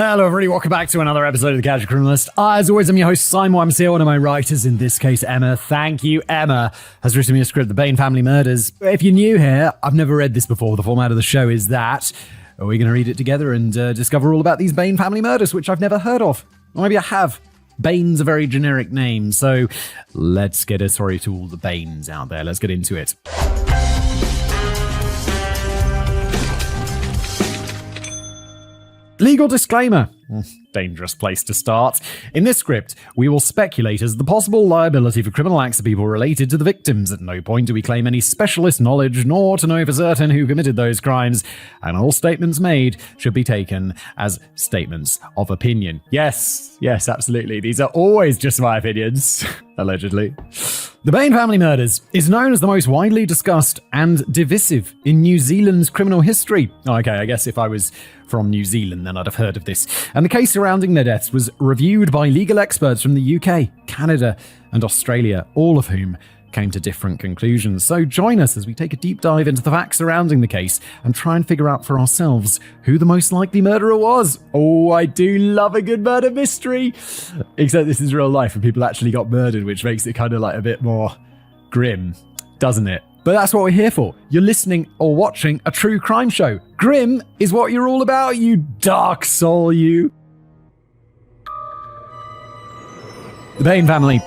Hello everybody, welcome back to another episode of the Casual Criminalist. As always, I'm your host Simon. I'm here, one of my writers, in this case Emma. Thank you, Emma, has written me a script, The Bain Family Murders. If you're new here, I've never read this before. The format of the show is that we're going to read it together and discover all about these Bain family murders, which I've never heard of. Or maybe I have. Bain's a very generic name, so let's get sorry to all the Bains out there. Let's get into it. Legal disclaimer. Dangerous place to start. In this script, we will speculate as the possible liability for criminal acts of people related to the victims. At no point do we claim any specialist knowledge, nor to know for certain who committed those crimes, and all statements made should be taken as statements of opinion. Yes, absolutely. These are always just my opinions, allegedly. The Bain family murders is known as the most widely discussed and divisive in New Zealand's criminal history. Okay, I guess if I was from New Zealand, then I'd have heard of this. And the case surrounding their deaths was reviewed by legal experts from the UK, Canada, and Australia, all of whom came to different conclusions. So join us as we take a deep dive into the facts surrounding the case and try and figure out for ourselves who the most likely murderer was. Oh, I do love a good murder mystery. Except this is real life and people actually got murdered, which makes it kind of like a bit more grim, doesn't it? But that's what we're here for. You're listening or watching a true crime show. Grim is what you're all about, you dark soul, you. The Bain family.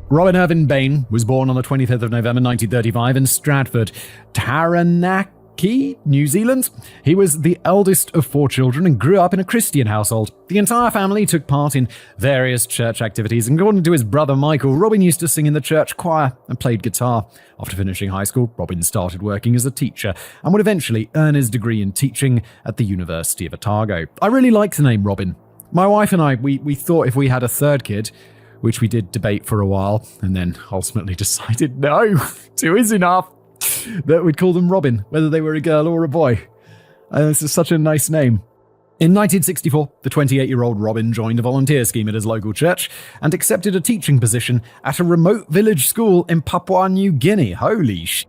Robin Irvin Bain was born on the 25th of November 1935 in Stratford, Taranaki, New Zealand. He was the eldest of 4 children and grew up in a Christian household. The entire family took part in various church activities, and according to his brother Michael, Robin used to sing in the church choir and played guitar. After finishing high school, Robin started working as a teacher and would eventually earn his degree in teaching at the University of Otago. I really like the name Robin. My wife and I, we thought if we had a third kid, which we did debate for a while, and then ultimately decided no, 2 is enough, that we'd call them Robin, whether they were a girl or a boy. This is such a nice name. In 1964, the 28-year-old Robin joined a volunteer scheme at his local church and accepted a teaching position at a remote village school in Papua New Guinea. Holy shit,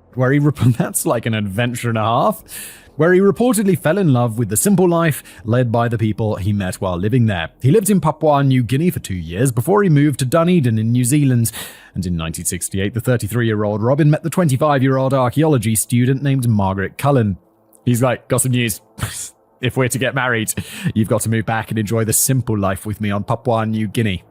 that's like an adventure and a half. Where he reportedly fell in love with the simple life led by the people he met while living there. He lived in Papua New Guinea for 2 years before he moved to Dunedin in New Zealand. And in 1968, the 33-year-old Robin met the 25-year-old archaeology student named Margaret Cullen. He's like, got some news. If we're to get married, you've got to move back and enjoy the simple life with me on Papua New Guinea.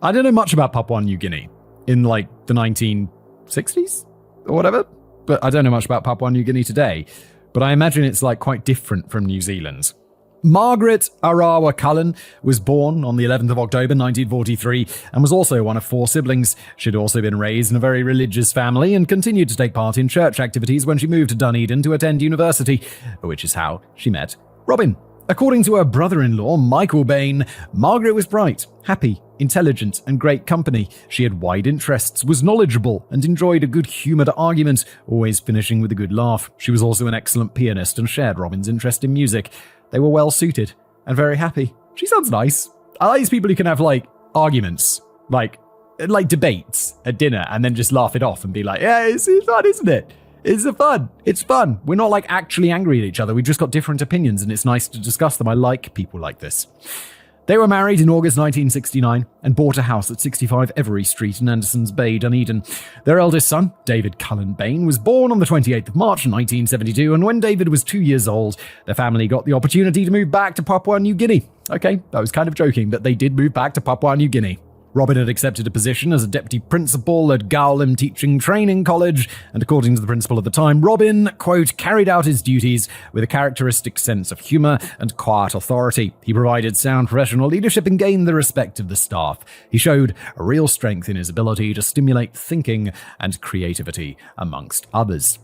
I don't know much about Papua New Guinea in like the 1960s or whatever, but I don't know much about Papua New Guinea today. But I imagine it's like quite different from New Zealand. Margaret Arawa Cullen was born on the 11th of October 1943 and was also one of 4 siblings. She'd also been raised in a very religious family and continued to take part in church activities when she moved to Dunedin to attend university, which is how she met Robin. According to her brother-in-law, Michael Bain, Margaret was bright, happy, intelligent, and great company. She had wide interests, was knowledgeable, and enjoyed a good-humoured argument, always finishing with a good laugh. She was also an excellent pianist and shared Robin's interest in music. They were well-suited and very happy. She sounds nice. I like these people who can have, like, arguments, like debates at dinner, and then just laugh it off and be like, yeah, it's fun, isn't it? It's fun. It's fun. We're not like actually angry at each other. We've just got different opinions and it's nice to discuss them. I like people like this. They were married in August 1969 and bought a house at 65 Every Street in Andersons Bay, Dunedin. Their eldest son, David Cullen Bain, was born on the 28th of March 1972, and when David was 2 years old, their family got the opportunity to move back to Papua New Guinea. Okay, I was kind of joking, but they did move back to Papua New Guinea. Robin had accepted a position as a deputy principal at Gowlam Teaching Training College, and according to the principal at the time, Robin, quote, carried out his duties with a characteristic sense of humour and quiet authority. He provided sound professional leadership and gained the respect of the staff. He showed a real strength in his ability to stimulate thinking and creativity, amongst others.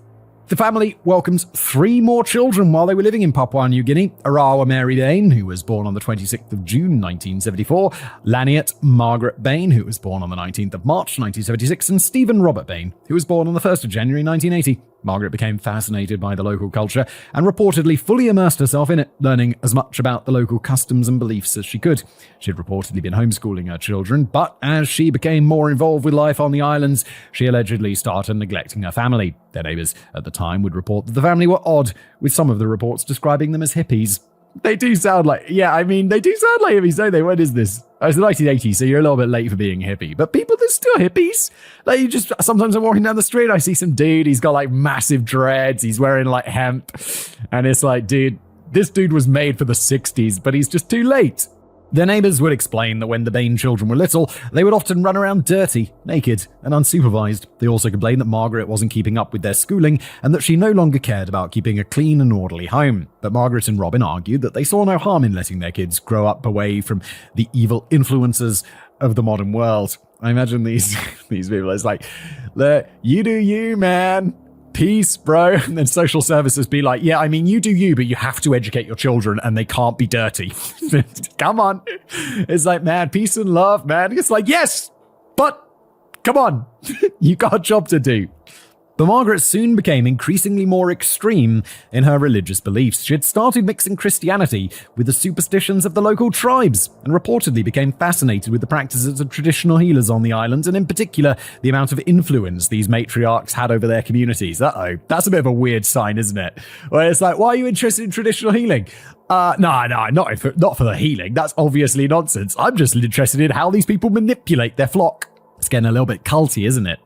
The family welcomed 3 more children while they were living in Papua New Guinea. Arawa Mary Bain, who was born on the 26th of June 1974, Laniet Margaret Bain, who was born on the 19th of March 1976, and Stephen Robert Bain, who was born on the 1st of January 1980. Margaret became fascinated by the local culture and reportedly fully immersed herself in it, learning as much about the local customs and beliefs as she could. She had reportedly been homeschooling her children, but as she became more involved with life on the islands, she allegedly started neglecting her family. Their neighbours at the time would report that the family were odd, with some of the reports describing them as hippies. They do sound like, they do sound like hippies, don't they? When is this? Oh, it's the 1980s, so you're a little bit late for being hippie. But people, they're still hippies. Like, sometimes I'm walking down the street, I see some dude, he's got like massive dreads, he's wearing like hemp. And it's like, dude, this dude was made for the 60s, but he's just too late. Their neighbours would explain that when the Bain children were little, they would often run around dirty, naked, and unsupervised. They also complained that Margaret wasn't keeping up with their schooling and that she no longer cared about keeping a clean and orderly home. But Margaret and Robin argued that they saw no harm in letting their kids grow up away from the evil influences of the modern world. I imagine these people, it's like, you do you, man. Peace, bro. And then social services be like, yeah, you do you, but you have to educate your children and they can't be dirty. Come on. It's like, man, peace and love, man. It's like, yes, but come on. You got a job to do. But Margaret soon became increasingly more extreme in her religious beliefs. She had started mixing Christianity with the superstitions of the local tribes and reportedly became fascinated with the practices of traditional healers on the island, and in particular, the amount of influence these matriarchs had over their communities. That's a bit of a weird sign, isn't it? Where it's like, why are you interested in traditional healing? No, not for the healing. That's obviously nonsense. I'm just interested in how these people manipulate their flock. It's getting a little bit culty, isn't it?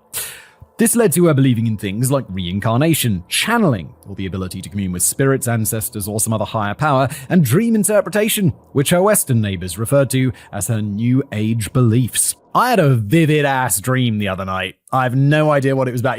This led to her believing in things like reincarnation, channeling, or the ability to commune with spirits, ancestors, or some other higher power, and dream interpretation, which her Western neighbours referred to as her New Age beliefs. I had a vivid-ass dream the other night. I have no idea what it was about.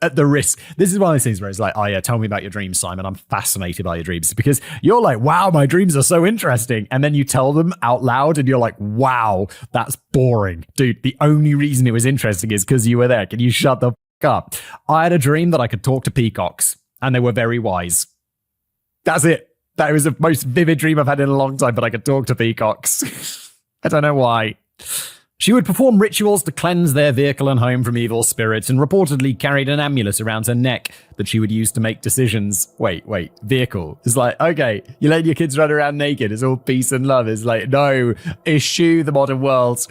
At the risk, this is one of those things where it's like, oh yeah, tell me about your dreams, Simon. I'm fascinated by your dreams, because you're like, wow, my dreams are so interesting. And then you tell them out loud and you're like, wow, that's boring. Dude, the only reason it was interesting is because you were there. Can you shut the fuck up? I had a dream that I could talk to peacocks and they were very wise. That's it. That was the most vivid dream I've had in a long time, but I could talk to peacocks. I don't know why. She would perform rituals to cleanse their vehicle and home from evil spirits, and reportedly carried an amulet around her neck that she would use to make decisions. Wait, vehicle. It's like, okay, you let your kids run around naked, it's all peace and love. It's like, no, eschew the modern world.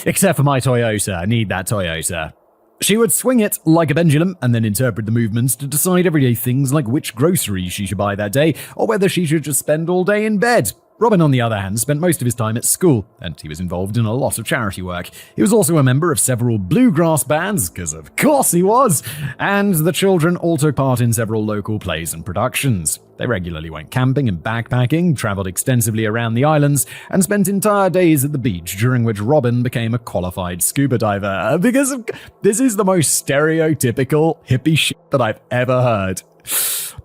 Except for my Toyota. I need that Toyota. She would swing it like a pendulum and then interpret the movements to decide everyday things like which groceries she should buy that day, or whether she should just spend all day in bed. Robin, on the other hand, spent most of his time at school, and he was involved in a lot of charity work. He was also a member of several bluegrass bands, because of course he was, and the children all took part in several local plays and productions. They regularly went camping and backpacking, travelled extensively around the islands, and spent entire days at the beach, during which Robin became a qualified scuba diver. Because this is the most stereotypical hippie shit that I've ever heard.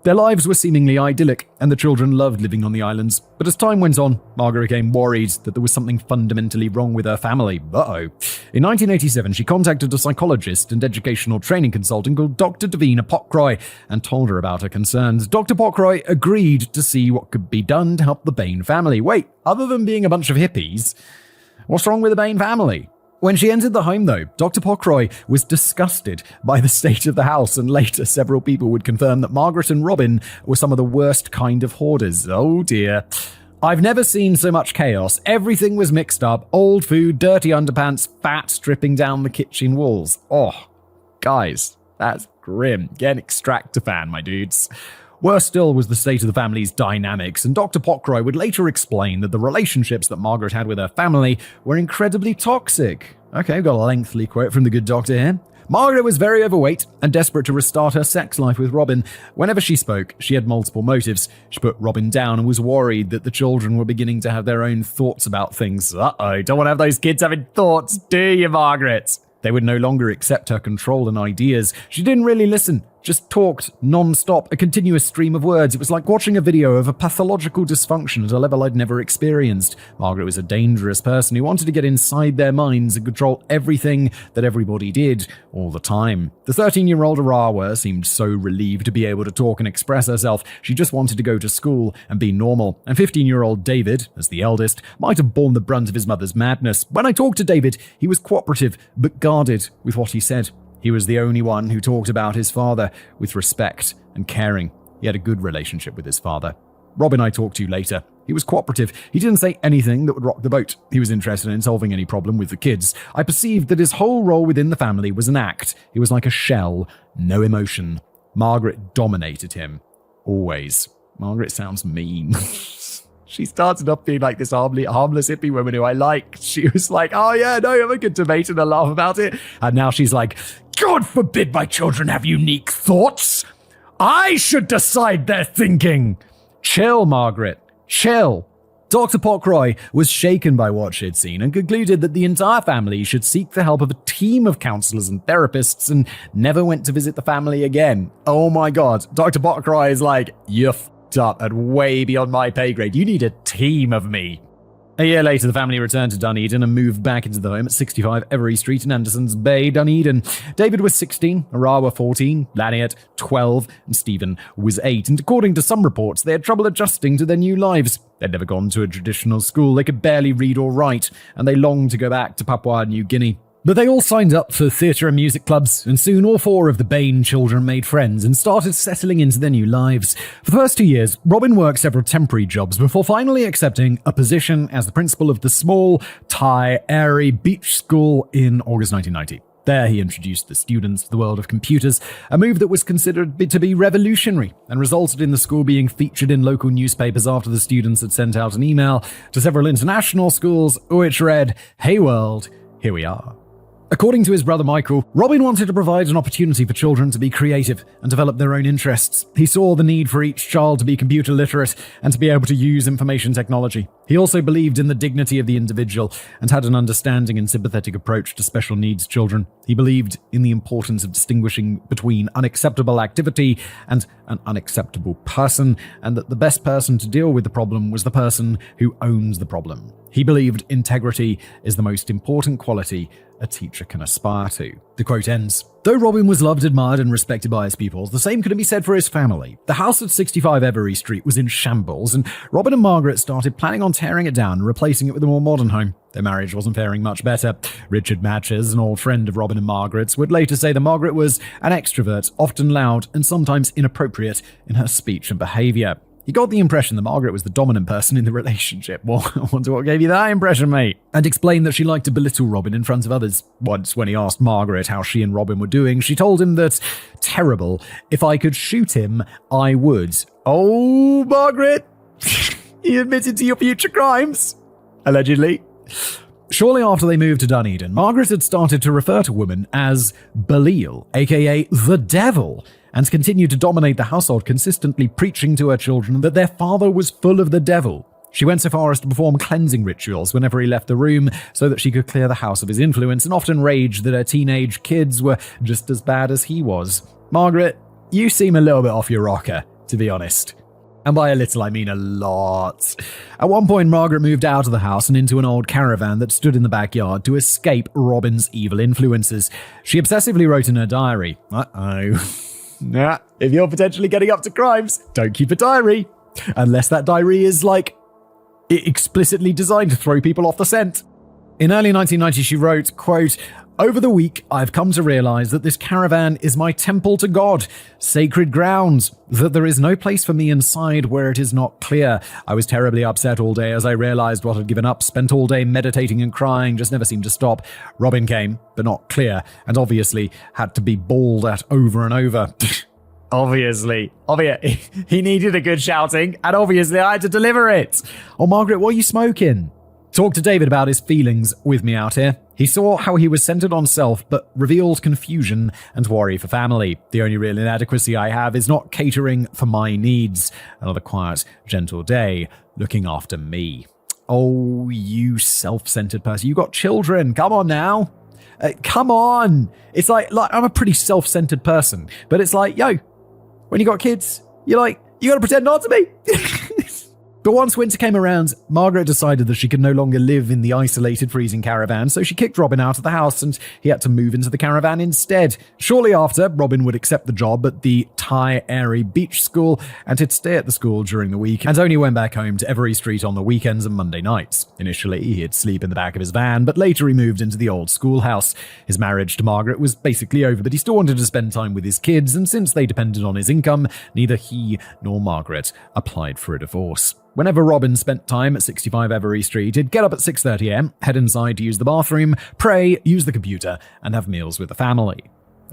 Their lives were seemingly idyllic, and the children loved living on the islands. But as time went on, Margaret became worried that there was something fundamentally wrong with her family. Uh-oh. In 1987, she contacted a psychologist and educational training consultant called Dr. Davina Proy and told her about her concerns. Dr. Proy agreed to see what could be done to help the Bain family. Wait, other than being a bunch of hippies, what's wrong with the Bain family? When she entered the home, though, Dr. Proy was disgusted by the state of the house, and later several people would confirm that Margaret and Robin were some of the worst kind of hoarders. Oh dear. I've never seen so much chaos. Everything was mixed up. Old food, dirty underpants, fat dripping down the kitchen walls. Oh, guys, that's grim. Get an extractor fan, my dudes. Worse still was the state of the family's dynamics, and Dr. Proy would later explain that the relationships that Margaret had with her family were incredibly toxic. Okay, we've got a lengthy quote from the good doctor here. Margaret was very overweight and desperate to restart her sex life with Robin. Whenever she spoke, she had multiple motives. She put Robin down and was worried that the children were beginning to have their own thoughts about things. Uh-oh, don't want to have those kids having thoughts, do you, Margaret? They would no longer accept her control and ideas. She didn't really listen, just talked non-stop, a continuous stream of words. It was like watching a video of a pathological dysfunction at a level I'd never experienced. Margaret was a dangerous person who wanted to get inside their minds and control everything that everybody did all the time. The 13-year-old Arawa seemed so relieved to be able to talk and express herself. She just wanted to go to school and be normal. And 15-year-old David, as the eldest, might have borne the brunt of his mother's madness. When I talked to David, he was cooperative but guarded with what he said. He was the only one who talked about his father with respect and caring. He had a good relationship with his father. Robin I talked to later. He was cooperative. He didn't say anything that would rock the boat. He was interested in solving any problem with the kids. I perceived that his whole role within the family was an act. He was like a shell, no emotion. Margaret dominated him. Always. Margaret sounds mean. She started off being like this harmless hippie woman who I like. She was like, oh yeah, no, have a good debate and a laugh about it. And now she's like, God forbid my children have unique thoughts. I should decide their thinking. Chill, Margaret. Chill. Dr. Proy was shaken by what she'd seen and concluded that the entire family should seek the help of a team of counselors and therapists, and never went to visit the family again. Oh my God. Dr. Proy is like, you're f***ed up and way beyond my pay grade. You need a team of me. A year later, the family returned to Dunedin and moved back into the home at 65 Every Street in Anderson's Bay, Dunedin. David was 16, Arawa 14, Laniet 12, and Stephen was 8. And according to some reports, they had trouble adjusting to their new lives. They'd never gone to a traditional school, they could barely read or write, and they longed to go back to Papua New Guinea. But they all signed up for theatre and music clubs, and soon all 4 of the Bain children made friends and started settling into their new lives. For the first 2 years, Robin worked several temporary jobs before finally accepting a position as the principal of the small Thai Airy Beach School in August 1990. There he introduced the students to the world of computers, a move that was considered to be revolutionary and resulted in the school being featured in local newspapers after the students had sent out an email to several international schools which read, "Hey world, here we are." According to his brother Michael, Robin wanted to provide an opportunity for children to be creative and develop their own interests. He saw the need for each child to be computer literate and to be able to use information technology. He also believed in the dignity of the individual and had an understanding and sympathetic approach to special needs children. He believed in the importance of distinguishing between unacceptable activity and an unacceptable person, and that the best person to deal with the problem was the person who owns the problem. He believed integrity is the most important quality a teacher can aspire to. The quote ends. Though Robin was loved, admired, and respected by his pupils, the same couldn't be said for his family. The house at 65 Every Street was in shambles, and Robin and Margaret started planning on tearing it down and replacing it with a more modern home. Their marriage wasn't faring much better. Richard Matches, an old friend of Robin and Margaret's, would later say that Margaret was an extrovert, often loud, and sometimes inappropriate in her speech and behaviour. He got the impression that Margaret was the dominant person in the relationship. Well, I wonder what gave you that impression, mate? And explained that she liked to belittle Robin in front of others. Once, when he asked Margaret how she and Robin were doing, she told him that, terrible, if I could shoot him, I would. Oh, Margaret! You admitted to your future crimes? Allegedly. Shortly after they moved to Dunedin, Margaret had started to refer to women as Belial, aka the devil, and continued to dominate the household, consistently preaching to her children that their father was full of the devil. She went so far as to perform cleansing rituals whenever he left the room so that she could clear the house of his influence, and often raged that her teenage kids were just as bad as he was. Margaret, you seem a little bit off your rocker, to be honest. And by a little, I mean a lot. At one point, Margaret moved out of the house and into an old caravan that stood in the backyard to escape Robin's evil influences. She obsessively wrote in her diary, Nah, if you're potentially getting up to crimes, don't keep a diary. Unless that diary is, explicitly designed to throw people off the scent. In early 1990, she wrote, quote, over the week, I've come to realize that this caravan is my temple to God, sacred grounds, that there is no place for me inside where it is not clear. I was terribly upset all day as I realized what I'd given up, spent all day meditating and crying, just never seemed to stop. Robin came, but not clear, and obviously had to be bawled at over and over. Obviously. He needed a good shouting, and obviously I had to deliver it. Oh, Margaret, what are you smoking? Talk to David about his feelings with me out here. He saw how he was centered on self, but revealed confusion and worry for family. The only real inadequacy I have is not catering for my needs. Another quiet, gentle day, looking after me. Oh, you self-centered person. You got children. Come on now. Come on. It's like I'm a pretty self-centered person, but it's like, when you got kids, you gotta pretend not to be. But once winter came around, Margaret decided that she could no longer live in the isolated, freezing caravan, so she kicked Robin out of the house and he had to move into the caravan instead. Shortly after, Robin would accept the job at the Thai Airy Beach School and he'd stay at the school during the week and only went back home to Every Street on the weekends and Monday nights. Initially, he'd sleep in the back of his van, but later he moved into the old schoolhouse. His marriage to Margaret was basically over, but he still wanted to spend time with his kids, and since they depended on his income, neither he nor Margaret applied for a divorce. Whenever Robin spent time at 65 Every Street, he'd get up at 6:30 a.m, head inside to use the bathroom, pray, use the computer, and have meals with the family.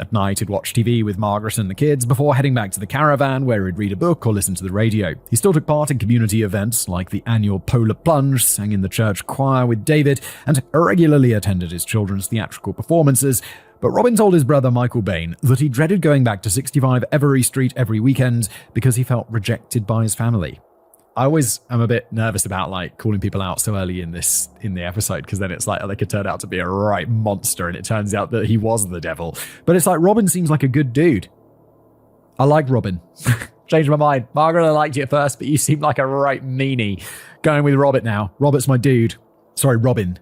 At night, he'd watch TV with Margaret and the kids before heading back to the caravan where he'd read a book or listen to the radio. He still took part in community events like the annual Polar Plunge, sang in the church choir with David, and regularly attended his children's theatrical performances. But Robin told his brother Michael Bain that he dreaded going back to 65 Every Street every weekend because he felt rejected by his family. I always am a bit nervous about calling people out so early in the episode, because then it's they could turn out to be a right monster and it turns out that he was the devil. But it's Robin seems like a good dude. I like Robin. Changed my mind. Margaret, I liked you at first, but you seem like a right meanie. Going with Robert now. Robert's my dude. Sorry, Robin.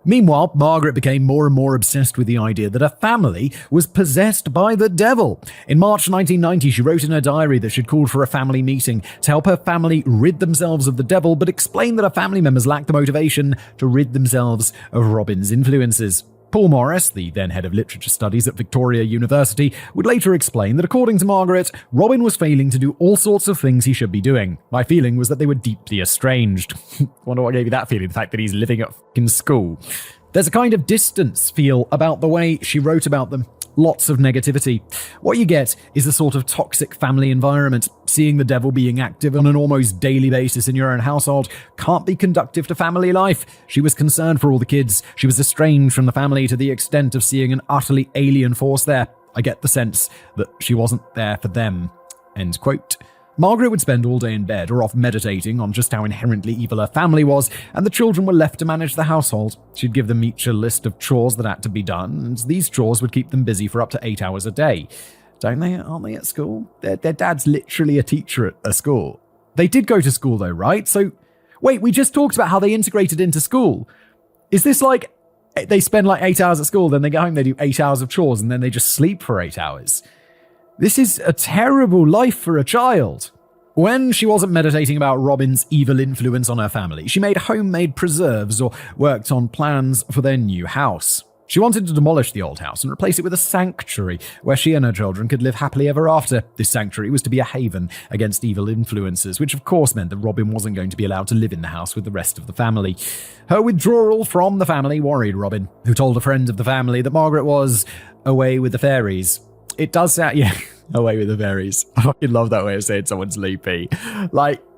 Meanwhile, Margaret became more and more obsessed with the idea that her family was possessed by the devil. In March 1990, she wrote in her diary that she'd called for a family meeting to help her family rid themselves of the devil, but explained that her family members lacked the motivation to rid themselves of Robin's influences. Paul Morris, the then head of literature studies at Victoria University, would later explain that according to Margaret, Robin was failing to do all sorts of things he should be doing. My feeling was that they were deeply estranged. Wonder what gave you that feeling, the fact that he's living at fucking school. There's a kind of distance feel about the way she wrote about them. Lots of negativity. What you get is a sort of toxic family environment. Seeing the devil being active on an almost daily basis in your own household can't be conducive to family life. She was concerned for all the kids. She was estranged from the family to the extent of seeing an utterly alien force there. I get the sense that she wasn't there for them. End quote. Margaret would spend all day in bed or off meditating on just how inherently evil her family was, and the children were left to manage the household. She'd give them each a list of chores that had to be done, and these chores would keep them busy for up to 8 hours a day. Don't they? Aren't they at school? Their dad's literally a teacher at a school. They did go to school though, right? So, wait, we just talked about how they integrated into school. Is this they spend 8 hours at school, then they go home, they do 8 hours of chores, and then they just sleep for 8 hours? This is a terrible life for a child. When she wasn't meditating about Robin's evil influence on her family, she made homemade preserves or worked on plans for their new house. She wanted to demolish the old house and replace it with a sanctuary where she and her children could live happily ever after. This sanctuary was to be a haven against evil influences, which of course meant that Robin wasn't going to be allowed to live in the house with the rest of the family. Her withdrawal from the family worried Robin, who told a friend of the family that Margaret was away with the fairies. It does sound, away with the fairies. I fucking love that way of saying someone's loopy.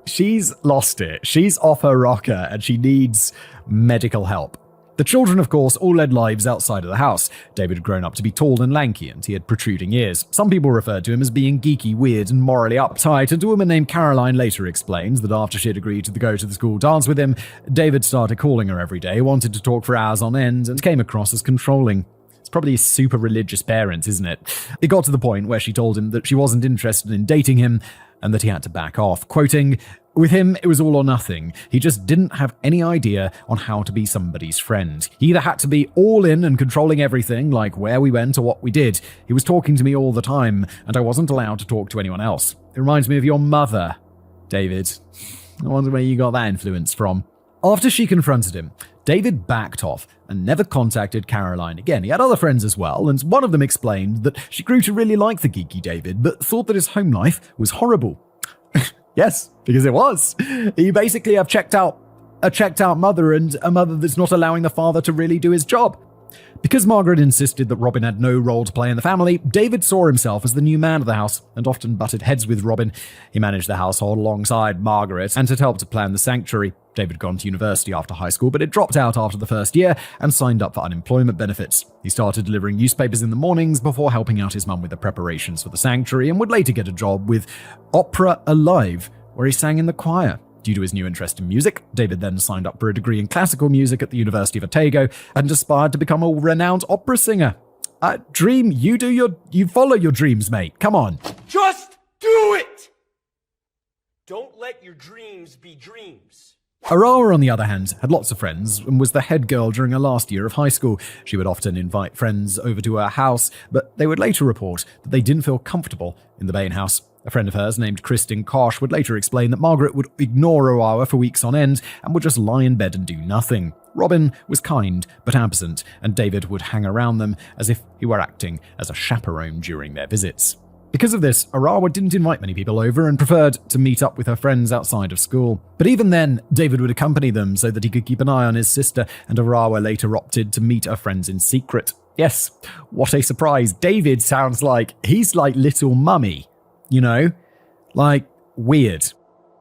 She's lost it. She's off her rocker and she needs medical help. The children, of course, all led lives outside of the house. David had grown up to be tall and lanky, and he had protruding ears. Some people referred to him as being geeky, weird, and morally uptight, and a woman named Caroline later explains that after she had agreed to go to the school dance with him, David started calling her every day, wanted to talk for hours on end, and came across as controlling. It's probably his super religious parents, isn't it? It got to the point where she told him that she wasn't interested in dating him and that he had to back off, quoting, "With him, it was all or nothing. He just didn't have any idea on how to be somebody's friend. He either had to be all in and controlling everything, like where we went or what we did. He was talking to me all the time, and I wasn't allowed to talk to anyone else. It reminds me of your mother, David. I wonder where you got that influence from." After she confronted him, David backed off and never contacted Caroline again. He had other friends as well, and one of them explained that she grew to really like the geeky David, but thought that his home life was horrible. Yes, because it was. You basically have a checked out mother and a mother that's not allowing the father to really do his job. Because Margaret insisted that Robin had no role to play in the family, David saw himself as the new man of the house and often butted heads with Robin. He managed the household alongside Margaret and had helped to plan the sanctuary. David had gone to university after high school, but had dropped out after the first year and signed up for unemployment benefits. He started delivering newspapers in the mornings before helping out his mum with the preparations for the sanctuary, and would later get a job with Opera Alive, where he sang in the choir. Due to his new interest in music, David then signed up for a degree in classical music at the University of Otago and aspired to become a renowned opera singer. Dream, you follow your dreams, mate. Come on. Just do it! Don't let your dreams be dreams. Aurora, on the other hand, had lots of friends and was the head girl during her last year of high school. She would often invite friends over to her house, but they would later report that they didn't feel comfortable in the Bain house. A friend of hers named Kristen Kosh would later explain that Margaret would ignore Aurora for weeks on end and would just lie in bed and do nothing. Robin was kind but absent, and David would hang around them as if he were acting as a chaperone during their visits. Because of this, Aurora didn't invite many people over and preferred to meet up with her friends outside of school. But even then, David would accompany them so that he could keep an eye on his sister, and Aurora later opted to meet her friends in secret. Yes, what a surprise. David sounds like he's like little mummy, you know? Like, weird.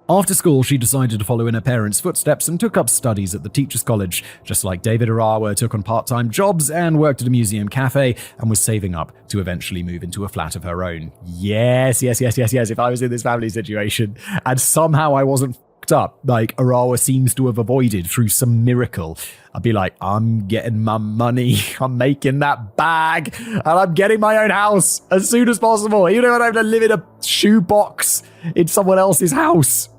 After school, she decided to follow in her parents' footsteps and took up studies at the Teachers' College, just like David Arawa took on part-time jobs and worked at a museum cafe and was saving up to eventually move into a flat of her own. Yes. If I was in this family situation and somehow I wasn't fucked up, like Arawa seems to have avoided through some miracle, I'd be like, I'm getting my money, I'm making that bag, and I'm getting my own house as soon as possible. You know, I don't have to live in a shoebox in someone else's house.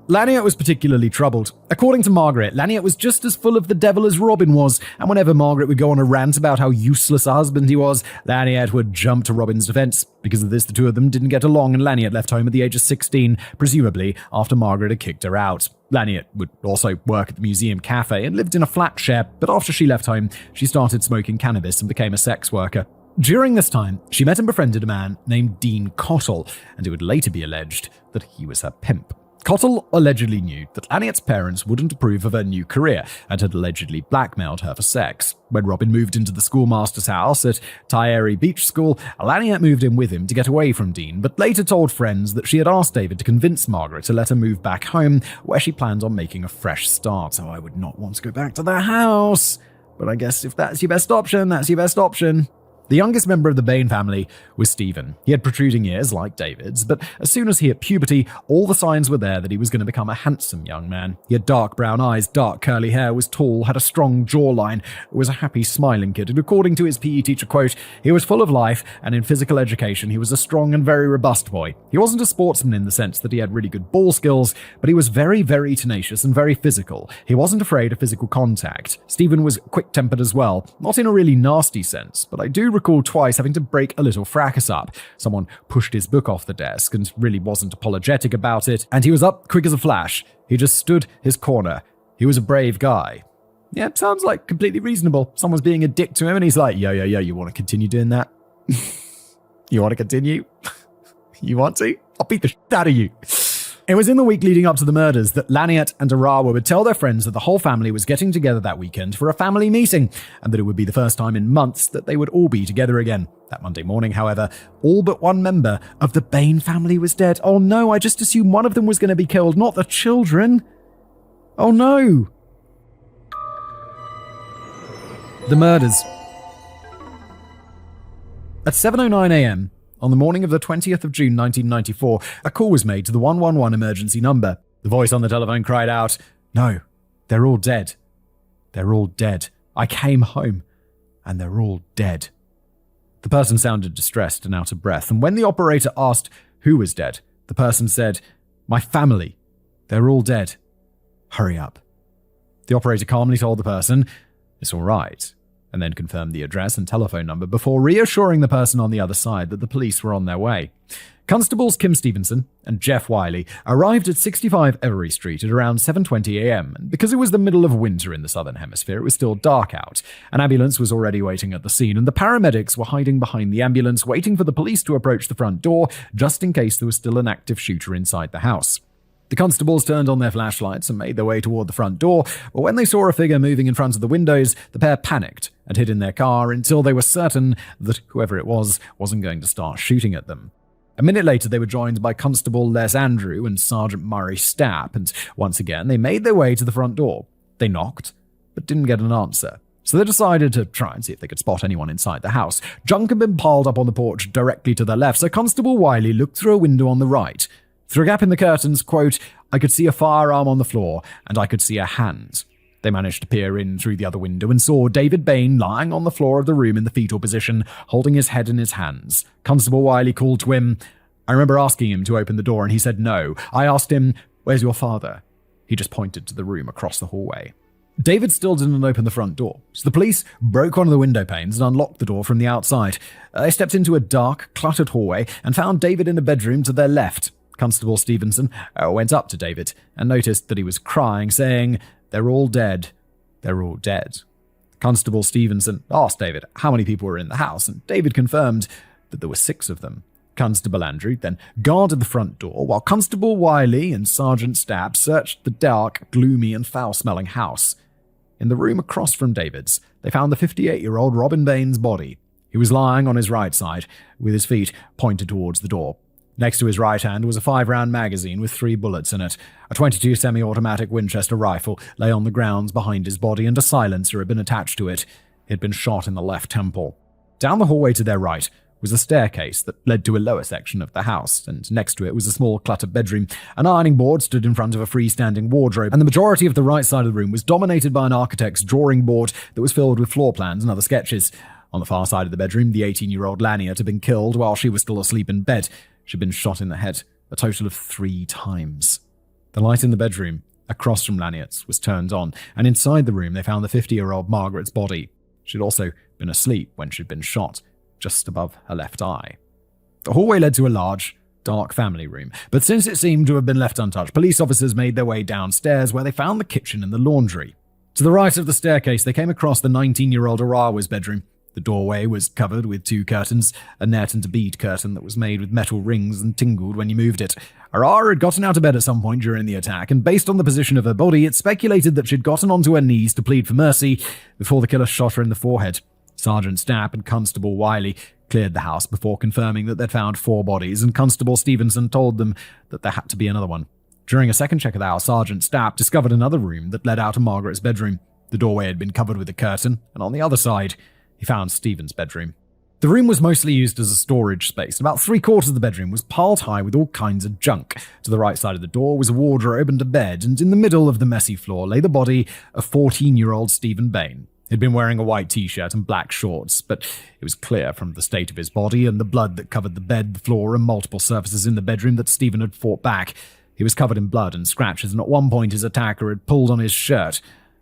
Laniet was particularly troubled. According to Margaret, Laniet was just as full of the devil as Robin was, and whenever Margaret would go on a rant about how useless a husband he was, Laniet would jump to Robin's defense. Because of this, the two of them didn't get along, and Laniet left home at the age of 16, presumably after Margaret had kicked her out. Laniet would also work at the museum cafe and lived in a flat share, but after she left home, she started smoking cannabis and became a sex worker. During this time, she met and befriended a man named Dean Cottle, and it would later be alleged that he was her pimp. Cottle allegedly knew that Laniet's parents wouldn't approve of her new career and had allegedly blackmailed her for sex. When Robin moved into the schoolmaster's house at Tyeri Beach School, Laniet moved in with him to get away from Dean, but later told friends that she had asked David to convince Margaret to let her move back home, where she planned on making a fresh start. So I would not want to go back to their house. But I guess if that's your best option, that's your best option. The youngest member of the Bain family was Stephen. He had protruding ears like David's, but as soon as he hit puberty, all the signs were there that he was going to become a handsome young man. He had dark brown eyes, dark curly hair, was tall, had a strong jawline, was a happy, smiling kid, and according to his PE teacher quote, he was full of life, and in physical education he was a strong and very robust boy. He wasn't a sportsman in the sense that he had really good ball skills, but he was very, very tenacious and very physical. He wasn't afraid of physical contact. Stephen was quick-tempered as well, not in a really nasty sense, but I do recall twice having to break a little fracas up. Someone pushed his book off the desk and really wasn't apologetic about it, and he was up quick as a flash. He just stood his corner. He was a brave guy. Yeah, sounds like completely reasonable. Someone's being a dick to him and he's like, yo, you want to continue doing that? You want to continue? You want to? I'll beat the shit out of you. It was in the week leading up to the murders that Laniet and Arawa would tell their friends that the whole family was getting together that weekend for a family meeting, and that it would be the first time in months that they would all be together again. That Monday morning, however, all but one member of the Bain family was dead. Oh no, I just assumed one of them was going to be killed, not the children. Oh no. The murders. At 7:09 a.m., on the morning of the 20th of June 1994, a call was made to the 111 emergency number. The voice on the telephone cried out, "No, they're all dead. They're all dead. I came home, and they're all dead." The person sounded distressed and out of breath, and when the operator asked who was dead, the person said, "My family. They're all dead. Hurry up." The operator calmly told the person, "It's all right," and then confirmed the address and telephone number before reassuring the person on the other side that the police were on their way. Constables Kim Stevenson and Jeff Wiley arrived at 65 Every Street at around 7:20 a.m. and because it was the middle of winter in the Southern Hemisphere, it was still dark out. An ambulance was already waiting at the scene, and the paramedics were hiding behind the ambulance, waiting for the police to approach the front door, just in case there was still an active shooter inside the house. The constables turned on their flashlights and made their way toward the front door, but when they saw a figure moving in front of the windows, the pair panicked and hid in their car until they were certain that whoever it was wasn't going to start shooting at them. A minute later, they were joined by Constable Les Andrew and Sergeant Murray Stapp, and once again, they made their way to the front door. They knocked, but didn't get an answer. So they decided to try and see if they could spot anyone inside the house. Junk had been piled up on the porch directly to their left, so Constable Wiley looked through a window on the right. Through a gap in the curtains, quote, "I could see a firearm on the floor, and I could see a hand." They managed to peer in through the other window and saw David Bain lying on the floor of the room in the fetal position, holding his head in his hands. Constable Wiley called to him. "I remember asking him to open the door, and he said no. I asked him, 'Where's your father?' He just pointed to the room across the hallway." David still didn't open the front door, so the police broke one of the window panes and unlocked the door from the outside. They stepped into a dark, cluttered hallway and found David in a bedroom to their left. Constable Stevenson went up to David and noticed that he was crying, saying, "They're all dead. They're all dead." Constable Stevenson asked David how many people were in the house, and David confirmed that there were 6 of them. Constable Andrew then guarded the front door, while Constable Wiley and Sergeant Stapp searched the dark, gloomy, and foul-smelling house. In the room across from David's, they found the 58-year-old Robin Bain's body. He was lying on his right side, with his feet pointed towards the door. Next to his right hand was a 5-round magazine with 3 bullets in it. A .22 semi-automatic Winchester rifle lay on the grounds behind his body, and a silencer had been attached to it. He had been shot in the left temple. Down the hallway to their right was a staircase that led to a lower section of the house, and next to it was a small cluttered bedroom. An ironing board stood in front of a freestanding wardrobe, and the majority of the right side of the room was dominated by an architect's drawing board that was filled with floor plans and other sketches. On the far side of the bedroom, the 18-year-old Laniert had been killed while she was still asleep in bed. She'd been shot in the head a total of 3 times. The light in the bedroom, across from Laniert's, was turned on, and inside the room they found the 50-year-old Margaret's body. She'd also been asleep when she'd been shot, just above her left eye. The hallway led to a large, dark family room, but since it seemed to have been left untouched, police officers made their way downstairs where they found the kitchen and the laundry. To the right of the staircase, they came across the 19-year-old Arawa's bedroom. The doorway was covered with 2 curtains, a net and a bead curtain that was made with metal rings and tingled when you moved it. Arara had gotten out of bed at some point during the attack, and based on the position of her body, it speculated that she'd gotten onto her knees to plead for mercy before the killer shot her in the forehead. Sergeant Stapp and Constable Wiley cleared the house before confirming that they'd found 4 bodies, and Constable Stevenson told them that there had to be another one. During a second check of the house, Sergeant Stapp discovered another room that led out of Margaret's bedroom. The doorway had been covered with a curtain, and on the other side, he found Stephen's bedroom. The room was mostly used as a storage space. About 3/4 of the bedroom was piled high with all kinds of junk. To the right side of the door was a wardrobe and a bed, and in the middle of the messy floor lay the body of 14-year-old Stephen Bain. He'd been wearing a white t-shirt and black shorts, but it was clear from the state of his body and the blood that covered the bed, the floor, and multiple surfaces in the bedroom that Stephen had fought back. He was covered in blood and scratches, and at one point his attacker had pulled on his shirt.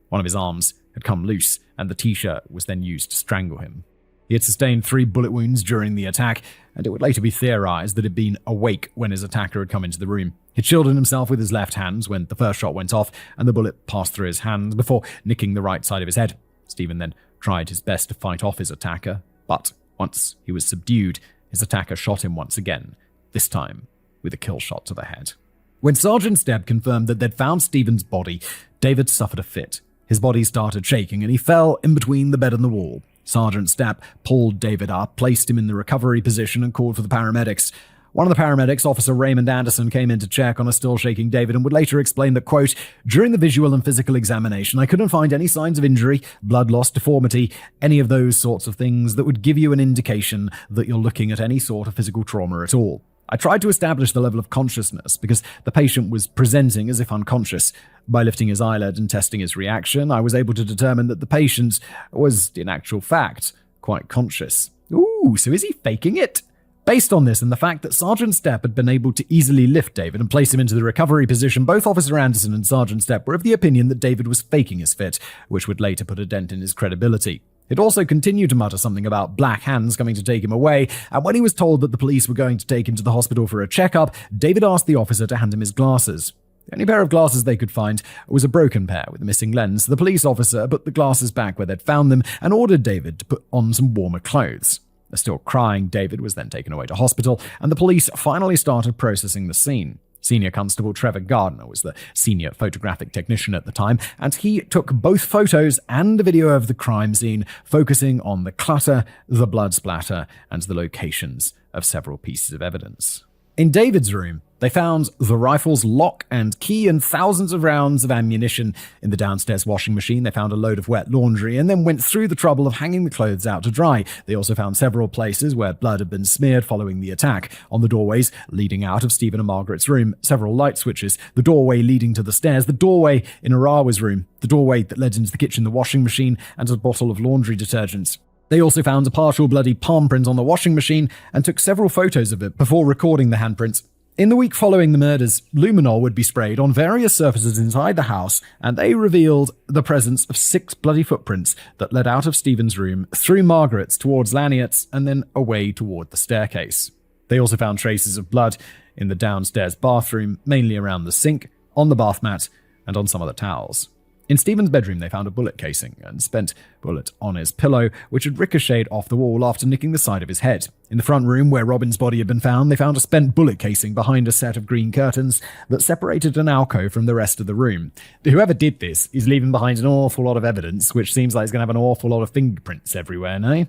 One of his arms had come loose, and the t-shirt was then used to strangle him. He had sustained 3 bullet wounds during the attack, and it would later be theorized that he'd been awake when his attacker had come into the room. He'd shielded himself with his left hand when the first shot went off, and the bullet passed through his hand before nicking the right side of his head. Stephen then tried his best to fight off his attacker, but once he was subdued, his attacker shot him once again, this time with a kill shot to the head. When Sergeant Stapp confirmed that they'd found Stephen's body, David suffered a fit. His body started shaking, and he fell in between the bed and the wall. Sergeant Stapp pulled David up, placed him in the recovery position, and called for the paramedics. One of the paramedics, Officer Raymond Anderson, came in to check on a still shaking David and would later explain that, quote, "During the visual and physical examination, I couldn't find any signs of injury, blood loss, deformity, any of those sorts of things that would give you an indication that you're looking at any sort of physical trauma at all. I tried to establish the level of consciousness because the patient was presenting as if unconscious. By lifting his eyelid and testing his reaction, I was able to determine that the patient was, in actual fact, quite conscious." Ooh, so is he faking it? Based on this and the fact that Sergeant Stapp had been able to easily lift David and place him into the recovery position, both Officer Anderson and Sergeant Stapp were of the opinion that David was faking his fit, which would later put a dent in his credibility. He'd also continued to mutter something about black hands coming to take him away, and when he was told that the police were going to take him to the hospital for a checkup, David asked the officer to hand him his glasses. The only pair of glasses they could find was a broken pair with a missing lens. The police officer put the glasses back where they'd found them and ordered David to put on some warmer clothes. A still crying David was then taken away to hospital, and the police finally started processing the scene. Senior Constable Trevor Gardner was the senior photographic technician at the time, and he took both photos and a video of the crime scene, focusing on the clutter, the blood splatter, and the locations of several pieces of evidence. In David's room, they found the rifle's lock and key and thousands of rounds of ammunition. In the downstairs washing machine, they found a load of wet laundry and then went through the trouble of hanging the clothes out to dry. They also found several places where blood had been smeared following the attack. On the doorways leading out of Stephen and Margaret's room, several light switches, the doorway leading to the stairs, the doorway in Arawa's room, the doorway that led into the kitchen, the washing machine, and a bottle of laundry detergent. They also found a partial bloody palm print on the washing machine and took several photos of it before recording the handprints. In the week following the murders, luminol would be sprayed on various surfaces inside the house, and they revealed the presence of 6 bloody footprints that led out of Stephen's room, through Margaret's towards Laniert's, and then away toward the staircase. They also found traces of blood in the downstairs bathroom, mainly around the sink, on the bath mat, and on some of the towels. In Stephen's bedroom, they found a bullet casing and spent bullet on his pillow, which had ricocheted off the wall after nicking the side of his head. In the front room where Robin's body had been found, they found a spent bullet casing behind a set of green curtains that separated an alcove from the rest of the room. Whoever did this is leaving behind an awful lot of evidence, which seems like it's going to have an awful lot of fingerprints everywhere, no?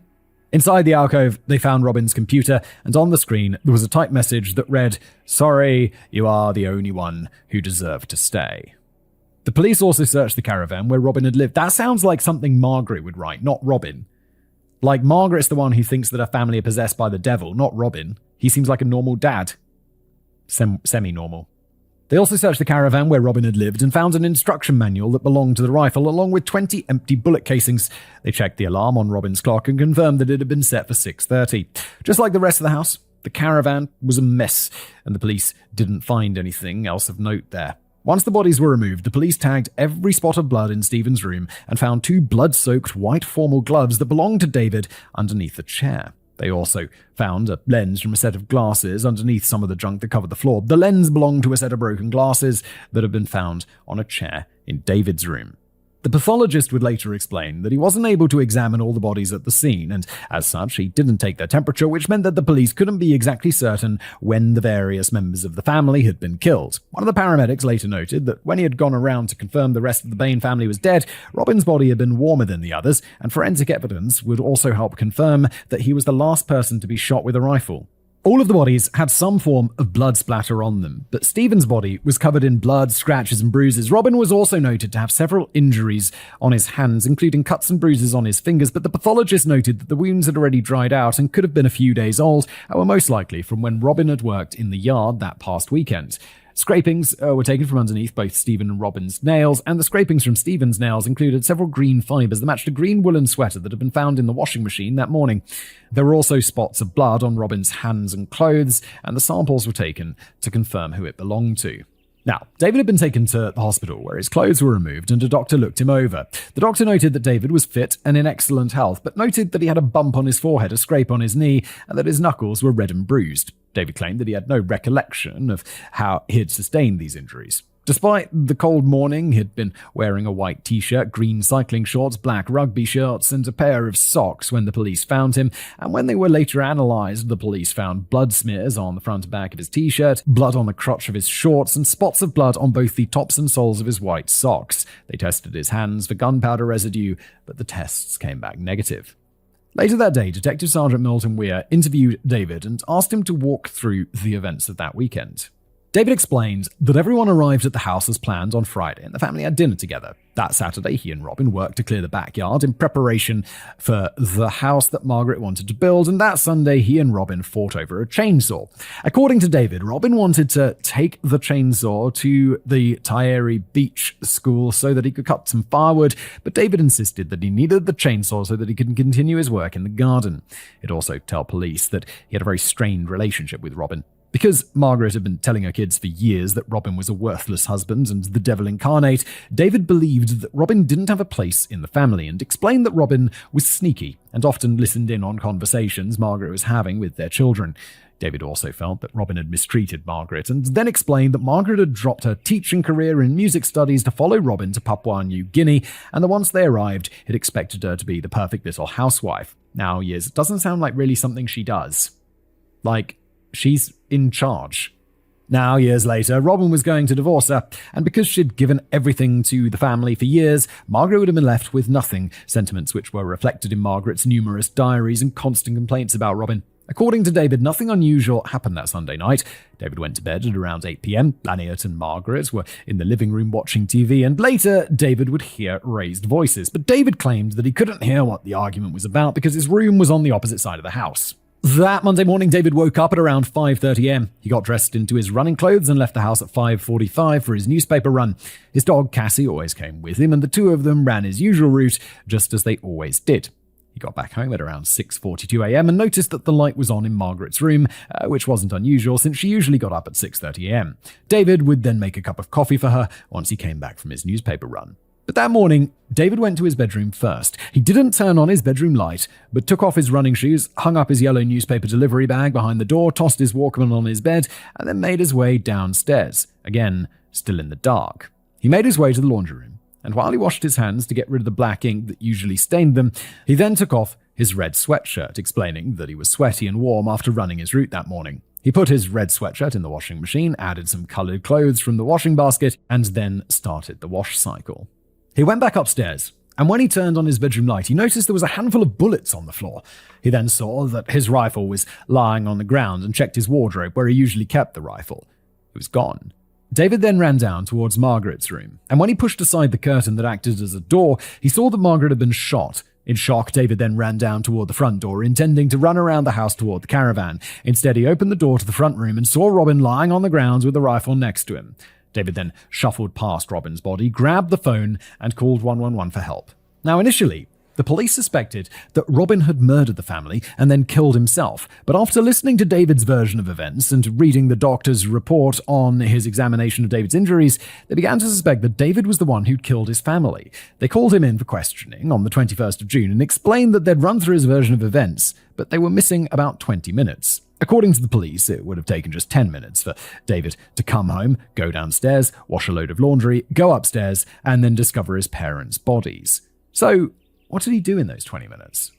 Inside the alcove, they found Robin's computer, and on the screen there was a typed message that read, "Sorry, you are the only one who deserved to stay." The police also searched the caravan where Robin had lived. That sounds like something Margaret would write, not Robin. Like, Margaret's the one who thinks that her family are possessed by the devil, not Robin. He seems like a normal dad. Semi-normal. They also searched the caravan where Robin had lived and found an instruction manual that belonged to the rifle, along with 20 empty bullet casings. They checked the alarm on Robin's clock and confirmed that it had been set for 6:30. Just like the rest of the house, the caravan was a mess, and the police didn't find anything else of note there. Once the bodies were removed, the police tagged every spot of blood in Stephen's room and found 2 blood-soaked white formal gloves that belonged to David underneath the chair. They also found a lens from a set of glasses underneath some of the junk that covered the floor. The lens belonged to a set of broken glasses that had been found on a chair in David's room. The pathologist would later explain that he wasn't able to examine all the bodies at the scene, and as such, he didn't take their temperature, which meant that the police couldn't be exactly certain when the various members of the family had been killed. One of the paramedics later noted that when he had gone around to confirm the rest of the Bain family was dead, Robin's body had been warmer than the others, and forensic evidence would also help confirm that he was the last person to be shot with a rifle. All of the bodies had some form of blood splatter on them, but Stephen's body was covered in blood, scratches, and bruises. Robin was also noted to have several injuries on his hands, including cuts and bruises on his fingers, but the pathologist noted that the wounds had already dried out and could have been a few days old, and were most likely from when Robin had worked in the yard that past weekend. Scrapings were taken from underneath both Stephen and Robin's nails, and the scrapings from Stephen's nails included several green fibers that matched a green woolen sweater that had been found in the washing machine that morning. There were also spots of blood on Robin's hands and clothes, and the samples were taken to confirm who it belonged to. Now, David had been taken to the hospital where his clothes were removed and a doctor looked him over. The doctor noted that David was fit and in excellent health, but noted that he had a bump on his forehead, a scrape on his knee, and that his knuckles were red and bruised. David claimed that he had no recollection of how he had sustained these injuries. Despite the cold morning, he'd been wearing a white t-shirt, green cycling shorts, black rugby shorts, and a pair of socks when the police found him, and when they were later analysed, the police found blood smears on the front and back of his t-shirt, blood on the crotch of his shorts, and spots of blood on both the tops and soles of his white socks. They tested his hands for gunpowder residue, but the tests came back negative. Later that day, Detective Sergeant Milton Weir interviewed David and asked him to walk through the events of that weekend. David explained that everyone arrived at the house as planned on Friday and the family had dinner together. That Saturday, he and Robin worked to clear the backyard in preparation for the house that Margaret wanted to build, and that Sunday, he and Robin fought over a chainsaw. According to David, Robin wanted to take the chainsaw to the Tyeri Beach school so that he could cut some firewood, but David insisted that he needed the chainsaw so that he could continue his work in the garden. He'd also tell police that he had a very strained relationship with Robin. Because Margaret had been telling her kids for years that Robin was a worthless husband and the devil incarnate, David believed that Robin didn't have a place in the family and explained that Robin was sneaky and often listened in on conversations Margaret was having with their children. David also felt that Robin had mistreated Margaret and then explained that Margaret had dropped her teaching career in music studies to follow Robin to Papua New Guinea, and that once they arrived, he'd expected her to be the perfect little housewife. Now, yes, it doesn't sound like really something she does. Like, she's in charge. Now, years later, Robin was going to divorce her, and because she'd given everything to the family for years, Margaret would have been left with nothing, sentiments which were reflected in Margaret's numerous diaries and constant complaints about Robin. According to David, nothing unusual happened that Sunday night. David went to bed at around 8 p.m. Laniet and Margaret were in the living room watching TV, and later David would hear raised voices. But David claimed that he couldn't hear what the argument was about because his room was on the opposite side of the house. That Monday morning, David woke up at around 5:30 a.m. He got dressed into his running clothes and left the house at 5:45 for his newspaper run. His dog, Cassie, always came with him, and the two of them ran his usual route, just as they always did. He got back home at around 6:42 a.m. and noticed that the light was on in Margaret's room, which wasn't unusual since she usually got up at 6:30 a.m. David would then make a cup of coffee for her once he came back from his newspaper run. But that morning, David went to his bedroom first. He didn't turn on his bedroom light, but took off his running shoes, hung up his yellow newspaper delivery bag behind the door, tossed his Walkman on his bed, and then made his way downstairs, again, still in the dark. He made his way to the laundry room, and while he washed his hands to get rid of the black ink that usually stained them, he then took off his red sweatshirt, explaining that he was sweaty and warm after running his route that morning. He put his red sweatshirt in the washing machine, added some colored clothes from the washing basket, and then started the wash cycle. He went back upstairs, and when he turned on his bedroom light, he noticed there was a handful of bullets on the floor. He then saw that his rifle was lying on the ground and checked his wardrobe where he usually kept the rifle. It was gone. David then ran down towards Margaret's room, and when he pushed aside the curtain that acted as a door, he saw that Margaret had been shot. In shock, David then ran down toward the front door, intending to run around the house toward the caravan. Instead, he opened the door to the front room and saw Robin lying on the ground with the rifle next to him. David then shuffled past Robin's body, grabbed the phone, and called 111 for help. Now, initially, the police suspected that Robin had murdered the family and then killed himself, but after listening to David's version of events and reading the doctor's report on his examination of David's injuries, they began to suspect that David was the one who'd killed his family. They called him in for questioning on the 21st of June and explained that they'd run through his version of events, but they were missing about 20 minutes. According to the police, it would have taken just 10 minutes for David to come home, go downstairs, wash a load of laundry, go upstairs, and then discover his parents' bodies. So, what did he do in those 20 minutes?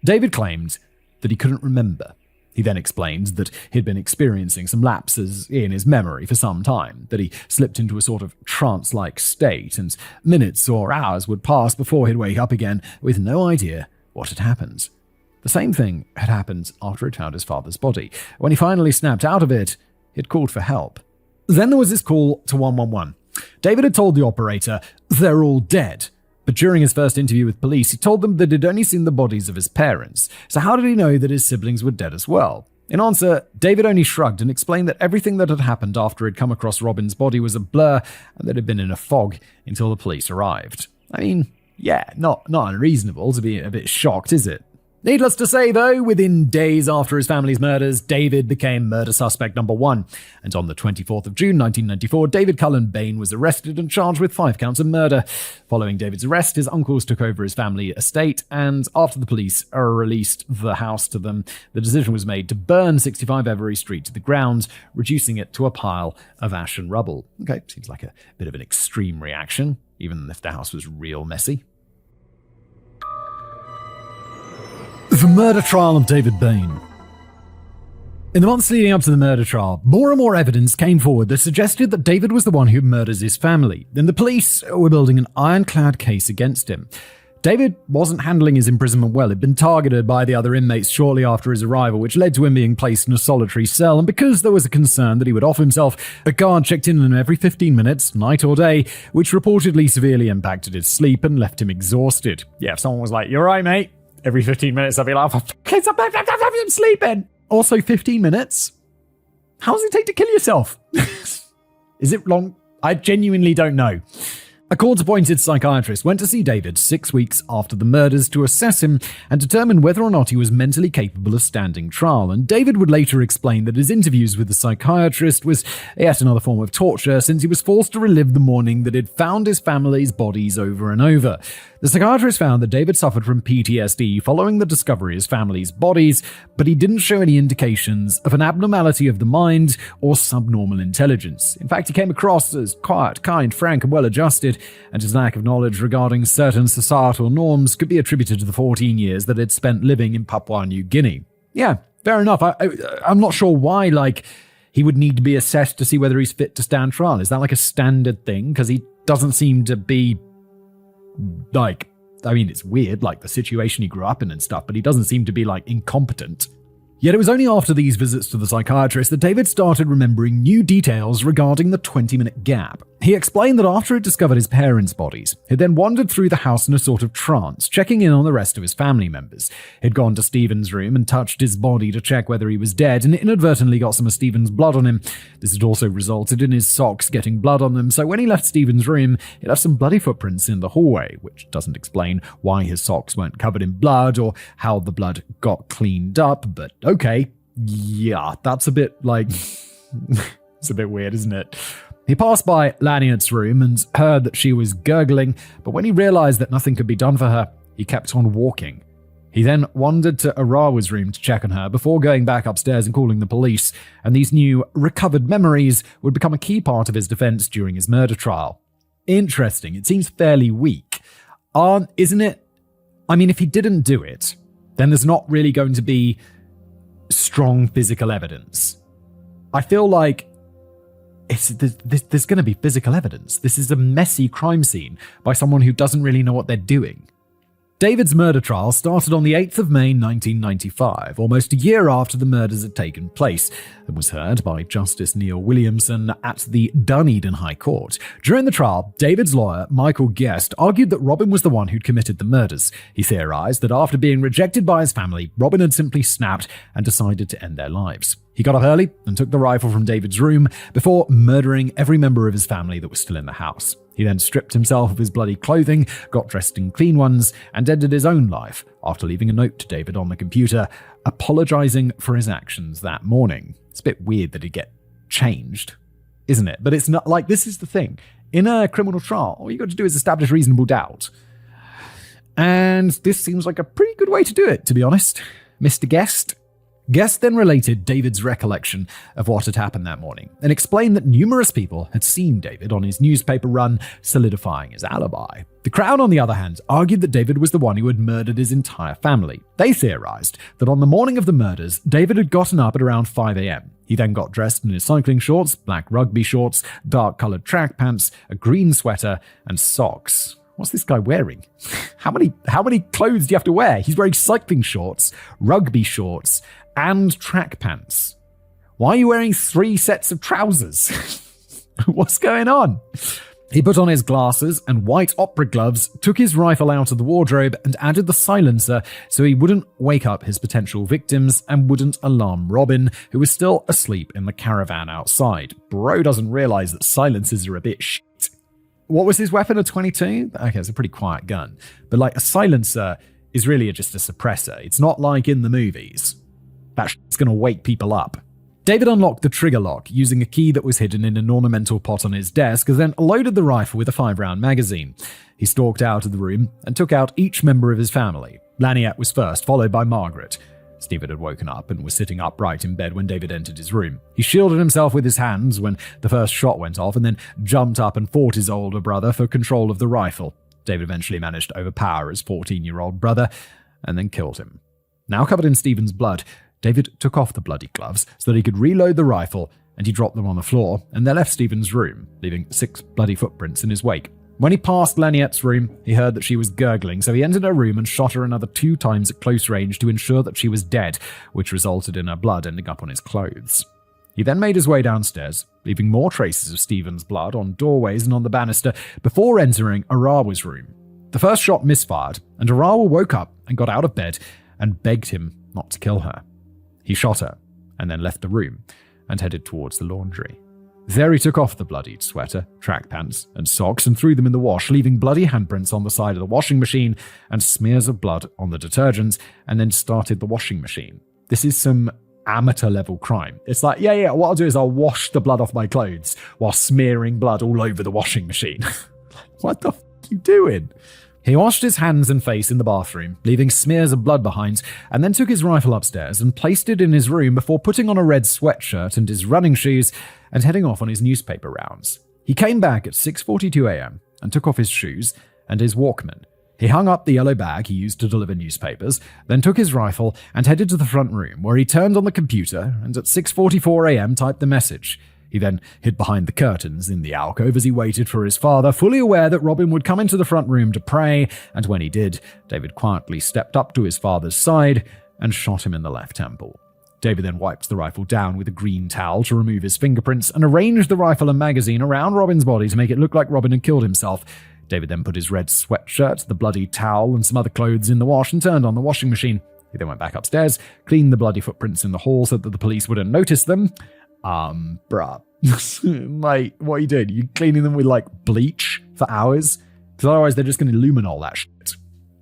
David claimed that he couldn't remember. He then explained that he'd been experiencing some lapses in his memory for some time, that he slipped into a sort of trance-like state, and minutes or hours would pass before he'd wake up again with no idea what had happened. The same thing had happened after he'd found his father's body. When he finally snapped out of it, he'd called for help. Then there was this call to 111. David had told the operator, "They're all dead." But during his first interview with police, he told them that he'd only seen the bodies of his parents. So how did he know that his siblings were dead as well? In answer, David only shrugged and explained that everything that had happened after he'd come across Robin's body was a blur and that he'd been in a fog until the police arrived. I mean, yeah, not unreasonable to be a bit shocked, is it? Needless to say, though, within days after his family's murders, David became murder suspect number 1. And on the 24th of June 1994, David Cullen Bain was arrested and charged with 5 counts of murder. Following David's arrest, his uncles took over his family estate, and after the police released the house to them, the decision was made to burn 65 Every Street to the ground, reducing it to a pile of ash and rubble. Okay, seems like a bit of an extreme reaction, even if the house was real messy. The murder trial of David Bain. In the months leading up to the murder trial, more and more evidence came forward that suggested that David was the one who murders his family, and the police were building an ironclad case against him. David wasn't handling his imprisonment well. He'd been targeted by the other inmates shortly after his arrival, which led to him being placed in a solitary cell, and because there was a concern that he would off himself, a guard checked in on him every 15 minutes, night or day, which reportedly severely impacted his sleep and left him exhausted. Yeah, if someone was like, "You're right, mate," every 15 minutes I'd be like, I'm sleeping. Also 15 minutes? How does it take to kill yourself? Is it long? I genuinely don't know. A court-appointed psychiatrist went to see David 6 weeks after the murders to assess him and determine whether or not he was mentally capable of standing trial, and David would later explain that his interviews with the psychiatrist was yet another form of torture since he was forced to relive the morning that he'd found his family's bodies over and over. The psychiatrist found that David suffered from PTSD following the discovery of his family's bodies, but he didn't show any indications of an abnormality of the mind or subnormal intelligence. In fact, he came across as quiet, kind, frank, and well-adjusted, and his lack of knowledge regarding certain societal norms could be attributed to the 14 years that he'd spent living in Papua New Guinea. Yeah, fair enough. I'm not sure why, he would need to be assessed to see whether he's fit to stand trial. Is that like a standard thing? Because he doesn't seem to be it's weird, the situation he grew up in and stuff, but he doesn't seem to be, incompetent. Yet it was only after these visits to the psychiatrist that David started remembering new details regarding the 20-minute gap. He explained that after he'd discovered his parents' bodies, he'd then wandered through the house in a sort of trance, checking in on the rest of his family members. He'd gone to Stephen's room and touched his body to check whether he was dead, and inadvertently got some of Stephen's blood on him. This had also resulted in his socks getting blood on them, so when he left Stephen's room, he left some bloody footprints in the hallway, which doesn't explain why his socks weren't covered in blood or how the blood got cleaned up, but okay. Yeah, that's a bit it's a bit weird, isn't it? He passed by Lanyard's room and heard that she was gurgling, but when he realized that nothing could be done for her, he kept on walking. He then wandered to Arawa's room to check on her before going back upstairs and calling the police, and these new recovered memories would become a key part of his defense during his murder trial. interesting. It seems fairly weak. Isn't it? I mean, if he didn't do it, then there's not really going to be strong physical evidence. I feel like there's going to be physical evidence. This is a messy crime scene by someone who doesn't really know what they're doing. David's murder trial started on the 8th of May 1995, almost a year after the murders had taken place, and was heard by Justice Neil Williamson at the Dunedin High Court. During the trial, David's lawyer, Michael Guest, argued that Robin was the one who'd committed the murders. He theorized that after being rejected by his family, Robin had simply snapped and decided to end their lives. He got up early and took the rifle from David's room before murdering every member of his family that was still in the house. He then stripped himself of his bloody clothing, got dressed in clean ones, and ended his own life after leaving a note to David on the computer, apologizing for his actions that morning. It's a bit weird that he'd get changed, isn't it? But it's not like, this is the thing. In a criminal trial, all you got to do is establish reasonable doubt. And this seems like a pretty good way to do it, to be honest. Mr. Guest? Guest then related David's recollection of what had happened that morning and explained that numerous people had seen David on his newspaper run, solidifying his alibi. The Crown, on the other hand, argued that David was the one who had murdered his entire family. They theorized that on the morning of the murders, David had gotten up at around 5 a.m. He then got dressed in his cycling shorts, black rugby shorts, dark-colored track pants, a green sweater, and socks. What's this guy wearing? How many clothes do you have to wear? He's wearing cycling shorts, rugby shorts, and track pants. Why are you wearing 3 sets of trousers? What's going on? He put on his glasses and white opera gloves, took his rifle out of the wardrobe, and added the silencer so he wouldn't wake up his potential victims and wouldn't alarm Robin, who was still asleep in the caravan outside. Bro doesn't realize that silencers are a bit shit. What was his weapon, a 22? Okay, it's a pretty quiet gun. But like, a silencer is really just a suppressor. It's not like in the movies. That shit's gonna wake people up. David unlocked the trigger lock using a key that was hidden in an ornamental pot on his desk, and then loaded the rifle with a 5-round magazine. He stalked out of the room and took out each member of his family. Laniat was first, followed by Margaret. Stephen had woken up and was sitting upright in bed when David entered his room. He shielded himself with his hands when the first shot went off, and then jumped up and fought his older brother for control of the rifle. David eventually managed to overpower his 14-year-old brother and then killed him. Now covered in Stephen's blood, David took off the bloody gloves so that he could reload the rifle, and he dropped them on the floor, and they left Stephen's room, leaving 6 bloody footprints in his wake. When he passed Laniette's room, he heard that she was gurgling, so he entered her room and shot her another 2 times at close range to ensure that she was dead, which resulted in her blood ending up on his clothes. He then made his way downstairs, leaving more traces of Stephen's blood on doorways and on the banister before entering Arawa's room. The first shot misfired, and Arawa woke up and got out of bed and begged him not to kill her. He shot her, and then left the room, and headed towards the laundry. There he took off the bloodied sweater, track pants, and socks and threw them in the wash, leaving bloody handprints on the side of the washing machine and smears of blood on the detergent, and then started the washing machine. This is some amateur-level crime. It's like, what I'll do is I'll wash the blood off my clothes while smearing blood all over the washing machine. What the f*** are you doing? He washed his hands and face in the bathroom, leaving smears of blood behind, and then took his rifle upstairs and placed it in his room before putting on a red sweatshirt and his running shoes and heading off on his newspaper rounds. He came back at 6:42 a.m. and took off his shoes and his Walkman. He hung up the yellow bag he used to deliver newspapers, then took his rifle and headed to the front room, where he turned on the computer and at 6:44 a.m. typed the message. He then hid behind the curtains in the alcove as he waited for his father, fully aware that Robin would come into the front room to pray, and when he did, David quietly stepped up to his father's side and shot him in the left temple. David then wiped the rifle down with a green towel to remove his fingerprints and arranged the rifle and magazine around Robin's body to make it look like Robin had killed himself. David then put his red sweatshirt, the bloody towel, and some other clothes in the wash and turned on the washing machine. He then went back upstairs, cleaned the bloody footprints in the hall so that the police wouldn't notice them. Bruh. Like, what are you doing? You cleaning them with, like, bleach for hours? Because otherwise they're just going to luminol that shit.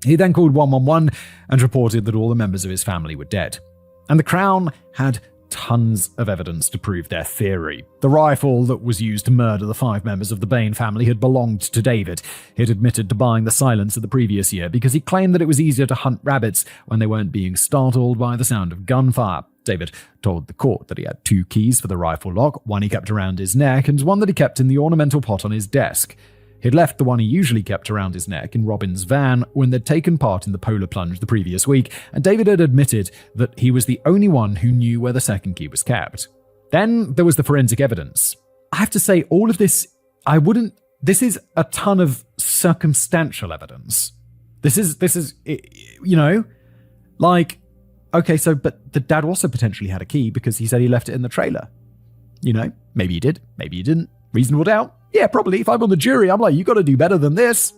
He then called 111 and reported that all the members of his family were dead. And the Crown had tons of evidence to prove their theory. The rifle that was used to murder the 5 members of the Bain family had belonged to David. He had admitted to buying the silencer the previous year because he claimed that it was easier to hunt rabbits when they weren't being startled by the sound of gunfire. David told the court that he had 2 keys for the rifle lock, one he kept around his neck and one that he kept in the ornamental pot on his desk. He'd left the one he usually kept around his neck in Robin's van when they'd taken part in the polar plunge the previous week, and David had admitted that he was the only one who knew where the second key was kept. Then there was the forensic evidence. I have to say, all of this, this is a ton of circumstantial evidence. This is, okay, so, but the dad also potentially had a key because he said he left it in the trailer. Maybe he did, maybe he didn't. Reasonable doubt? Yeah, probably. If I'm on the jury, I'm like, you got to do better than this.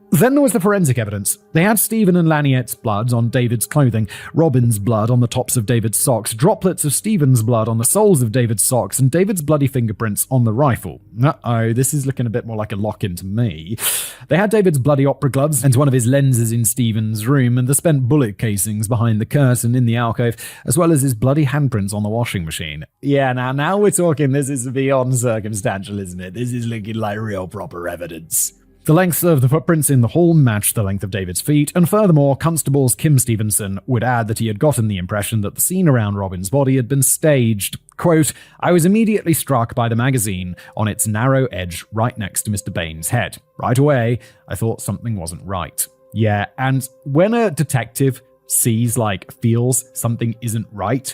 Then there was the forensic evidence. They had Stephen and Laniette's blood on David's clothing, Robin's blood on the tops of David's socks, droplets of Stephen's blood on the soles of David's socks, and David's bloody fingerprints on the rifle. Uh-oh, this is looking a bit more like a lock-in to me. They had David's bloody opera gloves and one of his lenses in Stephen's room, and the spent bullet casings behind the curtain in the alcove, as well as his bloody handprints on the washing machine. Yeah, now we're talking, this is beyond circumstantial, isn't it? This is looking like real proper evidence. The length of the footprints in the hall matched the length of David's feet, and furthermore, Constables Kim Stevenson would add that he had gotten the impression that the scene around Robin's body had been staged. Quote, I was immediately struck by the magazine on its narrow edge right next to Mr. Bain's head. Right away, I thought something wasn't right. Yeah, and when a detective feels something isn't right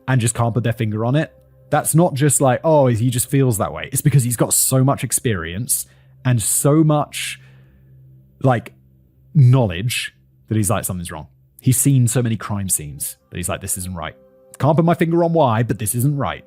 and just can't put their finger on it, that's not just like, oh, he just feels that way. It's because he's got so much experience and so much, knowledge that he's like, something's wrong. He's seen so many crime scenes that he's like, this isn't right. Can't put my finger on why, but this isn't right.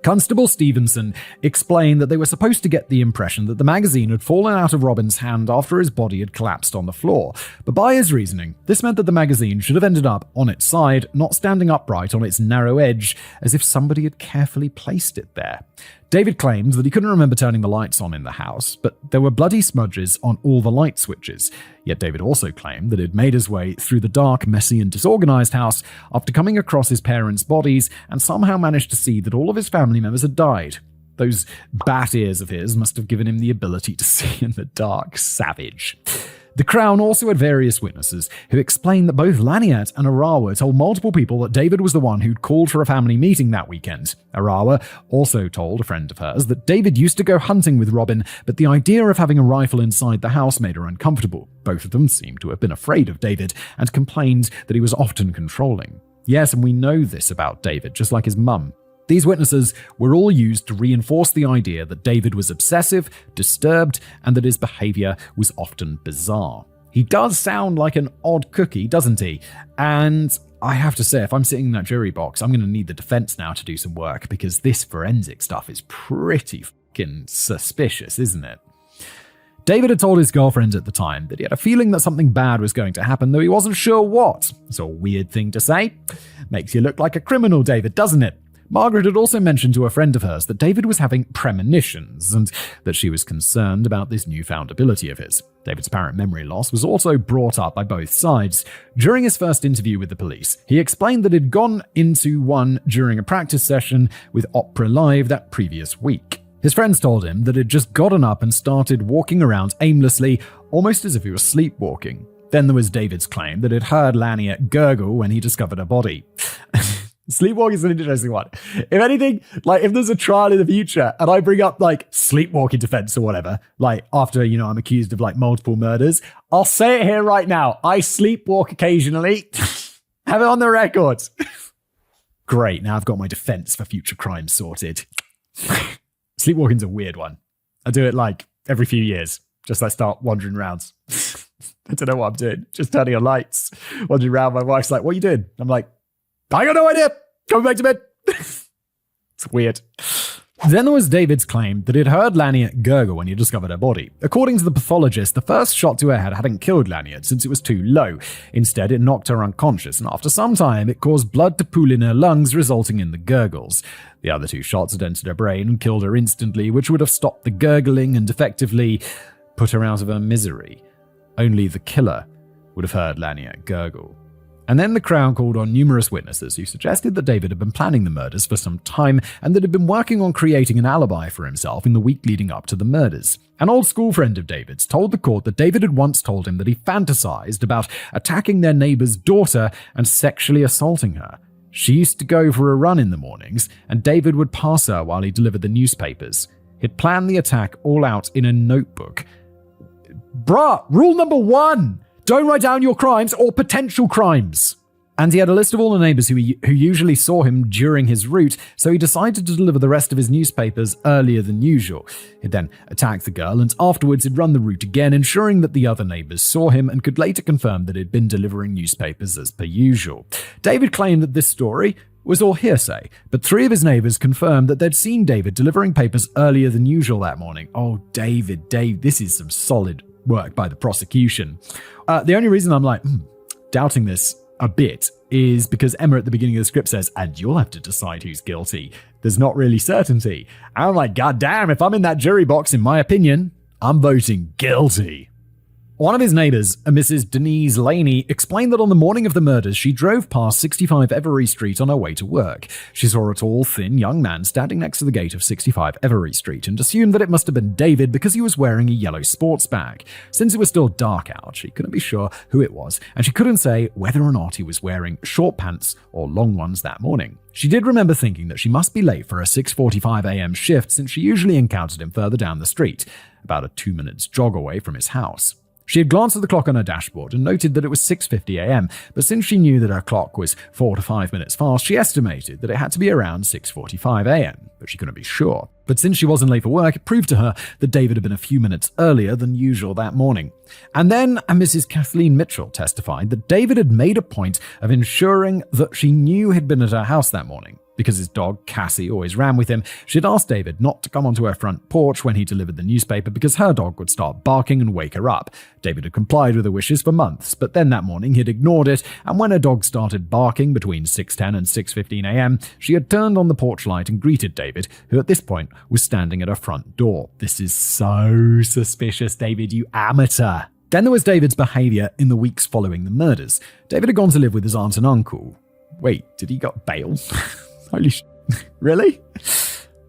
Constable Stevenson explained that they were supposed to get the impression that the magazine had fallen out of Robin's hand after his body had collapsed on the floor. But by his reasoning, this meant that the magazine should have ended up on its side, not standing upright on its narrow edge, as if somebody had carefully placed it there. David claimed that he couldn't remember turning the lights on in the house, but there were bloody smudges on all the light switches. Yet David also claimed that he'd made his way through the dark, messy and disorganized house after coming across his parents' bodies and somehow managed to see that all of his family members had died. Those bat ears of his must have given him the ability to see in the dark. Savage. The Crown also had various witnesses who explained that both Laniette and Arawa told multiple people that David was the one who'd called for a family meeting that weekend. Arawa also told a friend of hers that David used to go hunting with Robin, but the idea of having a rifle inside the house made her uncomfortable. Both of them seemed to have been afraid of David and complained that he was often controlling. Yes, and we know this about David, just like his mum. These witnesses were all used to reinforce the idea that David was obsessive, disturbed, and that his behavior was often bizarre. He does sound like an odd cookie, doesn't he? And I have to say, if I'm sitting in that jury box, I'm going to need the defense now to do some work, because this forensic stuff is pretty fucking suspicious, isn't it? David had told his girlfriend at the time that he had a feeling that something bad was going to happen, though he wasn't sure what. It's a weird thing to say. Makes you look like a criminal, David, doesn't it? Margaret had also mentioned to a friend of hers that David was having premonitions and that she was concerned about this newfound ability of his. David's apparent memory loss was also brought up by both sides. During his first interview with the police, he explained that he'd gone into one during a practice session with Opera Live that previous week. His friends told him that he'd just gotten up and started walking around aimlessly, almost as if he was sleepwalking. Then there was David's claim that he'd heard Laniette gurgle when he discovered her body. Sleepwalking is an interesting one. If anything, if there's a trial in the future and I bring up sleepwalking defense or whatever, after, I'm accused of multiple murders, I'll say it here right now. I sleepwalk occasionally. Have it on the record. Great. Now I've got my defense for future crimes sorted. Sleepwalking's a weird one. I do it every few years. Just start wandering around. I don't know what I'm doing. Just turning on lights, wandering around. My wife's like, what are you doing? I'm like, I got no idea. Coming back to bed. It's weird. Then there was David's claim that he'd heard Laniette gurgle when he discovered her body. According to the pathologist, the first shot to her head hadn't killed Laniette since it was too low. Instead, it knocked her unconscious, and after some time, it caused blood to pool in her lungs, resulting in the gurgles. The other two shots had entered her brain and killed her instantly, which would have stopped the gurgling and effectively put her out of her misery. Only the killer would have heard Laniette gurgle. And then the Crown called on numerous witnesses who suggested that David had been planning the murders for some time and that had been working on creating an alibi for himself in the week leading up to the murders. An old school friend of David's told the court that David had once told him that he fantasized about attacking their neighbor's daughter and sexually assaulting her. She used to go for a run in the mornings, and David would pass her while he delivered the newspapers. He'd planned the attack all out in a notebook. Bruh, rule number 1, don't write down your crimes or potential crimes. And he had a list of all the neighbors who usually saw him during his route, so he decided to deliver the rest of his newspapers earlier than usual. He'd then attack the girl, and afterwards he'd run the route again, ensuring that the other neighbors saw him and could later confirm that he'd been delivering newspapers as per usual. David claimed that this story was all hearsay, but 3 of his neighbors confirmed that they'd seen David delivering papers earlier than usual that morning. Oh, Dave, this is some solid work by the prosecution. The only reason I'm doubting this a bit is because Emma at the beginning of the script says, and you'll have to decide who's guilty. There's not really certainty. And I'm like, God damn, if I'm in that jury box, in my opinion, I'm voting guilty. One of his neighbors, a Mrs. Denise Laney, explained that on the morning of the murders, she drove past 65 Every Street on her way to work. She saw a tall, thin young man standing next to the gate of 65 Every Street and assumed that it must have been David because he was wearing a yellow sports bag. Since it was still dark out, she couldn't be sure who it was, and she couldn't say whether or not he was wearing short pants or long ones that morning. She did remember thinking that she must be late for a 6:45 a.m. shift since she usually encountered him further down the street, about a 2-minute jog away from his house. She had glanced at the clock on her dashboard and noted that it was 6:50 a.m., but since she knew that her clock was 4 to 5 minutes fast, she estimated that it had to be around 6:45 a.m., but she couldn't be sure. But since she wasn't late for work, it proved to her that David had been a few minutes earlier than usual that morning. And then Mrs. Kathleen Mitchell testified that David had made a point of ensuring that she knew he'd been at her house that morning. Because his dog, Cassie, always ran with him, she'd asked David not to come onto her front porch when he delivered the newspaper because her dog would start barking and wake her up. David had complied with her wishes for months, but then that morning he'd ignored it, and when her dog started barking between 6:10 and 6:15 a.m., she had turned on the porch light and greeted David, who at this point was standing at her front door. This is so suspicious, David, you amateur. Then there was David's behavior in the weeks following the murders. David had gone to live with his aunt and uncle. Wait, did he got bail? Holy really?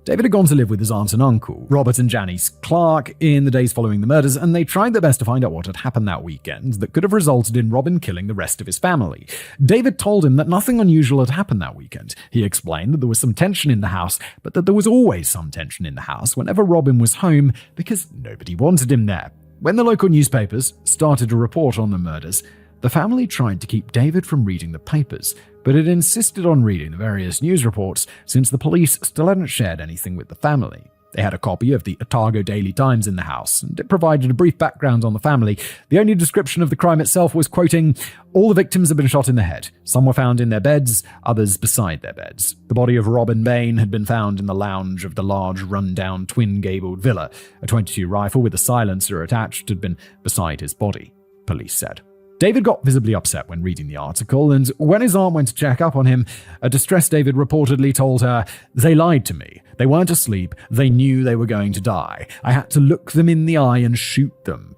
David had gone to live with his aunt and uncle, Robert and Janice Clark, in the days following the murders, and they tried their best to find out what had happened that weekend that could have resulted in Robin killing the rest of his family. David told him that nothing unusual had happened that weekend. He explained that there was some tension in the house, but that there was always some tension in the house whenever Robin was home because nobody wanted him there. When the local newspapers started to report on the murders, the family tried to keep David from reading the papers, but it insisted on reading the various news reports since the police still hadn't shared anything with the family. They had a copy of the Otago Daily Times in the house, and it provided a brief background on the family. The only description of the crime itself was, quoting, "All the victims had been shot in the head. Some were found in their beds, others beside their beds. The body of Robin Bain had been found in the lounge of the large, run-down, twin-gabled villa. A .22 rifle with a silencer attached had been beside his body," police said. David got visibly upset when reading the article, and when his aunt went to check up on him, a distressed David reportedly told her, "They lied to me. They weren't asleep. They knew they were going to die. I had to look them in the eye and shoot them."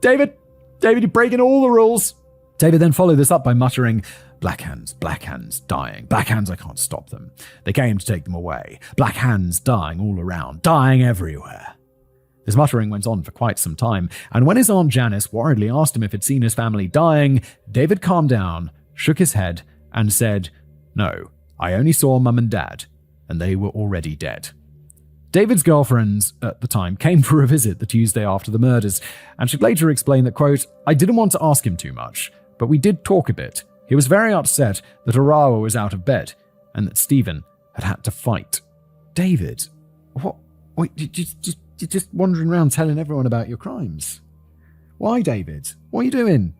David, you're breaking all the rules. David then followed this up by muttering, black hands, dying. Black hands, I can't stop them. They came to take them away. Black hands dying all around, dying everywhere." His muttering went on for quite some time, and when his Aunt Janice worriedly asked him if he'd seen his family dying, David calmed down, shook his head, and said, "No, I only saw Mum and Dad, and they were already dead." David's girlfriend at the time came for a visit the Tuesday after the murders, and she'd later explained that, quote, "I didn't want to ask him too much, but we did talk a bit. He was very upset that Arawa was out of bed, and that Stephen had to fight." David, what? Wait, you're just wandering around telling everyone about your crimes. Why, David? What are you doing?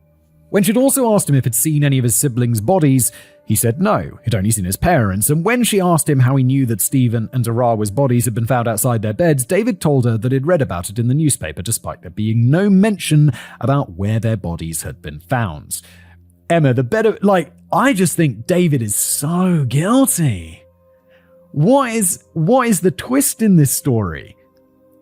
When she'd also asked him if he'd seen any of his siblings' bodies, he said no, he'd only seen his parents, and when she asked him how he knew that Stephen and Arawa's bodies had been found outside their beds, David told her that he'd read about it in the newspaper despite there being no mention about where their bodies had been found. Emma, I just think David is so guilty. What is the twist in this story?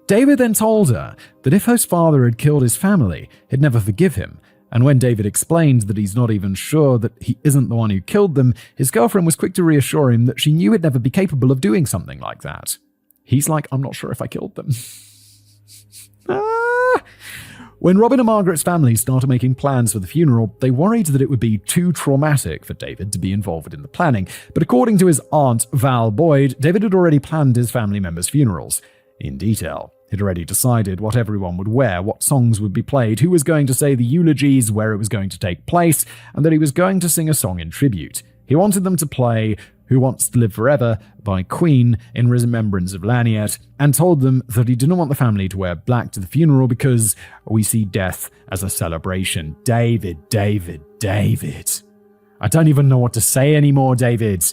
David then told her that if his father had killed his family, he'd never forgive him. And when David explained that he's not even sure that he isn't the one who killed them, his girlfriend was quick to reassure him that she knew he'd never be capable of doing something like that. He's like, "I'm not sure if I killed them." When Robin and Margaret's family started making plans for the funeral, they worried that it would be too traumatic for David to be involved in the planning. But according to his aunt, Val Boyd, David had already planned his family members' funerals in detail. He'd already decided what everyone would wear, what songs would be played, who was going to say the eulogies, where it was going to take place, and that he was going to sing a song in tribute. He wanted them to play Who Wants to Live Forever by Queen in remembrance of Laniet, and told them that he didn't want the family to wear black to the funeral because we see death as a celebration. David. I don't even know what to say anymore, David.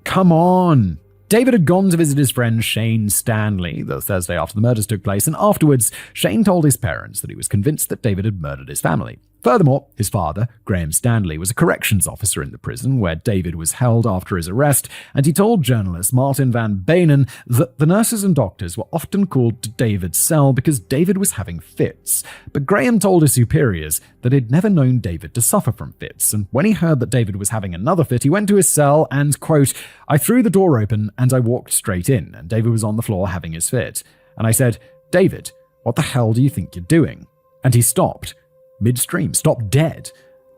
Come on. David had gone to visit his friend Shane Stanley the Thursday after the murders took place, and afterwards, Shane told his parents that he was convinced that David had murdered his family. Furthermore, his father, Graham Stanley, was a corrections officer in the prison where David was held after his arrest, and he told journalist Martin van Bainen that the nurses and doctors were often called to David's cell because David was having fits. But Graham told his superiors that he'd never known David to suffer from fits, and when he heard that David was having another fit, he went to his cell and, quote, I threw the door open and I walked straight in, and David was on the floor having his fit. And I said, David, what the hell do you think you're doing? And he stopped. Midstream, stopped dead.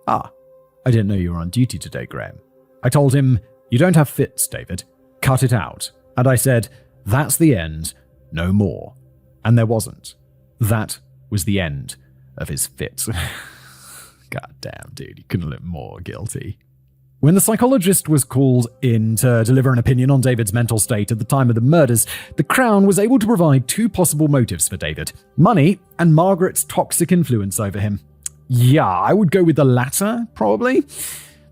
I didn't know you were on duty today, Graham. I told him, you don't have fits, David. Cut it out. And I said, that's the end, no more. And there wasn't. That was the end of his fit. God damn, dude, you couldn't look more guilty. When the psychologist was called in to deliver an opinion on David's mental state at the time of the murders, the Crown was able to provide two possible motives for David: money and Margaret's toxic influence over him. Yeah, I would go with the latter, probably.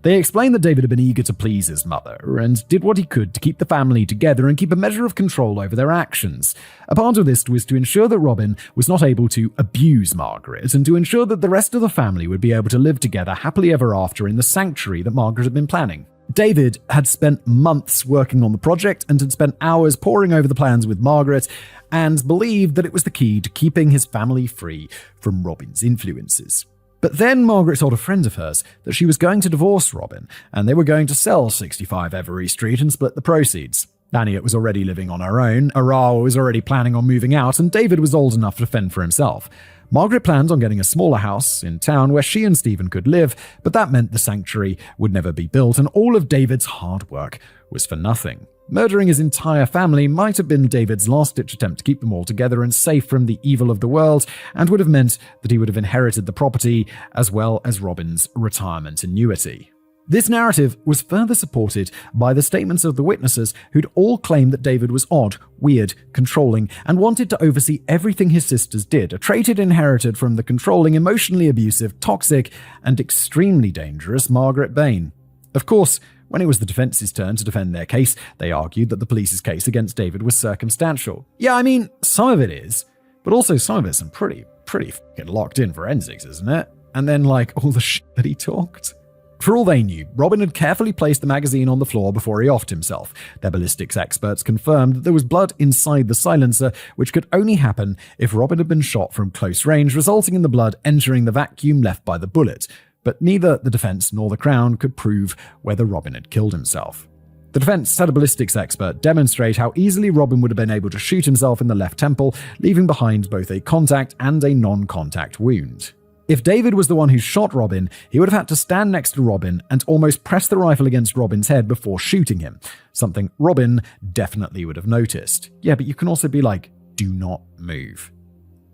They explained that David had been eager to please his mother and did what he could to keep the family together and keep a measure of control over their actions. A part of this was to ensure that Robin was not able to abuse Margaret and to ensure that the rest of the family would be able to live together happily ever after in the sanctuary that Margaret had been planning. David had spent months working on the project and had spent hours poring over the plans with Margaret and believed that it was the key to keeping his family free from Robin's influences. But then Margaret told a friend of hers that she was going to divorce Robin, and they were going to sell 65 Every Street and split the proceeds. Laniet was already living on her own, Arawa was already planning on moving out, and David was old enough to fend for himself. Margaret planned on getting a smaller house in town where she and Stephen could live, but that meant the sanctuary would never be built, and all of David's hard work was for nothing. Murdering his entire family might have been David's last-ditch attempt to keep them all together and safe from the evil of the world, and would have meant that he would have inherited the property as well as Robin's retirement annuity. This narrative was further supported by the statements of the witnesses who'd all claimed that David was odd, weird, controlling, and wanted to oversee everything his sisters did, a trait he'd inherited from the controlling, emotionally abusive, toxic, and extremely dangerous Margaret Bain. Of course, when it was the defense's turn to defend their case, they argued that the police's case against David was circumstantial. Yeah, I mean, some of it is, but also some of it's some pretty fucking locked-in forensics, isn't it? And then, all the shit that he talked. For all they knew, Robin had carefully placed the magazine on the floor before he offed himself. Their ballistics experts confirmed that there was blood inside the silencer, which could only happen if Robin had been shot from close range, resulting in the blood entering the vacuum left by the bullet. But neither the defense nor the Crown could prove whether Robin had killed himself. The defense had a ballistics expert demonstrate how easily Robin would have been able to shoot himself in the left temple, leaving behind both a contact and a non-contact wound. If David was the one who shot Robin, he would have had to stand next to Robin and almost press the rifle against Robin's head before shooting him, something Robin definitely would have noticed. Yeah, but you can also be like, do not move.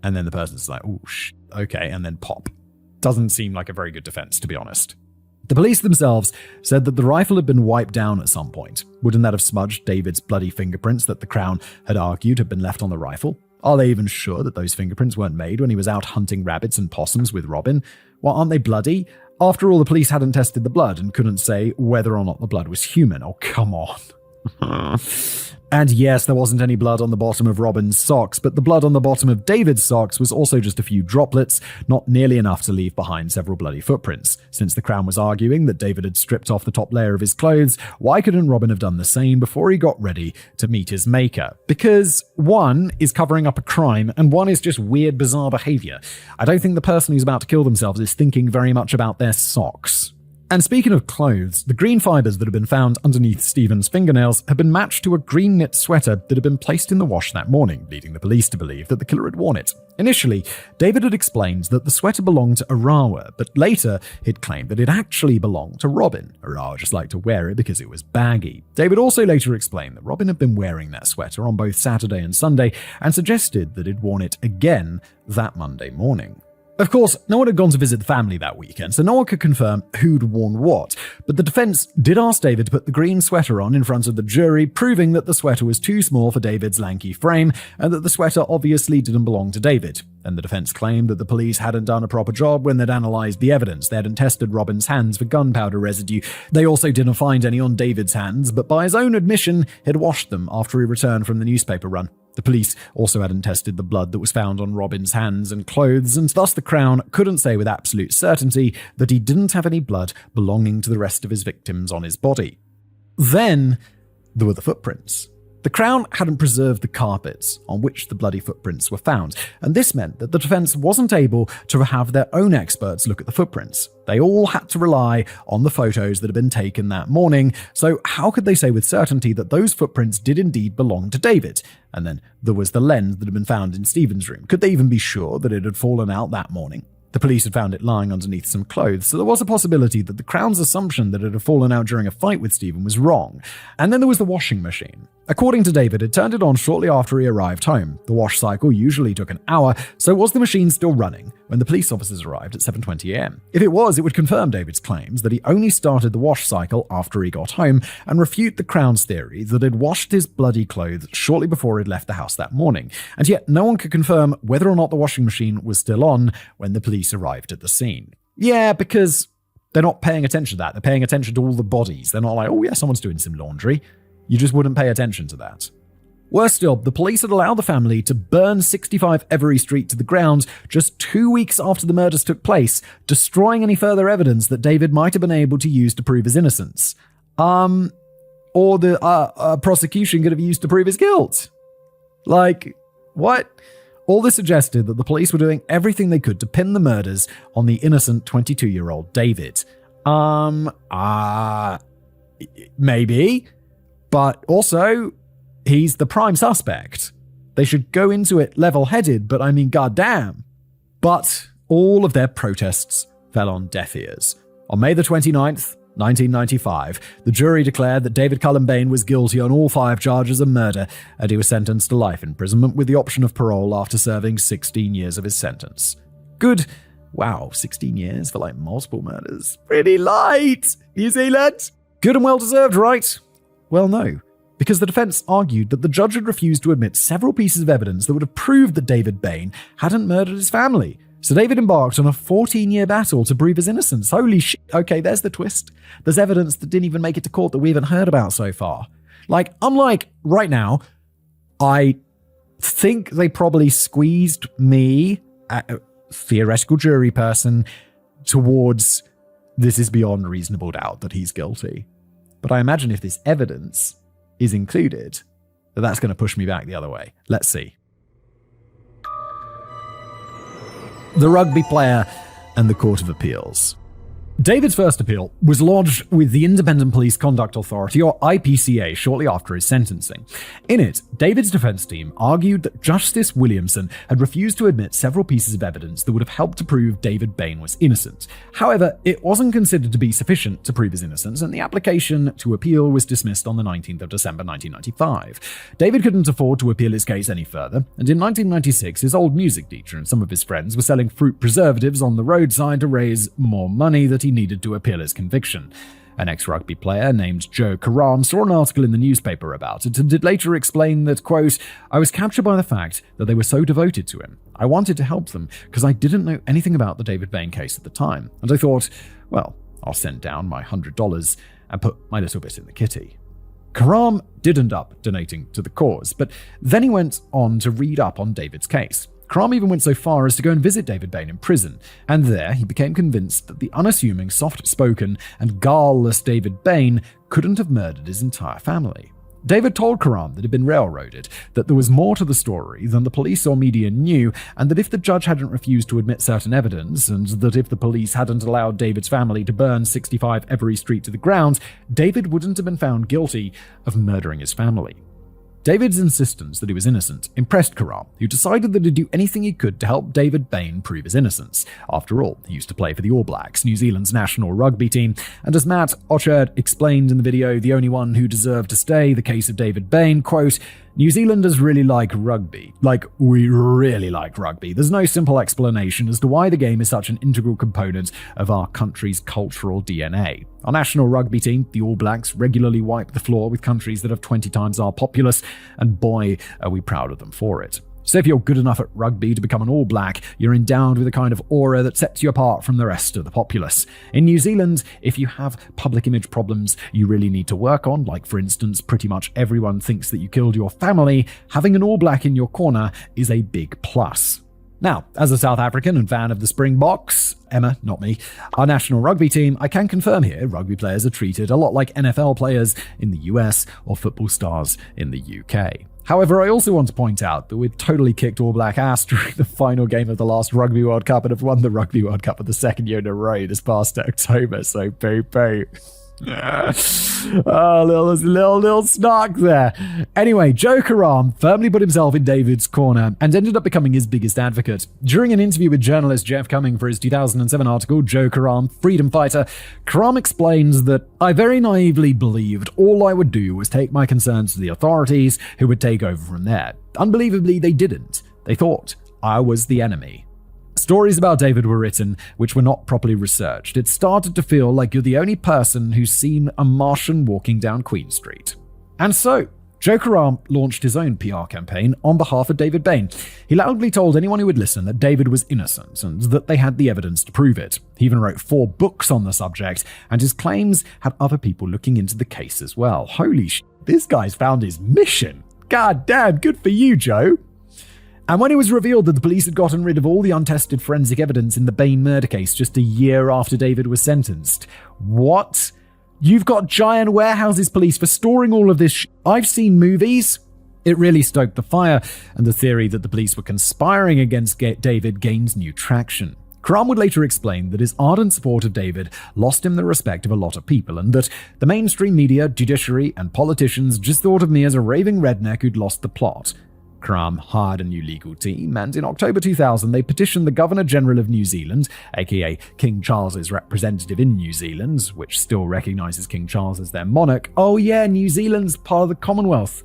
And then the person's like, oh, okay, and then pop. Doesn't seem like a very good defense, to be honest. The police themselves said that the rifle had been wiped down at some point. Wouldn't that have smudged David's bloody fingerprints that the Crown had argued had been left on the rifle? Are they even sure that those fingerprints weren't made when he was out hunting rabbits and possums with Robin? Well, aren't they bloody? After all, the police hadn't tested the blood and couldn't say whether or not the blood was human. Oh, come on. And yes, there wasn't any blood on the bottom of Robin's socks, but the blood on the bottom of David's socks was also just a few droplets, not nearly enough to leave behind several bloody footprints. Since the Crown was arguing that David had stripped off the top layer of his clothes, why couldn't Robin have done the same before he got ready to meet his maker? Because one is covering up a crime, and one is just weird, bizarre behavior. I don't think the person who's about to kill themselves is thinking very much about their socks. And speaking of clothes, the green fibers that had been found underneath Stephen's fingernails had been matched to a green knit sweater that had been placed in the wash that morning, leading the police to believe that the killer had worn it. Initially, David had explained that the sweater belonged to Arawa, but later he'd claimed that it actually belonged to Robin. Arawa just liked to wear it because it was baggy. David also later explained that Robin had been wearing that sweater on both Saturday and Sunday and suggested that he'd worn it again that Monday morning. Of course, no one had gone to visit the family that weekend, so no one could confirm who'd worn what, but the defense did ask David to put the green sweater on in front of the jury, proving that the sweater was too small for David's lanky frame and that the sweater obviously didn't belong to David. And the defense claimed that the police hadn't done a proper job when they'd analysed the evidence. They hadn't tested Robin's hands for gunpowder residue. They also didn't find any on David's hands, but by his own admission, he'd washed them after he returned from the newspaper run. The police also hadn't tested the blood that was found on Robin's hands and clothes, and thus the Crown couldn't say with absolute certainty that he didn't have any blood belonging to the rest of his victims on his body. Then there were the footprints. The Crown hadn't preserved the carpets on which the bloody footprints were found, and this meant that the defense wasn't able to have their own experts look at the footprints. They all had to rely on the photos that had been taken that morning, so how could they say with certainty that those footprints did indeed belong to David? And then there was the lens that had been found in Stephen's room. Could they even be sure that it had fallen out that morning? The police had found it lying underneath some clothes, so there was a possibility that the Crown's assumption that it had fallen out during a fight with Stephen was wrong. And then there was the washing machine. According to David, it turned it on shortly after he arrived home. The wash cycle usually took an hour, so was the machine still running when the police officers arrived at 7:20 a.m? If it was, it would confirm David's claims that he only started the wash cycle after he got home and refute the Crown's theory that he'd washed his bloody clothes shortly before he'd left the house that morning. And yet no one could confirm whether or not the washing machine was still on when the police arrived at the scene. Yeah, because they're not paying attention to that. They're paying attention to all the bodies. They're not like, oh yeah, someone's doing some laundry. You just wouldn't pay attention to that. Worse still, the police had allowed the family to burn 65 Every Street to the ground just 2 weeks after the murders took place, destroying any further evidence that David might have been able to use to prove his innocence. Or the prosecution could have used to prove his guilt. Like, what? All this suggested that the police were doing everything they could to pin the murders on the innocent 22-year-old David. Maybe. But also, he's the prime suspect. They should go into it level-headed, but I mean, goddamn. But all of their protests fell on deaf ears. On May the 29th, 1995, the jury declared that David Cullen Bain was guilty on all 5 charges of murder, and he was sentenced to life imprisonment with the option of parole after serving 16 years of his sentence. Good. Wow, 16 years for like multiple murders. Pretty light, New Zealand. Good and well-deserved, right? Well, no, because the defense argued that the judge had refused to admit several pieces of evidence that would have proved that David Bain hadn't murdered his family. So David embarked on a 14-year battle to prove his innocence. Holy shit. Okay, there's the twist. There's evidence that didn't even make it to court that we haven't heard about so far. Like, unlike right now, I think they probably squeezed me, a theoretical jury person, towards this is beyond reasonable doubt that he's guilty. But I imagine if this evidence is included, that's going to push me back the other way. Let's see. The rugby player and the Court of Appeals. David's first appeal was lodged with the Independent Police Conduct Authority, or IPCA, shortly after his sentencing. In it, David's defense team argued that Justice Williamson had refused to admit several pieces of evidence that would have helped to prove David Bain was innocent. However, it wasn't considered to be sufficient to prove his innocence, and the application to appeal was dismissed on the 19th of December 1995. David couldn't afford to appeal his case any further, and in 1996, his old music teacher and some of his friends were selling fruit preservatives on the roadside to raise more money that he needed to appeal his conviction. An ex-rugby player named Joe Karam saw an article in the newspaper about it and did later explain that, quote, "I was captured by the fact that they were so devoted to him. I wanted to help them because I didn't know anything about the David Bain case at the time. And I thought, well, I'll send down my $100 and put my little bit in the kitty." Karam did end up donating to the cause, but then he went on to read up on David's case. Karam even went so far as to go and visit David Bain in prison, and there he became convinced that the unassuming, soft-spoken, and guileless David Bain couldn't have murdered his entire family. David told Karam that he'd been railroaded, that there was more to the story than the police or media knew, and that if the judge hadn't refused to admit certain evidence, and that if the police hadn't allowed David's family to burn 65 Every Street to the ground, David wouldn't have been found guilty of murdering his family. David's insistence that he was innocent impressed Karam, who decided that he'd do anything he could to help David Bain prove his innocence. After all, he used to play for the All Blacks, New Zealand's national rugby team, and as Matt Ochard explained in the video, the only one who deserved to stay, the case of David Bain, quote, New Zealanders really like rugby. Like, we really like rugby. There's no simple explanation as to why the game is such an integral component of our country's cultural DNA. Our national rugby team, the All Blacks, regularly wipe the floor with countries that have 20 times our populace, and boy, are we proud of them for it. So if you're good enough at rugby to become an All Black, you're endowed with a kind of aura that sets you apart from the rest of the populace. In New Zealand, if you have public image problems you really need to work on, like for instance, pretty much everyone thinks that you killed your family, having an All Black in your corner is a big plus. Now, as a South African and fan of the Springboks, Emma, not me, our national rugby team, I can confirm here rugby players are treated a lot like NFL players in the US or football stars in the UK. However, I also want to point out that we'd totally kicked All Black ass during the final game of the last Rugby World Cup and have won the Rugby World Cup for the second year in a row this past October, so boo boo. Oh, little snark there. Anyway, Joe Karam firmly put himself in David's corner and ended up becoming his biggest advocate. During an interview with journalist Jeff Cumming for his 2007 article, Joe Karam, Freedom Fighter, Karam explains that I very naively believed all I would do was take my concerns to the authorities who would take over from there. Unbelievably, they didn't. They thought I was the enemy. Stories about David were written which were not properly researched. It started to feel like you're the only person who's seen a Martian walking down Queen Street. And so, Joe Karam launched his own PR campaign on behalf of David Bain. He loudly told anyone who would listen that David was innocent and that they had the evidence to prove it. He even wrote 4 books on the subject, and his claims had other people looking into the case as well. Holy shit, this guy's found his mission. God damn, good for you, Joe. And when it was revealed that the police had gotten rid of all the untested forensic evidence in the Bain murder case just a year after David was sentenced, what? You've got giant warehouses police for storing all of this I've seen movies? It really stoked the fire, and the theory that the police were conspiring against David gains new traction. Karam would later explain that his ardent support of David lost him the respect of a lot of people, and that the mainstream media, judiciary, and politicians just thought of me as a raving redneck who'd lost the plot. Karam hired a new legal team, and in October 2000 they petitioned the Governor-General of New Zealand, aka King Charles's representative in New Zealand, which still recognises King Charles as their monarch. Oh yeah, New Zealand's part of the Commonwealth.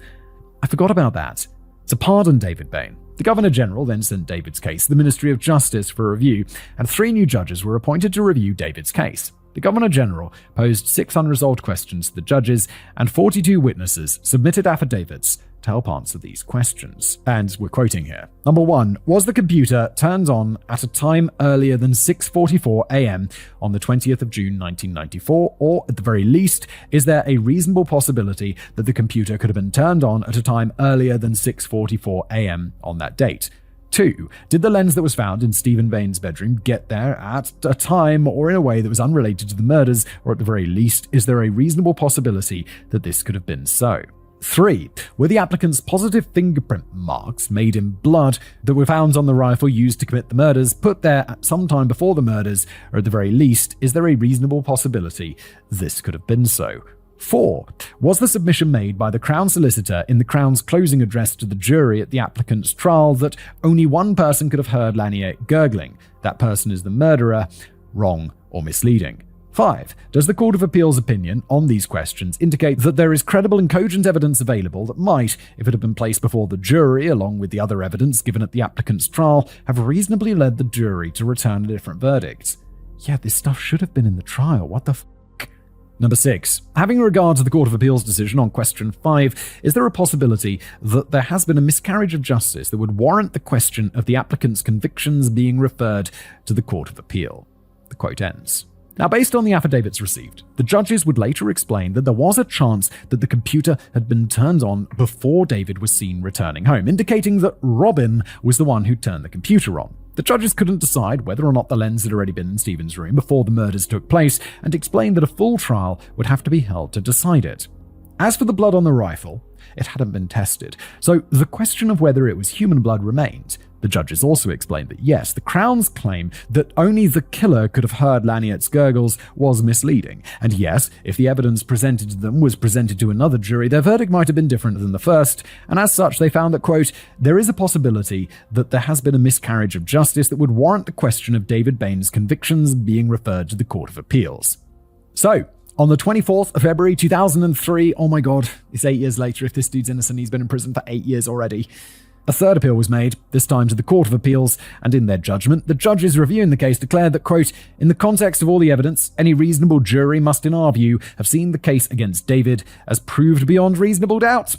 I forgot about that. To pardon David Bain. The Governor-General then sent David's case to the Ministry of Justice for review, and 3 new judges were appointed to review David's case. The Governor-General posed 6 unresolved questions to the judges, and 42 witnesses submitted affidavits to help answer these questions. And we're quoting here. Number 1, was the computer turned on at a time earlier than 6:44 a.m. on the 20th of June 1994, or at the very least, is there a reasonable possibility that the computer could have been turned on at a time earlier than 6:44 a.m. on that date? 2, did the lens that was found in Stephen Bain's bedroom get there at a time or in a way that was unrelated to the murders, or at the very least, is there a reasonable possibility that this could have been so? 3, were the applicant's positive fingerprint marks made in blood that were found on the rifle used to commit the murders put there at some time before the murders, or at the very least, is there a reasonable possibility this could have been so? 4, was the submission made by the Crown solicitor in the Crown's closing address to the jury at the applicant's trial that only one person could have heard Lanier gurgling? That person is the murderer, wrong or misleading? 5, does the Court of Appeal's opinion on these questions indicate that there is credible and cogent evidence available that might, if it had been placed before the jury along with the other evidence given at the applicant's trial, have reasonably led the jury to return a different verdict? Yeah, this stuff should have been in the trial. What the f***? Number 6, having regard to the Court of Appeal's decision on question 5, is there a possibility that there has been a miscarriage of justice that would warrant the question of the applicant's convictions being referred to the Court of Appeal? The quote ends. Now, based on the affidavits received, the judges would later explain that there was a chance that the computer had been turned on before David was seen returning home, indicating that Robin was the one who turned the computer on. The judges couldn't decide whether or not the lens had already been in Stephen's room before the murders took place, and explained that a full trial would have to be held to decide it. As for the blood on the rifle, it hadn't been tested. So the question of whether it was human blood remained. The judges also explained that yes, the Crown's claim that only the killer could have heard Laniette's gurgles was misleading. And yes, if the evidence presented to them was presented to another jury, their verdict might have been different than the first. And as such, they found that, quote, there is a possibility that there has been a miscarriage of justice that would warrant the question of David Bain's convictions being referred to the Court of Appeals. So, on the 24th of February 2003, oh my god, it's 8 years later. If this dude's innocent, he's been in prison for 8 years already. A third appeal was made, this time to the Court of Appeals, and in their judgment, the judges reviewing the case declared that, quote, in the context of all the evidence, any reasonable jury must, in our view, have seen the case against David as proved beyond reasonable doubt.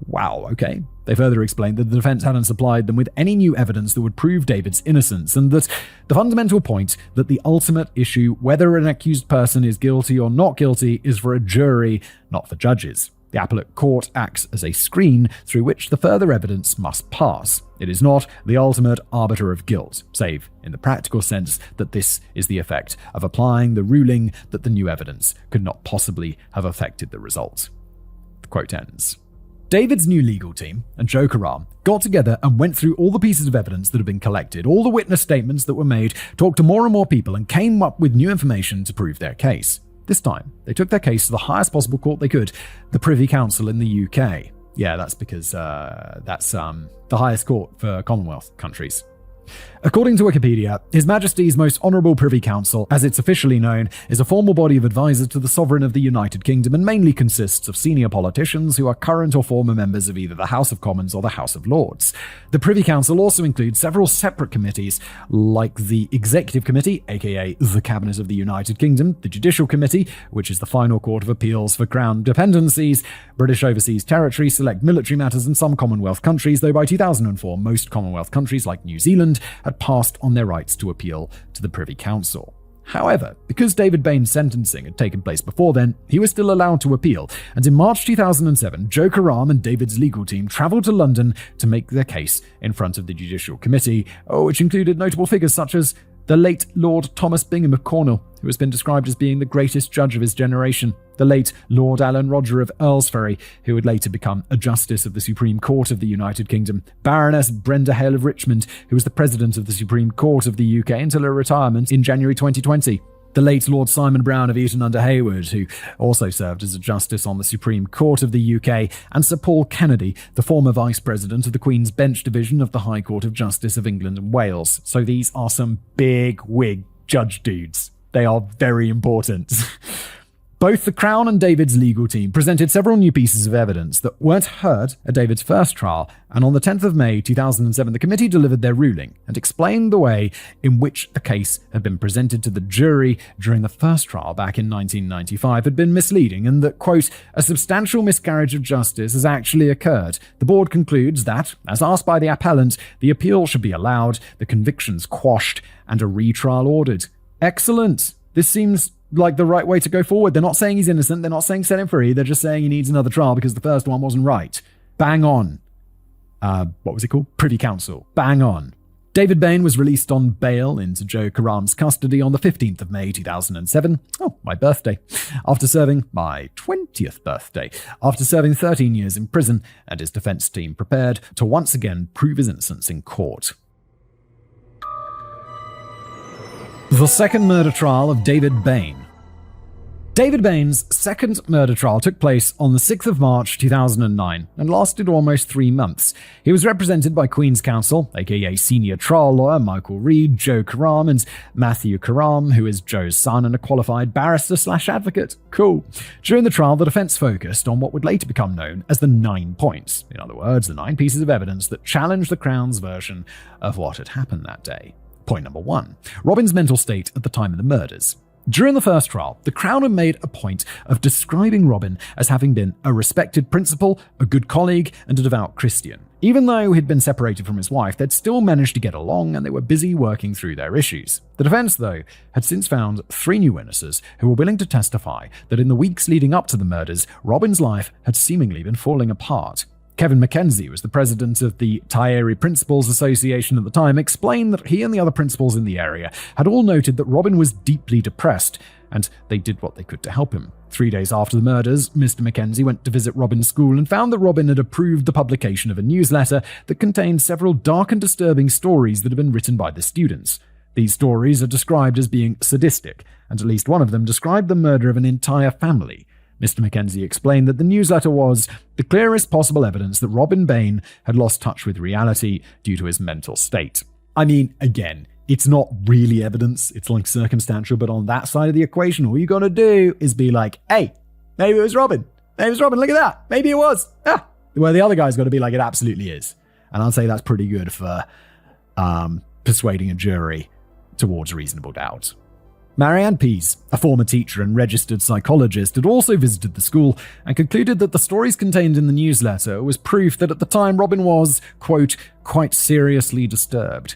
Wow, okay. They further explained that the defense hadn't supplied them with any new evidence that would prove David's innocence, and that the fundamental point that the ultimate issue, whether an accused person is guilty or not guilty, is for a jury, not for judges. The appellate court acts as a screen through which the further evidence must pass. It is not the ultimate arbiter of guilt, save in the practical sense that this is the effect of applying the ruling that the new evidence could not possibly have affected the result. The quote ends. David's new legal team and Joe Karam got together and went through all the pieces of evidence that had been collected, all the witness statements that were made, talked to more and more people, and came up with new information to prove their case. This time, they took their case to the highest possible court they could, the Privy Council in the UK. Yeah, that's because that's the highest court for Commonwealth countries. According to Wikipedia, His Majesty's Most Honourable Privy Council, as it's officially known, is a formal body of advisors to the Sovereign of the United Kingdom and mainly consists of senior politicians who are current or former members of either the House of Commons or the House of Lords. The Privy Council also includes several separate committees, like the Executive Committee, aka the Cabinet of the United Kingdom, the Judicial Committee, which is the final court of appeals for Crown dependencies, British Overseas Territory, select military matters, and some Commonwealth countries, though by 2004 most Commonwealth countries, like New Zealand, had passed on their rights to appeal to the Privy Council. However, because David Bain's sentencing had taken place before then, he was still allowed to appeal, and in March 2007, Joe Karam and David's legal team travelled to London to make their case in front of the Judicial Committee, which included notable figures such as the late Lord Thomas Bingham of Cornwall, who has been described as being the greatest judge of his generation, the late Lord Alan Roger of Earlsferry, who would later become a Justice of the Supreme Court of the United Kingdom, Baroness Brenda Hale of Richmond, who was the President of the Supreme Court of the UK until her retirement in January 2020, the late Lord Simon Brown of Eton under Hayward, who also served as a Justice on the Supreme Court of the UK, and Sir Paul Kennedy, the former Vice President of the Queen's Bench Division of the High Court of Justice of England and Wales. So these are some big wig judge dudes. They are very important. Both the Crown and David's legal team presented several new pieces of evidence that weren't heard at David's first trial, and on the 10th of May 2007, the committee delivered their ruling and explained the way in which the case had been presented to the jury during the first trial back in 1995 had been misleading, and that, quote, a substantial miscarriage of justice has actually occurred. The board concludes that, as asked by the appellant, the appeal should be allowed, the convictions quashed, and a retrial ordered. Excellent. This seems like the right way to go forward. They're not saying he's innocent. They're not saying set him free. They're just saying he needs another trial because the first one wasn't right. Bang on. What was it called? Privy Council. Bang on. David Bain was released on bail into Joe Karam's custody on the 15th of May 2007. Oh, my birthday. After serving my 20th birthday. After serving 13 years in prison, and his defense team prepared to once again prove his innocence in court. The second murder trial of David Bain. David Bain's second murder trial took place on the 6th of March 2009 and lasted almost 3 months. He was represented by Queen's Counsel, aka senior trial lawyer Michael Reed, Joe Karam, and Matthew Karam, who is Joe's son and a qualified barrister/advocate. Cool. During the trial, the defense focused on what would later become known as the 9 points. In other words, the 9 pieces of evidence that challenged the Crown's version of what had happened that day. Point number 1. Robin's mental state at the time of the murders. During the first trial, the Crown had made a point of describing Robin as having been a respected principal, a good colleague, and a devout Christian. Even though he'd been separated from his wife, they'd still managed to get along and they were busy working through their issues. The defense, though, had since found 3 new witnesses who were willing to testify that in the weeks leading up to the murders, Robin's life had seemingly been falling apart. Kevin Mackenzie was the president of the Tyeri Principals Association at the time, explained that he and the other principals in the area had all noted that Robin was deeply depressed, and they did what they could to help him. 3 days after the murders, Mr. Mackenzie went to visit Robin's school and found that Robin had approved the publication of a newsletter that contained several dark and disturbing stories that had been written by the students. These stories are described as being sadistic, and at least one of them described the murder of an entire family. Mr. Mackenzie explained that the newsletter was the clearest possible evidence that Robin Bain had lost touch with reality due to his mental state. I mean, again, it's not really evidence, it's like circumstantial, but on that side of the equation, all you gotta do is be like, hey, maybe it was Robin. Maybe it was Robin, look at that. Maybe it was. Where the other guy's gotta be like, it absolutely is. And I'll say that's pretty good for persuading a jury towards reasonable doubt. Marianne Pease, a former teacher and registered psychologist, had also visited the school and concluded that the stories contained in the newsletter was proof that at the time Robin was, quote, quite seriously disturbed.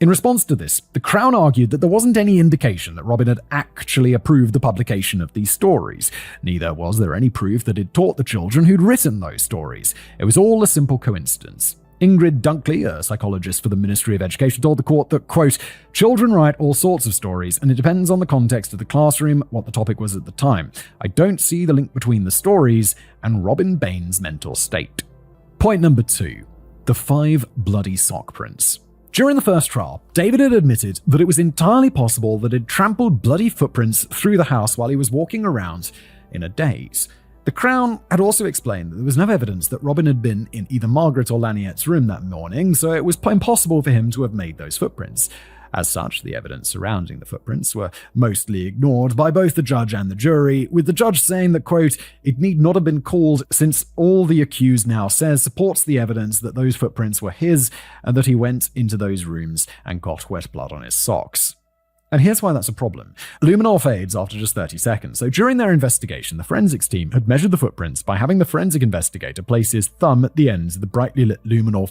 In response to this, the Crown argued that there wasn't any indication that Robin had actually approved the publication of these stories. Neither was there any proof that he'd taught the children who'd written those stories. It was all a simple coincidence. Ingrid Dunkley, a psychologist for the Ministry of Education, told the court that, quote, children write all sorts of stories, and it depends on the context of the classroom, what the topic was at the time. I don't see the link between the stories and Robin Bain's mental state. Point number 2. The 5 bloody sock prints. During the first trial, David had admitted that it was entirely possible that he'd trampled bloody footprints through the house while he was walking around in a daze. The Crown had also explained that there was no evidence that Robin had been in either Margaret or Laniette's room that morning, so it was impossible for him to have made those footprints. As such, the evidence surrounding the footprints were mostly ignored by both the judge and the jury, with the judge saying that, quote, it need not have been called since all the accused now says supports the evidence that those footprints were his and that he went into those rooms and got wet blood on his socks. And here's why that's a problem. Luminol fades after just 30 seconds, so during their investigation, the forensics team had measured the footprints by having the forensic investigator place his thumb at the ends of the brightly lit luminol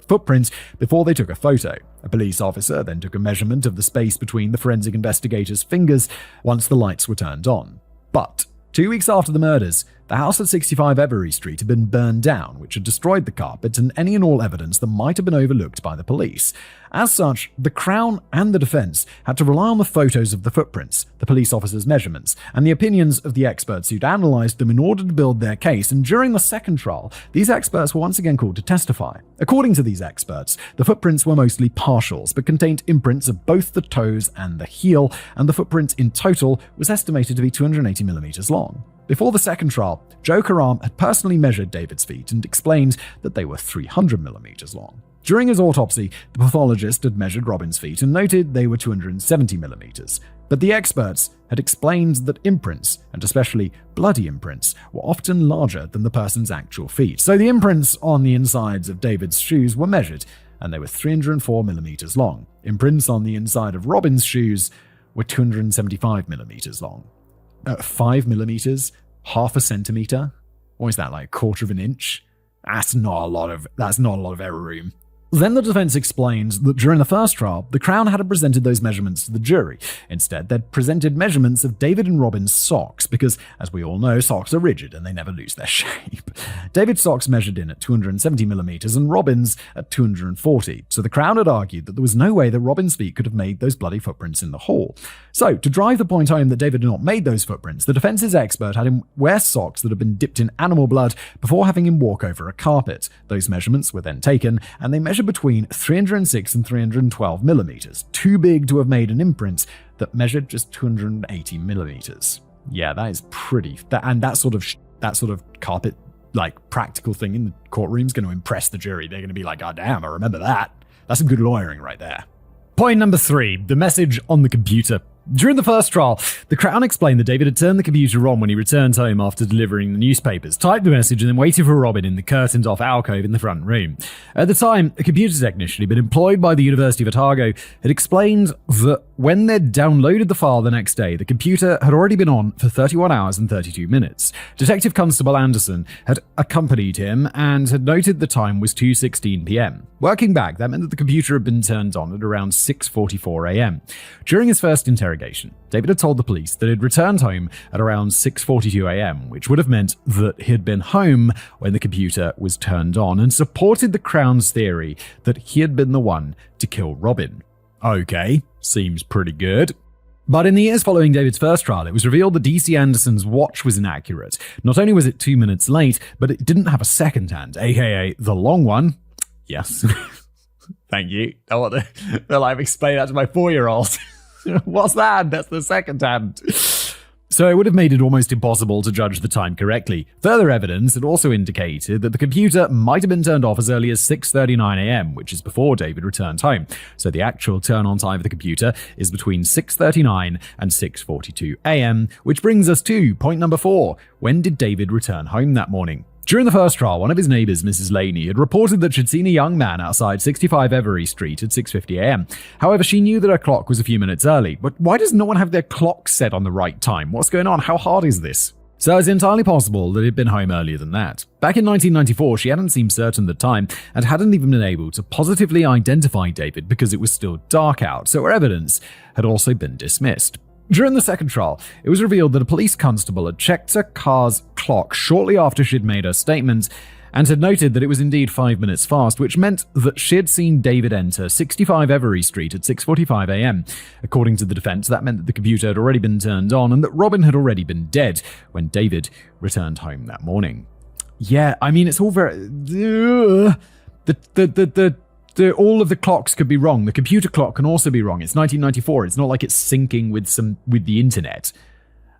footprints before they took a photo. A police officer then took a measurement of the space between the forensic investigator's fingers once the lights were turned on. But 2 weeks after the murders, the house at 65 Every Street had been burned down, which had destroyed the carpet and any and all evidence that might have been overlooked by the police. As such, the Crown and the defense had to rely on the photos of the footprints, the police officers' measurements, and the opinions of the experts who'd analysed them in order to build their case, and during the second trial, these experts were once again called to testify. According to these experts, the footprints were mostly partials, but contained imprints of both the toes and the heel, and the footprint in total was estimated to be 280 millimeters long. Before the second trial, Joe Karam had personally measured David's feet and explained that they were 300 millimeters long. During his autopsy, the pathologist had measured Robin's feet and noted they were 270 millimeters. But the experts had explained that imprints, and especially bloody imprints, were often larger than the person's actual feet. So the imprints on the insides of David's shoes were measured, and they were 304 millimeters long. Imprints on the inside of Robin's shoes were 275 millimeters long. 5 millimeters? Half a centimeter? Or is that like a quarter of an inch? That's not a lot of error room. Then the defense explained that during the first trial, the Crown hadn't presented those measurements to the jury. Instead, they'd presented measurements of David and Robin's socks, because, as we all know, socks are rigid and they never lose their shape. David's socks measured in at 270 millimeters and Robin's at 240, so the Crown had argued that there was no way that Robin's feet could have made those bloody footprints in the hall. So, to drive the point home that David had not made those footprints, the defense's expert had him wear socks that had been dipped in animal blood before having him walk over a carpet. Those measurements were then taken, and they measured between 306 and 312 millimeters, too big to have made an imprint that measured just 280 millimeters. Yeah, that is pretty. That sort of carpet, like, practical thing in the courtroom is going to impress the jury. They're going to be like, "God damn, I remember that." That's some good lawyering right there. Point number 3, the message on the computer. During the first trial, the Crown explained that David had turned the computer on when he returned home after delivering the newspapers, typed the message, and then waited for Robin in the curtained-off alcove in the front room. At the time, a computer technician who'd been employed by the University of Otago had explained that when they'd downloaded the file the next day, the computer had already been on for 31 hours and 32 minutes. Detective Constable Anderson had accompanied him and had noted the time was 2:16 p.m. Working back, that meant that the computer had been turned on at around 6:44 a.m. During his first interrogation, David had told the police that he'd returned home at around 6:42 a.m., which would have meant that he'd been home when the computer was turned on, and supported the Crown's theory that he had been the one to kill Robin. Okay, seems pretty good. But in the years following David's first trial, it was revealed that DC Anderson's watch was inaccurate. Not only was it 2 minutes late, but it didn't have a second hand, aka the long one. Yes. Thank you. I want to explain that to my 4-year-old. What's that? That's the second hand. So it would have made it almost impossible to judge the time correctly. Further evidence had also indicated that the computer might have been turned off as early as 6:39 a.m., which is before David returned home. So the actual turn-on time of the computer is between 6:39 and 6:42 a.m., which brings us to point number 4. When did David return home that morning? During the first trial, one of his neighbours, Mrs. Laney, had reported that she'd seen a young man outside 65 Every Street at 6:50 a.m. However, she knew that her clock was a few minutes early. But why does no one have their clock set on the right time? What's going on? How hard is this? So it's entirely possible that he'd been home earlier than that. Back in 1994, she hadn't seemed certain of the time and hadn't even been able to positively identify David because it was still dark out, so her evidence had also been dismissed. During the second trial, it was revealed that a police constable had checked her car's clock shortly after she'd made her statement and had noted that it was indeed 5 minutes fast, which meant that she'd seen David enter 65 Every Street at 6:45 a.m. According to the defense, that meant that the computer had already been turned on and that Robin had already been dead when David returned home that morning. Yeah, I mean, it's all very... all of the clocks could be wrong. The computer clock can also be wrong. It's 1994. It's not like it's syncing with the internet.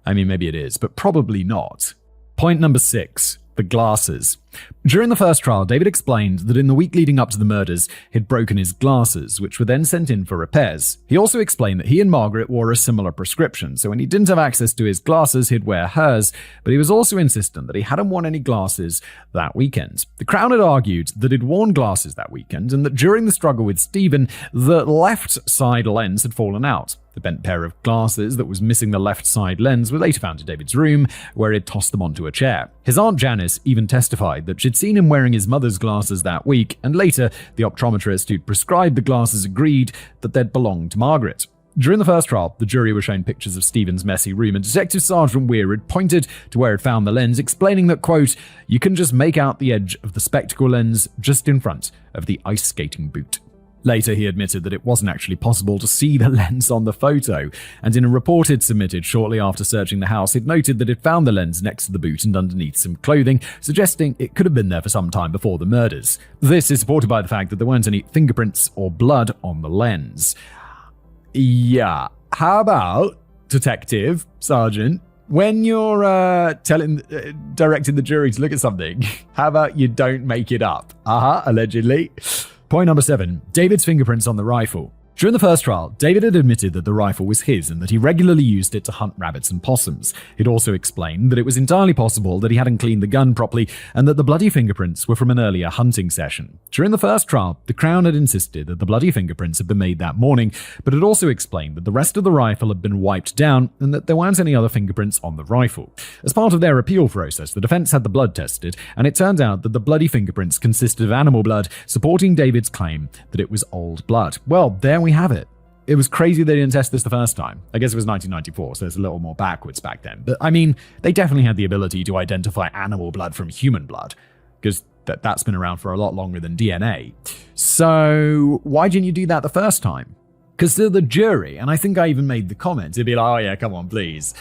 I mean, maybe it is, but probably not. Point number 6. The glasses. During the first trial, David explained that in the week leading up to the murders, he'd broken his glasses, which were then sent in for repairs. He also explained that he and Margaret wore a similar prescription, so when he didn't have access to his glasses, he'd wear hers, but he was also insistent that he hadn't worn any glasses that weekend. The Crown had argued that he'd worn glasses that weekend, and that during the struggle with Stephen, the left side lens had fallen out. The bent pair of glasses that was missing the left side lens were later found in David's room, where he'd tossed them onto a chair. His Aunt Janice even testified that she'd seen him wearing his mother's glasses that week, and later the optometrist who'd prescribed the glasses agreed that they'd belonged to Margaret. During the first trial, the jury were shown pictures of Stephen's messy room, and Detective Sergeant Weir had pointed to where he'd found the lens, explaining that, quote, "You can just make out the edge of the spectacle lens just in front of the ice skating boot." Later, he admitted that it wasn't actually possible to see the lens on the photo, and in a report he'd submitted shortly after searching the house, he'd noted that he'd found the lens next to the boot and underneath some clothing, suggesting it could have been there for some time before the murders. This is supported by the fact that there weren't any fingerprints or blood on the lens. Yeah, how about, Detective, Sergeant, when you're directing the jury to look at something, how about you don't make it up? Allegedly. Point number 7. David's fingerprints on the rifle. During the first trial, David had admitted that the rifle was his and that he regularly used it to hunt rabbits and possums. He'd also explained that it was entirely possible that he hadn't cleaned the gun properly and that the bloody fingerprints were from an earlier hunting session. During the first trial, the Crown had insisted that the bloody fingerprints had been made that morning, but had also explained that the rest of the rifle had been wiped down and that there weren't any other fingerprints on the rifle. As part of their appeal process, the defense had the blood tested, and it turned out that the bloody fingerprints consisted of animal blood, supporting David's claim that it was old blood. Well, there we have it. It was crazy they didn't test this the first time. I guess it was 1994, so it's a little more backwards back then. But I mean, they definitely had the ability to identify animal blood from human blood, because that's been around for a lot longer than DNA. So why didn't you do that the first time? Because to the jury, and I think I even made the comment, it'd be like, oh yeah, come on, please.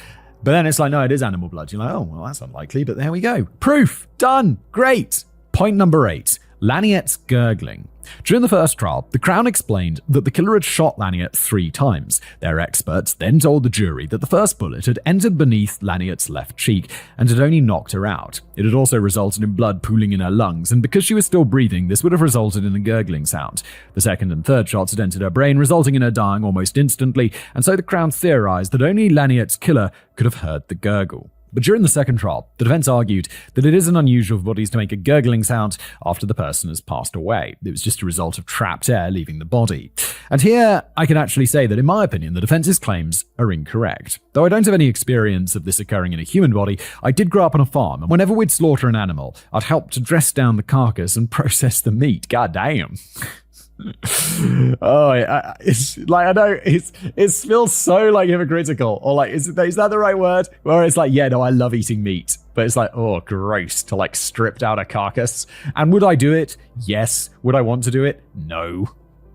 But then it's like, no, it is animal blood. You're like, oh, well, that's unlikely, but there we go. Proof! Done! Great! Point number 8. Laniette's gurgling. During the first trial, the Crown explained that the killer had shot Laniette 3 times. Their experts then told the jury that the first bullet had entered beneath Laniette's left cheek and had only knocked her out. It had also resulted in blood pooling in her lungs, and because she was still breathing, this would have resulted in a gurgling sound. The second and third shots had entered her brain, resulting in her dying almost instantly, and so the Crown theorized that only Laniette's killer could have heard the gurgle. But during the second trial, the defense argued that it isn't unusual for bodies to make a gurgling sound after the person has passed away. It was just a result of trapped air leaving the body. And here, I can actually say that in my opinion, the defense's claims are incorrect. Though I don't have any experience of this occurring in a human body, I did grow up on a farm, and whenever we'd slaughter an animal, I'd help to dress down the carcass and process the meat. God damn. It's like, I know it feels so like hypocritical, or like is that the right word? Where it's like, yeah, no, I love eating meat, but it's like, oh, gross to like strip down a carcass. And would I do it? Yes. Would I want to do it? No.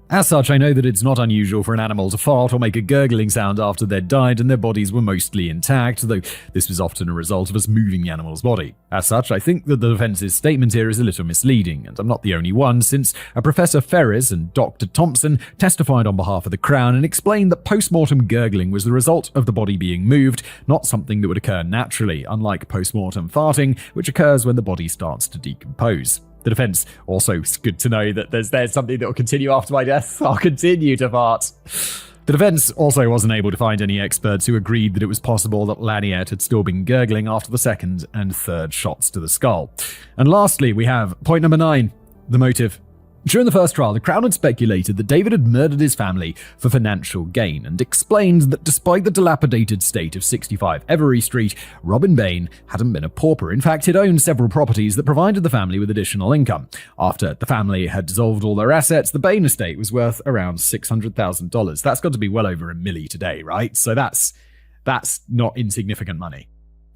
As such, I know that it's not unusual for an animal to fart or make a gurgling sound after they'd died and their bodies were mostly intact, though this was often a result of us moving the animal's body. As such, I think that the defense's statement here is a little misleading, and I'm not the only one, since a Professor Ferris and Dr. Thompson testified on behalf of the Crown and explained that post-mortem gurgling was the result of the body being moved, not something that would occur naturally, unlike post-mortem farting, which occurs when the body starts to decompose. The defense also, it's good to know that there's something that will continue after my death. I'll continue to fart. The defense also wasn't able to find any experts who agreed that it was possible that Laniet had still been gurgling after the second and third shots to the skull. And lastly, we have point number 9, the motive. During the first trial, the Crown had speculated that David had murdered his family for financial gain and explained that despite the dilapidated state of 65 Every Street, Robin Bain hadn't been a pauper. In fact, he'd owned several properties that provided the family with additional income. After the family had dissolved all their assets, the Bain estate was worth around $600,000. That's got to be well over $1 million today, right? So that's not insignificant money.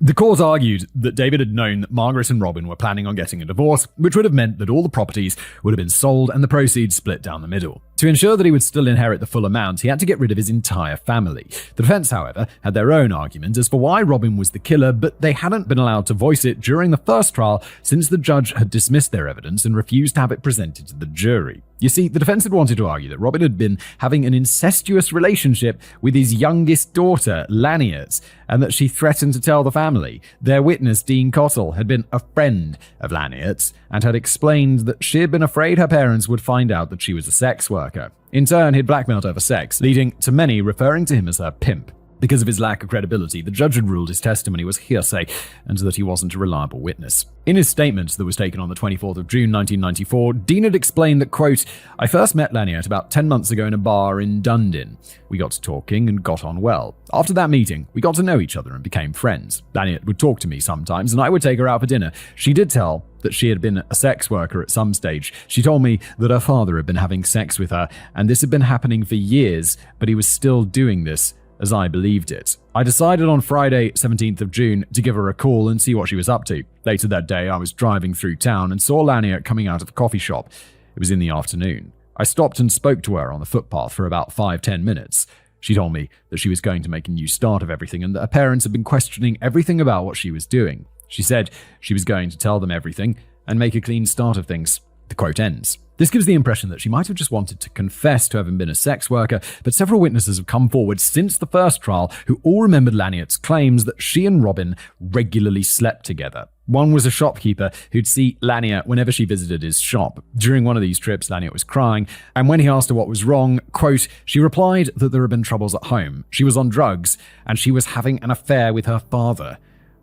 The court argued that David had known that Margaret and Robin were planning on getting a divorce, which would have meant that all the properties would have been sold and the proceeds split down the middle. To ensure that he would still inherit the full amount, he had to get rid of his entire family. The defense, however, had their own argument as for why Robin was the killer, but they hadn't been allowed to voice it during the first trial since the judge had dismissed their evidence and refused to have it presented to the jury. You see, the defense had wanted to argue that Robin had been having an incestuous relationship with his youngest daughter, Laniet, and that she threatened to tell the family. Their witness, Dean Cottle, had been a friend of Laniet and had explained that she had been afraid her parents would find out that she was a sex worker. In turn, he'd blackmailed her for sex, leading to many referring to him as her pimp. Because of his lack of credibility, the judge had ruled his testimony was hearsay and that he wasn't a reliable witness. In his statement that was taken on the 24th of June 1994, Dean had explained that, quote, "I first met Laniet about 10 months ago in a bar in Dundon. We got to talking and got on well. After that meeting, we got to know each other and became friends. Laniet would talk to me sometimes and I would take her out for dinner. She did tell that she had been a sex worker at some stage. She told me that her father had been having sex with her and this had been happening for years, but he was still doing this as I believed it. I decided on Friday, 17th of June, to give her a call and see what she was up to. Later that day, I was driving through town and saw Laniet coming out of a coffee shop. It was in the afternoon. I stopped and spoke to her on the footpath for about 5-10 minutes. She told me that she was going to make a new start of everything and that her parents had been questioning everything about what she was doing. She said she was going to tell them everything and make a clean start of things." The quote ends. This gives the impression that she might have just wanted to confess to having been a sex worker, but several witnesses have come forward since the first trial who all remembered Laniet's claims that she and Robin regularly slept together. One was a shopkeeper who'd see Laniet whenever she visited his shop. During one of these trips, Laniet was crying, and when he asked her what was wrong, quote, she replied that there had been troubles at home. She was on drugs, and she was having an affair with her father.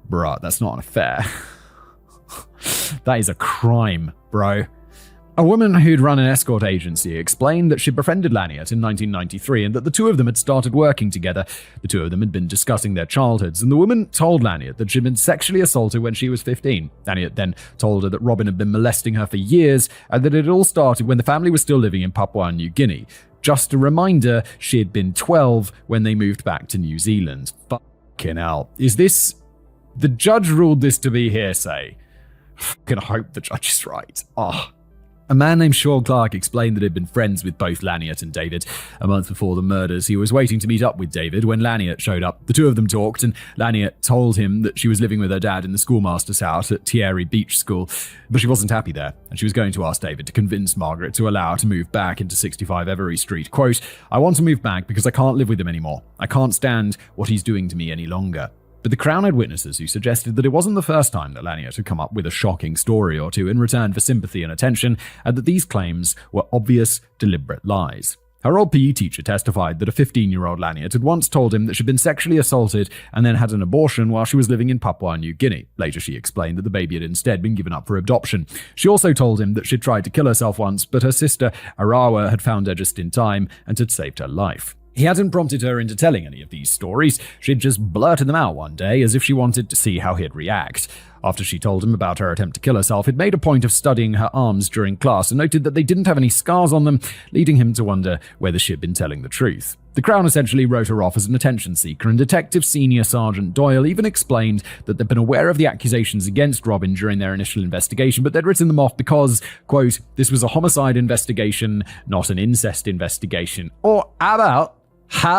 Bruh, that's not an affair. That is a crime, bro. A woman who'd run an escort agency explained that she'd befriended Laniet in 1993 and that the two of them had started working together. The two of them had been discussing their childhoods, and the woman told Laniet that she'd been sexually assaulted when she was 15. Laniet then told her that Robin had been molesting her for years and that it all started when the family was still living in Papua New Guinea. Just a reminder, she had been 12 when they moved back to New Zealand. Fucking hell. Is this... The judge ruled this to be hearsay. Fucking hope the judge is right. A man named Sean Clark explained that he'd been friends with both Laniet and David. A month before the murders, he was waiting to meet up with David when Laniet showed up. The two of them talked, and Laniet told him that she was living with her dad in the schoolmaster's house at Thierry Beach School, but she wasn't happy there, and she was going to ask David to convince Margaret to allow her to move back into 65 Every Street. Quote, "I want to move back because I can't live with him anymore. I can't stand what he's doing to me any longer." But the Crown had witnesses who suggested that it wasn't the first time that Laniet had come up with a shocking story or two in return for sympathy and attention, and that these claims were obvious, deliberate lies. Her old PE teacher testified that a 15-year-old Laniet had once told him that she'd been sexually assaulted and then had an abortion while she was living in Papua New Guinea. Later, she explained that the baby had instead been given up for adoption. She also told him that she'd tried to kill herself once, but her sister, Arawa, had found her just in time and had saved her life. He hadn't prompted her into telling any of these stories. She'd just blurted them out one day as if she wanted to see how he'd react. After she told him about her attempt to kill herself, he'd made a point of studying her arms during class and noted that they didn't have any scars on them, leading him to wonder whether she'd been telling the truth. The Crown essentially wrote her off as an attention seeker, and Detective Senior Sergeant Doyle even explained that they'd been aware of the accusations against Robin during their initial investigation, but they'd written them off because, quote, this was a homicide investigation, not an incest investigation. Or how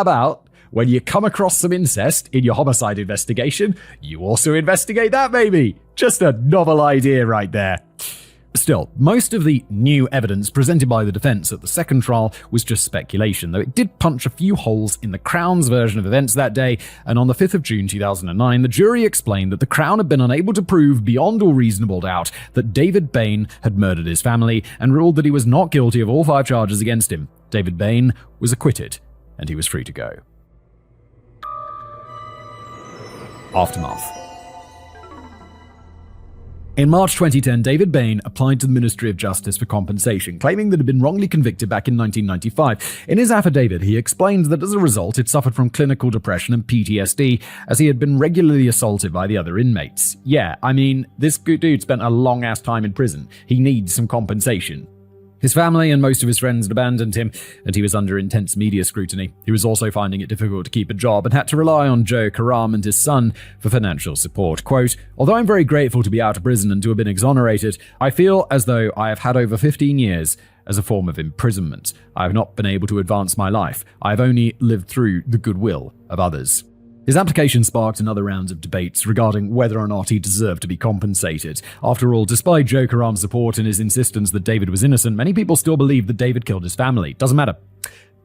about, when you come across some incest in your homicide investigation, you also investigate that, baby. Just a novel idea right there. Still, most of the new evidence presented by the defense at the second trial was just speculation, though it did punch a few holes in the Crown's version of events that day, and on the 5th of June 2009, the jury explained that the Crown had been unable to prove beyond all reasonable doubt that David Bain had murdered his family, and ruled that he was not guilty of all 5 charges against him. David Bain was acquitted, and he was free to go. Aftermath. In March 2010, David Bain applied to the Ministry of Justice for compensation, claiming that he'd been wrongly convicted back in 1995. In his affidavit, he explained that as a result, he'd suffered from clinical depression and PTSD, as he had been regularly assaulted by the other inmates. Yeah, I mean, this dude spent a long-ass time in prison. He needs some compensation. His family and most of his friends had abandoned him, and he was under intense media scrutiny. He was also finding it difficult to keep a job and had to rely on Joe Karam and his son for financial support. Quote, although I'm very grateful to be out of prison and to have been exonerated, I feel as though I have had over 15 years as a form of imprisonment. I have not been able to advance my life. I have only lived through the goodwill of others. His application sparked another round of debates regarding whether or not he deserved to be compensated. After all, despite Joe Karam's support and his insistence that David was innocent, many people still believe that David killed his family. Doesn't matter.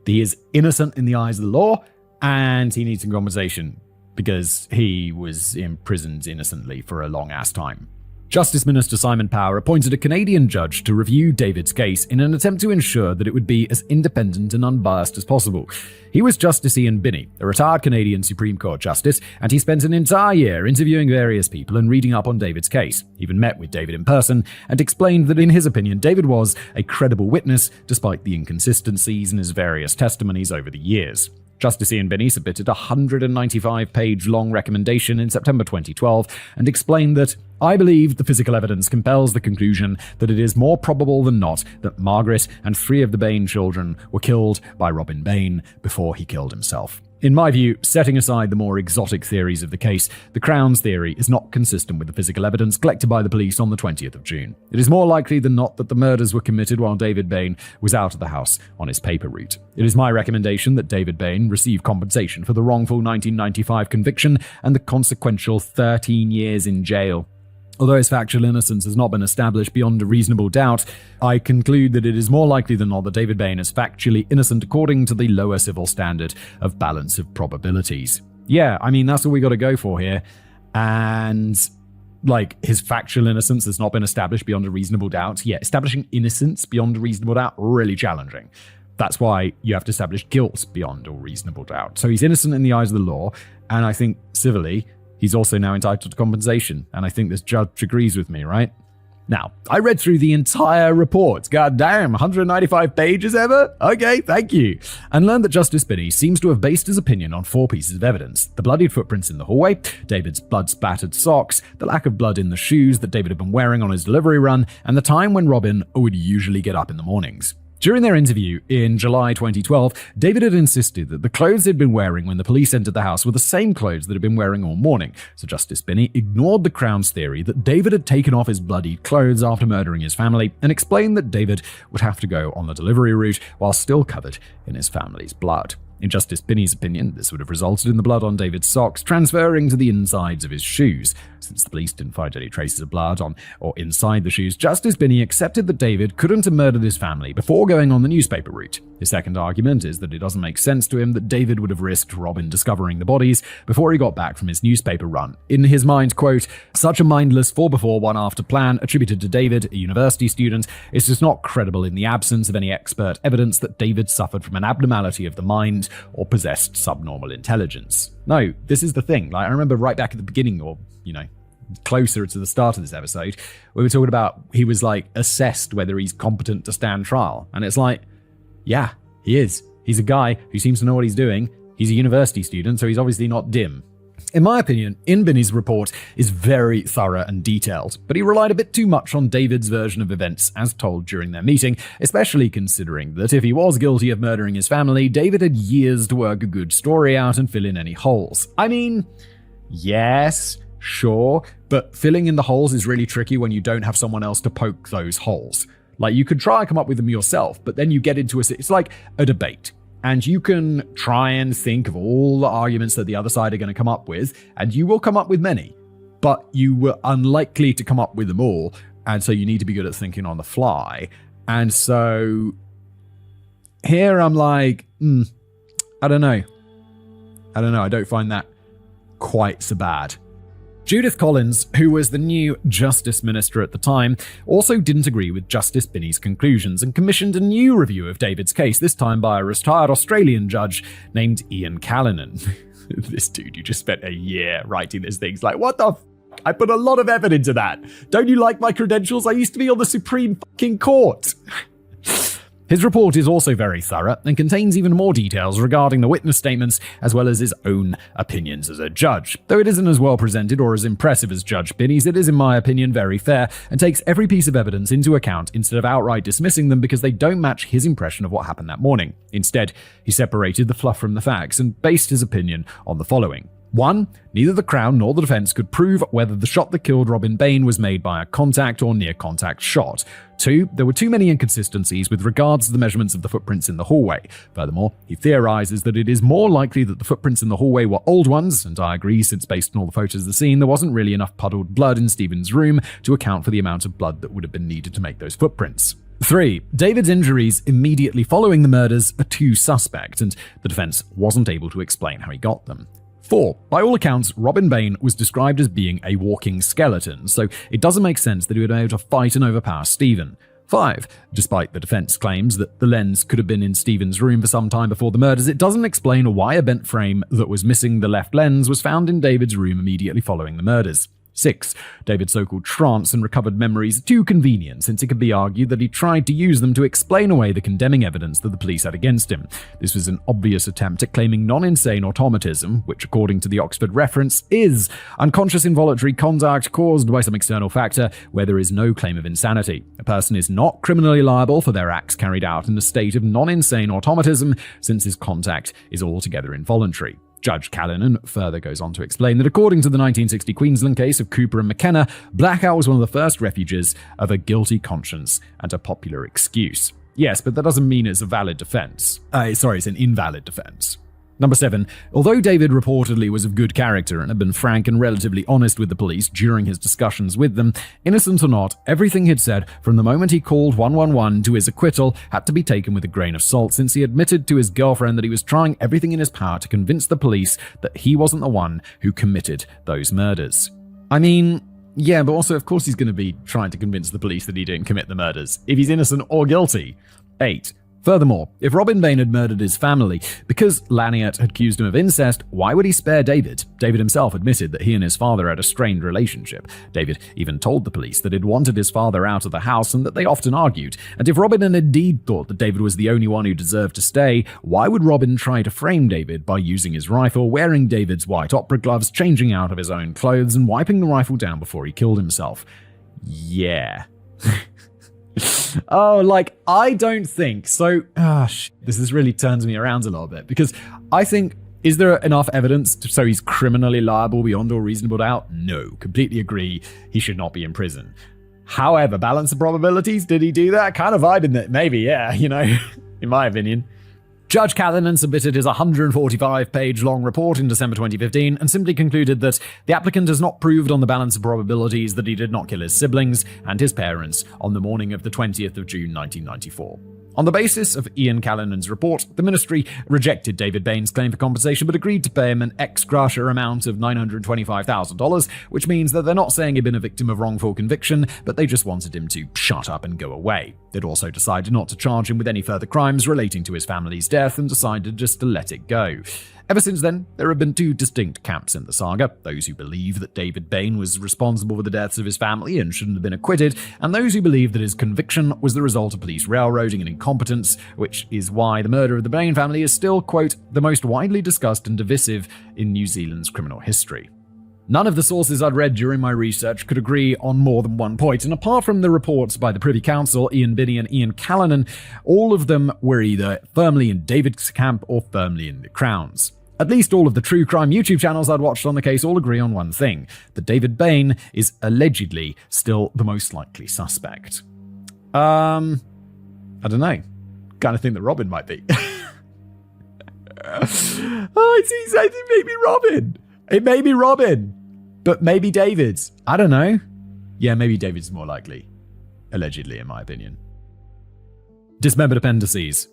He is innocent in the eyes of the law, and he needs some compensation because he was imprisoned innocently for a long-ass time. Justice Minister Simon Power appointed a Canadian judge to review David's case in an attempt to ensure that it would be as independent and unbiased as possible. He was Justice Ian Binney, a retired Canadian Supreme Court justice, and he spent an entire year interviewing various people and reading up on David's case. He even met with David in person and explained that in his opinion, David was a credible witness despite the inconsistencies in his various testimonies over the years. Justice Ian Binney submitted a 195-page long recommendation in September 2012 and explained that, I believe the physical evidence compels the conclusion that it is more probable than not that Margaret and 3 of the Bain children were killed by Robin Bain before he killed himself. In my view, setting aside the more exotic theories of the case, the Crown's theory is not consistent with the physical evidence collected by the police on the 20th of June. It is more likely than not that the murders were committed while David Bain was out of the house on his paper route. It is my recommendation that David Bain receive compensation for the wrongful 1995 conviction and the consequential 13 years in jail. Although his factual innocence has not been established beyond a reasonable doubt, I conclude that it is more likely than not that David Bain is factually innocent according to the lower civil standard of balance of probabilities. Yeah, I mean, that's all we got to go for here. And, his factual innocence has not been established beyond a reasonable doubt. Yeah, establishing innocence beyond a reasonable doubt, really challenging. That's why you have to establish guilt beyond all reasonable doubt. So he's innocent in the eyes of the law, and I think civilly, he's also now entitled to compensation, and I think this judge agrees with me, right? Now, I read through the entire report. God damn, 195 pages ever? Okay, thank you. And learned that Justice Binney seems to have based his opinion on 4 pieces of evidence: the bloodied footprints in the hallway, David's blood-splattered socks, the lack of blood in the shoes that David had been wearing on his delivery run, and the time when Robin would usually get up in the mornings. During their interview in July 2012, David had insisted that the clothes he'd been wearing when the police entered the house were the same clothes that he'd been wearing all morning, so Justice Binney ignored the Crown's theory that David had taken off his bloodied clothes after murdering his family and explained that David would have to go on the delivery route while still covered in his family's blood. In Justice Binney's opinion, this would have resulted in the blood on David's socks transferring to the insides of his shoes. Since the police didn't find any traces of blood on or inside the shoes, Justice Binney accepted that David couldn't have murdered his family before going on the newspaper route. His second argument is that it doesn't make sense to him that David would have risked Robin discovering the bodies before he got back from his newspaper run. In his mind, quote, such a mindless 4-before, 1-after plan attributed to David, a university student, is just not credible in the absence of any expert evidence that David suffered from an abnormality of the mind or possessed subnormal intelligence. No, this is the thing. I remember right back at the beginning, or, closer to the start of this episode, we were talking about he was assessed whether he's competent to stand trial. And it's yeah, he is. He's a guy who seems to know what he's doing. He's a university student, so he's obviously not dim. In my opinion, Inbini's report is very thorough and detailed, but he relied a bit too much on David's version of events as told during their meeting, especially considering that if he was guilty of murdering his family, David had years to work a good story out and fill in any holes. I mean, yes, sure, but filling in the holes is really tricky when you don't have someone else to poke those holes. Like, you could try and come up with them yourself, but then you get into it's like a debate. And you can try and think of all the arguments that the other side are going to come up with, and you will come up with many, but you were unlikely to come up with them all, and so you need to be good at thinking on the fly. And so here I'm like, I don't know. I don't find that quite so bad. Judith Collins, who was the new Justice Minister at the time, also didn't agree with Justice Binney's conclusions and commissioned a new review of David's case, this time by a retired Australian judge named Ian Callinan. This dude, you just spent a year writing these things. Like, what the f***? I put a lot of effort into that. Don't you like my credentials? I used to be on the Supreme fucking Court. His report is also very thorough and contains even more details regarding the witness statements as well as his own opinions as a judge. Though it isn't as well presented or as impressive as Judge Binney's, it is, in my opinion, very fair and takes every piece of evidence into account instead of outright dismissing them because they don't match his impression of what happened that morning. Instead, he separated the fluff from the facts and based his opinion on the following. 1. Neither the Crown nor the defense could prove whether the shot that killed Robin Bain was made by a contact or near-contact shot. 2. There were too many inconsistencies with regards to the measurements of the footprints in the hallway. Furthermore, he theorizes that it is more likely that the footprints in the hallway were old ones, and I agree since based on all the photos of the scene, there wasn't really enough puddled blood in Stephen's room to account for the amount of blood that would have been needed to make those footprints. 3. David's injuries immediately following the murders are too suspect, and the defense wasn't able to explain how he got them. 4. By all accounts, Robin Bain was described as being a walking skeleton, so it doesn't make sense that he would be able to fight and overpower Stephen. 5. Despite the defense claims that the lens could have been in Stephen's room for some time before the murders, it doesn't explain why a bent frame that was missing the left lens was found in David's room immediately following the murders. 6. David's so-called trance and recovered memories are too convenient, since it could be argued that he tried to use them to explain away the condemning evidence that the police had against him. This was an obvious attempt at claiming non-insane automatism, which according to the Oxford reference is unconscious involuntary conduct caused by some external factor where there is no claim of insanity. A person is not criminally liable for their acts carried out in a state of non-insane automatism, since his contact is altogether involuntary. Judge Callinan further goes on to explain that according to the 1960 Queensland case of Cooper and McKenna, blackout was one of the first refuges of a guilty conscience and a popular excuse. Yes, but that doesn't mean it's a valid defense. It's an invalid defense. Number 7. Although David reportedly was of good character and had been frank and relatively honest with the police during his discussions with them, innocent or not, everything he'd said from the moment he called 111 to his acquittal had to be taken with a grain of salt, since he admitted to his girlfriend that he was trying everything in his power to convince the police that he wasn't the one who committed those murders. I mean, yeah, but also of course he's going to be trying to convince the police that he didn't commit the murders, if he's innocent or guilty. 8. Furthermore, if Robin Bain had murdered his family because Laniert had accused him of incest, why would he spare David? David himself admitted that he and his father had a strained relationship. David even told the police that he'd wanted his father out of the house and that they often argued. And if Robin had indeed thought that David was the only one who deserved to stay, why would Robin try to frame David by using his rifle, wearing David's white opera gloves, changing out of his own clothes, and wiping the rifle down before he killed himself? Yeah. I don't think so. This really turns me around a little bit, because I think, is there enough evidence so he's criminally liable beyond all reasonable doubt? No, completely agree. He should not be in prison. However, balance of probabilities, did he do that? Kind of vibing that maybe, yeah, in my opinion. Judge Callinan submitted his 145-page long report in December 2015 and simply concluded that the applicant has not proved on the balance of probabilities that he did not kill his siblings and his parents on the morning of the 20th of June 1994. On the basis of Ian Callinan's report, the ministry rejected David Bain's claim for compensation but agreed to pay him an ex gratia amount of $925,000, which means that they're not saying he'd been a victim of wrongful conviction, but they just wanted him to shut up and go away. They'd also decided not to charge him with any further crimes relating to his family's death and decided just to let it go. Ever since then, there have been two distinct camps in the saga: those who believe that David Bain was responsible for the deaths of his family and shouldn't have been acquitted, and those who believe that his conviction was the result of police railroading and incompetence, which is why the murder of the Bain family is still, quote, the most widely discussed and divisive in New Zealand's criminal history. None of the sources I'd read during my research could agree on more than one point, and apart from the reports by the Privy Council, Ian Binney and Ian Cullen, all of them were either firmly in David's camp or firmly in the Crown's. At least all of the true crime YouTube channels I'd watched on the case all agree on one thing: that David Bain is allegedly still the most likely suspect. I don't know. Kind of think that Robin might be. I think maybe Robin. It may be Robin, but maybe David. I don't know. Yeah, maybe David's more likely. Allegedly, in my opinion. Dismembered appendices.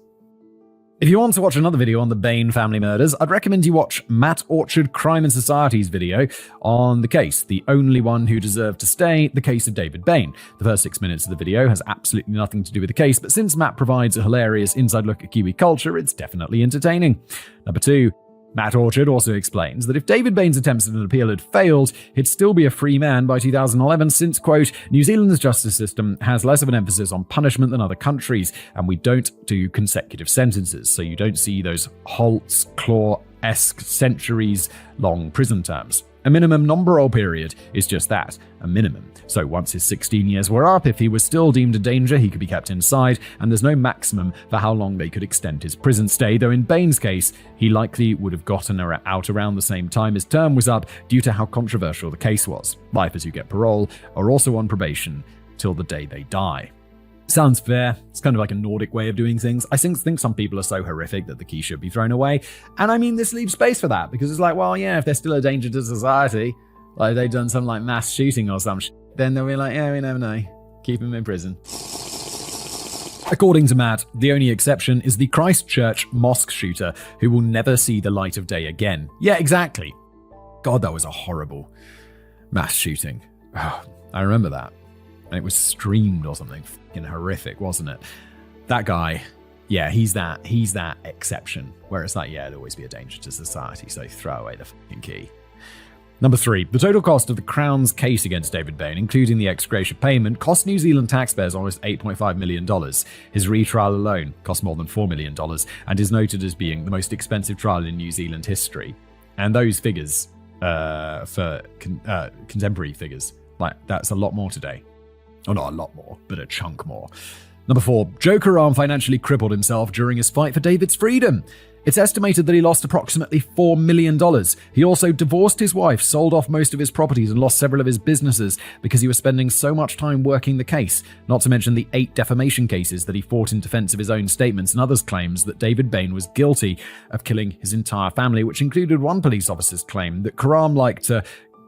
If you want to watch another video on the Bain family murders, I'd recommend you watch Matt Orchard Crime and Society's video on the case, The Only One Who Deserved to Stay, the case of David Bain. The first 6 minutes of the video has absolutely nothing to do with the case, but since Matt provides a hilarious inside look at Kiwi culture, it's definitely entertaining. Number 2. Matt Orchard also explains that if David Bain's attempts at an appeal had failed, he'd still be a free man by 2011 since, quote, New Zealand's justice system has less of an emphasis on punishment than other countries, and we don't do consecutive sentences, so you don't see those Holt's Claw-esque centuries-long prison terms. A minimum non-parole period is just that, a minimum. So once his 16 years were up, if he was still deemed a danger, he could be kept inside, and there's no maximum for how long they could extend his prison stay, though in Bain's case, he likely would have gotten out around the same time his term was up due to how controversial the case was. Lifers who get parole are also on probation till the day they die. Sounds fair. It's kind of like a Nordic way of doing things. I think some people are so horrific that the key should be thrown away. And I mean, this leaves space for that, because it's like, well, yeah, if they're still a danger to society, like they've done some like mass shooting or some shit, then they'll be like, yeah, we never know. Keep him in prison. According to Matt, the only exception is the Christchurch mosque shooter, who will never see the light of day again. Yeah, exactly. God, that was a horrible mass shooting. Oh, I remember that. And it was streamed or something. Fucking horrific, wasn't it? That guy, yeah, he's that exception. Where it's like, yeah, there'll always be a danger to society, so throw away the fucking key. Number 3. The total cost of the Crown's case against David Bain, including the ex gratia payment, cost New Zealand taxpayers almost $8.5 million. His retrial alone cost more than $4 million and is noted as being the most expensive trial in New Zealand history. And those figures, for contemporary figures, like that's a lot more today. Oh, not a lot more, but a chunk more. Number 4. Joe Karam financially crippled himself during his fight for David's freedom. It's estimated that he lost approximately $4 million. He also divorced his wife, sold off most of his properties, and lost several of his businesses because he was spending so much time working the case, not to mention the 8 defamation cases that he fought in defense of his own statements and others' claims that David Bain was guilty of killing his entire family, which included one police officer's claim that Karam liked to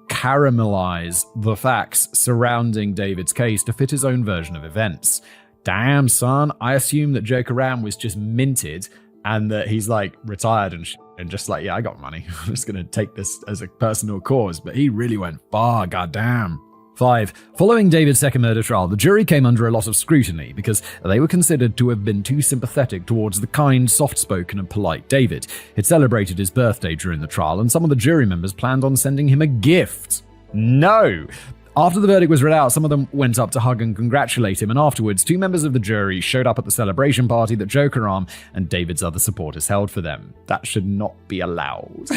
caramelize the facts surrounding David's case to fit his own version of events. Damn, son, I assume that Joe Karam was just minted and that he's like retired and just like, yeah, I got money. I'm just going to take this as a personal cause. But he really went far, goddamn. 5. Following David's second murder trial, the jury came under a lot of scrutiny because they were considered to have been too sympathetic towards the kind, soft-spoken and polite David. It celebrated his birthday during the trial, and some of the jury members planned on sending him a gift. No! After the verdict was read out, some of them went up to hug and congratulate him, and afterwards, 2 members of the jury showed up at the celebration party that Joe Karam and David's other supporters held for them. That should not be allowed.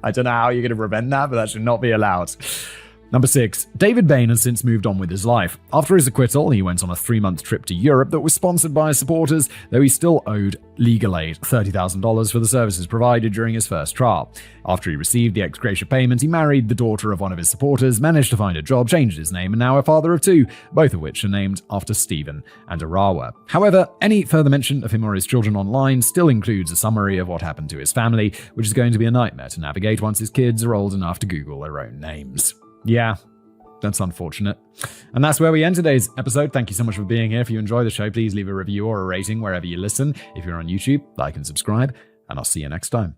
I don't know how you're going to prevent that, but that should not be allowed. Number 6. David Bain has since moved on with his life. After his acquittal, he went on a 3-month trip to Europe that was sponsored by his supporters, though he still owed legal aid $30,000 for the services provided during his first trial. After he received the ex gratia payment, he married the daughter of one of his supporters, managed to find a job, changed his name, and now a father of 2, both of which are named after Stephen and Arawa. However, any further mention of him or his children online still includes a summary of what happened to his family, which is going to be a nightmare to navigate once his kids are old enough to Google their own names. Yeah, that's unfortunate. And that's where we end today's episode. Thank you so much for being here. If you enjoy the show, please leave a review or a rating wherever you listen. If you're on YouTube, like and subscribe, and I'll see you next time.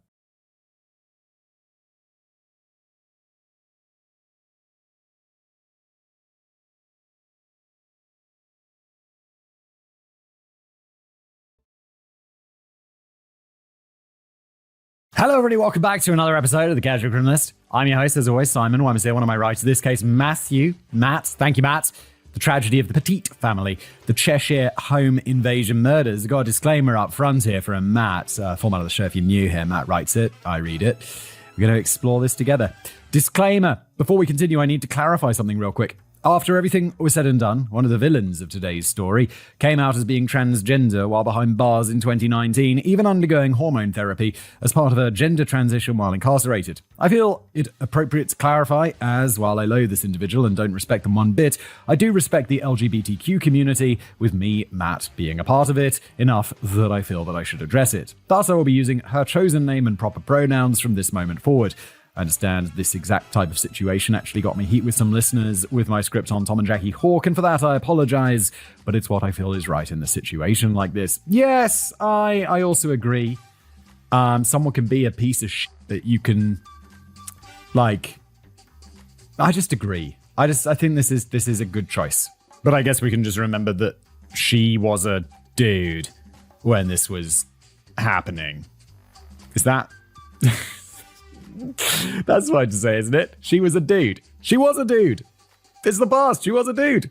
Hello, everybody. Welcome back to another episode of the Casual Criminalist. I'm your host, as always, Simon. I'm here, one of my writers, in this case, Matt. Thank you, Matt. The tragedy of the Petite family, the Cheshire home invasion murders. I've got a disclaimer up front here from Matt. Format of the show, if you're new here, Matt writes it, I read it. We're going to explore this together. Disclaimer. Before we continue, I need to clarify something real quick. After everything was said and done, one of the villains of today's story came out as being transgender while behind bars in 2019, even undergoing hormone therapy as part of a gender transition while incarcerated. I feel it appropriate to clarify, as while I loathe this individual and don't respect them one bit, I do respect the LGBTQ community, with me, Matt, being a part of it, enough that I feel that I should address it. Thus, I will be using her chosen name and proper pronouns from this moment forward. I understand this exact type of situation actually got me heat with some listeners with my script on Tom and Jackie Hawke, and for that I apologize, but it's what I feel is right in a situation like this. Yes, I also agree. Someone can be a piece of shit that you can, like, I just agree. I think this is a good choice. But I guess we can just remember that she was a dude when this was happening. Is that... That's fine to say, isn't it? She was a dude. She was a dude. It's the past. She was a dude.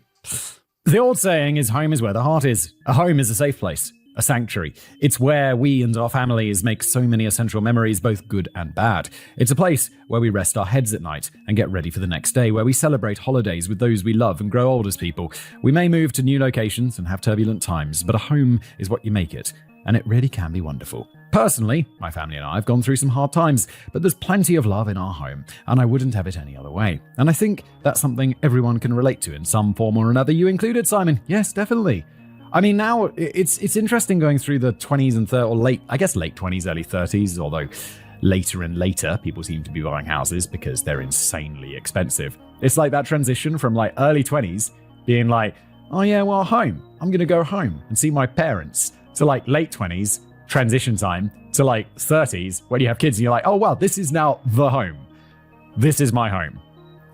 The old saying is home is where the heart is. A home is a safe place, a sanctuary. It's where we and our families make so many essential memories, both good and bad. It's a place where we rest our heads at night and get ready for the next day, where we celebrate holidays with those we love and grow old as people. We may move to new locations and have turbulent times, but a home is what you make it, and it really can be wonderful. Personally, my family and I have gone through some hard times, but there's plenty of love in our home, and I wouldn't have it any other way. And I think that's something everyone can relate to in some form or another. You included, Simon. Yes, definitely. I mean, now it's interesting going through the 20s and late 20s, early 30s, although later and later people seem to be buying houses because they're insanely expensive. It's like that transition from like early 20s being like, oh yeah, well, home. I'm going to go home and see my parents, to like late 20s, transition time, to like 30s when you have kids and you're like, oh wow, this is now the home. This is my home.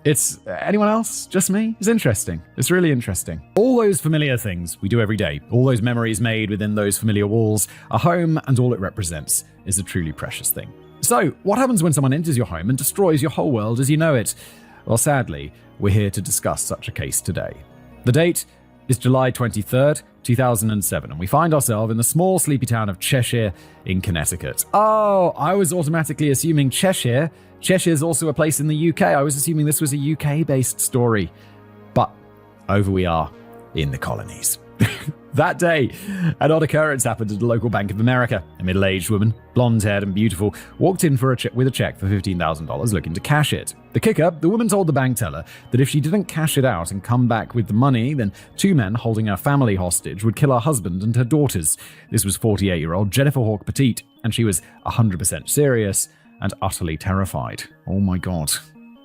It's anyone else? Just me? It's interesting. It's really interesting. All those familiar things we do every day, all those memories made within those familiar walls, a home and all it represents is a truly precious thing. So, what happens when someone enters your home and destroys your whole world as you know it? Well, sadly, we're here to discuss such a case today. The date is July 23rd, 2007, and we find ourselves in the small, sleepy town of Cheshire in Connecticut. Oh, I was automatically assuming Cheshire. Cheshire's also a place in the UK. I was assuming this was a UK-based story. But over we are in the colonies. That day, an odd occurrence happened at the local Bank of America. A middle-aged woman, blonde-haired and beautiful, walked in with a check for $15,000 looking to cash it. The kicker, the woman told the bank teller that if she didn't cash it out and come back with the money, then two men holding her family hostage would kill her husband and her daughters. This was 48-year-old Jennifer Hawke Petite, and she was 100% serious and utterly terrified. Oh my God.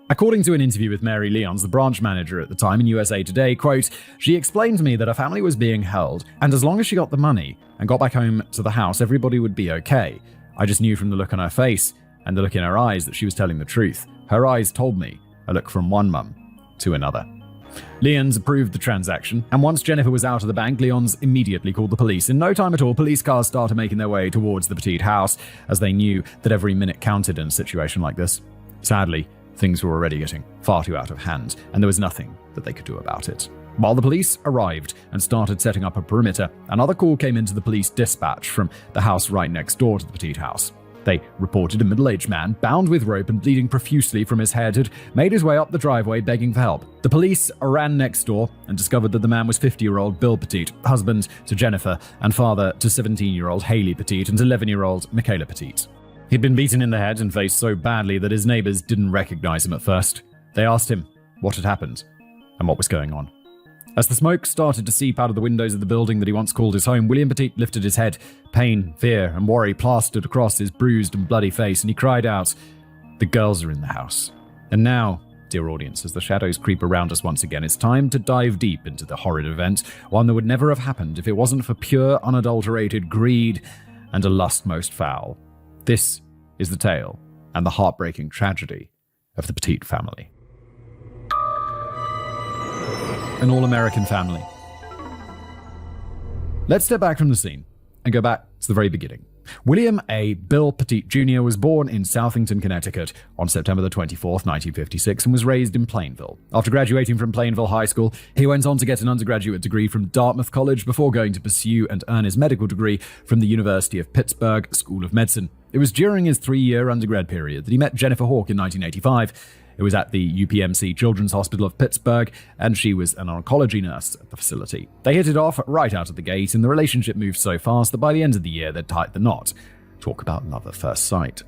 According to an interview with Mary Leons, the branch manager at the time in USA Today, quote, she explained to me that her family was being held, and as long as she got the money and got back home to the house, everybody would be okay. I just knew from the look on her face and the look in her eyes that she was telling the truth. Her eyes told me a look from one mum to another. Leons approved the transaction, and once Jennifer was out of the bank, Leons immediately called the police. In no time at all, police cars started making their way towards the Petite house, as they knew that every minute counted in a situation like this. Sadly, things were already getting far too out of hand, and there was nothing that they could do about it. While the police arrived and started setting up a perimeter, another call came into the police dispatch from the house right next door to the Petite house. They reported a middle-aged man, bound with rope and bleeding profusely from his head, had made his way up the driveway begging for help. The police ran next door and discovered that the man was 50-year-old Bill Petite, husband to Jennifer and father to 17-year-old Haley Petite and 11-year-old Michaela Petite. He'd been beaten in the head and face so badly that his neighbors didn't recognize him at first. They asked him what had happened and what was going on. As the smoke started to seep out of the windows of the building that he once called his home, William Petite lifted his head. Pain, fear, and worry plastered across his bruised and bloody face, and he cried out, "The girls are in the house." And now, dear audience, as the shadows creep around us once again, it's time to dive deep into the horrid event, one that would never have happened if it wasn't for pure, unadulterated greed and a lust most foul. This is the tale and the heartbreaking tragedy of the Petite family. An all-American family. Let's step back from the scene and go back to the very beginning. William A. Bill Petit Jr. was born in Southington, Connecticut on September the 24th, 1956, and was raised in Plainville. After graduating from Plainville High School, he went on to get an undergraduate degree from Dartmouth College before going to pursue and earn his medical degree from the University of Pittsburgh School of Medicine. It was during his 3-year undergrad period that he met Jennifer Hawke in 1985. It was at the UPMC Children's Hospital of Pittsburgh, and she was an oncology nurse at the facility. They hit it off right out of the gate, and the relationship moved so fast that by the end of the year, they'd tied the knot. Talk about love at first sight.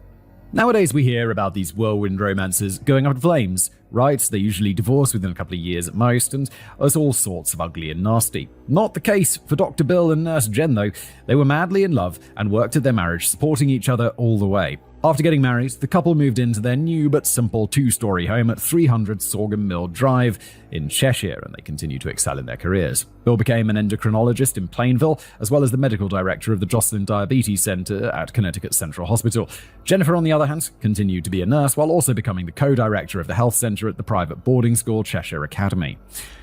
Nowadays, we hear about these whirlwind romances going up in flames, right? They usually divorce within a couple of years at most, and there's all sorts of ugly and nasty. Not the case for Dr. Bill and Nurse Jen, though. They were madly in love and worked at their marriage, supporting each other all the way. After getting married, the couple moved into their new but simple 2-story home at 300 Sorghum Mill Drive in Cheshire, and they continued to excel in their careers. Bill became an endocrinologist in Plainville, as well as the medical director of the Joslin Diabetes Center at Connecticut Central Hospital. Jennifer, on the other hand, continued to be a nurse while also becoming the co-director of the health center at the private boarding school Cheshire Academy.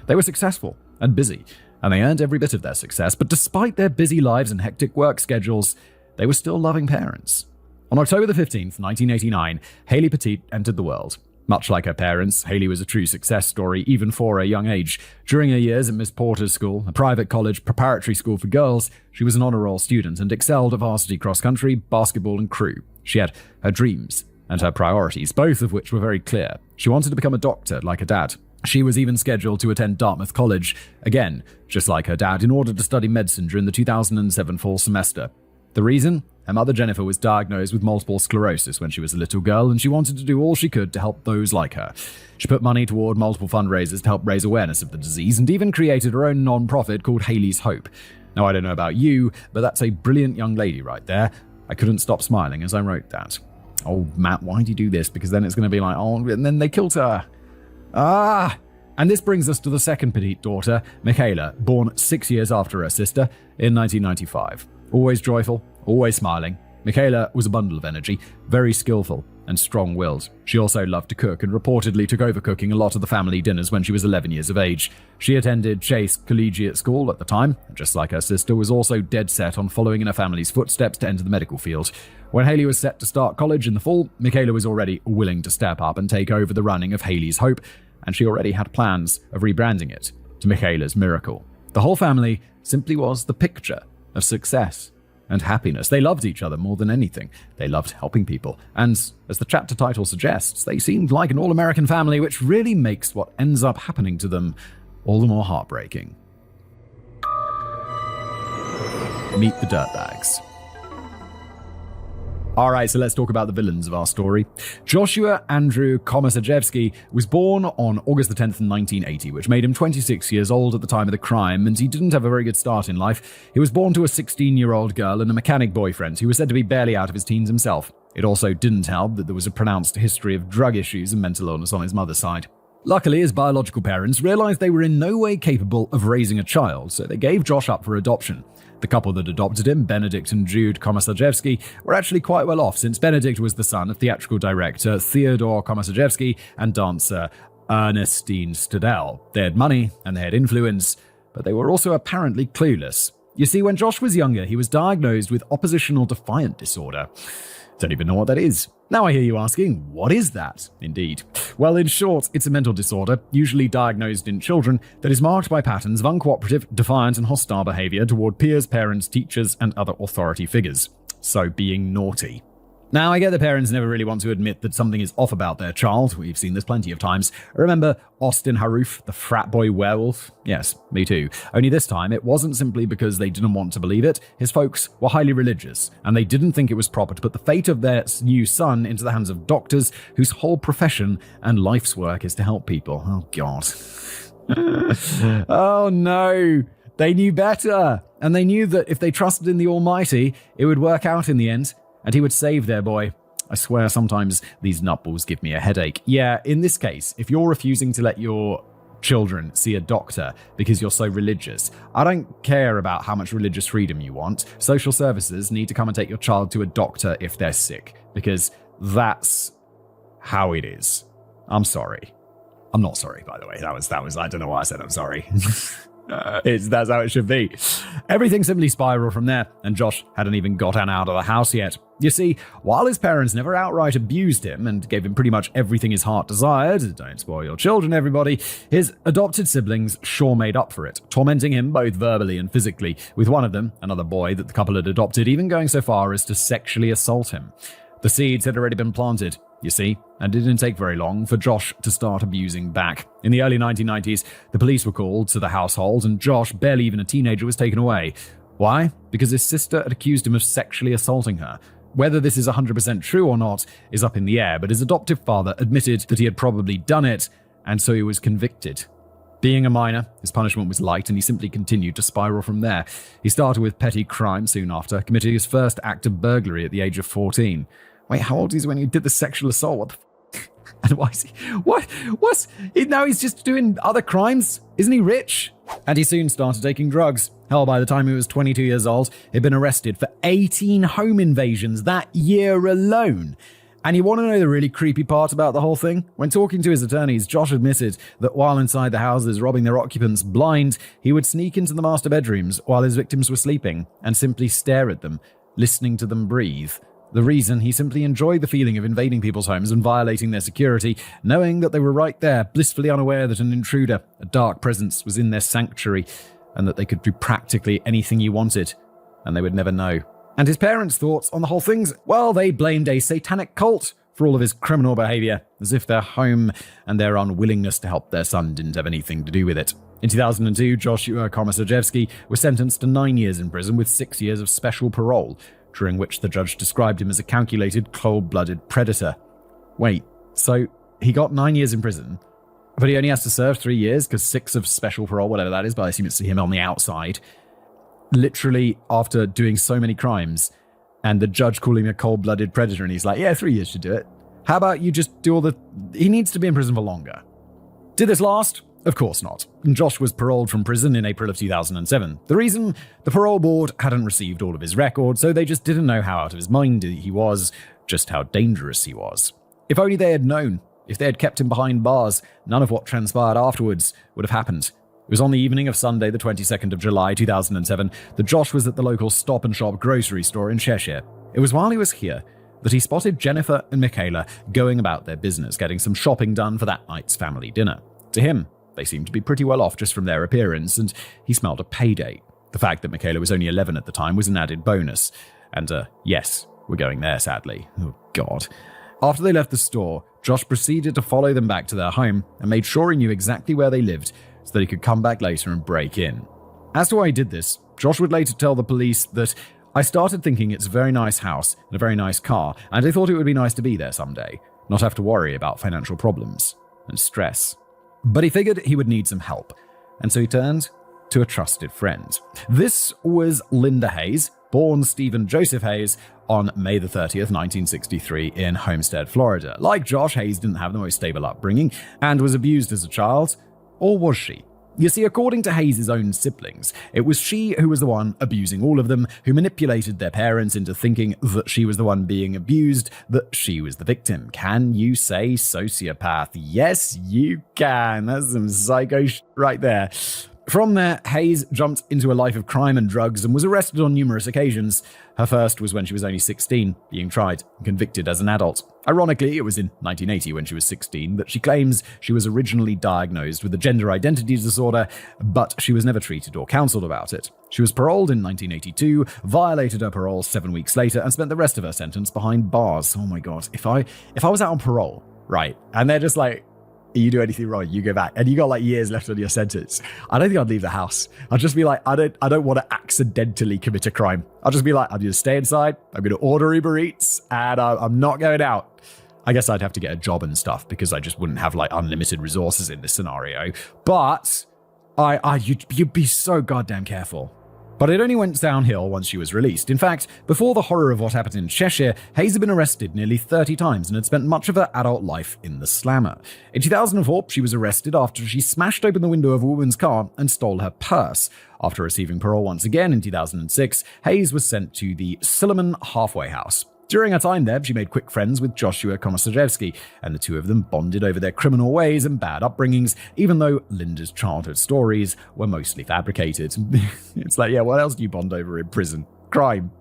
They were successful and busy, and they earned every bit of their success, but despite their busy lives and hectic work schedules, they were still loving parents. On October the 15th, 1989, Hayley Petit entered the world. Much like her parents, Hayley was a true success story even for a young age. During her years at Miss Porter's School, a private college preparatory school for girls, she was an honor roll student and excelled at varsity cross-country, basketball, and crew. She had her dreams and her priorities, both of which were very clear. She wanted to become a doctor like her dad. She was even scheduled to attend Dartmouth College, again, just like her dad, in order to study medicine during the 2007 fall semester. The reason? Her mother Jennifer was diagnosed with multiple sclerosis when she was a little girl, and she wanted to do all she could to help those like her. She put money toward multiple fundraisers to help raise awareness of the disease, and even created her own non-profit called Hayley's Hope. Now, I don't know about you, but that's a brilliant young lady right there. I couldn't stop smiling as I wrote that. Oh, Matt, why'd you do this? Because then it's going to be like, oh, and then they killed her. And this brings us to the second petite daughter, Michaela, born 6 years after her sister in 1995. Always joyful, always smiling, Michaela was a bundle of energy, very skillful and strong-willed. She also loved to cook and reportedly took over cooking a lot of the family dinners when she was 11 years of age. She attended Chase Collegiate School at the time, and just like her sister, was also dead set on following in her family's footsteps to enter the medical field. When Hayley was set to start college in the fall, Michaela was already willing to step up and take over the running of Hayley's Hope, and she already had plans of rebranding it to Michaela's Miracle. The whole family simply was the picture of success and happiness. They loved each other more than anything. They loved helping people. And as the chapter title suggests, they seemed like an all-American family, which really makes what ends up happening to them all the more heartbreaking. Meet the Dirtbags. Alright, so let's talk about the villains of our story. Joshua Andrew Komisarjevsky was born on August the 10th, 1980, which made him 26 years old at the time of the crime, and he didn't have a very good start in life. He was born to a 16-year-old girl and a mechanic boyfriend who was said to be barely out of his teens himself. It also didn't help that there was a pronounced history of drug issues and mental illness on his mother's side. Luckily, his biological parents realized they were in no way capable of raising a child, so they gave Josh up for adoption. The couple that adopted him, Benedict and Jude Komisarjevsky, were actually quite well off, since Benedict was the son of theatrical director Theodore Komisarjevsky and dancer Ernestine Stadell. They had money and they had influence, but they were also apparently clueless. You see, when Josh was younger, he was diagnosed with oppositional defiant disorder. Don't even know what that is. Now I hear you asking, what is that? Indeed. Well, in short, it's a mental disorder, usually diagnosed in children, that is marked by patterns of uncooperative, defiant, and hostile behavior toward peers, parents, teachers, and other authority figures. So being naughty. Now, I get that parents never really want to admit that something is off about their child. We've seen this plenty of times. Remember Austin Haroof, the frat boy werewolf? Yes, me too. Only this time, it wasn't simply because they didn't want to believe it. His folks were highly religious, and they didn't think it was proper to put the fate of their new son into the hands of doctors whose whole profession and life's work is to help people. Oh, God. Oh, no. They knew better. And they knew that if they trusted in the Almighty, it would work out in the end. And he would save their boy. I swear sometimes these nutballs give me a headache. Yeah, in this case, if you're refusing to let your children see a doctor because you're so religious, I don't care about how much religious freedom you want. Social services need to come and take your child to a doctor if they're sick, because that's how it is. I'm sorry. I'm not sorry, by the way. That was I don't know why I said I'm sorry. That's how it should be. Everything simply spiraled from there, and Josh hadn't even gotten out of the house yet. You see, while his parents never outright abused him and gave him pretty much everything his heart desired, don't spoil your children, everybody, his adopted siblings sure made up for it, tormenting him both verbally and physically, with one of them, another boy that the couple had adopted, even going so far as to sexually assault him. The seeds had already been planted, you see, and it didn't take very long for Josh to start abusing back. In the early 1990s, the police were called to the household, and Josh, barely even a teenager, was taken away. Why? Because his sister had accused him of sexually assaulting her. Whether this is 100% true or not is up in the air, but his adoptive father admitted that he had probably done it, and so he was convicted. Being a minor, his punishment was light, and he simply continued to spiral from there. He started with petty crime soon after, committing his first act of burglary at the age of 14. Wait, how old is he when he did the sexual assault? What the and why is he... What? Now he's just doing other crimes? Isn't he rich? And he soon started taking drugs. Hell, by the time he was 22 years old, he'd been arrested for 18 home invasions that year alone. And you want to know the really creepy part about the whole thing? When talking to his attorneys, Josh admitted that while inside the houses robbing their occupants blind, he would sneak into the master bedrooms while his victims were sleeping and simply stare at them, listening to them breathe. The reason, he simply enjoyed the feeling of invading people's homes and violating their security, knowing that they were right there, blissfully unaware that an intruder, a dark presence, was in their sanctuary, and that they could do practically anything you wanted, and they would never know. And his parents' thoughts on the whole thing's, well, they blamed a satanic cult for all of his criminal behavior, as if their home and their unwillingness to help their son didn't have anything to do with it. In 2002, Joshua Komisarjevsky was sentenced to 9 years in prison with 6 years of special parole, during which the judge described him as a calculated, cold-blooded predator. Wait, so he got 9 years in prison, but he only has to serve 3 years because 6 of special parole, whatever that is, but I assume it's him on the outside, literally after doing so many crimes, and the judge calling him a cold-blooded predator, and he's like, yeah, 3 years should do it. How about you just do all the... He needs to be in prison for longer. Did this last? Of course not. Josh was paroled from prison in April of 2007. The reason? The parole board hadn't received all of his records, so they just didn't know how out of his mind he was, just how dangerous he was. If only they had known. If they had kept him behind bars, none of what transpired afterwards would have happened. It was on the evening of Sunday, the 22nd of July, 2007, that Josh was at the local Stop and Shop grocery store in Cheshire. It was while he was here that he spotted Jennifer and Michaela going about their business, getting some shopping done for that night's family dinner. To him, they seemed to be pretty well off just from their appearance, and he smelled a payday. The fact that Michaela was only 11 at the time was an added bonus. And, yes, we're going there, sadly. Oh, God. After they left the store, Josh proceeded to follow them back to their home and made sure he knew exactly where they lived so that he could come back later and break in. As to why he did this, Josh would later tell the police that, I started thinking it's a very nice house and a very nice car, and I thought it would be nice to be there someday, not have to worry about financial problems and stress. But he figured he would need some help, and so he turned to a trusted friend. This was Linda Hayes, born Stephen Joseph Hayes, on May the 30th, 1963 in Homestead, Florida. Like Josh, Hayes didn't have the most stable upbringing and was abused as a child. Or was she? You see, according to Hayes' own siblings, it was she who was the one abusing all of them, who manipulated their parents into thinking that she was the one being abused, that she was the victim. Can you say sociopath? Yes, you can. That's some psycho right there. From there, Hayes jumped into a life of crime and drugs and was arrested on numerous occasions. Her first was when she was only 16, being tried and convicted as an adult. Ironically, it was in 1980 when she was 16 that she claims she was originally diagnosed with a gender identity disorder, but she was never treated or counseled about it. She was paroled in 1982, violated her parole 7 weeks later, and spent the rest of her sentence behind bars. Oh my God, if I was out on parole, right, and they're just like, you do anything wrong, you go back, and you got like years left on your sentence, I don't think I'd leave the house. I'd just be like, I don't want to accidentally commit a crime. I'll just be like, I'm going to stay inside, I'm going to order Uber Eats, and I'm not going out. I guess I'd have to get a job and stuff because I just wouldn't have like unlimited resources in this scenario. But you'd be so goddamn careful. But it only went downhill once she was released. In fact, before the horror of what happened in Cheshire, Hayes had been arrested nearly 30 times and had spent much of her adult life in the slammer. In 2004, she was arrested after she smashed open the window of a woman's car and stole her purse. After receiving parole once again in 2006, Hayes was sent to the Silliman halfway house. During her time there, she made quick friends with Joshua Komisarjevsky, and the two of them bonded over their criminal ways and bad upbringings, even though Linda's childhood stories were mostly fabricated. It's like, yeah, what else do you bond over in prison? Crime.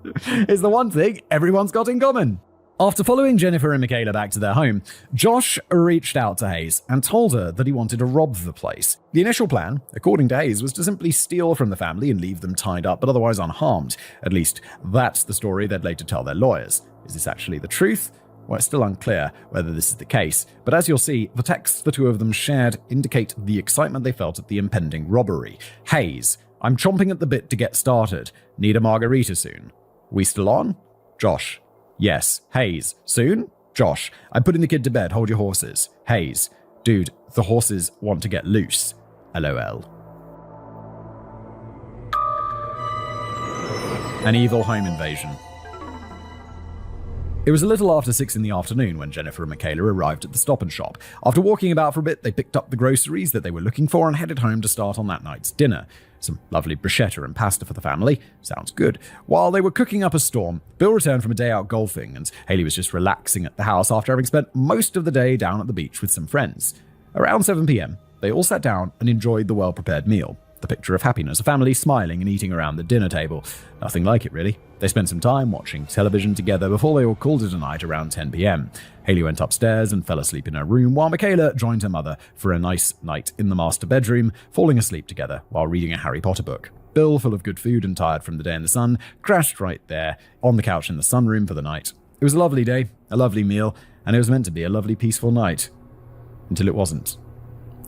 It's the one thing everyone's got in common. After following Jennifer and Michaela back to their home, Josh reached out to Hayes and told her that he wanted to rob the place. The initial plan, according to Hayes, was to simply steal from the family and leave them tied up but otherwise unharmed. At least, that's the story they'd later tell their lawyers. Is this actually the truth? Well, it's still unclear whether this is the case, but as you'll see, the texts the two of them shared indicate the excitement they felt at the impending robbery. Hayes: I'm chomping at the bit to get started. Need a margarita soon. We still on? Josh: yes. Hayes: soon? Josh: I'm putting the kid to bed, hold your horses. Hayes: dude, the horses want to get loose. LOL. An evil home invasion. It was a little after 6 in the afternoon when Jennifer and Michaela arrived at the Stop and Shop. After walking about for a bit, they picked up the groceries that they were looking for and headed home to start on that night's dinner. Some lovely bruschetta and pasta for the family. Sounds good. While they were cooking up a storm, Bill returned from a day out golfing, and Haley was just relaxing at the house after having spent most of the day down at the beach with some friends. Around 7 p.m., they all sat down and enjoyed the well-prepared meal. The picture of happiness, a family smiling and eating around the dinner table. Nothing like it, really. They spent some time watching television together before they all called it a night around 10 p.m. Haley went upstairs and fell asleep in her room, while Michaela joined her mother for a nice night in the master bedroom, falling asleep together while reading a Harry Potter book. Bill, full of good food and tired from the day in the sun, crashed right there on the couch in the sunroom for the night. It was a lovely day, a lovely meal, and it was meant to be a lovely peaceful night. Until it wasn't.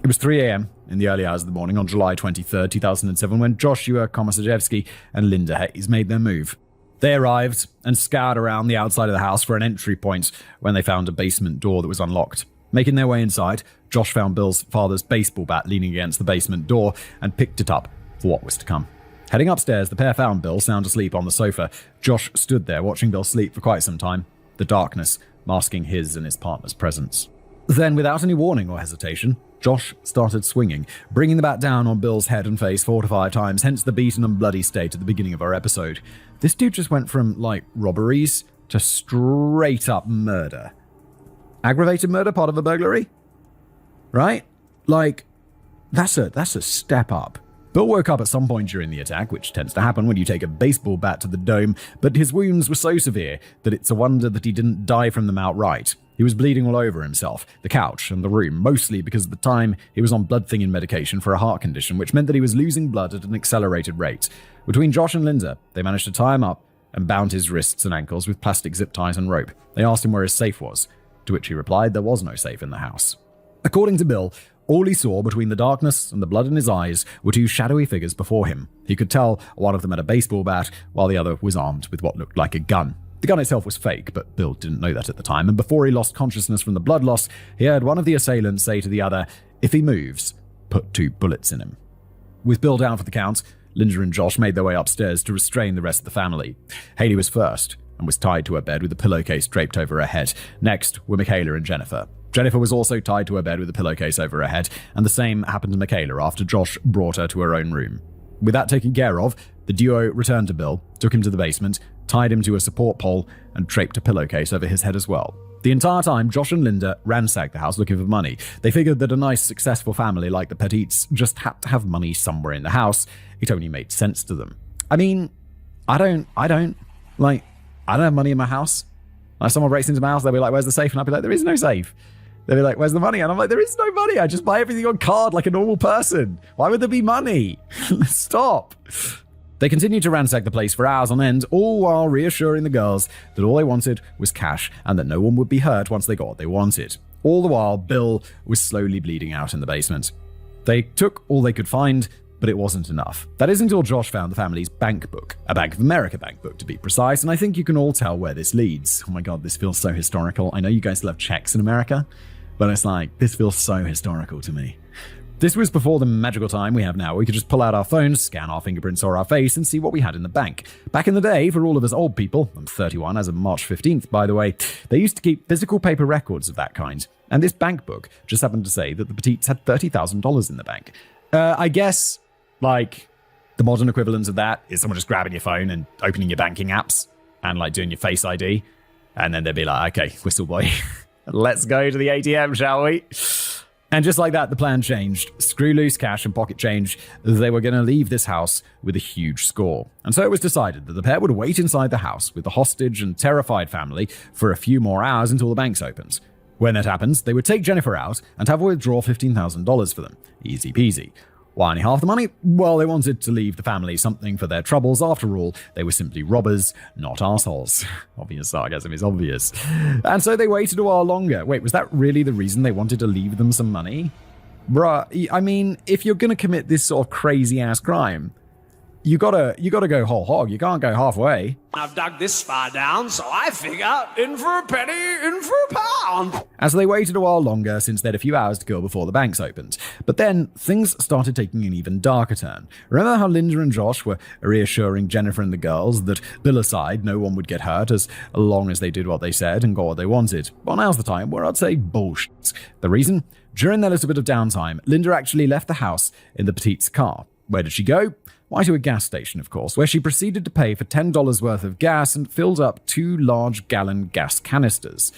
It was 3 a.m. in the early hours of the morning on July 23, 2007, when Joshua Komisarjevsky and Linda Hayes made their move. They arrived and scoured around the outside of the house for an entry point when they found a basement door that was unlocked. Making their way inside, Josh found Bill's father's baseball bat leaning against the basement door and picked it up for what was to come. Heading upstairs, the pair found Bill sound asleep on the sofa. Josh stood there watching Bill sleep for quite some time, the darkness masking his and his partner's presence. Then, without any warning or hesitation, Josh started swinging, bringing the bat down on Bill's head and face 4 to 5 times, hence the beaten and bloody state at the beginning of our episode. This dude just went from, robberies to straight up murder. Aggravated murder, part of a burglary? Right? That's a step up. Bill woke up at some point during the attack, which tends to happen when you take a baseball bat to the dome, but his wounds were so severe that it's a wonder that he didn't die from them outright. He was bleeding all over himself, the couch and the room, mostly because at the time he was on blood-thinning medication for a heart condition, which meant that he was losing blood at an accelerated rate. Between Josh and Linda, they managed to tie him up and bound his wrists and ankles with plastic zip ties and rope. They asked him where his safe was, to which he replied there was no safe in the house. According to Bill, all he saw between the darkness and the blood in his eyes were 2 shadowy figures before him. He could tell one of them had a baseball bat, while the other was armed with what looked like a gun. The gun itself was fake, but Bill didn't know that at the time, and before he lost consciousness from the blood loss, he heard one of the assailants say to the other, "If he moves, put 2 bullets in him." With Bill down for the count, Linda and Josh made their way upstairs to restrain the rest of the family. Haley was first, and was tied to her bed with a pillowcase draped over her head. Next were Michaela and Jennifer. Jennifer was also tied to her bed with a pillowcase over her head, and the same happened to Michaela after Josh brought her to her own room. With that taken care of, the duo returned to Bill, took him to the basement, tied him to a support pole, and draped a pillowcase over his head as well. The entire time, Josh and Linda ransacked the house looking for money. They figured that a nice, successful family like the Petits just had to have money somewhere in the house. It only made sense to them. I mean, I don't have money in my house. Like, someone breaks into my house, they'll be like, "Where's the safe?" And I'll be like, "There is no safe." They'll be like, "Where's the money?" And I'm like, "There is no money. I just buy everything on card like a normal person. Why would there be money?" Stop. They continued to ransack the place for hours on end, all while reassuring the girls that all they wanted was cash and that no one would be hurt once they got what they wanted. All the while, Bill was slowly bleeding out in the basement. They took all they could find, but it wasn't enough. That is until Josh found the family's bank book, a Bank of America bank book to be precise, and I think you can all tell where this leads. Oh my god, this feels so historical. I know you guys love checks in America, but it's like, this feels so historical to me. This was before the magical time we have now. We could just pull out our phones, scan our fingerprints or our face, and see what we had in the bank. Back in the day, for all of us old people, I'm 31 as of March 15th, by the way, they used to keep physical paper records of that kind. And this bank book just happened to say that the Petits had $30,000 in the bank. I guess, the modern equivalent of that is someone just grabbing your phone and opening your banking apps and like doing your Face ID. And then they'd be like, okay, whistle boy, let's go to the ATM, shall we? And just like that, the plan changed. Screw loose cash and pocket change. They were going to leave this house with a huge score. And so it was decided that the pair would wait inside the house with the hostage and terrified family for a few more hours until the banks opened. When that happens, they would take Jennifer out and have her withdraw $15,000 for them. Easy peasy. Why only half the money? Well, they wanted to leave the family something for their troubles. After all, they were simply robbers, not assholes. Obvious sarcasm is obvious. And so they waited a while longer. Wait, was that really the reason they wanted to leave them some money? Bruh, I mean, if you're gonna commit this sort of crazy-ass crime, you gotta go whole hog. You can't go halfway. I've dug this far down, so I figure in for a penny, in for a pound. As they waited a while longer, since they had a few hours to kill before the banks opened. But then, things started taking an even darker turn. Remember how Linda and Josh were reassuring Jennifer and the girls that, bill aside, no one would get hurt as long as they did what they said and got what they wanted? Well, now's the time where I'd say bullshit. The reason? During their little bit of downtime, Linda actually left the house in the Petite's car. Where did she go? Why, to a gas station, of course, where she proceeded to pay for $10 worth of gas and filled up 2 large-gallon gas canisters.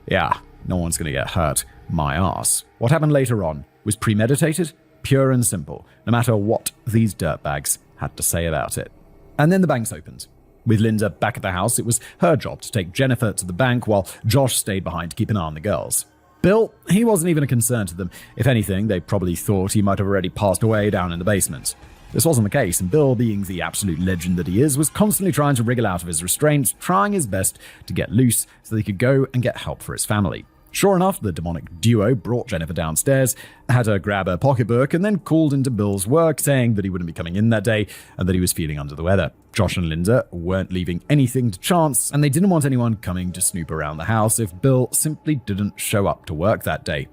Yeah, no one's going to get hurt. My ass. What happened later on was premeditated, pure and simple, no matter what these dirtbags had to say about it. And then the banks opened. With Linda back at the house, it was her job to take Jennifer to the bank while Josh stayed behind to keep an eye on the girls. Bill, he wasn't even a concern to them. If anything, they probably thought he might have already passed away down in the basement. This wasn't the case, and Bill, being the absolute legend that he is, was constantly trying to wriggle out of his restraints, trying his best to get loose so they could go and get help for his family. Sure enough, the demonic duo brought Jennifer downstairs, had her grab her pocketbook, and then called into Bill's work, saying that he wouldn't be coming in that day and that he was feeling under the weather. Josh and Linda weren't leaving anything to chance, and they didn't want anyone coming to snoop around the house if Bill simply didn't show up to work that day.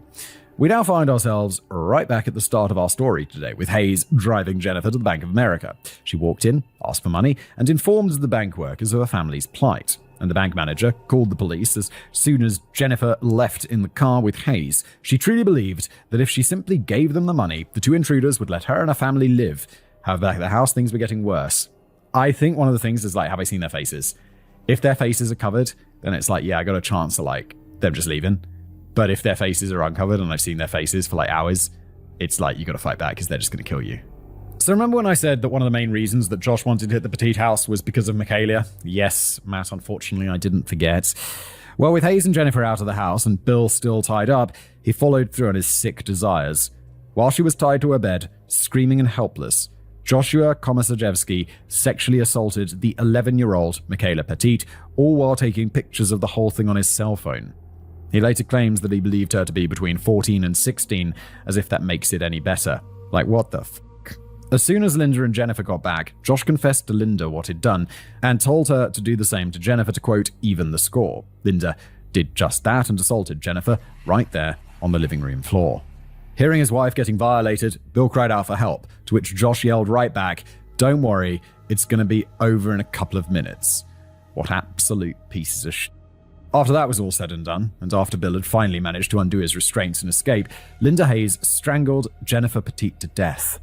We now find ourselves right back at the start of our story today, with Hayes driving Jennifer to the Bank of America. She walked in, asked for money, and informed the bank workers of her family's plight. And the bank manager called the police as soon as Jennifer left in the car with Hayes. She truly believed that if she simply gave them the money, the two intruders would let her and her family live. However, back at the house, things were getting worse. I think one of the things is like, have I seen their faces? If their faces are covered, then it's like, yeah, I got a chance to like them just leaving. But if their faces are uncovered and I've seen their faces for like hours, it's like you got to fight back because they're just going to kill you. So remember when I said that one of the main reasons that Josh wanted to hit the Petite house was because of Michaela? Yes, Matt, unfortunately, I didn't forget. Well, with Hayes and Jennifer out of the house and Bill still tied up, he followed through on his sick desires. While she was tied to her bed, screaming and helpless, Joshua Komisarjevsky sexually assaulted the 11-year-old Michaela Petite, all while taking pictures of the whole thing on his cell phone. He later claims that he believed her to be between 14 and 16, as if that makes it any better. Like, what the f***? As soon as Linda and Jennifer got back, Josh confessed to Linda what he'd done, and told her to do the same to Jennifer to, quote, even the score. Linda did just that and assaulted Jennifer right there on the living room floor. Hearing his wife getting violated, Bill cried out for help, to which Josh yelled right back, "Don't worry, it's gonna be over in a couple of minutes." What absolute pieces of shit. After that was all said and done, and after Bill had finally managed to undo his restraints and escape, Linda Hayes strangled Jennifer Petite to death.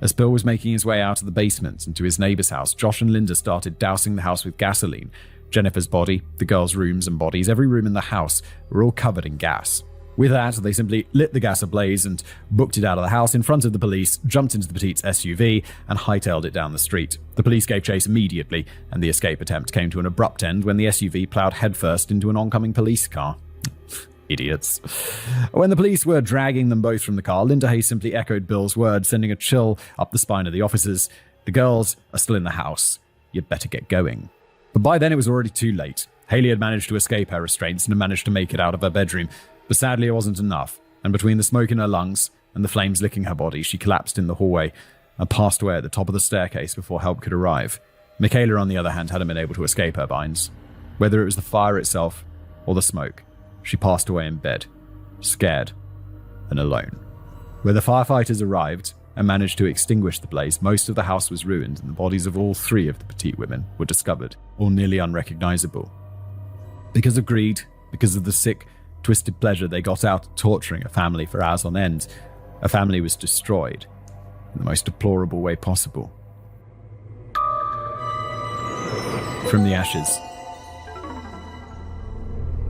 As Bill was making his way out of the basement and to his neighbor's house, Josh and Linda started dousing the house with gasoline. Jennifer's body, the girls' rooms and bodies, every room in the house were all covered in gas. With that, they simply lit the gas ablaze and booked it out of the house in front of the police, jumped into the Petite's SUV, and hightailed it down the street. The police gave chase immediately, and the escape attempt came to an abrupt end when the SUV plowed headfirst into an oncoming police car. Idiots. When the police were dragging them both from the car, Linda Hayes simply echoed Bill's words, sending a chill up the spine of the officers. "The girls are still in the house. You'd better get going." But by then it was already too late. Haley had managed to escape her restraints and had managed to make it out of her bedroom. But sadly, it wasn't enough, and between the smoke in her lungs and the flames licking her body, she collapsed in the hallway and passed away at the top of the staircase before help could arrive. Michaela, on the other hand, hadn't been able to escape her binds. Whether it was the fire itself or the smoke, she passed away in bed, scared and alone. When the firefighters arrived and managed to extinguish the blaze, most of the house was ruined, and the bodies of all 3 of the Petite women were discovered, all nearly unrecognizable. Because of greed, because of the sick, twisted pleasure they got out of torturing a family for hours on end, a family was destroyed in the most deplorable way possible. from the ashes.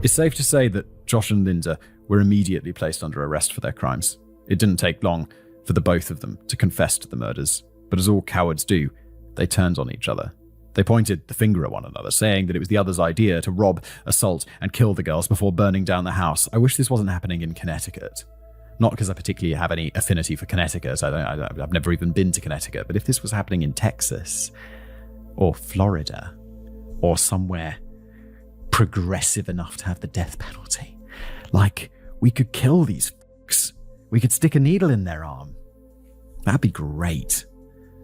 It's safe to say that Josh and Linda were immediately placed under arrest for their crimes. It didn't take long for the both of them to confess to the murders, but as all cowards do, they turned on each other. They pointed the finger at one another, saying that it was the other's idea to rob, assault, and kill the girls before burning down the house. I wish this wasn't happening in Connecticut. Not because I particularly have any affinity for Connecticut. I've never even been to Connecticut. But if this was happening in Texas or Florida or somewhere progressive enough to have the death penalty, like, we could kill these fucks. We could stick a needle in their arm. That'd be great.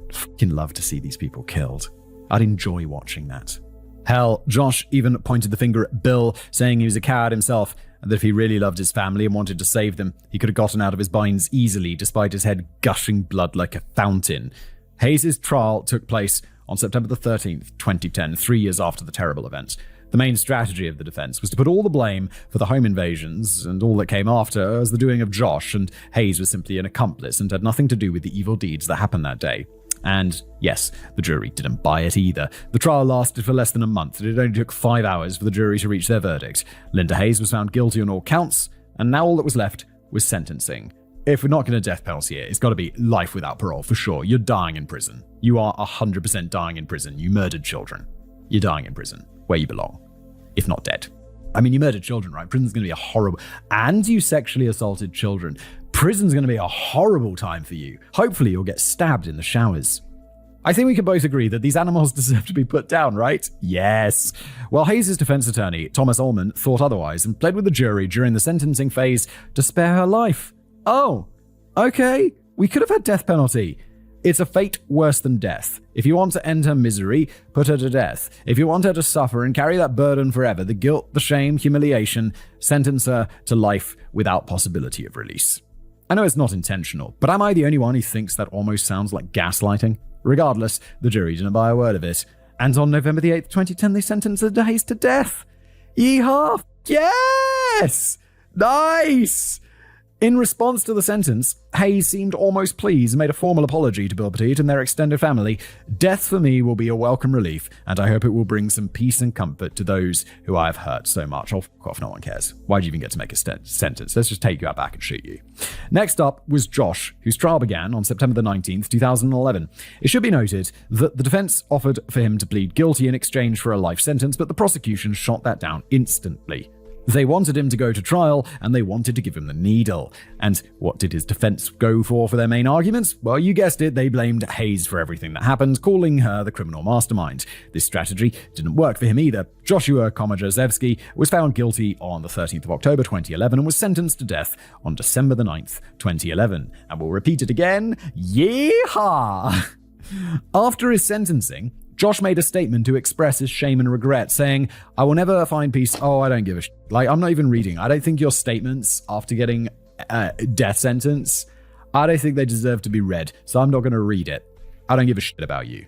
I'd fucking love to see these people killed. I'd enjoy watching that. Hell, Josh even pointed the finger at Bill, saying he was a coward himself, and that if he really loved his family and wanted to save them, he could have gotten out of his binds easily, despite his head gushing blood like a fountain. Hayes' trial took place on September the 13th, 2010, 3 years after the terrible events. The main strategy of the defense was to put all the blame for the home invasions and all that came after as the doing of Josh, and Hayes was simply an accomplice and had nothing to do with the evil deeds that happened that day. And yes, the jury didn't buy it either. The trial lasted for less than a month, and it only took 5 hours for the jury to reach their verdict. Linda Hayes was found guilty on all counts, and now all that was left was sentencing. If we're not going to death penalty it, it's got to be life without parole for sure. You're dying in prison. You are 100% dying in prison. You murdered children. You're dying in prison, where you belong, if not dead. I mean, you murdered children, right? Prison's going to be a horrible... And you sexually assaulted children. Prison's going to be a horrible time for you. Hopefully you'll get stabbed in the showers. I think we can both agree that these animals deserve to be put down, right? Yes. Well, Hayes' defense attorney, Thomas Ullman, thought otherwise and pled with the jury during the sentencing phase to spare her life. Oh, okay. We could have had death penalty. It's a fate worse than death. If you want to end her misery, put her to death. If you want her to suffer and carry that burden forever, the guilt, the shame, humiliation, sentence her to life without possibility of release. I know it's not intentional, but am I the only one who thinks that almost sounds like gaslighting? Regardless, the jury didn't buy a word of it. And on November the 8th, 2010, they sentenced the Hayes to death. Yeehaw! Yes! Nice! In response to the sentence, Hayes seemed almost pleased and made a formal apology to Bill Petit and their extended family. Death for me will be a welcome relief, and I hope it will bring some peace and comfort to those who I have hurt so much. Oh, fuck off, no one cares. Why'd you even get to make a sentence? Let's just take you out back and shoot you. Next up was Josh, whose trial began on September the 19th, 2011. It should be noted that the defense offered for him to plead guilty in exchange for a life sentence, but the prosecution shot that down instantly. They wanted him to go to trial, and they wanted to give him the needle. And what did his defense go for their main arguments? Well, you guessed it, they blamed Hayes for everything that happened, calling her the criminal mastermind. This strategy didn't work for him either. Joshua Komajewski was found guilty on the 13th of October 2011 and was sentenced to death on December the 9th, 2011. And we'll repeat it again. Yeehaw! After his sentencing, Josh made a statement to express his shame and regret, saying, I will never find peace. Oh, I don't give a shit. Like, I'm not even reading. I don't think your statements after getting a death sentence, I don't think they deserve to be read. So I'm not going to read it. I don't give a shit about you.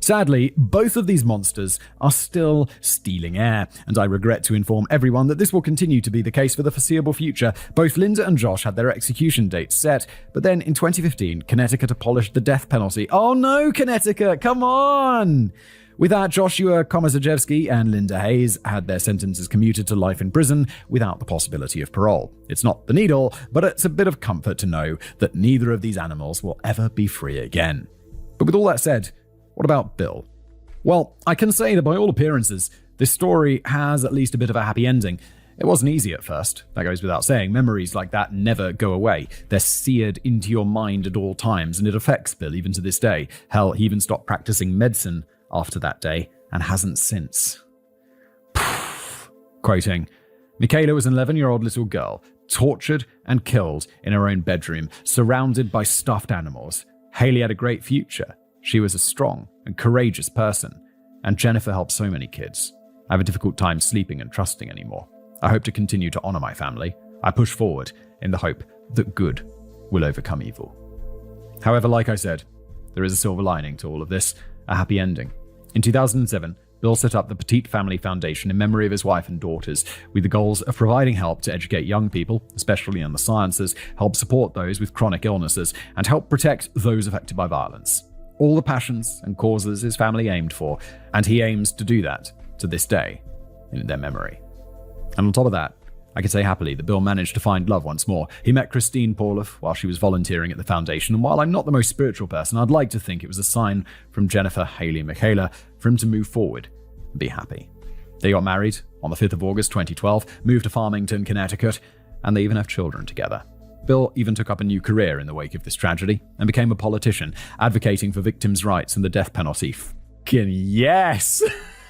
Sadly, both of these monsters are still stealing air, and I regret to inform everyone that this will continue to be the case for the foreseeable future. Both Linda and Josh had their execution dates set, but then in 2015, Connecticut abolished the death penalty. Oh no, Connecticut, come on! With that, Joshua Komajewski and Linda Hayes had their sentences commuted to life in prison without the possibility of parole. It's not the needle, but it's a bit of comfort to know that neither of these animals will ever be free again. But with all that said, what about Bill? Well, I can say that by all appearances, this story has at least a bit of a happy ending. It wasn't easy at first. That goes without saying. Memories like that never go away. They're seared into your mind at all times, and it affects Bill even to this day. Hell, he even stopped practicing medicine after that day and hasn't since. Quoting, Michaela was an 11-year-old little girl, tortured and killed in her own bedroom, surrounded by stuffed animals. Haley had a great future. She was a strong and courageous person, and Jennifer helped so many kids. I have a difficult time sleeping and trusting anymore. I hope to continue to honor my family. I push forward in the hope that good will overcome evil. However, like I said, there is a silver lining to all of this, a happy ending. In 2007, Bill set up the Petite Family Foundation in memory of his wife and daughters, with the goals of providing help to educate young people, especially in the sciences, help support those with chronic illnesses, and help protect those affected by violence. all the passions and causes his family aimed for, and he aims to do that to this day in their memory. And on top of that, I can say happily that Bill managed to find love once more. He met Christine Pauloff while she was volunteering at the foundation, and while I'm not the most spiritual person, I'd like to think it was a sign from Jennifer Haley Michaela for him to move forward and be happy. They got married on the 5th of August 2012, moved to Farmington, Connecticut, and they even have children together. Bill even took up a new career in the wake of this tragedy and became a politician, advocating for victims' rights and the death penalty. Fucking yes!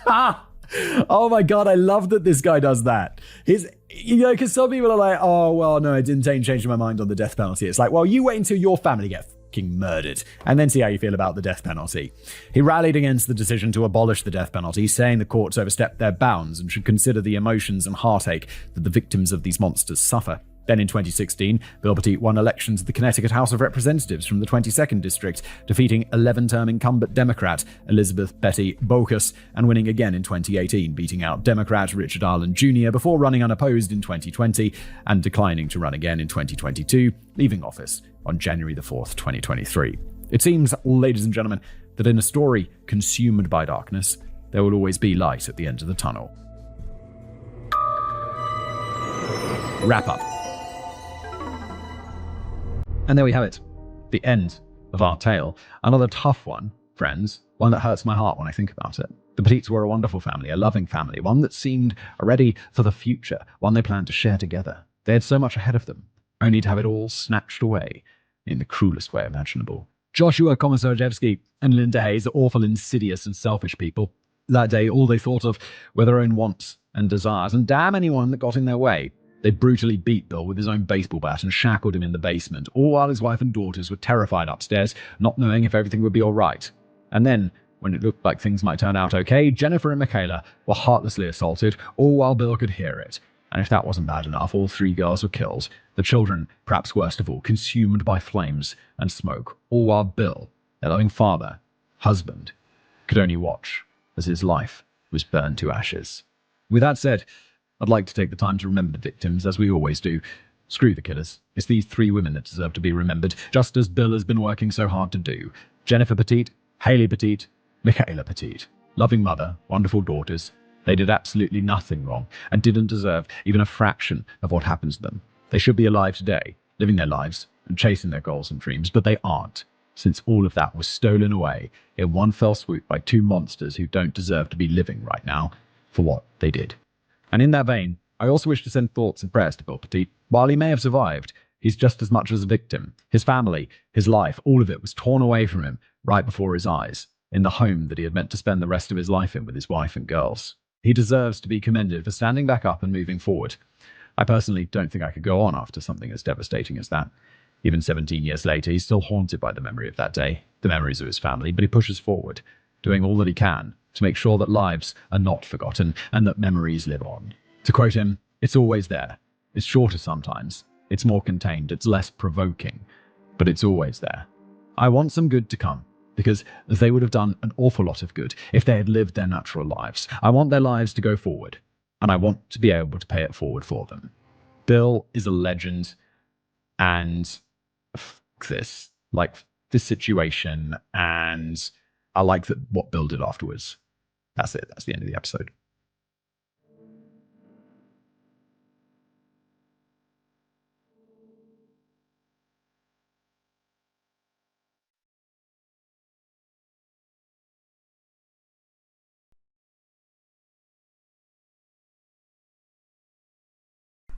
Oh my god, I love that this guy does that. Because some people are like, oh, well, no, I didn't change my mind on the death penalty. It's like, well, you wait until your family get fucking murdered and then see how you feel about the death penalty. He rallied against the decision to abolish the death penalty, saying the courts overstepped their bounds and should consider the emotions and heartache that the victims of these monsters suffer. Then in 2016, Bill Petit won elections to the Connecticut House of Representatives from the 22nd District, defeating 11-term incumbent Democrat Elizabeth Betty Bocus and winning again in 2018, beating out Democrat Richard Arlen Jr. before running unopposed in 2020 and declining to run again in 2022, leaving office on January the 4th, 2023. It seems, ladies and gentlemen, that in a story consumed by darkness, there will always be light at the end of the tunnel. Wrap up. And there we have it. The end of our tale. Another tough one, friends. One that hurts my heart when I think about it. The Petits were a wonderful family, a loving family, one that seemed ready for the future, one they planned to share together. They had so much ahead of them, only to have it all snatched away in the cruelest way imaginable. Joshua Komisarjevsky and Linda Hayes are awful, insidious, and selfish people. That day, all they thought of were their own wants and desires, and damn anyone that got in their way. They brutally beat Bill with his own baseball bat and shackled him in the basement, all while his wife and daughters were terrified upstairs, not knowing if everything would be all right. And then, when it looked like things might turn out okay, Jennifer and Michaela were heartlessly assaulted, all while Bill could hear it. And if that wasn't bad enough, all 3 girls were killed. The children, perhaps worst of all, consumed by flames and smoke, all while Bill, their loving father, husband, could only watch as his life was burned to ashes. With that said, I'd like to take the time to remember the victims, as we always do. Screw the killers. It's these 3 women that deserve to be remembered, just as Bill has been working so hard to do. Jennifer Petit, Haley Petit, Michaela Petit. Loving mother, wonderful daughters. They did absolutely nothing wrong, and didn't deserve even a fraction of what happened to them. They should be alive today, living their lives, and chasing their goals and dreams, but they aren't, since all of that was stolen away in one fell swoop by 2 monsters who don't deserve to be living right now for what they did. And in that vein, I also wish to send thoughts and prayers to Bill Petit. While he may have survived, he's just as much as a victim. His family, his life, all of it was torn away from him right before his eyes, in the home that he had meant to spend the rest of his life in with his wife and girls. He deserves to be commended for standing back up and moving forward. I personally don't think I could go on after something as devastating as that. Even 17 years later, he's still haunted by the memory of that day, the memories of his family, but he pushes forward, doing all that he can to make sure that lives are not forgotten and that memories live on. To quote him, "It's always there. It's shorter sometimes. It's more contained. It's less provoking. But it's always there. I want some good to come, because they would have done an awful lot of good if they had lived their natural lives. I want their lives to go forward, and I want to be able to pay it forward for them." Bill is a legend, and this situation, and I like that what Bill did afterwards. That's it. That's the end of the episode.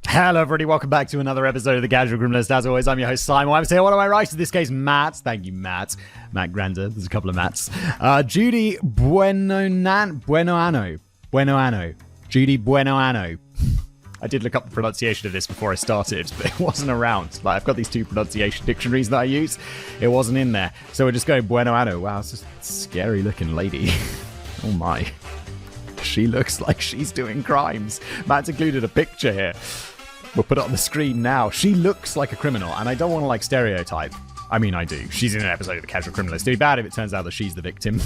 Hello everybody, welcome back to another episode of the Casual Criminalist. As always, I'm your host Simon. I'm here. What am I right? In this case, Matt. Thank you, Matt. Matt Grander. There's a couple of Matts. Judy Buenoano. Judy Buenoano. I did look up the pronunciation of this before I started, but it wasn't around. I've got these 2 pronunciation dictionaries that I use. It wasn't in there. So we're just going Buenoano. Wow, it's just a scary looking lady. Oh my. She looks like she's doing crimes. Matt's included a picture here. We'll put it on the screen now. She looks like a criminal, and I don't want to stereotype. I mean, I do. She's in an episode of The Casual Criminalist. It'd be bad if it turns out that she's the victim.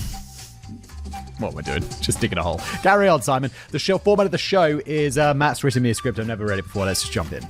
What we're doing? Just digging a hole. Carry on, Simon. The format of the show is Matt's written me a script. I've never read it before. Let's just jump in.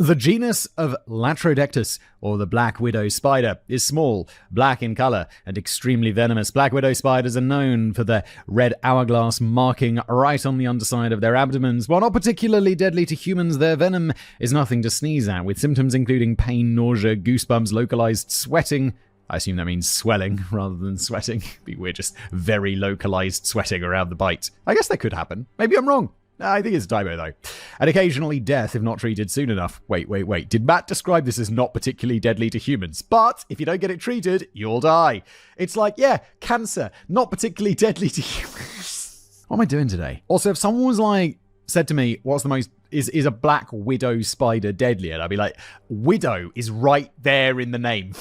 The genus of Latrodectus, or the black widow spider, is small, black in color, and extremely venomous. Black widow spiders are known for their red hourglass marking right on the underside of their abdomens. While not particularly deadly to humans, their venom is nothing to sneeze at, with symptoms including pain, nausea, goosebumps, localized sweating. I assume that means swelling rather than sweating. It'd be weird, just very localized sweating around the bite. I guess that could happen. Maybe I'm wrong. I think it's a typo, though. And occasionally death if not treated soon enough. Wait. Did Matt describe this as not particularly deadly to humans? But if you don't get it treated, you'll die. It's like, yeah, cancer, not particularly deadly to humans. What am I doing today? Also, if someone was like, said to me, what's the most, is a black widow spider deadly? And I'd be like, widow is right there in the name.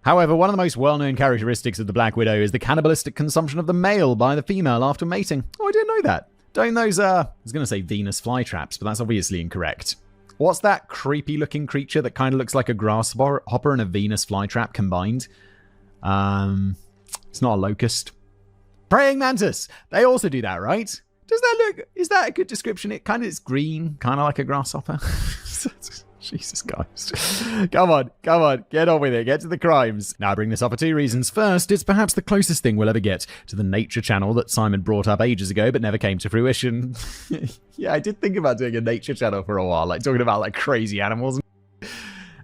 However, one of the most well-known characteristics of the black widow is the cannibalistic consumption of the male by the female after mating. Oh, I didn't know that. Don't those, I was going to say Venus flytraps, but that's obviously incorrect. What's that creepy-looking creature that kind of looks like a grasshopper and a Venus flytrap combined? It's not a locust. Praying mantis! They also do that, right? Does that look, is that a good description? It kind of is green, kind of like a grasshopper. Jesus Christ. Come on, get on with it, get to the crimes. Now I bring this up for two reasons. First, it's perhaps the closest thing we'll ever get to the nature channel that Simon brought up ages ago but never came to fruition. Yeah, I did think about doing a nature channel for a while, like talking about like crazy animals. And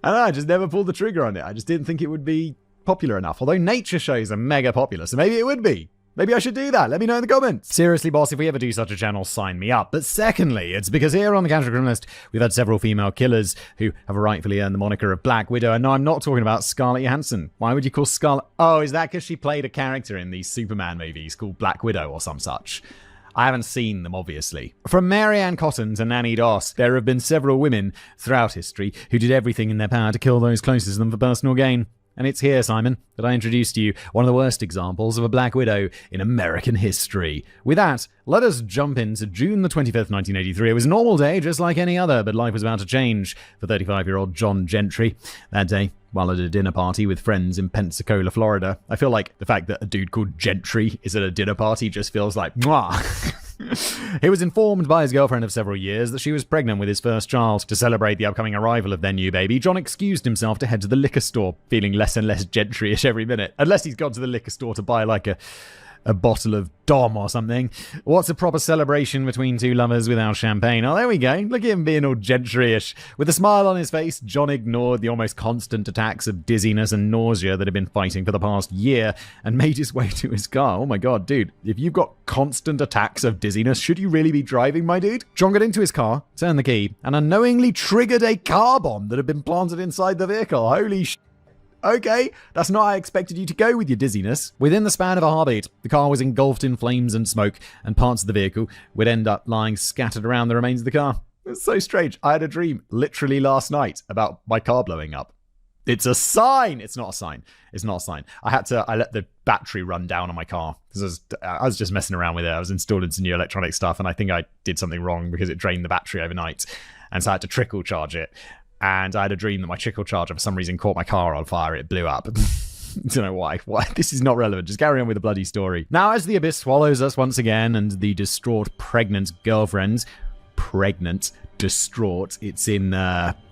I just never pulled the trigger on it. I just didn't think it would be popular enough. Although nature shows are mega popular, so maybe it would be. Maybe I should do that. Let me know in the comments. Seriously, boss, if we ever do such a channel, sign me up. But secondly, it's because here on the Casual Criminalist, we've had several female killers who have rightfully earned the moniker of Black Widow. And no, I'm not talking about Scarlett Johansson. Why would you call Scarlett? Oh, is that because she played a character in these Superman movies called Black Widow or some such? I haven't seen them, obviously. From Mary Ann Cotton to Nanny Doss, there have been several women throughout history who did everything in their power to kill those closest to them for personal gain. And it's here, Simon, that I introduce to you one of the worst examples of a Black Widow in American history. With that, let us jump into June the 25th, 1983. It was a normal day, just like any other, but life was about to change for 35-year-old John Gentry. That day, while at a dinner party with friends in Pensacola, Florida. I feel like the fact that a dude called Gentry is at a dinner party just feels like, mwah. He was informed by his girlfriend of several years that she was pregnant with his first child. To celebrate the upcoming arrival of their new baby, John excused himself to head to the liquor store, feeling less and less Gentry-ish every minute. Unless he's gone to the liquor store to buy like a bottle of Dom or something. What's a proper celebration between two lovers without champagne? Oh, there we go. Look at him being all Gentry-ish. With a smile on his face, John ignored the almost constant attacks of dizziness and nausea that had been fighting for the past year and made his way to his car. Oh my god, dude. If you've got constant attacks of dizziness, should you really be driving, my dude? John got into his car, turned the key, and unknowingly triggered a car bomb that had been planted inside the vehicle. Holy sh**. Okay, that's not how I expected you to go with your dizziness. Within the span of a heartbeat, the car was engulfed in flames and smoke, and parts of the vehicle would end up lying scattered around the remains of the car. It's so strange. I had a dream literally last night about my car blowing up. It's a sign. It's not a sign. It's not a sign. I let the battery run down on my car. I was just messing around with it. I was installing some new electronic stuff, and I think I did something wrong because it drained the battery overnight. And so I had to trickle charge it. And I had a dream that my trickle charger for some reason caught my car on fire. It blew up. Don't know why. This is not relevant. Just carry on with the bloody story. Now, as the abyss swallows us once again, and the distraught pregnant girlfriend, distraught, it's in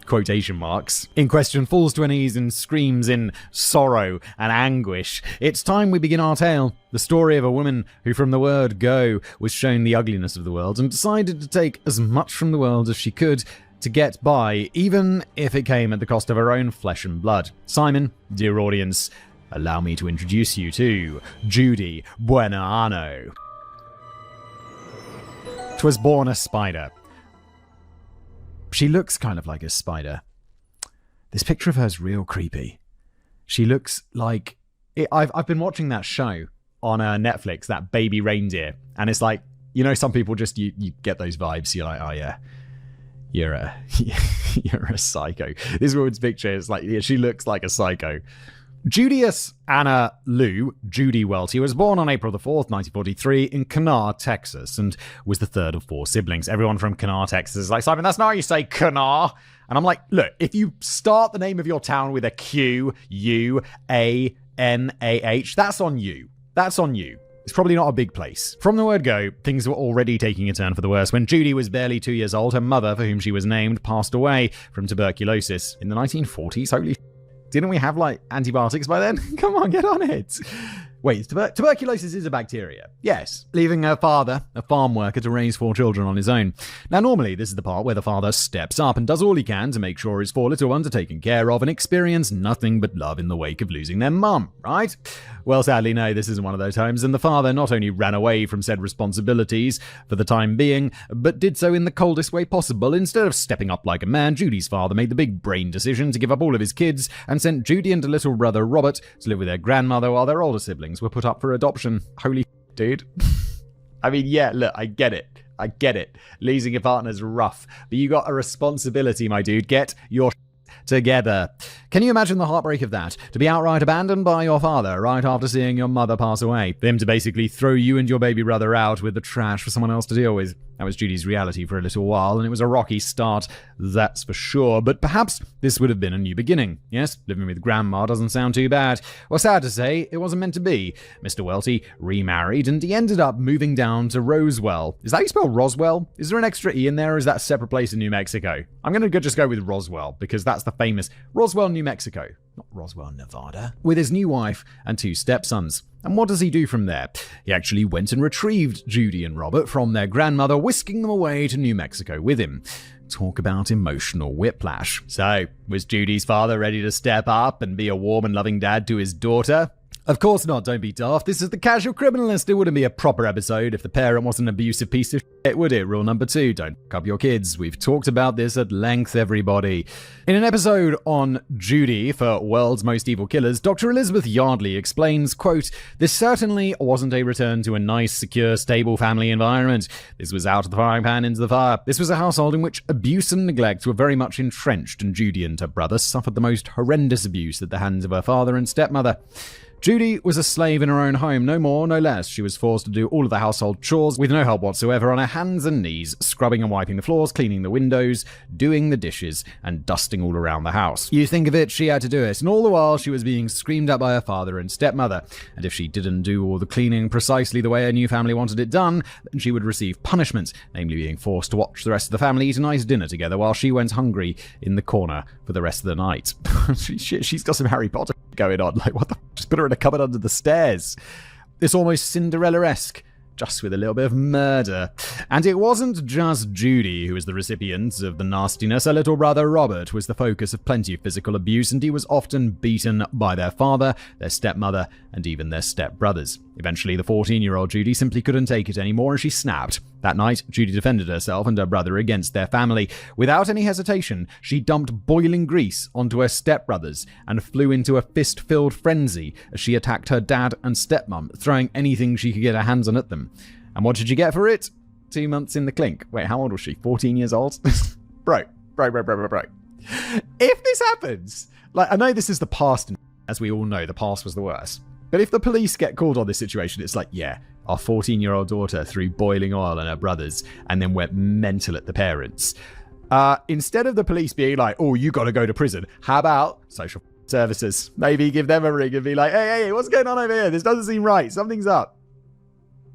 quotation marks, in question, falls to her knees and screams in sorrow and anguish. It's time we begin our tale. The story of a woman who, from the word go, was shown the ugliness of the world and decided to take as much from the world as she could to get by, even if it came at the cost of her own flesh and blood. Simon, dear audience, allow me to introduce you to Judy Buenano. 'Twas born a spider. She looks kind of like a spider. This picture of her is real creepy. She looks like... I've been watching that show on Netflix, that Baby Reindeer, and it's like, you know, some people just, you get those vibes, you're like, oh yeah, you're a psycho. This woman's picture is like, yeah, she looks like a psycho. Judius Anna Lou, Judy Welty, was born on April the 4th, 1943 in Kenner, Texas, and was the third of four siblings. Everyone from Kenner, Texas is like, Simon, that's not how you say Kenner. And I'm like, look, if you start the name of your town with a Q, U, A, N, A, H, that's on you. That's on you. It's probably not a big place. From the word go, things were already taking a turn for the worse. When Judy was barely 2 years old, her mother, for whom she was named, passed away from tuberculosis in the 1940s. Holy didn't we have, antibiotics by then? Come on, get on it. Wait, tuberculosis is a bacteria. Yes, leaving her father, a farm worker, to raise 4 children on his own. Now, normally, this is the part where the father steps up and does all he can to make sure his 4 little ones are taken care of and experience nothing but love in the wake of losing their mum, right? Well, sadly, no, this isn't one of those times, and the father not only ran away from said responsibilities for the time being, but did so in the coldest way possible. Instead of stepping up like a man, Judy's father made the big brain decision to give up all of his kids and sent Judy and her little brother Robert to live with their grandmother while their older siblings were put up for adoption. Holy dude. I mean, yeah, look, I get it. Losing your partner's rough, but you got a responsibility, my dude. Get your together. Can you imagine the heartbreak of that? To be outright abandoned by your father right after seeing your mother pass away. For him to basically throw you and your baby brother out with the trash for someone else to deal with. That was Judy's reality for a little while, and it was a rocky start, that's for sure. But perhaps this would have been a new beginning. Yes, living with grandma doesn't sound too bad. Well, sad to say, it wasn't meant to be. Mr. Welty remarried, and he ended up moving down to Roswell. Is that how you spell Roswell? Is there an extra E in there, or is that a separate place in New Mexico? I'm going to just go with Roswell, because that's the famous Roswell, New Mexico. Not Roswell, Nevada. With his new wife and 2 stepsons. And what does he do from there? He actually went and retrieved Judy and Robert from their grandmother, whisking them away to New Mexico with him. Talk about emotional whiplash. So, was Judy's father ready to step up and be a warm and loving dad to his daughter? Of course not, don't be daft. This is the Casual Criminalist. It wouldn't be a proper episode if the parent was an abusive piece of shit, would it? Rule number 2, don't fuck up your kids. We've talked about this at length, everybody. In an episode on Judy for World's Most Evil Killers, Dr. Elizabeth Yardley explains, quote, "This certainly wasn't a return to a nice, secure, stable family environment. This was out of the frying pan into the fire. This was a household in which abuse and neglect were very much entrenched, and Judy and her brother suffered the most horrendous abuse at the hands of her father and stepmother. Judy was a slave in her own home, no more, no less. She was forced to do all of the household chores with no help whatsoever, on her hands and knees, scrubbing and wiping the floors, cleaning the windows, doing the dishes, and dusting all around the house. You think of it, she had to do it, and all the while she was being screamed at by her father and stepmother. And if she didn't do all the cleaning precisely the way her new family wanted it done, then she would receive punishment, namely being forced to watch the rest of the family eat a nice dinner together while she went hungry in the corner for the rest of the night." She's got some Harry Potter going on. What the f***? Just put her in a cupboard under the stairs. It's almost Cinderella-esque, just with a little bit of murder. And it wasn't just Judy who was the recipient of the nastiness. Her little brother Robert was the focus of plenty of physical abuse, and he was often beaten by their father, their stepmother, and even their stepbrothers. Eventually, the 14-year-old Judy simply couldn't take it anymore, and she snapped. That night, Judy defended herself and her brother against their family. Without any hesitation, she dumped boiling grease onto her stepbrothers and flew into a fist-filled frenzy as she attacked her dad and stepmom, throwing anything she could get her hands on at them. And what did she get for it? 2 months in the clink. Wait, how old was she? 14 years old? Bro. If this happens, I know this is the past, and as we all know, the past was the worst. But if the police get called on this situation, it's like, yeah, our 14-year-old daughter threw boiling oil on her brothers and then went mental at the parents. Instead of the police being like, oh, you got to go to prison, how about social services? Maybe give them a ring and be like, hey, what's going on over here? This doesn't seem right. Something's up.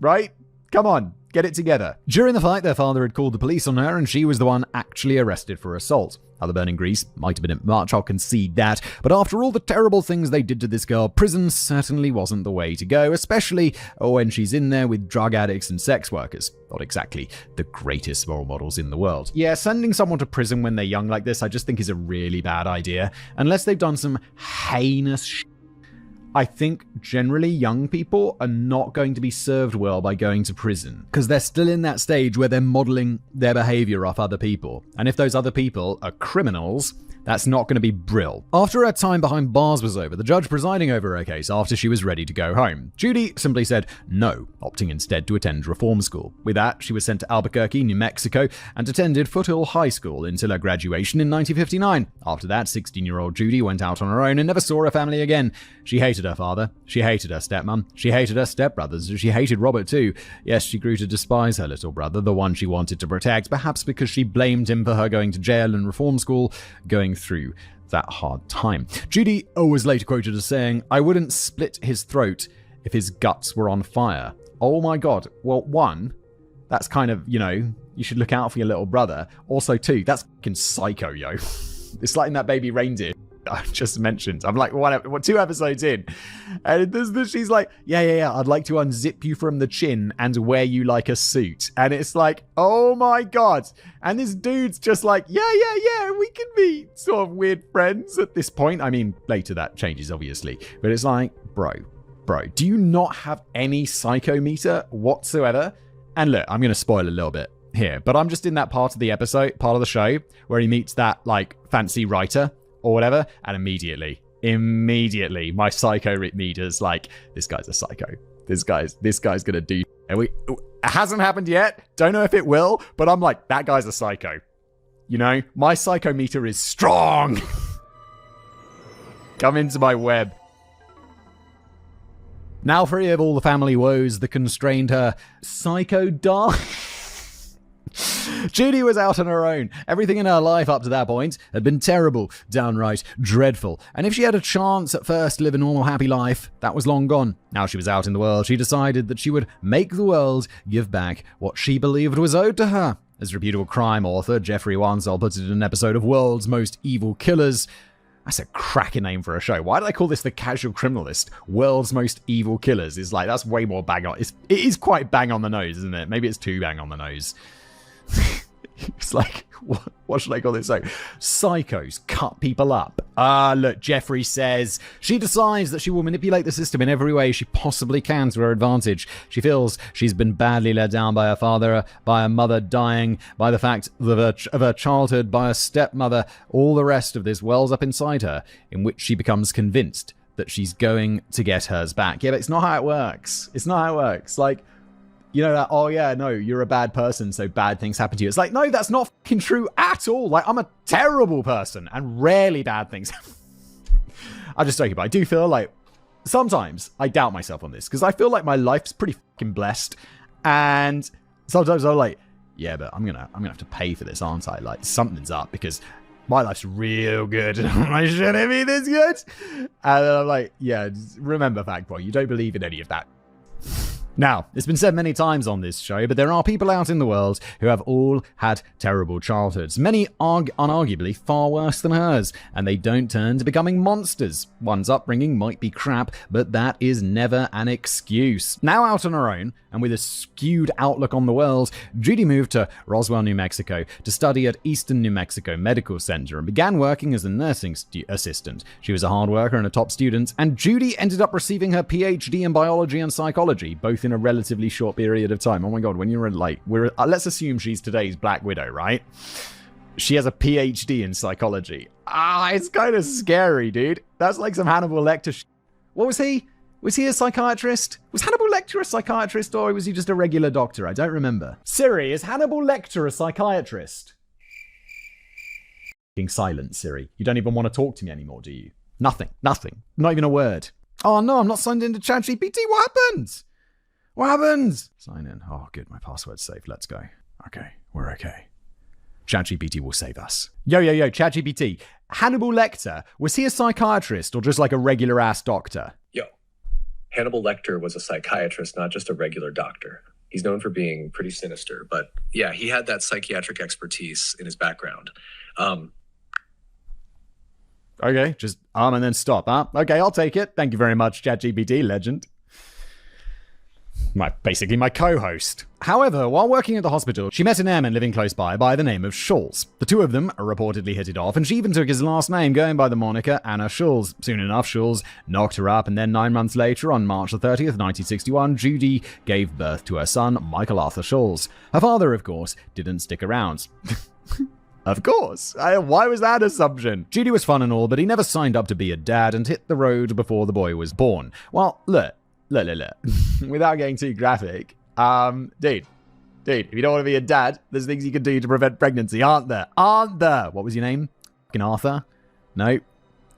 Right? Come on. Get it together. During the fight, their father had called the police on her, and she was the one actually arrested for assault. How the burning grease might have been a much, I'll concede that. But after all the terrible things they did to this girl, prison certainly wasn't the way to go, especially when she's in there with drug addicts and sex workers. Not exactly the greatest role models in the world. Yeah, sending someone to prison when they're young like this, I just think is a really bad idea. Unless they've done some heinous shit. I think generally young people are not going to be served well by going to prison because they're still in that stage where they're modeling their behavior off other people. And if those other people are criminals, that's not going to be brill. After her time behind bars was over, the judge presiding over her case after she was ready to go home, Judy simply said no, opting instead to attend reform school. With that, she was sent to Albuquerque, New Mexico, and attended Foothill High School until her graduation in 1959. After that, 16-year-old Judy went out on her own and never saw her family again. She hated her father, she hated her stepmom, she hated her stepbrothers, she hated Robert too. Yes, she grew to despise her little brother, the one she wanted to protect, perhaps because she blamed him for her going to jail and reform school, going through that hard time. Judy was later quoted as saying, "I wouldn't split his throat if his guts were on fire. Oh my god. Well, one, that's kind of, you should look out for your little brother. Also, two, that's fucking psycho, yo. It's like in that baby reindeer I just mentioned. I'm like, two episodes in. And she's like, yeah, I'd like to unzip you from the chin and wear you like a suit. And it's like, oh my god. And this dude's just like, yeah, we can be sort of weird friends at this point. I mean, later that changes, obviously. But it's like, bro, do you not have any psychometer whatsoever? And look, I'm going to spoil a little bit here, but I'm just in that part of the show where he meets that like fancy writer or whatever, and immediately my psycho meter's like, this guy's a psycho. This guy's gonna do. And it hasn't happened yet. Don't know if it will, but I'm like, that guy's a psycho. My psycho meter is strong. Come into my web. Now free of all the family woes that constrained her psycho dark. Judy was out on her own. Everything in her life up to that point had been terrible, downright dreadful. And if she had a chance at first to live a normal, happy life, that was long gone. Now she was out in the world, she decided that she would make the world give back what she believed was owed to her. As reputable crime author Jeffrey Wansell puts it in an episode of World's Most Evil Killers, that's a cracking name for a show. Why did I call this The Casual Criminalist? World's Most Evil Killers is like, that's way more bang on. It is quite bang on the nose, isn't it? Maybe it's too bang on the nose. It's like, what should I call this? So, psychos cut people up. Look, Jeffrey says she decides that she will manipulate the system in every way she possibly can to her advantage. She feels she's been badly let down by her father, by her mother dying, by the fact of her childhood, by her stepmother. All the rest of this wells up inside her, in which she becomes convinced that she's going to get hers back. Yeah, but it's not how it works. Like, that, oh yeah, no, you're a bad person, so bad things happen to you. It's like, no, that's not fucking true at all. Like, I'm a terrible person, and rarely bad things happen. I'm just joking, but I do feel like sometimes I doubt myself on this, because I feel like my life's pretty fucking blessed, and sometimes I'm like, yeah, but I'm gonna have to pay for this, aren't I? Like, something's up, because my life's real good, and I shouldn't be this good. And then I'm like, yeah, just remember, fact boy, you don't believe in any of that. Now, it's been said many times on this show, but there are people out in the world who have all had terrible childhoods. Many unarguably far worse than hers, and they don't turn to becoming monsters. One's upbringing might be crap, but that is never an excuse. Now out on her own, and with a skewed outlook on the world, Judy moved to Roswell, New Mexico to study at Eastern New Mexico Medical Center and began working as a nursing assistant. She was a hard worker and a top student, and Judy ended up receiving her PhD in biology and psychology, both in a relatively short period of time. Oh my god, when you're in let's assume she's today's Black Widow, right? She has a PhD in psychology. It's kind of scary, dude. That's like some Hannibal Lecter What was he? Was he a psychiatrist? Was Hannibal Lecter a psychiatrist, or was he just a regular doctor? I don't remember. Siri, is Hannibal Lecter a psychiatrist? Being silent, Siri. You don't even want to talk to me anymore, do you? Nothing. Not even a word. Oh no, I'm not signed into ChatGPT. What happened? Sign in. Oh, good. My password's safe. Let's go. Okay, we're okay. ChatGPT will save us. Yo, ChatGPT. Hannibal Lecter, was he a psychiatrist or just like a regular ass doctor? Yo, Hannibal Lecter was a psychiatrist, not just a regular doctor. He's known for being pretty sinister, but yeah, he had that psychiatric expertise in his background. Okay, just and then stop, huh? Okay, I'll take it. Thank you very much, ChatGPT, legend. Basically my co-host. However, while working at the hospital, she met an airman living close by the name of Schulz. The two of them reportedly hit it off, and she even took his last name, going by the moniker Anna Schulz. Soon enough, Schulz knocked her up, and then 9 months later, on March the 30th, 1961, Judy gave birth to her son, Michael Arthur Schulz. Her father, of course, didn't stick around. Of course. Why was that assumption? Judy was fun and all, but he never signed up to be a dad and hit the road before the boy was born. Well, look. Without getting too graphic, dude, if you don't want to be a dad, there's things you can do to prevent pregnancy, aren't there? What was your name? Fucking Arthur? No.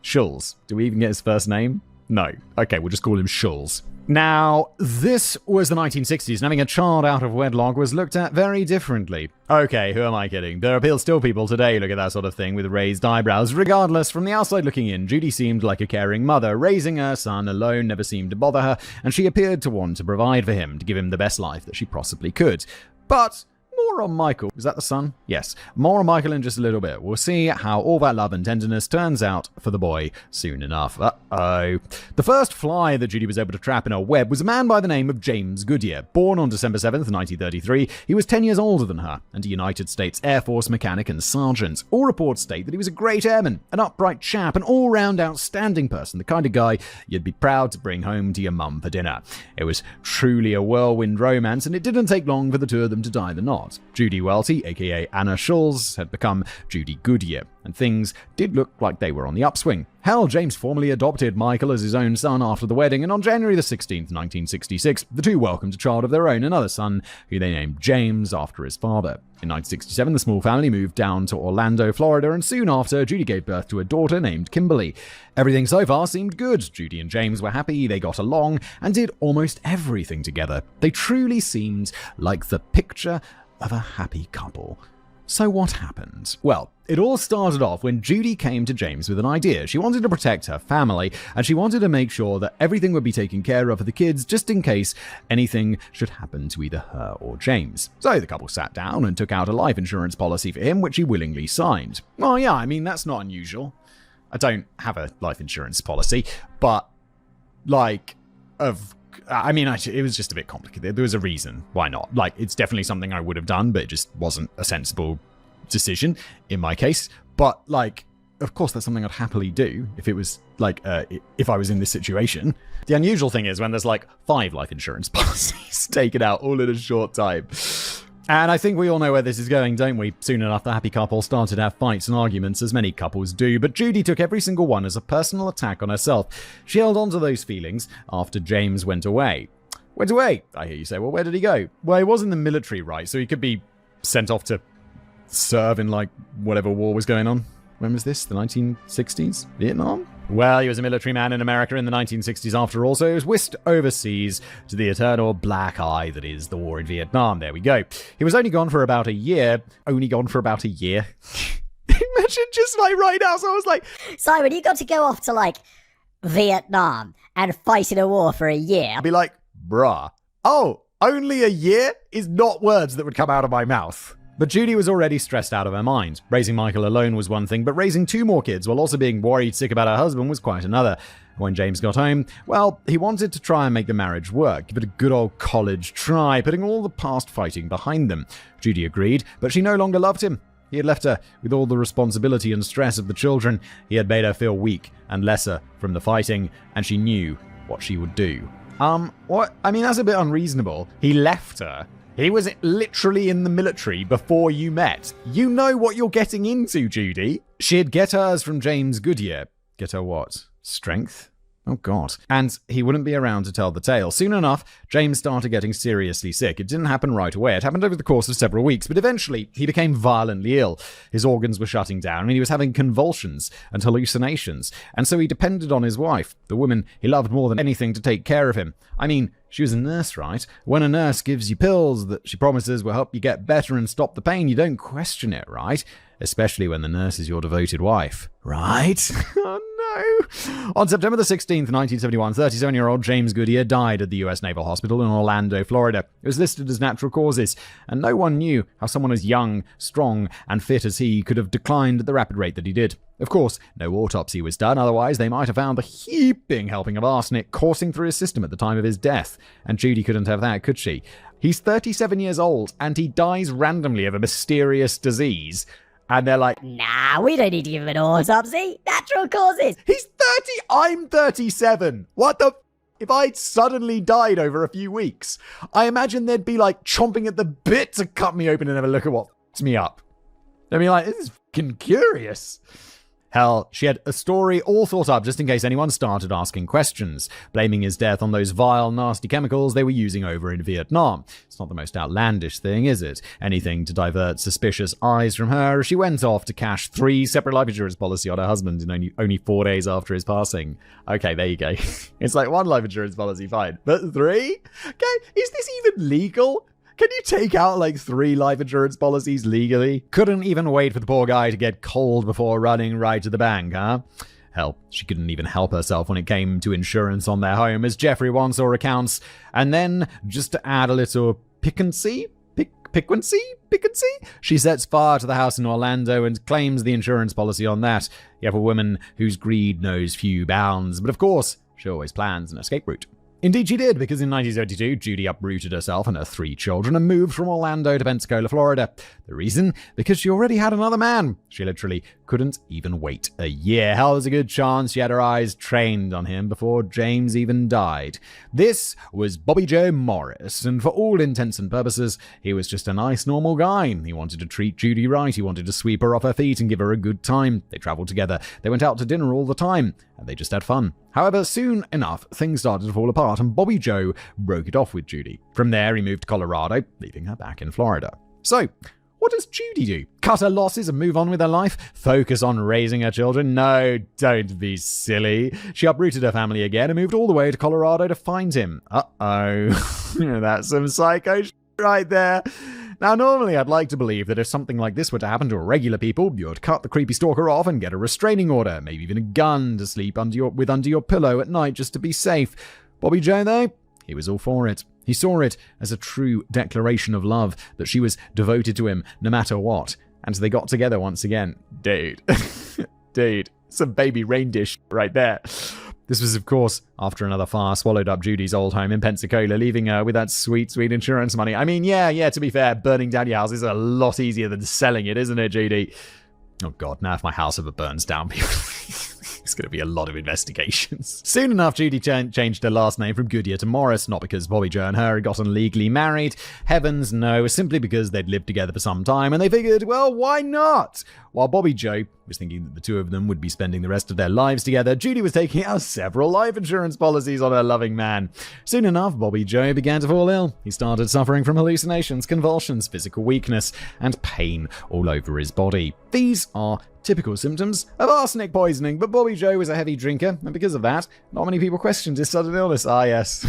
Schulz. Do we even get his first name? No. Okay, we'll just call him Schulz. Now, this was the 1960s, and having a child out of wedlock was looked at very differently. Okay, who am I kidding? There are still people today who look at that sort of thing with raised eyebrows. Regardless, from the outside looking in, Judy seemed like a caring mother. Raising her son alone never seemed to bother her, and she appeared to want to provide for him, to give him the best life that she possibly could. But more on Michael. Is that the son? Yes. More on Michael in just a little bit. We'll see how all that love and tenderness turns out for the boy soon enough. Uh-oh. The first fly that Judy was able to trap in her web was a man by the name of James Goodyear. Born on December 7th, 1933, he was 10 years older than her, and a United States Air Force mechanic and sergeant. All reports state that he was a great airman, an upright chap, an all-round outstanding person, the kind of guy you'd be proud to bring home to your mum for dinner. It was truly a whirlwind romance, and it didn't take long for the two of them to tie the knot. Judy Welty, aka Anna Schulz, had become Judy Goodyear, and things did look like they were on the upswing. Hell, James formally adopted Michael as his own son after the wedding, and on January the 16th, 1966, the two welcomed a child of their own, another son, who they named James after his father. In 1967, the small family moved down to Orlando, Florida, and soon after, Judy gave birth to a daughter named Kimberly. Everything so far seemed good. Judy and James were happy, they got along, and did almost everything together. They truly seemed like the picture of a happy couple. So what happened? Well, it all started off when Judy came to James with an idea. She wanted to protect her family, and she wanted to make sure that everything would be taken care of for the kids, just in case anything should happen to either her or James. So the couple sat down and took out a life insurance policy for him, which he willingly signed. Well, yeah, I mean, that's not unusual. I don't have a life insurance policy, but, it was just a bit complicated. There was a reason why not. It's definitely something I would have done, but it just wasn't a sensible decision in my case. But, of course, that's something I'd happily do if it was, if I was in this situation. The unusual thing is when there's, 5 life insurance policies taken out all in a short time. And I think we all know where this is going, don't we? Soon enough, the happy couple started to have fights and arguments, as many couples do, but Judy took every single one as a personal attack on herself. She held on to those feelings after James went away. Went away, I hear you say. Well, where did he go? Well, he was in the military, right? So he could be sent off to serve in, whatever war was going on. When was this? The 1960s? Vietnam? Well, he was a military man in America in the 1960s after all, so he was whisked overseas to the eternal black eye that is the war in Vietnam. There we go. He was only gone for about a year. Only gone for about a year? Imagine just right now, so I was like... Simon, you got to go off to, Vietnam and fight in a war for a year. I'd be like, bruh. Oh, only a year is not words that would come out of my mouth. But Judy was already stressed out of her mind. Raising Michael alone was one thing, but raising 2 more kids while also being worried sick about her husband was quite another. When James got home, well, he wanted to try and make the marriage work, give it a good old college try, putting all the past fighting behind them. Judy agreed, but she no longer loved him. He had left her with all the responsibility and stress of the children. He had made her feel weak and lesser from the fighting, and she knew what she would do. What? I mean, that's a bit unreasonable. He left her. He was literally in the military before you met. You know what you're getting into, Judy. She'd get hers from James Goodyear. Get her what? Strength? Oh, God. And he wouldn't be around to tell the tale. Soon enough, James started getting seriously sick. It didn't happen right away. It happened over the course of several weeks, but eventually he became violently ill. His organs were shutting down, and he was having convulsions and hallucinations. And so he depended on his wife, the woman he loved more than anything, to take care of him. I mean, she was a nurse, right? When a nurse gives you pills that she promises will help you get better and stop the pain, you don't question it, right? Especially when the nurse is your devoted wife. Right? Oh, no. On September the 16th, 1971, 37-year-old James Goodyear died at the U.S. Naval Hospital in Orlando, Florida. It was listed as natural causes, and no one knew how someone as young, strong, and fit as he could have declined at the rapid rate that he did. Of course, no autopsy was done, otherwise they might have found the heaping helping of arsenic coursing through his system at the time of his death. And Judy couldn't have that, could she? He's 37 years old, and he dies randomly of a mysterious disease. And they're like, nah, we don't need to give him an autopsy. Natural causes. He's 30, I'm 37. What the... If I'd suddenly died over a few weeks, I imagine they'd be chomping at the bit to cut me open and have a look at what f***s me up. They'd be like, this is fucking curious. Hell, she had a story all thought up just in case anyone started asking questions, blaming his death on those vile, nasty chemicals they were using over in Vietnam. It's not the most outlandish thing, is it? Anything to divert suspicious eyes from her as she went off to cash 3 separate life insurance policies on her husband in only 4 days after his passing. Okay, there you go. It's like 1 life insurance policy, fine. But 3? Okay, is this even legal? Can you take out like 3 life insurance policies legally? Couldn't even wait for the poor guy to get cold before running right to the bank, huh? Hell, she couldn't even help herself when it came to insurance on their home, as Jeffrey once saw accounts. And then, just to add a little piquancy, she sets fire to the house in Orlando and claims the insurance policy on that. You have a woman whose greed knows few bounds, but of course, she always plans an escape route. Indeed she did, because in 1972, Judy uprooted herself and her 3 children and moved from Orlando to Pensacola, Florida. The reason? Because she already had another man. She literally couldn't even wait a year. Hell, there's a good chance she had her eyes trained on him before James even died. This was Bobby Joe Morris, and for all intents and purposes, he was just a nice, normal guy. He wanted to treat Judy right. He wanted to sweep her off her feet and give her a good time. They traveled together. They went out to dinner all the time, and they just had fun. However, soon enough, things started to fall apart, and Bobby Joe broke it off with Judy. From there, he moved to Colorado, leaving her back in Florida. So, what does Judy do? Cut her losses and move on with her life? Focus on raising her children? No, don't be silly. She uprooted her family again and moved all the way to Colorado to find him. Uh-oh. That's some psycho shit right there. Now, normally I'd like to believe that if something like this were to happen to regular people, you'd cut the creepy stalker off and get a restraining order, maybe even a gun to sleep under your pillow at night just to be safe. Bobby Joe, though, he was all for it. He saw it as a true declaration of love, that she was devoted to him no matter what. And they got together once again. Dude. Dude. Some baby reindeer shit right there. This was, of course, after another fire swallowed up Judy's old home in Pensacola, leaving her with that sweet, sweet insurance money. I mean, yeah, to be fair, burning down your house is a lot easier than selling it, isn't it, Judy? Oh, God, now if my house ever burns down, people... It's going to be a lot of investigations. Soon enough, Judy changed her last name from Goodyear to Morris, not because Bobby Joe and her had gotten legally married. Heavens no, simply because they'd lived together for some time, and they figured, well, why not? While Bobby Joe was thinking that the two of them would be spending the rest of their lives together, Judy was taking out several life insurance policies on her loving man. Soon enough, Bobby Joe began to fall ill. He started suffering from hallucinations, convulsions, physical weakness, and pain all over his body. These are typical symptoms of arsenic poisoning, but Bobby Joe was a heavy drinker, and because of that, not many people questioned his sudden illness. Ah, yes.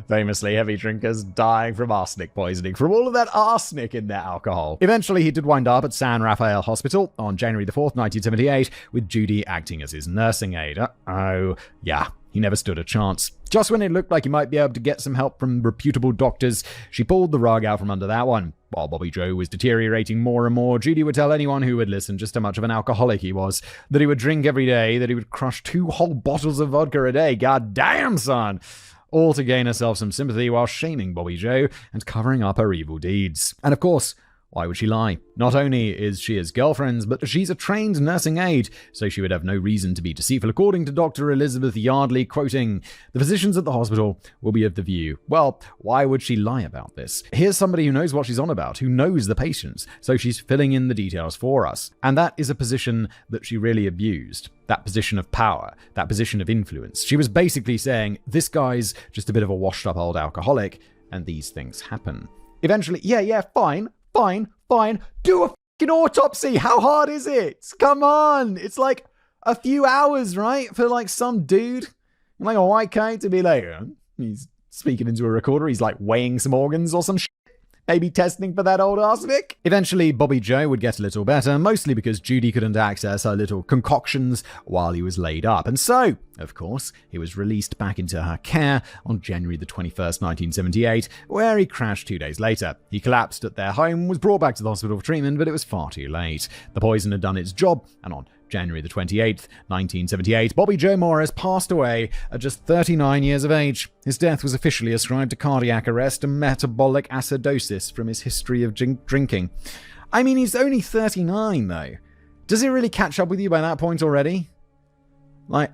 Famously, heavy drinkers dying from arsenic poisoning, from all of that arsenic in their alcohol. Eventually, he did wind up at San Rafael Hospital on January the 4th, 1978, with Judy acting as his nursing aide. Uh-oh. Yeah, he never stood a chance. Just when it looked like he might be able to get some help from reputable doctors, she pulled the rug out from under that one. While Bobby Joe was deteriorating more and more, Judy would tell anyone who would listen just how much of an alcoholic he was, that he would drink every day, that he would crush 2 whole bottles of vodka a day. God damn, son! All to gain herself some sympathy while shaming Bobby Joe and covering up her evil deeds. And of course, why would she lie? Not only is she his girlfriend, but she's a trained nursing aide, so she would have no reason to be deceitful. According to Dr. Elizabeth Yardley, quoting, "The physicians at the hospital will be of the view." Well, why would she lie about this? Here's somebody who knows what she's on about, who knows the patients, so she's filling in the details for us. And that is a position that she really abused. That position of power, that position of influence. She was basically saying, this guy's just a bit of a washed-up old alcoholic, and these things happen. Eventually, fine. Do a fucking autopsy. How hard is it? Come on. It's like a few hours, right? For like some dude, like a white coat, to be like, he's speaking into a recorder. He's like weighing some organs or some shit. Maybe testing for that old arsenic. Eventually, Bobby Joe would get a little better, mostly because Judy couldn't access her little concoctions while he was laid up. And so, of course, he was released back into her care on January the 21st, 1978, where he crashed 2 days later. He collapsed at their home, was brought back to the hospital for treatment, but it was far too late. The poison had done its job, and on January the 28th, 1978, Bobby Joe Morris passed away at just 39 years of age. His death was officially ascribed to cardiac arrest and metabolic acidosis from his history of drinking. I mean, he's only 39, though. Does it really catch up with you by that point already? Like,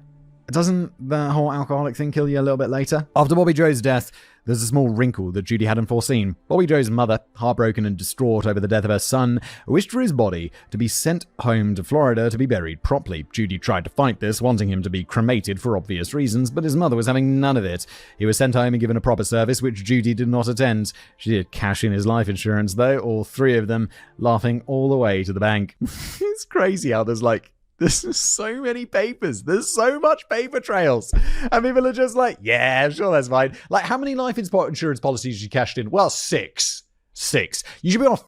doesn't the whole alcoholic thing kill you a little bit later? After Bobby Joe's death, there's a small wrinkle that Judy hadn't foreseen. Bobby Joe's mother, heartbroken and distraught over the death of her son, wished for his body to be sent home to Florida to be buried properly. Judy tried to fight this, wanting him to be cremated for obvious reasons, but his mother was having none of it. He was sent home and given a proper service, which Judy did not attend. She did cash in his life insurance, though, all three of them laughing all the way to the bank. It's crazy how there's so many papers. There's so much paper trails. And people are just like, yeah, sure, that's fine. Like, how many life insurance policies you cashed in? Well, 6. 6. You should be on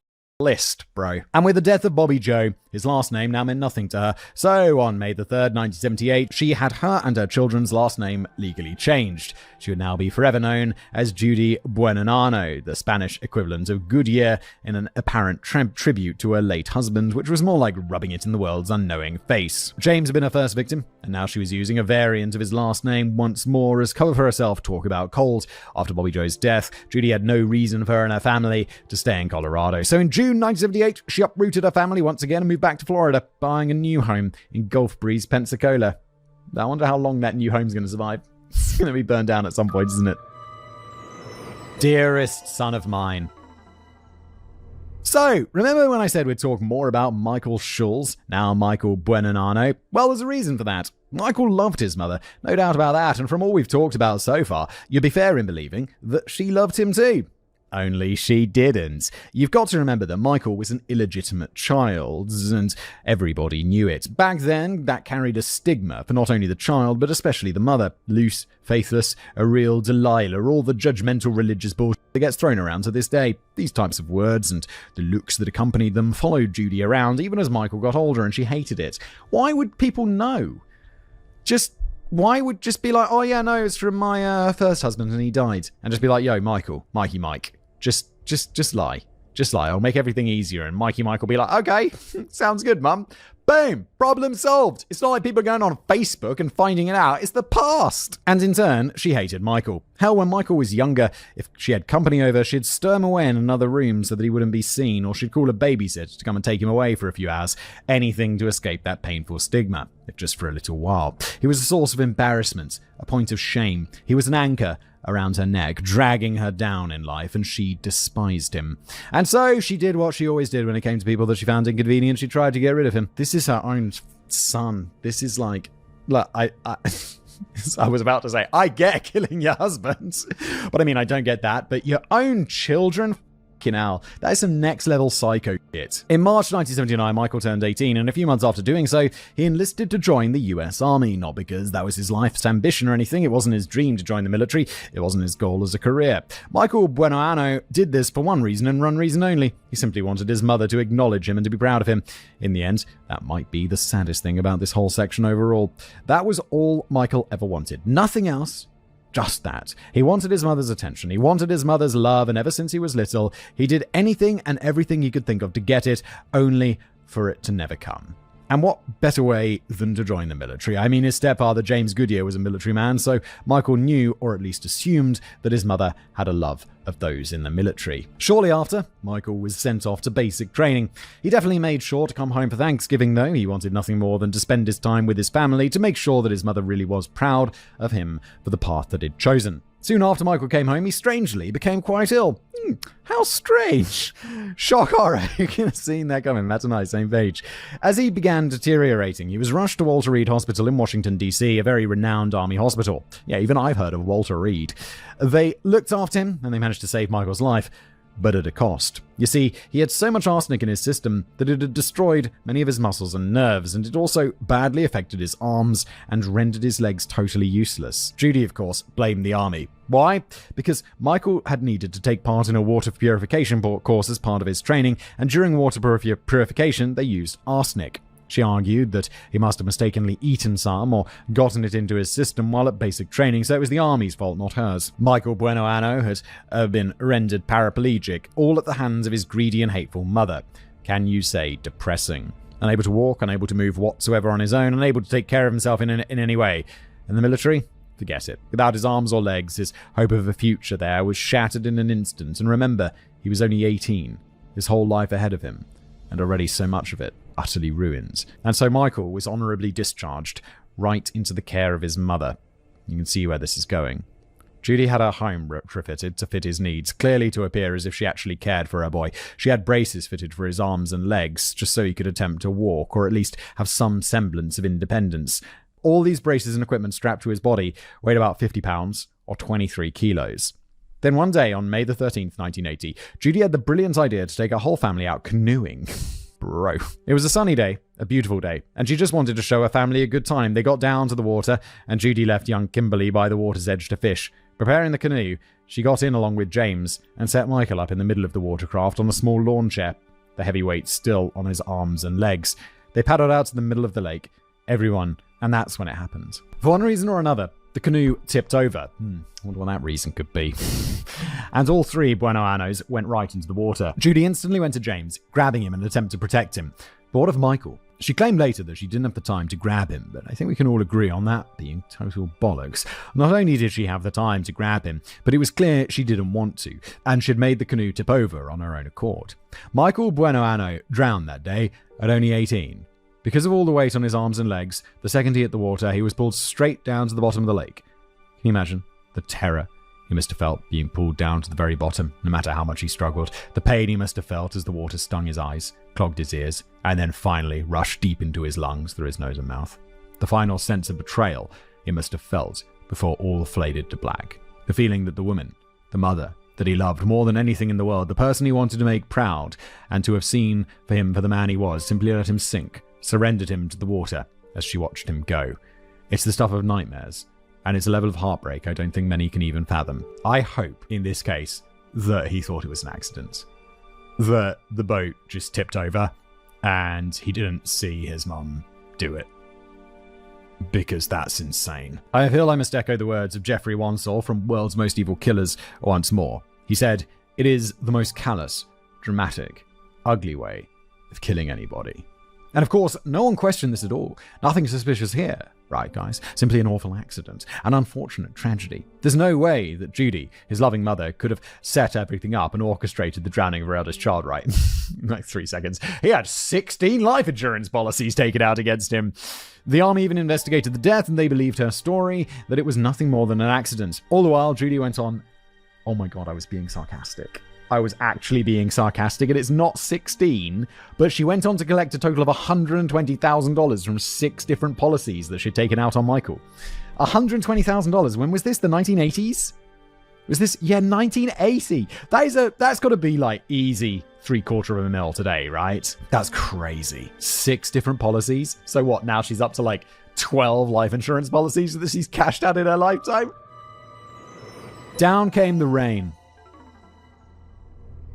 a list, bro. And with the death of Bobby Joe, his last name now meant nothing to her. So on May the 3rd, 1978, she had her and her children's last name legally changed. She would now be forever known as Judy Buenanano, the Spanish equivalent of Goodyear, in an apparent tribute to her late husband, which was more like rubbing it in the world's unknowing face. James had been her first victim, and now she was using a variant of his last name once more as cover for herself talk about cold. After Bobby Joe's death, Judy had no reason for her and her family to stay in Colorado. So in June 1978, she uprooted her family once again and moved back to Florida, buying a new home in Gulf Breeze, Pensacola. I wonder how long that new home's going to survive. It's going to be burned down at some point, isn't it? Dearest son of mine. So, remember when I said we'd talk more about Michael Schulz, now Michael Buenanano? Well, there's a reason for that. Michael loved his mother, no doubt about that, and from all we've talked about so far, you'd be fair in believing that she loved him too. Only she didn't. You've got to remember that Michael was an illegitimate child, and everybody knew it. Back then, that carried a stigma for not only the child, but especially the mother. Loose, faithless, a real Delilah, all the judgmental religious bullshit that gets thrown around to this day. These types of words and the looks that accompanied them followed Judy around, even as Michael got older, and she hated it. Why would people know? Why would just be like, oh yeah, no, it's from my first husband and he died. And just be like, yo, Mikey Mike. Just lie. Just lie. I'll make everything easier. And Mikey Mike will be like, okay, sounds good, mum. Boom! Problem solved. It's not like people are going on Facebook and finding it out. It's the past. And in turn, she hated Michael. Hell, when Michael was younger, if she had company over, she'd stir him away in another room so that he wouldn't be seen, or she'd call a babysitter to come and take him away for a few hours. Anything to escape that painful stigma, if just for a little while. He was a source of embarrassment, a point of shame. He was an anchor around her neck, dragging her down in life, and she despised him. And so she did what she always did when it came to people that she found inconvenient. She tried to get rid of him. This is her own son. This is like I was about to say, I get killing your husband. But I mean, I don't get that. But your own children? Hell, that is some next level psycho shit. In March 1979, Michael turned 18, and a few months after doing so, he enlisted to join the US Army. Not because that was his life's ambition or anything, it wasn't his dream to join the military, it wasn't his goal as a career. Michael Buenanano did this for one reason and one reason only. He simply wanted his mother to acknowledge him and to be proud of him. In the end, that might be the saddest thing about this whole section overall. That was all Michael ever wanted. Nothing else. Just that. He wanted his mother's attention. He wanted his mother's love, and ever since he was little, he did anything and everything he could think of to get it, only for it to never come. And what better way than to join the military? I mean, his stepfather, James Goodyear, was a military man, so Michael knew, or at least assumed, that his mother had a love of those in the military. Shortly after, Michael was sent off to basic training. He definitely made sure to come home for Thanksgiving, though. He wanted nothing more than to spend his time with his family to make sure that his mother really was proud of him for the path that he'd chosen. Soon after Michael came home, he strangely became quite ill. How strange. Shock horror. You can have seen that coming. Matt and I, same page. As he began deteriorating, he was rushed to Walter Reed Hospital in Washington, D.C., a very renowned army hospital. Yeah, even I've heard of Walter Reed. They looked after him, and they managed to save Michael's life, but at a cost. You see, he had so much arsenic in his system that it had destroyed many of his muscles and nerves, and it also badly affected his arms and rendered his legs totally useless. Judy, of course, blamed the army. Why? Because Michael had needed to take part in a water purification course as part of his training, and during water purification, they used arsenic. She argued that he must have mistakenly eaten some or gotten it into his system while at basic training, so it was the army's fault, not hers. Michael Buenanano had been rendered paraplegic, all at the hands of his greedy and hateful mother. Can you say depressing? Unable to walk, unable to move whatsoever on his own, unable to take care of himself in any way. In the military? Forget it. Without his arms or legs, his hope of a future there was shattered in an instant. And remember, he was only 18, his whole life ahead of him, and already so much of it utterly ruined. And so Michael was honorably discharged, right into the care of his mother. You can see where this is going. Judy had her home retrofitted to fit his needs, clearly to appear as if she actually cared for her boy. She had braces fitted for his arms and legs, just so he could attempt to walk, or at least have some semblance of independence. All these braces and equipment strapped to his body weighed about 50 pounds, or 23 kilos. Then one day, on May the 13th, 1980, Judy had the brilliant idea to take her whole family out canoeing. Bro. It was a sunny day, a beautiful day, and she just wanted to show her family a good time. They got down to the water, and Judy left young Kimberly by the water's edge to fish. Preparing the canoe, she got in along with James and set Michael up in the middle of the watercraft on a small lawn chair, the heavy weight still on his arms and legs. They paddled out to the middle of the lake, everyone, and that's when it happened. For one reason or another, the canoe tipped over. Wonder what that reason could be. And all three Bueno Annos went right into the water. Judy instantly went to James, grabbing him in an attempt to protect him. But what of Michael? She claimed later that she didn't have the time to grab him, but I think we can all agree on that being total bollocks. Not only did she have the time to grab him, but it was clear she didn't want to, and she'd made the canoe tip over on her own accord. Michael Bueno Anno drowned that day at only 18. Because of all the weight on his arms and legs, the second he hit the water, he was pulled straight down to the bottom of the lake. Can you imagine the terror he must have felt being pulled down to the very bottom, no matter how much he struggled? The pain he must have felt as the water stung his eyes, clogged his ears, and then finally rushed deep into his lungs through his nose and mouth. The final sense of betrayal he must have felt before all faded to black. The feeling that the woman, the mother that he loved more than anything in the world, the person he wanted to make proud, and to have seen for him for the man he was, simply let him sink, surrendered him to the water as she watched him go. It's the stuff of nightmares, and it's a level of heartbreak I don't think many can even fathom. I hope, in this case, that he thought it was an accident. That the boat just tipped over, and he didn't see his mum do it. Because that's insane. I feel I must echo the words of Jeffrey Wansall from World's Most Evil Killers once more. He said, "It is the most callous, dramatic, ugly way of killing anybody." And of course, no one questioned this at all. Nothing suspicious here, right, guys? Simply an awful accident, an unfortunate tragedy. There's no way that Judy, his loving mother, could have set everything up and orchestrated the drowning of her eldest child, right? Like 3 seconds. He had 16 life insurance policies taken out against him. The army even investigated the death, and they believed her story, that it was nothing more than an accident. All the while, Judy went on, "Oh my god, I was being sarcastic. I was actually being sarcastic, and it's not 16, but she went on to collect a total of $120,000 from 6 different policies that she'd taken out on Michael. $120,000. When was this? The 1980s? Was this? Yeah, 1980. That's got to be like easy $750,000 today, right? That's crazy. 6 different policies. So what? Now she's up to like 12 life insurance policies that she's cashed out in her lifetime? Down came the rain.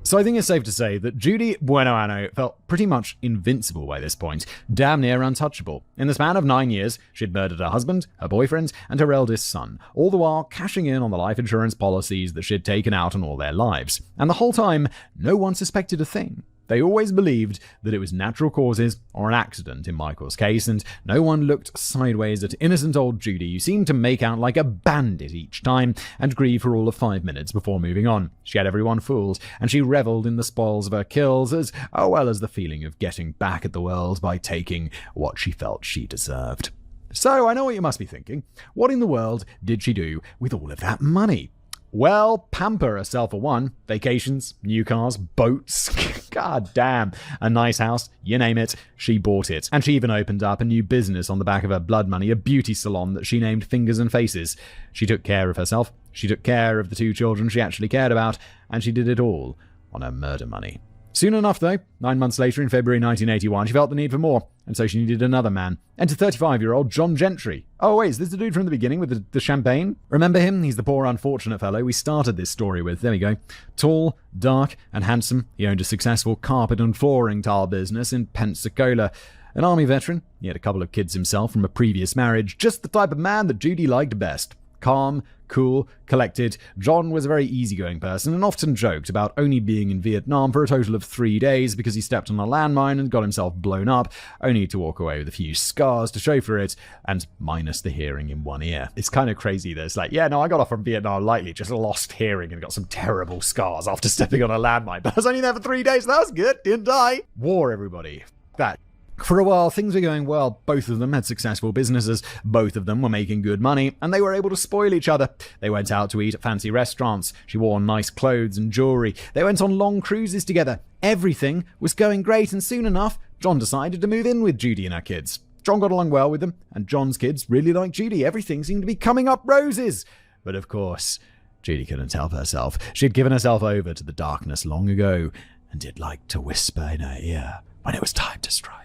So I think it's safe to say that Judy Bueno Anno felt pretty much invincible by this point, damn near untouchable. In the span of 9 years, she'd murdered her husband, her boyfriend, and her eldest son, all the while cashing in on the life insurance policies that she'd taken out on all their lives. And the whole time, no one suspected a thing. They always believed that it was natural causes or an accident in Michael's case, and no one looked sideways at innocent old Judy, who seemed to make out like a bandit each time and grieve for all of 5 minutes before moving on. She had everyone fooled, and she reveled in the spoils of her kills as well as the feeling of getting back at the world by taking what she felt she deserved. So I know what you must be thinking. What in the world did she do with all of that money? Well, pamper herself for one. Vacations, new cars, boats. God damn. A nice house, you name it, she bought it. And she even opened up a new business on the back of her blood money, a beauty salon that she named Fingers and Faces. She took care of herself, she took care of the 2 children she actually cared about, and she did it all on her murder money. Soon enough, though, 9 months later in February 1981, she felt the need for more, and so she needed another man. Enter 35-year-old John Gentry. Oh wait, is this the dude from the beginning with the champagne? Remember him? He's the poor unfortunate fellow we started this story with. There we go. Tall, dark, and handsome, he owned a successful carpet and flooring tile business in Pensacola. An army veteran, he had a couple of kids himself from a previous marriage, just the type of man that Judy liked best. Calm, cool, collected, John was a very easygoing person and often joked about only being in Vietnam for a total of 3 days because he stepped on a landmine and got himself blown up, only to walk away with a few scars to show for it, and minus the hearing in one ear. It's kind of crazy that it's like, yeah, no, I got off from Vietnam lightly, just lost hearing and got some terrible scars after stepping on a landmine, but I was only there for 3 days, that was good, didn't die. War, everybody. That For a while, things were going well. Both of them had successful businesses, both of them were making good money, and they were able to spoil each other. They went out to eat at fancy restaurants. She wore nice clothes and jewelry. They went on long cruises together. Everything was going great, and soon enough, John decided to move in with Judy and her kids. John got along well with them, and John's kids really liked Judy. Everything seemed to be coming up roses. But of course, Judy couldn't help herself. She'd given herself over to the darkness long ago, and did like to whisper in her ear when it was time to strike.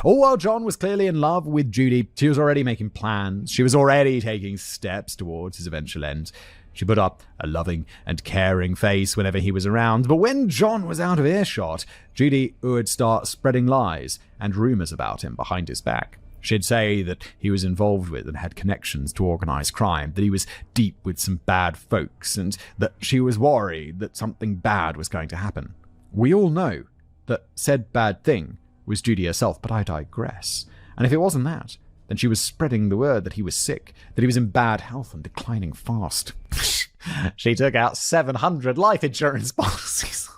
All while John was clearly in love with Judy, she was already making plans. She was already taking steps towards his eventual end. She put up a loving and caring face whenever he was around, but when John was out of earshot, Judy would start spreading lies and rumors about him behind his back. She'd say that he was involved with and had connections to organized crime, that he was deep with some bad folks, and that she was worried that something bad was going to happen. We all know that said bad thing was Judy herself, but I digress. And if it wasn't that, then she was spreading the word that he was sick, that he was in bad health and declining fast. She took out 700 life insurance policies.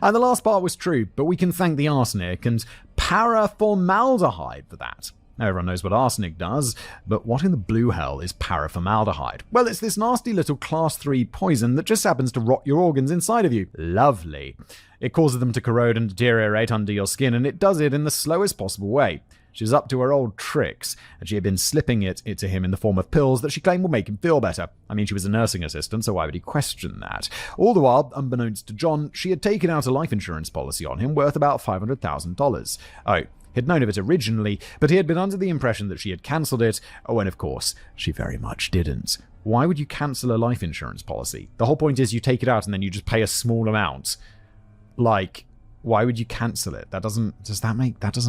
And the last part was true, but we can thank the arsenic and paraformaldehyde for that. Now, everyone knows what arsenic does, but what in the blue hell is paraformaldehyde? Well, it's this nasty little class 3 poison that just happens to rot your organs inside of you. Lovely. It causes them to corrode and deteriorate under your skin, and it does it in the slowest possible way. She was up to her old tricks, and she had been slipping it to him in the form of pills that she claimed would make him feel better. I mean, she was a nursing assistant, so why would he question that? All the while, unbeknownst to John, she had taken out a life insurance policy on him worth about $500,000. Oh, he'd known of it originally, but he had been under the impression that she had cancelled it, when of course she very much didn't. Why would you cancel a life insurance policy? The whole point is you take it out and then you just pay a small amount. Like, why would you cancel it? That doesn't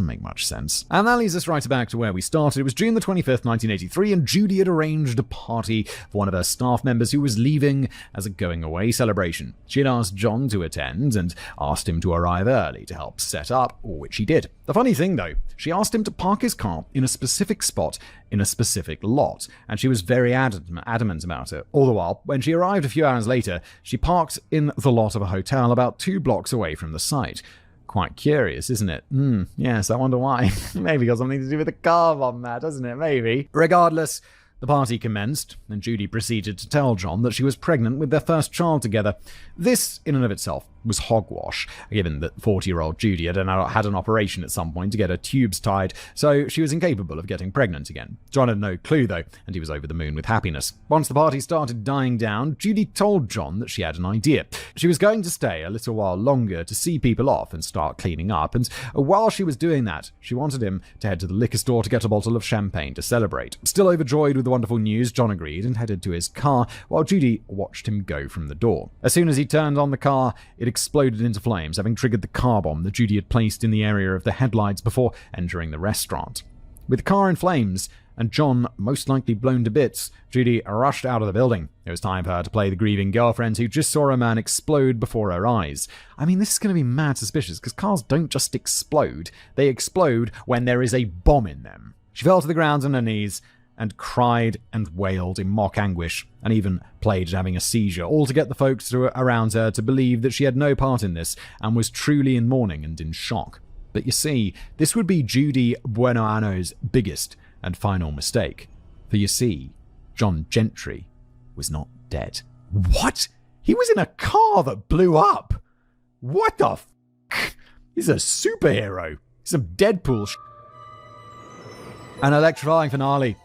make much sense. And that leads us right back to where we started. It was June the 25th, 1983, and Judy had arranged a party for one of her staff members who was leaving as a going-away celebration. She had asked John to attend and asked him to arrive early to help set up, which he did. The funny thing, though, she asked him to park his car in a specific spot in a specific lot, and she was very adamant about it. All the while, when she arrived a few hours later, she parked in the lot of a hotel about 2 blocks away from the site. Quite curious, isn't it? Yes, I wonder why. Maybe got something to do with the car bomb there, doesn't it? Maybe. Regardless, the party commenced, and Judy proceeded to tell John that she was pregnant with their first child together. This, in and of itself, was hogwash, given that 40-year-old Judy had an operation at some point to get her tubes tied, so she was incapable of getting pregnant again. John had no clue, though, and he was over the moon with happiness. Once the party started dying down, Judy told John that she had an idea. She was going to stay a little while longer to see people off and start cleaning up, and while she was doing that, she wanted him to head to the liquor store to get a bottle of champagne to celebrate. Still overjoyed with the wonderful news, John agreed and headed to his car, while Judy watched him go from the door. As soon as he turned on the car, it exploded into flames, having triggered the car bomb that Judy had placed in the area of the headlights before entering the restaurant. With the car in flames, and John most likely blown to bits, Judy rushed out of the building. It was time for her to play the grieving girlfriend who just saw a man explode before her eyes. I mean, this is going to be mad suspicious, because cars don't just explode. They explode when there is a bomb in them. She fell to the ground on her knees, and cried and wailed in mock anguish, and even played at having a seizure, all to get the folks around her to believe that she had no part in this, and was truly in mourning and in shock. But you see, this would be Judy Buenoano's biggest and final mistake. For you see, John Gentry was not dead. What? He was in a car that blew up? What the f***? He's a superhero. Some Deadpool sh**. An electrifying finale.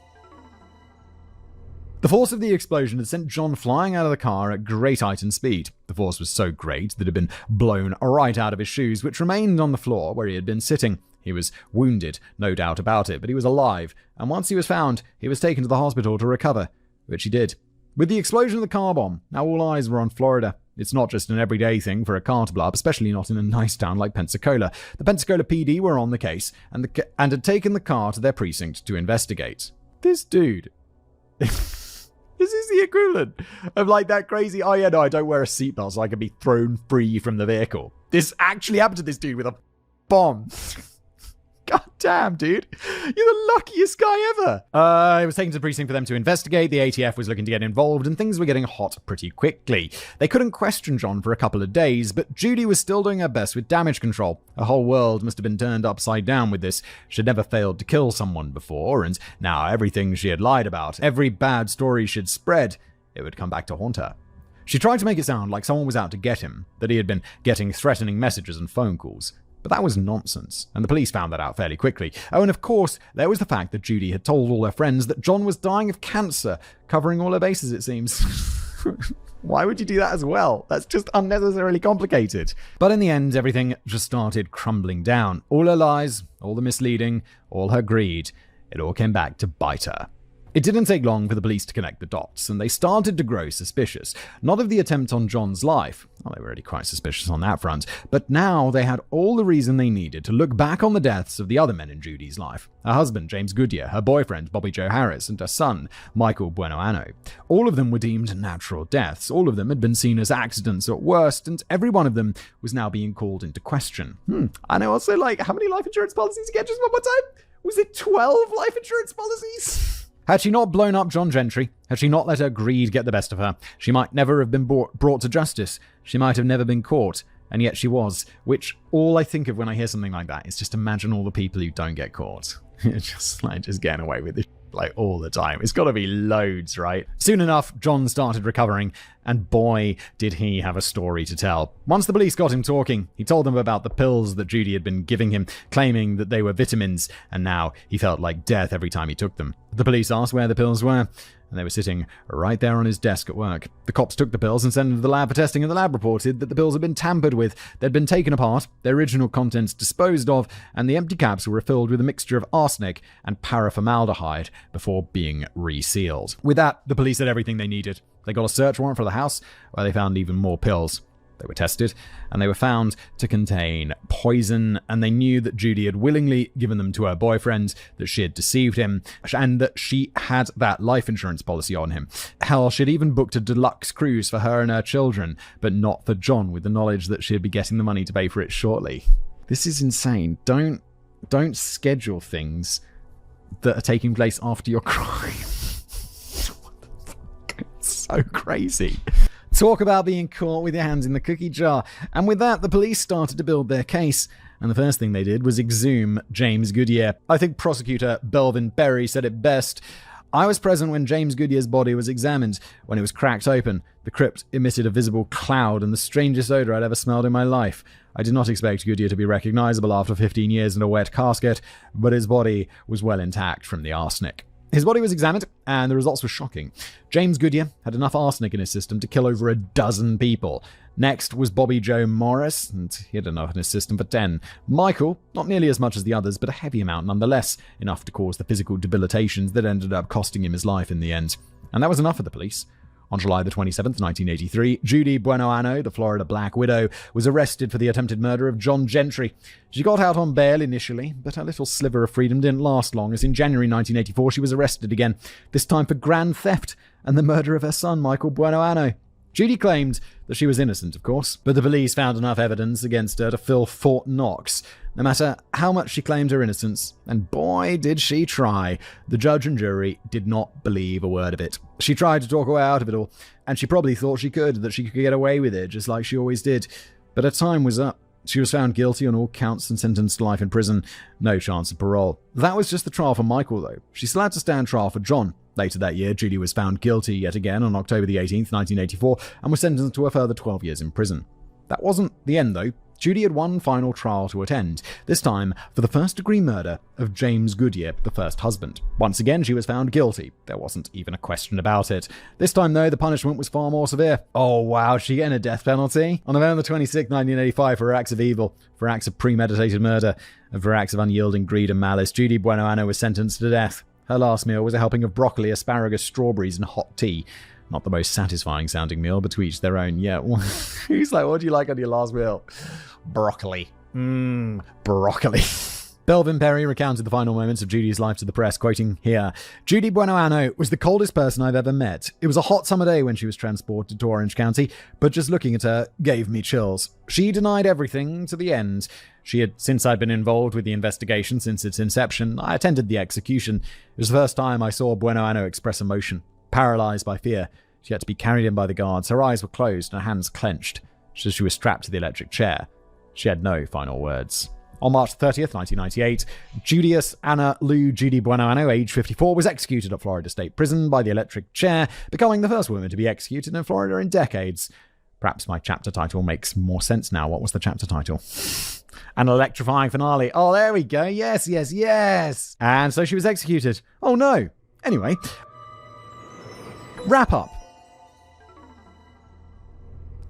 The force of the explosion had sent John flying out of the car at great height and speed. The force was so great that it had been blown right out of his shoes, which remained on the floor where he had been sitting. He was wounded, no doubt about it, but he was alive, and once he was found, he was taken to the hospital to recover, which he did. With the explosion of the car bomb, now all eyes were on Florida. It's not just an everyday thing for a car to blow up, especially not in a nice town like Pensacola. The Pensacola PD were on the case and had taken the car to their precinct to investigate. This dude... This is the equivalent of like that crazy, oh yeah, no, I don't wear a seatbelt so I can be thrown free from the vehicle. This actually happened to this dude with a bomb. God damn, dude. You're the luckiest guy ever. It was taken to the precinct for them to investigate. The ATF was looking to get involved, and things were getting hot pretty quickly. They couldn't question John for a couple of days, but Judy was still doing her best with damage control. Her whole world must have been turned upside down with this. She'd never failed to kill someone before, and now everything she had lied about, every bad story she'd spread, it would come back to haunt her. She tried to make it sound like someone was out to get him, that he had been getting threatening messages and phone calls. But that was nonsense, and the police found that out fairly quickly. Oh, and of course, there was the fact that Judy had told all her friends that John was dying of cancer, covering all her bases, it seems. Why would you do that as well? That's just unnecessarily complicated. But in the end, everything just started crumbling down. All her lies, all the misleading, all her greed, it all came back to bite her. It didn't take long for the police to connect the dots, and they started to grow suspicious. Not of the attempt on John's life. Well, they were already quite suspicious on that front. But now they had all the reason they needed to look back on the deaths of the other men in Judy's life. Her husband, James Goodyear, her boyfriend, Bobby Joe Harris, and her son, Michael Buenoano. All of them were deemed natural deaths. All of them had been seen as accidents at worst, and every one of them was now being called into question. And I also how many life insurance policies again? Just one more time? Was it 12 life insurance policies? Had she not blown up John Gentry, had she not let her greed get the best of her, she might never have been brought to justice. She might have never been caught, and yet she was, which all I think of when I hear something like that is just imagine all the people who don't get caught. just getting away with it all the time. It's got to be loads, right? Soon enough, John started recovering, and boy, did he have a story to tell. Once the police got him talking, he told them about the pills that Judy had been giving him, claiming that they were vitamins, and now he felt like death every time he took them. The police asked where the pills were, and they were sitting right there on his desk at work. The cops took the pills and sent them to the lab for testing, and the lab reported that the pills had been tampered with. They'd been taken apart, their original contents disposed of, and the empty caps were refilled with a mixture of arsenic and paraformaldehyde before being resealed. With that, the police had everything they needed. They got a search warrant for the house, where they found even more pills. They were tested, and they were found to contain poison, and they knew that Judy had willingly given them to her boyfriend, that she had deceived him, and that she had that life insurance policy on him. Hell, she'd even booked a deluxe cruise for her and her children, but not for John, with the knowledge that she'd be getting the money to pay for it shortly. This is insane. Don't schedule things that are taking place after your crime. What the fuck? It's so crazy. Talk about being caught with your hands in the cookie jar. And with that, the police started to build their case. And the first thing they did was exhume James Goodyear. I think prosecutor Belvin Berry said it best. I was present when James Goodyear's body was examined. When it was cracked open, the crypt emitted a visible cloud and the strangest odor I'd ever smelled in my life. I did not expect Goodyear to be recognizable after 15 years in a wet casket, but his body was well intact from the arsenic. His body was examined, and the results were shocking. James Goodyear had enough arsenic in his system to kill over a dozen people. Next was Bobby Joe Morris, and he had enough in his system for 10. Michael, not nearly as much as the others, but a heavy amount nonetheless, enough to cause the physical debilitations that ended up costing him his life in the end. And that was enough for the police. On July the 27th, 1983, Judy Buenoano, the Florida Black Widow, was arrested for the attempted murder of John Gentry. She got out on bail initially, but her little sliver of freedom didn't last long, as in January 1984 she was arrested again, this time for grand theft and the murder of her son, Michael Buenoano. Judy claimed that she was innocent, of course, but the police found enough evidence against her to fill Fort Knox, no matter how much she claimed her innocence, and boy did she try. The judge and jury did not believe a word of it. She tried to talk her way out of it all, and she probably thought that she could get away with it, just like she always did. But her time was up. She was found guilty on all counts and sentenced to life in prison. No chance of parole. That was just the trial for Michael, though. She still had to stand trial for John. Later that year, Judy was found guilty yet again on October the 18th, 1984, and was sentenced to a further 12 years in prison. That wasn't the end, though. Judy had one final trial to attend, this time for the first-degree murder of James Goodyear, the first husband. Once again, she was found guilty. There wasn't even a question about it. This time, though, the punishment was far more severe. Oh, wow, she getting a death penalty? On November 26, 1985, for her acts of evil, for acts of premeditated murder, and for acts of unyielding greed and malice, Judy Buenoano was sentenced to death. Her last meal was a helping of broccoli, asparagus, strawberries, and hot tea. Not the most satisfying sounding meal, but to each their own. Yeah, who's like, what do you like on your last meal? Broccoli. Broccoli. Belvin Perry recounted the final moments of Judy's life to the press, quoting here, "Judy Bueno Anno was the coldest person I've ever met. It was a hot summer day when she was transported to Orange County, but just looking at her gave me chills. She denied everything to the end. Since I'd been involved with the investigation since its inception, I attended the execution. It was the first time I saw Bueno Anno express emotion. Paralyzed by fear, she had to be carried in by the guards. Her eyes were closed and her hands clenched. She was strapped to the electric chair. She had no final words." On March 30th, 1998, Julius Anna Lou Judy Bueno Anno, age 54, was executed at Florida State Prison by the electric chair, becoming the first woman to be executed in Florida in decades. Perhaps my chapter title makes more sense now. What was the chapter title? An electrifying finale. Oh, there we go. Yes. And so she was executed. Oh, no. Anyway, wrap up.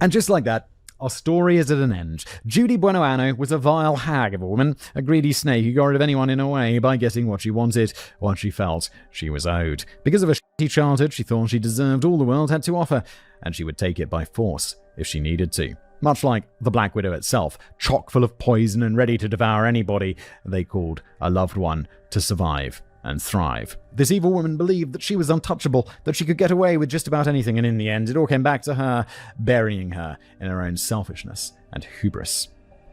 And just like that, our story is at an end. Judy Bueno Anno was a vile hag of a woman, a greedy snake who got rid of anyone in a way by getting what she wanted, what she felt she was owed. Because of her shitty childhood, she thought she deserved all the world had to offer, and she would take it by force if she needed to. Much like the Black Widow itself, chock full of poison and ready to devour anybody they called a loved one to survive and thrive. This evil woman believed that she was untouchable, that she could get away with just about anything, and in the end, it all came back to her, burying her in her own selfishness and hubris.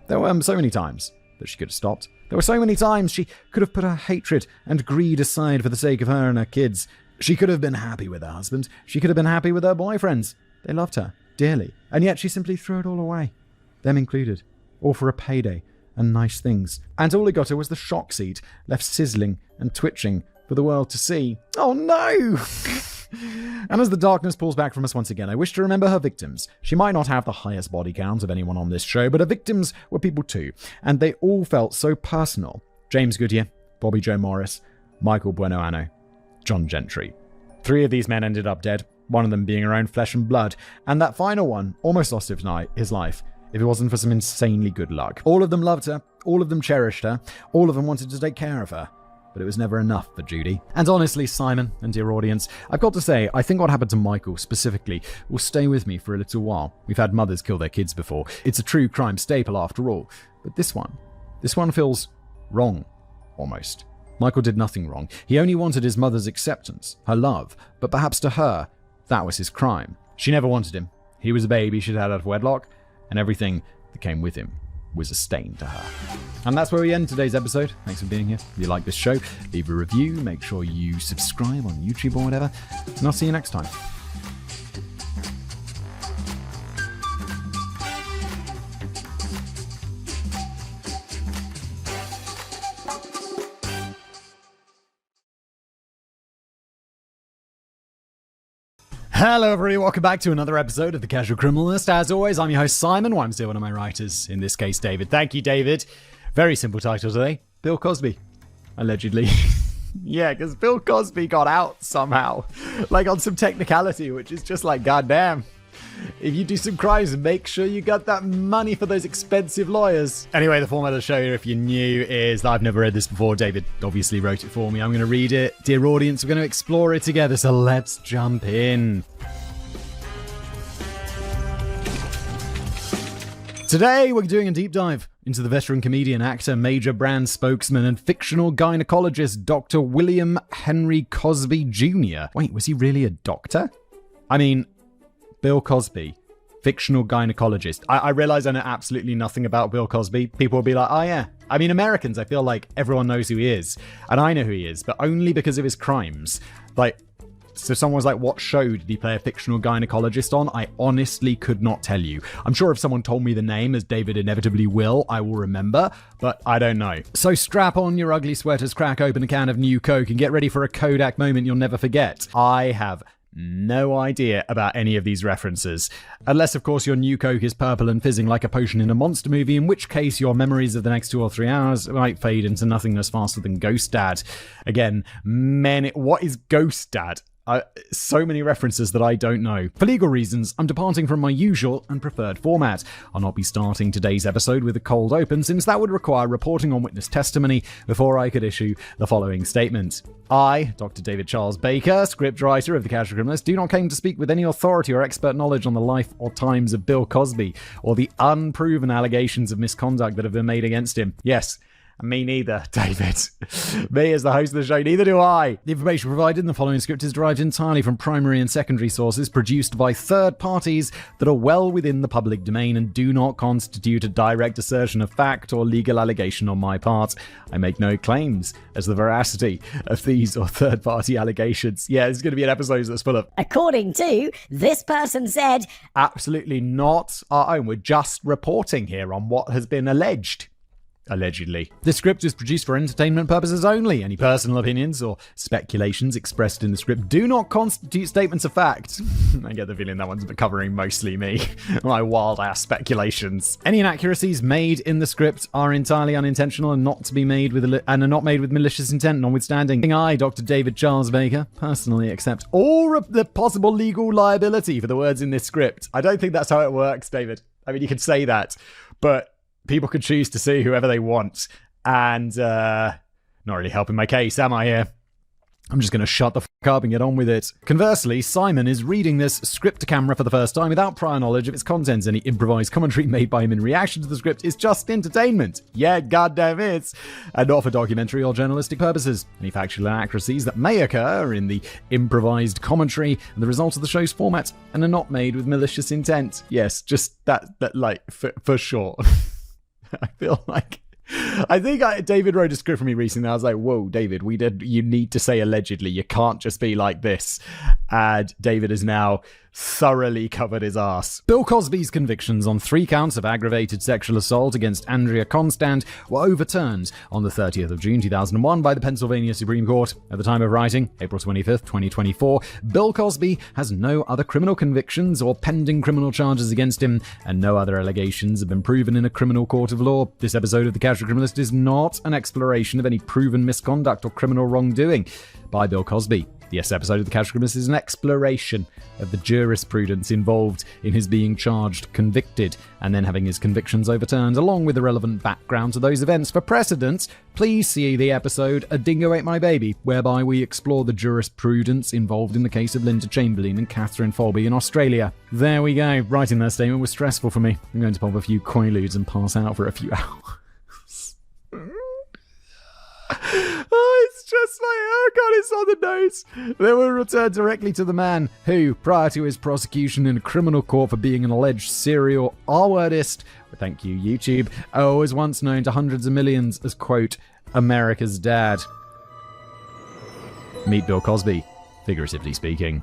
There were so many times that she could have stopped. There were so many times she could have put her hatred and greed aside for the sake of her and her kids. She could have been happy with her husband. She could have been happy with her boyfriends. They loved her dearly, and yet she simply threw it all away, them included, all for a payday and nice things. And all it got her was the shock seat, left sizzling and twitching for the world to see. Oh no! And as the darkness pulls back from us once again, I wish to remember her victims. She might not have the highest body count of anyone on this show, but her victims were people too, and they all felt so personal. James Goodyear, Bobby Joe Morris, Michael Bueno Anno, John Gentry. 3 of these men ended up dead, one of them being her own flesh and blood, and that final one almost lost his life if it wasn't for some insanely good luck. All of them loved her, all of them cherished her, all of them wanted to take care of her, but it was never enough for Judy. And honestly, Simon and dear audience, I've got to say, I think what happened to Michael specifically will stay with me for a little while. We've had mothers kill their kids before. It's a true crime staple after all. But this one feels wrong, almost. Michael did nothing wrong. He only wanted his mother's acceptance, her love, but perhaps to her, that was his crime. She never wanted him. He was a baby she'd had out of wedlock, and everything that came with him was a stain to her. And that's where we end today's episode. Thanks for being here. If you like this show, leave a review, make sure you subscribe on YouTube or whatever, and I'll see you next time. Hello everybody, welcome back to another episode of The Casual Criminalist. As always, I'm your host Simon, while I'm still one of my writers, in this case David. Thank you, David. Very simple title today, Bill Cosby, allegedly. Yeah, because Bill Cosby got out somehow, like on some technicality, which is just like, goddamn. If you do some crimes, make sure you got that money for those expensive lawyers. Anyway, the format of the show here, if you're new, is that I've never read this before. David obviously wrote it for me. I'm going to read it. Dear audience, we're going to explore it together, so let's jump in. Today, we're doing a deep dive into the veteran comedian, actor, major brand spokesman, and fictional gynecologist, Dr. William Henry Cosby Jr. Wait, was he really a doctor? I mean, Bill Cosby, fictional gynecologist. I realize I know absolutely nothing about Bill Cosby. People will be like, oh yeah. I mean, Americans, I feel like everyone knows who he is. And I know who he is, but only because of his crimes. Like, so someone was like, what show did he play a fictional gynecologist on? I honestly could not tell you. I'm sure if someone told me the name, as David inevitably will, I will remember, but I don't know. So strap on your ugly sweaters, crack open a can of New Coke, and get ready for a Kodak moment you'll never forget. I have no idea about any of these references. Unless, of course, your New Coke is purple and fizzing like a potion in a monster movie, in which case your memories of the next 2 or 3 hours might fade into nothingness faster than Ghost Dad. Again, what is Ghost Dad? So many references that I don't know. For legal reasons, I'm departing from my usual and preferred format. I'll not be starting today's episode with a cold open, since that would require reporting on witness testimony before I could issue the following statement. I, Dr. David Charles Baker, scriptwriter of The Casual Criminalist, do not claim to speak with any authority or expert knowledge on the life or times of Bill Cosby, or the unproven allegations of misconduct that have been made against him. Yes, Me neither, David. Me as the host of the show, neither do I. The information provided in the following script is derived entirely from primary and secondary sources produced by third parties that are well within the public domain and do not constitute a direct assertion of fact or legal allegation on my part. I make no claims as to the veracity of these or third-party allegations. Yeah, this is going to be an episode that's full of... According to, this person said, absolutely not our own. We're just reporting here on what has been alleged. Allegedly. This script is produced for entertainment purposes only. Any personal opinions or speculations expressed in the script do not constitute statements of fact. I get the feeling that one's covering mostly me. My wild-ass speculations. Any inaccuracies made in the script are entirely unintentional and not made with malicious intent, notwithstanding. I, Dr. David Charles Baker, personally accept all of the possible legal liability for the words in this script. I don't think that's how it works, David. I mean, you could say that, but people could choose to sue whoever they want, and not really helping my case, am I here? I'm just going to shut the fuck up and get on with it. Conversely, Simon is reading this script to camera for the first time without prior knowledge of its contents. Any improvised commentary made by him in reaction to the script is just entertainment. Yeah, goddamn it. And not for documentary or journalistic purposes. Any factual inaccuracies that may occur in the improvised commentary are the result of the show's format and are not made with malicious intent. Yes, just that like, for sure. I feel like... David wrote a script for me recently. I was like, whoa, David, you need to say allegedly. You can't just be like this. And David has now thoroughly covered his ass. Bill Cosby's convictions on 3 counts of aggravated sexual assault against Andrea Constant were overturned on the 30th of June 2001 by the Pennsylvania Supreme Court. At the time of writing, April 25th, 2024, Bill Cosby has no other criminal convictions or pending criminal charges against him, and no other allegations have been proven in a criminal court of law. This episode of The Casual Criminalist is not an exploration of any proven misconduct or criminal wrongdoing by Bill Cosby. This episode of The Casual Criminalist is an exploration of the jurisprudence involved in his being charged, convicted, and then having his convictions overturned, along with the relevant background to those events. For precedent, please see the episode A Dingo Ate My Baby, whereby we explore the jurisprudence involved in the case of Linda Chamberlain and Catherine Folby in Australia. There we go. Writing that statement was stressful for me. I'm going to pop a few Quaaludes and pass out for a few hours. Oh, it's just like, oh god, it's on the nose. They will return directly to the man who, prior to his prosecution in a criminal court for being an alleged serial R-wordist, thank you YouTube, was once known to hundreds of millions as, quote, America's dad. Meet Bill Cosby, figuratively speaking.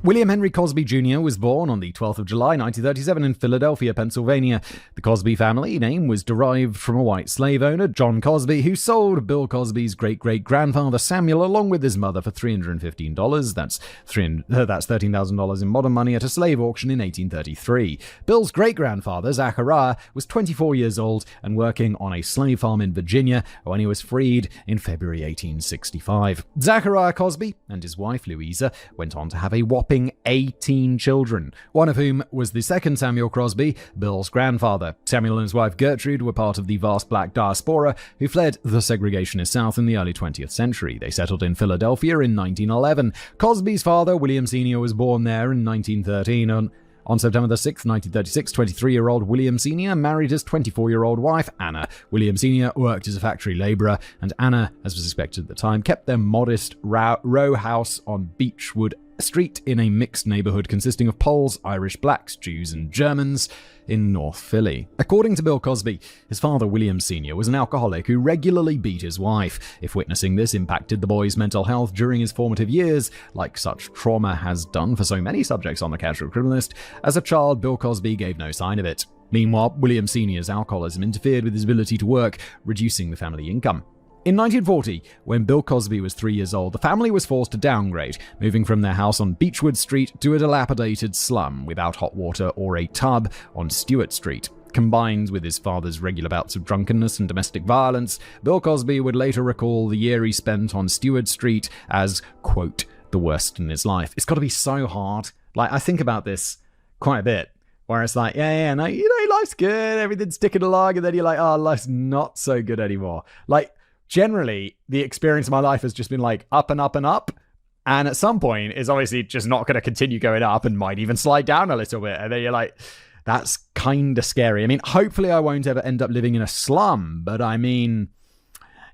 William Henry Cosby Jr. was born on the 12th of July 1937 in Philadelphia, Pennsylvania. The Cosby family name was derived from a white slave owner, John Cosby, who sold Bill Cosby's great-great-grandfather Samuel along with his mother for $315. That's $13,000 in modern money at a slave auction in 1833. Bill's great-grandfather, Zachariah, was 24 years old and working on a slave farm in Virginia when he was freed in February 1865. Zachariah Cosby and his wife, Louisa, went on to have a whopping 18 children, one of whom was the second Samuel Crosby, Bill's grandfather. Samuel and his wife Gertrude were part of the vast black diaspora who fled the segregationist South in the early 20th century. They settled in Philadelphia in 1911. Cosby's father, William Sr., was born there in 1913. On September the 6th, 1936, 23-year-old William Sr. married his 24-year-old wife, Anna. William Sr. worked as a factory laborer, and Anna, as was expected at the time, kept their modest row house on Beechwood Street in a mixed neighborhood consisting of Poles, Irish, Blacks, Jews, and Germans in North Philly. According to Bill Cosby, his father, William Sr., was an alcoholic who regularly beat his wife. If witnessing this impacted the boy's mental health during his formative years, like such trauma has done for so many subjects on The Casual Criminalist, as a child, Bill Cosby gave no sign of it. Meanwhile, William Sr.'s alcoholism interfered with his ability to work, reducing the family income. In 1940, when Bill Cosby was 3 years old, the family was forced to downgrade, moving from their house on Beechwood Street to a dilapidated slum without hot water or a tub on Stewart Street. Combined with his father's regular bouts of drunkenness and domestic violence, Bill Cosby would later recall the year he spent on Stewart Street as, quote, the worst in his life. It's got to be so hard. Like, I think about this quite a bit, where it's like, no, life's good, everything's ticking along, and then you're like, oh, life's not so good anymore. Like, generally, the experience of my life has just been like up and up and up. And at some point, it's obviously just not going to continue going up and might even slide down a little bit. And then you're like, That's kind of scary. I mean, hopefully I won't ever end up living in a slum, but I mean,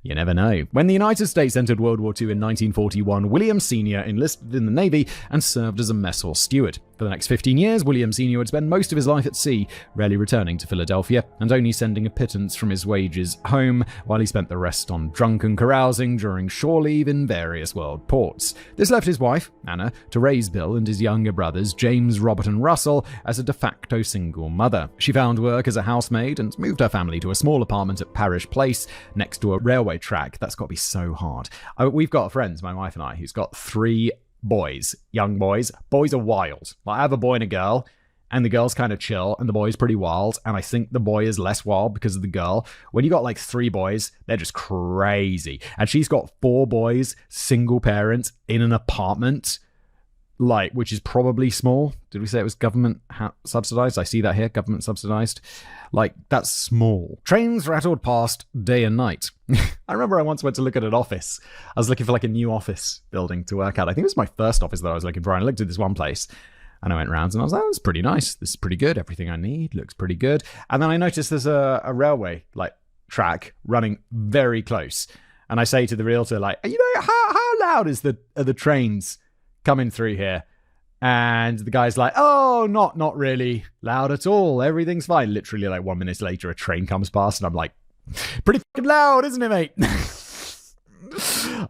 you never know. When the United States entered World War II in 1941, William Sr. enlisted in the Navy and served as a mess hall steward. For the next 15 years, William Sr. would spend most of his life at sea, rarely returning to Philadelphia, and only sending a pittance from his wages home, while he spent the rest on drunken carousing during shore leave in various world ports. This left his wife, Anna, to raise Bill and his younger brothers, James, Robert, and Russell, as a de facto single mother. She found work as a housemaid and moved her family to a small apartment at Parish Place, next to a railway track. That's got to be so hard. We've got friends, my wife and I, who's got 3 boys, young boys. Boys are wild. Like, I have a boy and a girl, and the girl's kind of chill, and the boy's pretty wild, and I think the boy is less wild because of the girl. When you got like 3 boys, they're just crazy. And she's got 4 boys, single parents, in an apartment, like, which is probably small. Did we say it was government subsidized? I see that here, government subsidized. Like, that's small. Trains rattled past day and night. I remember I once went to look at an office. I was looking for like a new office building to work at. I think it was my first office that I was looking for. And I looked at this one place and I went round and I was like, oh, this is pretty nice. This is pretty good. Everything I need looks pretty good. And then I noticed there's a railway like track running very close. And I say to the realtor, like, you know, how loud are the trains coming through here? And the guy's like, oh, not really loud at all. Everything's fine. Literally, like 1 minute later, a train comes past, and I'm like, pretty fucking loud, isn't it, mate?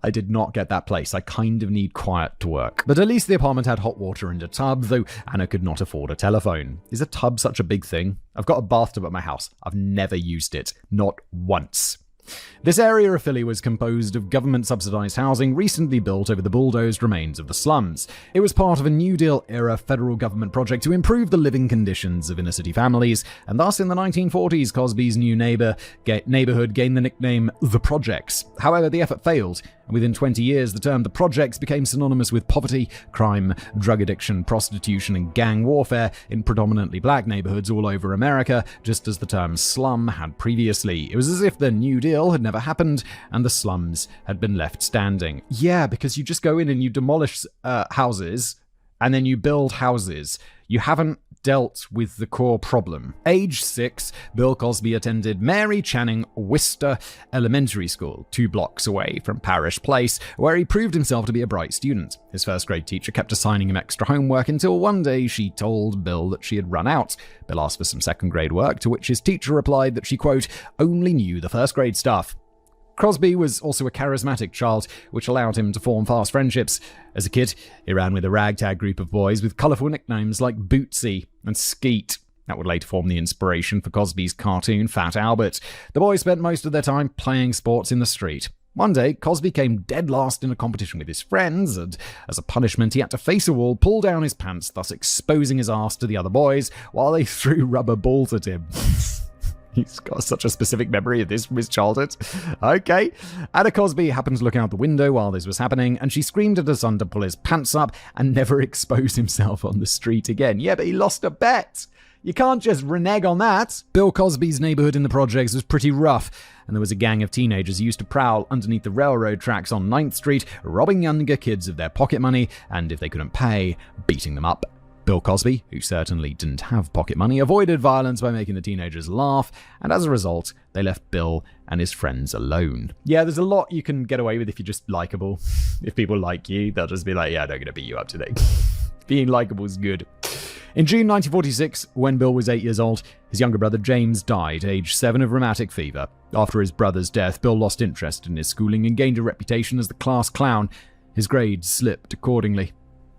I did not get that place. I kind of need quiet to work. But at least the apartment had hot water and a tub, though Anna could not afford a telephone. Is a tub such a big thing? I've got a bathtub at my house. I've never used it. Not once. This area of Philly was composed of government-subsidized housing recently built over the bulldozed remains of the slums. It was part of a New Deal-era federal government project to improve the living conditions of inner-city families, and thus in the 1940s, Cosby's new neighborhood gained the nickname The Projects. However, the effort failed, and within 20 years, the term The Projects became synonymous with poverty, crime, drug addiction, prostitution, and gang warfare in predominantly black neighborhoods all over America, just as the term slum had previously. It was as if the New Deal had never happened and the slums had been left standing. Yeah, because you just go in and you demolish houses and then you build houses. You haven't dealt with the core problem. Age 6, Bill Cosby attended Mary Channing Worcester Elementary School, 2 blocks away from Parish Place, where he proved himself to be a bright student. His first grade teacher kept assigning him extra homework until one day she told Bill that she had run out. Bill asked for some second grade work, to which his teacher replied that she, quote, only knew the first grade stuff. Crosby was also a charismatic child, which allowed him to form fast friendships. As a kid, he ran with a ragtag group of boys with colourful nicknames like Bootsy and Skeet. That would later form the inspiration for Cosby's cartoon Fat Albert. The boys spent most of their time playing sports in the street. One day, Cosby came dead last in a competition with his friends, and as a punishment, he had to face a wall, pull down his pants, thus exposing his ass to the other boys, while they threw rubber balls at him. He's got such a specific memory of this from his childhood. Okay. Anna Cosby happened to look out the window while this was happening, and she screamed at her son to pull his pants up and never expose himself on the street again. Yeah, but he lost a bet. You can't just renege on that. Bill Cosby's neighborhood in the projects was pretty rough, and there was a gang of teenagers who used to prowl underneath the railroad tracks on 9th Street, robbing younger kids of their pocket money, and if they couldn't pay, beating them up. Bill Cosby, who certainly didn't have pocket money, avoided violence by making the teenagers laugh, and as a result, they left Bill and his friends alone. Yeah, there's a lot you can get away with if you're just likable. If people like you, they'll just be like, yeah, I'm not going to beat you up today. Being likable is good. In June 1946, when Bill was 8 years old, his younger brother James died, age 7, of rheumatic fever. After his brother's death, Bill lost interest in his schooling and gained a reputation as the class clown. His grades slipped accordingly.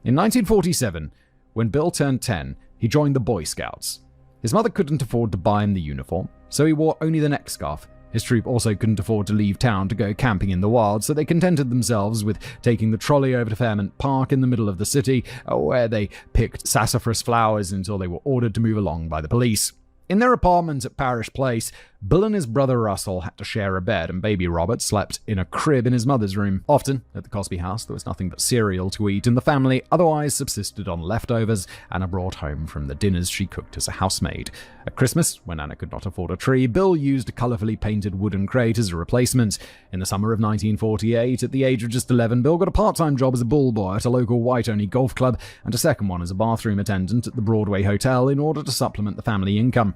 In 1947, when Bill turned 10, he joined the Boy Scouts. His mother couldn't afford to buy him the uniform, so he wore only the neck scarf. His troop also couldn't afford to leave town to go camping in the wild, so they contented themselves with taking the trolley over to Fairmont Park in the middle of the city, where they picked sassafras flowers until they were ordered to move along by the police. In their apartment at Parish Place, Bill and his brother Russell had to share a bed, and baby Robert slept in a crib in his mother's room. Often, at the Cosby house, there was nothing but cereal to eat, and the family otherwise subsisted on leftovers Anna brought home from the dinners she cooked as a housemaid. At Christmas, when Anna could not afford a tree, Bill used a colourfully painted wooden crate as a replacement. In the summer of 1948, at the age of just 11, Bill got a part-time job as a bull boy at a local white-only golf club, and a second one as a bathroom attendant at the Broadway Hotel in order to supplement the family income.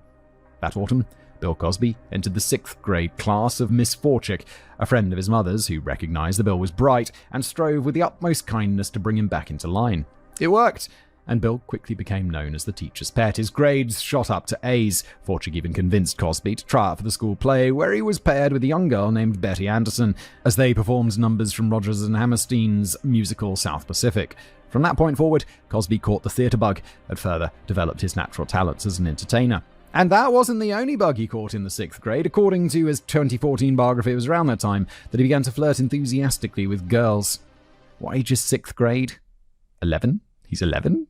That autumn, Bill Cosby entered the 6th grade class of Miss Forchick, a friend of his mother's who recognized that Bill was bright and strove with the utmost kindness to bring him back into line. It worked, and Bill quickly became known as the teacher's pet. His grades shot up to A's. Forchick even convinced Cosby to try out for the school play, where he was paired with a young girl named Betty Anderson, as they performed numbers from Rodgers and Hammerstein's musical South Pacific. From that point forward, Cosby caught the theatre bug and further developed his natural talents as an entertainer. And that wasn't the only bug he caught in the 6th grade. According to his 2014 biography, it was around that time that he began to flirt enthusiastically with girls. What age is 6th grade? 11? He's 11?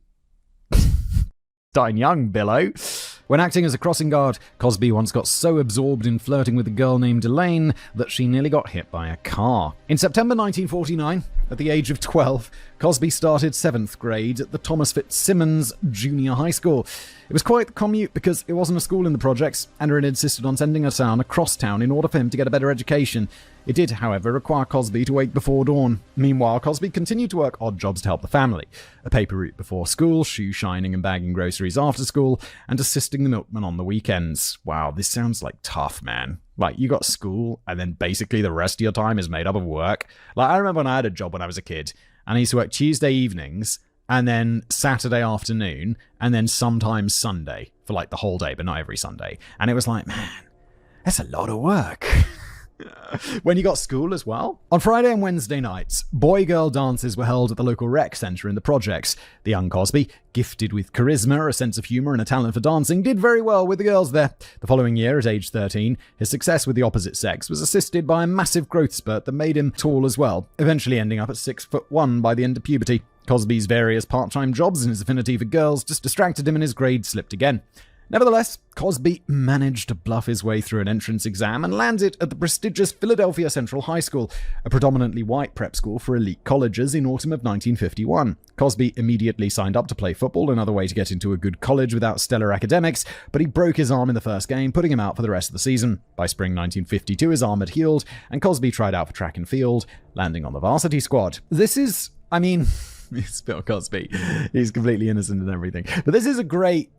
Starting young, Billo. When acting as a crossing guard, Cosby once got so absorbed in flirting with a girl named Elaine that she nearly got hit by a car. In September 1949, at the age of 12, Cosby started 7th grade at the Thomas Fitzsimmons Junior High School. It was quite the commute because it wasn't a school in the projects, and it insisted on sending a son across town in order for him to get a better education. It did, however, require Cosby to wake before dawn. Meanwhile, Cosby continued to work odd jobs to help the family. A paper route before school, shoe shining and bagging groceries after school, and assisting the milkman on the weekends. Wow, this sounds like tough, man. Like, you got school, and then basically the rest of your time is made up of work. Like, I remember when I had a job when I was a kid, and I used to work Tuesday evenings, and then Saturday afternoon, and then sometimes Sunday, for like the whole day, but not every Sunday. And it was like, man, that's a lot of work. When you got school as well. On Friday and Wednesday nights, boy-girl dances were held at the local rec centre in the projects. The young Cosby, gifted with charisma, a sense of humour and a talent for dancing, did very well with the girls there. The following year, at age 13, his success with the opposite sex was assisted by a massive growth spurt that made him tall as well, eventually ending up at 6'1" by the end of puberty. Cosby's various part-time jobs and his affinity for girls just distracted him, and his grades slipped again. Nevertheless, Cosby managed to bluff his way through an entrance exam and landed at the prestigious Philadelphia Central High School, a predominantly white prep school for elite colleges, in autumn of 1951. Cosby immediately signed up to play football, another way to get into a good college without stellar academics, but he broke his arm in the first game, putting him out for the rest of the season. By spring 1952, his arm had healed, and Cosby tried out for track and field, landing on the varsity squad. It's Bill Cosby. He's completely innocent and everything. But this is a great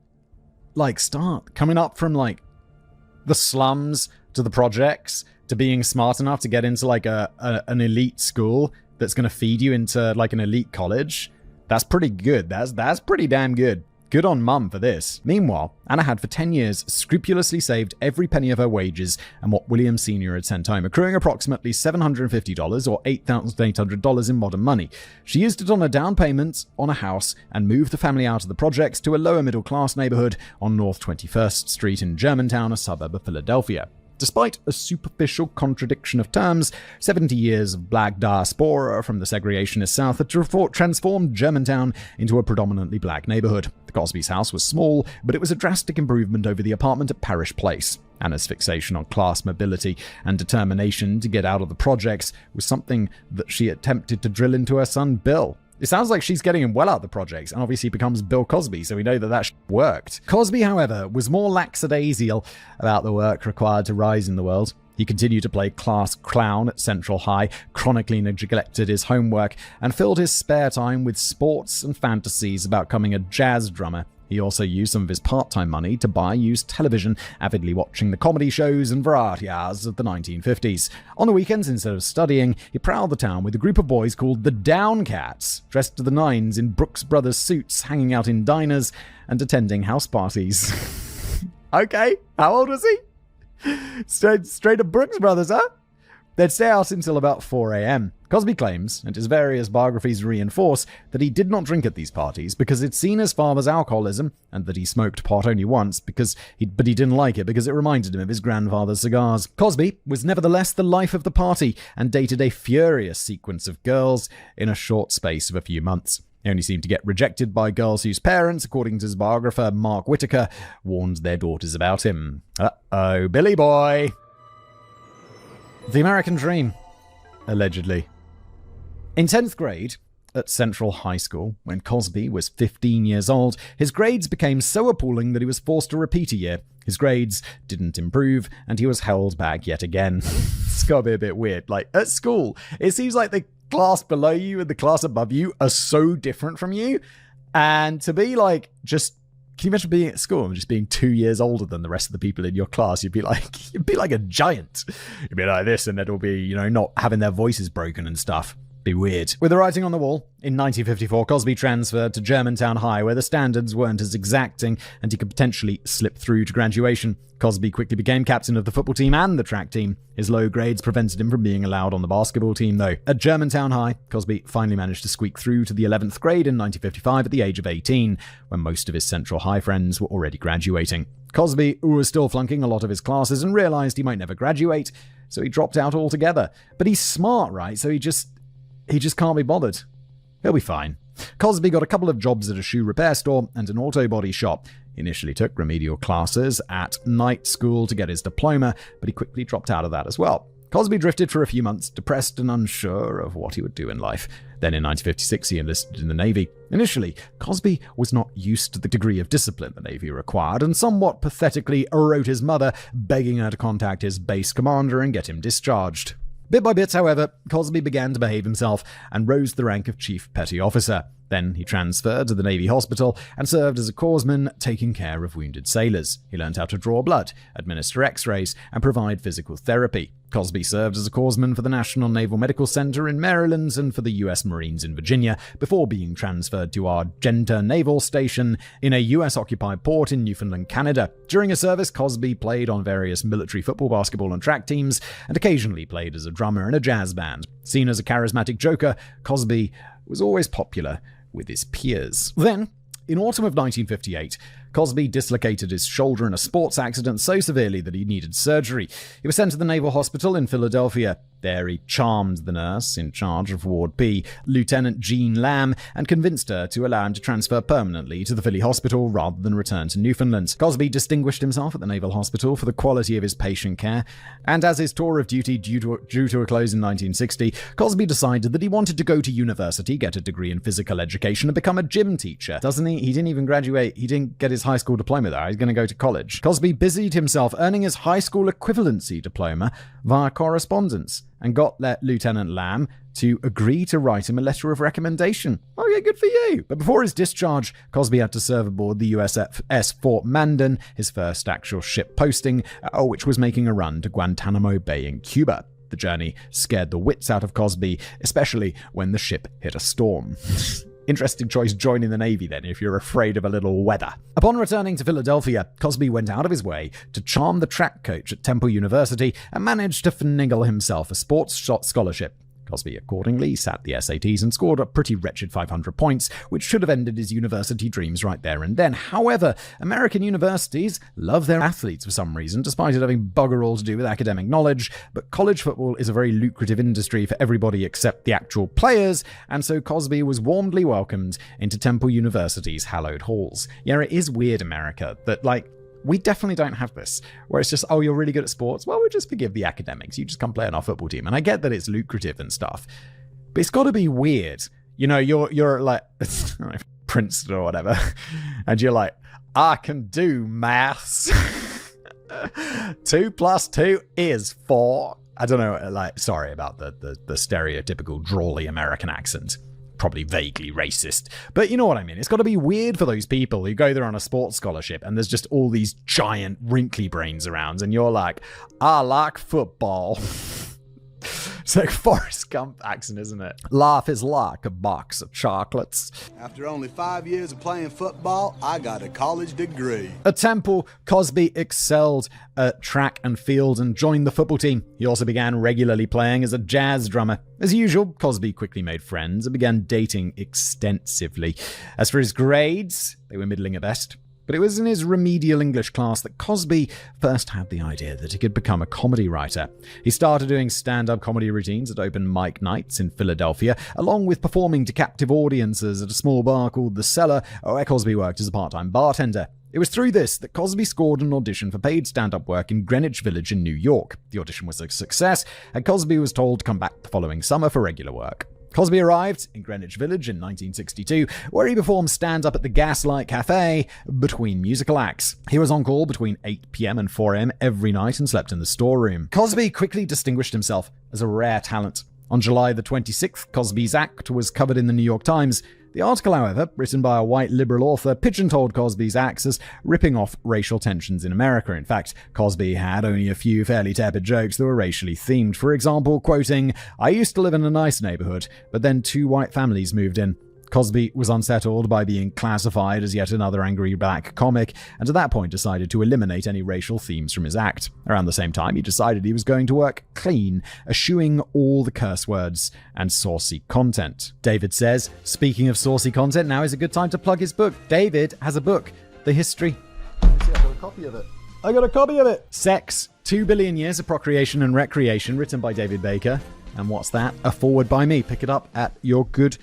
start, coming up from the slums to the projects to being smart enough to get into an elite school that's going to feed you into an elite college. That's pretty good. That's pretty damn good. Good on mum for this. Meanwhile, Anna had for 10 years scrupulously saved every penny of her wages and what William Sr. had sent home, accruing approximately $750 or $8,800 in modern money. She used it on a down payment on a house and moved the family out of the projects to a lower middle-class neighborhood on North 21st Street in Germantown, a suburb of Philadelphia. Despite a superficial contradiction of terms, 70 years of black diaspora from the segregationist South had transformed Germantown into a predominantly black neighborhood. The Cosby's house was small, but it was a drastic improvement over the apartment at Parish Place. Anna's fixation on class mobility and determination to get out of the projects was something that she attempted to drill into her son Bill. It sounds like she's getting him well out of the projects, and obviously becomes Bill Cosby, so we know that worked. Cosby, however, was more lackadaisical about the work required to rise in the world. He continued to play class clown at Central High, chronically neglected his homework, and filled his spare time with sports and fantasies about becoming a jazz drummer. He also used some of his part-time money to buy used television, avidly watching the comedy shows and variety hours of the 1950s. On the weekends, instead of studying, he prowled the town with a group of boys called the Downcats, dressed to the nines in Brooks Brothers suits, hanging out in diners and attending house parties. Okay, how old was he? Straight to Brooks Brothers, huh? They'd stay out until about 4 a.m. Cosby claims, and his various biographies reinforce, that he did not drink at these parties because he'd seen his father's alcoholism, and that he smoked pot only once but he didn't like it because it reminded him of his grandfather's cigars. Cosby was nevertheless the life of the party and dated a furious sequence of girls in a short space of a few months. He only seemed to get rejected by girls whose parents, according to his biographer Mark Whitaker, warned their daughters about him. Uh-oh, Billy boy. The American Dream, allegedly. In 10th grade, at Central High School, when Cosby was 15 years old, his grades became so appalling that he was forced to repeat a year. His grades didn't improve, and he was held back yet again. It's gotta be a bit weird. Like, at school, it seems like the class below you and the class above you are so different from you, and to be like, just, can you imagine being at school and just being 2 years older than the rest of the people in your class? You'd be like a giant. You'd be like this, and it'll be, not having their voices broken and stuff. Be weird. With the writing on the wall, in 1954, Cosby transferred to Germantown High, where the standards weren't as exacting and he could potentially slip through to graduation. Cosby quickly became captain of the football team and the track team. His low grades prevented him from being allowed on the basketball team, though. At Germantown High, Cosby finally managed to squeak through to the 11th grade in 1955 at the age of 18, when most of his Central High friends were already graduating. Cosby was still flunking a lot of his classes and realized he might never graduate, so he dropped out altogether. But he's smart, right? So he just can't be bothered. He'll be fine. Cosby got a couple of jobs at a shoe repair store and an auto body shop. He initially took remedial classes at night school to get his diploma, but he quickly dropped out of that as well. Cosby drifted for a few months, depressed and unsure of what he would do in life. Then in 1956, he enlisted in the Navy. Initially, Cosby was not used to the degree of discipline the Navy required, and somewhat pathetically wrote his mother, begging her to contact his base commander and get him discharged. Bit by bit, however, Cosby began to behave himself and rose to the rank of Chief Petty Officer. Then he transferred to the Navy Hospital and served as a corpsman, taking care of wounded sailors. He learned how to draw blood, administer x-rays, and provide physical therapy. Cosby served as a corpsman for the National Naval Medical Center in Maryland and for the U.S. Marines in Virginia, before being transferred to Argenta Naval Station in a U.S.-occupied port in Newfoundland, Canada. During his service, Cosby played on various military football, basketball, and track teams, and occasionally played as a drummer in a jazz band. Seen as a charismatic joker, Cosby was always popular with his peers. Then, in autumn of 1958, Cosby dislocated his shoulder in a sports accident so severely that he needed surgery. He was sent to the Naval Hospital in Philadelphia. There he charmed the nurse in charge of Ward B, Lieutenant Jean Lamb, and convinced her to allow him to transfer permanently to the Philly Hospital rather than return to Newfoundland. Cosby distinguished himself at the Naval Hospital for the quality of his patient care, and as his tour of duty drew to a close in 1960, Cosby decided that he wanted to go to university, get a degree in physical education, and become a gym teacher. Doesn't he? He didn't even graduate. He didn't get his high school diploma there. He's going to go to college. Cosby busied himself earning his high school equivalency diploma via correspondence, and got Lieutenant Lamb to agree to write him a letter of recommendation. Okay, good for you. But before his discharge, Cosby had to serve aboard the USS Fort Mandan, his first actual ship posting, which was making a run to Guantanamo Bay in Cuba. The journey scared the wits out of Cosby, especially when the ship hit a storm. Interesting choice joining the Navy then, if you're afraid of a little weather. Upon returning to Philadelphia, Cosby went out of his way to charm the track coach at Temple University and managed to finagle himself a sports scholarship. Cosby accordingly sat the SATs and scored a pretty wretched 500 points, which should have ended his university dreams right there and then. However, American universities love their athletes for some reason, despite it having bugger all to do with academic knowledge. But college football is a very lucrative industry for everybody except the actual players, and so Cosby was warmly welcomed into Temple University's hallowed halls. Yeah, it is weird, America, that we definitely don't have this, where it's just, oh, you're really good at sports? Well, we'll just forgive the academics. You just come play on our football team. And I get that it's lucrative and stuff, but it's got to be weird. You're like Princeton or whatever, and you're like, I can do maths. 2 + 2 is 4. I don't know, sorry about the stereotypical drawly American accent. Probably vaguely racist, but you know what I mean. It's got to be weird for those people who go there on a sports scholarship and there's just all these giant wrinkly brains around and you're like, I like football. It's like Forrest Gump accent, isn't it? Life is like a box of chocolates. After only 5 years of playing football, I got a college degree. At Temple, Cosby excelled at track and field and joined the football team. He also began regularly playing as a jazz drummer. As usual, Cosby quickly made friends and began dating extensively. As for his grades, they were middling at best. But it was in his remedial English class that Cosby first had the idea that he could become a comedy writer. He started doing stand-up comedy routines at open mic nights in Philadelphia, along with performing to captive audiences at a small bar called The Cellar, where Cosby worked as a part-time bartender. It was through this that Cosby scored an audition for paid stand-up work in Greenwich Village in New York. The audition was a success, and Cosby was told to come back the following summer for regular work. Cosby arrived in Greenwich Village in 1962, where he performed stand-up at the Gaslight Cafe between musical acts. He was on call between 8 p.m. and 4 a.m. every night and slept in the storeroom. Cosby quickly distinguished himself as a rare talent. On July the 26th, Cosby's act was covered in the New York Times. The article, however, written by a white liberal author, pigeon-toed Cosby's acts as ripping off racial tensions in America. In fact, Cosby had only a few fairly tepid jokes that were racially themed. For example, quoting, "I used to live in a nice neighborhood, but then 2 white families moved in." Cosby was unsettled by being classified as yet another angry black comic, and at that point decided to eliminate any racial themes from his act. Around the same time, he decided he was going to work clean, eschewing all the curse words and saucy content. David says, speaking of saucy content, now is a good time to plug his book. David has a book, The History... I got a copy of it. Sex, 2 Billion Years of Procreation and Recreation, written by David Baker. And what's that? A foreword by me. Pick it up at your good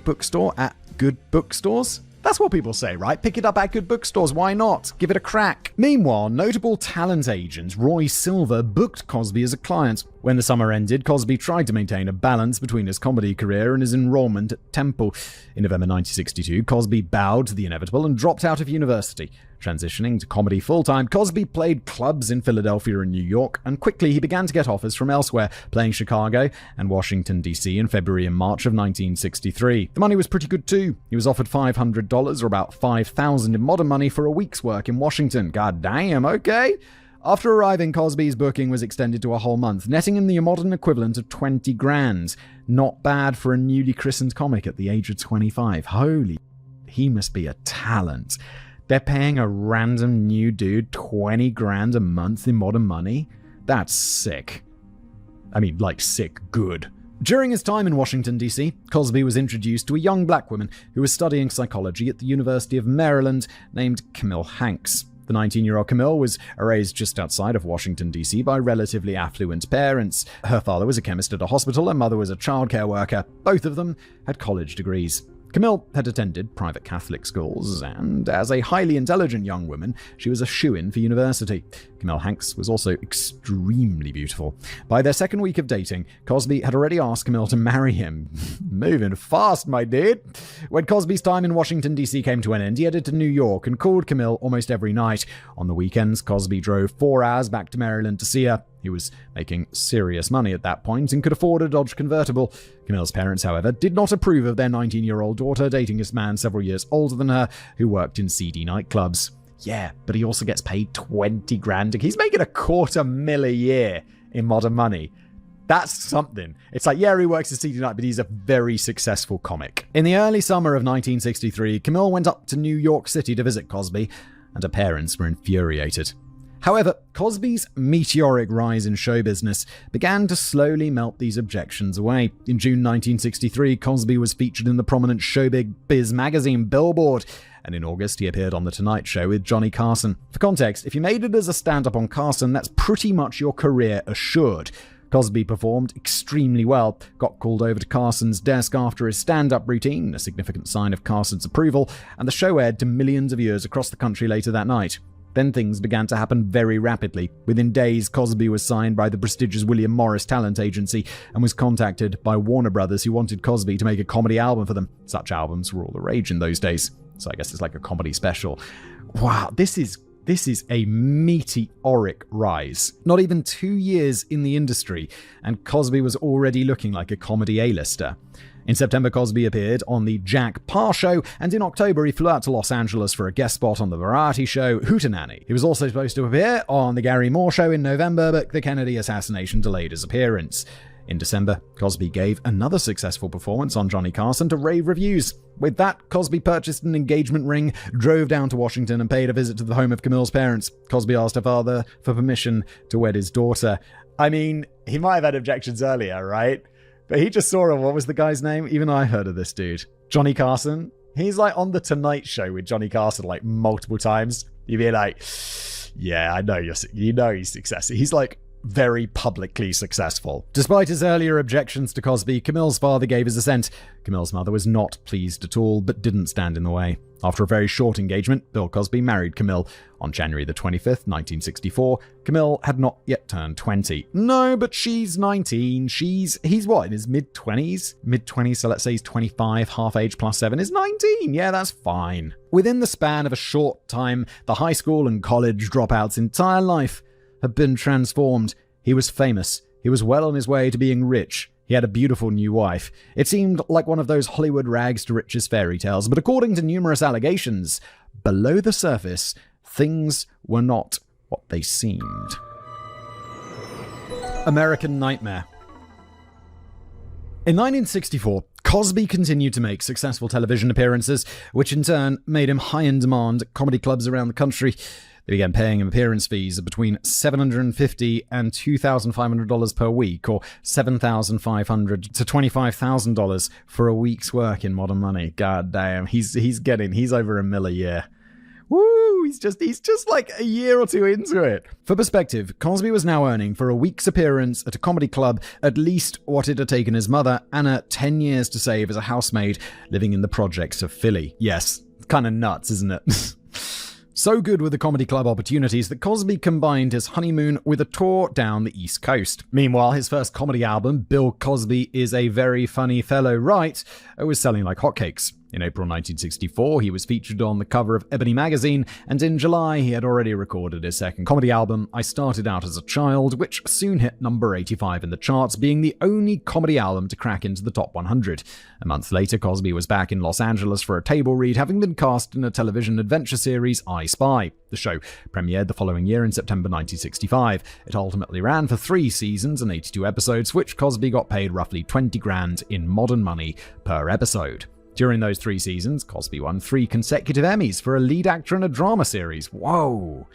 bookstore, at good bookstores. That's what people say, right? Pick it up at good bookstores. Why not? Give it a crack. Meanwhile, notable talent agent Roy Silver booked Cosby as a client. When the summer ended, Cosby tried to maintain a balance between his comedy career and his enrollment at Temple. In November 1962, Cosby bowed to the inevitable and dropped out of university. Transitioning to comedy full-time, Cosby played clubs in Philadelphia and New York, and quickly he began to get offers from elsewhere, playing Chicago and Washington, D.C. in February and March of 1963. The money was pretty good too. He was offered $500, or about $5,000 in modern money, for a week's work in Washington. God damn, okay. After arriving, Cosby's booking was extended to a whole month, netting him the modern equivalent of $20,000. Not bad for a newly christened comic at the age of 25. Holy, he must be a talent. They're paying a random new dude $20,000 a month in modern money? That's sick. I mean, like sick good. During his time in Washington, D.C., Cosby was introduced to a young black woman who was studying psychology at the University of Maryland named Camille Hanks. The 19-year-old Camille was raised just outside of Washington, D.C. by relatively affluent parents. Her father was a chemist at a hospital, and mother was a childcare worker. Both of them had college degrees. Camille had attended private Catholic schools, and as a highly intelligent young woman, she was a shoo-in for university. Camille Hanks was also extremely beautiful. By their second week of dating, Cosby had already asked Camille to marry him. Moving fast, my dude. When Cosby's time in Washington, D.C. came to an end, he headed to New York and called Camille almost every night. On the weekends, Cosby drove 4 hours back to Maryland to see her. He was making serious money at that point and could afford a Dodge convertible. Camille's parents, however, did not approve of their 19-year-old daughter dating a man several years older than her who worked in seedy nightclubs. Yeah, but he also gets paid $20,000. He's making $250,000 a year in modern money. That's something. It's like, yeah, he works at seedy night, but he's a very successful comic. In the early summer of 1963, Camille went up to New York City to visit Cosby, and her parents were infuriated. However, Cosby's meteoric rise in show business began to slowly melt these objections away. In June 1963, Cosby was featured in the prominent showbiz magazine Billboard, and in August he appeared on The Tonight Show with Johnny Carson. For context, if you made it as a stand-up on Carson, that's pretty much your career assured. Cosby performed extremely well, got called over to Carson's desk after his stand-up routine, a significant sign of Carson's approval, and the show aired to millions of viewers across the country later that night. Then things began to happen very rapidly. Within days, Cosby was signed by the prestigious William Morris talent agency and was contacted by Warner Brothers, who wanted Cosby to make a comedy album for them. Such albums were all the rage in those days, so I guess it's like a comedy special. Wow, this is a meteoric rise. Not even 2 years in the industry, and Cosby was already looking like a comedy A-lister. In September, Cosby appeared on The Jack Paar Show, and in October he flew out to Los Angeles for a guest spot on the variety show Hootenanny. He was also supposed to appear on The Gary Moore Show in November, but the Kennedy assassination delayed his appearance. In December, Cosby gave another successful performance on Johnny Carson to rave reviews. With that, Cosby purchased an engagement ring, drove down to Washington, and paid a visit to the home of Camille's parents. Cosby asked her father for permission to wed his daughter. I mean, he might have had objections earlier, right? But he just saw her. What was the guy's name? Even I heard of this dude. Johnny Carson. He's like on the Tonight Show with Johnny Carson like multiple times. You'd be like, yeah, I know he's successful. He's like very publicly successful. Despite his earlier objections to Cosby, Camille's father gave his assent. Camille's mother was not pleased at all, but didn't stand in the way. After a very short engagement, Bill Cosby married Camille. On January the 25th, 1964, Camille had not yet turned 20. No, but she's 19. He's what, in his mid-20s? Mid-20s, so let's say he's 25, half age plus 7 is 19. Yeah, that's fine. Within the span of a short time, the high school and college dropout's entire life had been transformed. He was famous. He was well on his way to being rich. He had a beautiful new wife. It seemed like one of those Hollywood rags to riches fairy tales, but according to numerous allegations, below the surface, things were not what they seemed. American Nightmare. In 1964, Cosby continued to make successful television appearances, which in turn made him high in demand at comedy clubs around the country. They began paying him appearance fees of between $750 and $2,500 per week, or $7,500 to $25,000 for a week's work in modern money. God damn, he's over $1 million a year. Woo! He's just like a year or two into it. For perspective, Cosby was now earning for a week's appearance at a comedy club at least what it had taken his mother, Anna, 10 years to save as a housemaid living in the projects of Philly. Yes, kind of nuts, isn't it? So good were the comedy club opportunities that Cosby combined his honeymoon with a tour down the East Coast. Meanwhile, his first comedy album, Bill Cosby is a Very Funny Fellow, Right?, was selling like hotcakes. In April 1964, he was featured on the cover of Ebony magazine, and in July, he had already recorded his second comedy album, I Started Out as a Child, which soon hit number 85 in the charts, being the only comedy album to crack into the top 100. A month later, Cosby was back in Los Angeles for a table read, having been cast in a television adventure series, I Spy. The show premiered the following year in September 1965. It ultimately ran for 3 seasons and 82 episodes, which Cosby got paid roughly $20,000 in modern money per episode. During those 3 seasons, Cosby won 3 consecutive Emmys for a lead actor in a drama series. Whoa!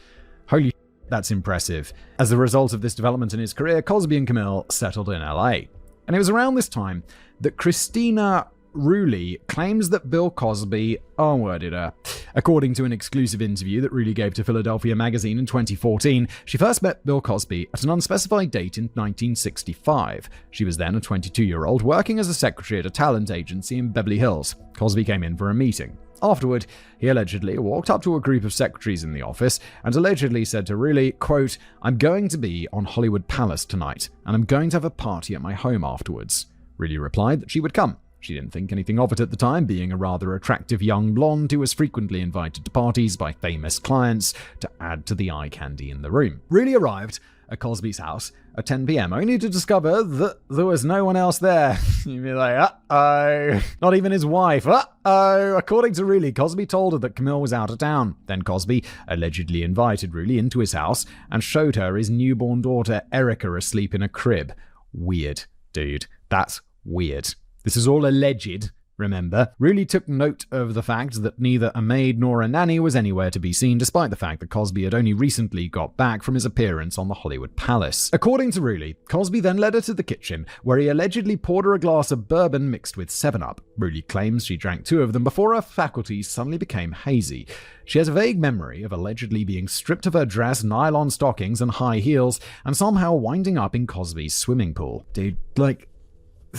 Holy shit, that's impressive. As a result of this development in his career, Cosby and Camille settled in LA. And it was around this time that Christina Rulli claims that Bill Cosby R-worded her. According to an exclusive interview that Rulli gave to Philadelphia Magazine in 2014, she first met Bill Cosby at an unspecified date in 1965. She was then a 22-year-old working as a secretary at a talent agency in Beverly Hills. Cosby came in for a meeting. Afterward, he allegedly walked up to a group of secretaries in the office and allegedly said to Rulli, quote, "I'm going to be on Hollywood Palace tonight, and I'm going to have a party at my home afterwards." Rulli replied that she would come. She didn't think anything of it at the time, being a rather attractive young blonde who was frequently invited to parties by famous clients to add to the eye candy in the room. Rulli arrived at Cosby's house at 10 p.m., only to discover that there was no one else there. You'd be like, uh-oh. Not even his wife. Uh-oh. According to Rulli, Cosby told her that Camille was out of town. Then Cosby allegedly invited Rulli into his house and showed her his newborn daughter, Erica, asleep in a crib. Weird, dude. That's weird. This is all alleged, remember. Rulli took note of the fact that neither a maid nor a nanny was anywhere to be seen, despite the fact that Cosby had only recently got back from his appearance on the Hollywood Palace. According to Rulli, Cosby then led her to the kitchen, where he allegedly poured her a glass of bourbon mixed with 7-Up. Rulli claims she drank 2 of them before her faculties suddenly became hazy. She has a vague memory of allegedly being stripped of her dress, nylon stockings, and high heels, and somehow winding up in Cosby's swimming pool. Dude, like,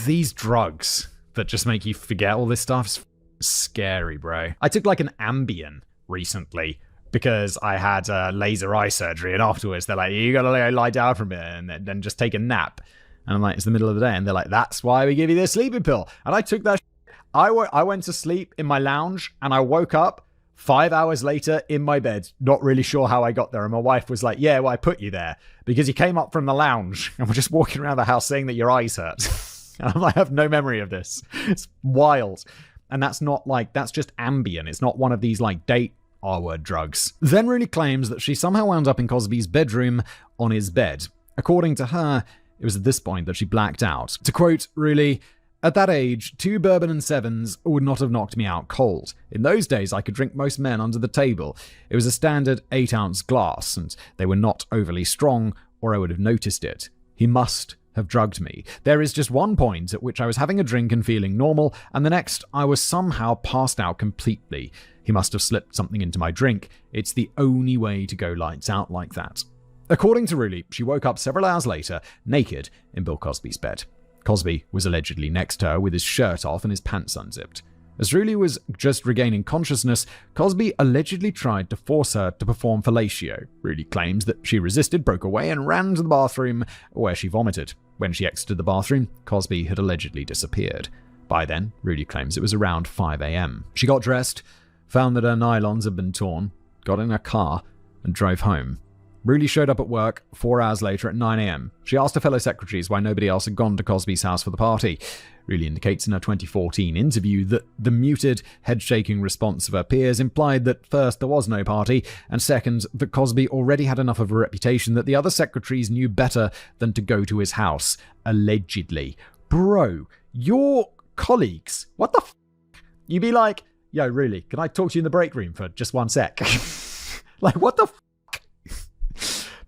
these drugs that just make you forget all this stuff's scary, bro. I took like an Ambien recently because I had laser eye surgery, and afterwards they're like, you gotta lie down for a minute and then just take a nap. And I'm like, it's the middle of the day, and they're like, that's why we give you this sleeping pill. And I took that. I went to sleep in my lounge, and I woke up 5 hours later in my bed, not really sure how I got there. And my wife was like, yeah, well, I put you there because you came up from the lounge and were just walking around the house saying that your eyes hurt. And I'm like, I have no memory of this. It's wild. And that's just Ambien. It's not one of these like date R-word drugs. Then Rulli claims that she somehow wound up in Cosby's bedroom on his bed. According to her, it was at this point that she blacked out. To quote Rulli, "At that age, 2 bourbon and 7s would not have knocked me out cold. In those days, I could drink most men under the table. It was a standard 8-ounce glass, and they were not overly strong, or I would have noticed it. He must have drugged me. There is just one point at which I was having a drink and feeling normal, and the next I was somehow passed out completely. He must have slipped something into my drink. It's the only way to go lights out like that." According to Rooley, she woke up several hours later, naked, in Bill Cosby's bed. Cosby was allegedly next to her with his shirt off and his pants unzipped. As Rooley was just regaining consciousness, Cosby allegedly tried to force her to perform fellatio. Rooley claims that she resisted, broke away, and ran to the bathroom where she vomited. When she exited the bathroom, Cosby had allegedly disappeared. By then, Rooley claims it was around 5 a.m. She got dressed, found that her nylons had been torn, got in her car, and drove home. Rooley showed up at work 4 hours later at 9 a.m. She asked her fellow secretaries why nobody else had gone to Cosby's house for the party. Rooley indicates in her 2014 interview that the muted, head-shaking response of her peers implied that first, there was no party, and second, that Cosby already had enough of a reputation that the other secretaries knew better than to go to his house, allegedly. Bro, your colleagues, what the f***? You be like, "Yo, Rooley, can I talk to you in the break room for just 1 sec?" Like, what the f***?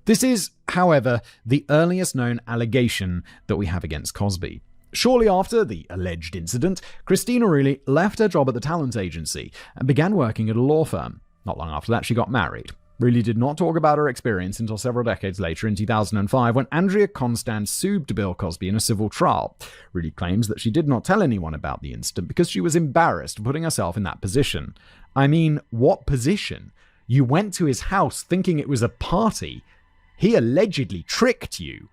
This is, however, the earliest known allegation that we have against Cosby. Shortly after the alleged incident, Christina Rooley left her job at the talent agency and began working at a law firm. Not long after that, she got married. Rooley did not talk about her experience until several decades later in 2005 when Andrea Constand sued Bill Cosby in a civil trial. Rooley claims that she did not tell anyone about the incident because she was embarrassed putting herself in that position. I mean, what position? You went to his house thinking it was a party. He allegedly tricked you.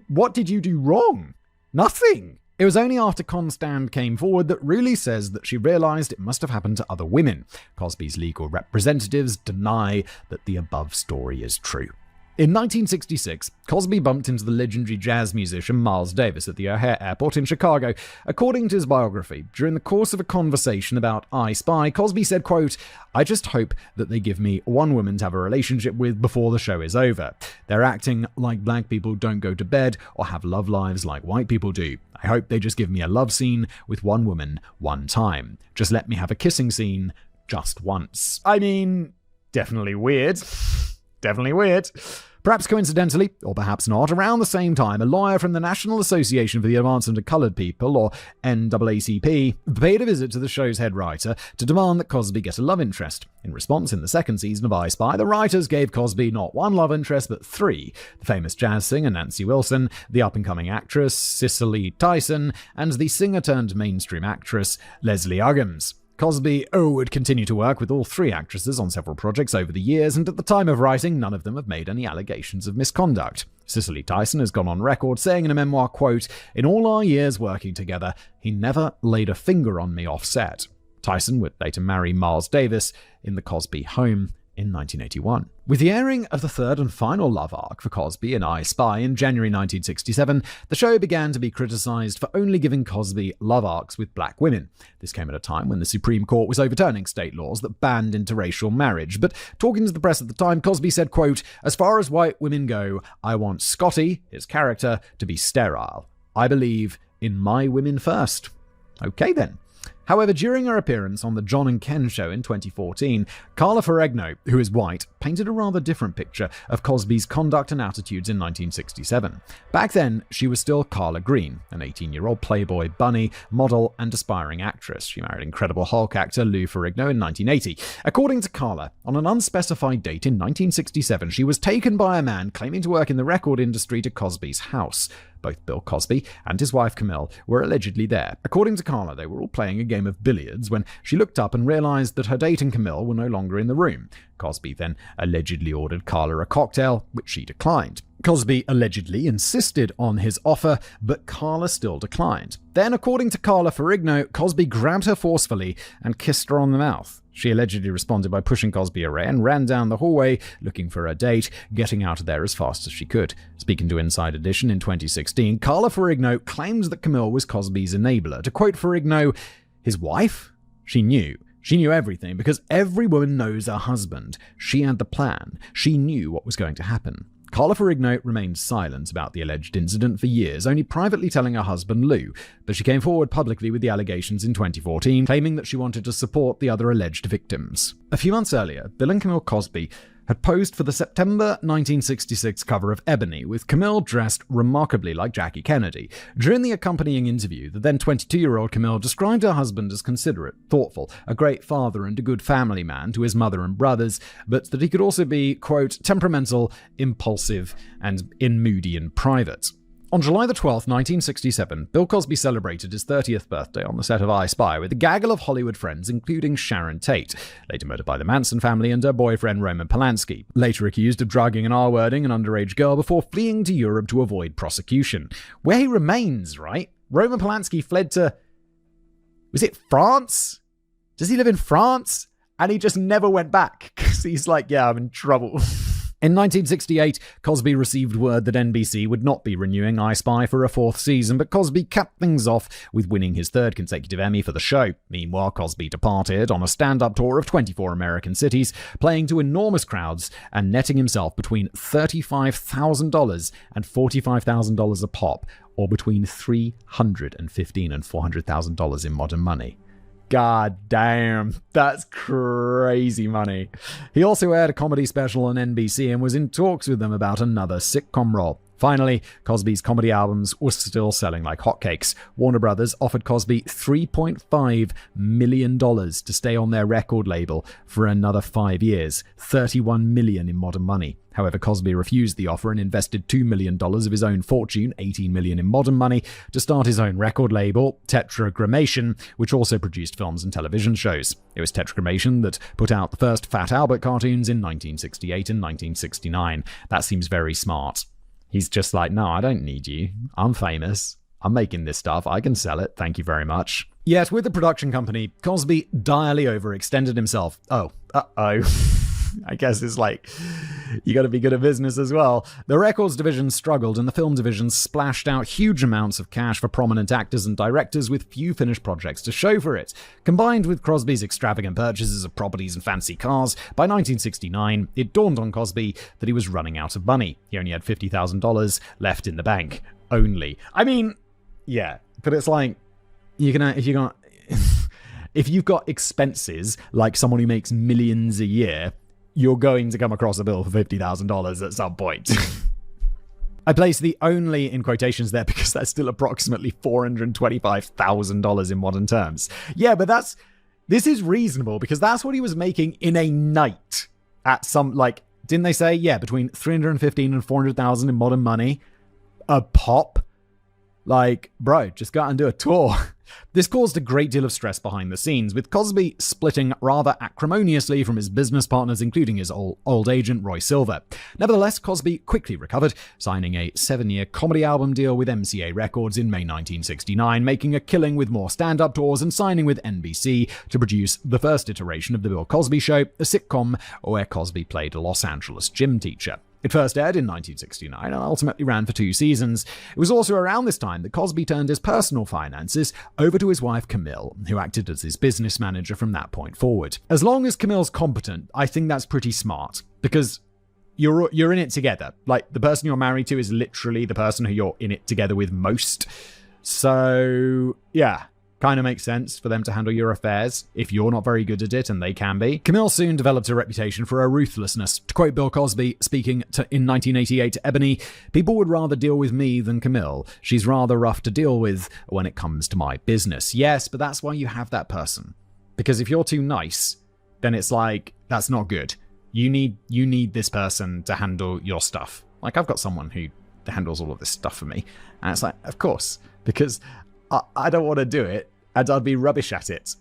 What did you do wrong? Nothing. It was only after Constand came forward that Rooley says that she realized it must have happened to other women. Cosby's legal representatives deny that the above story is true. In 1966, Cosby bumped into the legendary jazz musician Miles Davis at the O'Hare Airport in Chicago. According to his biography, during the course of a conversation about I Spy, Cosby said, quote, "I just hope that they give me one woman to have a relationship with before the show is over. They're acting like black people don't go to bed or have love lives like white people do. I hope they just give me a love scene with one woman one time. Just let me have a kissing scene just once." I mean, definitely weird. Definitely weird. Perhaps coincidentally, or perhaps not, around the same time, a lawyer from the National Association for the Advancement of Colored People, or NAACP, paid a visit to the show's head writer to demand that Cosby get a love interest. In response, in the second season of I Spy, the writers gave Cosby not one love interest, but three: the famous jazz singer Nancy Wilson, the up-and-coming actress Cicely Tyson, and the singer-turned-mainstream actress Leslie Uggams. Cosby would continue to work with all three actresses on several projects over the years, and at the time of writing, none of them have made any allegations of misconduct. Cicely Tyson has gone on record saying in a memoir, quote, "In all our years working together, he never laid a finger on me off set." Tyson would later marry Miles Davis in the Cosby home in 1981. With the airing of the third and final love arc for Cosby in I Spy in January 1967, the show began to be criticized for only giving Cosby love arcs with black women. This came at a time when the Supreme Court was overturning state laws that banned interracial marriage. But talking to the press at the time, Cosby said, quote, "As far as white women go, I want Scotty, his character, to be sterile. I believe in my women first." Okay then. However, during her appearance on the John and Ken show in 2014, Carla Ferrigno, who is white, painted a rather different picture of Cosby's conduct and attitudes in 1967. Back then, she was still Carla Green, an 18-year-old Playboy bunny, model, and aspiring actress. She married Incredible Hulk actor Lou Ferrigno in 1980. According to Carla, on an unspecified date in 1967, she was taken by a man claiming to work in the record industry to Cosby's house. Both Bill Cosby and his wife Camille were allegedly there. According to Carla, they were all playing a game of billiards when she looked up and realized that her date and Camille were no longer in the room. Cosby then allegedly ordered Carla a cocktail, which she declined. Cosby allegedly insisted on his offer, but Carla still declined. Then, according to Carla Ferrigno, Cosby grabbed her forcefully and kissed her on the mouth. She allegedly responded by pushing Cosby away and ran down the hallway looking for her date, getting out of there as fast as she could. Speaking to Inside Edition in 2016, Carla Ferrigno claims that Camille was Cosby's enabler. To quote Ferrigno, "His wife? She knew. She knew everything because every woman knows her husband. She had the plan. She knew what was going to happen." Carla Ferrigno remained silent about the alleged incident for years, only privately telling her husband Lou, but she came forward publicly with the allegations in 2014, claiming that she wanted to support the other alleged victims. A few months earlier, Bill and Camille Cosby had posed for the September 1966 cover of Ebony, with Camille dressed remarkably like Jackie Kennedy. During the accompanying interview, the then 22-year-old Camille described her husband as considerate, thoughtful, a great father and a good family man to his mother and brothers, but that he could also be, quote, temperamental, impulsive, and moody in private. On July the 12th, 1967, Bill Cosby celebrated his 30th birthday on the set of I Spy with a gaggle of Hollywood friends, including Sharon Tate, later murdered by the Manson family, and her boyfriend Roman Polanski, later accused of drugging and R-wording an underage girl before fleeing to Europe to avoid prosecution. Where he remains, right? Roman Polanski fled to... was it France? Does he live in France? And he just never went back, because he's like, yeah, I'm in trouble. In 1968, Cosby received word that NBC would not be renewing I Spy for a fourth season, but Cosby capped things off with winning his third consecutive Emmy for the show. Meanwhile, Cosby departed on a stand-up tour of 24 American cities, playing to enormous crowds and netting himself between $35,000 and $45,000 a pop, or between $315,000 and $400,000 in modern money. God damn, that's crazy money. He also aired a comedy special on NBC and was in talks with them about another sitcom role. Finally, Cosby's comedy albums were still selling like hotcakes. Warner Brothers offered Cosby $3.5 million to stay on their record label for another 5 years, $31 million in modern money. However, Cosby refused the offer and invested $2 million of his own fortune, $18 million in modern money, to start his own record label, Tetragrammaton, which also produced films and television shows. It was Tetragrammaton that put out the first Fat Albert cartoons in 1968 and 1969. That seems very smart. He's just like, no, I don't need you. I'm famous. I'm making this stuff. I can sell it. Thank you very much. Yet, with the production company, Cosby direly overextended himself. I guess it's like, you gotta be good at business as well. The records division struggled and the film division splashed out huge amounts of cash for prominent actors and directors with few finished projects to show for it. Combined with Cosby's extravagant purchases of properties and fancy cars, by 1969, it dawned on Cosby that he was running out of money. He only had $50,000 left in the bank. Only. I mean, yeah, but it's like, if you've got expenses like someone who makes millions a year, you're going to come across a bill for $50,000 at some point. I place the only in quotations there because that's still approximately $425,000 in modern terms. Yeah, but this is reasonable because that's what he was making in a night at some, like, didn't they say, yeah, between $315,000 and $400,000 in modern money a pop? Like, bro, just go out and do a tour. This caused a great deal of stress behind the scenes, with Cosby splitting rather acrimoniously from his business partners, including his old agent, Roy Silver. Nevertheless, Cosby quickly recovered, signing a 7-year comedy album deal with MCA Records in May 1969, making a killing with more stand-up tours and signing with NBC to produce the first iteration of The Bill Cosby Show, a sitcom where Cosby played a Los Angeles gym teacher. It first aired in 1969 and ultimately ran for 2 seasons. It was also around this time that Cosby turned his personal finances over to his wife Camille, who acted as his business manager from that point forward. As long as Camille's competent, I think that's pretty smart, because you're in it together. Like, the person you're married to is literally the person who you're in it together with most. So, yeah. Kind of makes sense for them to handle your affairs if you're not very good at it, and they can be. Camille soon developed a reputation for her ruthlessness. To quote Bill Cosby, speaking in 1988 to Ebony, "People would rather deal with me than Camille. She's rather rough to deal with when it comes to my business." Yes, but that's why you have that person. Because if you're too nice, then it's like, that's not good. You need this person to handle your stuff. Like, I've got someone who handles all of this stuff for me. And it's like, of course, because I don't want to do it, and I'd be rubbish at it.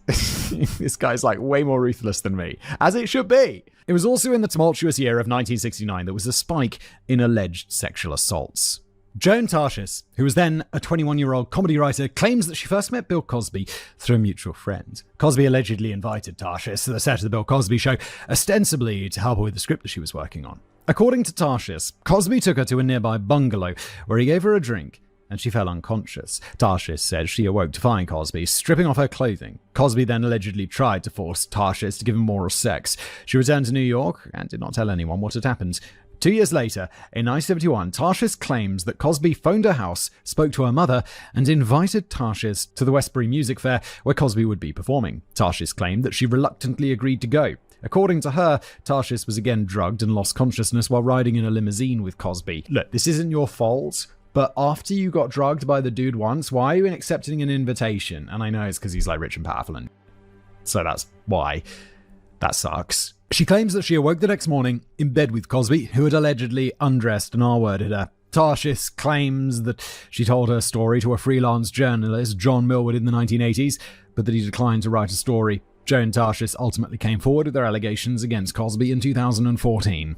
This guy's like way more ruthless than me, as it should be. It was also in the tumultuous year of 1969 that was a spike in alleged sexual assaults. Joan Tarshis, who was then a 21-year-old comedy writer, claims that she first met Bill Cosby through a mutual friend. Cosby allegedly invited Tarshis to the set of The Bill Cosby Show, ostensibly to help her with the script that she was working on. According to Tarshis, Cosby took her to a nearby bungalow where he gave her a drink, and she fell unconscious. Tarshis said she awoke to find Cosby stripping off her clothing. Cosby then allegedly tried to force Tarshis to give him oral sex. She returned to New York and did not tell anyone what had happened. 2 years later, in 1971, Tarshis claims that Cosby phoned her house, spoke to her mother, and invited Tarshis to the Westbury Music Fair where Cosby would be performing. Tarshis claimed that she reluctantly agreed to go. According to her, Tarshis was again drugged and lost consciousness while riding in a limousine with Cosby. Look, this isn't your fault, but after you got drugged by the dude once, why are you accepting an invitation? And I know it's because he's like rich and powerful, and so that's why. That sucks. She claims that she awoke the next morning in bed with Cosby, who had allegedly undressed and R-worded her. Tarshis claims that she told her story to a freelance journalist, John Millward, in the 1980s, but that he declined to write a story. Joe and Tarshis ultimately came forward with their allegations against Cosby in 2014.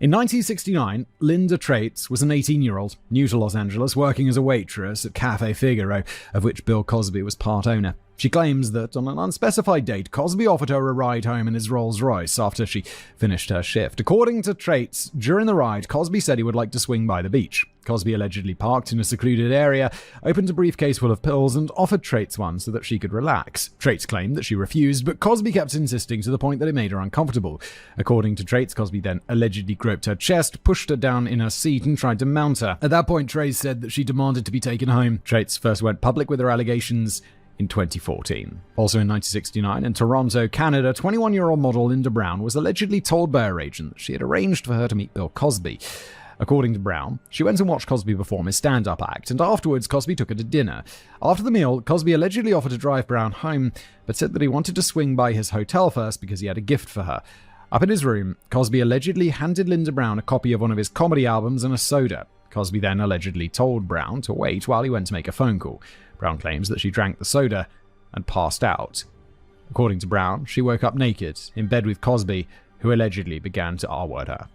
In 1969, Linda Traits was an 18-year-old, new to Los Angeles, working as a waitress at Cafe Figaro, of which Bill Cosby was part owner. She claims that on an unspecified date, Cosby offered her a ride home in his Rolls-Royce after she finished her shift. According to Traits, during the ride, Cosby said he would like to swing by the beach. Cosby allegedly parked in a secluded area, opened a briefcase full of pills, and offered Traits one so that she could relax. Traits claimed that she refused, but Cosby kept insisting to the point that it made her uncomfortable. According to Traits, Cosby then allegedly groped her chest, pushed her down in her seat, and tried to mount her. At that point, Traits said that she demanded to be taken home. Traits first went public with her allegations in 2014. Also in 1969, in Toronto, Canada, 21-year-old model Linda Brown was allegedly told by her agent that she had arranged for her to meet Bill Cosby. According to Brown, she went and watched Cosby perform his stand-up act, and afterwards Cosby took her to dinner. After the meal, Cosby allegedly offered to drive Brown home, but said that he wanted to swing by his hotel first because he had a gift for her. Up in his room, Cosby allegedly handed Linda Brown a copy of one of his comedy albums and a soda. Cosby then allegedly told Brown to wait while he went to make a phone call. Brown claims that she drank the soda and passed out. According to Brown, she woke up naked, in bed with Cosby, who allegedly began to R-word her.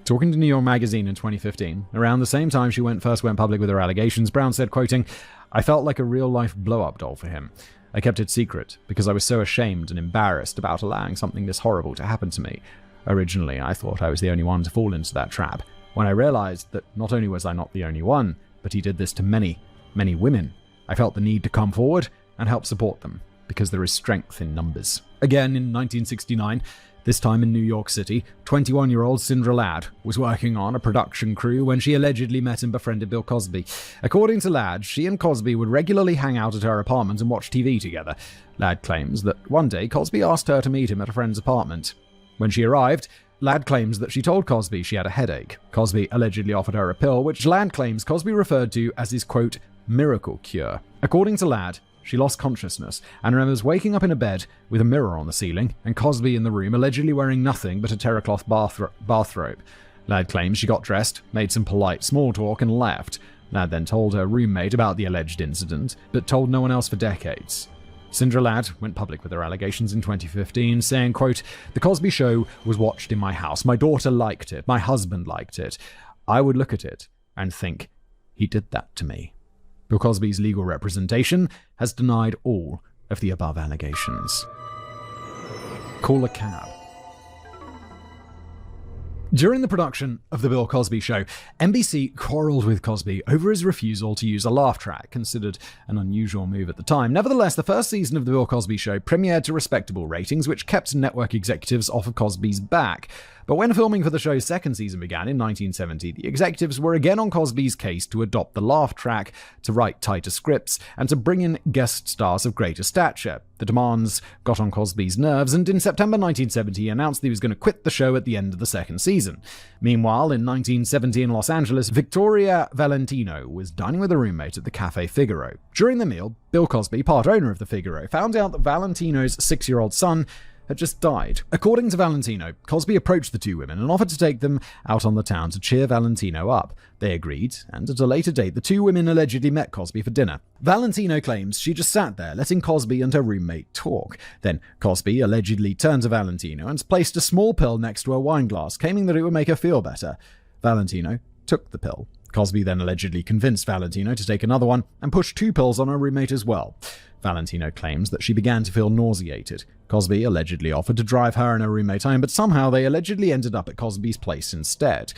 Talking to New York Magazine in 2015, around the same time she first went public with her allegations, Brown said, quoting, "I felt like a real-life blow-up doll for him. I kept it secret because I was so ashamed and embarrassed about allowing something this horrible to happen to me. Originally, I thought I was the only one to fall into that trap. When I realized that not only was I not the only one, but he did this to many, many women, I felt the need to come forward and help support them, because there is strength in numbers." Again, in 1969, this time in New York City, 21-year-old Sindra Ladd was working on a production crew when she allegedly met and befriended Bill Cosby. According to Ladd, she and Cosby would regularly hang out at her apartment and watch TV together. Ladd claims that one day Cosby asked her to meet him at a friend's apartment. When she arrived, Ladd claims that she told Cosby she had a headache. Cosby allegedly offered her a pill, which Ladd claims Cosby referred to as his, quote, miracle cure. According to Ladd, she lost consciousness and remembers waking up in a bed with a mirror on the ceiling and Cosby in the room allegedly wearing nothing but a terracloth bathrobe. Ladd claims she got dressed, made some polite small talk, and left. Ladd then told her roommate about the alleged incident, but told no one else for decades. Sindra Ladd went public with her allegations in 2015, saying, quote, "The Cosby Show was watched in my house. My daughter liked it. My husband liked it. I would look at it and think, he did that to me." Bill Cosby's legal representation has denied all of the above allegations. Call a cab. During the production of The Bill Cosby Show, NBC quarreled with Cosby over his refusal to use a laugh track, considered an unusual move at the time. Nevertheless, the first season of The Bill Cosby Show premiered to respectable ratings, which kept network executives off of Cosby's back. But when filming for the show's second season began in 1970, the executives were again on Cosby's case to adopt the laugh track, to write tighter scripts, and to bring in guest stars of greater stature. The demands got on Cosby's nerves, and in September 1970 he announced that he was going to quit the show at the end of the second season. Meanwhile, in 1970 in Los Angeles, Victoria Valentino was dining with a roommate at the Cafe Figaro. During the meal, Bill Cosby, part owner of the Figaro, found out that Valentino's 6-year-old son had just died. According to Valentino, Cosby approached the two women and offered to take them out on the town to cheer Valentino up. They agreed, and at a later date, the two women allegedly met Cosby for dinner. Valentino claims she just sat there, letting Cosby and her roommate talk. Then Cosby allegedly turned to Valentino and placed a small pill next to her wine glass, claiming that it would make her feel better. Valentino took the pill. Cosby then allegedly convinced Valentino to take another one and pushed 2 pills on her roommate as well. Valentino claims that she began to feel nauseated. Cosby allegedly offered to drive her and her roommate home, but somehow they allegedly ended up at Cosby's place instead.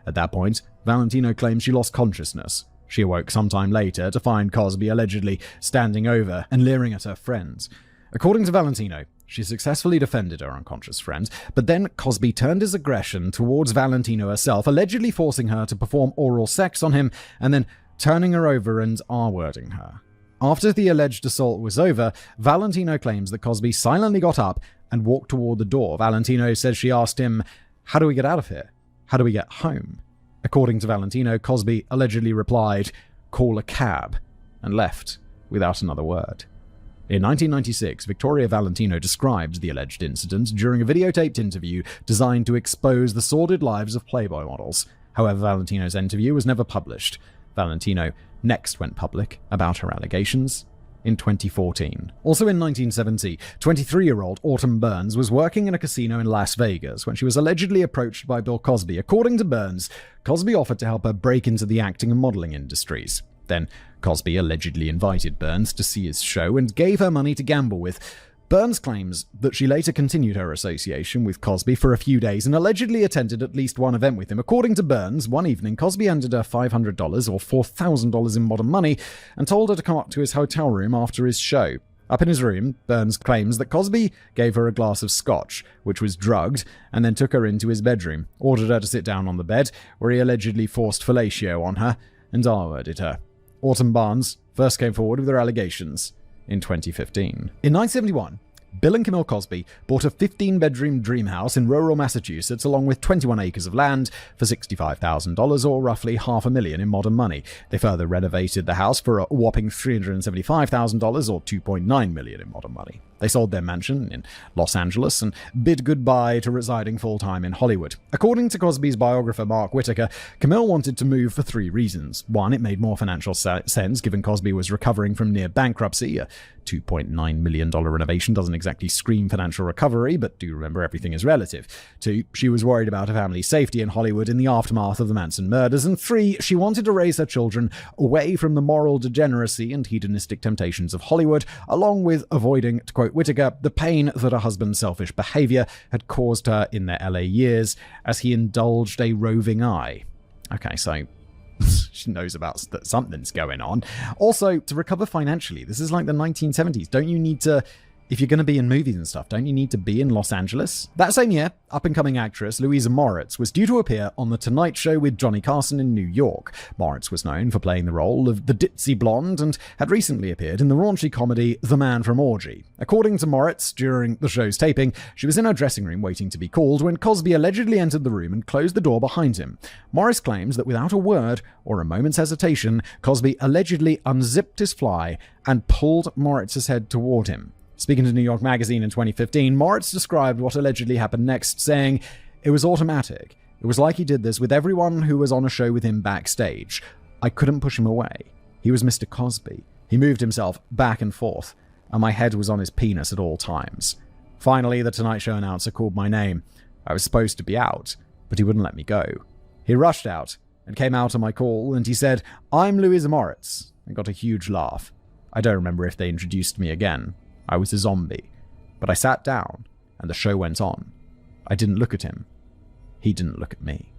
At that point, Valentino claims she lost consciousness. She awoke sometime later to find Cosby allegedly standing over and leering at her friends. According to Valentino, she successfully defended her unconscious friend, but then Cosby turned his aggression towards Valentino herself, allegedly forcing her to perform oral sex on him and then turning her over and R-wording her. After the alleged assault was over, Valentino claims that Cosby silently got up and walked toward the door. Valentino says she asked him, "How do we get out of here? How do we get home?" According to Valentino, Cosby allegedly replied, "Call a cab," and left without another word. In 1996, Victoria Valentino described the alleged incident during a videotaped interview designed to expose the sordid lives of Playboy models. However, Valentino's interview was never published. Valentino next went public about her allegations in 2014. Also in 1970, 23-year-old Autumn Burns was working in a casino in Las Vegas when she was allegedly approached by Bill Cosby. According to Burns, Cosby offered to help her break into the acting and modeling industries. Then, Cosby allegedly invited Burns to see his show and gave her money to gamble with. Burns claims that she later continued her association with Cosby for a few days and allegedly attended at least one event with him. According to Burns, one evening Cosby handed her $500 or $4,000 in modern money and told her to come up to his hotel room after his show. Up in his room, Burns claims that Cosby gave her a glass of scotch, which was drugged, and then took her into his bedroom, ordered her to sit down on the bed, where he allegedly forced fellatio on her, and R-worded her. Autumn Barnes first came forward with her allegations in 2015. In 1971, Bill and Camille Cosby bought a 15-bedroom dream house in rural Massachusetts along with 21 acres of land for $65,000 or roughly $500,000 in modern money. They further renovated the house for a whopping $375,000 or $2.9 million in modern money. They sold their mansion in Los Angeles and bid goodbye to residing full-time in Hollywood. According to Cosby's biographer Mark Whitaker, Camille wanted to move for 3 reasons. 1, it made more financial sense given Cosby was recovering from near bankruptcy. A $2.9 million renovation doesn't exactly scream financial recovery, but do remember everything is relative. 2, she was worried about her family's safety in Hollywood in the aftermath of the Manson murders. And 3, she wanted to raise her children away from the moral degeneracy and hedonistic temptations of Hollywood, along with avoiding, to quote Whitaker, the pain that her husband's selfish behavior had caused her in their LA years as he indulged a roving eye. Okay, so she knows about that something's going on. Also, to recover financially, this is like the 1970s. Don't you need to, if you're going to be in movies and stuff, don't you need to be in Los Angeles? That same year, up-and-coming actress Louisa Moritz was due to appear on The Tonight Show with Johnny Carson in New York. Moritz was known for playing the role of the ditzy blonde and had recently appeared in the raunchy comedy The Man from Orgy. According to Moritz, during the show's taping, she was in her dressing room waiting to be called when Cosby allegedly entered the room and closed the door behind him. Moritz claims that without a word or a moment's hesitation, Cosby allegedly unzipped his fly and pulled Moritz's head toward him. Speaking to New York Magazine in 2015, Moritz described what allegedly happened next, saying, "It was automatic. It was like he did this with everyone who was on a show with him backstage. I couldn't push him away. He was Mr. Cosby. He moved himself back and forth, and my head was on his penis at all times. Finally, the Tonight Show announcer called my name. I was supposed to be out, but he wouldn't let me go. He rushed out and came out on my call, and he said, 'I'm Louisa Moritz,' and got a huge laugh. I don't remember if they introduced me again. I was a zombie, but I sat down, and the show went on. I didn't look at him. He didn't look at me."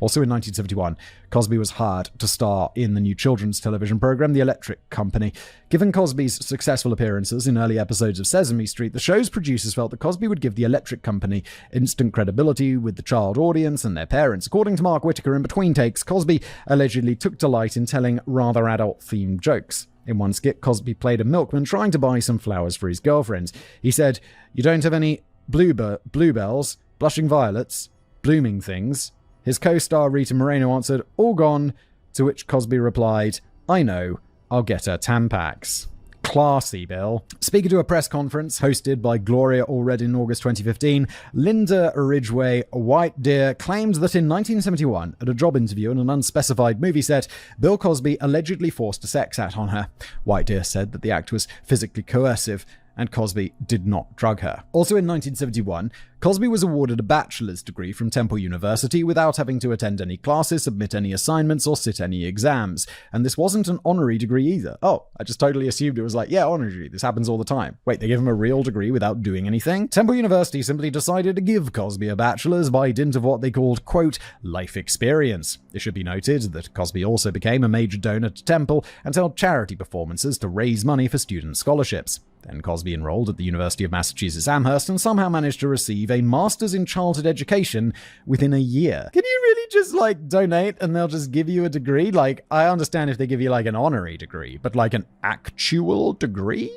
Also in 1971, Cosby was hired to star in the new children's television program, The Electric Company. Given Cosby's successful appearances in early episodes of Sesame Street, the show's producers felt that Cosby would give The Electric Company instant credibility with the child audience and their parents. According to Mark Whitaker, in between takes, Cosby allegedly took delight in telling rather adult-themed jokes. In one skit, Cosby played a milkman trying to buy some flowers for his girlfriend. He said, "You don't have any bluebells, blushing violets, blooming things?" His co-star Rita Moreno answered, "All gone," to which Cosby replied, "I know, I'll get her Tampax." Classy, Bill. Speaking to a press conference hosted by Gloria Allred in August 2015, Linda Ridgway White Deer claimed that in 1971, at a job interview on an unspecified movie set, Bill Cosby allegedly forced a sex act on her. White Deer said that the act was physically coercive, and Cosby did not drug her. Also in 1971, Cosby was awarded a bachelor's degree from Temple University without having to attend any classes, submit any assignments, or sit any exams. And this wasn't an honorary degree either. Oh, I just totally assumed it was like, yeah, honorary degree. This happens all the time. Wait, they give him a real degree without doing anything? Temple University simply decided to give Cosby a bachelor's by dint of what they called, quote, life experience. It should be noted that Cosby also became a major donor to Temple and held charity performances to raise money for student scholarships. Then Cosby enrolled at the University of Massachusetts Amherst and somehow managed to receive a master's in childhood education within a year. Can you really just donate and they'll just give you a degree? I understand if they give you an honorary degree, but an actual degree?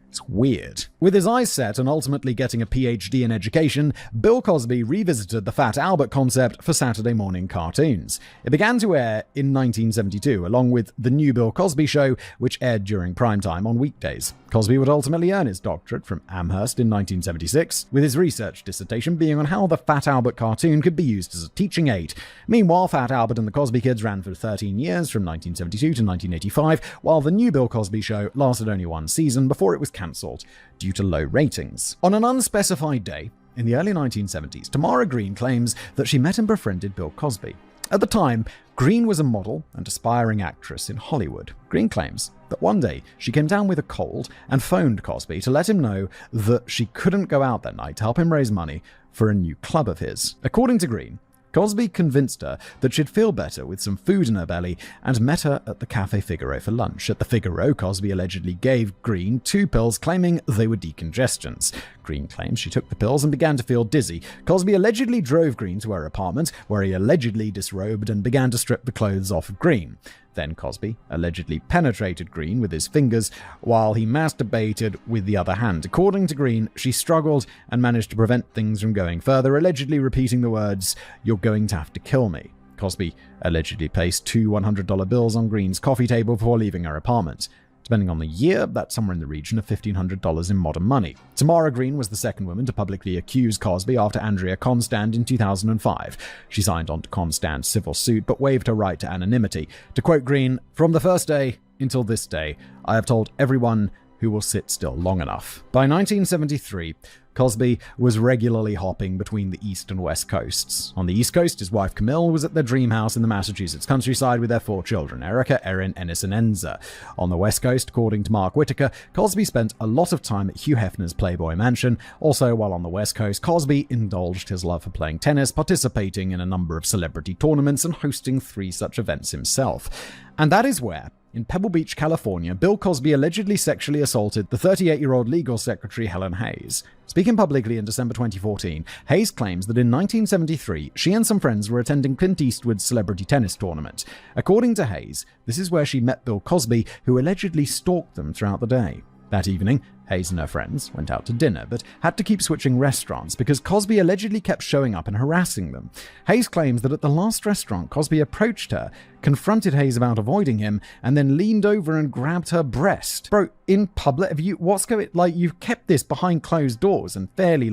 It's weird. With his eyes set and ultimately getting a PhD in education, Bill Cosby revisited the Fat Albert concept for Saturday morning cartoons. It began to air in 1972, along with The New Bill Cosby Show, which aired during primetime on weekdays. Cosby would ultimately earn his doctorate from Amherst in 1976, with his research dissertation being on how the Fat Albert cartoon could be used as a teaching aid. Meanwhile, Fat Albert and the Cosby Kids ran for 13 years, from 1972 to 1985, while The New Bill Cosby Show lasted only one season before it was cancelled due to low ratings. On an unspecified day in the early 1970s, Tamara Green claims that she met and befriended Bill Cosby. At the time, Green was a model and aspiring actress in Hollywood. Green claims that one day she came down with a cold and phoned Cosby to let him know that she couldn't go out that night to help him raise money for a new club of his. According to Green, Cosby convinced her that she'd feel better with some food in her belly and met her at the Café Figaro for lunch. At the Figaro, Cosby allegedly gave Green 2 pills claiming they were decongestants. Green claims she took the pills and began to feel dizzy. Cosby allegedly drove Green to her apartment, where he allegedly disrobed and began to strip the clothes off of Green. Then Cosby allegedly penetrated Green with his fingers while he masturbated with the other hand. According to Green, she struggled and managed to prevent things from going further, allegedly repeating the words, "You're going to have to kill me." Cosby allegedly placed 2 $100 bills on Green's coffee table before leaving her apartment. Depending on the year, that's somewhere in the region of $1,500 in modern money. Tamara Green was the second woman to publicly accuse Cosby after Andrea Constand in 2005. She signed on to Constand's civil suit, but waived her right to anonymity. To quote Green, "From the first day until this day, I have told everyone who will sit still long enough." By 1973, Cosby was regularly hopping between the East and West coasts. On the East Coast, his wife Camille was at their dream house in the Massachusetts countryside with their 4 children, Erica, Erin, Ennis, and Enza. On the West Coast, according to Mark Whitaker, Cosby spent a lot of time at Hugh Hefner's Playboy Mansion. Also, while on the West Coast, Cosby indulged his love for playing tennis, participating in a number of celebrity tournaments, and hosting 3 such events himself. And that is where, in Pebble Beach, California, Bill Cosby allegedly sexually assaulted the 38-year-old legal secretary Helen Hayes. Speaking publicly in December 2014, Hayes claims that in 1973, she and some friends were attending Clint Eastwood's celebrity tennis tournament. According to Hayes, this is where she met Bill Cosby, who allegedly stalked them throughout the day. That evening, Hayes and her friends went out to dinner, but had to keep switching restaurants because Cosby allegedly kept showing up and harassing them. Hayes claims that at the last restaurant, Cosby approached her, confronted Hayes about avoiding him, and then leaned over and grabbed her breast. Bro, in public, you've kept this behind closed doors and fairly,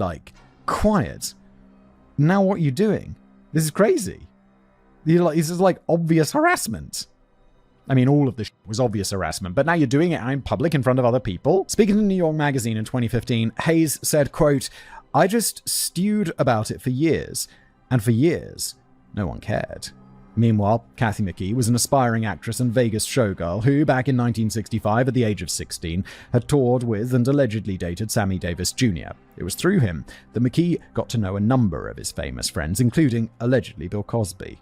quiet. Now what are you doing? This is crazy. This is obvious harassment. I mean, all of this was obvious harassment, but now you're doing it in public in front of other people. Speaking to New York Magazine in 2015, Hayes said, quote, "I just stewed about it for years, and for years, no one cared." Meanwhile, Kathy McKee was an aspiring actress and Vegas showgirl who, back in 1965, at the age of 16, had toured with and allegedly dated Sammy Davis Jr. It was through him that McKee got to know a number of his famous friends, including, allegedly, Bill Cosby.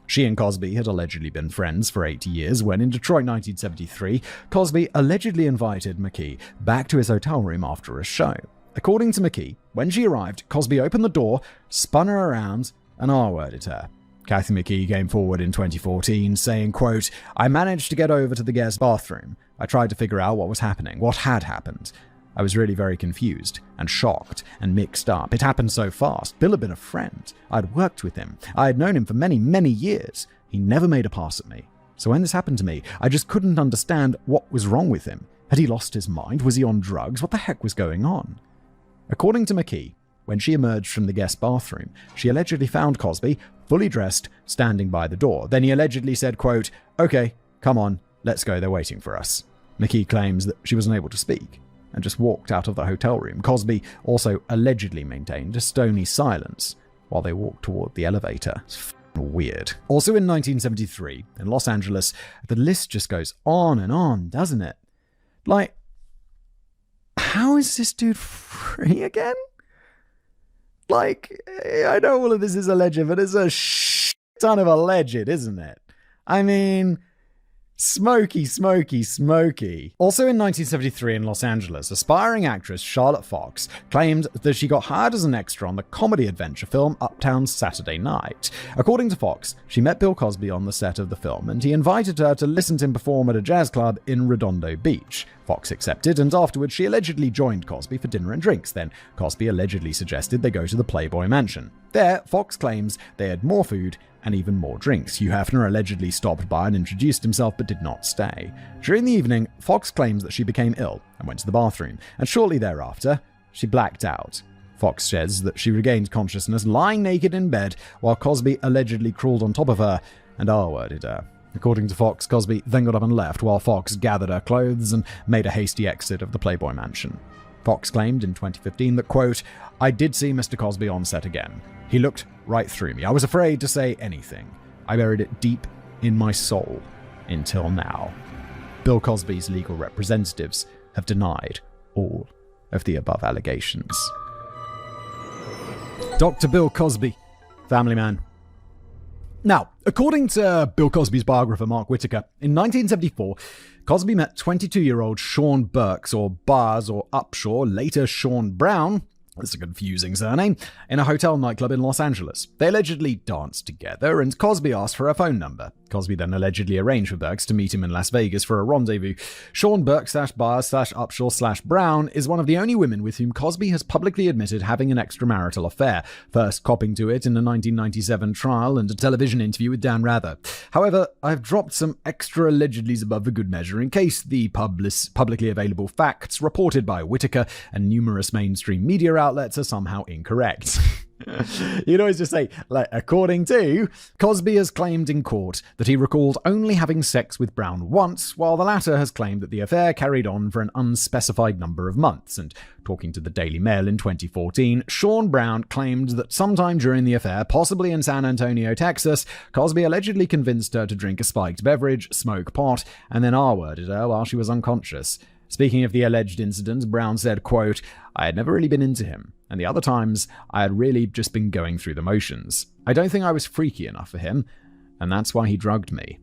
She and Cosby had allegedly been friends for 80 years when, in Detroit 1973, Cosby allegedly invited McKee back to his hotel room after a show. According to McKee, when she arrived, Cosby opened the door, spun her around, and R-worded her. Kathy McKee came forward in 2014 saying, quote, "I managed to get over to the guest bathroom. I tried to figure out what was happening, what had happened. I was really very confused and shocked and mixed up. It happened so fast. Bill had been a friend. I'd worked with him. I had known him for many, many years. He never made a pass at me. So when this happened to me, I just couldn't understand what was wrong with him. Had he lost his mind? Was he on drugs? What the heck was going on?" According to McKee, when she emerged from the guest bathroom, she allegedly found Cosby, fully dressed, standing by the door. Then he allegedly said, quote, "Okay, come on, let's go, they're waiting for us." McKee claims that she wasn't able to speak and just walked out of the hotel room. Cosby also allegedly maintained a stony silence while they walked toward the elevator. It's weird. Also in 1973, in Los Angeles, the list just goes on, doesn't it? How is this dude free again? I know all of this is alleged, but it's a ton of alleged, isn't it? I mean, smoky. Also in 1973 in Los Angeles, aspiring actress Charlotte Fox claimed that she got hired as an extra on the comedy adventure film Uptown Saturday Night. According to Fox, she met Bill Cosby on the set of the film, and he invited her to listen to him perform at a jazz club in Redondo Beach. Fox accepted, and afterwards she allegedly joined Cosby for dinner and drinks. Then Cosby allegedly suggested they go to the Playboy Mansion. There, Fox claims they had more food and even more drinks. Hugh Hefner allegedly stopped by and introduced himself but did not stay. During the evening, Fox claims that she became ill and went to the bathroom, and shortly thereafter, she blacked out. Fox says that she regained consciousness lying naked in bed while Cosby allegedly crawled on top of her and R-worded her. According to Fox, Cosby then got up and left while Fox gathered her clothes and made a hasty exit of the Playboy Mansion. Fox claimed in 2015 that, quote, "I did see Mr. Cosby on set again. He looked right through me. I was afraid to say anything. I buried it deep in my soul until now." Bill Cosby's legal representatives have denied all of the above allegations. Dr. Bill Cosby, family man. Now, according to Bill Cosby's biographer Mark Whitaker, in 1974, Cosby met 22-year-old Sean Burks, or Bars, or Upshaw, later Sean Brown, that's a confusing surname, in a hotel nightclub in Los Angeles. They allegedly danced together, and Cosby asked for her phone number. Cosby then allegedly arranged for Burks to meet him in Las Vegas for a rendezvous. Sean Burks/Bars/Upshaw/Brown is one of the only women with whom Cosby has publicly admitted having an extramarital affair, first copping to it in a 1997 trial and a television interview with Dan Rather. However, I've dropped some extra allegedlys above for good measure in case the publicly available facts reported by Whitaker and numerous mainstream media outlets are somehow incorrect. You'd always just say, like, according to, Cosby has claimed in court that he recalled only having sex with Brown once, while the latter has claimed that the affair carried on for an unspecified number of months. And talking to the Daily Mail in 2014, Sean Brown claimed that sometime during the affair, possibly in San Antonio, Texas, Cosby allegedly convinced her to drink a spiked beverage, smoke pot, and then R-worded her while she was unconscious. Speaking of the alleged incident, Brown said, quote, "I had never really been into him, and the other times I had really just been going through the motions. I don't think I was freaky enough for him, and that's why he drugged me."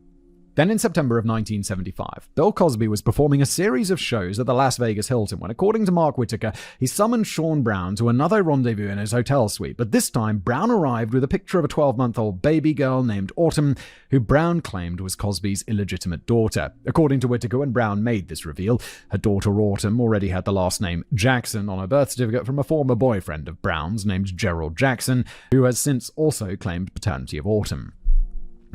Then in September of 1975, Bill Cosby was performing a series of shows at the Las Vegas Hilton when, according to Mark Whitaker, he summoned Sean Brown to another rendezvous in his hotel suite. But this time, Brown arrived with a picture of a 12-month-old baby girl named Autumn, who Brown claimed was Cosby's illegitimate daughter. According to Whitaker, when Brown made this reveal, her daughter Autumn already had the last name Jackson on her birth certificate from a former boyfriend of Brown's named Gerald Jackson, who has since also claimed paternity of Autumn.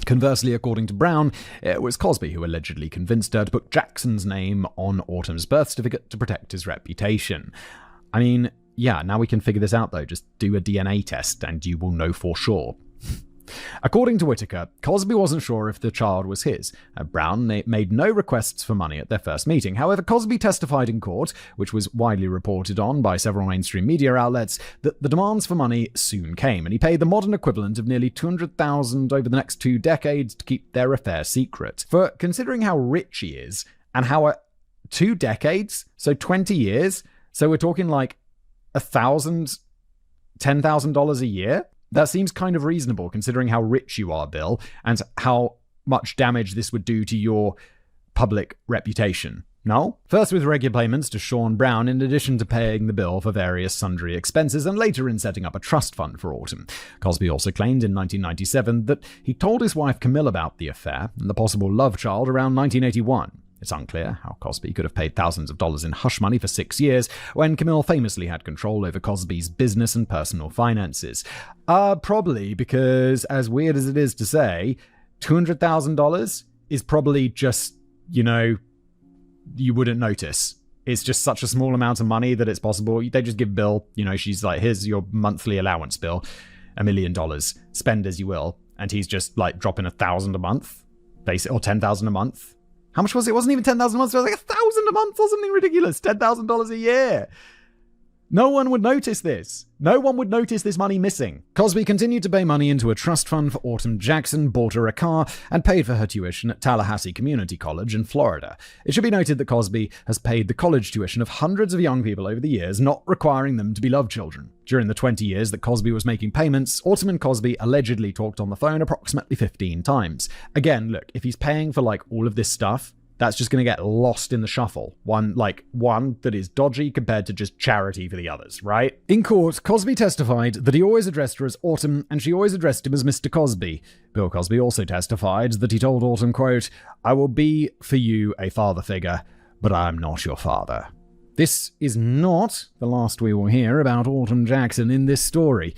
Conversely, according to Brown, it was Cosby who allegedly convinced her to put Jackson's name on Autumn's birth certificate to protect his reputation. I mean, yeah, now we can figure this out though. Just do a DNA test and you will know for sure. According to Whitaker, Cosby wasn't sure if the child was his. Brown made no requests for money at their first meeting. However, Cosby testified in court, which was widely reported on by several mainstream media outlets, that the demands for money soon came, and he paid the modern equivalent of nearly $200,000 over the next 2 decades to keep their affair secret. For considering how rich he is, and how 2 decades, so 20 years, so we're talking like $1,000, $10,000 a year? That seems kind of reasonable considering how rich you are, Bill, and how much damage this would do to your public reputation. No? First with regular payments to Sean Brown, in addition to paying the bill for various sundry expenses, and later in setting up a trust fund for Autumn. Cosby also claimed in 1997 that he told his wife Camille about the affair and the possible love child around 1981. It's unclear how Cosby could have paid thousands of dollars in hush money for 6 years when Camille famously had control over Cosby's business and personal finances. Probably because, as weird as it is to say, $200,000 is probably just, you wouldn't notice. It's just such a small amount of money that it's possible. They just give Bill, she's like, here's your monthly allowance, Bill, $1 million, spend as you will. And he's just like dropping $1,000 a month, basically, or $10,000 a month. How much was it? It wasn't even $10,000 a month. It was like $1,000 a month or something ridiculous. $10,000 a year. No one would notice this. No one would notice this money missing. Cosby continued to pay money into a trust fund for Autumn Jackson, bought her a car, and paid for her tuition at Tallahassee Community College in Florida. It should be noted that Cosby has paid the college tuition of hundreds of young people over the years, not requiring them to be love children. During the 20 years that Cosby was making payments, Autumn and Cosby allegedly talked on the phone approximately 15 times. Again, look, if he's paying for all of this stuff, that's just going to get lost in the shuffle. One that is dodgy compared to just charity for the others, right? In court, Cosby testified that he always addressed her as Autumn, and she always addressed him as Mr. Cosby. Bill Cosby also testified that he told Autumn, quote, "I will be for you a father figure, but I'm not your father. This is not the last we will hear about Autumn Jackson in this story.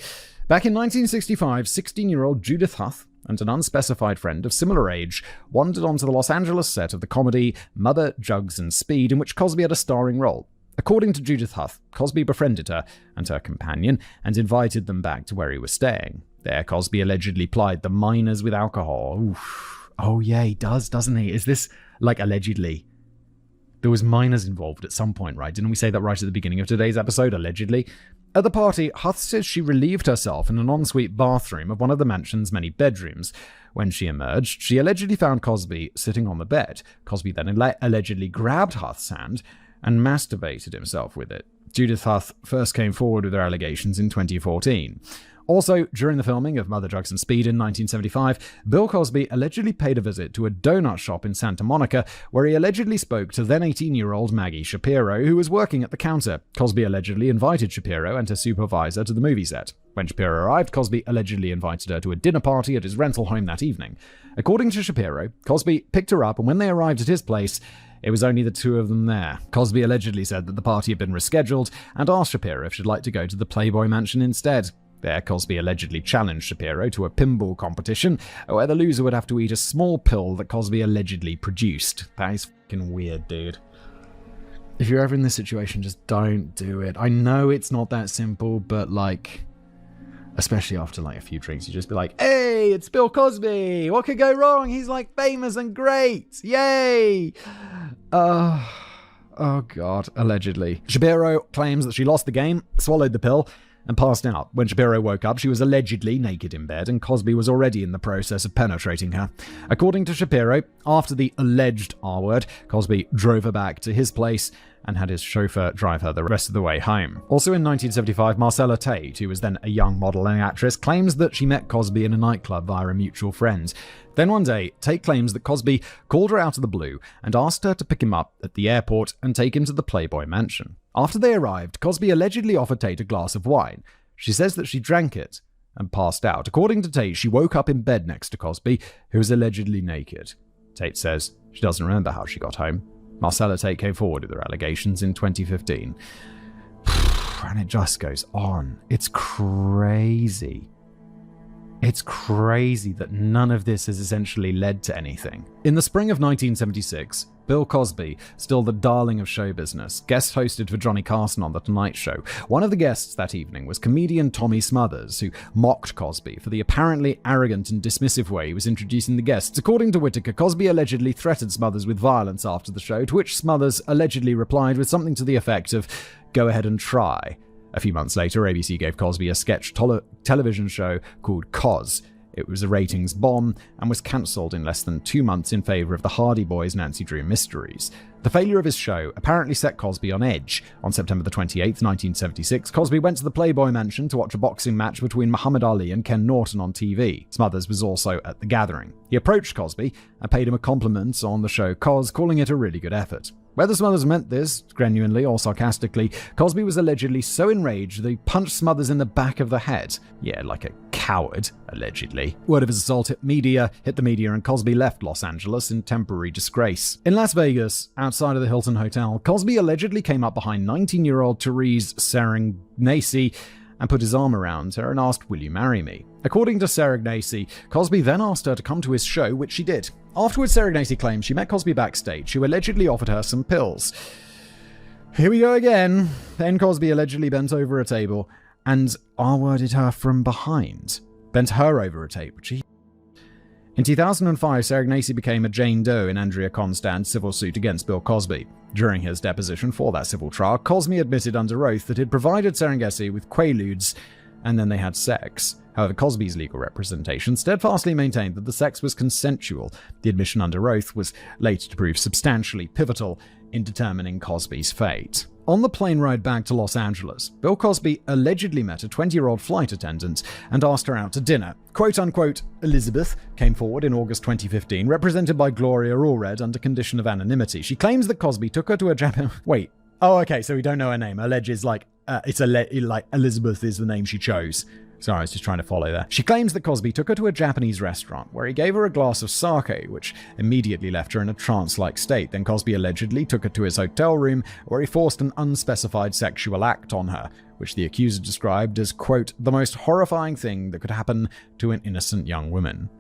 Back in 1965, 16-year-old Judith Huth and an unspecified friend of similar age wandered onto the Los Angeles set of the comedy Mother, Jugs and Speed, in which Cosby had a starring role. According to Judith Huth, Cosby befriended her and her companion and invited them back to where he was staying. There, Cosby allegedly plied the minors with alcohol. Oof. Oh yeah, he does, doesn't he? Is this, allegedly? There was minors involved at some point, right? Didn't we say that right at the beginning of today's episode, allegedly? At the party, Huth says she relieved herself in an ensuite bathroom of one of the mansion's many bedrooms. When she emerged, she allegedly found Cosby sitting on the bed. Cosby then allegedly grabbed Huth's hand and masturbated himself with it. Judith Huth first came forward with her allegations in 2014. Also, during the filming of Mother, Drugs and Speed in 1975, Bill Cosby allegedly paid a visit to a donut shop in Santa Monica, where he allegedly spoke to then 18-year-old Maggie Shapiro, who was working at the counter. Cosby allegedly invited Shapiro and her supervisor to the movie set. When Shapiro arrived, Cosby allegedly invited her to a dinner party at his rental home that evening. According to Shapiro, Cosby picked her up, and when they arrived at his place, it was only the two of them there. Cosby allegedly said that the party had been rescheduled and asked Shapiro if she'd like to go to the Playboy Mansion instead. There, Cosby allegedly challenged Shapiro to a pinball competition, where the loser would have to eat a small pill that Cosby allegedly produced. That is fucking weird, dude. If you're ever in this situation, just don't do it. I know it's not that simple, but especially after a few drinks, you just be like, hey, it's Bill Cosby. What could go wrong? He's famous and great. Yay. Oh God, allegedly. Shapiro claims that she lost the game, swallowed the pill, and passed out. When Shapiro woke up, she was allegedly naked in bed, and Cosby was already in the process of penetrating her. According to Shapiro, after the alleged R-word, Cosby drove her back to his place and had his chauffeur drive her the rest of the way home. Also in 1975, Marcella Tate, who was then a young model and actress, claims that she met Cosby in a nightclub via a mutual friend. Then one day, Tate claims that Cosby called her out of the blue and asked her to pick him up at the airport and take him to the Playboy Mansion. After they arrived, Cosby allegedly offered Tate a glass of wine. She says that she drank it and passed out. According to Tate, she woke up in bed next to Cosby, who was allegedly naked. Tate says she doesn't remember how she got home. Marcella Tate came forward with her allegations in 2015. And it just goes on. It's crazy. It's crazy that none of this has essentially led to anything. In the spring of 1976, Bill Cosby, still the darling of show business, guest hosted for Johnny Carson on The Tonight Show. One of the guests that evening was comedian Tommy Smothers, who mocked Cosby for the apparently arrogant and dismissive way he was introducing the guests. According to Whitaker, Cosby allegedly threatened Smothers with violence after the show, to which Smothers allegedly replied with something to the effect of, "Go ahead and try." A few months later, ABC gave Cosby a sketch television show called Cos. It was a ratings bomb and was cancelled in less than 2 months in favor of the Hardy Boys' Nancy Drew Mysteries. The failure of his show apparently set Cosby on edge. On September 28, 1976, Cosby went to the Playboy Mansion to watch a boxing match between Muhammad Ali and Ken Norton on TV. Smothers was also at the gathering. He approached Cosby and paid him a compliment on the show Cos, calling it a really good effort. Whether Smothers meant this genuinely or sarcastically, Cosby was allegedly so enraged that he punched Smothers in the back of the head. Yeah, like a coward, allegedly. Word of his assault hit the media, and Cosby left Los Angeles in temporary disgrace. In Las Vegas, outside of the Hilton Hotel, Cosby allegedly came up behind 19-year-old Therese Serengnacy and put his arm around her and asked, "Will you marry me?" According to Serengnacy, Cosby then asked her to come to his show, which she did. Afterwards, Serengnacy claimed she met Cosby backstage, who allegedly offered her some pills. Here we go again. Then Cosby allegedly bent over a table and R-worded her from behind. Bent her over a table. In 2005, Serengnacy became a Jane Doe in Andrea Constand's civil suit against Bill Cosby. During his deposition for that civil trial, Cosby admitted under oath that he'd provided Serengnacy with quaaludes and then they had sex. However, Cosby's legal representation steadfastly maintained that the sex was consensual. The admission under oath was later to prove substantially pivotal in determining Cosby's fate. On the plane ride back to Los Angeles, Bill Cosby allegedly met a 20-year-old flight attendant and asked her out to dinner. Quote-unquote Elizabeth came forward in August 2015, represented by Gloria Allred under condition of anonymity. She claims that Cosby took her to a Japan... Wait. Oh, okay, so we don't know her name. Alleges like Elizabeth is the name she chose. Sorry, I was just trying to follow there. She claims that Cosby took her to a Japanese restaurant where he gave her a glass of sake, which immediately left her in a trance-like state. Then Cosby allegedly took her to his hotel room where he forced an unspecified sexual act on her, which the accuser described as, quote, the most horrifying thing that could happen to an innocent young woman.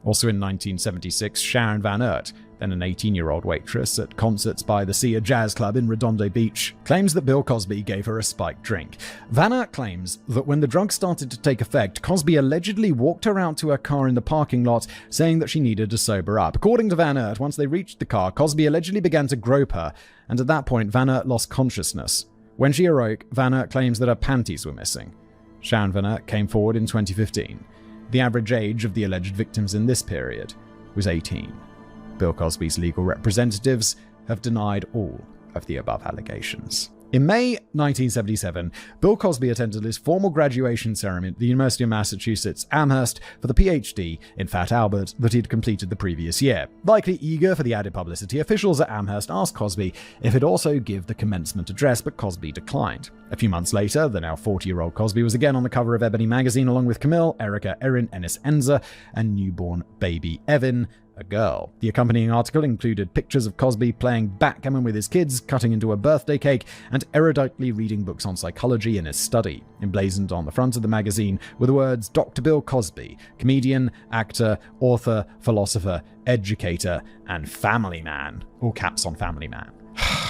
Also in 1976, Sharon Van Eert, then an 18-year-old waitress at Concerts by the Sea, a jazz club in Redondo Beach, claims that Bill Cosby gave her a spiked drink. Van Eert claims that when the drug started to take effect, Cosby allegedly walked her out to her car in the parking lot, saying that she needed to sober up. According to Van Eert, once they reached the car, Cosby allegedly began to grope her, and at that point, Van Eert lost consciousness. When she awoke, Van Eert claims that her panties were missing. Sharon Van Eert came forward in 2015. The average age of the alleged victims in this period was 18. Bill Cosby's legal representatives have denied all of the above allegations. In May 1977, Bill Cosby attended his formal graduation ceremony at the University of Massachusetts Amherst for the PhD in Fat Albert that he'd completed the previous year. Likely eager for the added publicity, officials at Amherst asked Cosby if he'd also give the commencement address, but Cosby declined. A few months later, the now 40-year-old Cosby was again on the cover of Ebony magazine along with Camille, Erica, Erin, Ennis Enza, and newborn baby Evan, a girl. The accompanying article included pictures of Cosby playing backgammon with his kids, cutting into a birthday cake, and eruditely reading books on psychology in his study. Emblazoned on the front of the magazine were the words Dr. Bill Cosby, comedian, actor, author, philosopher, educator, and family man. All caps on family man.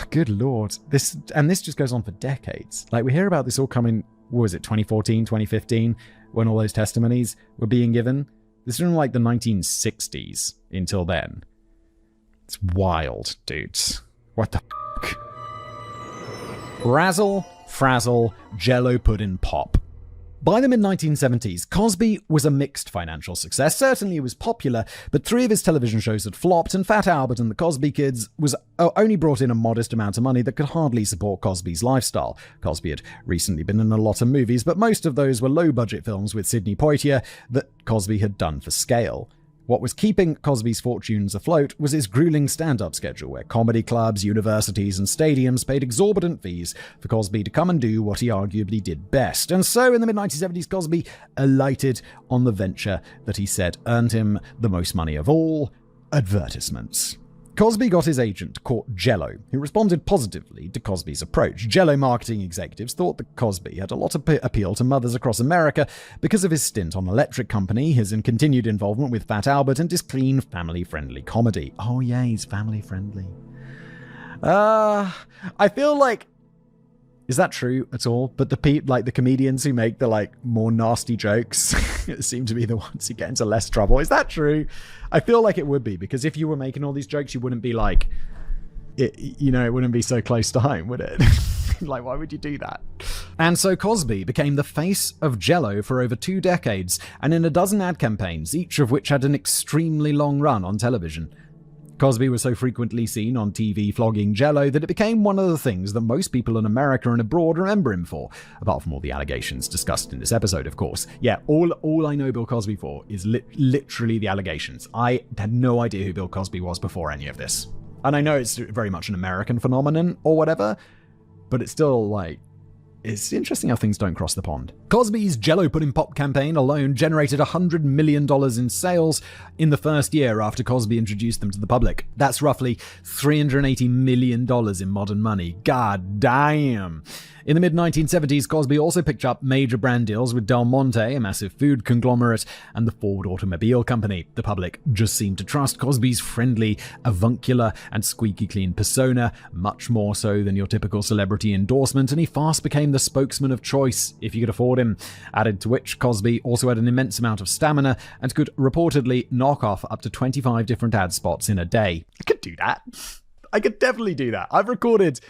Good lord. This just goes on for decades. Like, we hear about this all coming, what was it, 2014, 2015, when all those testimonies were being given? This is from like the 1960s until then. It's wild, dudes. What the f***? Razzle, frazzle, Jello pudding pop. By the mid-1970s, Cosby was a mixed financial success. Certainly he was popular, but 3 of his television shows had flopped, and Fat Albert and the Cosby Kids was only brought in a modest amount of money that could hardly support Cosby's lifestyle. Cosby had recently been in a lot of movies, but most of those were low-budget films with Sidney Poitier that Cosby had done for scale. What was keeping Cosby's fortunes afloat was his grueling stand-up schedule, where comedy clubs, universities, and stadiums paid exorbitant fees for Cosby to come and do what he arguably did best. And so, in the mid-1970s, Cosby alighted on the venture that he said earned him the most money of all: advertisements. Cosby got his agent to court Jell-O, who responded positively to Cosby's approach. Jell-O marketing executives thought that Cosby had a lot of appeal to mothers across America because of his stint on Electric Company, his continued involvement with Fat Albert, and his clean, family-friendly comedy. Oh yeah, he's family-friendly. I feel like... Is that true at all? But the comedians who make the more nasty jokes seem to be the ones who get into less trouble. Is that true? I feel like it would be, because if you were making all these jokes, you wouldn't be it wouldn't be so close to home, would it? Why would you do that? And so Cosby became the face of Jell-O for over 2 decades, and in a dozen ad campaigns, each of which had an extremely long run on television. Cosby was so frequently seen on TV flogging Jell-O that it became one of the things that most people in America and abroad remember him for, apart from all the allegations discussed in this episode, of course. Yeah, all I know Bill Cosby for is literally the allegations. I had no idea who Bill Cosby was before any of this. And I know it's very much an American phenomenon or whatever, but it's still it's interesting how things don't cross the pond. Cosby's Jell-O Pudding Pop campaign alone generated $100 million in sales in the first year after Cosby introduced them to the public. That's roughly $380 million in modern money. God damn. In the mid-1970s, Cosby also picked up major brand deals with Del Monte, a massive food conglomerate, and the Ford Automobile Company. The public just seemed to trust Cosby's friendly, avuncular, and squeaky clean persona, much more so than your typical celebrity endorsement, and he fast became the spokesman of choice if you could afford him. Added to which, Cosby also had an immense amount of stamina and could reportedly knock off up to 25 different ad spots in a day. I could do that. I could definitely do that. I've recorded...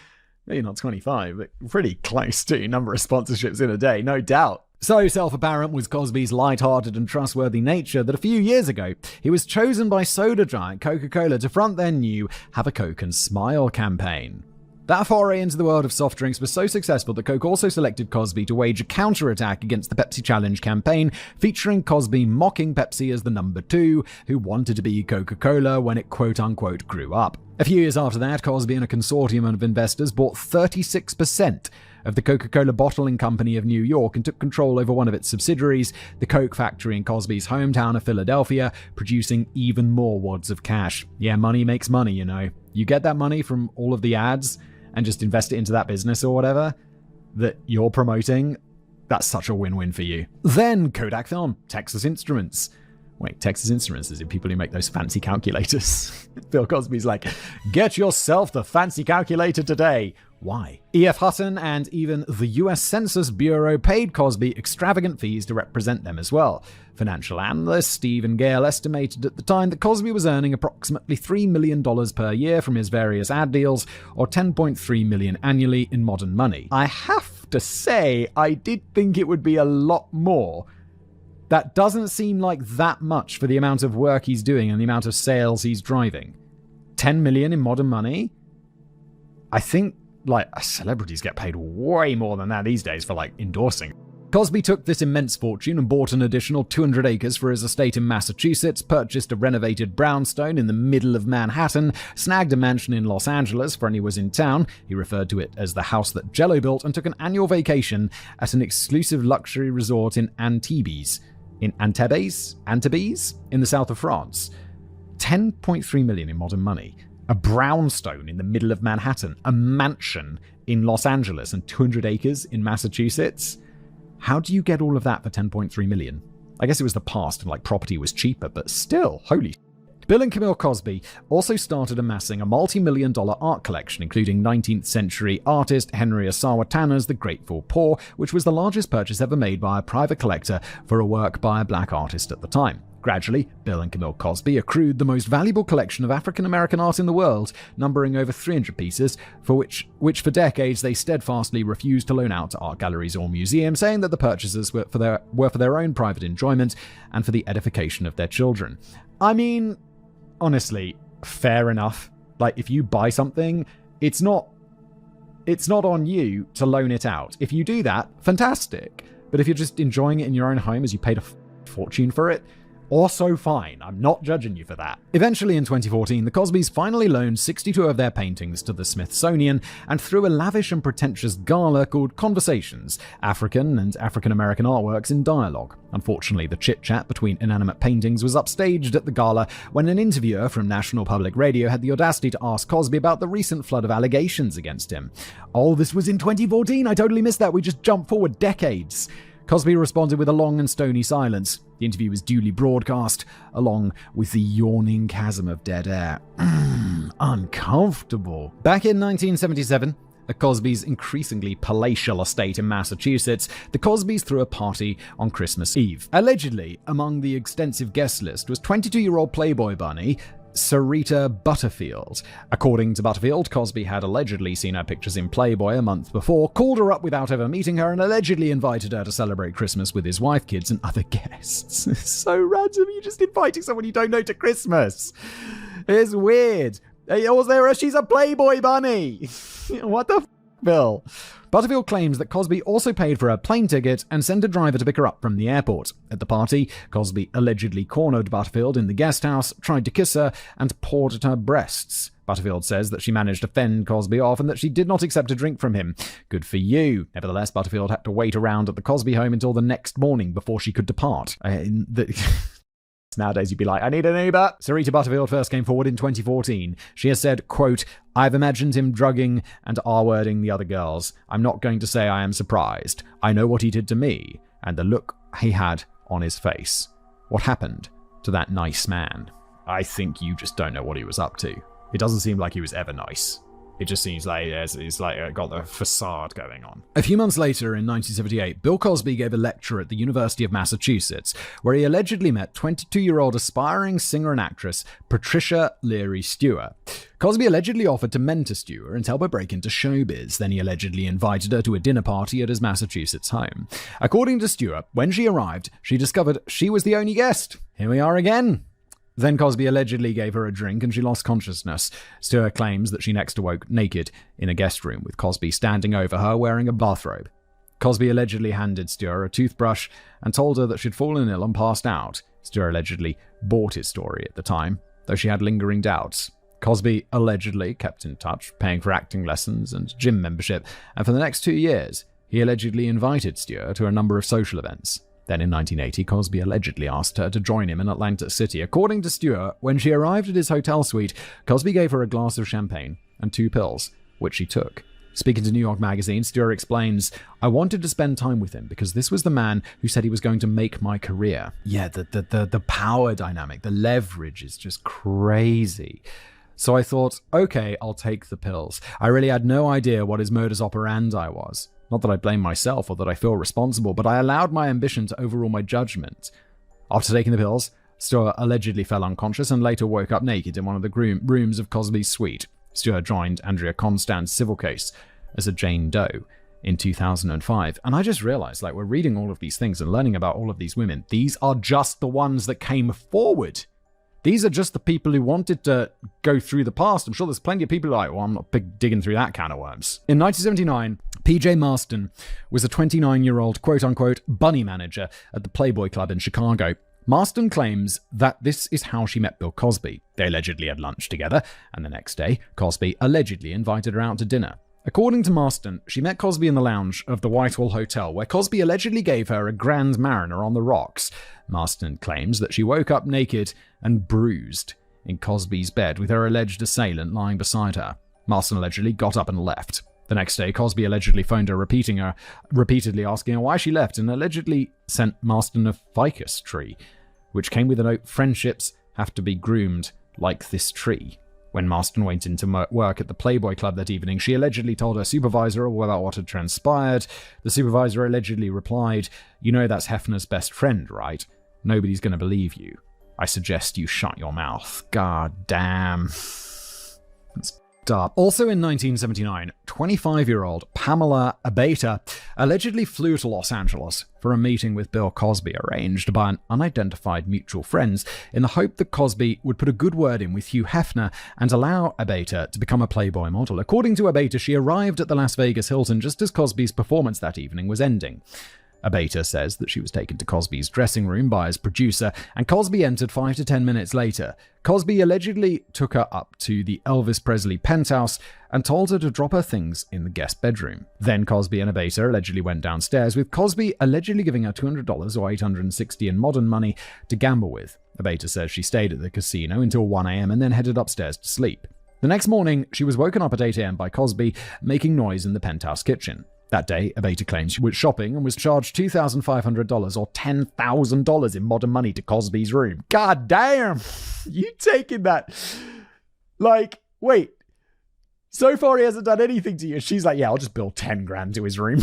maybe not 25, but pretty close to number of sponsorships in a day, no doubt. So self-apparent was Cosby's light-hearted and trustworthy nature that a few years ago, he was chosen by soda giant Coca-Cola to front their new Have a Coke and Smile campaign. That foray into the world of soft drinks was so successful that Coke also selected Cosby to wage a counterattack against the Pepsi Challenge campaign, featuring Cosby mocking Pepsi as the number 2 who wanted to be Coca-Cola when it quote-unquote grew up. A few years after that, Cosby and a consortium of investors bought 36% of the Coca-Cola Bottling Company of New York and took control over one of its subsidiaries, the Coke factory in Cosby's hometown of Philadelphia, producing even more wads of cash. Yeah, money makes money, you know. You get that money from all of the ads and just invest it into that business or whatever that you're promoting. That's such a win-win for you. Then Kodak Film, Texas Instruments. Wait, Texas Instruments is it people who make those fancy calculators? Bill Cosby's like, get yourself the fancy calculator today. Why? E.F. Hutton and even the US Census Bureau paid Cosby extravagant fees to represent them as well. Financial analyst Stephen Gale estimated at the time that Cosby was earning approximately $3 million per year from his various ad deals, or $10.3 million annually in modern money. I have to say, I did think it would be a lot more. That doesn't seem like that much for the amount of work he's doing and the amount of sales he's driving. $10 million in modern money? I think, celebrities get paid way more than that these days for, endorsing. Cosby took this immense fortune and bought an additional 200 acres for his estate in Massachusetts, purchased a renovated brownstone in the middle of Manhattan, snagged a mansion in Los Angeles for when he was in town. He referred to it as the house that Jello built, and took an annual vacation at an exclusive luxury resort in Antibes, in the south of France. $10.3 million in modern money. A brownstone in the middle of Manhattan. A mansion in Los Angeles and 200 acres in Massachusetts. How do you get all of that for $10.3 million? I guess it was the past and property was cheaper, but still, holy. Bill and Camille Cosby also started amassing a multi-million-dollar art collection, including 19th century artist Henry Asawa Tanner's The Grateful Poor, which was the largest purchase ever made by a private collector for a work by a black artist at the time. Gradually, Bill and Camille Cosby accrued the most valuable collection of African-American art in the world, numbering over 300 pieces, for which for decades they steadfastly refused to loan out to art galleries or museums, saying that the purchases were for their own private enjoyment and for the edification of their children. I mean, honestly, fair enough. If you buy something, it's not on you to loan it out. If you do that, fantastic. But if you're just enjoying it in your own home as you paid a fortune for it, also fine. I'm not judging you for that. Eventually, in 2014, the Cosbys finally loaned 62 of their paintings to the Smithsonian, and through a lavish and pretentious gala called Conversations, African and African-American artworks in dialogue. Unfortunately, the chit-chat between inanimate paintings was upstaged at the gala when an interviewer from National Public Radio had the audacity to ask Cosby about the recent flood of allegations against him. Oh, this was in 2014. I totally missed that. We just jumped forward decades. Cosby responded with a long and stony silence. The interview was duly broadcast, along with the yawning chasm of dead air. Uncomfortable. Back in 1977, at Cosby's increasingly palatial estate in Massachusetts, the Cosbys threw a party on Christmas Eve. Allegedly, among the extensive guest list was 22-year-old Playboy bunny Sarita Butterfield. According to Butterfield, Cosby had allegedly seen her pictures in Playboy a month before, called her up without ever meeting her, and allegedly invited her to celebrate Christmas with his wife, kids, and other guests. So random, you're just inviting someone you don't know to Christmas. It's weird. She's a Playboy bunny. What the Bill? Butterfield claims that Cosby also paid for her plane ticket and sent a driver to pick her up from the airport. At the party, Cosby allegedly cornered Butterfield in the guest house, tried to kiss her, and pawed at her breasts. Butterfield says that she managed to fend Cosby off and that she did not accept a drink from him. Good for you. Nevertheless, Butterfield had to wait around at the Cosby home until the next morning before she could depart. Nowadays, you'd be like, I need an Uber. Sarita Butterfield first came forward in 2014. She has said, quote, I've imagined him drugging and R-wording the other girls. I'm not going to say I am surprised. I know what he did to me and the look he had on his face. What happened to that nice man? I think you just don't know what he was up to. It doesn't seem like he was ever nice. It just seems like it's got the facade going on. A few months later, in 1978, Bill Cosby gave a lecture at the University of Massachusetts, where he allegedly met 22-year-old aspiring singer and actress Patricia Leary Stewart. Cosby allegedly offered to mentor Stewart and help her break into showbiz. Then he allegedly invited her to a dinner party at his Massachusetts home. According to Stewart, when she arrived, she discovered she was the only guest. Here we are again. Then Cosby allegedly gave her a drink and she lost consciousness. Stewart claims that she next awoke naked in a guest room with Cosby standing over her wearing a bathrobe. Cosby allegedly handed Stewart a toothbrush and told her that she'd fallen ill and passed out. Stewart allegedly bought his story at the time, though she had lingering doubts. Cosby allegedly kept in touch, paying for acting lessons and gym membership, and for the next 2 years, he allegedly invited Stewart to a number of social events. Then in 1980, Cosby allegedly asked her to join him in Atlantic City. According to Stewart, when she arrived at his hotel suite, Cosby gave her a glass of champagne and 2 pills, which she took. Speaking to New York Magazine, Stewart explains, "I wanted to spend time with him because this was the man who said he was going to make my career." Yeah, the power dynamic, the leverage is just crazy. So I thought, okay, I'll take the pills. I really had no idea what his modus operandi was. Not that I blame myself or that I feel responsible, but I allowed my ambition to overrule my judgment. After taking the pills, Stewart allegedly fell unconscious and later woke up naked in one of the rooms of Cosby's suite. Stewart joined Andrea Constand's civil case as a Jane Doe in 2005. And I just realized, we're reading all of these things and learning about all of these women. These are just the ones that came forward. These are just the people who wanted to go through the past. I'm sure there's plenty of people like, well, I'm not digging through that can of worms. In 1979, PJ Marston was a 29-year-old quote-unquote bunny manager at the Playboy Club in Chicago. Marston claims that this is how she met Bill Cosby. They allegedly had lunch together, and the next day, Cosby allegedly invited her out to dinner. According to Marston, she met Cosby in the lounge of the Whitehall Hotel, where Cosby allegedly gave her a Grand Mariner on the rocks. Marston claims that she woke up naked and bruised in Cosby's bed with her alleged assailant lying beside her. Marston allegedly got up and left. The next day, Cosby allegedly phoned her, repeatedly asking her why she left, and allegedly sent Marston a ficus tree, which came with a note, "Friendships have to be groomed like this tree." When Marston went into work at the Playboy Club that evening, she allegedly told her supervisor about what had transpired. The supervisor allegedly replied, "You know that's Hefner's best friend, right? Nobody's going to believe you. I suggest you shut your mouth." God damn. That's up. Also in 1979, 25-year-old Pamela Abeta allegedly flew to Los Angeles for a meeting with Bill Cosby arranged by an unidentified mutual friends in the hope that Cosby would put a good word in with Hugh Hefner and allow Abeta to become a Playboy model. According to Abeta, she arrived at the Las Vegas Hilton just as Cosby's performance that evening was ending. Abeta says that she was taken to Cosby's dressing room by his producer, and Cosby entered 5 to 10 minutes later. Cosby allegedly took her up to the Elvis Presley penthouse and told her to drop her things in the guest bedroom. Then Cosby and Abeta allegedly went downstairs, with Cosby allegedly giving her $200 or $860 in modern money to gamble with. Abeta says she stayed at the casino until 1 a.m. and then headed upstairs to sleep. The next morning, she was woken up at 8 a.m. by Cosby making noise in the penthouse kitchen. That day, Abeta claims she was shopping and was charged $2,500 or $10,000 in modern money to Cosby's room. God damn! You taking that? Wait. So far he hasn't done anything to you. She's like, yeah, I'll just bill 10 grand to his room.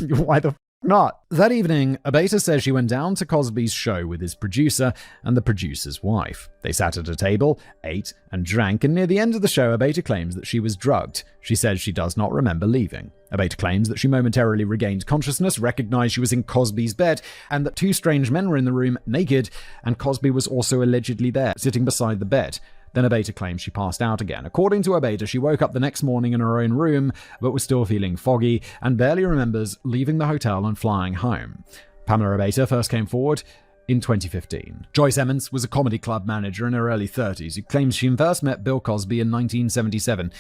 Why the f*** not? That evening, Abeta says she went down to Cosby's show with his producer and the producer's wife. They sat at a table, ate, and drank, and near the end of the show, Abeta claims that she was drugged. She says she does not remember leaving. Abeta claims that she momentarily regained consciousness, recognized she was in Cosby's bed, and that 2 strange men were in the room, naked, and Cosby was also allegedly there, sitting beside the bed. Then Abeta claims she passed out again. According to Abeta, she woke up the next morning in her own room, but was still feeling foggy and barely remembers leaving the hotel and flying home. Pamela Abeta first came forward in 2015. Joyce Emmons was a comedy club manager in her early 30s who claims she first met Bill Cosby in 1977.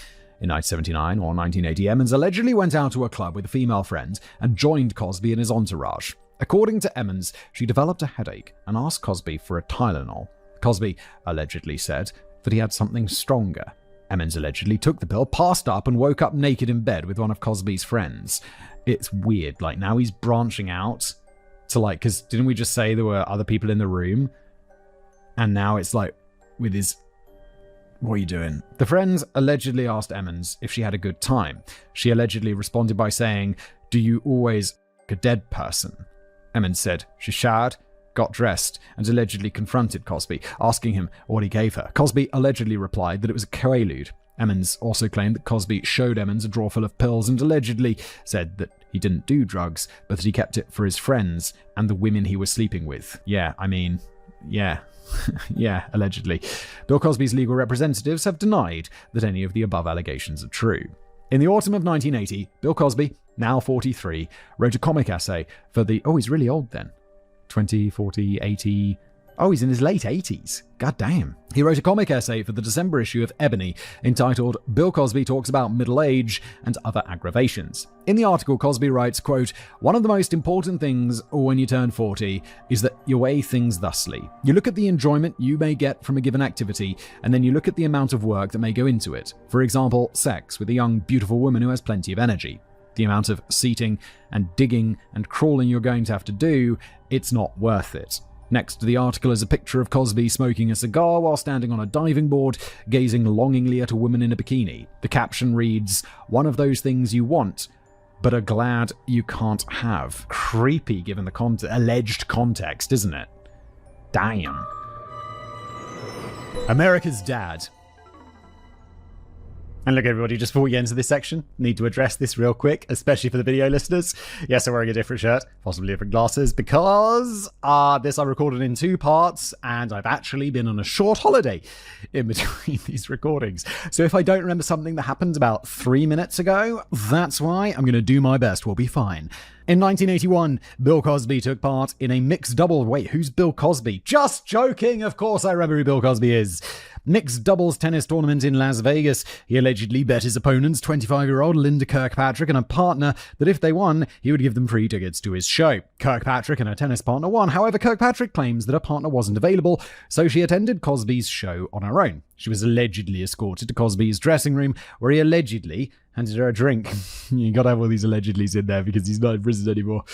In 1979 or 1980, Emmons allegedly went out to a club with a female friend and joined Cosby and his entourage. According to Emmons, she developed a headache and asked Cosby for a Tylenol. Cosby allegedly said that he had something stronger. Emmons allegedly took the pill, passed up, and woke up naked in bed with one of Cosby's friends. It's weird. Now he's branching out to because didn't we just say there were other people in the room? And now it's with his... What are you doing? The friends allegedly asked Emmons if she had a good time. She allegedly responded by saying, "Do you always a dead person?" Emmons said she showered, got dressed, and allegedly confronted Cosby, asking him what he gave her. Cosby allegedly replied that it was a Quaalude. Emmons also claimed that Cosby showed Emmons a drawer full of pills and allegedly said that he didn't do drugs, but that he kept it for his friends and the women he was sleeping with. Yeah. Yeah, allegedly. Bill Cosby's legal representatives have denied that any of the above allegations are true. In the autumn of 1980, Bill Cosby, now 43, wrote a comic essay for the... Oh, he's really old then. 20, 40, 80... Oh, he's in his late 80s. God damn. He wrote a comic essay for the December issue of Ebony entitled Bill Cosby Talks About Middle Age and Other Aggravations. In the article, Cosby writes, quote, "One of the most important things when you turn 40 is that you weigh things thusly. You look at the enjoyment you may get from a given activity, and then you look at the amount of work that may go into it. For example, sex with a young, beautiful woman who has plenty of energy. The amount of seating and digging and crawling you're going to have to do, it's not worth it." Next to the article is a picture of Cosby smoking a cigar while standing on a diving board, gazing longingly at a woman in a bikini. The caption reads, "One of those things you want, but are glad you can't have." Creepy given the alleged context, isn't it? Damn. America's dad. And look, everybody, just before we get into this section, need to address this real quick, especially for the video listeners. Yes, I'm wearing a different shirt, possibly different glasses, because this I recorded in 2 parts, and I've actually been on a short holiday in between these recordings. So if I don't remember something that happened about 3 minutes ago, that's why. I'm going to do my best. We'll be fine. In 1981, Bill Cosby took part in a mixed double. Wait, who's Bill Cosby? Just joking! Of course I remember who Bill Cosby is. Mixed doubles tennis tournament in Las Vegas. He allegedly bet his opponents, 25-year-old Linda Kirkpatrick and a partner, that if they won, he would give them free tickets to his show. Kirkpatrick and her tennis partner won. However, Kirkpatrick claims that her partner wasn't available, so she attended Cosby's show on her own. She was allegedly escorted to Cosby's dressing room, where he allegedly handed her a drink. You gotta have all these allegedlys in there because he's not in prison anymore.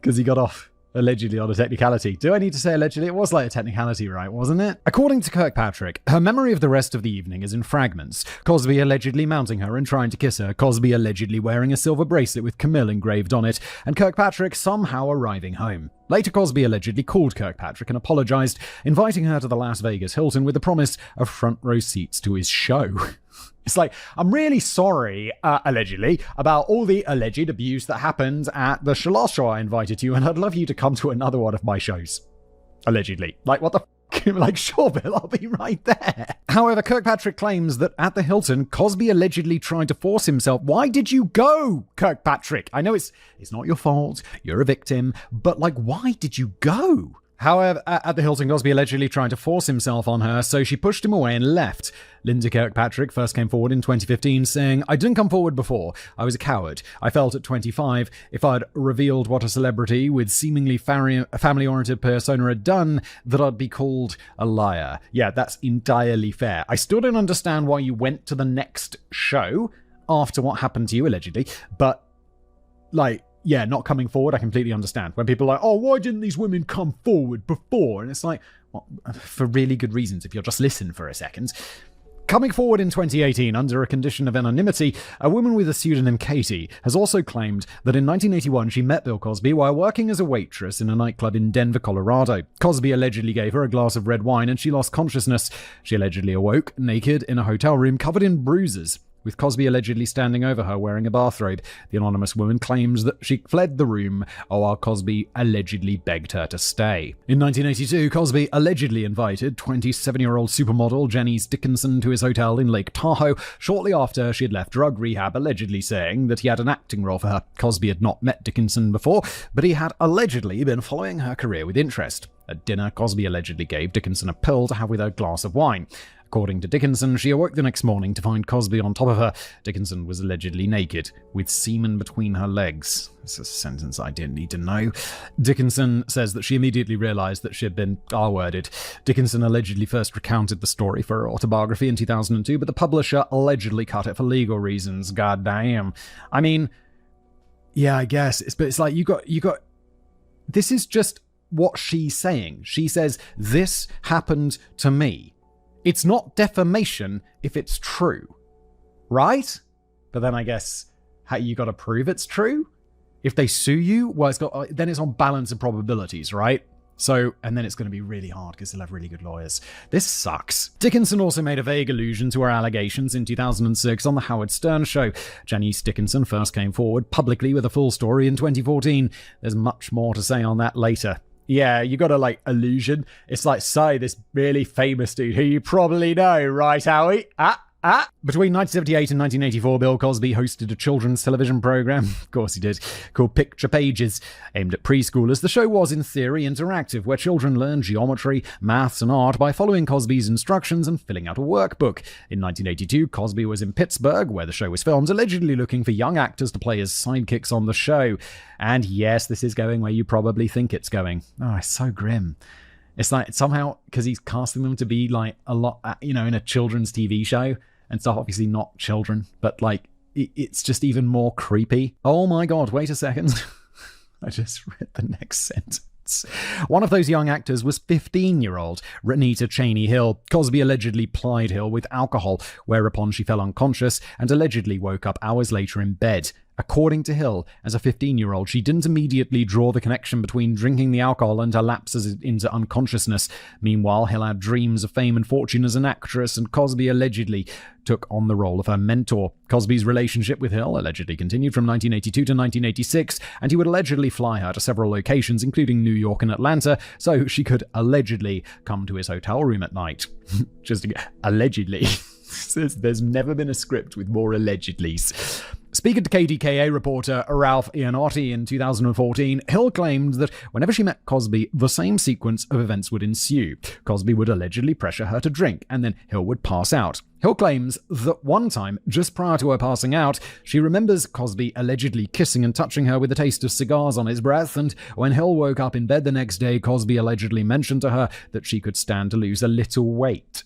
Because he got off allegedly on a technicality. Do I need to say allegedly? It was like a technicality, right? Wasn't it? According to Kirkpatrick, her memory of the rest of the evening is in fragments. Cosby allegedly mounting her and trying to kiss her. Cosby allegedly wearing a silver bracelet with Camille engraved on it. And Kirkpatrick somehow arriving home. Later, Cosby allegedly called Kirkpatrick and apologized, inviting her to the Las Vegas Hilton with the promise of front row seats to his show. It's like, I'm really sorry, allegedly, about all the alleged abuse that happened at the last show I invited you, and I'd love you to come to another one of my shows. Allegedly. Like, what the f***? Like, sure, Bill, I'll be right there. However, Kirkpatrick claims that at the Hilton, Cosby allegedly tried to force himself. Why did you go, Kirkpatrick? I know it's not your fault, you're a victim, but, like, why did you go? However, at the Hilton, Cosby allegedly tried to force himself on her, so she pushed him away and left. Linda Kirkpatrick first came forward in 2015, saying, "I didn't come forward before. I was a coward. I felt at 25, if I'd revealed what a celebrity with seemingly family-oriented persona had done, that I'd be called a liar." Yeah, that's entirely fair. I still don't understand why you went to the next show after what happened to you, allegedly, but, like, yeah, not coming forward, I completely understand. When people are like, "Oh, why didn't these women come forward before?" And it's like, well, for really good reasons, if you'll just listen for a second. Coming forward in 2018 under a condition of anonymity, a woman with the pseudonym Katie has also claimed that in 1981 she met Bill Cosby while working as a waitress in a nightclub in Denver, Colorado. Cosby allegedly gave her a glass of red wine and she lost consciousness. She allegedly awoke naked in a hotel room covered in bruises, with Cosby allegedly standing over her wearing a bathrobe. The anonymous woman claims that she fled the room while Cosby allegedly begged her to stay. In 1982, Cosby allegedly invited 27-year-old supermodel Janice Dickinson to his hotel in Lake Tahoe shortly after she had left drug rehab, allegedly saying that he had an acting role for her. Cosby had not met Dickinson before, but he had allegedly been following her career with interest. At dinner, Cosby allegedly gave Dickinson a pill to have with a glass of wine. According to Dickinson, she awoke the next morning to find Cosby on top of her. Dickinson was allegedly naked, with semen between her legs. That's a sentence I didn't need to know. Dickinson says that she immediately realized that she had been R-worded. Dickinson allegedly first recounted the story for her autobiography in 2002, but the publisher allegedly cut it for legal reasons. God damn. I mean, yeah, I guess. But it's like, you got... This is just what she's saying. She says, "This happened to me." It's not defamation if it's true, right? But then I guess you got to prove it's true. If they sue you, well, then it's on balance of probabilities, right? So, and then it's going to be really hard because they'll have really good lawyers. This sucks. Dickinson also made a vague allusion to her allegations in 2006 on the Howard Stern show. Janice Dickinson first came forward publicly with a full story in 2014. There's much more to say on that later. Yeah, you got a, allusion. It's like, say, this really famous dude who you probably know, right, Howie? Between 1978 and 1984, Bill Cosby hosted a children's television program, of course he did, called Picture Pages, aimed at preschoolers. The show was, in theory, interactive, where children learned geometry, maths, and art by following Cosby's instructions and filling out a workbook. In 1982, Cosby was in Pittsburgh, where the show was filmed, allegedly looking for young actors to play as sidekicks on the show. And yes, this is going where you probably think it's going. Oh, it's so grim. It's like somehow, because he's casting them to be like a lot, in a children's TV show and stuff, obviously not children, but like it's just even more creepy. Oh my God, wait a second. I just read the next sentence. One of those young actors was 15-year-old Renita Cheney Hill. Cosby allegedly plied Hill with alcohol, whereupon she fell unconscious and allegedly woke up hours later in bed. According to Hill, as a 15-year-old, she didn't immediately draw the connection between drinking the alcohol and her lapses into unconsciousness. Meanwhile, Hill had dreams of fame and fortune as an actress, and Cosby allegedly took on the role of her mentor. Cosby's relationship with Hill allegedly continued from 1982 to 1986, and he would allegedly fly her to several locations, including New York and Atlanta, so she could allegedly come to his hotel room at night. Just allegedly. There's never been a script with more allegedlys. Speaking to KDKA reporter Ralph Iannotti in 2014, Hill claimed that whenever she met Cosby, the same sequence of events would ensue. Cosby would allegedly pressure her to drink, and then Hill would pass out. Hill claims that one time, just prior to her passing out, she remembers Cosby allegedly kissing and touching her with a taste of cigars on his breath, and when Hill woke up in bed the next day, Cosby allegedly mentioned to her that she could stand to lose a little weight.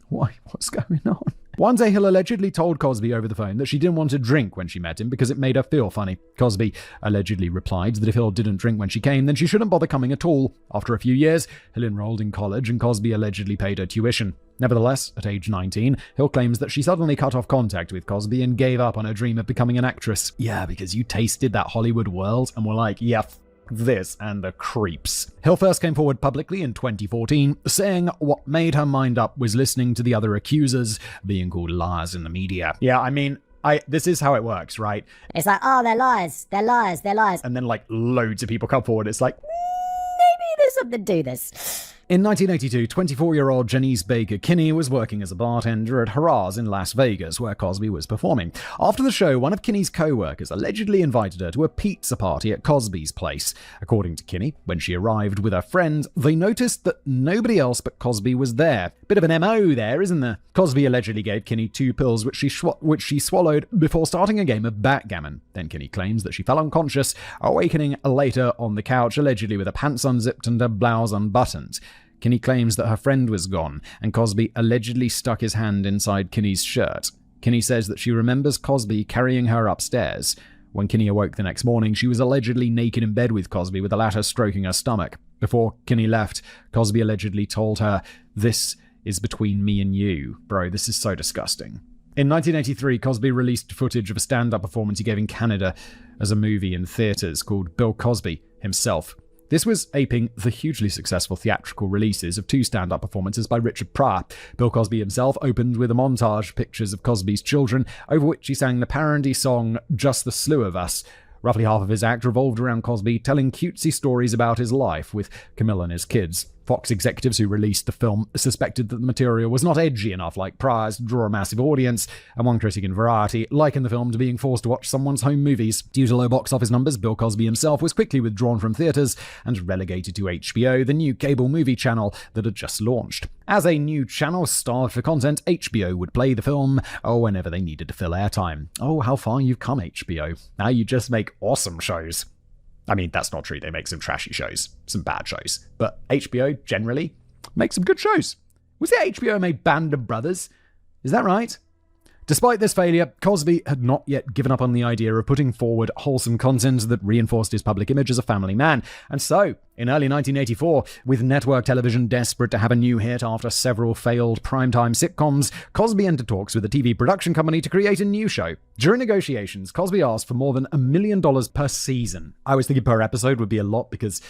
Why? What's going on? One day, Hill allegedly told Cosby over the phone that she didn't want to drink when she met him because it made her feel funny. Cosby allegedly replied that if Hill didn't drink when she came, then she shouldn't bother coming at all. After a few years, Hill enrolled in college and Cosby allegedly paid her tuition. Nevertheless, at age 19, Hill claims that she suddenly cut off contact with Cosby and gave up on her dream of becoming an actress. Yeah, because you tasted that Hollywood world and were like, yeah, this and the creeps. Hill first came forward publicly in 2014, saying what made her mind up was listening to the other accusers being called liars in the media. Yeah, I mean, this is how it works, right? It's like, oh, they're liars, they're liars, they're liars. And then like loads of people come forward. It's like, maybe there's something to this. In 1982, 24-year-old Janice Baker Kinney was working as a bartender at Harrah's in Las Vegas, where Cosby was performing. After the show, one of Kinney's co-workers allegedly invited her to a pizza party at Cosby's place. According to Kinney, when she arrived with her friend, they noticed that nobody else but Cosby was there. Bit of an MO there, isn't there? Cosby allegedly gave Kinney 2 pills which she swallowed before starting a game of backgammon. Then Kinney claims that she fell unconscious, awakening later on the couch, allegedly with her pants unzipped and her blouse unbuttoned. Kinney claims that her friend was gone, and Cosby allegedly stuck his hand inside Kinney's shirt. Kinney says that she remembers Cosby carrying her upstairs. When Kinney awoke the next morning, she was allegedly naked in bed with Cosby, with the latter stroking her stomach. Before Kinney left, Cosby allegedly told her, "This is between me and you." Bro, this is so disgusting. In 1983, Cosby released footage of a stand-up performance he gave in Canada as a movie in theaters called Bill Cosby Himself. This was aping the hugely successful theatrical releases of 2 stand-up performances by Richard Pryor. Bill Cosby himself opened with a montage of pictures of Cosby's children, over which he sang the parody song Just the Slew of Us. Roughly half of his act revolved around Cosby telling cutesy stories about his life with Camilla and his kids. Fox executives who released the film suspected that the material was not edgy enough like Pryor's to draw a massive audience, and one critic in Variety likened the film to being forced to watch someone's home movies. Due to low box office numbers, Bill Cosby himself was quickly withdrawn from theaters and relegated to HBO, the new cable movie channel that had just launched. As a new channel starved for content, HBO would play the film whenever they needed to fill airtime. Oh, how far you've come, HBO. Now you just make awesome shows. I mean, that's not true. They make some trashy shows, some bad shows. But HBO, generally, makes some good shows. Was it HBO made Band of Brothers? Is that right? Despite this failure, Cosby had not yet given up on the idea of putting forward wholesome content that reinforced his public image as a family man. And so, in early 1984, with network television desperate to have a new hit after several failed primetime sitcoms, Cosby entered talks with a TV production company to create a new show. During negotiations, Cosby asked for more than $1 million per season. I was thinking per episode would be a lot because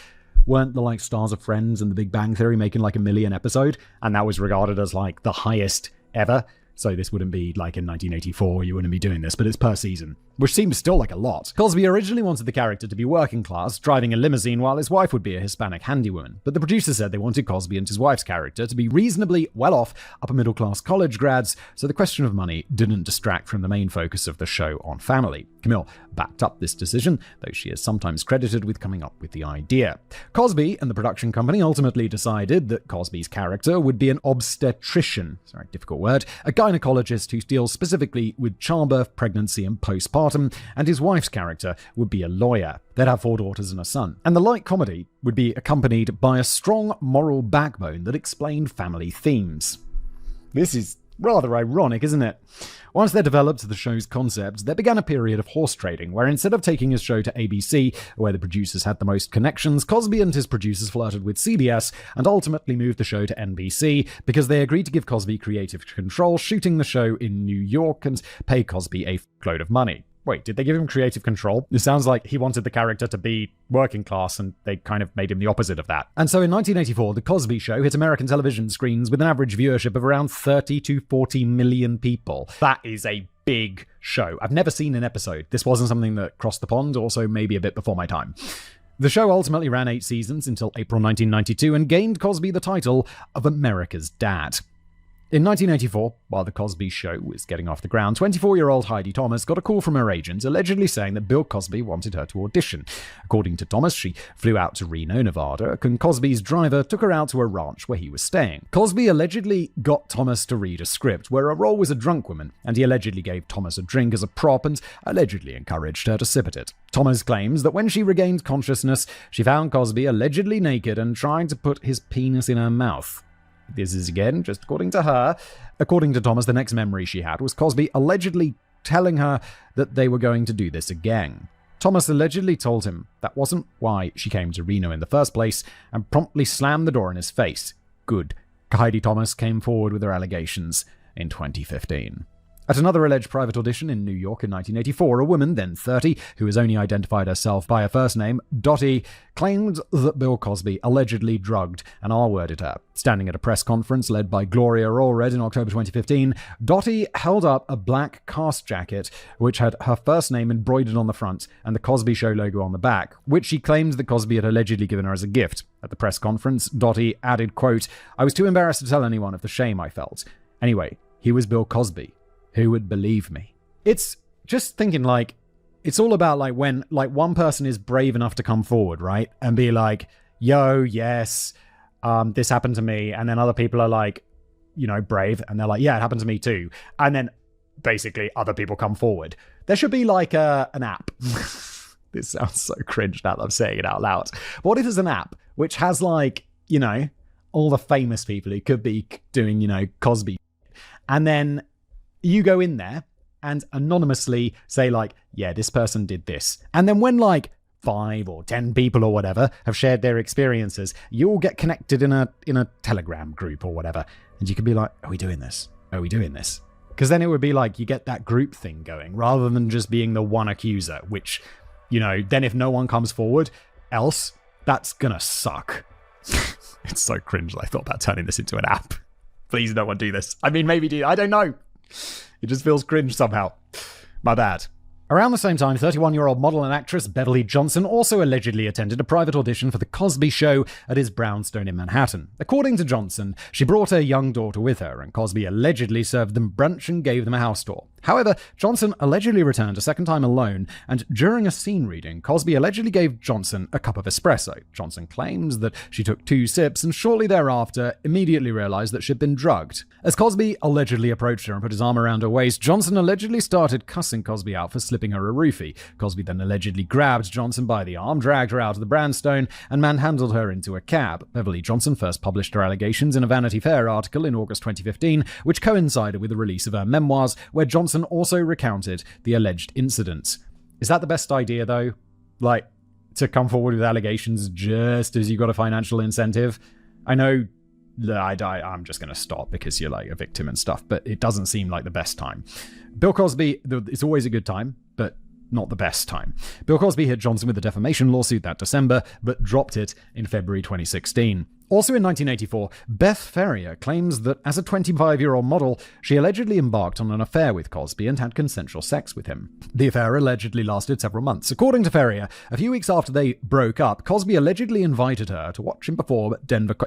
weren't the stars of Friends and The Big Bang Theory making $1 million episode? And that was regarded as the highest ever. So this wouldn't be like in 1984, you wouldn't be doing this, but it's per season, which seems still like a lot. Cosby originally wanted the character to be working class, driving a limousine while his wife would be a Hispanic handywoman. But the producer said they wanted Cosby and his wife's character to be reasonably well-off, upper-middle-class college grads, so the question of money didn't distract from the main focus of the show on family. Camille backed up this decision, though she is sometimes credited with coming up with the idea. Cosby and the production company ultimately decided that Cosby's character would be an obstetrician, sorry, difficult word, a gynecologist who deals specifically with childbirth, pregnancy, and postpartum, and his wife's character would be a lawyer. They'd have 4 daughters and a son. And the light comedy would be accompanied by a strong moral backbone that explained family themes. This is rather ironic, isn't it? Once they developed the show's concept, there began a period of horse trading, where instead of taking his show to ABC, where the producers had the most connections, Cosby and his producers flirted with CBS and ultimately moved the show to NBC because they agreed to give Cosby creative control, shooting the show in New York and pay Cosby a load of money. Wait, did they give him creative control? It sounds like he wanted the character to be working class, and they kind of made him the opposite of that. And so in 1984, The Cosby Show hit American television screens with an average viewership of around 30 to 40 million people. That is a big show. I've never seen an episode. This wasn't something that crossed the pond, also maybe a bit before my time. The show ultimately ran 8 seasons until April 1992 and gained Cosby the title of America's Dad. In 1984, while The Cosby Show was getting off the ground, 24-year-old Heidi Thomas got a call from her agent allegedly saying that Bill Cosby wanted her to audition. According to Thomas, she flew out to Reno, Nevada, and Cosby's driver took her out to a ranch where he was staying. Cosby allegedly got Thomas to read a script where her role was a drunk woman, and he allegedly gave Thomas a drink as a prop and allegedly encouraged her to sip at it. Thomas claims that when she regained consciousness, she found Cosby allegedly naked and trying to put his penis in her mouth. This is again just according to her. According to Thomas, the next memory she had was Cosby allegedly telling her that they were going to do this again. Thomas allegedly told him that wasn't why she came to Reno in the first place and promptly slammed the door in his face. Good. Heidi Thomas came forward with her allegations in 2015. At another alleged private audition in New York in 1984, a woman, then 30, who has only identified herself by her first name, Dottie, claimed that Bill Cosby allegedly drugged and R-worded her. Standing at a press conference led by Gloria Allred in October 2015, Dottie held up a black cast jacket which had her first name embroidered on the front and the Cosby Show logo on the back, which she claims that Cosby had allegedly given her as a gift. At the press conference, Dottie added, quote, "I was too embarrassed to tell anyone of the shame I felt. Anyway, he was Bill Cosby. Who would believe me?" It's just thinking like, it's all about like when like one person is brave enough to come forward, right? And be like, yo, yes, this happened to me. And then other people are like, you know, brave. And they're like, yeah, it happened to me too. And then basically other people come forward. There should be like an app. This sounds so cringe now that I'm saying it out loud. But what if there's an app which has like, you know, all the famous people who could be doing, you know, Cosby. And then you go in there and anonymously say like, yeah, this person did this. And then when like 5 or 10 people or whatever have shared their experiences, you all get connected in a Telegram group or whatever. And you can be like, are we doing this? Are we doing this? Because then it would be like you get that group thing going rather than just being the one accuser, which, you know, then if no one comes forward else, that's gonna suck. It's so cringe that I thought about turning this into an app. Please no one do this. I mean, maybe do. I don't know. It just feels cringe somehow. My bad. Around the same time, 31-year-old model and actress Beverly Johnson also allegedly attended a private audition for The Cosby Show at his brownstone in Manhattan. According to Johnson, she brought her young daughter with her, and Cosby allegedly served them brunch and gave them a house tour. However, Johnson allegedly returned a second time alone, and during a scene reading, Cosby allegedly gave Johnson a cup of espresso. Johnson claims that she took 2 sips and shortly thereafter immediately realized that she'd been drugged. As Cosby allegedly approached her and put his arm around her waist, Johnson allegedly started cussing Cosby out for slipping her a roofie. Cosby then allegedly grabbed Johnson by the arm, dragged her out of the brownstone, and manhandled her into a cab. Beverly Johnson first published her allegations in a Vanity Fair article in August 2015, which coincided with the release of her memoirs, where Johnson also recounted the alleged incidents. Is that the best idea, though? Like, to come forward with allegations just as you got a financial incentive? I know I'm just going to stop because you're like a victim and stuff, but it doesn't seem like the best time. Bill Cosby, it's always a good time, but not the best time. Bill Cosby hit Johnson with a defamation lawsuit that December, but dropped it in February 2016. Also in 1984, Beth Ferrier claims that as a 25-year-old model, she allegedly embarked on an affair with Cosby and had consensual sex with him. The affair allegedly lasted several months. According to Ferrier, a few weeks after they broke up, Cosby allegedly invited her to watch him perform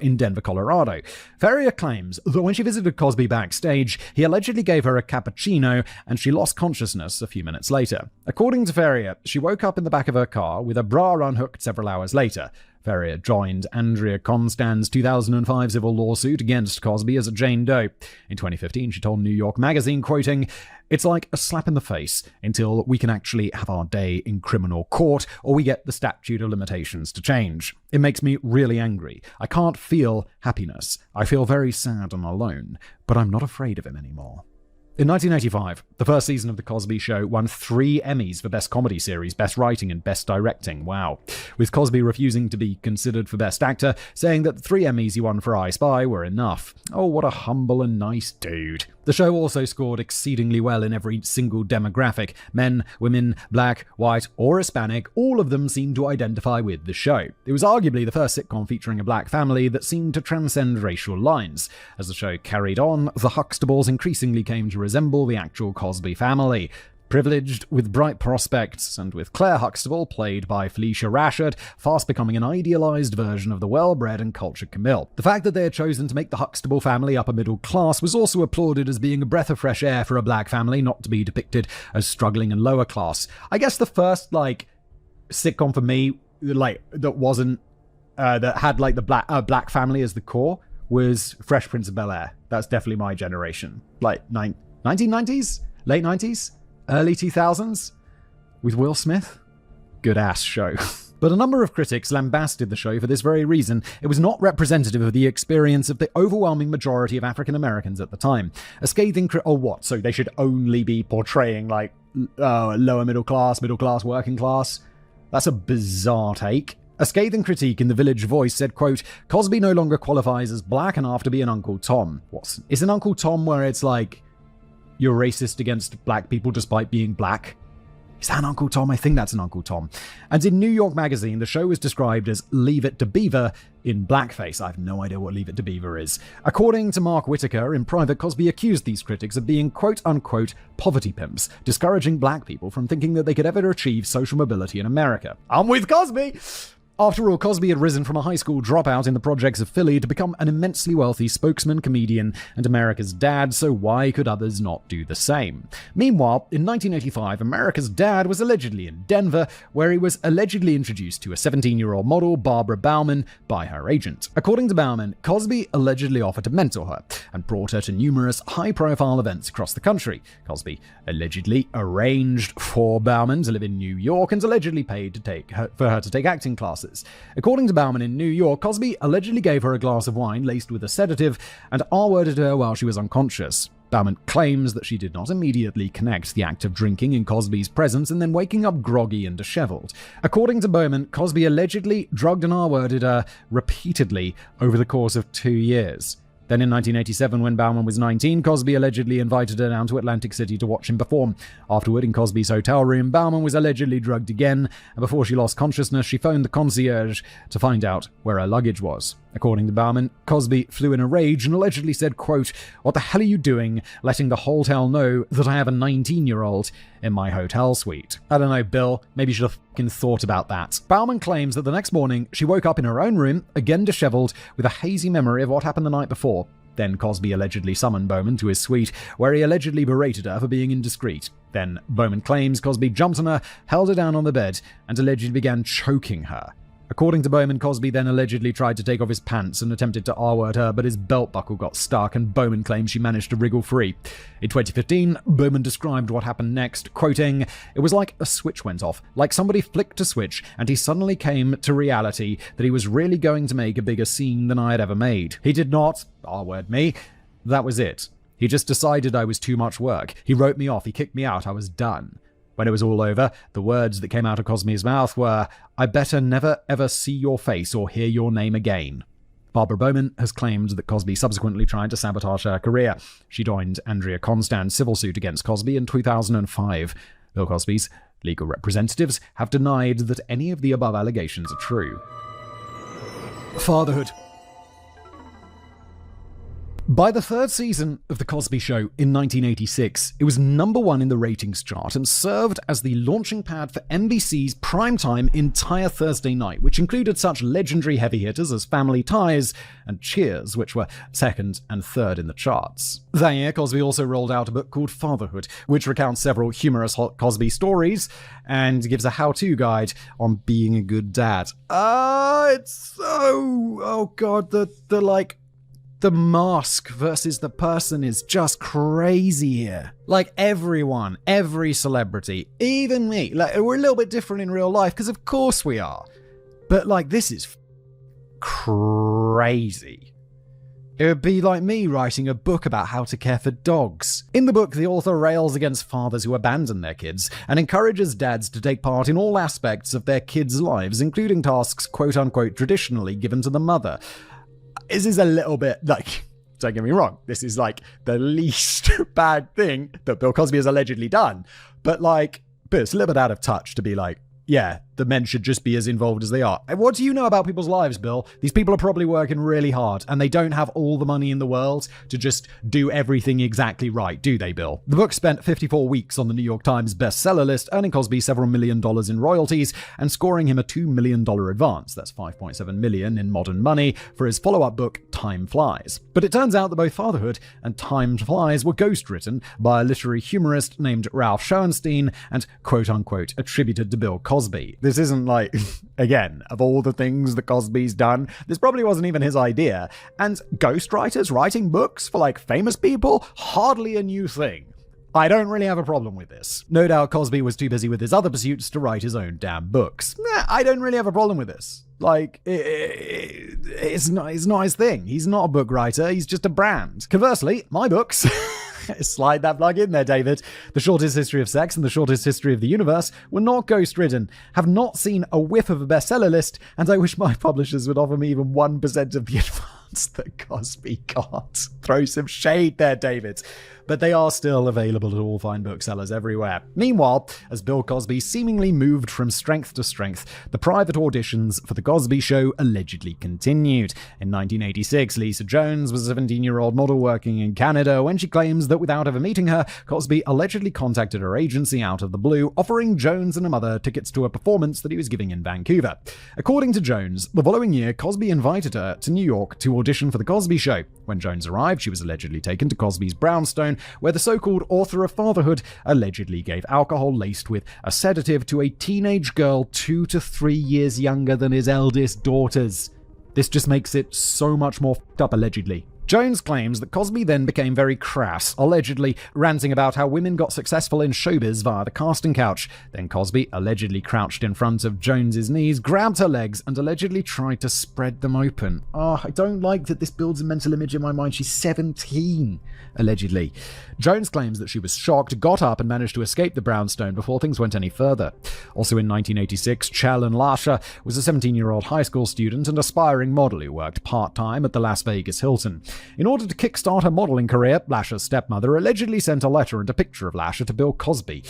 in Denver, Colorado. Ferrier claims that when she visited Cosby backstage, he allegedly gave her a cappuccino and she lost consciousness a few minutes later. According to Ferrier, she woke up in the back of her car with her bra unhooked several hours later. Ferrier joined Andrea Constand's 2005 civil lawsuit against Cosby as a Jane Doe. In 2015, she told New York Magazine, quoting, "It's like a slap in the face until we can actually have our day in criminal court or we get the statute of limitations to change. It makes me really angry. I can't feel happiness. I feel very sad and alone, but I'm not afraid of him anymore." In 1985, the first season of The Cosby Show won 3 Emmys for Best Comedy Series, Best Writing, and Best Directing. Wow. With Cosby refusing to be considered for Best Actor, saying that the 3 Emmys he won for I Spy were enough. Oh, what a humble and nice dude. The show also scored exceedingly well in every single demographic. Men, women, black, white, or Hispanic, all of them seemed to identify with the show. It was arguably the first sitcom featuring a black family that seemed to transcend racial lines. As the show carried on, the Huxtables increasingly came to resemble the actual Cosby family. Privileged, with bright prospects, and with Claire Huxtable, played by Felicia Rashad, fast becoming an idealized version of the well-bred and cultured Camille. The fact that they had chosen to make the Huxtable family upper middle class was also applauded as being a breath of fresh air for a black family, not to be depicted as struggling and lower class. I guess the first, sitcom for me, that wasn't, that had, the black family as the core was Fresh Prince of Bel-Air. That's definitely my generation. 1990s? Late 90s? Early 2000s? With Will Smith? Good ass show. But a number of critics lambasted the show for this very reason. It was not representative of the experience of the overwhelming majority of African Americans at the time. A scathing what? So they should only be portraying lower middle class, working class? That's a bizarre take. A scathing critique in The Village Voice said, quote, "Cosby no longer qualifies as black enough to be an Uncle Tom." Is an Uncle Tom where it's like, you're racist against black people despite being black? Is that an Uncle Tom? I think that's an Uncle Tom. And in New York Magazine, the show was described as Leave It to Beaver in blackface. I have no idea what Leave It to Beaver is. According to Mark Whitaker, in private, Cosby accused these critics of being quote-unquote poverty pimps, discouraging black people from thinking that they could ever achieve social mobility in America. I'm with Cosby! After all, Cosby had risen from a high school dropout in the projects of Philly to become an immensely wealthy spokesman, comedian, and America's dad, so why could others not do the same? Meanwhile, in 1985, America's dad was allegedly in Denver, where he was allegedly introduced to a 17-year-old model, Barbara Bauman, by her agent. According to Bauman, Cosby allegedly offered to mentor her and brought her to numerous high-profile events across the country. Cosby allegedly arranged for Bauman to live in New York and allegedly paid for her to take acting classes. According to Bauman in New York, Cosby allegedly gave her a glass of wine laced with a sedative and R-worded her while she was unconscious. Bauman claims that she did not immediately connect the act of drinking in Cosby's presence and then waking up groggy and disheveled. According to Bowman, Cosby allegedly drugged and R-worded her repeatedly over the course of 2 years. Then in 1987, when Bauman was 19, Cosby allegedly invited her down to Atlantic City to watch him perform. Afterward, in Cosby's hotel room, Bauman was allegedly drugged again, and before she lost consciousness, she phoned the concierge to find out where her luggage was. According to Bauman, Cosby flew in a rage and allegedly said, quote, "What the hell are you doing, letting the hotel know that I have a 19-year-old in my hotel suite?" I don't know, Bill. Maybe you should have fucking thought about that. Bauman claims that the next morning, she woke up in her own room, again disheveled, with a hazy memory of what happened the night before. Then Cosby allegedly summoned Bowman to his suite, where he allegedly berated her for being indiscreet. Then Bowman claims Cosby jumped on her, held her down on the bed, and allegedly began choking her. According to Bowman, Cosby then allegedly tried to take off his pants and attempted to R-word her, but his belt buckle got stuck, and Bowman claims she managed to wriggle free. In 2015, Bowman described what happened next, quoting, "It was like a switch went off, like somebody flicked a switch, and he suddenly came to reality that he was really going to make a bigger scene than I had ever made. He did not R-word me. That was it. He just decided I was too much work. He wrote me off, he kicked me out, I was done. When it was all over, the words that came out of Cosby's mouth were, 'I better never ever see your face or hear your name again.'" Barbara Bowman has claimed that Cosby subsequently tried to sabotage her career. She joined Andrea Constand's civil suit against Cosby in 2005. Bill Cosby's legal representatives have denied that any of the above allegations are true. Fatherhood. By the third season of The Cosby Show in 1986, it was #1 in the ratings chart and served as the launching pad for NBC's primetime entire Thursday night, which included such legendary heavy hitters as Family Ties and Cheers, which were second and third in the charts. That year, Cosby also rolled out a book called Fatherhood, which recounts several humorous Cosby stories and gives a how-to guide on being a good dad. It's so... oh god, the mask versus the person is just crazy here. Like everyone, every celebrity, even me, like we're a little bit different in real life, because of course we are. But like this is crazy. It would be like me writing a book about how to care for dogs. In the book, the author rails against fathers who abandon their kids and encourages dads to take part in all aspects of their kids' lives, including tasks quote-unquote traditionally given to the mother. This is a little bit like, don't get me wrong, this is like the least bad thing that Bill Cosby has allegedly done. But it's a little bit out of touch to be like, yeah, the men should just be as involved as they are. And what do you know about people's lives, Bill? These people are probably working really hard, and they don't have all the money in the world to just do everything exactly right, do they, Bill? The book spent 54 weeks on the New York Times bestseller list, earning Cosby several $1 million in royalties and scoring him a $2 million advance. That's $5.7 million in modern money for his follow-up book, Time Flies. But it turns out that both Fatherhood and Time Flies were ghost-written by a literary humorist named Ralph Schoenstein and quote-unquote attributed to Bill Cosby. This isn't like, again, of all the things that Cosby's done, this probably wasn't even his idea. And ghostwriters writing books for like famous people, hardly a new thing. I don't really have a problem with this. No doubt Cosby was too busy with his other pursuits to write his own damn books. I don't really have a problem with this. Like, it's not his thing. He's not a book writer, he's just a brand. Conversely, my books... slide that plug in there, David. The Shortest History of Sex and The Shortest History of the Universe were not ghost-ridden, have not seen a whiff of a bestseller list, and I wish my publishers would offer me even 1% of the advance that Cosby got. Throw some shade there, David. But they are still available at all fine booksellers everywhere. Meanwhile, as Bill Cosby seemingly moved from strength to strength, the private auditions for The Cosby Show allegedly continued. In 1986, Lisa Jones was a 17-year-old model working in Canada when she claims that without ever meeting her, Cosby allegedly contacted her agency out of the blue, offering Jones and her mother tickets to a performance that he was giving in Vancouver. According to Jones, the following year, Cosby invited her to New York to audition for The Cosby Show. When Jones arrived, she was allegedly taken to Cosby's brownstone, where the so-called author of Fatherhood allegedly gave alcohol laced with a sedative to a teenage girl 2 to 3 years younger than his eldest daughters. This just makes it so much more f***ed up, allegedly. Jones claims that Cosby then became very crass, allegedly ranting about how women got successful in showbiz via the casting couch. Then Cosby allegedly crouched in front of Jones's knees, grabbed her legs, and allegedly tried to spread them open. I don't like that this builds a mental image in my mind. She's 17, allegedly. Jones claims that she was shocked, got up, and managed to escape the brownstone before things went any further. Also in 1986, Challen Lasher was a 17-year-old high school student and aspiring model who worked part-time at the Las Vegas Hilton. In order to kickstart her modeling career, Lasher's stepmother allegedly sent a letter and a picture of Lasher to Bill Cosby.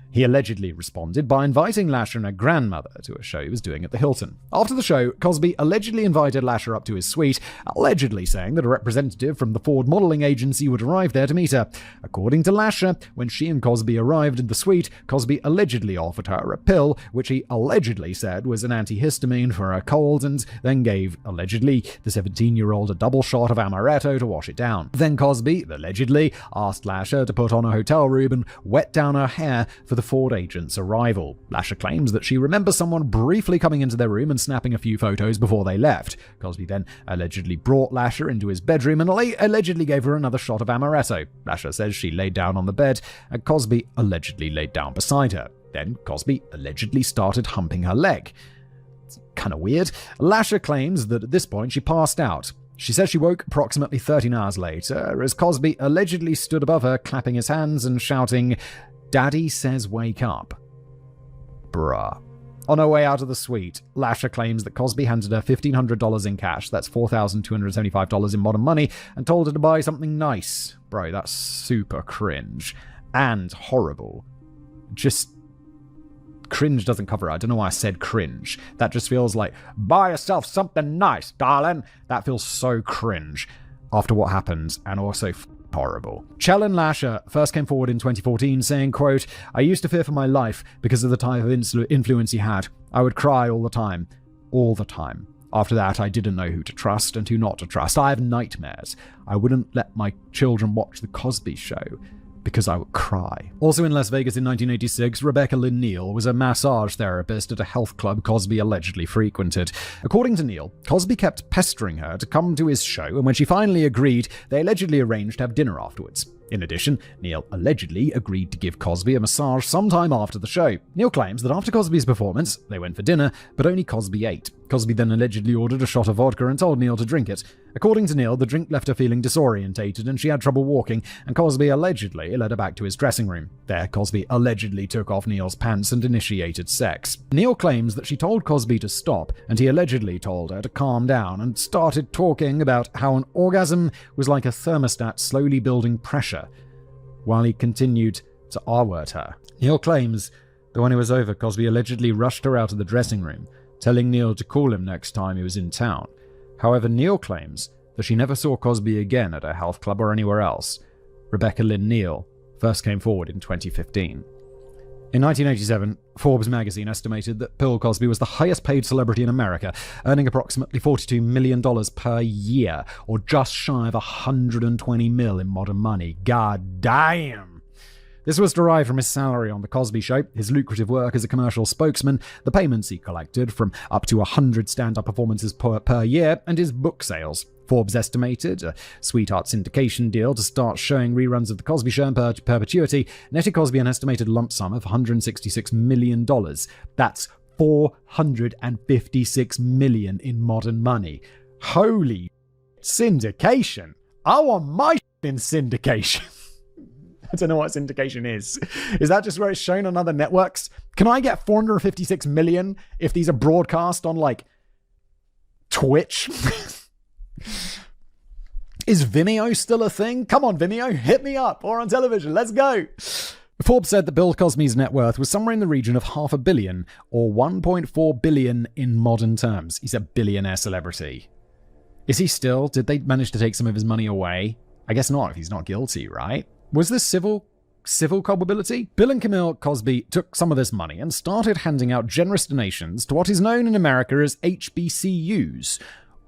He allegedly responded by inviting Lasher and her grandmother to a show he was doing at the Hilton. After the show, Cosby allegedly invited Lasher up to his suite, allegedly saying that a representative from the Ford modeling agency would arrive there to meet her. According to Lasher, when she and Cosby arrived in the suite, Cosby allegedly offered her a pill, which he allegedly said was an antihistamine for her cold, and then gave, allegedly, the 17-year-old a double shot of amaretto to wash it down. Then Cosby, allegedly, asked Lasher to put on a hotel robe and wet down her hair for the Ford agent's arrival. Lasher claims that she remembers someone briefly coming into their room and snapping a few photos before they left. Cosby then allegedly brought Lasher into his bedroom and allegedly gave her another shot of amaretto. Lasher says she laid down on the bed, and Cosby allegedly laid down beside her. Then Cosby allegedly started humping her leg. It's kind of weird. Lasher claims that at this point she passed out. She says she woke approximately 13 hours later as Cosby allegedly stood above her, clapping his hands and shouting, "Daddy says wake up." Bruh. On her way out of the suite, Lasher claims that Cosby handed her $1,500 in cash, that's $4,275 in modern money, and told her to buy something nice. Bro, that's super cringe. And horrible. Just... cringe doesn't cover it. I don't know why I said cringe. That just feels like, buy yourself something nice, darling. That feels so cringe. after what happened, and also horrible. Chellen Lasher first came forward in 2014 saying, quote, "I used to fear for my life because of the type of influence he had. I would cry all the time. All the time. After that, I didn't know who to trust and who not to trust. I have nightmares. I wouldn't let my children watch The Cosby Show because I would cry." Also in Las Vegas in 1986, Rebecca Lynn Neal was a massage therapist at a health club Cosby allegedly frequented. According to Neal, Cosby kept pestering her to come to his show, and when she finally agreed, they allegedly arranged to have dinner afterwards. In addition, Neal allegedly agreed to give Cosby a massage sometime after the show. Neal claims that after Cosby's performance, they went for dinner, but only Cosby ate. Cosby then allegedly ordered a shot of vodka and told Neal to drink it. According to Neal, the drink left her feeling disorientated and she had trouble walking, and Cosby allegedly led her back to his dressing room. There, Cosby allegedly took off Neal's pants and initiated sex. Neal claims that she told Cosby to stop, and he allegedly told her to calm down and started talking about how an orgasm was like a thermostat slowly building pressure, while he continued to R-word her. Neal claims that when it was over, Cosby allegedly rushed her out of the dressing room, telling Neal to call him next time he was in town. However, Neal claims that she never saw Cosby again at her health club or anywhere else. Rebecca Lynn Neal first came forward in 2015. In 1987, Forbes magazine estimated that Bill Cosby was the highest paid celebrity in America, earning approximately $42 million per year, or just shy of $120 million in modern money. God damn! This was derived from his salary on The Cosby Show, his lucrative work as a commercial spokesman, the payments he collected from up to 100 stand-up performances per year, and his book sales. Forbes estimated a sweetheart syndication deal to start showing reruns of The Cosby Show in perpetuity netted Cosby an estimated lump sum of $166 million. That's $456 million in modern money. Holy syndication. I want my in syndication. I don't know what syndication is. Is that just where it's shown on other networks? Can I get $456 million if these are broadcast on, like, Twitch? Is Vimeo still a thing? Come on, Vimeo, hit me up, or on television, let's go! Forbes said that Bill Cosby's net worth was somewhere in the region of $500 million, or $1.4 billion in modern terms. He's a billionaire celebrity. Is he still? Did they manage to take some of his money away? I guess not, if he's not guilty, right? Was this civil culpability? Bill and Camille Cosby took some of this money and started handing out generous donations to what is known in America as HBCUs,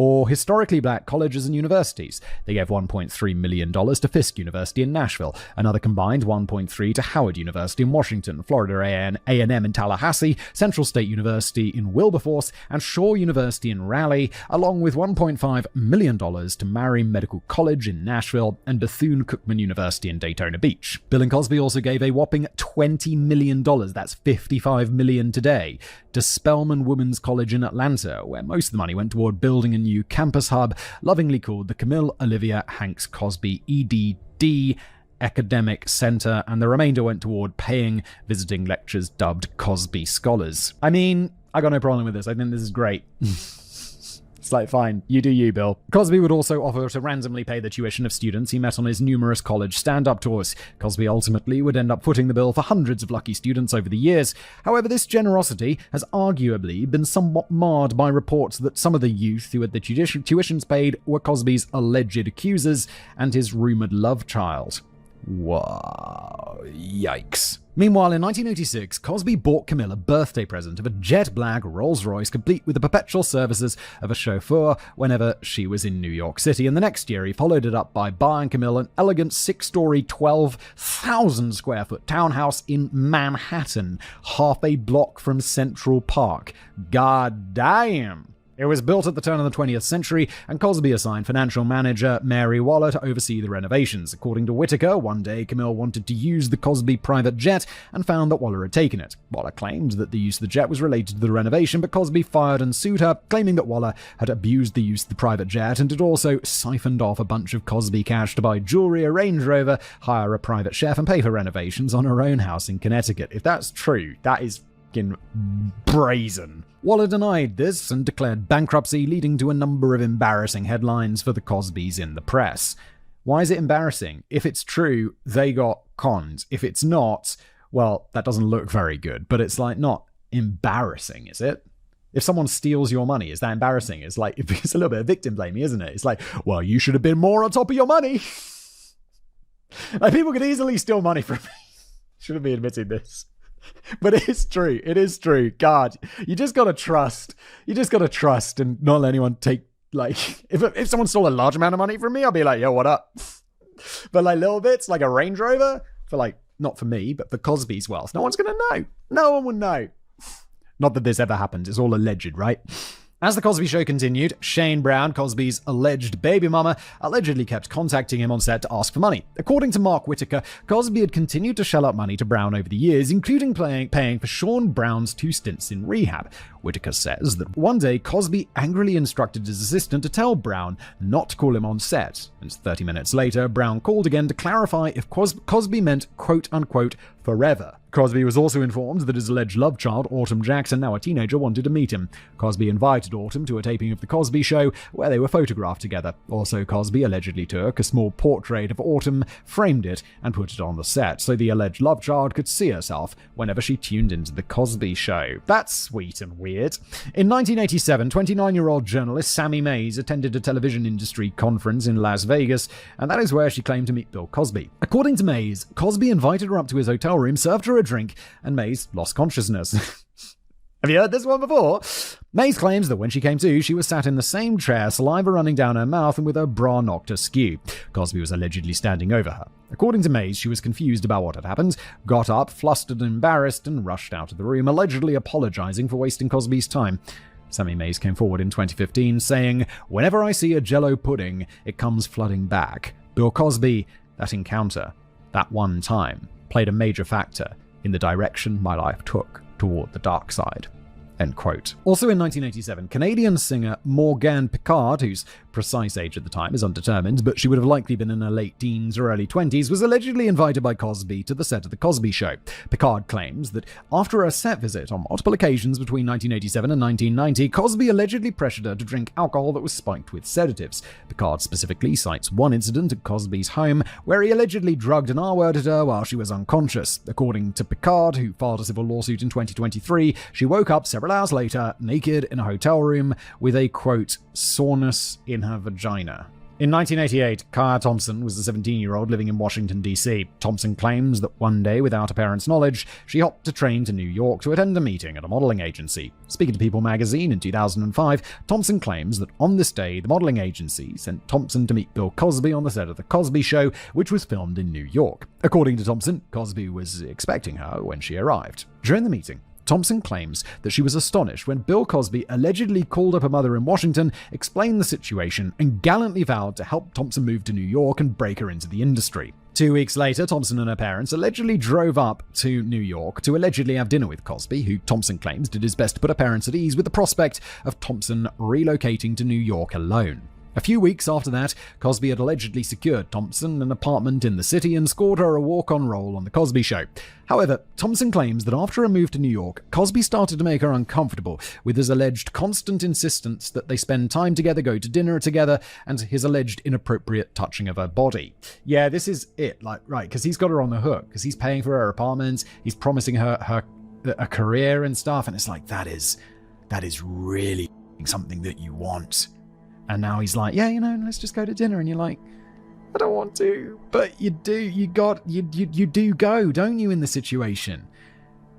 or historically black colleges and universities. They gave $1.3 million to Fisk University in Nashville, another combined $1.3 to Howard University in Washington, Florida A&M in Tallahassee, Central State University in Wilberforce, and Shaw University in Raleigh, along with $1.5 million to Mary Medical College in Nashville and Bethune-Cookman University in Daytona Beach. Bill and Cosby also gave a whopping $20 million, that's $55 million today, to Spelman Women's College in Atlanta, where most of the money went toward building a new campus hub, lovingly called the Camille Olivia Hanks Cosby EDD Academic Center, and the remainder went toward paying visiting lectures dubbed Cosby Scholars. I mean, I got no problem with this. I think this is great. It's like, fine, you do you, Bill. Cosby would also offer to randomly pay the tuition of students he met on his numerous college stand-up tours. Cosby ultimately would end up footing the bill for hundreds of lucky students over the years. However, this generosity has arguably been somewhat marred by reports that some of the youth who had the tuitions paid were Cosby's alleged accusers and his rumored love child. Whoa, yikes. Meanwhile, in 1986, Cosby bought Camille a birthday present of a jet black Rolls-Royce complete with the perpetual services of a chauffeur whenever she was in New York City, and the next year he followed it up by buying Camille an elegant 6-story, 12,000 square foot townhouse in Manhattan, half a block from Central Park. God damn! It was built at the turn of the 20th century, and Cosby assigned financial manager Mary Waller to oversee the renovations. According to Whitaker, one day Camille wanted to use the Cosby private jet and found that Waller had taken it. Waller claimed that the use of the jet was related to the renovation, but Cosby fired and sued her, claiming that Waller had abused the use of the private jet and had also siphoned off a bunch of Cosby cash to buy jewelry, a Range Rover, hire a private chef, and pay for renovations on her own house in Connecticut. If that's true, that is brazen. Waller denied this and declared bankruptcy, leading to a number of embarrassing headlines for the Cosbys in the press. Why is it embarrassing? If it's true, they got conned. If it's not, well, that doesn't look very good, but it's like not embarrassing, is it? If someone steals your money, is that embarrassing? It's like, it's a little bit of victim blaming, isn't it? It's like, well, you should have been more on top of your money. Like, people could easily steal money from me. Shouldn't be admitting this. But it is true. It is true. God, you just gotta trust. You just gotta trust and not let anyone take, like, if someone stole a large amount of money from me, I'll be like, yo, what up? But like little bits, like a Range Rover, for like, not for me, but for Cosby's wealth, no one's gonna know. No one would know. Not that this ever happened. It's all alleged, right? As the Cosby Show continued, Shane Brown, Cosby's alleged baby mama, allegedly kept contacting him on set to ask for money. According to Mark Whitaker, Cosby had continued to shell out money to Brown over the years, including paying for Sean Brown's 2 stints in rehab. Whitaker says that one day Cosby angrily instructed his assistant to tell Brown not to call him on set. And 30 minutes later, Brown called again to clarify if Cosby meant quote-unquote forever. Cosby was also informed that his alleged love child, Autumn Jackson, now a teenager, wanted to meet him. Cosby invited Autumn to a taping of The Cosby Show, where they were photographed together. Also, Cosby allegedly took a small portrait of Autumn, framed it, and put it on the set, so the alleged love child could see herself whenever she tuned into The Cosby Show. That's sweet and weird. In 1987, 29-year-old journalist Sammy Mays attended a television industry conference in Las Vegas, and that is where she claimed to meet Bill Cosby. According to Mays, Cosby invited her up to his hotel room, served her a drink, and Mays lost consciousness. Have you heard this one before? Mays claims that when she came to, she was sat in the same chair, saliva running down her mouth and with her bra knocked askew. Cosby was allegedly standing over her. According to Mays, she was confused about what had happened, got up, flustered and embarrassed, and rushed out of the room, allegedly apologizing for wasting Cosby's time. Sammy Mays came forward in 2015, saying, "Whenever I see a Jell-O pudding, it comes flooding back. Bill Cosby, that encounter, that one time, played a major factor in the direction my life took toward the dark side." End quote. Also in 1987, Canadian singer Morgane Pickard, whose precise age at the time is undetermined, but she would have likely been in her late teens or early 20s, was allegedly invited by Cosby to the set of The Cosby Show. Pickard claims that after a set visit on multiple occasions between 1987 and 1990, Cosby allegedly pressured her to drink alcohol that was spiked with sedatives. Pickard specifically cites one incident at Cosby's home where he allegedly drugged and R-worded her while she was unconscious. According to Pickard, who filed a civil lawsuit in 2023, she woke up several hours later, naked in a hotel room with a, quote, soreness in her vagina. In 1988, Kaya Thompson was a 17-year-old living in Washington, D.C. Thompson claims that one day, without her parents' knowledge, she hopped a train to New York to attend a meeting at a modeling agency. Speaking to People magazine in 2005, Thompson claims that on this day, the modeling agency sent Thompson to meet Bill Cosby on the set of The Cosby Show, which was filmed in New York. According to Thompson, Cosby was expecting her when she arrived. During the meeting, Thompson claims that she was astonished when Bill Cosby allegedly called up her mother in Washington, explained the situation, and gallantly vowed to help Thompson move to New York and break her into the industry. 2 weeks later, Thompson and her parents allegedly drove up to New York to allegedly have dinner with Cosby, who Thompson claims did his best to put her parents at ease with the prospect of Thompson relocating to New York alone. A few weeks after that, Cosby had allegedly secured Thompson an apartment in the city and scored her a walk-on role on The Cosby Show. However, Thompson claims that after her move to New York, Cosby started to make her uncomfortable with his alleged constant insistence that they spend time together, go to dinner together, and his alleged inappropriate touching of her body. Yeah, this is it, right, because he's got her on the hook, because he's paying for her apartment, he's promising her a career and stuff, and it's like, that is really something that you want. And now he's like, yeah, let's just go to dinner. And you're like, I don't want to. But you do, you do go, don't you, in the situation?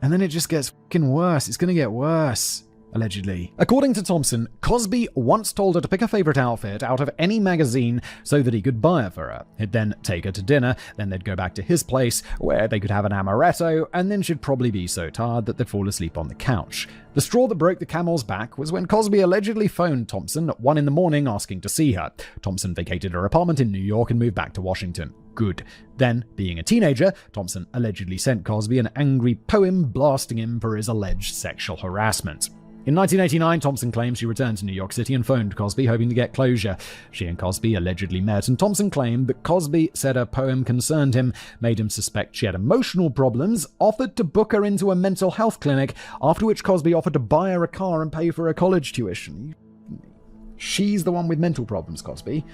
And then it just gets fucking worse. It's going to get worse. Allegedly. According to Thompson, Cosby once told her to pick a favorite outfit out of any magazine so that he could buy it for her. He'd then take her to dinner, then they'd go back to his place where they could have an amaretto, and then she'd probably be so tired that they'd fall asleep on the couch. The straw that broke the camel's back was when Cosby allegedly phoned Thompson at 1 a.m. asking to see her. Thompson vacated her apartment in New York and moved back to Washington. Good. Then, being a teenager, Thompson allegedly sent Cosby an angry poem blasting him for his alleged sexual harassment. In 1989, Thompson claims she returned to New York City and phoned Cosby, hoping to get closure. She and Cosby allegedly met, and Thompson claimed that Cosby said her poem concerned him, made him suspect she had emotional problems, offered to book her into a mental health clinic, after which Cosby offered to buy her a car and pay for her college tuition. She's the one with mental problems, Cosby.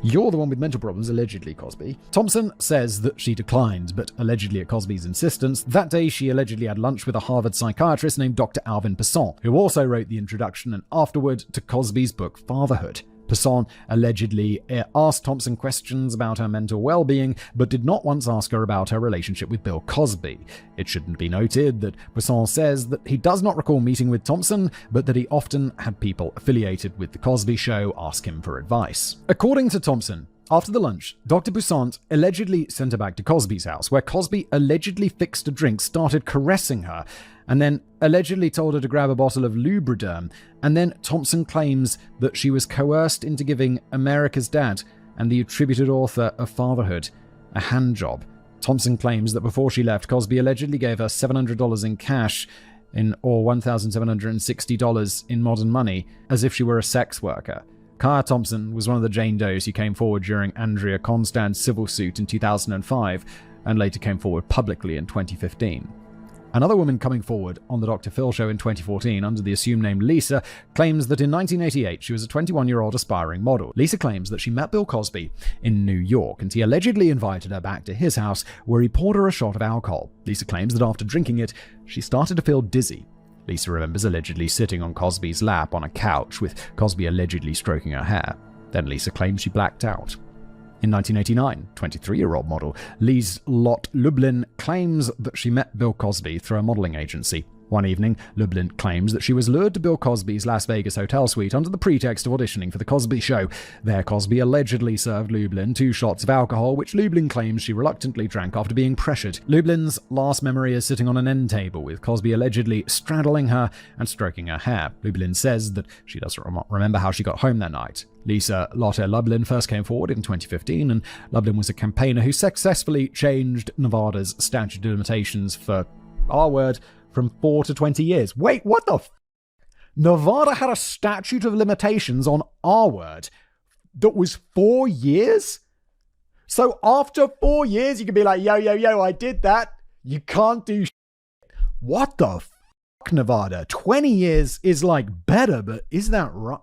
You're the one with mental problems, allegedly, Cosby. Thompson says that she declined, but allegedly at Cosby's insistence, that day she allegedly had lunch with a Harvard psychiatrist named Dr. Alvin Pesson, who also wrote the introduction and afterward to Cosby's book Fatherhood. Pesson allegedly asked Thompson questions about her mental well-being, but did not once ask her about her relationship with Bill Cosby. It shouldn't be noted that Pesson says that he does not recall meeting with Thompson, but that he often had people affiliated with The Cosby Show ask him for advice. According to Thompson, after the lunch, Dr. Bussant allegedly sent her back to Cosby's house, where Cosby allegedly fixed a drink, started caressing her, and then allegedly told her to grab a bottle of Lubriderm, and then Thompson claims that she was coerced into giving America's Dad and the attributed author of Fatherhood a handjob. Thompson claims that before she left, Cosby allegedly gave her $700 in cash or $1,760 in modern money, as if she were a sex worker. Kaya Thompson was one of the Jane Does who came forward during Andrea Constand's civil suit in 2005 and later came forward publicly in 2015. Another woman coming forward on the Dr. Phil show in 2014 under the assumed name Lisa claims that in 1988 she was a 21-year-old aspiring model. Lisa claims that she met Bill Cosby in New York and he allegedly invited her back to his house where he poured her a shot of alcohol. Lisa claims that after drinking it, she started to feel dizzy. Lisa remembers allegedly sitting on Cosby's lap on a couch with Cosby allegedly stroking her hair. Then Lisa claims she blacked out. In 1989, 23-year-old model Lies-Lotte Lublin claims that she met Bill Cosby through a modeling agency. One evening, Lublin claims that she was lured to Bill Cosby's Las Vegas hotel suite under the pretext of auditioning for The Cosby Show. There, Cosby allegedly served Lublin 2 shots of alcohol, which Lublin claims she reluctantly drank after being pressured. Lublin's last memory is sitting on an end table, with Cosby allegedly straddling her and stroking her hair. Lublin says that she doesn't remember how she got home that night. Lies-Lotte Lublin first came forward in 2015, and Lublin was a campaigner who successfully changed Nevada's statute of limitations for R-word from 4 to 20 years. Wait, what the Nevada had a statute of limitations on R-word that was 4 years? So after 4 years, you can be like, yo, I did that. You can't do shit. What the Nevada? 20 years is like better, but is that right?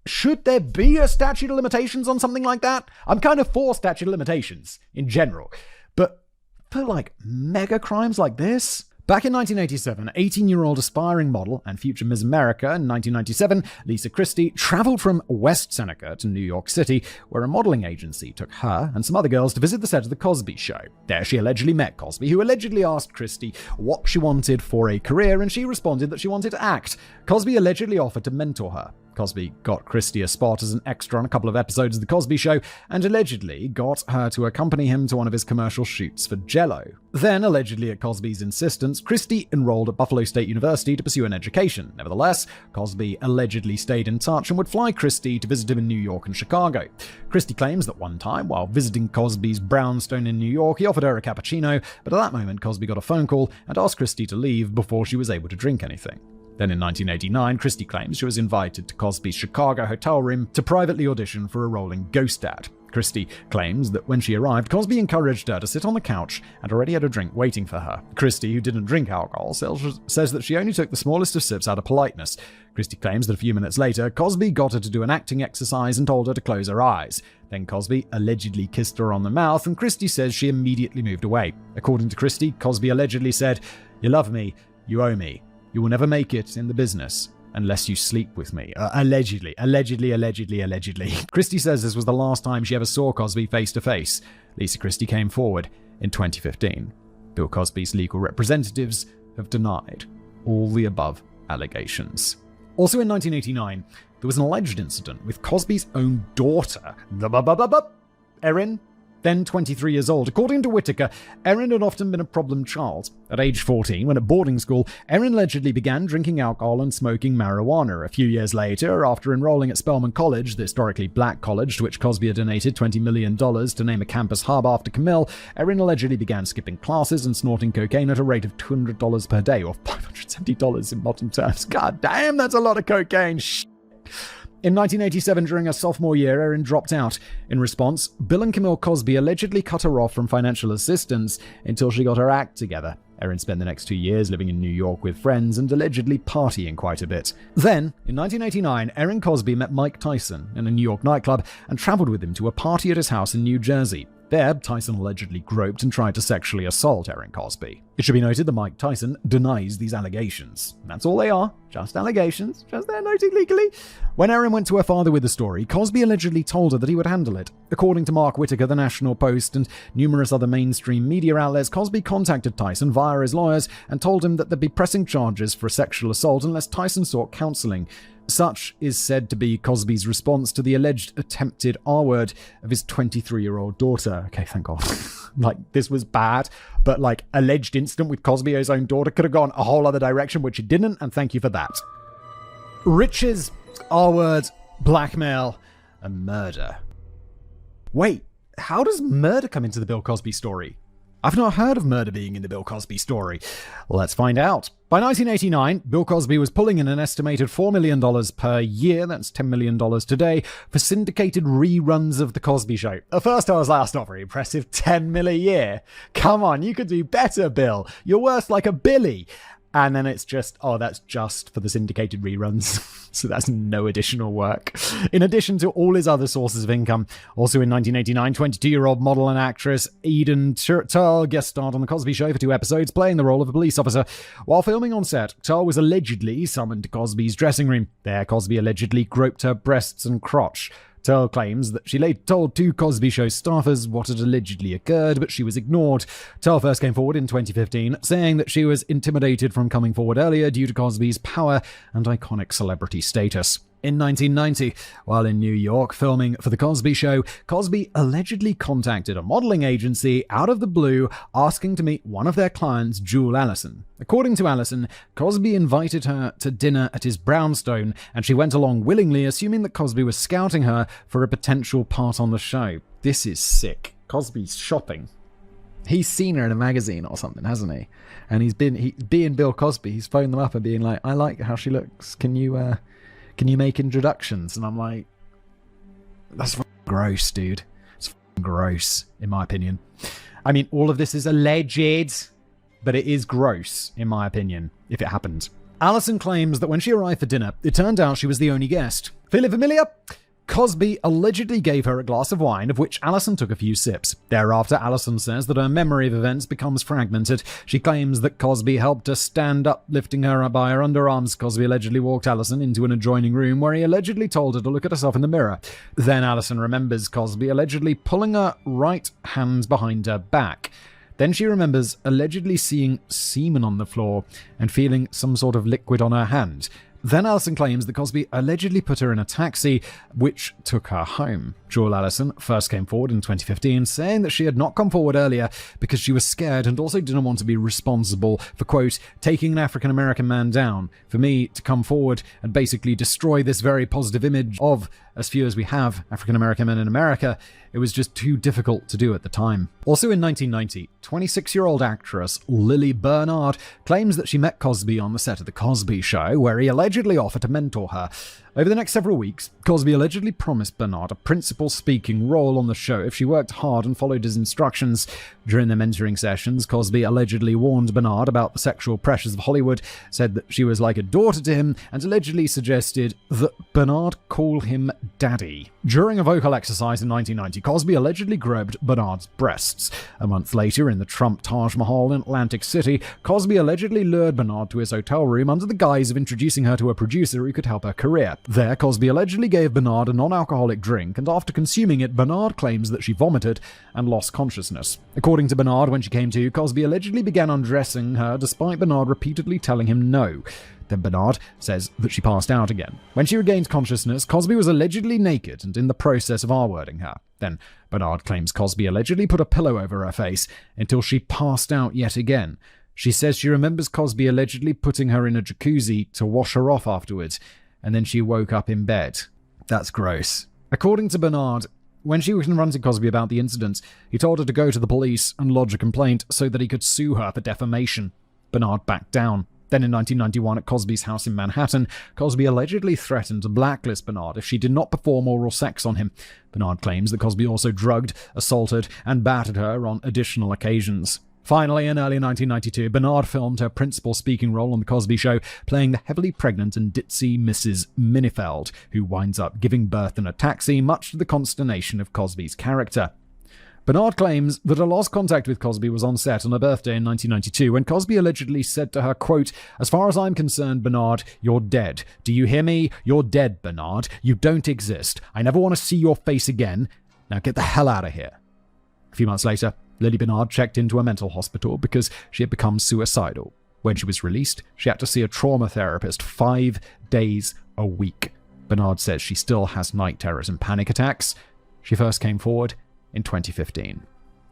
Should there be a statute of limitations on something like that? I'm kind of for statute of limitations in general, but for like mega crimes like this? Back in 1987, 18-year-old aspiring model and future Miss America in 1997, Lisa Christie traveled from West Seneca to New York City, where a modeling agency took her and some other girls to visit the set of The Cosby Show. There she allegedly met Cosby, who allegedly asked Christie what she wanted for a career, and she responded that she wanted to act. Cosby allegedly offered to mentor her. Cosby got Christie a spot as an extra on a couple of episodes of The Cosby Show and allegedly got her to accompany him to one of his commercial shoots for Jell-O. Then, allegedly at Cosby's insistence, Christie enrolled at Buffalo State University to pursue an education. Nevertheless, Cosby allegedly stayed in touch and would fly Christie to visit him in New York and Chicago. Christie claims that one time, while visiting Cosby's brownstone in New York, he offered her a cappuccino, but at that moment Cosby got a phone call and asked Christie to leave before she was able to drink anything. Then in 1989, Christie claims she was invited to Cosby's Chicago hotel room to privately audition for a role in Ghost Dad. Christie claims that when she arrived, Cosby encouraged her to sit on the couch and already had a drink waiting for her. Christie, who didn't drink alcohol, says that she only took the smallest of sips out of politeness. Christie claims that a few minutes later, Cosby got her to do an acting exercise and told her to close her eyes. Then Cosby allegedly kissed her on the mouth, and Christie says she immediately moved away. According to Christie, Cosby allegedly said, "You love me, you owe me. You will never make it in the business unless you sleep with me." Allegedly. Christie says this was the last time she ever saw Cosby face to face. Lisa Christie came forward in 2015. Bill Cosby's legal representatives have denied all the above allegations. Also in 1989, there was an alleged incident with Cosby's own daughter, Erin, then 23 years old. According to Whitaker, Erin had often been a problem child. At age 14, when at boarding school, Erin allegedly began drinking alcohol and smoking marijuana. A few years later, after enrolling at Spelman College, the historically black college to which Cosby had donated $20 million to name a campus hub after Camille, Erin allegedly began skipping classes and snorting cocaine at a rate of $200 per day, or $570 in modern terms. God damn, that's a lot of cocaine. In 1987, during her sophomore year, Erin dropped out. In response, Bill and Camille Cosby allegedly cut her off from financial assistance until she got her act together. Erin spent the next 2 years living in New York with friends and allegedly partying quite a bit. Then, in 1989, Erin Cosby met Mike Tyson in a New York nightclub and traveled with him to a party at his house in New Jersey. There, Tyson allegedly groped and tried to sexually assault Erin Cosby. It should be noted that Mike Tyson denies these allegations. That's all they are, just allegations, just they're noted legally. When Erin went to her father with the story, Cosby allegedly told her that he would handle it. According to Mark Whitaker, the National Post, and numerous other mainstream media outlets, Cosby contacted Tyson via his lawyers and told him that they'd be pressing charges for sexual assault unless Tyson sought counseling. Such is said to be Cosby's response to the alleged attempted R-word of his 23-year-old daughter. Okay, thank God. This was bad, but alleged incident with Cosby's own daughter could have gone a whole other direction, which it didn't, and thank you for that. Riches, R-word, blackmail, and murder. Wait, how does murder come into the Bill Cosby story? I've not heard of murder being in the Bill Cosby story. Let's find out. By 1989, Bill Cosby was pulling in an estimated $4 million per year, that's $10 million today, for syndicated reruns of The Cosby Show. At first I was like, that's not very impressive, $10 million a year. Come on, you could do better, Bill. You're worth like a Billy. And then it's just, that's just for the syndicated reruns. So that's no additional work. In addition to all his other sources of income, also in 1989, 22-year-old model and actress Eden Turl guest starred on The Cosby Show for 2 episodes, playing the role of a police officer. While filming on set, Turl was allegedly summoned to Cosby's dressing room. There, Cosby allegedly groped her breasts and crotch. Turl claims that she later told 2 Cosby Show staffers what had allegedly occurred, but she was ignored. Turl first came forward in 2015, saying that she was intimidated from coming forward earlier due to Cosby's power and iconic celebrity status. In 1990, while in New York filming for The Cosby Show, Cosby allegedly contacted a modeling agency out of the blue asking to meet one of their clients, Jewel Allison. According to Allison, Cosby invited her to dinner at his brownstone, and she went along willingly, assuming that Cosby was scouting her for a potential part on the show. This is sick. Cosby's shopping. He's seen her in a magazine or something, hasn't he? And being Bill Cosby, he's phoned them up and being like, I like how she looks. Can you make introductions? And I'm like, that's gross, dude. It's gross, in my opinion. I mean, all of this is alleged, but it is gross, in my opinion, if it happened. Allison claims that when she arrived for dinner, it turned out she was the only guest. Feeling familiar? Cosby allegedly gave her a glass of wine, of which Allison took a few sips. Thereafter, Allison says that her memory of events becomes fragmented. She claims that Cosby helped her stand up, lifting her up by her underarms. Cosby allegedly walked Allison into an adjoining room where he allegedly told her to look at herself in the mirror. Then Allison remembers Cosby allegedly pulling her right hand behind her back. Then she remembers allegedly seeing semen on the floor and feeling some sort of liquid on her hand. Then Allison claims that Cosby allegedly put her in a taxi, which took her home. Jewel Allison first came forward in 2015, saying that she had not come forward earlier because she was scared and also didn't want to be responsible for, quote, taking an African-American man down. For me to come forward and basically destroy this very positive image of as few as we have African-American men in America, it was just too difficult to do at the time. Also in 1990, 26-year-old actress Lily Bernard claims that she met Cosby on the set of The Cosby Show, where he allegedly offered to mentor her. Over the next several weeks, Cosby allegedly promised Bernard a principal speaking role on the show if she worked hard and followed his instructions. During their mentoring sessions, Cosby allegedly warned Bernard about the sexual pressures of Hollywood, said that she was like a daughter to him, and allegedly suggested that Bernard call him daddy. During a vocal exercise in 1990, Cosby allegedly groped Bernard's breasts. A month later, in the Trump Taj Mahal in Atlantic City, Cosby allegedly lured Bernard to his hotel room under the guise of introducing her to a producer who could help her career. There, Cosby allegedly gave Bernard a non-alcoholic drink, and after consuming it, Bernard claims that she vomited and lost consciousness. According to Bernard, when she came to, Cosby allegedly began undressing her despite Bernard repeatedly telling him no. Then Bernard says that she passed out again. When she regained consciousness, Cosby was allegedly naked and in the process of R-wording her. Then Bernard claims Cosby allegedly put a pillow over her face until she passed out yet again. She says she remembers Cosby allegedly putting her in a jacuzzi to wash her off afterwards, and then she woke up in bed. That's gross. According to Bernard, when she confronted Cosby about the incident, he told her to go to the police and lodge a complaint so that he could sue her for defamation. Bernard backed down. Then in 1991 at Cosby's house in Manhattan, Cosby allegedly threatened to blacklist Bernard if she did not perform oral sex on him. Bernard claims that Cosby also drugged, assaulted, and battered her on additional occasions. Finally, in early 1992, Bernard filmed her principal speaking role on The Cosby Show, playing the heavily pregnant and ditzy Mrs. Minifeld, who winds up giving birth in a taxi, much to the consternation of Cosby's character. Bernard claims that her lost contact with Cosby was on set on her birthday in 1992, when Cosby allegedly said to her, quote, "As far as I'm concerned, Bernard, you're dead. Do you hear me? You're dead, Bernard. You don't exist. I never want to see your face again. Now get the hell out of here." A few months later, Lily Bernard checked into a mental hospital because she had become suicidal. When she was released, she had to see a trauma therapist 5 days a week. Bernard says she still has night terrors and panic attacks. She first came forward in 2015.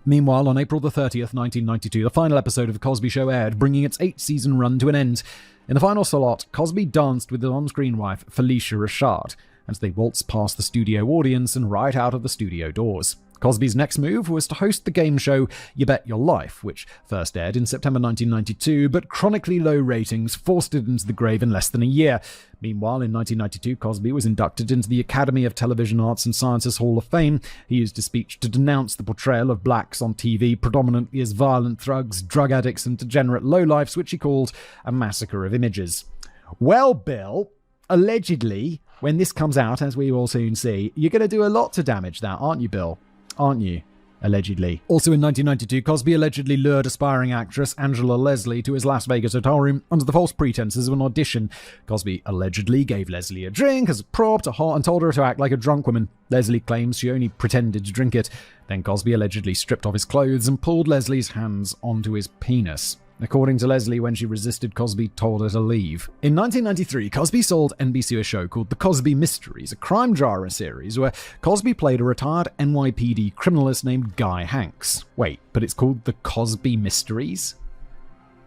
Meanwhile, on April the 30th, 1992, the final episode of The Cosby Show aired, bringing its 8-season run to an end. In the final slot, Cosby danced with his on-screen wife, Felicia Rashad, as they waltzed past the studio audience and right out of the studio doors. Cosby's next move was to host the game show You Bet Your Life, which first aired in September 1992, but chronically low ratings forced it into the grave in less than a year. Meanwhile, in 1992, Cosby was inducted into the Academy of Television Arts and Sciences Hall of Fame. He used a speech to denounce the portrayal of blacks on TV, predominantly as violent thugs, drug addicts, and degenerate lowlifes, which he called a massacre of images. Well, Bill, allegedly, when this comes out, as we will soon see, you're going to do a lot to damage that, aren't you, Bill? Aren't you? Allegedly. Also in 1992, Cosby allegedly lured aspiring actress Angela Leslie to his Las Vegas hotel room under the false pretenses of an audition. Cosby allegedly gave Leslie a drink as a prop and told her to act like a drunk woman. Leslie claims she only pretended to drink it. Then Cosby allegedly stripped off his clothes and pulled Leslie's hands onto his penis. According to Leslie, when she resisted, Cosby told her to leave. In 1993, Cosby sold NBC a show called The Cosby Mysteries, a crime drama series where Cosby played a retired NYPD criminalist named Guy Hanks. Wait, but it's called The Cosby Mysteries?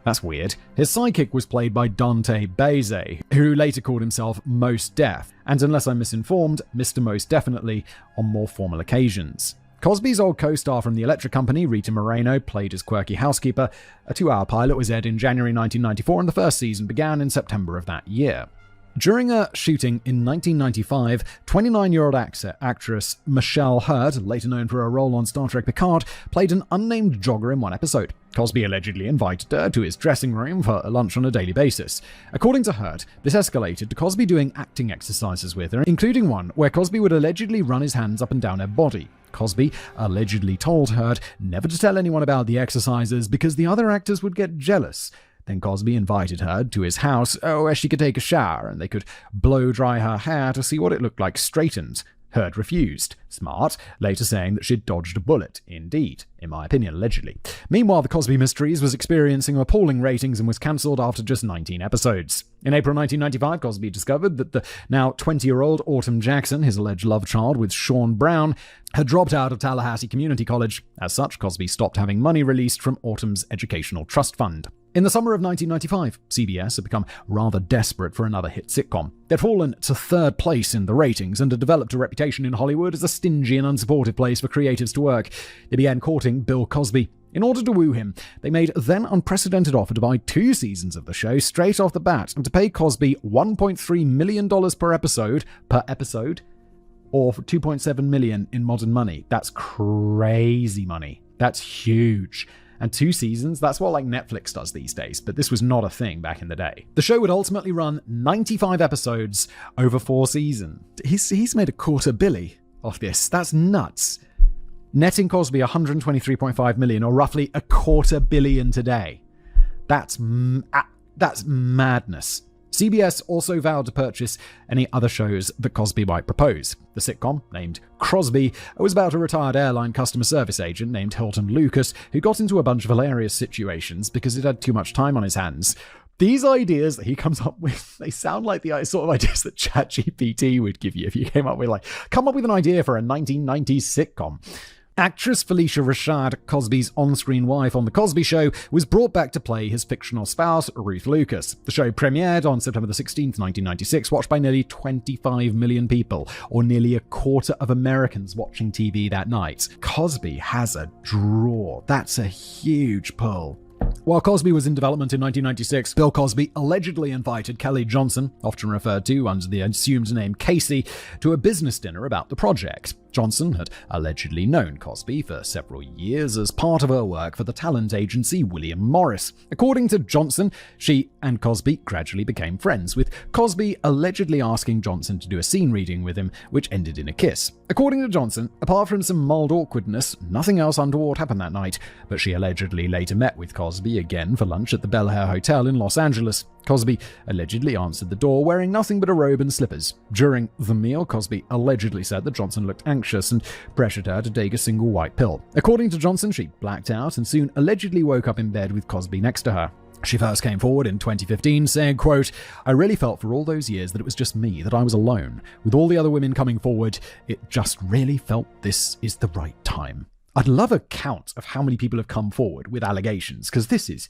That's weird. His sidekick was played by Dante Beze, who later called himself Most Def, and unless I'm misinformed, Mr. Most Definitely on more formal occasions. Cosby's old co-star from The Electric Company, Rita Moreno, played his quirky housekeeper. A 2-hour pilot was aired in January 1994, and the first season began in September of that year. During a shooting in 1995, 29-year-old actress Michelle Hurd, later known for her role on Star Trek Picard, played an unnamed jogger in one episode. Cosby allegedly invited her to his dressing room for lunch on a daily basis. According to Hurd, this escalated to Cosby doing acting exercises with her, including one where Cosby would allegedly run his hands up and down her body. Cosby allegedly told Hurd never to tell anyone about the exercises because the other actors would get jealous. Then Cosby invited her to his house where she could take a shower and they could blow dry her hair to see what it looked like straightened. Hurd refused. Smart, later saying that she'd dodged a bullet. Indeed, in my opinion, allegedly. Meanwhile, The Cosby Mysteries was experiencing appalling ratings and was cancelled after just 19 episodes. In April 1995, Cosby discovered that the now 20-year-old Autumn Jackson, his alleged love child with Sean Brown, had dropped out of Tallahassee Community College. As such, Cosby stopped having money released from Autumn's educational trust fund. In the summer of 1995, CBS had become rather desperate for another hit sitcom. They'd fallen to 3rd place in the ratings and had developed a reputation in Hollywood as a stingy and unsupportive place for creatives to work. They began courting Bill Cosby. In order to woo him, they made a then unprecedented offer to buy 2 seasons of the show straight off the bat and to pay Cosby $1.3 million per episode, or for $2.7 million in modern money. That's crazy money. That's huge. And 2 seasons, that's what like Netflix does these days, but this was not a thing back in the day. The show would ultimately run 95 episodes over 4 seasons. He's made $250 million off this. That's nuts. Netting Cosby $123.5 million, or roughly $250 million today. That's madness. CBS also vowed to purchase any other shows that Cosby might propose. The sitcom, named Crosby, was about a retired airline customer service agent named Hilton Lucas, who got into a bunch of hilarious situations because he'd had too much time on his hands. These ideas that he comes up with, they sound like the sort of ideas that ChatGPT would give you if you come up with an idea for a 1990s sitcom. Actress Felicia Rashad, Cosby's on-screen wife on The Cosby Show, was brought back to play his fictional spouse, Ruth Lucas. The show premiered on September 16, 1996, watched by nearly 25 million people, or nearly a quarter of Americans watching TV that night. Cosby has a draw. That's a huge pull. While Cosby was in development in 1996, Bill Cosby allegedly invited Kelly Johnson, often referred to under the assumed name Casey, to a business dinner about the project. Johnson had allegedly known Cosby for several years as part of her work for the talent agency William Morris. According to Johnson, she and Cosby gradually became friends, with Cosby allegedly asking Johnson to do a scene reading with him, which ended in a kiss. According to Johnson, apart from some mild awkwardness, nothing else untoward happened that night, but she allegedly later met with Cosby again for lunch at the Bel Air Hotel in Los Angeles. Cosby allegedly answered the door wearing nothing but a robe and slippers. During the meal, Cosby allegedly said that Johnson looked anxious and pressured her to take a single white pill. According to Johnson, she blacked out and soon allegedly woke up in bed with Cosby next to her. She first came forward in 2015 saying, quote, "I really felt for all those years that it was just me, that I was alone. With all the other women coming forward, it just really felt this is the right time." I'd love a count of how many people have come forward with allegations, because this is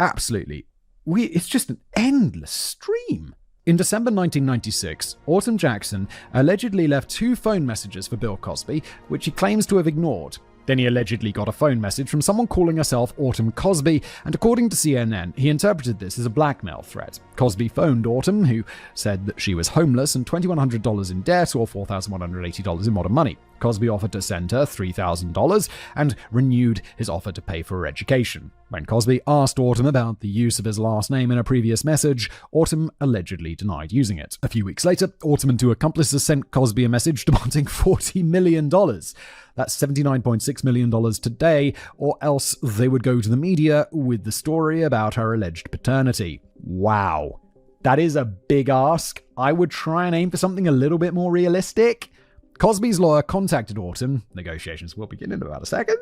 absolutely... it's just an endless stream. In December 1996, Autumn Jackson allegedly left 2 phone messages for Bill Cosby, which he claims to have ignored. Then he allegedly got a phone message from someone calling herself Autumn Cosby, and according to CNN, he interpreted this as a blackmail threat. Cosby phoned Autumn, who said that she was homeless and $2,100 in debt, or $4,180 in modern money. Cosby offered to send her $3,000 and renewed his offer to pay for her education. When Cosby asked Autumn about the use of his last name in a previous message, Autumn allegedly denied using it. A few weeks later, Autumn and 2 accomplices sent Cosby a message demanding $40 million. That's $79.6 million today, or else they would go to the media with the story about her alleged paternity. Wow. That is a big ask. I would try and aim for something a little bit more realistic. Cosby's lawyer contacted Autumn, negotiations will begin in about a second,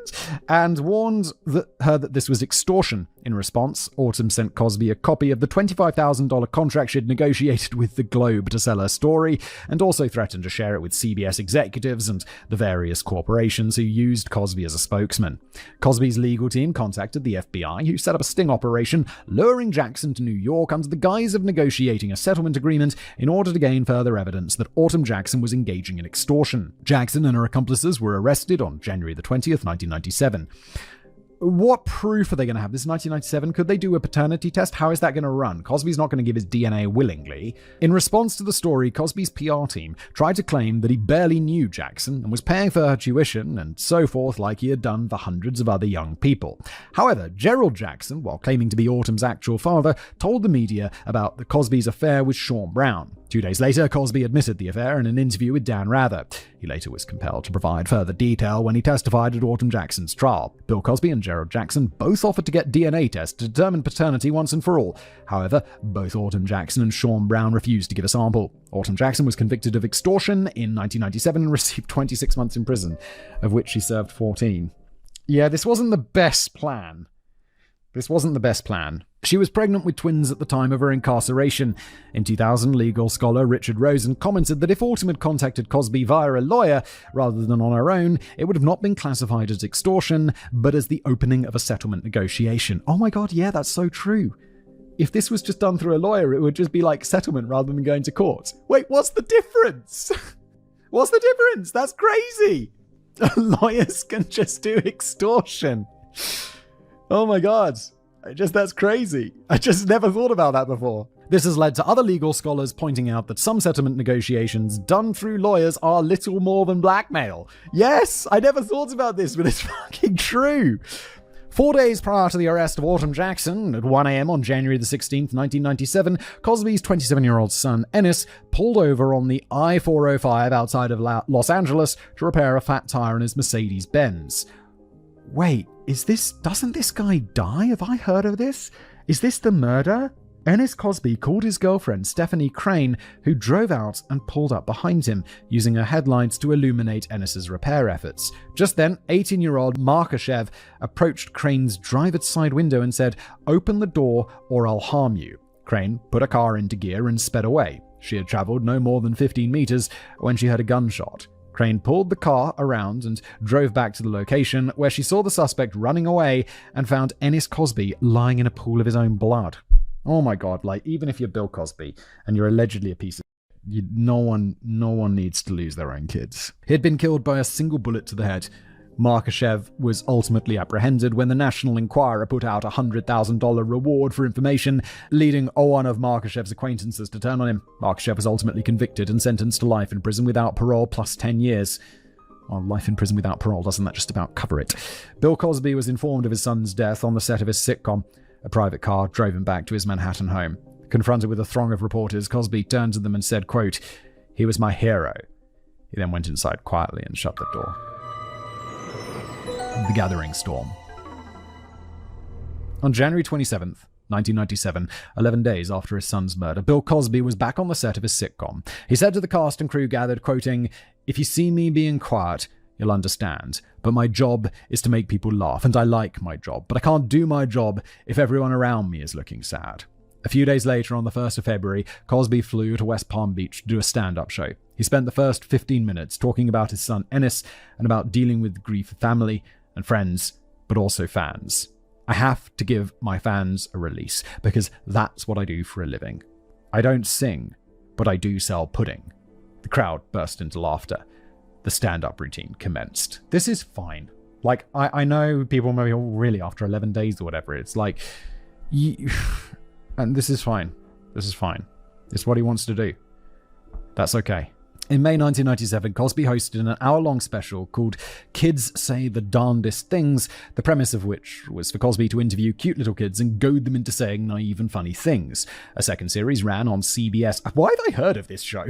and warned her that this was extortion. In response, Autumn sent Cosby a copy of the $25,000 contract she'd negotiated with the Globe to sell her story, and also threatened to share it with CBS executives and the various corporations who used Cosby as a spokesman. Cosby's legal team contacted the FBI, who set up a sting operation, luring Jackson to New York under the guise of negotiating a settlement agreement in order to gain further evidence that Autumn Jackson was engaging in extortion. Jackson and her accomplices were arrested on January the 20th, 1997. What proof are they going to have? This is 1997. Could they do a paternity test? How is that going to run? Cosby's not going to give his DNA willingly. In response to the story, Cosby's PR team tried to claim that he barely knew Jackson and was paying for her tuition and so forth like he had done for hundreds of other young people. However, Gerald Jackson, while claiming to be Autumn's actual father, told the media about the Cosby's affair with Sean Brown. 2 days later, Cosby admitted the affair in an interview with Dan Rather. He later was compelled to provide further detail when he testified at Autumn Jackson's trial. Bill Cosby and Gerald Jackson both offered to get DNA tests to determine paternity once and for all. However, both Autumn Jackson and Sean Brown refused to give a sample. Autumn Jackson was convicted of extortion in 1997 and received 26 months in prison, of which she served 14. Yeah, this wasn't the best plan. She was pregnant with twins at the time of her incarceration. In 2000, legal scholar Richard Rosen commented that if Autumn had contacted Cosby via a lawyer rather than on her own, it would have not been classified as extortion, but as the opening of a settlement negotiation. Oh my god, yeah, that's so true. If this was just done through a lawyer, it would just be like settlement rather than going to court. Wait, what's the difference? What's the difference? That's crazy. Lawyers can just do extortion. Oh my god. That's crazy. I just never thought about that before. This has led to other legal scholars pointing out that some settlement negotiations done through lawyers are little more than blackmail. Yes, I never thought about this, but it's fucking true. 4 days prior to the arrest of Autumn Jackson, at 1 a.m. on January the 16th, 1997, Cosby's 27-year-old son, Ennis, pulled over on the I-405 outside of Los Angeles to repair a flat tire in his Mercedes-Benz. Wait, doesn't this guy die? Have I heard of this? Is this the murder? Ennis Cosby called his girlfriend, Stephanie Crane, who drove out and pulled up behind him, using her headlights to illuminate Ennis's repair efforts. Just then, 18-year-old Margaret approached Crane's driver's side window and said, "Open the door or I'll harm you." Crane put her car into gear and sped away. She had traveled no more than 15 meters when she heard a gunshot. Crane pulled the car around and drove back to the location, where she saw the suspect running away and found Ennis Cosby lying in a pool of his own blood. Oh my god, even if you're Bill Cosby and you're allegedly a piece of no one needs to lose their own kids. He had been killed by a single bullet to the head. Markashev was ultimately apprehended when the National Enquirer put out a $100,000 reward for information, leading one of Markashev's acquaintances to turn on him. Markashev was ultimately convicted and sentenced to life in prison without parole plus 10 years. Well, life in prison without parole, doesn't that just about cover it? Bill Cosby was informed of his son's death on the set of his sitcom. A private car drove him back to his Manhattan home. Confronted with a throng of reporters, Cosby turned to them and said, quote, "He was my hero." He then went inside quietly and shut the door. The Gathering Storm. On January 27th, 1997, 11 days after his son's murder, Bill Cosby was back on the set of his sitcom. He said to the cast and crew gathered, quoting, "If you see me being quiet, you'll understand. But my job is to make people laugh, and I like my job. But I can't do my job if everyone around me is looking sad." A few days later, on the 1st of February, Cosby flew to West Palm Beach to do a stand-up show. He spent the first 15 minutes talking about his son Ennis and about dealing with grief of family and friends, but also fans. "I have to give my fans a release, because that's what I do for a living. I don't sing, but I do sell pudding." The crowd burst into laughter. The stand-up routine commenced. This is fine. Like, I know people may be, "Oh, really, after 11 days or whatever?" It's like, and this is fine. This is fine. It's what he wants to do. That's okay. In May 1997, Cosby hosted an hour-long special called Kids Say the Darndest Things, the premise of which was for Cosby to interview cute little kids and goad them into saying naive and funny things. A second series ran on CBS. Why have I heard of this show?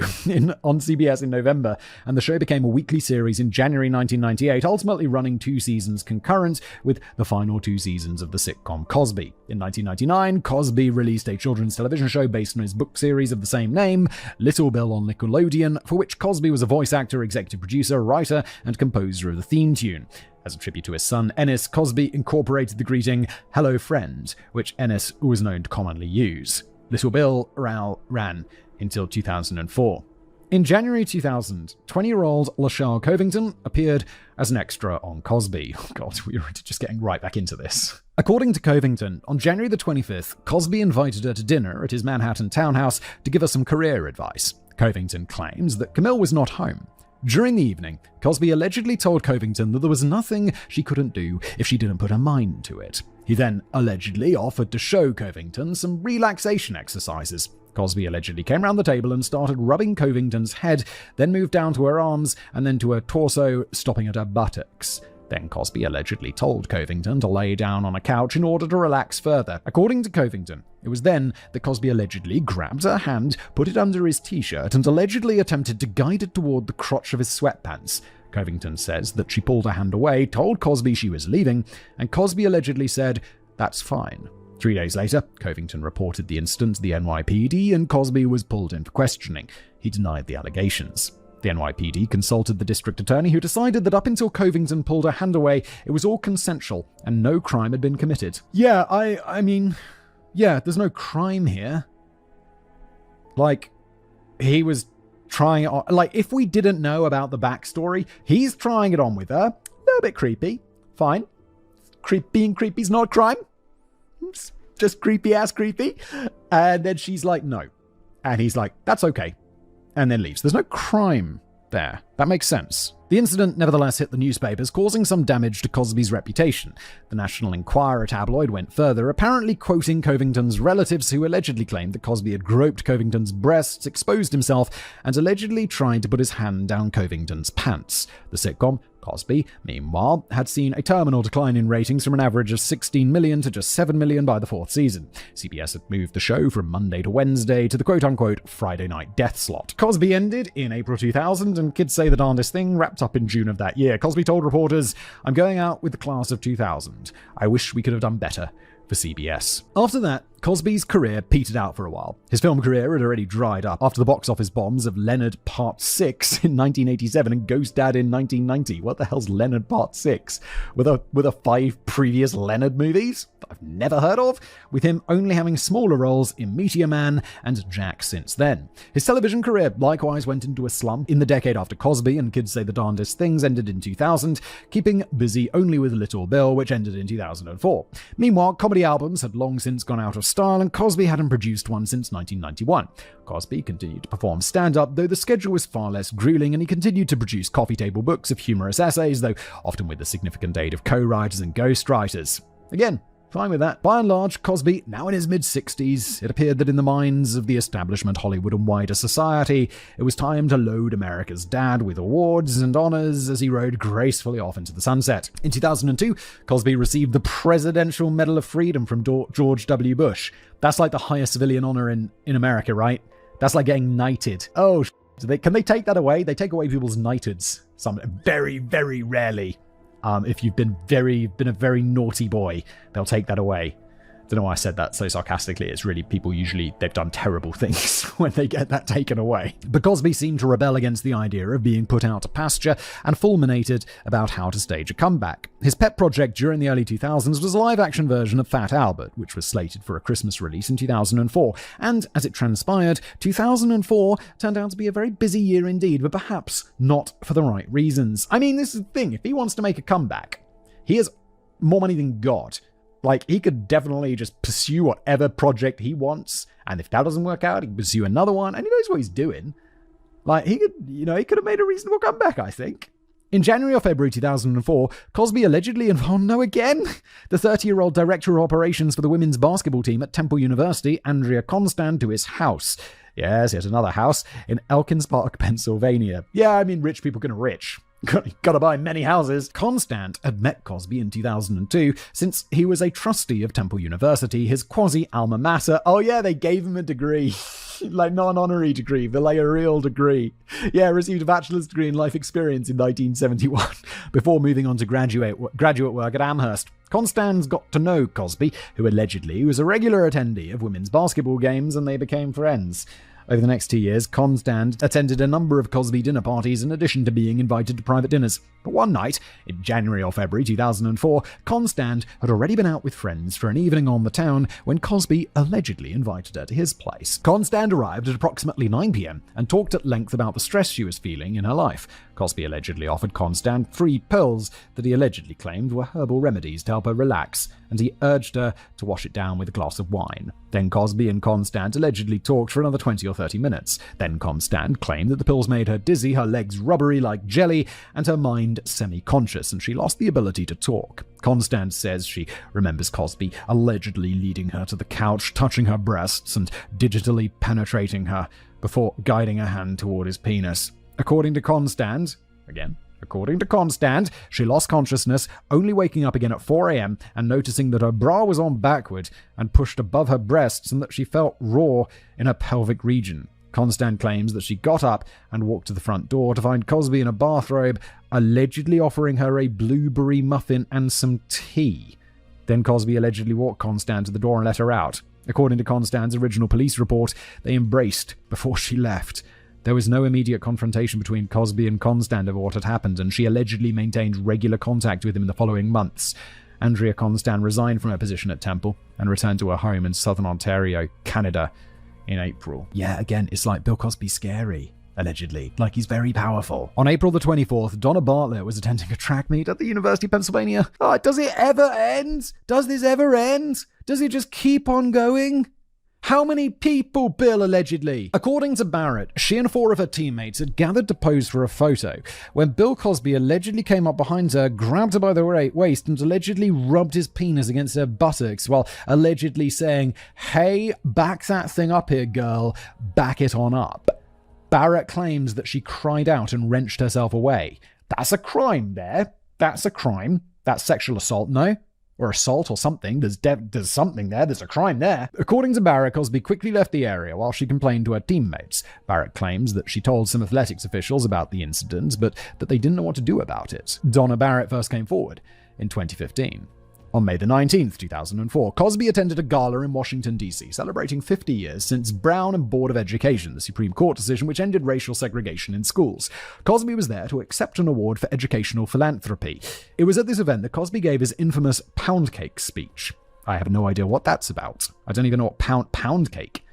On CBS in November, and the show became a weekly series in January 1998, ultimately running 2 seasons concurrent with the final 2 seasons of the sitcom Cosby. In 1999, Cosby released a children's television show based on his book series of the same name, Little Bill on Nickelodeon, for which Cosby was a voice actor, executive producer, writer, and composer of the theme tune. As a tribute to his son Ennis, Cosby incorporated the greeting, "Hello, friend," which Ennis was known to commonly use. Little Bill ran until 2004. In January 2000, 20-year-old Lachelle Covington appeared as an extra on Cosby. Oh God, we're just getting right back into this. According to Covington, on January the 25th, Cosby invited her to dinner at his Manhattan townhouse to give her some career advice. Covington claims that Camille was not home. During the evening, Cosby allegedly told Covington that there was nothing she couldn't do if she didn't put her mind to it. He then allegedly offered to show Covington some relaxation exercises. Cosby allegedly came round the table and started rubbing Covington's head, then moved down to her arms and then to her torso, stopping at her buttocks. Then Cosby allegedly told Covington to lay down on a couch in order to relax further. According to Covington, it was then that Cosby allegedly grabbed her hand, put it under his t-shirt, and allegedly attempted to guide it toward the crotch of his sweatpants. Covington says that she pulled her hand away, told Cosby she was leaving, and Cosby allegedly said, "That's fine." 3 days later, Covington reported the incident to the NYPD, and Cosby was pulled in for questioning. He denied the allegations. The NYPD consulted the district attorney, who decided that up until Covington pulled her hand away, it was all consensual and no crime had been committed. Yeah, I mean, there's no crime here. Like, he was trying it on. Like, if we didn't know about the backstory, he's trying it on with her. A little bit creepy. Fine. Being creepy's not a crime. It's just creepy-ass creepy. And then she's like, no. And he's like, that's okay. And then leaves. There's no crime there. That makes sense. The incident nevertheless hit the newspapers, causing some damage to Cosby's reputation. The National Enquirer tabloid went further, apparently quoting Covington's relatives, who allegedly claimed that Cosby had groped Covington's breasts, exposed himself, and allegedly tried to put his hand down Covington's pants. The sitcom Cosby, meanwhile, had seen a terminal decline in ratings from an average of 16 million to just 7 million by the 4th season. CBS had moved the show from Monday to Wednesday to the quote-unquote Friday night death slot. Cosby ended in April 2000, and Kids Say the Darndest Thing wrapped up in June of that year. Cosby told reporters, "I'm going out with the class of 2000. I wish we could have done better," for CBS. After that, Cosby's career petered out for a while. His film career had already dried up after the box office bombs of Leonard Part 6 in 1987 and Ghost Dad in 1990. What the hell's Leonard Part 6? Were there 5 previous Leonard movies I've never heard of? With him only having smaller roles in Meteor Man and Jack since then. His television career likewise went into a slump in the decade after Cosby and Kids Say the Darndest Things ended in 2000, keeping busy only with Little Bill, which ended in 2004. Meanwhile, comedy albums had long since gone out of style, and Cosby hadn't produced one since 1991. Cosby continued to perform stand-up, though the schedule was far less grueling, and he continued to produce coffee table books of humorous essays, though often with the significant aid of co-writers and ghostwriters. Again, fine with that. By and large, Cosby, now in his mid-60s, it appeared that in the minds of the establishment, Hollywood and wider society, it was time to load America's dad with awards and honors as he rode gracefully off into the sunset. In 2002, Cosby received the Presidential Medal of Freedom from George W. Bush. That's like the highest civilian honor in America, right? That's like getting knighted. Oh, can they take that away? They take away people's knighthoods. Very, very rarely. If you've been a very naughty boy, they'll take that away. Don't know why I said that so sarcastically. It's really people usually, they've done terrible things when they get that taken away. But Cosby seemed to rebel against the idea of being put out to pasture and fulminated about how to stage a comeback. His pet project during the early 2000s was a live-action version of Fat Albert, which was slated for a Christmas release in 2004. And as it transpired, 2004 turned out to be a very busy year indeed, but perhaps not for the right reasons. I mean, this is the thing. If he wants to make a comeback, he has more money than God. Like, he could definitely just pursue whatever project he wants, and if that doesn't work out, he can pursue another one, and he knows what he's doing. Like, he could have made a reasonable comeback, I think. In January or February 2004, Cosby allegedly the 30-year-old director of operations for the women's basketball team at Temple University, Andrea Constand, to his house. Yes, yet another house in Elkins Park, Pennsylvania. Yeah, I mean, rich people can rich. Gotta buy many houses. Constant had met Cosby in 2002 since he was a trustee of Temple University, his quasi-alma mater. Oh yeah, they gave him a degree. Like, not an honorary degree, but like a real degree. Yeah, received a bachelor's degree in life experience in 1971 before moving on to graduate work at Amherst. Constance got to know Cosby, who allegedly was a regular attendee of women's basketball games, and they became friends. Over the next 2 years, Constand attended a number of Cosby dinner parties in addition to being invited to private dinners. But one night, in January or February 2004, Constand had already been out with friends for an evening on the town when Cosby allegedly invited her to his place. Constand arrived at approximately 9 p.m. and talked at length about the stress she was feeling in her life. Cosby allegedly offered Constand 3 pills that he allegedly claimed were herbal remedies to help her relax, and he urged her to wash it down with a glass of wine. Then Cosby and Constand allegedly talked for another 20 or 30 minutes. Then Constand claimed that the pills made her dizzy, her legs rubbery like jelly, and her mind semi-conscious, and she lost the ability to talk. Constand says she remembers Cosby allegedly leading her to the couch, touching her breasts, and digitally penetrating her before guiding her hand toward his penis. According to Constand, she lost consciousness, only waking up again at 4 a.m. and noticing that her bra was on backward and pushed above her breasts and that she felt raw in her pelvic region. Constand claims that she got up and walked to the front door to find Cosby in a bathrobe, allegedly offering her a blueberry muffin and some tea. Then Cosby allegedly walked Constand to the door and let her out. According to Constand's original police report, they embraced before she left. There was no immediate confrontation between Cosby and Constand over what had happened, and she allegedly maintained regular contact with him in the following months. Andrea Constand resigned from her position at Temple and returned to her home in southern Ontario, Canada, in April. Yeah, again, it's like Bill Cosby's scary, allegedly. Like, he's very powerful. On April the 24th, Donna Bartlett was attending a track meet at the University of Pennsylvania. Oh, does it ever end? Does this ever end? Does it just keep on going? How many people, Bill, allegedly? According to Barrett, she and 4 of her teammates had gathered to pose for a photo when Bill Cosby allegedly came up behind her, grabbed her by the waist, and allegedly rubbed his penis against her buttocks while allegedly saying, "Hey, back that thing up here, girl. Back it on up." Barrett claims that she cried out and wrenched herself away. That's a crime there. That's a crime. That's sexual assault, no? Or assault or something. There's something there. There's a crime there. According to Barrett, Cosby quickly left the area while she complained to her teammates. Barrett claims that she told some athletics officials about the incident, but that they didn't know what to do about it. Donna Barrett first came forward in 2015. On May the 19th, 2004, Cosby attended a gala in Washington, D.C., celebrating 50 years since Brown and Board of Education, the Supreme Court decision which ended racial segregation in schools. Cosby was there to accept an award for educational philanthropy. It was at this event that Cosby gave his infamous pound cake speech. I have no idea what that's about. I don't even know what pound cake.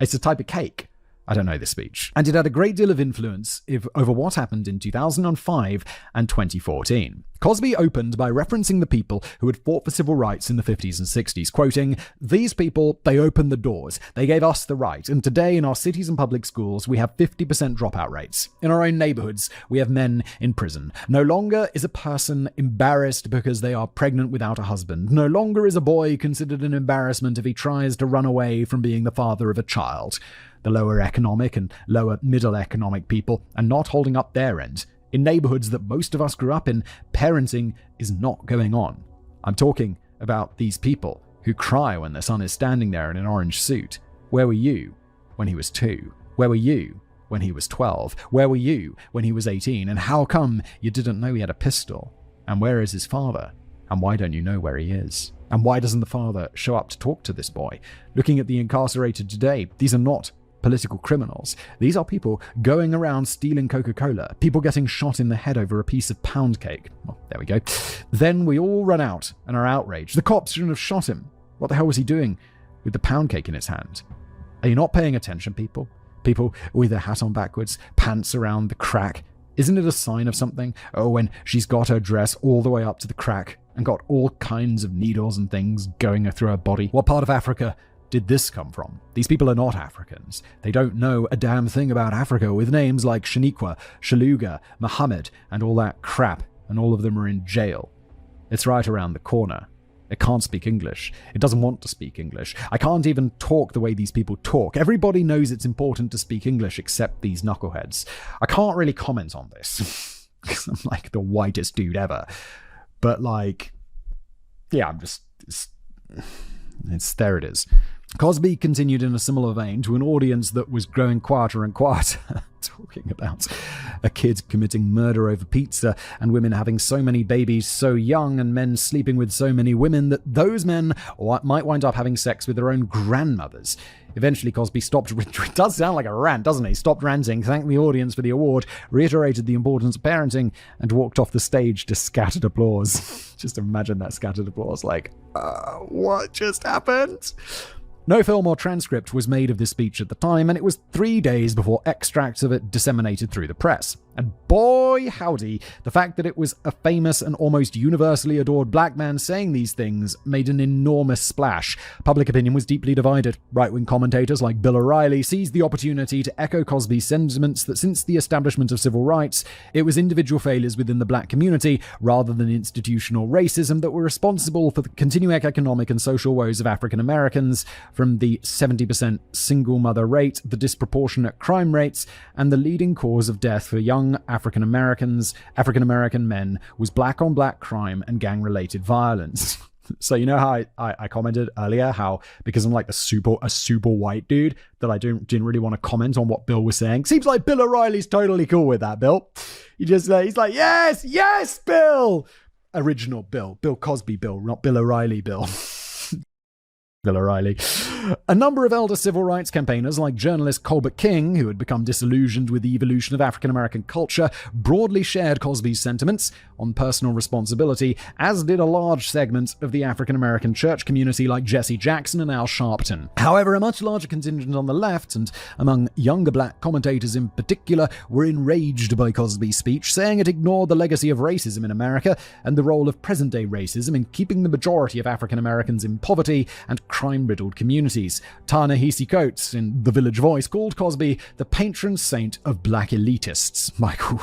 It's a type of cake. I don't know this speech. And it had a great deal of influence over what happened in 2005 and 2014. Cosby opened by referencing the people who had fought for civil rights in the 50s and 60s, quoting, "These people, they opened the doors. They gave us the right. And today in our cities and public schools, we have 50% dropout rates. In our own neighborhoods, we have men in prison. No longer is a person embarrassed because they are pregnant without a husband. No longer is a boy considered an embarrassment if he tries to run away from being the father of a child. The lower economic and lower middle economic people are not holding up their end. In neighborhoods that most of us grew up in, parenting is not going on. I'm talking about these people who cry when their son is standing there in an orange suit. Where were you when he was 2? Where were you when he was 12? Where were you when he was 18? And how come you didn't know he had a pistol? And where is his father? And why don't you know where he is? And why doesn't the father show up to talk to this boy? Looking at the incarcerated today, these are not political criminals. These are people going around stealing Coca-Cola, people getting shot in the head over a piece of pound cake. Well, there we go. Then we all run out and are outraged. The cops shouldn't have shot him. What the hell was he doing with the pound cake in his hand? Are you not paying attention, people? People with their hat on backwards, pants around the crack. Isn't it a sign of something? Oh, when she's got her dress all the way up to the crack and got all kinds of needles and things going through her body. What part of Africa did this come from? These people are not Africans. They don't know a damn thing about Africa, with names like Shaniqua, Shaluga, Muhammad, and all that crap, and all of them are in jail. It's right around the corner. It can't speak English. It doesn't want to speak English. I can't even talk the way these people talk. Everybody knows it's important to speak English except these knuckleheads. I can't really comment on this because I'm like the whitest dude ever. But like, yeah, I'm just... there it is. Cosby continued in a similar vein to an audience that was growing quieter and quieter, talking about a kid committing murder over pizza and women having so many babies so young and men sleeping with so many women that those men might wind up having sex with their own grandmothers. Eventually, Cosby stopped. It does sound like a rant, doesn't he? Stopped ranting, thanked the audience for the award, reiterated the importance of parenting, and walked off the stage to scattered applause. Just imagine that scattered applause, like, what just happened? No film or transcript was made of this speech at the time, and it was 3 days before extracts of it disseminated through the press. And boy howdy, the fact that it was a famous and almost universally adored black man saying these things made an enormous splash. Public opinion was deeply divided. Right-wing commentators like Bill O'Reilly seized the opportunity to echo Cosby's sentiments that since the establishment of civil rights, it was individual failures within the black community rather than institutional racism that were responsible for the continuing economic and social woes of African Americans, from the 70% single mother rate, the disproportionate crime rates, and the leading cause of death for young African American men was black-on-black crime and gang-related violence. So you know how I commented earlier how, because I'm like a super white dude, that I didn't really want to comment on what Bill was saying. Seems like Bill O'Reilly's totally cool with that, Bill. He's like, yes, Bill! Original Bill Cosby Bill, not Bill O'Reilly Bill. Bill O'Reilly. A number of elder civil rights campaigners, like journalist Colbert King, who had become disillusioned with the evolution of African-American culture, broadly shared Cosby's sentiments on personal responsibility, as did a large segment of the African-American church community like Jesse Jackson and Al Sharpton. However, a much larger contingent on the left, and among younger black commentators in particular, were enraged by Cosby's speech, saying it ignored the legacy of racism in America and the role of present-day racism in keeping the majority of African-Americans in poverty and crime-riddled communities. Ta-Nehisi Coates, in The Village Voice, called Cosby the patron saint of black elitists. Michael,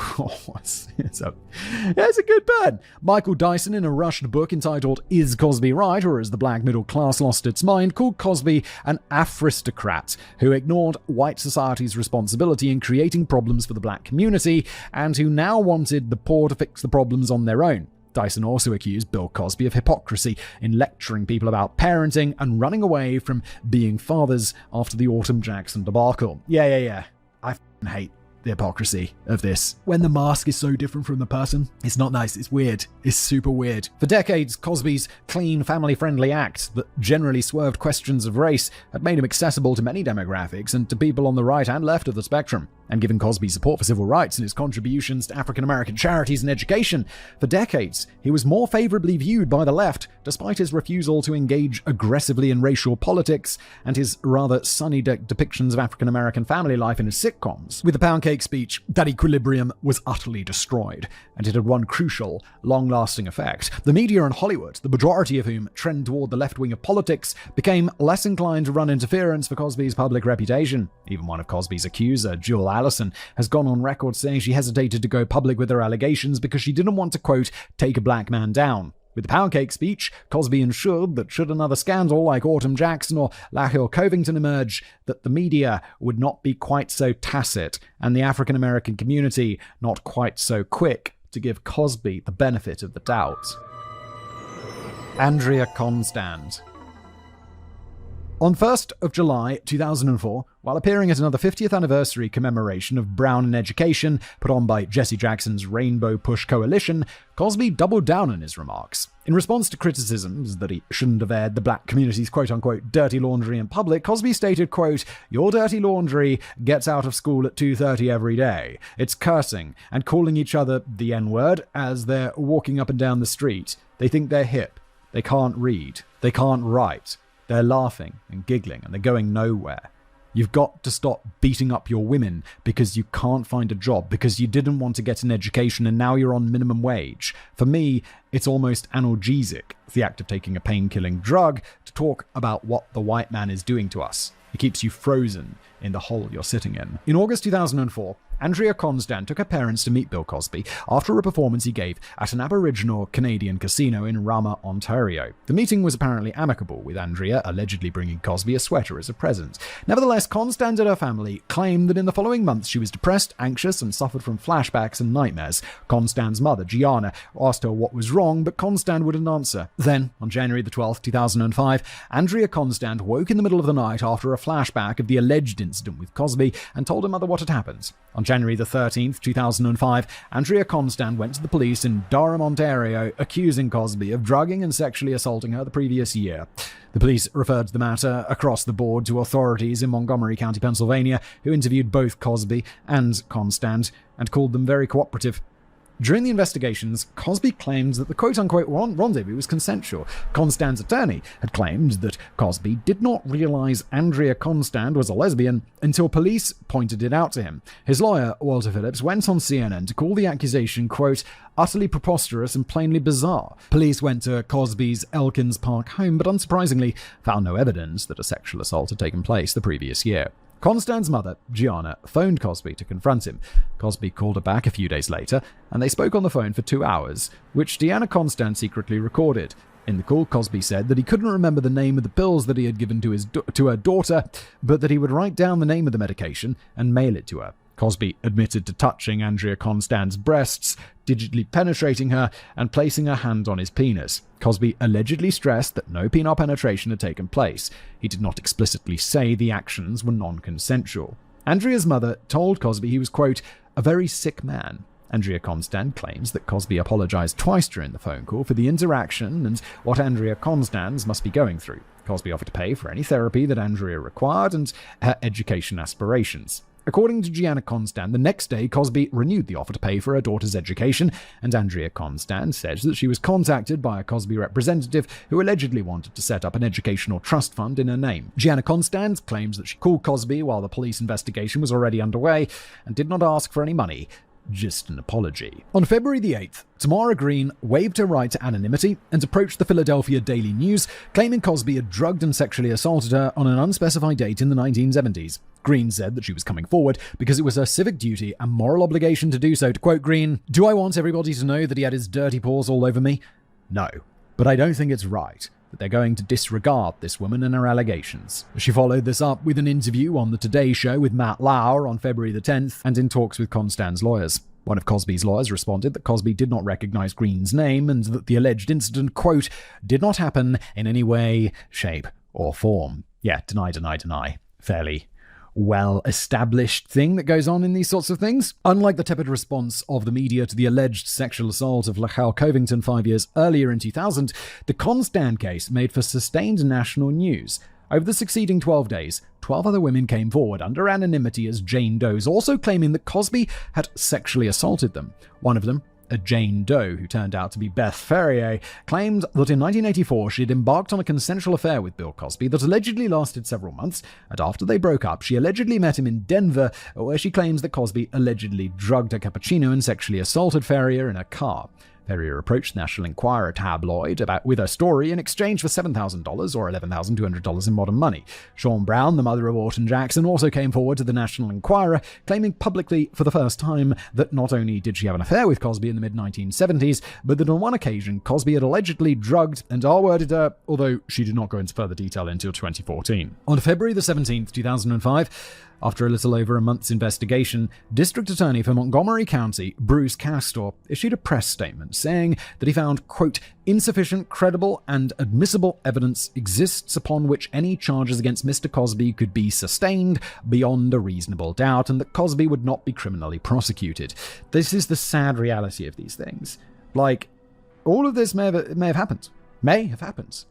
it's a good burn. Michael Dyson, in a rushed book entitled Is Cosby Right, or Has the Black Middle Class Lost Its Mind, called Cosby an aristocrat who ignored white society's responsibility in creating problems for the black community and who now wanted the poor to fix the problems on their own. Dyson also accused Bill Cosby of hypocrisy in lecturing people about parenting and running away from being fathers after the Autumn Jackson debacle. Yeah. I hate the hypocrisy of this. When the mask is so different from the person, it's not nice, it's weird. It's super weird. For decades, Cosby's clean, family-friendly act that generally swerved questions of race had made him accessible to many demographics and to people on the right and left of the spectrum. And given Cosby's support for civil rights and his contributions to African American charities and education, for decades he was more favorably viewed by the left, despite his refusal to engage aggressively in racial politics and his rather sunny depictions of African American family life in his sitcoms. With the pound cake speech, that equilibrium was utterly destroyed, and it had one crucial, long-lasting effect. The media and Hollywood, the majority of whom trend toward the left wing of politics, became less inclined to run interference for Cosby's public reputation. Even one of Cosby's accuser, Jewel Allison, has gone on record saying she hesitated to go public with her allegations because she didn't want to, quote, take a black man down. With the pound cake speech, Cosby ensured that should another scandal like Autumn Jackson or Lahill Covington emerge, that the media would not be quite so tacit and the African American community not quite so quick to give Cosby the benefit of the doubt. Andrea Constand. On 1st of July 2004, while appearing at another 50th anniversary commemoration of Brown in Education put on by Jesse Jackson's Rainbow Push Coalition, Cosby doubled down on his remarks. In response to criticisms that he shouldn't have aired the black community's quote-unquote dirty laundry in public, Cosby stated, quote, your dirty laundry gets out of school at 2:30 every day. It's cursing and calling each other the N-word as they're walking up and down the street. They think they're hip. They can't read. They can't write. They're laughing and giggling and they're going nowhere. You've got to stop beating up your women because you can't find a job, because you didn't want to get an education and now you're on minimum wage. For me, it's almost analgesic, the act of taking a pain-killing drug, to talk about what the white man is doing to us. It keeps you frozen in the hole you're sitting in. In August 2004, Andrea Constand took her parents to meet Bill Cosby after a performance he gave at an Aboriginal Canadian casino in Rama, Ontario. The meeting was apparently amicable, with Andrea allegedly bringing Cosby a sweater as a present. Nevertheless, Constand and her family claimed that in the following months she was depressed, anxious, and suffered from flashbacks and nightmares. Constand's mother, Gianna, asked her what was wrong, but Constand wouldn't answer. Then, on January the 12th, 2005, Andrea Constand woke in the middle of the night after a flashback of the alleged incident with Cosby and told her mother what had happened. On January the 13th, 2005, Andrea Constand went to the police in Durham, Ontario, accusing Cosby of drugging and sexually assaulting her the previous year. The police referred the matter across the board to authorities in Montgomery County, Pennsylvania, who interviewed both Cosby and Constand and called them very cooperative. During the investigations, Cosby claimed that the quote-unquote rendezvous was consensual. Constand's attorney had claimed that Cosby did not realize Andrea Constand was a lesbian until police pointed it out to him. His lawyer, Walter Phillips, went on CNN to call the accusation, quote, utterly preposterous and plainly bizarre. Police went to Cosby's Elkins Park home, but unsurprisingly found no evidence that a sexual assault had taken place the previous year. Constand's mother, Gianna, phoned Cosby to confront him. Cosby called her back a few days later, and they spoke on the phone for 2 hours, which Deanna Constand secretly recorded. In the call, Cosby said that he couldn't remember the name of the pills that he had given to her daughter, but that he would write down the name of the medication and mail it to her. Cosby admitted to touching Andrea Constand's breasts, digitally penetrating her, and placing a hand on his penis. Cosby allegedly stressed that no penile penetration had taken place. He did not explicitly say the actions were non-consensual. Andrea's mother told Cosby he was, quote, a very sick man. Andrea Constand claims that Cosby apologized twice during the phone call for the interaction and what Andrea Constand must be going through. Cosby offered to pay for any therapy that Andrea required and her education aspirations. According to Gianna Constand, the next day Cosby renewed the offer to pay for her daughter's education, and Andrea Constand says that she was contacted by a Cosby representative who allegedly wanted to set up an educational trust fund in her name. Gianna Constand claims that she called Cosby while the police investigation was already underway and did not ask for any money, just an apology. On February the 8th, Tamara Green waived her right to anonymity and approached the Philadelphia Daily News, claiming Cosby had drugged and sexually assaulted her on an unspecified date in the 1970s. Green said that she was coming forward because it was her civic duty and moral obligation to do so. To quote Green, "Do I want everybody to know that he had his dirty paws all over me? No, but I don't think it's right that they're going to disregard this woman and her allegations." She followed this up with an interview on The Today Show with Matt Lauer on February the 10th and in talks with Constand's lawyers. One of Cosby's lawyers responded that Cosby did not recognize Green's name and that the alleged incident, quote, did not happen in any way, shape, or form. Yeah, deny. Fairly well-established thing that goes on in these sorts of things. Unlike the tepid response of the media to the alleged sexual assault of Lahill Covington 5 years earlier in 2000, the Constand case made for sustained national news. Over the succeeding 12 days, 12 other women came forward under anonymity as Jane Does, also claiming that Cosby had sexually assaulted them. One of them, a Jane Doe, who turned out to be Beth Ferrier, claimed that in 1984 she had embarked on a consensual affair with Bill Cosby that allegedly lasted several months, and after they broke up, she allegedly met him in Denver, where she claims that Cosby allegedly drugged her cappuccino and sexually assaulted Ferrier in her car. Ferrier approached the National Enquirer tabloid with her story in exchange for $7,000 or $11,200 in modern money. Sean Brown, the mother of Orton Jackson, also came forward to the National Enquirer, claiming publicly for the first time that not only did she have an affair with Cosby in the mid-1970s, but that on one occasion Cosby had allegedly drugged and R-worded her, although she did not go into further detail until 2014. On February the 17th, 2005, after a little over a month's investigation, District Attorney for Montgomery County, Bruce Castor, issued a press statement saying that he found, quote, insufficient, credible, and admissible evidence exists upon which any charges against Mr. Cosby could be sustained beyond a reasonable doubt, and that Cosby would not be criminally prosecuted. This is the sad reality of these things. Like, all of this may have happened. May have happened.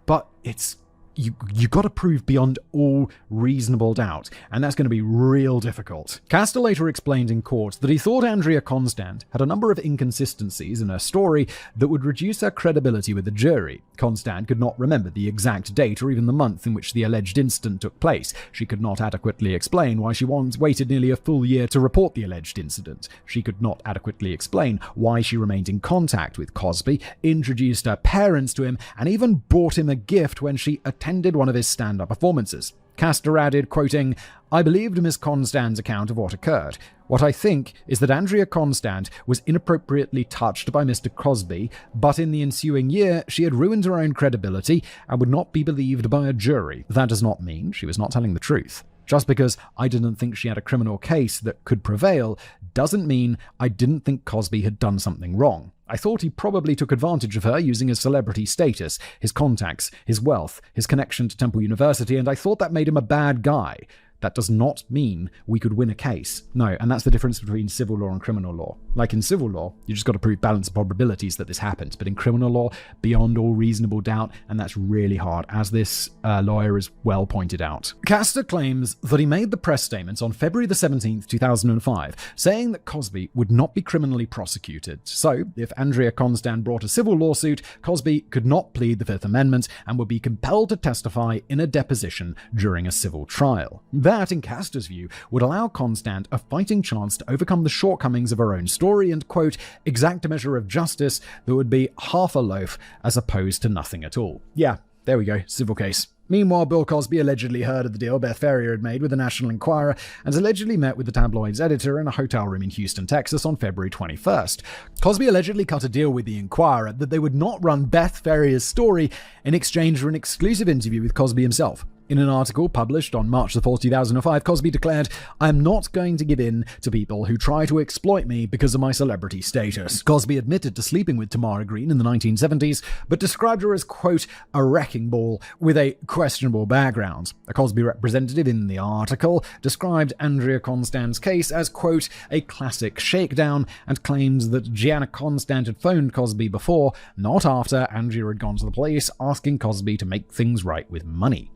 But it's you got to prove beyond all reasonable doubt, and that's going to be real difficult. Castor later explained in court that he thought Andrea Constand had a number of inconsistencies in her story that would reduce her credibility with the jury. Constand could not remember the exact date or even the month in which the alleged incident took place. She could not adequately explain why she once waited nearly a full year to report the alleged incident. She could not adequately explain why she remained in contact with Cosby, introduced her parents to him, and even bought him a gift when she attended one of his stand-up performances. Castor added, quoting, I believed Miss Constand's account of what occurred. What I think is that Andrea Constand was inappropriately touched by Mr. Cosby, but in the ensuing year she had ruined her own credibility and would not be believed by a jury. That does not mean she was not telling the truth. Just because I didn't think she had a criminal case that could prevail doesn't mean I didn't think Cosby had done something wrong. I thought he probably took advantage of her using his celebrity status, his contacts, his wealth, his connection to Temple University, and I thought that made him a bad guy. That does not mean we could win a case. No, and that's the difference between civil law and criminal law. Like in civil law, you just got to prove balance of probabilities that this happens. But in criminal law, beyond all reasonable doubt, and that's really hard, as this lawyer has well pointed out. Castor claims that he made the press statements on February the 17th, 2005, saying that Cosby would not be criminally prosecuted. So, if Andrea Constand brought a civil lawsuit, Cosby could not plead the Fifth Amendment and would be compelled to testify in a deposition during a civil trial. That, in Castor's view, would allow Constand a fighting chance to overcome the shortcomings of her own story and, quote, exact a measure of justice that would be half a loaf as opposed to nothing at all. Yeah, there we go, civil case. Meanwhile, Bill Cosby allegedly heard of the deal Beth Ferrier had made with the National Enquirer and allegedly met with the tabloid's editor in a hotel room in Houston, Texas on February 21st. Cosby allegedly cut a deal with the Enquirer that they would not run Beth Ferrier's story in exchange for an exclusive interview with Cosby himself. In an article published on March 4, 2005, Cosby declared, I am not going to give in to people who try to exploit me because of my celebrity status. Cosby admitted to sleeping with Tamara Green in the 1970s, but described her as, quote, a wrecking ball with a questionable background. A Cosby representative in the article described Andrea Constand's case as, quote, a classic shakedown, and claims that Gianna Constand had phoned Cosby before, not after Andrea had gone to the police, asking Cosby to make things right with money.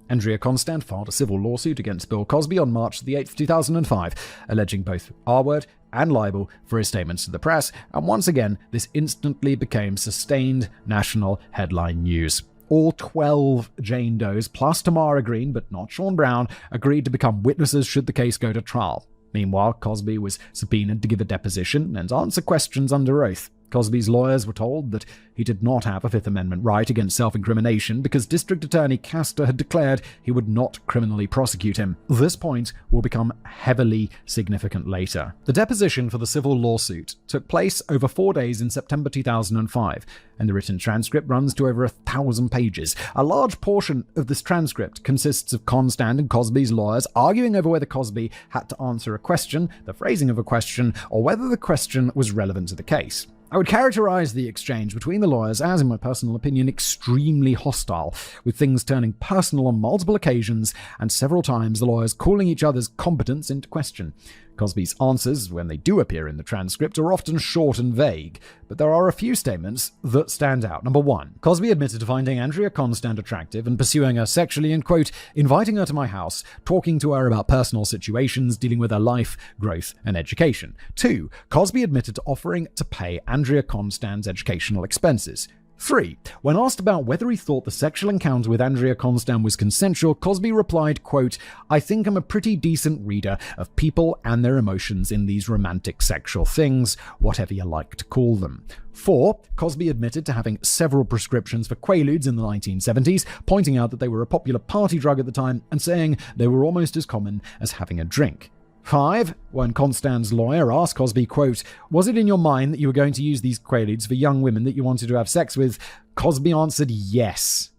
Andrea Constand filed a civil lawsuit against Bill Cosby on March 8, 2005, alleging both R-word and libel for his statements to the press, and once again, this instantly became sustained national headline news. All 12 Jane Does, plus Tamara Green, but not Sean Brown, agreed to become witnesses should the case go to trial. Meanwhile, Cosby was subpoenaed to give a deposition and answer questions under oath. Cosby's lawyers were told that he did not have a Fifth Amendment right against self-incrimination because District Attorney Castor had declared he would not criminally prosecute him. This point will become heavily significant later. The deposition for the civil lawsuit took place over 4 days in September 2005, and the written transcript runs to over 1,000 pages. A large portion of this transcript consists of Constand and Cosby's lawyers arguing over whether Cosby had to answer a question, the phrasing of a question, or whether the question was relevant to the case. I would characterize the exchange between the lawyers as, in my personal opinion, extremely hostile, with things turning personal on multiple occasions and several times the lawyers calling each other's competence into question. Cosby's answers, when they do appear in the transcript, are often short and vague, but there are a few statements that stand out. Number 1, Cosby admitted to finding Andrea Constand attractive and pursuing her sexually and, quote, inviting her to my house, talking to her about personal situations, dealing with her life, growth, and education. 2, Cosby admitted to offering to pay Andrea Constand's educational expenses. 3. When asked about whether he thought the sexual encounter with Andrea Constand was consensual, Cosby replied, quote, I think I'm a pretty decent reader of people and their emotions in these romantic sexual things, whatever you like to call them. 4. Cosby admitted to having several prescriptions for Quaaludes in the 1970s, pointing out that they were a popular party drug at the time and saying they were almost as common as having a drink. 5. When Constand's lawyer asked Cosby, quote, was it in your mind that you were going to use these Quaaludes for young women that you wanted to have sex with? Cosby answered yes.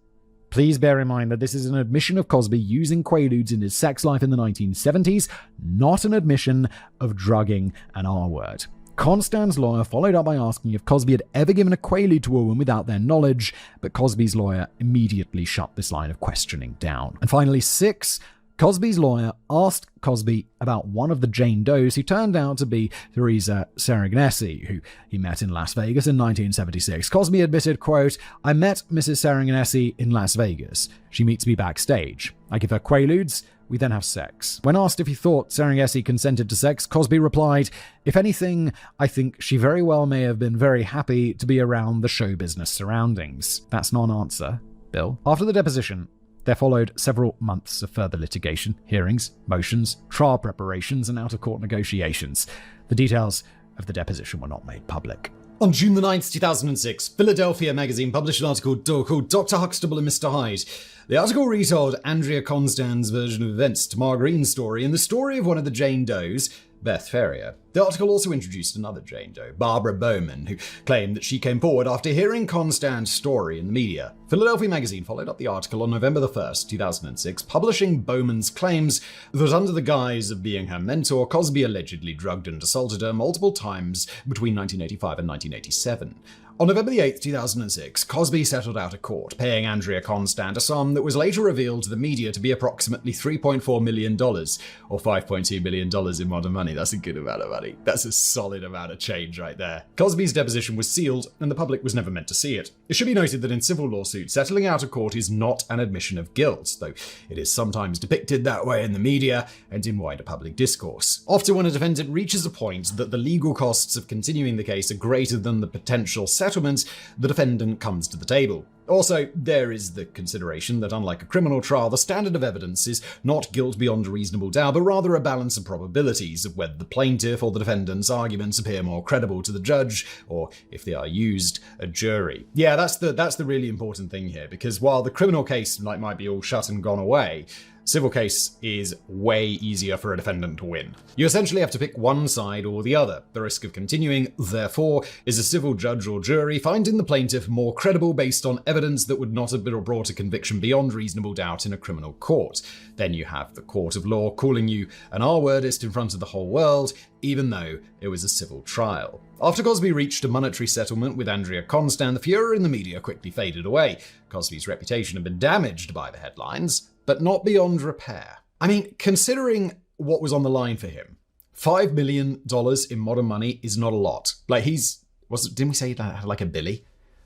Please bear in mind that this is an admission of Cosby using Quaaludes in his sex life in the 1970s, not an admission of drugging an R-word. Constand's lawyer followed up by asking if Cosby had ever given a Quaalude to a woman without their knowledge, but Cosby's lawyer immediately shut this line of questioning down. And finally, 6. Cosby's lawyer asked Cosby about one of the Jane Does who turned out to be Theresa Saraganesi, who he met in Las Vegas in 1976. Cosby admitted, quote, I met Mrs. Saraganesi in Las Vegas. She meets me backstage. I give her Quaaludes. We then have sex. When asked if he thought Saraganesi consented to sex, Cosby replied, if anything, I think she very well may have been very happy to be around the show business surroundings. That's not an answer, Bill. After the deposition, there followed several months of further litigation, hearings, motions, trial preparations, and out-of-court negotiations. The details of the deposition were not made public. On June the 9th, 2006, Philadelphia magazine published an article called Dr. Huxtable and Mr. Hyde. The article retold Andrea Constand's version of events to Margaret's story and the story of one of the Jane Does, Beth Ferrier. The article also introduced another Jane Doe, Barbara Bowman, who claimed that she came forward after hearing Constand's story in the media. Philadelphia magazine followed up the article on November the 1st, 2006, publishing Bowman's claims that under the guise of being her mentor, Cosby allegedly drugged and assaulted her multiple times between 1985 and 1987. On November the 8th, 2006, Cosby settled out of court, paying Andrea Constand a sum that was later revealed to the media to be approximately $3.4 million, or $5.2 million in modern money. That's a good amount of money. That's a solid amount of change right there. Cosby's deposition was sealed, and the public was never meant to see it. It should be noted that in civil lawsuits, settling out of court is not an admission of guilt, though it is sometimes depicted that way in the media and in wider public discourse. Often when a defendant reaches a point that the legal costs of continuing the case are greater than the potential settlement, the defendant comes to the table. Also, there is the consideration that unlike a criminal trial, the standard of evidence is not guilt beyond a reasonable doubt, but rather a balance of probabilities of whether the plaintiff or the defendant's arguments appear more credible to the judge, or if they are used, a jury. Yeah, that's the really important thing here, because while the criminal case might be all shut and gone away, civil case is way easier for a defendant to win. You essentially have to pick one side or the other. The risk of continuing, therefore, is a civil judge or jury finding the plaintiff more credible based on evidence that would not have been brought a conviction beyond reasonable doubt in a criminal court. Then you have the court of law calling you an R-wordist in front of the whole world, even though it was a civil trial. After Cosby reached a monetary settlement with Andrea Constand, the furor in the media quickly faded away. Cosby's reputation had been damaged by the headlines, but not beyond repair. I mean, considering what was on the line for him, $5 million in modern money is not a lot. Like didn't we say he had like a billy?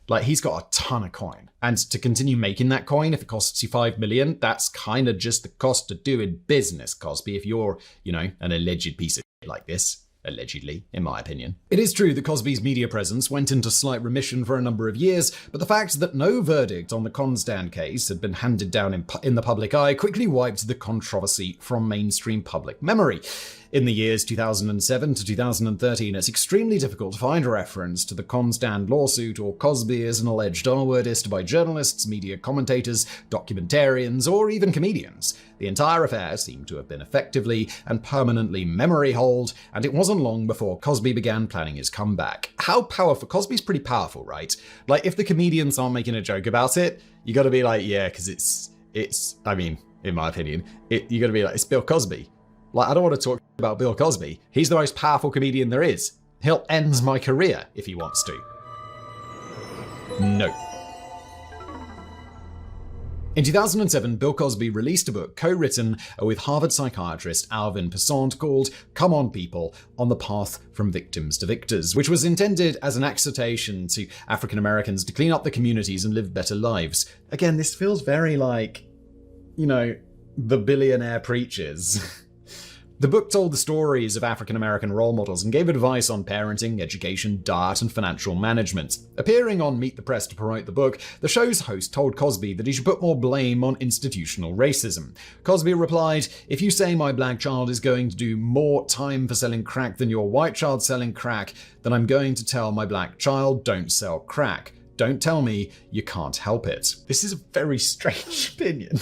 Like he's got a ton of coin. And to continue making that coin, if it costs you $5 million, that's kind of just the cost of doing business, Cosby, if you're, an alleged piece of shit like this. Allegedly, in my opinion. It is true that Cosby's media presence went into slight remission for a number of years, but the fact that no verdict on the Constand case had been handed down in the public eye quickly wiped the controversy from mainstream public memory. In the years 2007 to 2013, it's extremely difficult to find a reference to the Constand lawsuit or Cosby as an alleged R-wordist by journalists, media commentators, documentarians, or even comedians. The entire affair seemed to have been effectively and permanently memory-holed, and it wasn't long before Cosby began planning his comeback. How powerful? Cosby's pretty powerful, right? Like, if the comedians aren't making a joke about it, you gotta be like, yeah, because it's, I mean, in my opinion, you gotta be like, it's Bill Cosby. Like, I don't want to talk about Bill Cosby. He's the most powerful comedian there is. He'll end my career if he wants to. No. In 2007, Bill Cosby released a book co-written with Harvard psychiatrist Alvin Passant called Come On People, On the Path from Victims to Victors, which was intended as an exhortation to African Americans to clean up their communities and live better lives. Again, this feels very like, the billionaire preachers. The book told the stories of African American role models and gave advice on parenting, education, diet, and financial management. Appearing on Meet the Press to promote the book, the show's host told Cosby that he should put more blame on institutional racism. Cosby replied, "If you say my black child is going to do more time for selling crack than your white child selling crack, then I'm going to tell my black child don't sell crack. Don't tell me you can't help it." This is a very strange opinion.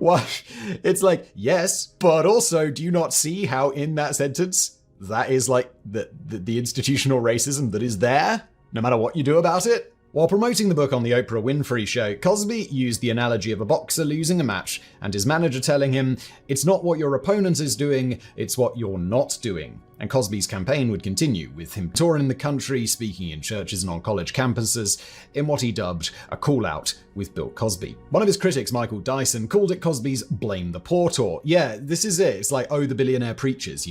What? It's like, yes, but also, do you not see how in that sentence, that is like the institutional racism that is there, no matter what you do about it? While promoting the book on the Oprah Winfrey Show, Cosby used the analogy of a boxer losing a match and his manager telling him, "It's not what your opponent is doing, it's what you're not doing." And Cosby's campaign would continue, with him touring the country, speaking in churches and on college campuses, in what he dubbed a call-out with Bill Cosby. One of his critics, Michael Dyson, called it Cosby's Blame the Poor tour. Yeah, this is it. It's like, oh, the billionaire preachers,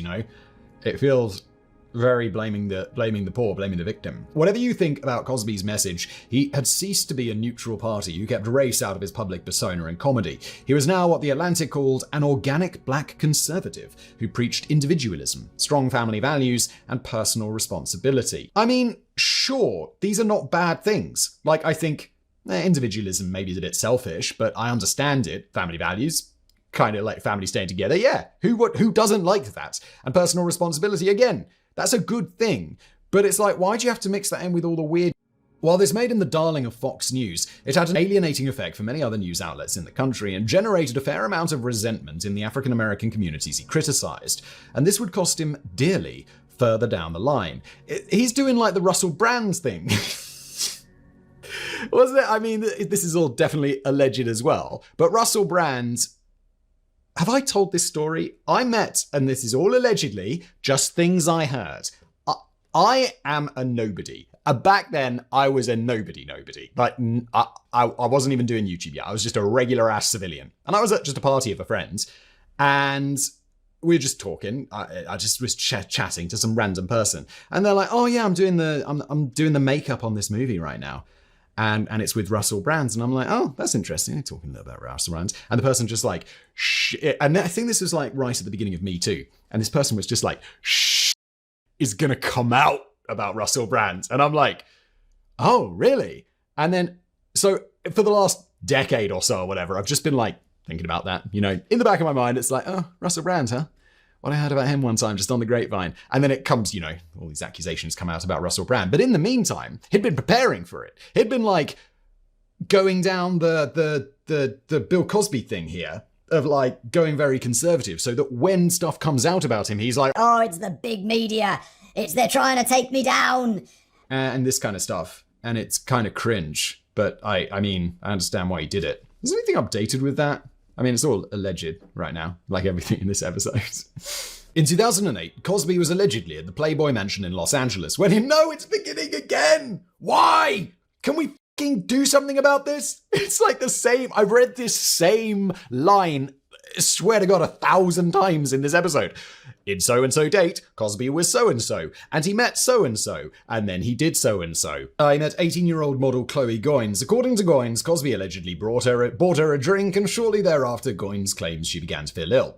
It feels very blaming the poor, blaming the victim. Whatever you think about Cosby's message, he had ceased to be a neutral party who kept race out of his public persona and comedy. He was now what The Atlantic called an organic black conservative who preached individualism, strong family values, and personal responsibility. I mean, sure, these are not bad things. Like, I think individualism maybe is a bit selfish, but I understand it. Family values, kind of like family staying together. Yeah, who doesn't like that? And personal responsibility, again, that's a good thing, but it's like, why do you have to mix that in with all the weird? While this made him the darling of Fox News, it had an alienating effect for many other news outlets in the country and generated a fair amount of resentment in the African American communities he criticized. And this would cost him dearly further down the line. He's doing like the Russell Brand thing. Wasn't it? I mean, this is all definitely alleged as well, but Russell Brand... Have I told this story? I met, and this is all allegedly, just things I heard. I am a nobody. Back then, I was a nobody. Like, I wasn't even doing YouTube yet. I was just a regular ass civilian. And I was at just a party of a friend, and we were just talking. I just was chatting to some random person. And they're like, "Oh yeah, I'm doing the makeup on this movie right now. And it's with Russell Brand." And I'm like, "Oh, that's interesting. They're talking a little about Russell Brand." And the person just like, "Shh." And I think this was like right at the beginning of Me Too. And this person was just like, "Shh is gonna come out about Russell Brand." And I'm like, "Oh, really?" And then, so for the last decade or so or whatever, I've just been like thinking about that. In the back of my mind, it's like, oh, Russell Brand, huh? What I heard about him one time just on the grapevine. And then it comes, all these accusations come out about Russell Brand. But in the meantime, he'd been preparing for it. He'd been like going down the Bill Cosby thing here of like going very conservative so that when stuff comes out about him, he's like, "Oh, it's the big media. They're trying to take me down." And this kind of stuff. And it's kind of cringe. But I mean, I understand why he did it. Is there anything updated with that? I mean, it's all alleged right now, like everything in this episode. In 2008, Cosby was allegedly at the Playboy Mansion in Los Angeles when it's beginning again. Why? Can we fucking do something about this? It's like the same. I've read this same line, I swear to God, 1,000 times in this episode. In so-and-so date, Cosby was so-and-so, and he met so-and-so, and then he did so-and-so. I met 18-year-old model Chloe Goines. According to Goines, Cosby allegedly bought her a drink, and shortly thereafter, Goines claims she began to feel ill.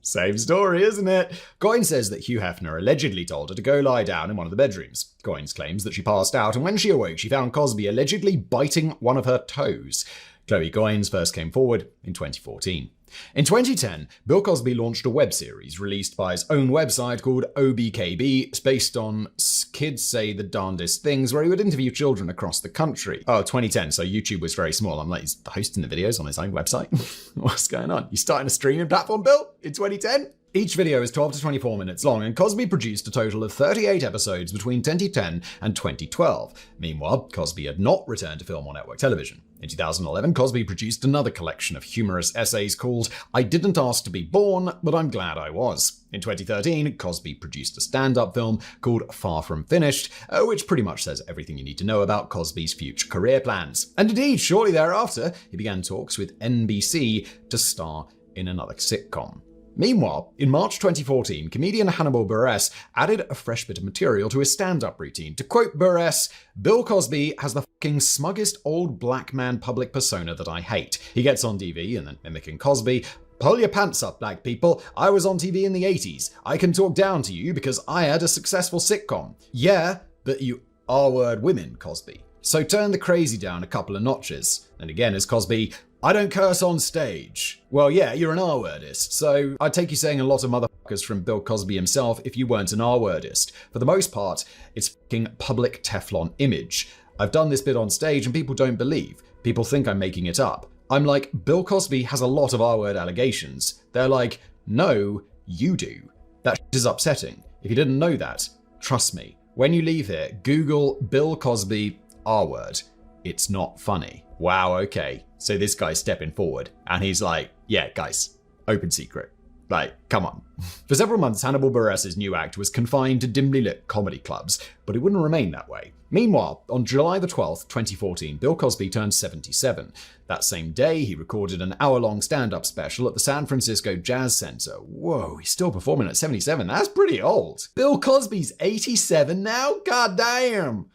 Same story, isn't it? Goines says that Hugh Hefner allegedly told her to go lie down in one of the bedrooms. Goines claims that she passed out, and when she awoke, she found Cosby allegedly biting one of her toes. Chloe Goines first came forward in 2014. In 2010, Bill Cosby launched a web series released by his own website called OBKB. It's based on Kids Say the Darndest Things, where he would interview children across the country. Oh, 2010, so YouTube was very small. I'm like, he's hosting the videos on his own website? What's going on? You starting a streaming platform, Bill, in 2010? Each video is 12 to 24 minutes long, and Cosby produced a total of 38 episodes between 2010 and 2012. Meanwhile, Cosby had not returned to film or network television. In 2011, Cosby produced another collection of humorous essays called I Didn't Ask to Be Born, But I'm Glad I Was. In 2013, Cosby produced a stand-up film called Far From Finished, which pretty much says everything you need to know about Cosby's future career plans. And indeed, shortly thereafter, he began talks with NBC to star in another sitcom. Meanwhile, in March 2014, comedian Hannibal Buress added a fresh bit of material to his stand-up routine. To quote Buress, Bill Cosby has the fucking smuggest old black man public persona that I hate. He gets on TV and then mimicking Cosby, pull your pants up, black people. I was on TV in the 80s. I can talk down to you because I had a successful sitcom. Yeah, but you R-word women, Cosby. So turn the crazy down a couple of notches. And again, as Cosby, I don't curse on stage. Well, yeah, you're an R-wordist, so I'd take you saying a lot of motherfuckers from Bill Cosby himself if you weren't an R-wordist. For the most part, it's fucking public Teflon image. I've done this bit on stage and people don't believe. People think I'm making it up. I'm like, Bill Cosby has a lot of R-word allegations. They're like, no, you do. That shit is upsetting. If you didn't know that, trust me. When you leave here, Google Bill Cosby R-word. It's not funny. Wow, okay. So this guy's stepping forward and he's like, yeah, guys, open secret. Like, come on. For several months, Hannibal Buress's new act was confined to dimly lit comedy clubs, but it wouldn't remain that way. Meanwhile, on July the 12th, 2014, Bill Cosby turned 77. That same day, he recorded an hour-long stand-up special at the San Francisco Jazz Center. Whoa, he's still performing at 77. That's pretty old. Bill Cosby's 87 now? God damn.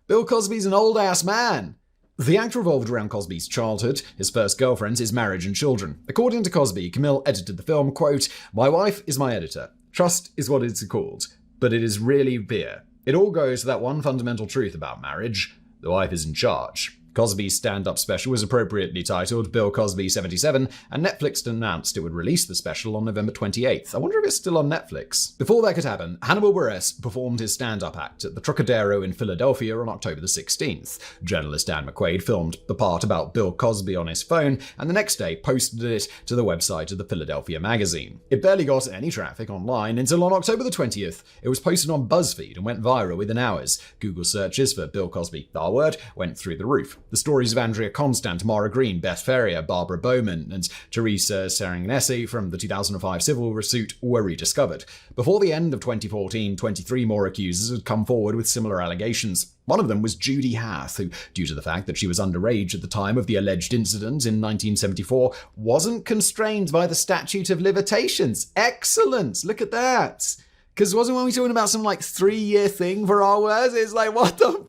Bill Cosby's an old-ass man. The act revolved around Cosby's childhood, his first girlfriends, his marriage and children. According to Cosby, Camille edited the film, quote, my wife is my editor. Trust is what it's called, but it is really beer. It all goes to that one fundamental truth about marriage. The wife is in charge. Cosby's stand-up special was appropriately titled Bill Cosby 77, and Netflix announced it would release the special on November 28th. I wonder if it's still on Netflix. Before that could happen, Hannibal Buress performed his stand-up act at the Trocadero in Philadelphia on October the 16th. Journalist Dan McQuaid filmed the part about Bill Cosby on his phone, and the next day posted it to the website of the Philadelphia magazine. It barely got any traffic online until on October the 20th, it was posted on BuzzFeed and went viral within hours. Google searches for Bill Cosby R-word went through the roof. The stories of Andrea Constant, Mara Green, Beth Ferrier, Barbara Bowman, and Teresa Serengnesi from the 2005 civil suit were rediscovered. Before the end of 2014, 23 more accusers had come forward with similar allegations. One of them was Judy Hath, who, due to the fact that she was underage at the time of the alleged incident in 1974, wasn't constrained by the statute of limitations. Excellent! Look at that! Because wasn't we talking about some 3-year thing for our words? It's like, what the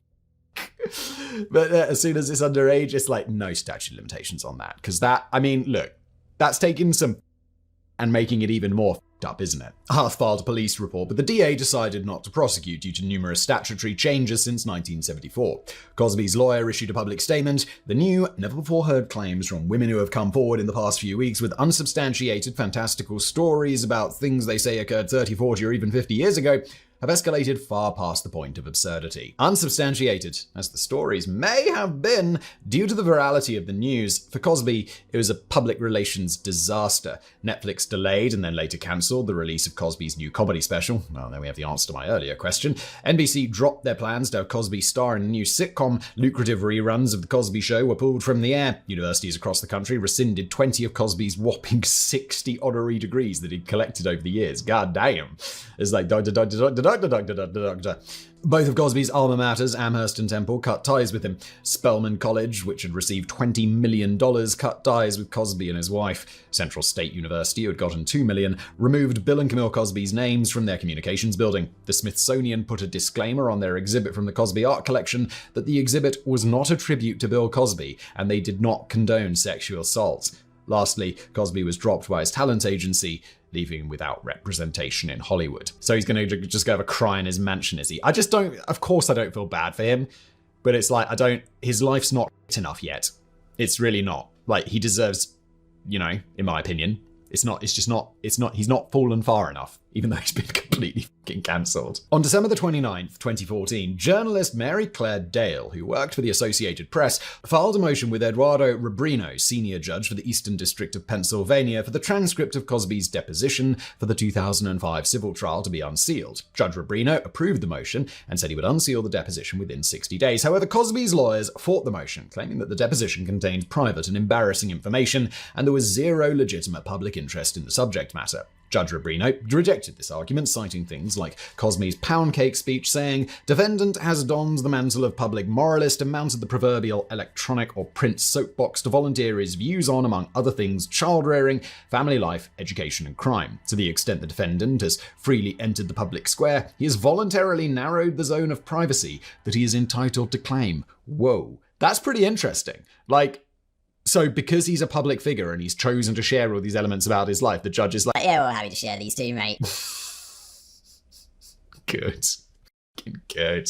But as soon as it's underage, it's like no statute of limitations on that. Because that, I mean, look, that's taking some and making it even more up, isn't it? Hath filed a police report, but the DA decided not to prosecute due to numerous statutory changes since 1974. Cosby's lawyer issued a public statement. The new, never-before-heard claims from women who have come forward in the past few weeks with unsubstantiated, fantastical stories about things they say occurred 30, 40, or even 50 years ago have escalated far past the point of absurdity. Unsubstantiated, as the stories may have been, due to the virality of the news, for Cosby, it was a public relations disaster. Netflix delayed and then later cancelled the release of Cosby's new comedy special. Well, there we have the answer to my earlier question. NBC dropped their plans to have Cosby star in a new sitcom. Lucrative reruns of The Cosby Show were pulled from the air. Universities across the country rescinded 20 of Cosby's whopping 60 honorary degrees that he'd collected over the years. God damn. It's like doctor. Both of Cosby's alma maters, Amherst and Temple, cut ties with him. Spelman College, which had received $20 million, cut ties with Cosby and his wife. Central State University, who had gotten $2 million, removed Bill and Camille Cosby's names from their communications building. The Smithsonian put a disclaimer on their exhibit from the Cosby Art Collection that the exhibit was not a tribute to Bill Cosby, and they did not condone sexual assault. Lastly, Cosby was dropped by his talent agency, leaving him without representation in Hollywood. So he's going to just go have a cry in his mansion, is he? I just don't, of course I don't feel bad for him, but it's like, his life's not enough yet. It's really not. Like, he deserves, in my opinion, he's not fallen far enough. even though he's been completely fucking cancelled. On December the 29th, 2014, journalist Mary Claire Dale, who worked for the Associated Press, filed a motion with Eduardo Rebrino, senior judge for the Eastern District of Pennsylvania, for the transcript of Cosby's deposition for the 2005 civil trial to be unsealed. Judge Rebrino approved the motion and said he would unseal the deposition within 60 days. However, Cosby's lawyers fought the motion, claiming that the deposition contained private and embarrassing information and there was zero legitimate public interest in the subject matter. Judge Rebrino rejected this argument, citing things like Cosby's pound cake speech, saying, "Defendant has donned the mantle of public moralist and mounted the proverbial electronic or print soapbox to volunteer his views on, among other things, child rearing, family life, education, and crime. To the extent the defendant has freely entered the public square, he has voluntarily narrowed the zone of privacy that he is entitled to claim." Whoa, that's pretty interesting. So because he's a public figure and he's chosen to share all these elements about his life, the judge is like, Yeah, we're happy to share these too, mate. good. Good.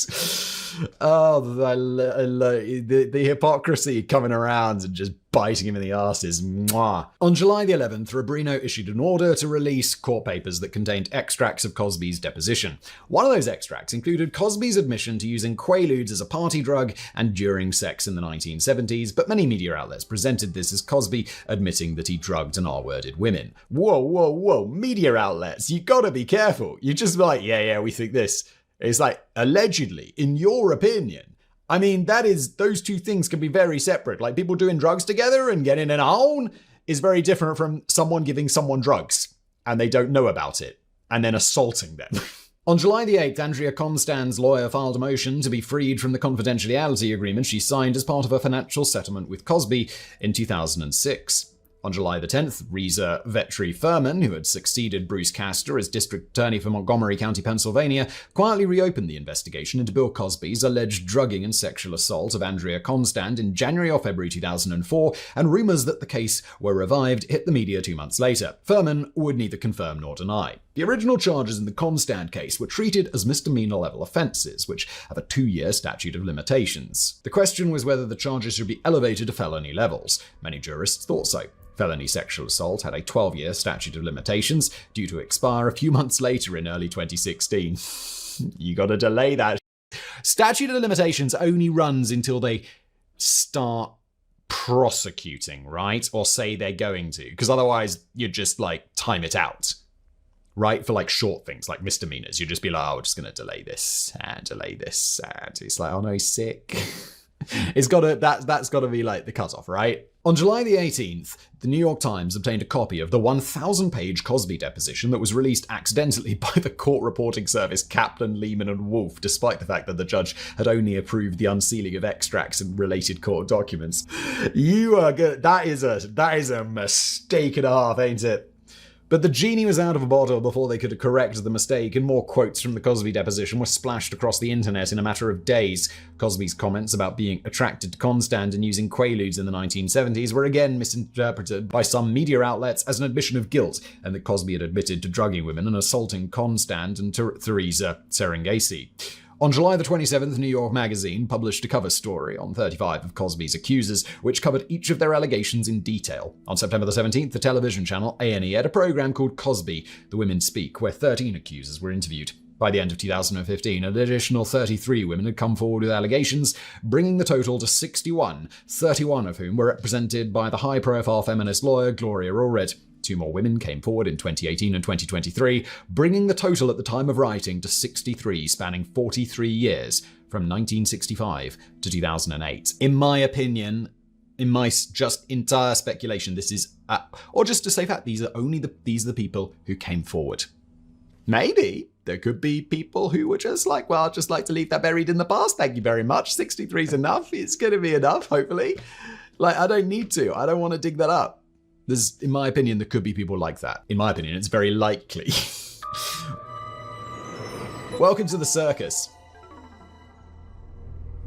Oh, the hypocrisy coming around and just biting him in the arses. Mwah. On July the 11th, Rebrino issued an order to release court papers that contained extracts of Cosby's deposition. One of those extracts included Cosby's admission to using Quaaludes as a party drug and during sex in the 1970s, but many media outlets presented this as Cosby admitting that he drugged and R-worded women. Whoa. Media outlets, you gotta be careful. You're just like, yeah, we think this. It's like, allegedly, in your opinion. I mean, those two things can be very separate. Like, people doing drugs together and getting it on is very different from someone giving someone drugs and they don't know about it and then assaulting them. On July the 8th, Andrea Constand's lawyer filed a motion to be freed from the confidentiality agreement she signed as part of a financial settlement with Cosby in 2006. On July the 10th, Reza Vetri Furman, who had succeeded Bruce Castor as district attorney for Montgomery County, Pennsylvania, quietly reopened the investigation into Bill Cosby's alleged drugging and sexual assault of Andrea Constand in January or February 2004, and rumors that the case were revived hit the media 2 months later. Furman would neither confirm nor deny. The original charges in the Constand case were treated as misdemeanor-level offenses, which have a 2-year statute of limitations. The question was whether the charges should be elevated to felony levels. Many jurists thought so. Felony sexual assault had a 12-year statute of limitations, due to expire a few months later in early 2016. You gotta delay that. Statute of limitations only runs until they start prosecuting, right? Or say they're going to, because otherwise you just time it out. Right? For short things like misdemeanors, you'd just be like, oh, we're just gonna delay this and it's like, oh no, he's sick. That's gotta be the cutoff, right? On July the 18th, the New York Times obtained a copy of the 1,000-page Cosby deposition that was released accidentally by the court reporting service Kaplan, Lehman, and Wolf, despite the fact that the judge had only approved the unsealing of extracts and related court documents. You are good. That is a mistake and a half, ain't it? But the genie was out of a bottle before they could correct the mistake, and more quotes from the Cosby deposition were splashed across the internet in a matter of days. Cosby's comments about being attracted to Constand and using Quaaludes in the 1970s were again misinterpreted by some media outlets as an admission of guilt, and that Cosby had admitted to drugging women and assaulting Constand and Theresa Serengesi. On July the 27th, New York Magazine published a cover story on 35 of Cosby's accusers, which covered each of their allegations in detail. On September the 17th, the television channel A&E had a program called Cosby, The Women Speak, where 13 accusers were interviewed. By the end of 2015, an additional 33 women had come forward with allegations, bringing the total to 61, 31 of whom were represented by the high-profile feminist lawyer Gloria Allred. 2 more women came forward in 2018 and 2023, bringing the total at the time of writing to 63, spanning 43 years, from 1965 to 2008. In my opinion, in my just entire speculation, this is, or just to say that, these are the people who came forward. Maybe there could be people who were just like, well, I'd just like to leave that buried in the past. Thank you very much. 63 is enough. It's going to be enough, hopefully. I don't need to. I don't want to dig that up. In my opinion, there could be people like that. In my opinion, it's very likely. Welcome to the circus.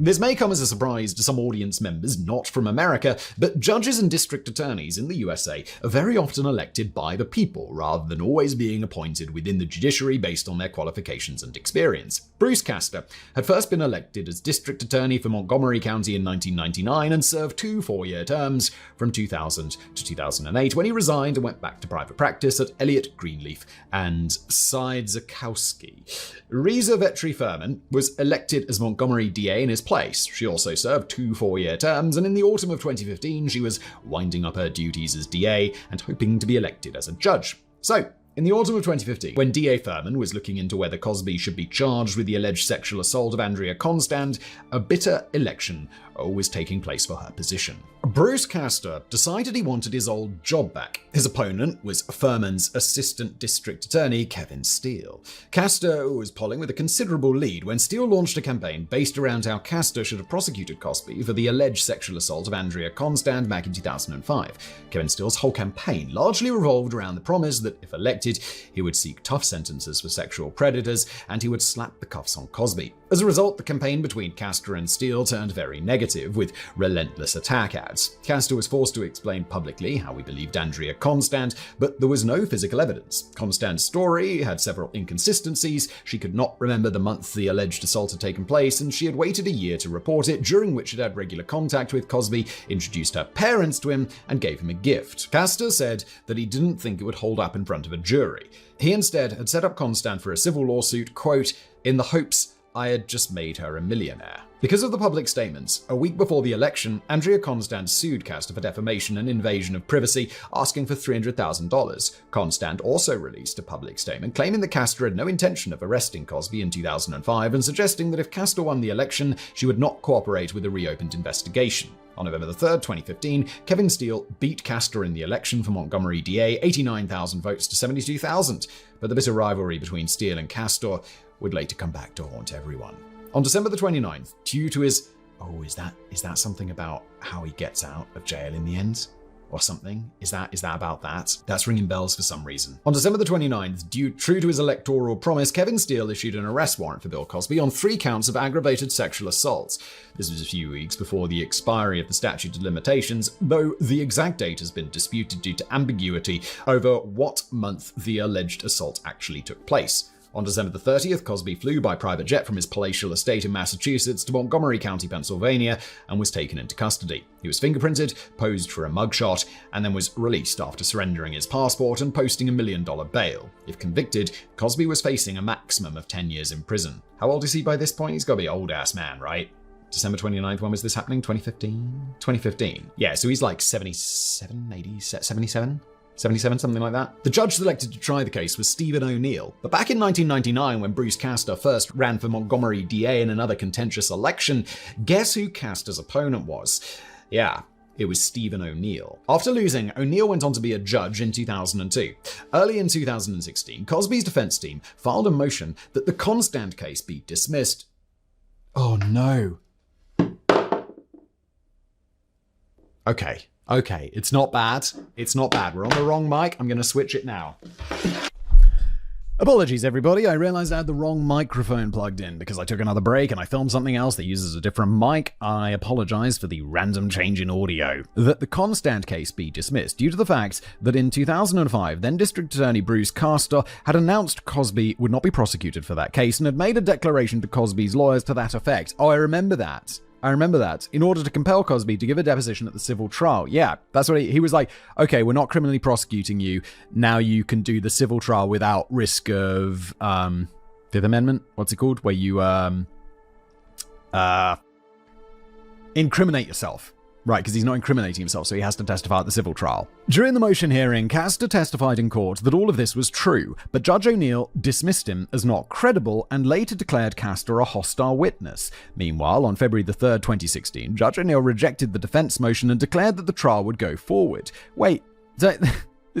This may come as a surprise to some audience members not from America, but judges and district attorneys in the USA are very often elected by the people rather than always being appointed within the judiciary based on their qualifications and experience. Bruce Castor had first been elected as district attorney for Montgomery County in 1999 and served 2 4-year terms from 2000 to 2008 when he resigned and went back to private practice at Elliott, Greenleaf and Siedzakowski. Reza Vetri Furman was elected as Montgomery DA in his place. She also served 2 4-year terms, and in the autumn of 2015, she was winding up her duties as DA and hoping to be elected as a judge. So, in the autumn of 2015, when DA Furman was looking into whether Cosby should be charged with the alleged sexual assault of Andrea Constand, a bitter election was taking place for her position. Bruce Castor decided he wanted his old job back. His opponent was Furman's assistant district attorney, Kevin Steele. Castor was polling with a considerable lead when Steele launched a campaign based around how Castor should have prosecuted Cosby for the alleged sexual assault of Andrea Constand back in 2005. Kevin Steele's whole campaign largely revolved around the promise that if elected, he would seek tough sentences for sexual predators and he would slap the cuffs on Cosby. As a result, the campaign between Castor and Steele turned very negative, with relentless attack ads. Castor was forced to explain publicly how he believed Andrea Constand, but there was no physical evidence. Constand's story had several inconsistencies. She could not remember the month the alleged assault had taken place, and she had waited a year to report it, during which she'd had regular contact with Cosby, introduced her parents to him, and gave him a gift. Castor said that he didn't think it would hold up in front of a jury. He instead had set up Constand for a civil lawsuit, quote, in the hopes I had just made her a millionaire. Because of the public statements, a week before the election, Andrea Constand sued Castor for defamation and invasion of privacy, asking for $300,000. Constand also released a public statement claiming that Castor had no intention of arresting Cosby in 2005 and suggesting that if Castor won the election, she would not cooperate with a reopened investigation. On November 3, 2015, Kevin Steele beat Castor in the election for Montgomery DA, 89,000 votes to 72,000. But the bitter rivalry between Steele and Castor would later come back to haunt everyone. On December 29th, due to his... is that something about how he gets out of jail in the end? Or something? Is that about that? That's ringing bells for some reason. On December 29th, true to his electoral promise, Kevin Steele issued an arrest warrant for Bill Cosby on 3 counts of aggravated sexual assaults. This was a few weeks before the expiry of the statute of limitations, though the exact date has been disputed due to ambiguity over what month the alleged assault actually took place. On December 30th, Cosby flew by private jet from his palatial estate in Massachusetts to Montgomery County, Pennsylvania, and was taken into custody. He was fingerprinted, posed for a mugshot, and then was released after surrendering his passport and posting $1 million bail. If convicted, Cosby was facing a maximum of 10 years in prison. How old is he by this point? He's got to be an old-ass man, right? December 29th, when was this happening? 2015? 2015. Yeah, so he's like 77, 80, 77? 77, something like that. The judge selected to try the case was Stephen O'Neill. But back in 1999, when Bruce Castor first ran for Montgomery DA in another contentious election, guess who Castor's opponent was? Yeah, it was Stephen O'Neill. After losing, O'Neill went on to be a judge in 2002. Early in 2016, Cosby's defense team filed a motion that the Constand case be dismissed. Oh no. Okay, it's not bad. We're on the wrong mic. I'm going to switch it now. Apologies, everybody. I realized I had the wrong microphone plugged in because I took another break and I filmed something else that uses a different mic. I apologize for the random change in audio. That the Constand case be dismissed due to the fact that in 2005, then District Attorney Bruce Castor had announced Cosby would not be prosecuted for that case and had made a declaration to Cosby's lawyers to that effect. Oh, I remember that. In order to compel Cosby to give a deposition at the civil trial. Yeah, that's what he was like, okay, we're not criminally prosecuting you. Now you can do the civil trial without risk of, Fifth Amendment? What's it called? Where you, incriminate yourself. Right, because he's not incriminating himself, so he has to testify at the civil trial. During the motion hearing, Castor testified in court that all of this was true, but Judge O'Neill dismissed him as not credible and later declared Castor a hostile witness. Meanwhile, on February 3rd, 2016, Judge O'Neill rejected the defense motion and declared that the trial would go forward. Wait, there's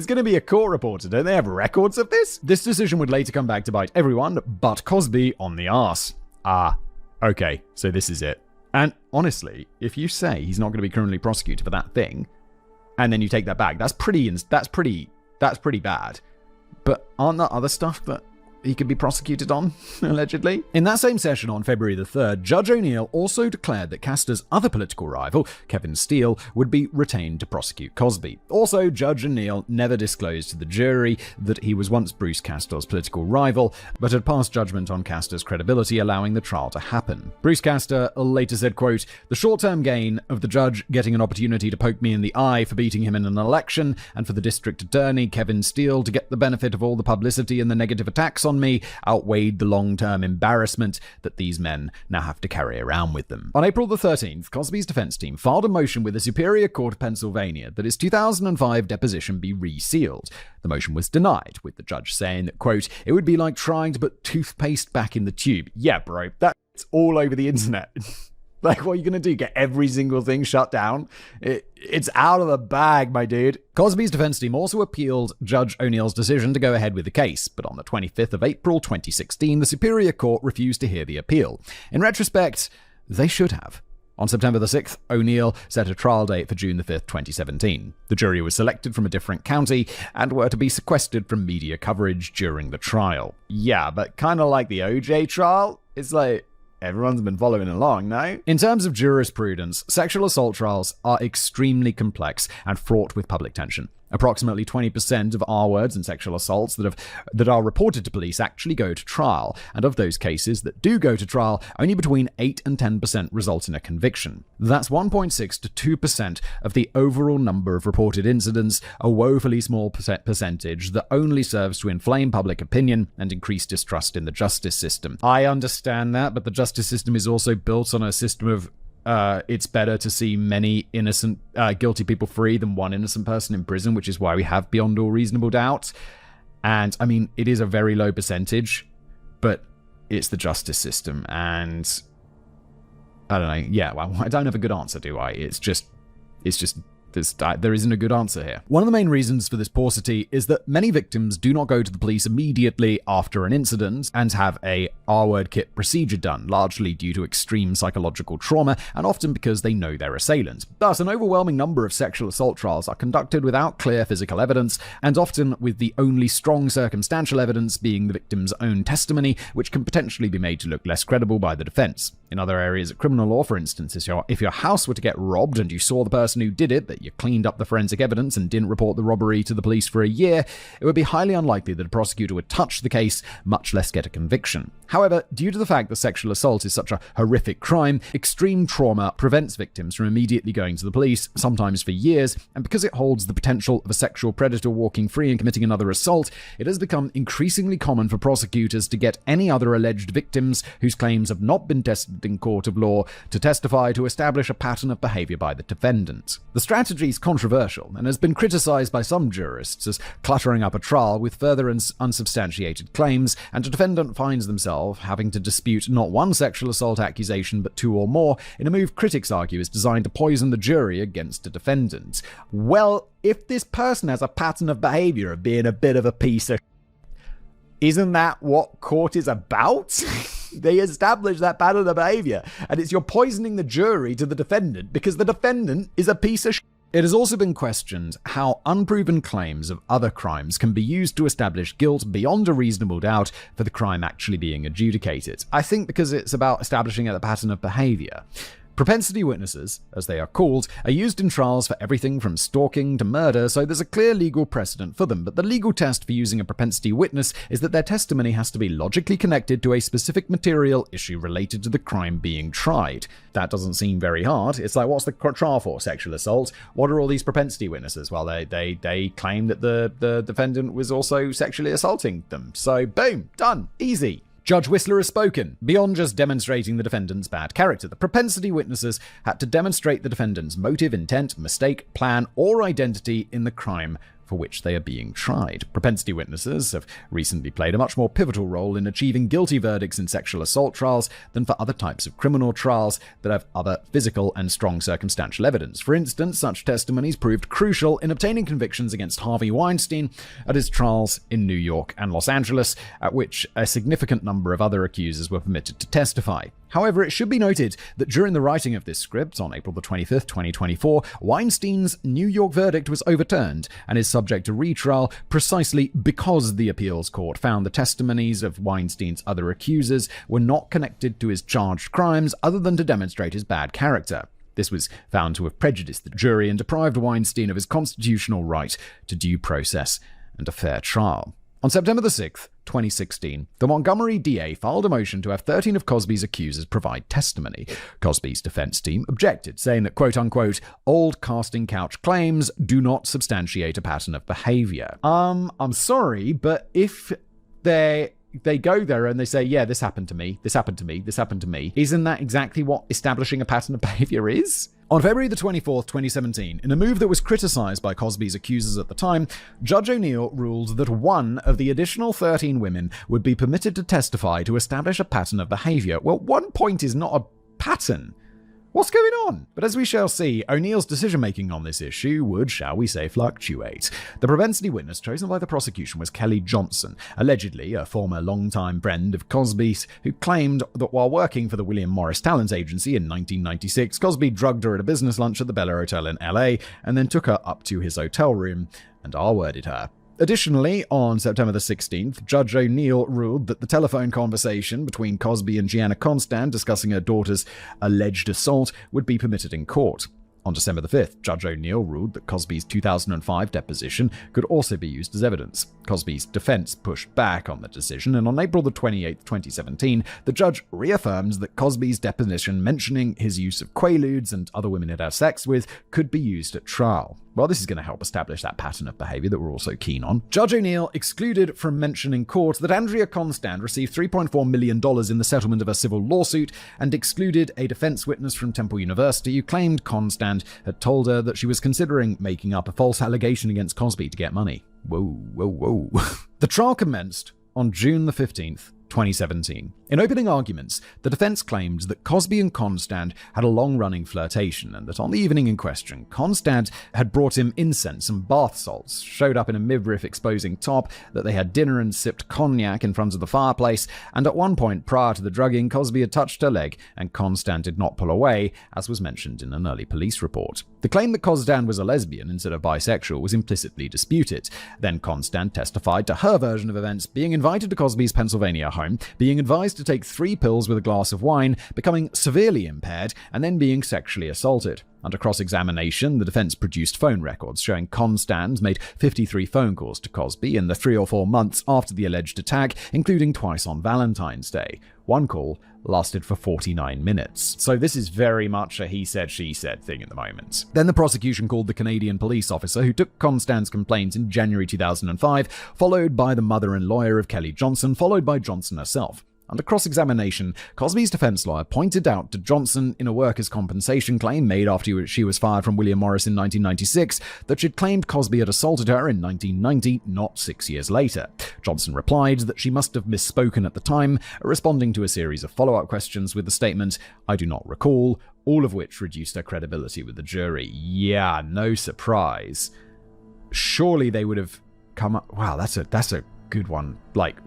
going to be a court reporter, don't they have records of this? This decision would later come back to bite everyone but Cosby on the arse. Okay, so this is it. And honestly, if you say he's not going to be criminally prosecuted for that thing, and then you take that back, that's pretty bad. But aren't there other stuff that he could be prosecuted on, allegedly. In that same session on February the 3rd, Judge O'Neill also declared that Castor's other political rival, Kevin Steele, would be retained to prosecute Cosby. Also, Judge O'Neill never disclosed to the jury that he was once Bruce Castor's political rival, but had passed judgment on Castor's credibility, allowing the trial to happen. Bruce Castor later said, quote, "The short-term gain of the judge getting an opportunity to poke me in the eye for beating him in an election, and for the district attorney, Kevin Steele, to get the benefit of all the publicity and the negative attacks on me outweighed the long-term embarrassment that these men now have to carry around with them." On April the 13th, Cosby's defense team filed a motion with the Superior Court of Pennsylvania that his 2005 deposition be resealed. The motion was denied, with the judge saying that, quote, "It would be like trying to put toothpaste back in the tube." Yeah, bro, that's all over the internet. Like, what are you going to do? Get every single thing shut down? It's out of the bag, my dude. Cosby's defense team also appealed Judge O'Neill's decision to go ahead with the case, but on the 25th of April 2016, the Superior Court refused to hear the appeal. In retrospect, they should have. On September the 6th, O'Neill set a trial date for June the 5th, 2017. The jury was selected from a different county and were to be sequestered from media coverage during the trial. Yeah, but kind of like the OJ trial, it's like, everyone's been following along, no? In terms of jurisprudence, sexual assault trials are extremely complex and fraught with public tension. Approximately 20% of R-words and sexual assaults that are reported to police actually go to trial, and of those cases that do go to trial, only between 8 and 10% result in a conviction. That's 1.6 to 2% of the overall number of reported incidents, a woefully small percentage that only serves to inflame public opinion and increase distrust in the justice system. I understand that, but the justice system is also built on a system of it's better to see many innocent, guilty people free than one innocent person in prison, which is why we have beyond all reasonable doubt. And, I mean, it is a very low percentage, but it's the justice system. And, I don't know, yeah, well, I don't have a good answer, do I? It's just there isn't a good answer here. One of the main reasons for this paucity is that many victims do not go to the police immediately after an incident and have a R-word kit procedure done, largely due to extreme psychological trauma and often because they know their assailant. Thus, an overwhelming number of sexual assault trials are conducted without clear physical evidence, and often with the only strong circumstantial evidence being the victim's own testimony, which can potentially be made to look less credible by the defense. In other areas of criminal law, for instance, if your house were to get robbed and you saw the person who did it, but you cleaned up the forensic evidence and didn't report the robbery to the police for a year, it would be highly unlikely that a prosecutor would touch the case, much less get a conviction. However, due to the fact that sexual assault is such a horrific crime, extreme trauma prevents victims from immediately going to the police, sometimes for years, and because it holds the potential of a sexual predator walking free and committing another assault, it has become increasingly common for prosecutors to get any other alleged victims whose claims have not been tested in court of law to testify to establish a pattern of behavior by the defendant. The strategy is controversial and has been criticized by some jurists as cluttering up a trial with further unsubstantiated claims, and a defendant finds themselves having to dispute not one sexual assault accusation but two or more in a move critics argue is designed to poison the jury against a defendant. Well, if this person has a pattern of behavior of being a bit of a piece of isn't that what court is about? They establish that pattern of behavior, and it's you're poisoning the jury to the defendant because the defendant is a piece of It has also been questioned how unproven claims of other crimes can be used to establish guilt beyond a reasonable doubt for the crime actually being adjudicated. I think because it's about establishing a pattern of behavior. Propensity witnesses, as they are called, are used in trials for everything from stalking to murder, so there's a clear legal precedent for them, but the legal test for using a propensity witness is that their testimony has to be logically connected to a specific material issue related to the crime being tried. That doesn't seem very hard. It's like, what's the trial for? Sexual assault? What are all these propensity witnesses? Well, they claim that the defendant was also sexually assaulting them. So, boom, done, easy. Judge Whistler has spoken. Beyond just demonstrating the defendant's bad character, the propensity witnesses had to demonstrate the defendant's motive, intent, mistake, plan, or identity in the crime for which they are being tried. Propensity witnesses have recently played a much more pivotal role in achieving guilty verdicts in sexual assault trials than for other types of criminal trials that have other physical and strong circumstantial evidence. For instance, such testimonies proved crucial in obtaining convictions against Harvey Weinstein at his trials in New York and Los Angeles, at which a significant number of other accusers were permitted to testify. However, it should be noted that during the writing of this script on April the 25th, 2024, Weinstein's New York verdict was overturned and is subject to retrial precisely because the appeals court found the testimonies of Weinstein's other accusers were not connected to his charged crimes other than to demonstrate his bad character. This was found to have prejudiced the jury and deprived Weinstein of his constitutional right to due process and a fair trial. On September the 6th, 2016, the Montgomery DA filed a motion to have 13 of Cosby's accusers provide testimony. Cosby's defense team objected, saying that, quote-unquote, old casting couch claims do not substantiate a pattern of behavior. I'm sorry, but if they go there and they say, yeah, this happened to me, this happened to me, this happened to me, isn't that exactly what establishing a pattern of behavior is? On February the 24th, 2017, in a move that was criticized by Cosby's accusers at the time, Judge O'Neill ruled that one of the additional 13 women would be permitted to testify to establish a pattern of behavior. Well, 1 point is not a pattern. What's going on? But as we shall see, O'Neill's decision-making on this issue would, shall we say, fluctuate. The propensity witness chosen by the prosecution was Kelly Johnson, allegedly a former longtime friend of Cosby's, who claimed that while working for the William Morris Talent Agency in 1996, Cosby drugged her at a business lunch at the Bella Hotel in LA and then took her up to his hotel room and R-worded her. Additionally, on September the 16th, Judge O'Neill ruled that the telephone conversation between Cosby and Gianna Constant discussing her daughter's alleged assault would be permitted in court. On December the 5th, Judge O'Neill ruled that Cosby's 2005 deposition could also be used as evidence. Cosby's defense pushed back on the decision, and on April the 28th, 2017, the judge reaffirmed that Cosby's deposition mentioning his use of quaaludes and other women he'd had sex with could be used at trial. Well, this is going to help establish that pattern of behavior that we're also keen on. Judge O'Neill excluded from mention in court that Andrea Constant received $3.4 million in the settlement of a civil lawsuit and excluded a defense witness from Temple University who claimed Constant had told her that she was considering making up a false allegation against Cosby to get money. Whoa. The trial commenced on June the 15th, 2017. In opening arguments, the defense claimed that Cosby and Constant had a long-running flirtation and that on the evening in question, Constant had brought him incense and bath salts, showed up in a midriff exposing top, that they had dinner and sipped cognac in front of the fireplace, and at one point prior to the drugging, Cosby had touched her leg and Constant did not pull away, as was mentioned in an early police report. The claim that Constant was a lesbian instead of bisexual was implicitly disputed. Then Constant testified to her version of events, being invited to Cosby's Pennsylvania home, being advised to take 3 pills with a glass of wine, becoming severely impaired, and then being sexually assaulted. Under cross-examination, the defense produced phone records showing Constant made 53 phone calls to Cosby in the 3 or 4 months after the alleged attack, including twice on Valentine's Day. One call lasted for 49 minutes. So this is very much a he said, she said thing at the moment. Then the prosecution called the Canadian police officer who took Constant's complaints in January 2005, followed by the mother and lawyer of Kelly Johnson, followed by Johnson herself. Under cross-examination, Cosby's defense lawyer pointed out to Johnson in a workers' compensation claim made after she was fired from William Morris in 1996 that she'd claimed Cosby had assaulted her in 1990, not 6 years later. Johnson replied that she must have misspoken at the time, responding to a series of follow-up questions with the statement, "I do not recall," all of which reduced her credibility with the jury. Yeah, no surprise. Surely they would have come up... Wow, that's a good one,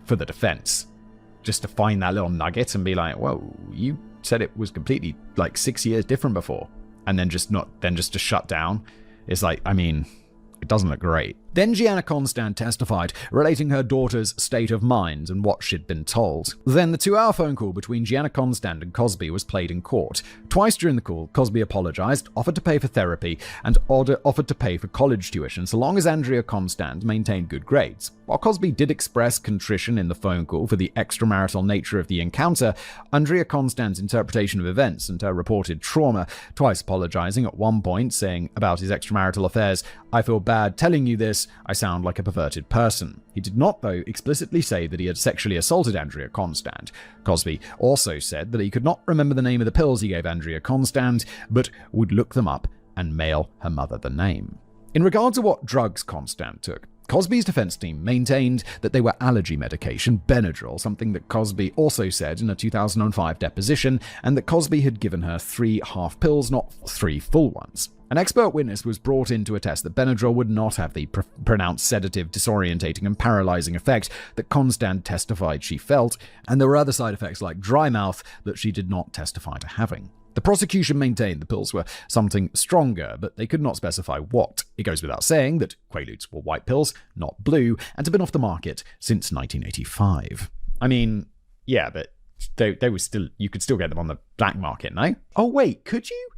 for the defense. Just to find that little nugget and be like, whoa, you said it was completely 6 years different before. And then just to shut down. It's it doesn't look great. Then Gianna Constant testified, relating her daughter's state of mind and what she'd been told. Then the 2-hour phone call between Gianna Constant and Cosby was played in court. Twice during the call, Cosby apologized, offered to pay for therapy, and offered to pay for college tuition so long as Andrea Constant maintained good grades. While Cosby did express contrition in the phone call for the extramarital nature of the encounter, Andrea Constant's interpretation of events and her reported trauma, twice apologizing at one point, saying about his extramarital affairs, "I feel bad telling you this, I sound like a perverted person." He did not, though, explicitly say that he had sexually assaulted Andrea Constant. Cosby also said that he could not remember the name of the pills he gave Andrea Constant, but would look them up and mail her mother the name. In regard to what drugs Constant took, Cosby's defense team maintained that they were allergy medication, Benadryl, something that Cosby also said in a 2005 deposition, and that Cosby had given her 3 half pills, not 3 full ones. An expert witness was brought in to attest that Benadryl would not have the pronounced sedative, disorientating, and paralyzing effect that Constand testified she felt, and there were other side effects like dry mouth that she did not testify to having. The prosecution maintained the pills were something stronger, but they could not specify what. It goes without saying that Quaaludes were white pills, not blue, and had been off the market since 1985. I mean, yeah, but they were still, you could still get them on the black market, no? Oh wait, could you?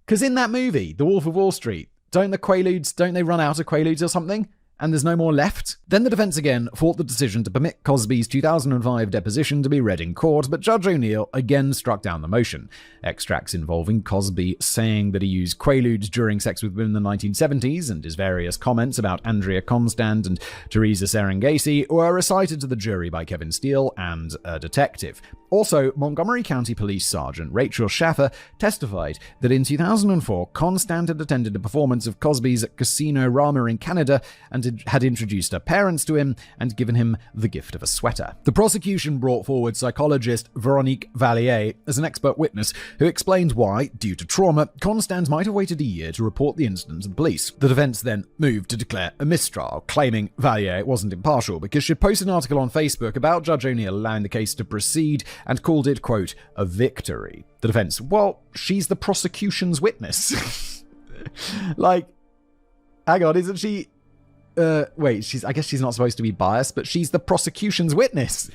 Because in that movie, The Wolf of Wall Street, don't they run out of Quaaludes or something? And there's no more left? Then the defense again fought the decision to permit Cosby's 2005 deposition to be read in court, but Judge O'Neill again struck down the motion. Extracts involving Cosby saying that he used Quaaludes during sex with women in the 1970s and his various comments about Andrea Constand and Teresa Serengesi were recited to the jury by Kevin Steele and a detective. Also, Montgomery County Police Sergeant Rachel Schaffer testified that in 2004, Constand had attended a performance of Cosby's at Casino Rama in Canada and had introduced her parents to him and given him the gift of a sweater. The prosecution brought forward psychologist Veronique Vallier as an expert witness who explained why, due to trauma, Constand might have waited a year to report the incident to the police. The defense then moved to declare a mistrial, claiming Vallier wasn't impartial because she'd posted an article on Facebook about Judge O'Neill allowing the case to proceed and called it, quote, a victory. The defense, well, she's the prosecution's witness. Like, hang on, isn't she... I guess she's not supposed to be biased, but she's the prosecution's witness.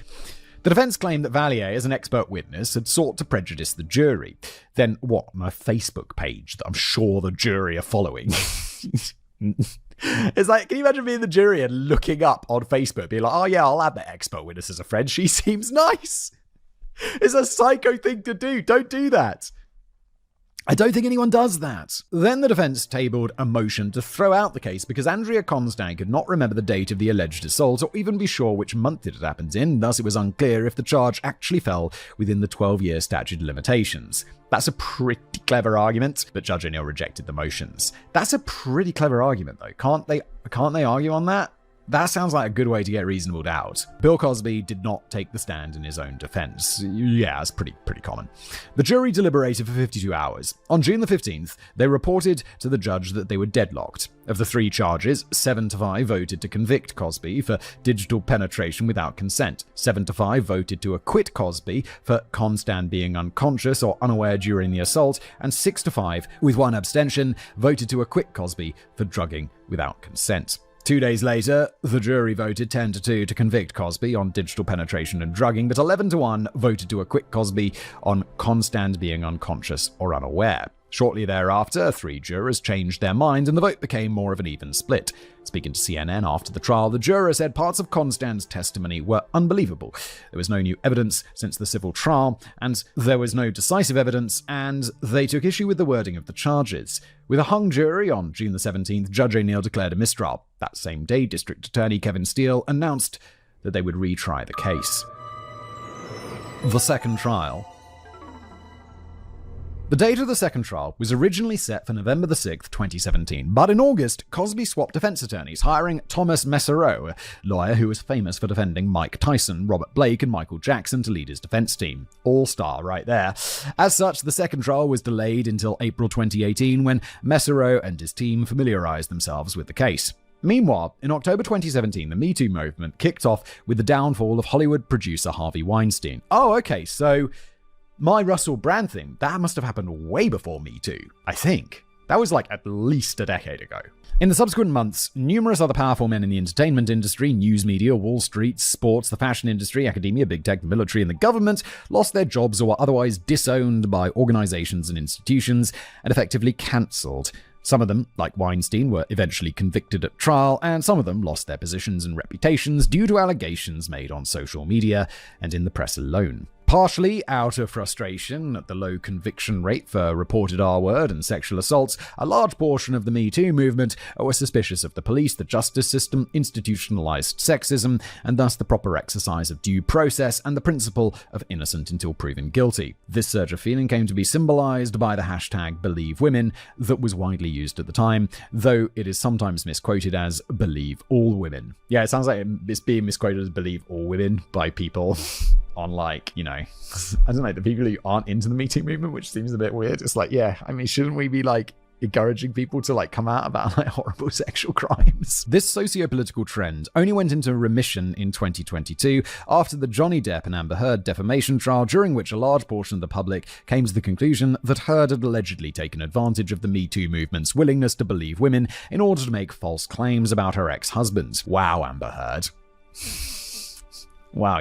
The defense claimed that Vallier, as an expert witness, had sought to prejudice the jury. Then what, on a Facebook page that I'm sure the jury are following? It's like, can you imagine being the jury and looking up on Facebook, being like, oh yeah, I'll add that expert witness as a friend. She seems nice. It's a psycho thing to do. Don't do that. I don't think anyone does that. Then the defense tabled a motion to throw out the case because Andrea Constand could not remember the date of the alleged assault or even be sure which month it had happened in, thus it was unclear if the charge actually fell within the 12-year statute of limitations. That's a pretty clever argument, but Judge O'Neill rejected the motions. That's a pretty clever argument, though. Can't they argue on that? That sounds like a good way to get reasonable doubt. Bill Cosby did not take the stand in his own defense. Yeah, it's pretty common. The jury deliberated for 52 hours. On June the 15th, they reported to the judge that they were deadlocked. Of the 3 charges, 7-5 voted to convict Cosby for digital penetration without consent. 7-5 voted to acquit Cosby for Constand being unconscious or unaware during the assault, and 6-5, with 1 abstention, voted to acquit Cosby for drugging without consent. 2 days later, the jury voted 10-2 to convict Cosby on digital penetration and drugging, but 11-1 voted to acquit Cosby on Constand being unconscious or unaware. Shortly thereafter, 3 jurors changed their mind and the vote became more of an even split. Speaking to CNN after the trial, the juror said parts of Constand's testimony were unbelievable. There was no new evidence since the civil trial, and there was no decisive evidence, and they took issue with the wording of the charges. With a hung jury on June the 17th, Judge O'Neill declared a mistrial. That same day, District Attorney Kevin Steele announced that they would retry the case. The second trial. The date of the second trial was originally set for November the 6th, 2017, but in August, Cosby swapped defense attorneys, hiring Thomas Messereau, a lawyer who was famous for defending Mike Tyson, Robert Blake, and Michael Jackson to lead his defense team. All-star right there. As such, the second trial was delayed until April 2018 when Messereau and his team familiarized themselves with the case. Meanwhile, in October 2017, the Me Too movement kicked off with the downfall of Hollywood producer Harvey Weinstein. Oh, okay, so my Russell Brand thing, that must have happened way before Me Too, I think. That was like at least a decade ago. In the subsequent months, numerous other powerful men in the entertainment industry, news media, Wall Street, sports, the fashion industry, academia, big tech, the military, and the government lost their jobs or were otherwise disowned by organizations and institutions and effectively cancelled. Some of them, like Weinstein, were eventually convicted at trial, and some of them lost their positions and reputations due to allegations made on social media and in the press alone. Partially out of frustration at the low conviction rate for reported R-word and sexual assaults, a large portion of the Me Too movement were suspicious of the police, the justice system, institutionalized sexism, and thus the proper exercise of due process and the principle of innocent until proven guilty. This surge of feeling came to be symbolized by the hashtag #BelieveWomen that was widely used at the time, though it is sometimes misquoted as Believe All Women. Yeah, it sounds like it's being misquoted as Believe All Women by people on I don't know, the people who aren't into the Me Too movement, which seems a bit weird. It's like, yeah, I mean, shouldn't we be like encouraging people to like come out about like horrible sexual crimes. This socio-political trend only went into remission in 2022 after the Johnny Depp and Amber Heard defamation trial, during which a large portion of the public came to the conclusion that Heard had allegedly taken advantage of the Me Too movement's willingness to believe women in order to make false claims about her ex-husbands. Wow, Amber Heard. Wow,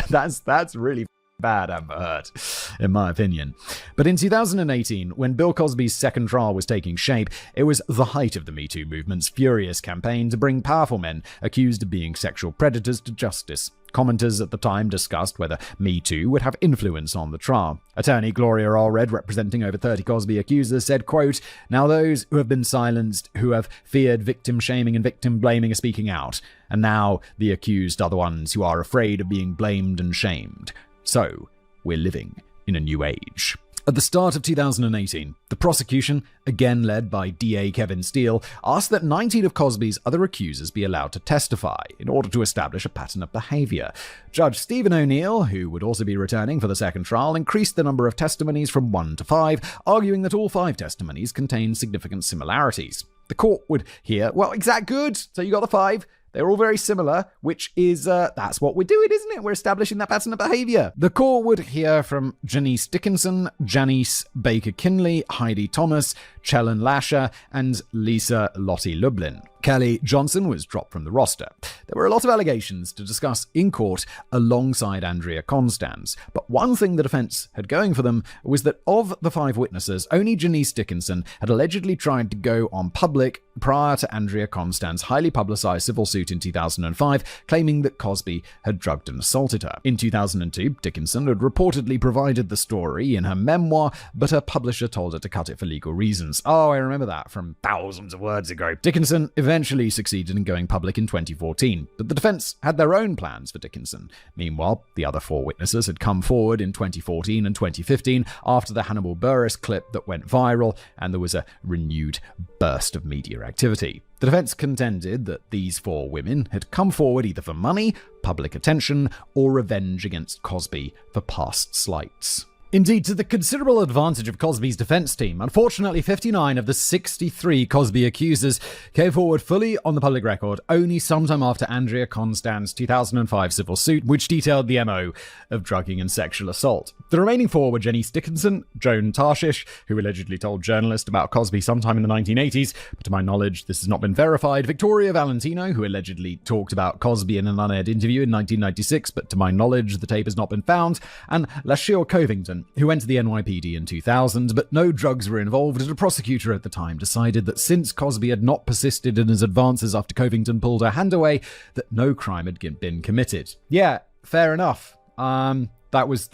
that's really bad, Amber Heard, in my opinion. But in 2018, when Bill Cosby's second trial was taking shape, it was the height of the Me Too movement's furious campaign to bring powerful men accused of being sexual predators to justice. Commenters at the time discussed whether Me Too would have influence on the trial. Attorney Gloria Allred, representing over 30 Cosby accusers, said, quote, "Now those who have been silenced, who have feared victim shaming and victim blaming are speaking out. And now the accused are the ones who are afraid of being blamed and shamed. So, we're living in a new age." At the start of 2018, the prosecution, again led by DA Kevin Steele, asked that 19 of Cosby's other accusers be allowed to testify in order to establish a pattern of behavior. Judge Stephen O'Neill, who would also be returning for the second trial, increased the number of testimonies from 1 to 5, arguing that all 5 testimonies contained significant similarities. The court would hear, well, exact good, so you got the 5. They're all very similar, which is, that's what we're doing, isn't it? We're establishing that pattern of behavior. The court would hear from Janice Dickinson, Janice Baker-Kinley, Heidi Thomas, Chellen Lasher, and Lisa Lottie Lublin. Kelly Johnson was dropped from the roster. There were a lot of allegations to discuss in court alongside Andrea Constans, but one thing the defense had going for them was that of the 5 witnesses, only Janice Dickinson had allegedly tried to go on public prior to Andrea Constans' highly publicized civil suit in 2005, claiming that Cosby had drugged and assaulted her. In 2002, Dickinson had reportedly provided the story in her memoir, but her publisher told her to cut it for legal reasons. Oh, I remember that from thousands of words ago. Dickinson eventually succeeded in going public in 2014, but the defense had their own plans for Dickinson. Meanwhile, the other 4 witnesses had come forward in 2014 and 2015 after the Hannibal Buress clip that went viral, and there was a renewed burst of media activity. The defense contended that these 4 women had come forward either for money, public attention, or revenge against Cosby for past slights. Indeed, to the considerable advantage of Cosby's defense team, unfortunately 59 of the 63 Cosby accusers came forward fully on the public record only sometime after Andrea Constans' 2005 civil suit, which detailed the MO of drugging and sexual assault. The remaining 4 were Janice Dickinson, Joan Tarshish, who allegedly told journalists about Cosby sometime in the 1980s, but to my knowledge this has not been verified, Victoria Valentino, who allegedly talked about Cosby in an unaired interview in 1996, but to my knowledge the tape has not been found, and Lashiel Covington, who went to the NYPD in 2000, but no drugs were involved, and a prosecutor at the time decided that since Cosby had not persisted in his advances after Covington pulled her hand away, that no crime had been committed. Yeah, fair enough. That was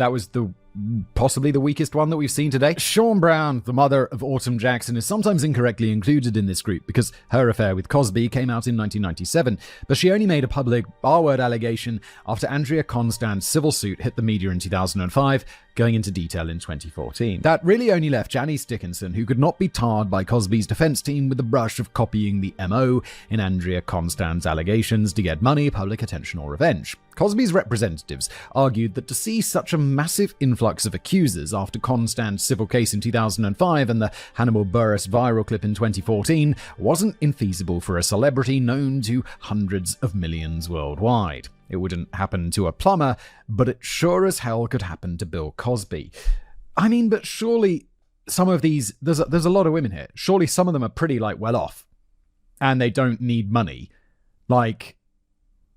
possibly the weakest one that we've seen today. Sean Brown, the mother of Autumn Jackson, is sometimes incorrectly included in this group because her affair with Cosby came out in 1997, but she only made a public R-word allegation after Andrea Constans' civil suit hit the media in 2005, going into detail in 2014. That really only left Janice Dickinson, who could not be tarred by Cosby's defense team with the brush of copying the MO in Andrea Constans' allegations to get money, public attention, or revenge. Cosby's representatives argued that to see such a massive influx of accusers after Constans' civil case in 2005 and the Hannibal Buress viral clip in 2014 wasn't infeasible for a celebrity known to hundreds of millions worldwide. It wouldn't happen to a plumber, but it sure as hell could happen to Bill Cosby. I mean, but surely some of these, there's a lot of women here. Surely some of them are pretty, well off. And they don't need money.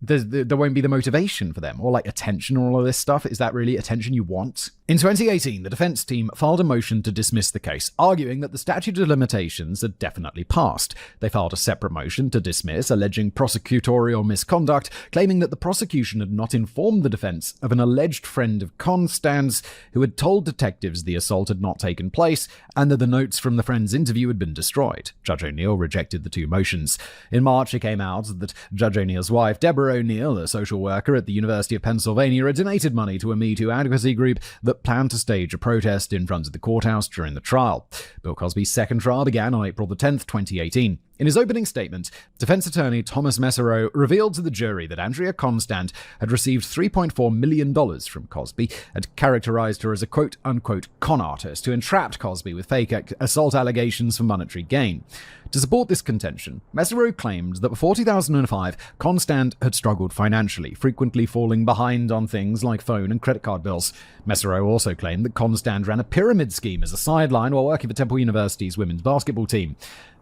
There won't be the motivation for them, or attention or all of this stuff. Is that really attention you want? In 2018, the defense team filed a motion to dismiss the case, arguing that the statute of limitations had definitely passed. They filed a separate motion to dismiss, alleging prosecutorial misconduct, claiming that the prosecution had not informed the defense of an alleged friend of Constans who had told detectives the assault had not taken place, and that the notes from the friend's interview had been destroyed. Judge O'Neill rejected the 2 motions. In March, it came out that Judge O'Neill's wife, Deborah O'Neill, a social worker at the University of Pennsylvania, had donated money to a Me Too advocacy group that that planned to stage a protest in front of the courthouse during the trial. Bill Cosby's second trial began on April 10, 2018. In his opening statement, defense attorney Thomas Mesereau revealed to the jury that Andrea Constant had received $3.4 million from Cosby and characterized her as a quote-unquote con artist who entrapped Cosby with fake assault allegations for monetary gain. To support this contention, Mesereau claimed that before 2005, Constant had struggled financially, frequently falling behind on things like phone and credit card bills. Mesereau also claimed that Constant ran a pyramid scheme as a sideline while working for Temple University's women's basketball team.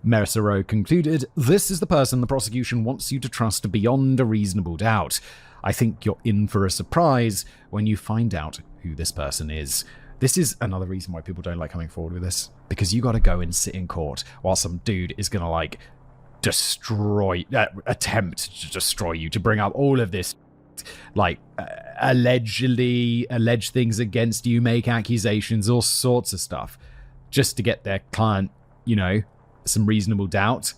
Mesereau concluded, "This is the person the prosecution wants you to trust beyond a reasonable doubt. I think you're in for a surprise when you find out who this person is." This is another reason why people don't like coming forward with this. Because you got to go and sit in court while some dude is going to, attempt to destroy you, to bring up all of this, alleged things against you, make accusations, all sorts of stuff, just to get their client, some reasonable doubt.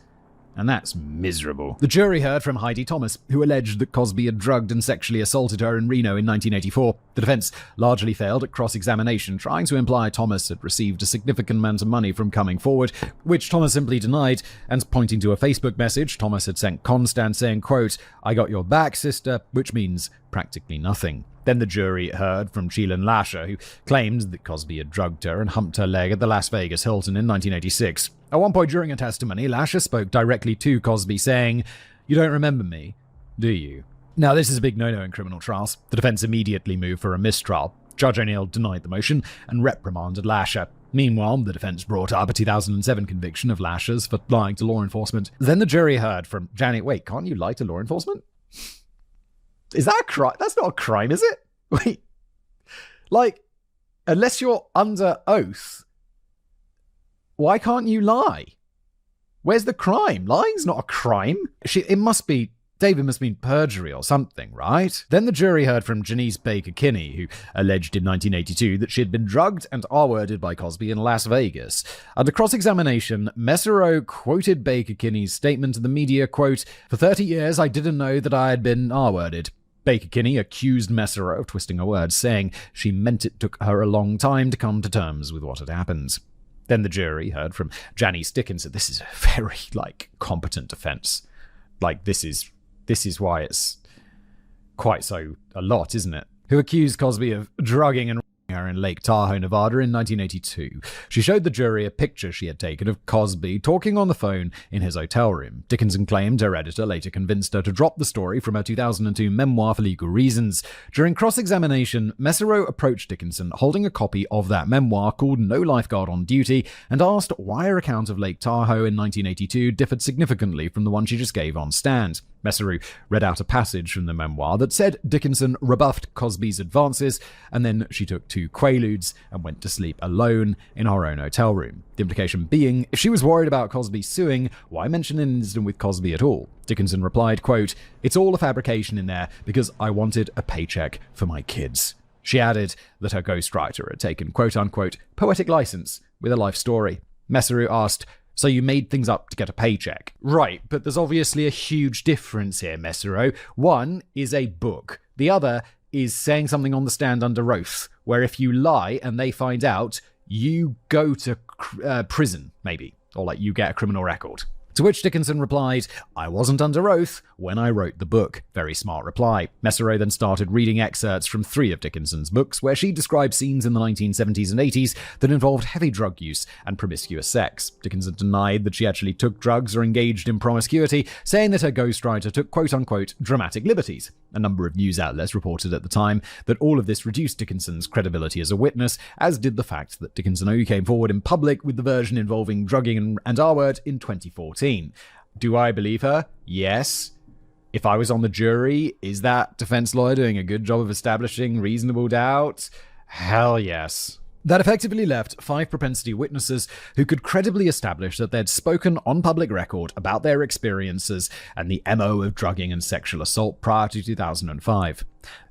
And that's miserable. The jury heard from Heidi Thomas, who alleged that Cosby had drugged and sexually assaulted her in Reno in 1984. The defense largely failed at cross-examination, trying to imply Thomas had received a significant amount of money from coming forward, which Thomas simply denied, and pointing to a Facebook message Thomas had sent Constant saying, quote, "I got your back, sister," which means practically nothing. Then the jury heard from Chelan Lasher, who claimed that Cosby had drugged her and humped her leg at the Las Vegas Hilton in 1986. At one point during a testimony, Lasher spoke directly to Cosby, saying, "You don't remember me, do you?" Now, this is a big no-no in criminal trials. The defense immediately moved for a mistrial. Judge O'Neill denied the motion and reprimanded Lasher. Meanwhile, the defense brought up a 2007 conviction of Lasher's for lying to law enforcement. Then the jury heard from Janet. Wait, can't you lie to law enforcement? Is that a crime? That's not a crime, is it? Wait. Unless you're under oath, why can't you lie? Where's the crime? Lying's not a crime. David must mean perjury or something, right? Then the jury heard from Janice Baker Kinney, who alleged in 1982 that she had been drugged and R-worded by Cosby in Las Vegas. Under cross-examination, Mesereau quoted Baker Kinney's statement to the media, quote, "For 30 years, I didn't know that I had been R-worded." Baker Kinney accused Mesereau of twisting her words, saying she meant it took her a long time to come to terms with what had happened. Then the jury heard from Janice Dickinson. This is a very, competent defense. This is why it's quite so a lot, isn't it? Who accused Cosby of drugging and her in Lake Tahoe, Nevada in 1982. She showed the jury a picture she had taken of Cosby talking on the phone in his hotel room. Dickinson claimed her editor later convinced her to drop the story from her 2002 memoir for legal reasons. During cross-examination, Mesereau approached Dickinson holding a copy of that memoir called No Lifeguard on Duty and asked why her account of Lake Tahoe in 1982 differed significantly from the one she just gave on stand. Mesereau read out a passage from the memoir that said Dickinson rebuffed Cosby's advances, and then she took 2 Quaaludes and went to sleep alone in her own hotel room. The implication being, if she was worried about Cosby suing, why mention an incident with Cosby at all? Dickinson replied, quote, "It's all a fabrication in there because I wanted a paycheck for my kids." She added that her ghostwriter had taken quote-unquote poetic license with a life story. Mesereau asked, "So you made things up to get a paycheck?" Right, but there's obviously a huge difference here, Mesereau. One is a book. The other is saying something on the stand under oath, where if you lie and they find out, you go to prison, maybe. Or you get a criminal record. To which Dickinson replied, "I wasn't under oath when I wrote the book." Very smart reply. Mesereau then started reading excerpts from 3 of Dickinson's books, where she described scenes in the 1970s and 80s that involved heavy drug use and promiscuous sex. Dickinson denied that she actually took drugs or engaged in promiscuity, saying that her ghostwriter took quote-unquote dramatic liberties. A number of news outlets reported at the time that all of this reduced Dickinson's credibility as a witness, as did the fact that Dickinson only came forward in public with the version involving drugging and R-word in 2014. Do I believe her? Yes. If I was on the jury, is that defense lawyer doing a good job of establishing reasonable doubt? Hell yes. That effectively left 5 propensity witnesses who could credibly establish that they'd spoken on public record about their experiences and the MO of drugging and sexual assault prior to 2005.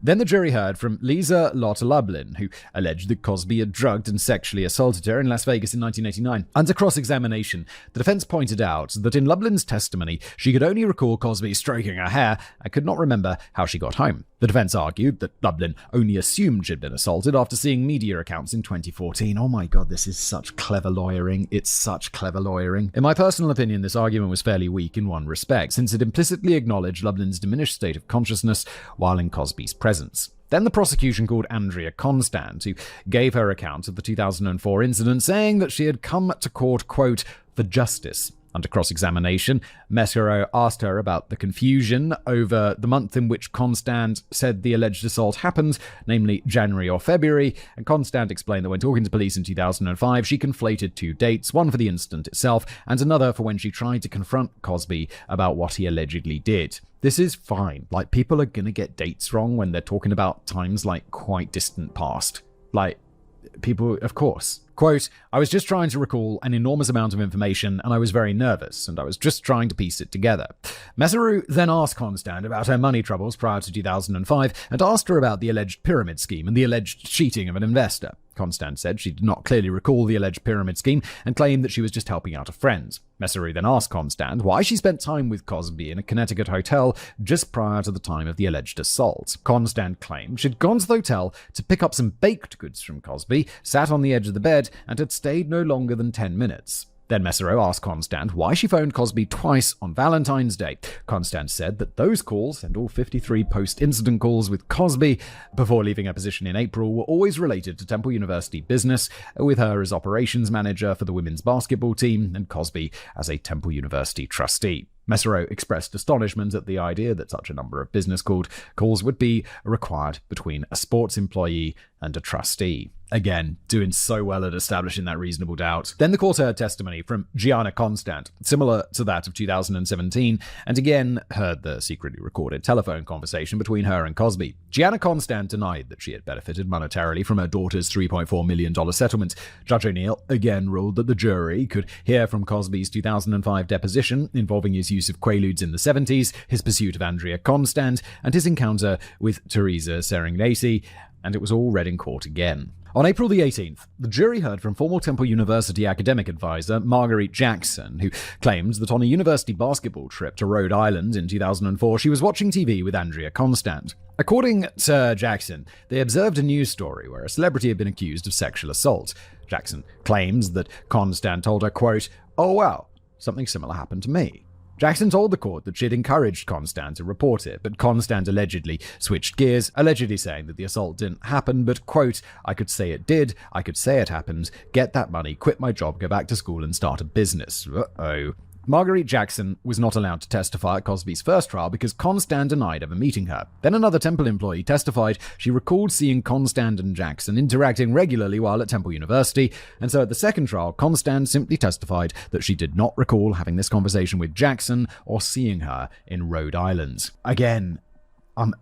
Then the jury heard from Lisa Lotta Lublin, who alleged that Cosby had drugged and sexually assaulted her in Las Vegas in 1989. Under cross-examination, the defense pointed out that in Lublin's testimony, she could only recall Cosby stroking her hair and could not remember how she got home. The defense argued that Lublin only assumed she'd been assaulted after seeing media accounts in 2014. Oh my god, this is such clever lawyering. It's such clever lawyering. In my personal opinion, this argument was fairly weak in one respect, since it implicitly acknowledged Lublin's diminished state of consciousness while in Cosby's presence. Then the prosecution called Andrea Constant, who gave her account of the 2004 incident, saying that she had come to court, quote, for justice. Under cross-examination, Mesero asked her about the confusion over the month in which Constant said the alleged assault happened, namely January or February, and Constant explained that when talking to police in 2005, she conflated two dates, one for the incident itself and another for when she tried to confront Cosby about what he allegedly did. This is fine. Like, people are gonna get dates wrong when they're talking about times like quite distant past. Like, people, of course. Quote, I was just trying to recall an enormous amount of information and I was very nervous and I was just trying to piece it together. Mesereau then asked Constant about her money troubles prior to 2005 and asked her about the alleged pyramid scheme and the alleged cheating of an investor. Constant said she did not clearly recall the alleged pyramid scheme and claimed that she was just helping out a friend. Mesereau then asked Constant why she spent time with Cosby in a Connecticut hotel just prior to the time of the alleged assault. Constant claimed she'd gone to the hotel to pick up some baked goods from Cosby, sat on the edge of the bed, and had stayed no longer than 10 minutes. Then Mesereau asked Constant why she phoned Cosby twice on Valentine's Day. Constant said that those calls, and all 53 post-incident calls with Cosby before leaving her position in April, were always related to Temple University business, with her as operations manager for the women's basketball team and Cosby as a Temple University trustee. Mesereau expressed astonishment at the idea that such a number of business calls would be required between a sports employee and a trustee. Again, doing so well at establishing that reasonable doubt. Then the court heard testimony from Gianna Constant, similar to that of 2017, and again heard the secretly recorded telephone conversation between her and Cosby. Gianna Constant denied that she had benefited monetarily from her daughter's $3.4 million settlement. Judge O'Neill again ruled that the jury could hear from Cosby's 2005 deposition involving his use of Quaaludes in the 70s, his pursuit of Andrea Constant, and his encounter with Teresa Serengeti, and it was all read in court again. On April the 18th, the jury heard from former Temple University academic advisor Margaret Jackson, who claimed that on a university basketball trip to Rhode Island in 2004, she was watching TV with Andrea Constant. According to Jackson, they observed a news story where a celebrity had been accused of sexual assault. Jackson claims that Constant told her, quote, "Oh wow, something similar happened to me." Jackson told the court that she had encouraged Constant to report it, but Constant allegedly switched gears, allegedly saying that the assault didn't happen, but, quote, "I could say it did, I could say it happened, get that money, quit my job, go back to school and start a business." Uh-oh. Marguerite Jackson was not allowed to testify at Cosby's first trial because Constant denied ever meeting her. Then another Temple employee testified she recalled seeing Constant and Jackson interacting regularly while at Temple University, and so at the second trial, Constant simply testified that she did not recall having this conversation with Jackson or seeing her in Rhode Island. Again,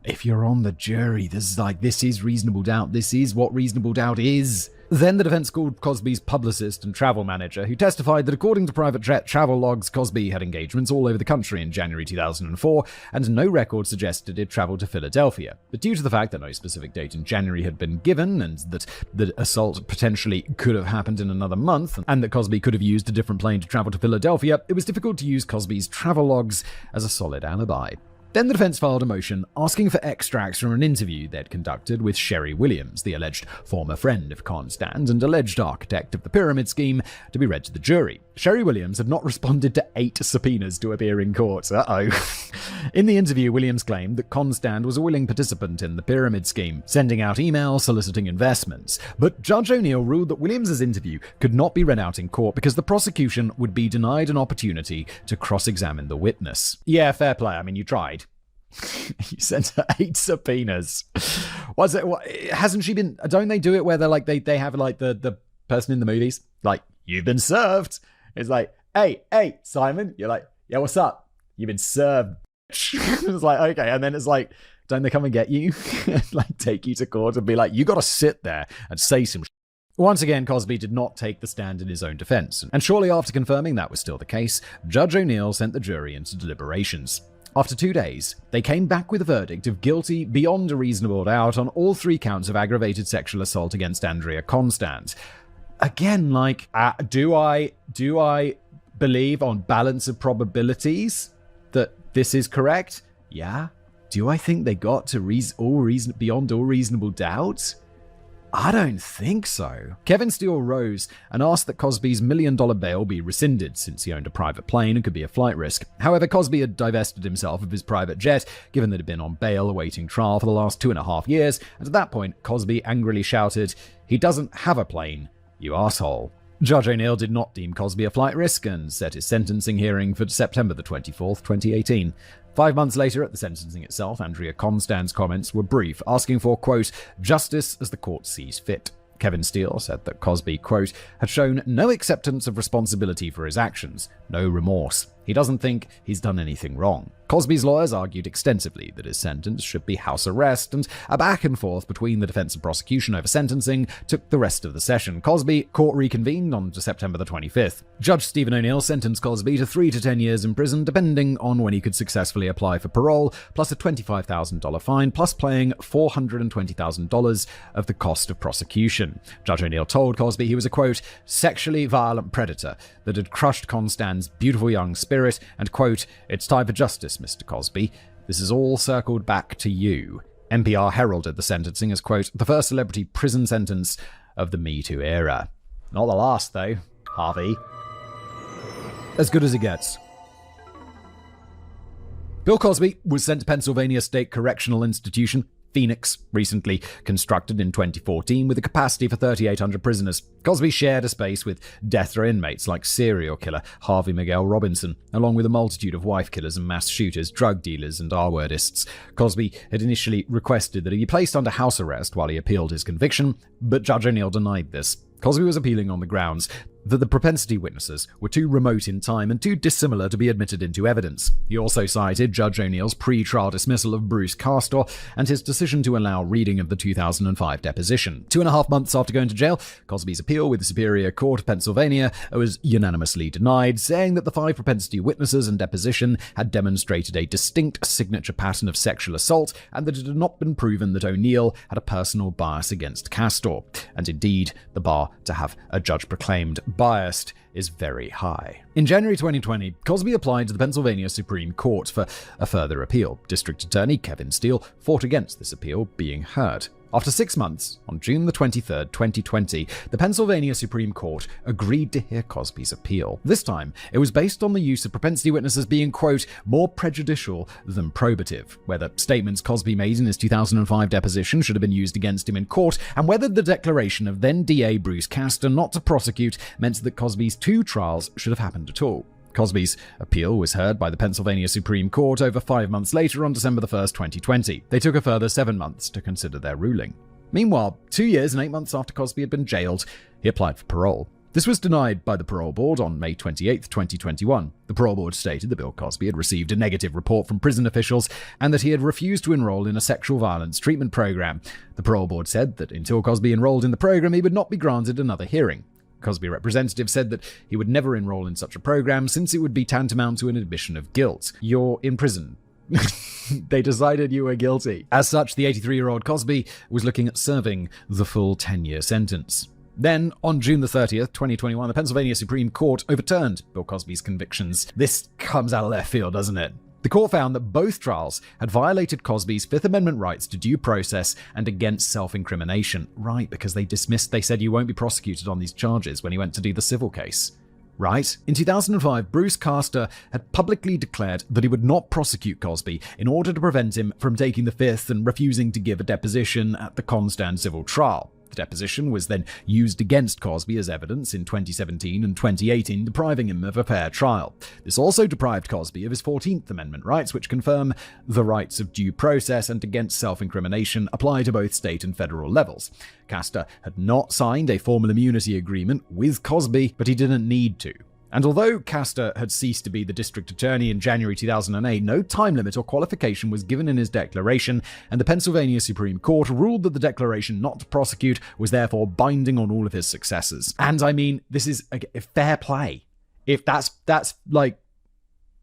if you're on the jury, this is reasonable doubt. This is what reasonable doubt is. Then the defense called Cosby's publicist and travel manager, who testified that according to private jet travel logs, Cosby had engagements all over the country in January 2004, and no record suggested he'd traveled to Philadelphia. But due to the fact that no specific date in January had been given, and that the assault potentially could have happened in another month, and that Cosby could have used a different plane to travel to Philadelphia, it was difficult to use Cosby's travel logs as a solid alibi. Then the defense filed a motion asking for extracts from an interview they'd conducted with Sherry Williams, the alleged former friend of Constant and alleged architect of the pyramid scheme, to be read to the jury. Sherry Williams had not responded to 8 subpoenas to appear in court. In the interview, Williams claimed that Constant was a willing participant in the pyramid scheme, sending out emails soliciting investments. But Judge O'Neill ruled that Williams' interview could not be read out in court because the prosecution would be denied an opportunity to cross-examine the witness. Yeah, fair play. I mean, you tried. You sent her 8 subpoenas. Was it? Hasn't she been? Don't they do it where they have the person in the movies like, "You've been served." It's like, hey, Simon. You're like, "Yeah, what's up? You've been served." It's like, okay, and then it's like, don't they come and get you, like take you to court and be like, "You got to sit there and say some." Once again, Cosby did not take the stand in his own defense, and shortly after confirming that was still the case, Judge O'Neill sent the jury into deliberations. After 2 days, they came back with a verdict of guilty beyond a reasonable doubt on all 3 counts of aggravated sexual assault against Andrea Constand. Again, do I believe on balance of probabilities that this is correct? Yeah. Do I think they got to beyond all reasonable doubt? I don't think so. Kevin Steele rose and asked that Cosby's $1 million bail be rescinded, since he owned a private plane and could be a flight risk. However, Cosby had divested himself of his private jet, given that he'd been on bail awaiting trial for the last 2.5 years, and at that point, Cosby angrily shouted, "He doesn't have a plane, you asshole." Judge O'Neill did not deem Cosby a flight risk and set his sentencing hearing for September 24th, 2018. 5 months later, at the sentencing itself, Andrea Constand's comments were brief, asking for, quote, "justice as the court sees fit." Kevin Steele said that Cosby, quote, "had shown no acceptance of responsibility for his actions, no remorse. He doesn't think he's done anything wrong." Cosby's lawyers argued extensively that his sentence should be house arrest, and a back and forth between the defense and prosecution over sentencing took the rest of the session. Court reconvened on September 25th. Judge Stephen O'Neill sentenced Cosby to 3 to 10 years in prison, depending on when he could successfully apply for parole, plus a $25,000 fine, plus paying $420,000 of the cost of prosecution. Judge O'Neill told Cosby he was a, quote, "sexually violent predator that had crushed Constand's beautiful young spirit, and, quote, "it's time for justice, Mr. Cosby. This is all circled back to you." NPR heralded the sentencing as, quote, "the first celebrity prison sentence of the Me Too era." Not the last, though, Harvey. As good as it gets. Bill Cosby was sent to Pennsylvania State Correctional Institution, Phoenix, recently constructed in 2014 with a capacity for 3,800 prisoners. Cosby shared a space with death row inmates like serial killer Harvey Miguel Robinson, along with a multitude of wife killers and mass shooters, drug dealers, and R-wordists. Cosby had initially requested that he be placed under house arrest while he appealed his conviction, but Judge O'Neill denied this. Cosby was appealing on the grounds that the propensity witnesses were too remote in time and too dissimilar to be admitted into evidence. He also cited Judge O'Neill's pre-trial dismissal of Bruce Castor and his decision to allow reading of the 2005 deposition. 2.5 months after going to jail, Cosby's appeal with the Superior Court of Pennsylvania was unanimously denied, saying that the 5 propensity witnesses and deposition had demonstrated a distinct signature pattern of sexual assault and that it had not been proven that O'Neill had a personal bias against Castor. And indeed, the bar to have a judge proclaimed biased is very high. In January 2020, Cosby applied to the Pennsylvania Supreme Court for a further appeal. District Attorney Kevin Steele fought against this appeal being heard. After 6 months, on June 23rd, 2020, the Pennsylvania Supreme Court agreed to hear Cosby's appeal. This time, it was based on the use of propensity witnesses being, quote, "more prejudicial than probative," whether statements Cosby made in his 2005 deposition should have been used against him in court, and whether the declaration of then DA Bruce Castor not to prosecute meant that Cosby's 2 trials should have happened at all. Cosby's appeal was heard by the Pennsylvania Supreme Court over 5 months later on December 1st, 2020. They took a further 7 months to consider their ruling. Meanwhile, 2 years and 8 months after Cosby had been jailed, he applied for parole. This was denied by the parole board on May 28, 2021. The parole board stated that Bill Cosby had received a negative report from prison officials and that he had refused to enroll in a sexual violence treatment program. The parole board said that until Cosby enrolled in the program, he would not be granted another hearing. Cosby representative said that he would never enroll in such a program since it would be tantamount to an admission of guilt. You're in prison. They decided you were guilty. As such, the 83-year-old Cosby was looking at serving the full 10-year sentence. Then, on June 30th, 2021, the Pennsylvania Supreme Court overturned Bill Cosby's convictions. This comes out of left field, doesn't it? The court found that both trials had violated Cosby's Fifth Amendment rights to due process and against self-incrimination. Right, because they said you won't be prosecuted on these charges when he went to do the civil case. Right? In 2005, Bruce Castor had publicly declared that he would not prosecute Cosby in order to prevent him from taking the Fifth and refusing to give a deposition at the Constand civil trial. The deposition was then used against Cosby as evidence in 2017 and 2018, depriving him of a fair trial. This also deprived Cosby of his 14th Amendment rights, which confirm the rights of due process and against self-incrimination apply to both state and federal levels. Castor had not signed a formal immunity agreement with Cosby, but he didn't need to. And although Castor had ceased to be the district attorney in January 2008, no time limit or qualification was given in his declaration, and the Pennsylvania Supreme Court ruled that the declaration not to prosecute was therefore binding on all of his successors. And I mean, this is a fair play. If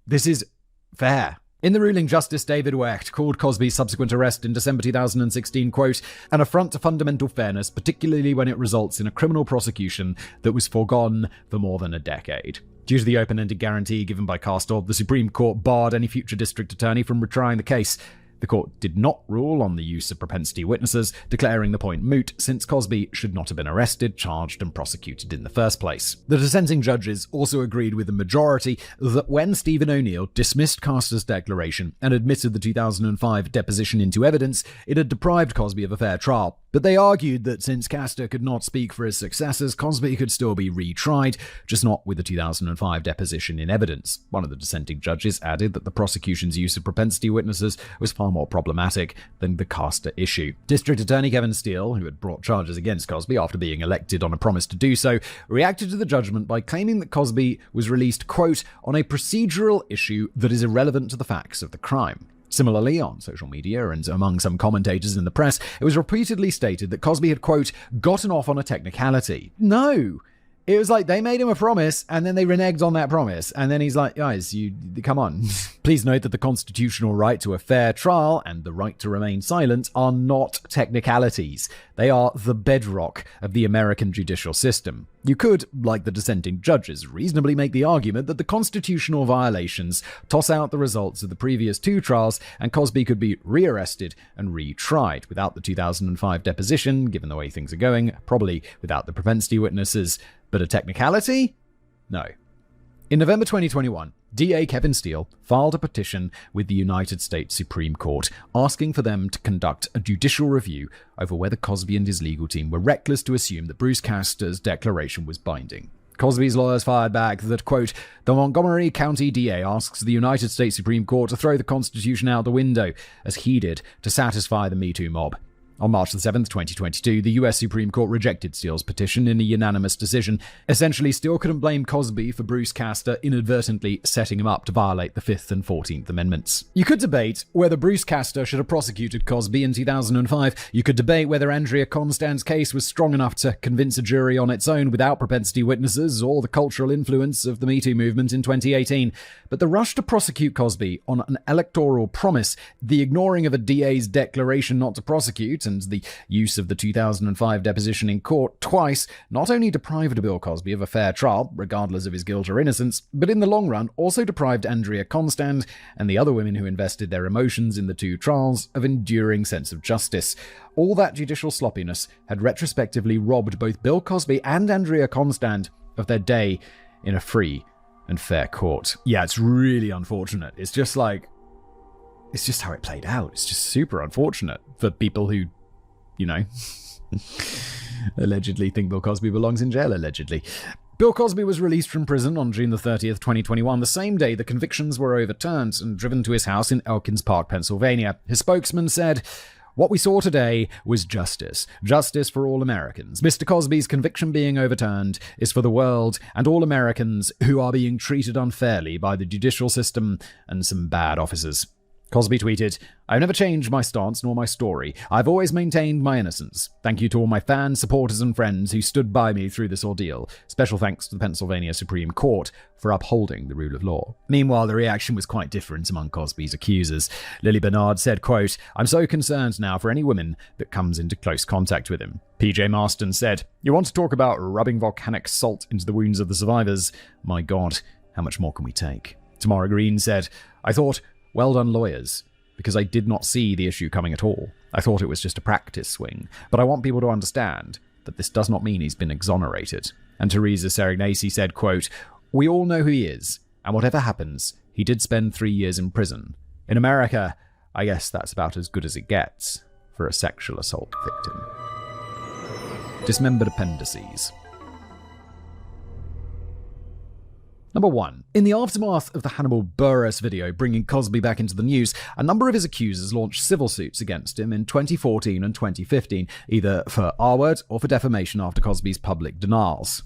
this is fair. In the ruling, Justice David Wecht called Cosby's subsequent arrest in December 2016, quote, an affront to fundamental fairness, particularly when it results in a criminal prosecution that was foregone for more than a decade. Due to the open-ended guarantee given by Castor, the Supreme Court barred any future district attorney from retrying the case. The court did not rule on the use of propensity witnesses, declaring the point moot since Cosby should not have been arrested, charged, and prosecuted in the first place. The dissenting judges also agreed with the majority that when Stephen O'Neill dismissed Castor's declaration and admitted the 2005 deposition into evidence, it had deprived Cosby of a fair trial. But they argued that since Castor could not speak for his successors, Cosby could still be retried, just not with the 2005 deposition in evidence. One of the dissenting judges added that the prosecution's use of propensity witnesses was far more problematic than the Castor issue. District Attorney Kevin Steele, who had brought charges against Cosby after being elected on a promise to do so, reacted to the judgment by claiming that Cosby was released, quote, on a procedural issue that is irrelevant to the facts of the crime. Similarly, on social media and among some commentators in the press, it was repeatedly stated that Cosby had, quote, gotten off on a technicality. No! It was like they made him a promise and then they reneged on that promise. And then he's like, guys, you come on. Please note that the constitutional right to a fair trial and the right to remain silent are not technicalities. They are the bedrock of the American judicial system. You could, like the dissenting judges, reasonably make the argument that the constitutional violations toss out the results of the previous two trials and Cosby could be rearrested and retried without the 2005 deposition, given the way things are going, probably without the propensity witnesses. But a technicality? No. In November 2021, DA Kevin Steele filed a petition with the United States Supreme Court asking for them to conduct a judicial review over whether Cosby and his legal team were reckless to assume that Bruce Castor's declaration was binding. Cosby's lawyers fired back that, quote, the Montgomery County DA asks the United States Supreme Court to throw the Constitution out the window, as he did to satisfy the Me Too mob. On March 7, 2022, the US Supreme Court rejected Steele's petition in a unanimous decision. Essentially, Steele couldn't blame Cosby for Bruce Castor inadvertently setting him up to violate the 5th and 14th Amendments. You could debate whether Bruce Castor should have prosecuted Cosby in 2005. You could debate whether Andrea Constand's case was strong enough to convince a jury on its own without propensity witnesses or the cultural influence of the Me Too movement in 2018. But the rush to prosecute Cosby on an electoral promise, the ignoring of a DA's declaration not to prosecute, and the use of the 2005 deposition in court twice not only deprived Bill Cosby of a fair trial, regardless of his guilt or innocence, but in the long run also deprived Andrea Constand and the other women who invested their emotions in the two trials of enduring sense of justice. All that judicial sloppiness had retrospectively robbed both Bill Cosby and Andrea Constand of their day in a free and fair court. Yeah, it's really unfortunate. It's just how it played out. It's just super unfortunate for people who, allegedly think Bill Cosby belongs in jail, allegedly. Bill Cosby was released from prison on June 30th, 2021, the same day the convictions were overturned and driven to his house in Elkins Park, Pennsylvania. His spokesman said, what we saw today was justice. Justice for all Americans. Mr. Cosby's conviction being overturned is for the world and all Americans who are being treated unfairly by the judicial system and some bad officers. Cosby tweeted, I've never changed my stance nor my story. I've always maintained my innocence. Thank you to all my fans, supporters, and friends who stood by me through this ordeal. Special thanks to the Pennsylvania Supreme Court for upholding the rule of law. Meanwhile, the reaction was quite different among Cosby's accusers. Lily Bernard said, quote, I'm so concerned now for any woman that comes into close contact with him. PJ Marston said, you want to talk about rubbing volcanic salt into the wounds of the survivors? My God, how much more can we take? Tamara Green said, I thought, well done, lawyers, because I did not see the issue coming at all. I thought it was just a practice swing, but I want people to understand that this does not mean he's been exonerated. And Teresa Serignasi said, quote, we all know who he is, and whatever happens, he did spend 3 years in prison. In America, I guess that's about as good as it gets for a sexual assault victim. Dismembered appendices. Number 1. In the aftermath of the Hannibal Buress video bringing Cosby back into the news, a number of his accusers launched civil suits against him in 2014 and 2015, either for R-word or for defamation after Cosby's public denials.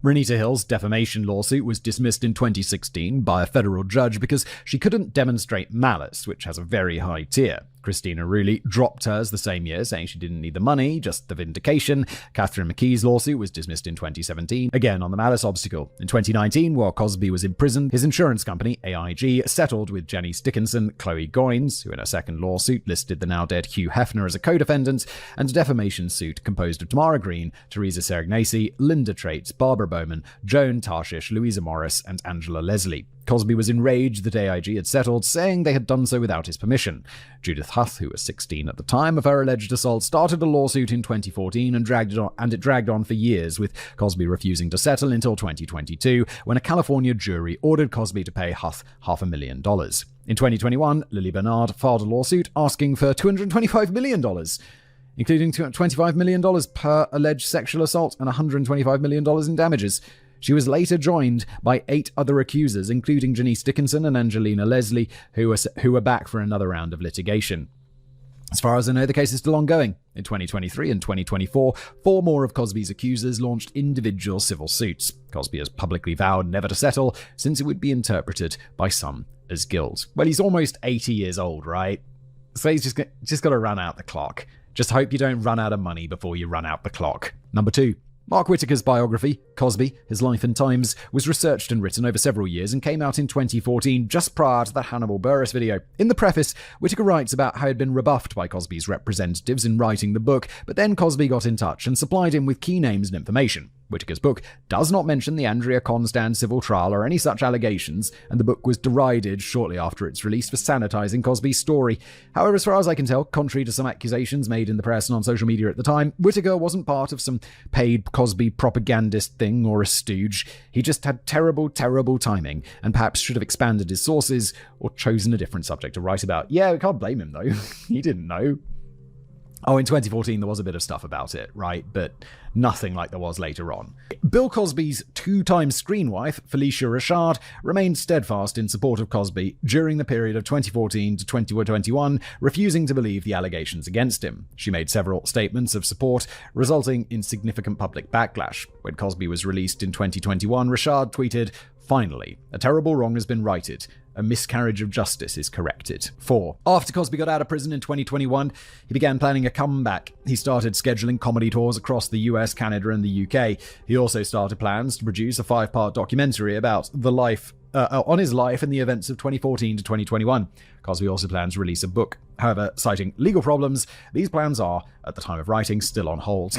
Renita Hill's defamation lawsuit was dismissed in 2016 by a federal judge because she couldn't demonstrate malice, which has a very high tier. Christina Rulli dropped hers the same year, saying she didn't need the money, just the vindication. Catherine McKee's lawsuit was dismissed in 2017, again on the malice obstacle. In 2019, while Cosby was imprisoned, his insurance company, AIG, settled with Jenny Dickinson, Chloe Goines, who in her second lawsuit listed the now-dead Hugh Hefner as a co-defendant, and a defamation suit composed of Tamara Green, Teresa Serignesi, Linda Traits, Barbara Bowman, Joan Tarshish, Louisa Morris, and Angela Leslie. Cosby was enraged that AIG had settled, saying they had done so without his permission. Judith Huth, who was 16 at the time of her alleged assault, started a lawsuit in 2014 and it dragged on for years, with Cosby refusing to settle until 2022, when a California jury ordered Cosby to pay Huth $500,000. In 2021, Lily Bernard filed a lawsuit asking for $225 million, including $25 million per alleged sexual assault and $125 million in damages. She was later joined by 8 other accusers, including Janice Dickinson and Angelina Leslie, who were back for another round of litigation. As far as I know, the case is still ongoing. In 2023 and 2024, 4 more of Cosby's accusers launched individual civil suits. Cosby has publicly vowed never to settle, since it would be interpreted by some as guilt. Well, he's almost 80 years old, right? So he's just got to run out the clock. Just hope you don't run out of money before you run out the clock. Number 2. Mark Whittaker's biography, Cosby, His Life and Times, was researched and written over several years and came out in 2014, just prior to the Hannibal Buress video. In the preface, Whittaker writes about how he'd been rebuffed by Cosby's representatives in writing the book, but then Cosby got in touch and supplied him with key names and information. Whittaker's book does not mention the Andrea Constand civil trial or any such allegations, and the book was derided shortly after its release for sanitizing Cosby's story. However, as far as I can tell, contrary to some accusations made in the press and on social media at the time, Whittaker wasn't part of some paid Cosby propagandist thing or a stooge. He just had terrible, terrible timing, and perhaps should have expanded his sources or chosen a different subject to write about. Yeah, we can't blame him though. He didn't know. Oh, in 2014, there was a bit of stuff about it, right? But nothing like there was later on. Bill Cosby's 2-time screen wife, Felicia Richard, remained steadfast in support of Cosby during the period of 2014 to 2021, refusing to believe the allegations against him. She made several statements of support, resulting in significant public backlash. When Cosby was released in 2021, Richard tweeted, "Finally, a terrible wrong has been righted. A miscarriage of justice is corrected." 4. After Cosby got out of prison in 2021, he began planning a comeback. He started scheduling comedy tours across the US, Canada, and the UK. He also started plans to produce a 5-part documentary about on his life and the events of 2014 to 2021. Cosby also plans to release a book. However, citing legal problems, these plans are, at the time of writing, still on hold.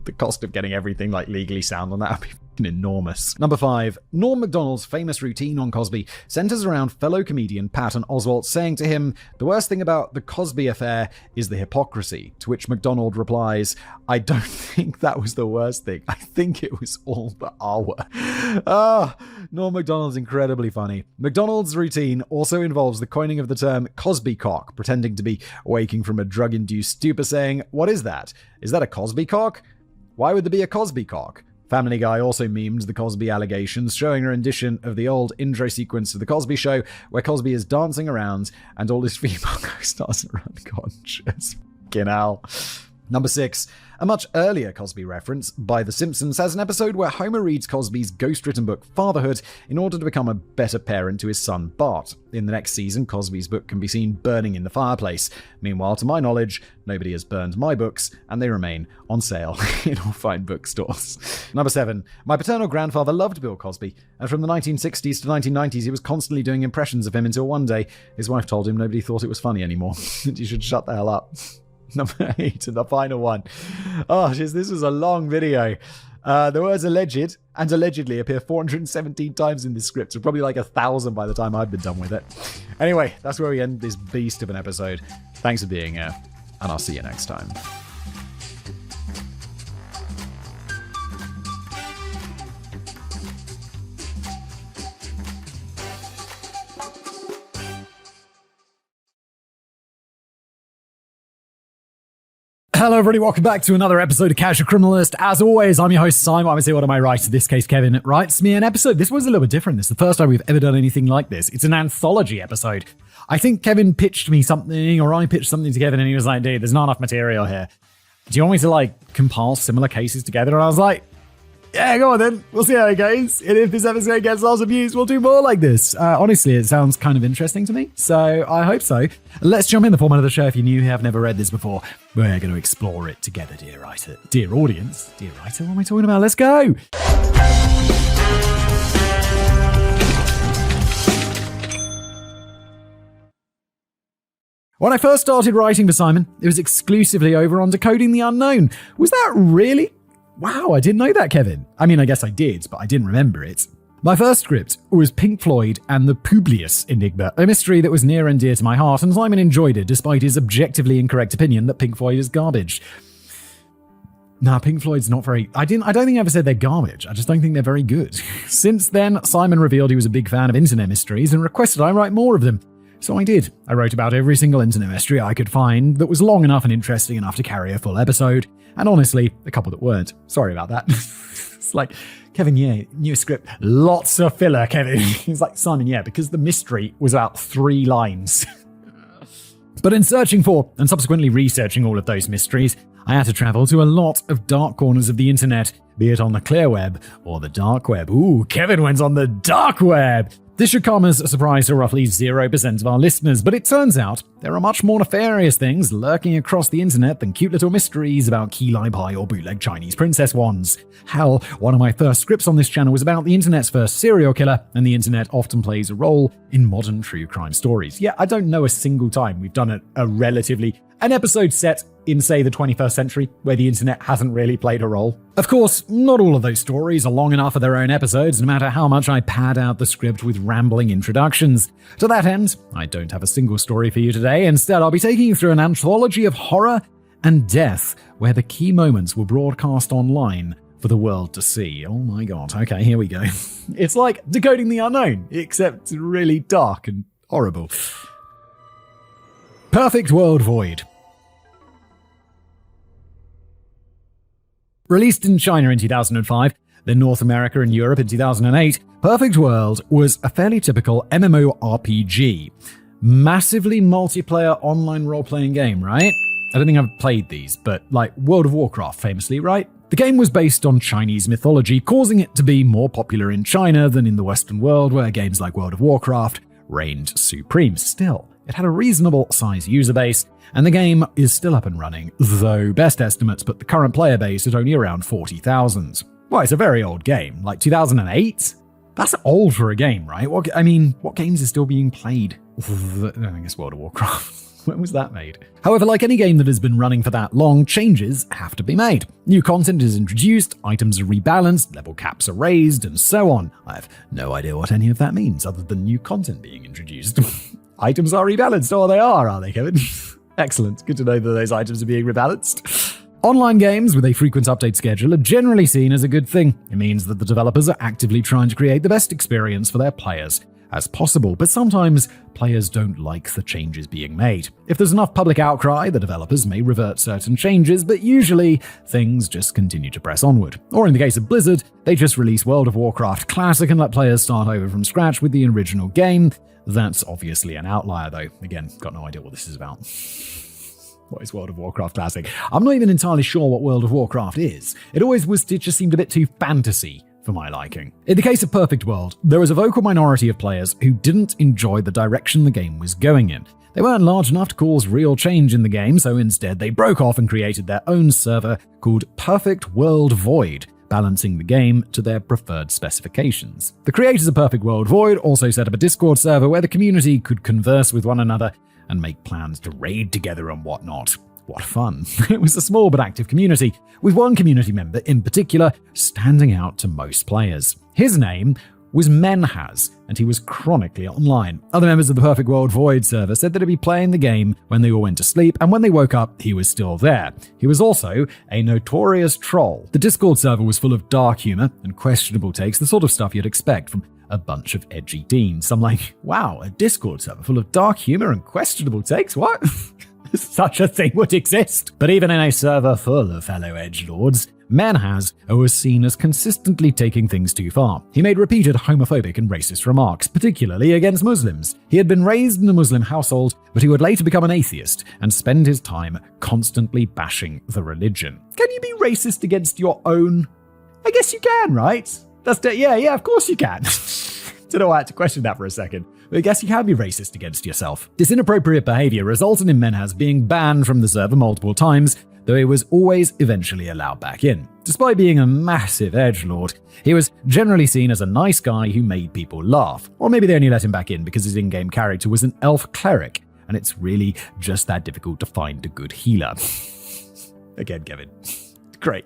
The cost of getting everything legally sound on that would be enormous. Number 5. Norm Macdonald's famous routine on Cosby centers around fellow comedian Patton Oswalt saying to him, "The worst thing about the Cosby affair is the hypocrisy," to which Macdonald replies, "I don't think that was the worst thing. I think it was all the hour." Norm Macdonald's incredibly funny. Macdonald's routine also involves the coining of the term Cosby cock, pretending to be waking from a drug-induced stupor, saying, "What is that? Is that a Cosby cock? Why would there be a Cosby cock?" Family Guy also memed the Cosby allegations, showing a rendition of the old intro sequence of The Cosby Show, where Cosby is dancing around and all his female co-stars are unconscious. Fucking hell. Number 6. A much earlier Cosby reference by The Simpsons has an episode where Homer reads Cosby's ghost-written book Fatherhood in order to become a better parent to his son Bart. In the next season, Cosby's book can be seen burning in the fireplace. Meanwhile, to my knowledge, nobody has burned my books, and they remain on sale in all fine bookstores. Number 7. My paternal grandfather loved Bill Cosby, and from the 1960s to 1990s, he was constantly doing impressions of him until one day, his wife told him nobody thought it was funny anymore. You should shut the hell up. Number 8, and the final one. Oh, this was a long video. The words alleged and allegedly appear 417 times in this script, so probably 1,000 by the time I've been done with it. Anyway, that's where we end this beast of an episode. Thanks for being here, and I'll see you next time. Hello everybody, welcome back to another episode of Casual Criminalist. As always, I'm your host Simon. Obviously, what am I writing? In this case, Kevin writes me an episode. This was a little bit different. This is the first time we've ever done anything like this. It's an anthology episode. I think Kevin pitched me something, or I pitched something to Kevin, and he was like, "Dude, there's not enough material here. Do you want me to compile similar cases together?" And I was like, Yeah, go on then. We'll see how it goes. And if this episode gets lots of views, we'll do more like this. Honestly, it sounds kind of interesting to me, so I hope so. Let's jump in the format of the show. If you're new, you have never read this before, we're going to explore it together, dear writer. Dear audience. Dear writer, what am I talking about? Let's go! When I first started writing for Simon, it was exclusively over on Decoding the Unknown. Was that really? Wow, I didn't know that, Kevin. I mean, I guess I did, but I didn't remember it. My first script was Pink Floyd and the Publius Enigma, a mystery that was near and dear to my heart, and Simon enjoyed it despite his objectively incorrect opinion that Pink Floyd is garbage. Nah, Pink Floyd's not very... I don't think I ever said they're garbage. I just don't think they're very good. Since then, Simon revealed he was a big fan of internet mysteries and requested I write more of them. So I did. I wrote about every single internet mystery I could find that was long enough and interesting enough to carry a full episode. And honestly, a couple that weren't. Sorry about that. It's like, Kevin, yeah, new script. Lots of filler, Kevin. He's like, Simon, yeah, because the mystery was about 3 lines. But in searching for and subsequently researching all of those mysteries, I had to travel to a lot of dark corners of the internet, be it on the clear web or the dark web. Ooh, Kevin went on the dark web. This should come as a surprise to roughly 0% of our listeners, but it turns out there are much more nefarious things lurking across the internet than cute little mysteries about key lime pie or bootleg Chinese princess wands. Hell, one of my first scripts on this channel was about the internet's first serial killer, and the internet often plays a role in modern true crime stories. Yeah, I don't know a single time we've done an episode set in, say, the 21st century, where the internet hasn't really played a role. Of course, not all of those stories are long enough for their own episodes, no matter how much I pad out the script with rambling introductions. To that end, I don't have a single story for you today. Instead, I'll be taking you through an anthology of horror and death, where the key moments were broadcast online for the world to see. Oh my god, okay, here we go. It's like Decoding the Unknown, except really dark and horrible. Perfect World Void. Released in China in 2005, then North America and Europe in 2008, Perfect World was a fairly typical MMORPG. Massively multiplayer online role-playing game, right? I don't think I've played these, but like World of Warcraft famously, right? The game was based on Chinese mythology, causing it to be more popular in China than in the Western world, where games like World of Warcraft reigned supreme. Still, it had a reasonable size user base, and the game is still up and running, though best estimates put the current player base at only around 40,000. Well, it's a very old game, like 2008? That's old for a game, right? What games are still being played? I guess World of Warcraft. When was that made? However, like any game that has been running for that long, changes have to be made. New content is introduced, items are rebalanced, level caps are raised, and so on. I have no idea what any of that means, other than new content being introduced. Items are rebalanced. Oh, they are they, Kevin? Excellent. Good to know that those items are being rebalanced. Online games with a frequent update schedule are generally seen as a good thing. It means that the developers are actively trying to create the best experience for their players as possible, but sometimes players don't like the changes being made. If there's enough public outcry, the developers may revert certain changes, but usually things just continue to press onward. Or in the case of Blizzard, they just release World of Warcraft Classic and let players start over from scratch with the original game. That's obviously an outlier, though. Again, got no idea what this is about. What is World of Warcraft Classic? I'm not even entirely sure what World of Warcraft is. It just seemed a bit too fantasy for my liking. In the case of Perfect World, there was a vocal minority of players who didn't enjoy the direction the game was going in. They weren't large enough to cause real change in the game, so instead they broke off and created their own server called Perfect World Void, balancing the game to their preferred specifications. The creators of Perfect World Void also set up a Discord server where the community could converse with one another and make plans to raid together and whatnot. What fun. It was a small but active community, with one community member in particular standing out to most players. His name was Menhaz, and he was chronically online. Other members of the Perfect World Void server said that he'd be playing the game when they all went to sleep, and when they woke up, he was still there. He was also a notorious troll. The Discord server was full of dark humor and questionable takes, the sort of stuff you'd expect from a bunch of edgy teens. I'm like, wow, a Discord server full of dark humor and questionable takes? What? Such a thing would exist. But even in a server full of fellow edgelords, Menhaz was seen as consistently taking things too far. He made repeated homophobic and racist remarks, particularly against Muslims. He had been raised in a Muslim household, but he would later become an atheist and spend his time constantly bashing the religion. Can you be racist against your own? I guess you can, right? Yeah, of course you can. Don't know why I had to question that for a second. But I guess you can be racist against yourself. This inappropriate behavior resulted in Menhaz being banned from the server multiple times, though he was always eventually allowed back in. Despite being a massive edgelord, he was generally seen as a nice guy who made people laugh. Or maybe they only let him back in because his in-game character was an elf cleric, and it's really just that difficult to find a good healer. Again, Kevin. Great.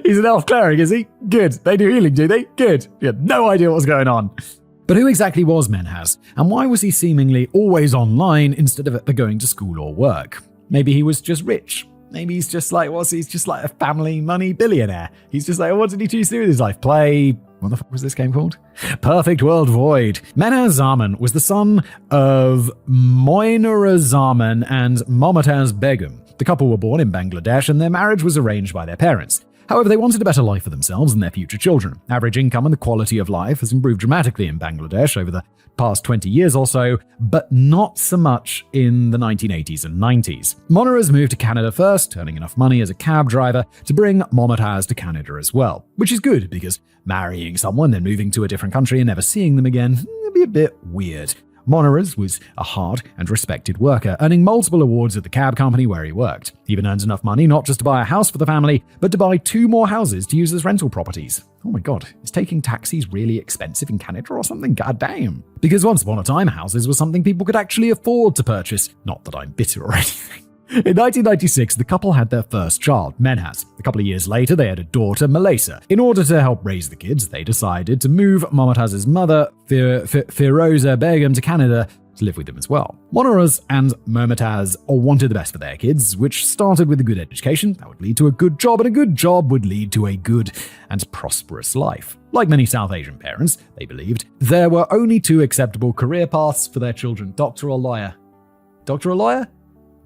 He's an elf cleric, is he? Good. They do healing, do they? Good. You had no idea what was going on. But who exactly was Menhaz? And why was he seemingly always online instead of going to school or work? Maybe he was just rich. Maybe he's just like, he's just like a family money billionaire. He's just like, what did he choose to do with his life? Play, what the fuck was this game called? Perfect World Void. Menhaz Zaman was the son of Moinura Zaman and Momotaz Begum. The couple were born in Bangladesh and their marriage was arranged by their parents. However, they wanted a better life for themselves and their future children. Average income and the quality of life has improved dramatically in Bangladesh over the past 20 years or so, but not so much in the 1980s and 90s. Monoras moved to Canada first, earning enough money as a cab driver to bring Momotaz to Canada as well. Which is good, because marrying someone, then moving to a different country and never seeing them again, it'd be a bit weird. Monoras was a hard and respected worker, earning multiple awards at the cab company where he worked. He even earned enough money not just to buy a house for the family, but to buy 2 more houses to use as rental properties. Oh my god, is taking taxis really expensive in Canada or something? God damn. Because once upon a time, houses were something people could actually afford to purchase. Not that I'm bitter or anything. In 1996, the couple had their first child, Menhaz. A couple of years later, they had a daughter, Malaysa. In order to help raise the kids, they decided to move Momotaz's mother, Firoza Begum, to Canada to live with them as well. Monoras and Momotaz wanted the best for their kids, which started with a good education. That would lead to a good job, and a good job would lead to a good and prosperous life. Like many South Asian parents, they believed there were only 2 acceptable career paths for their children, doctor or lawyer. Doctor or lawyer?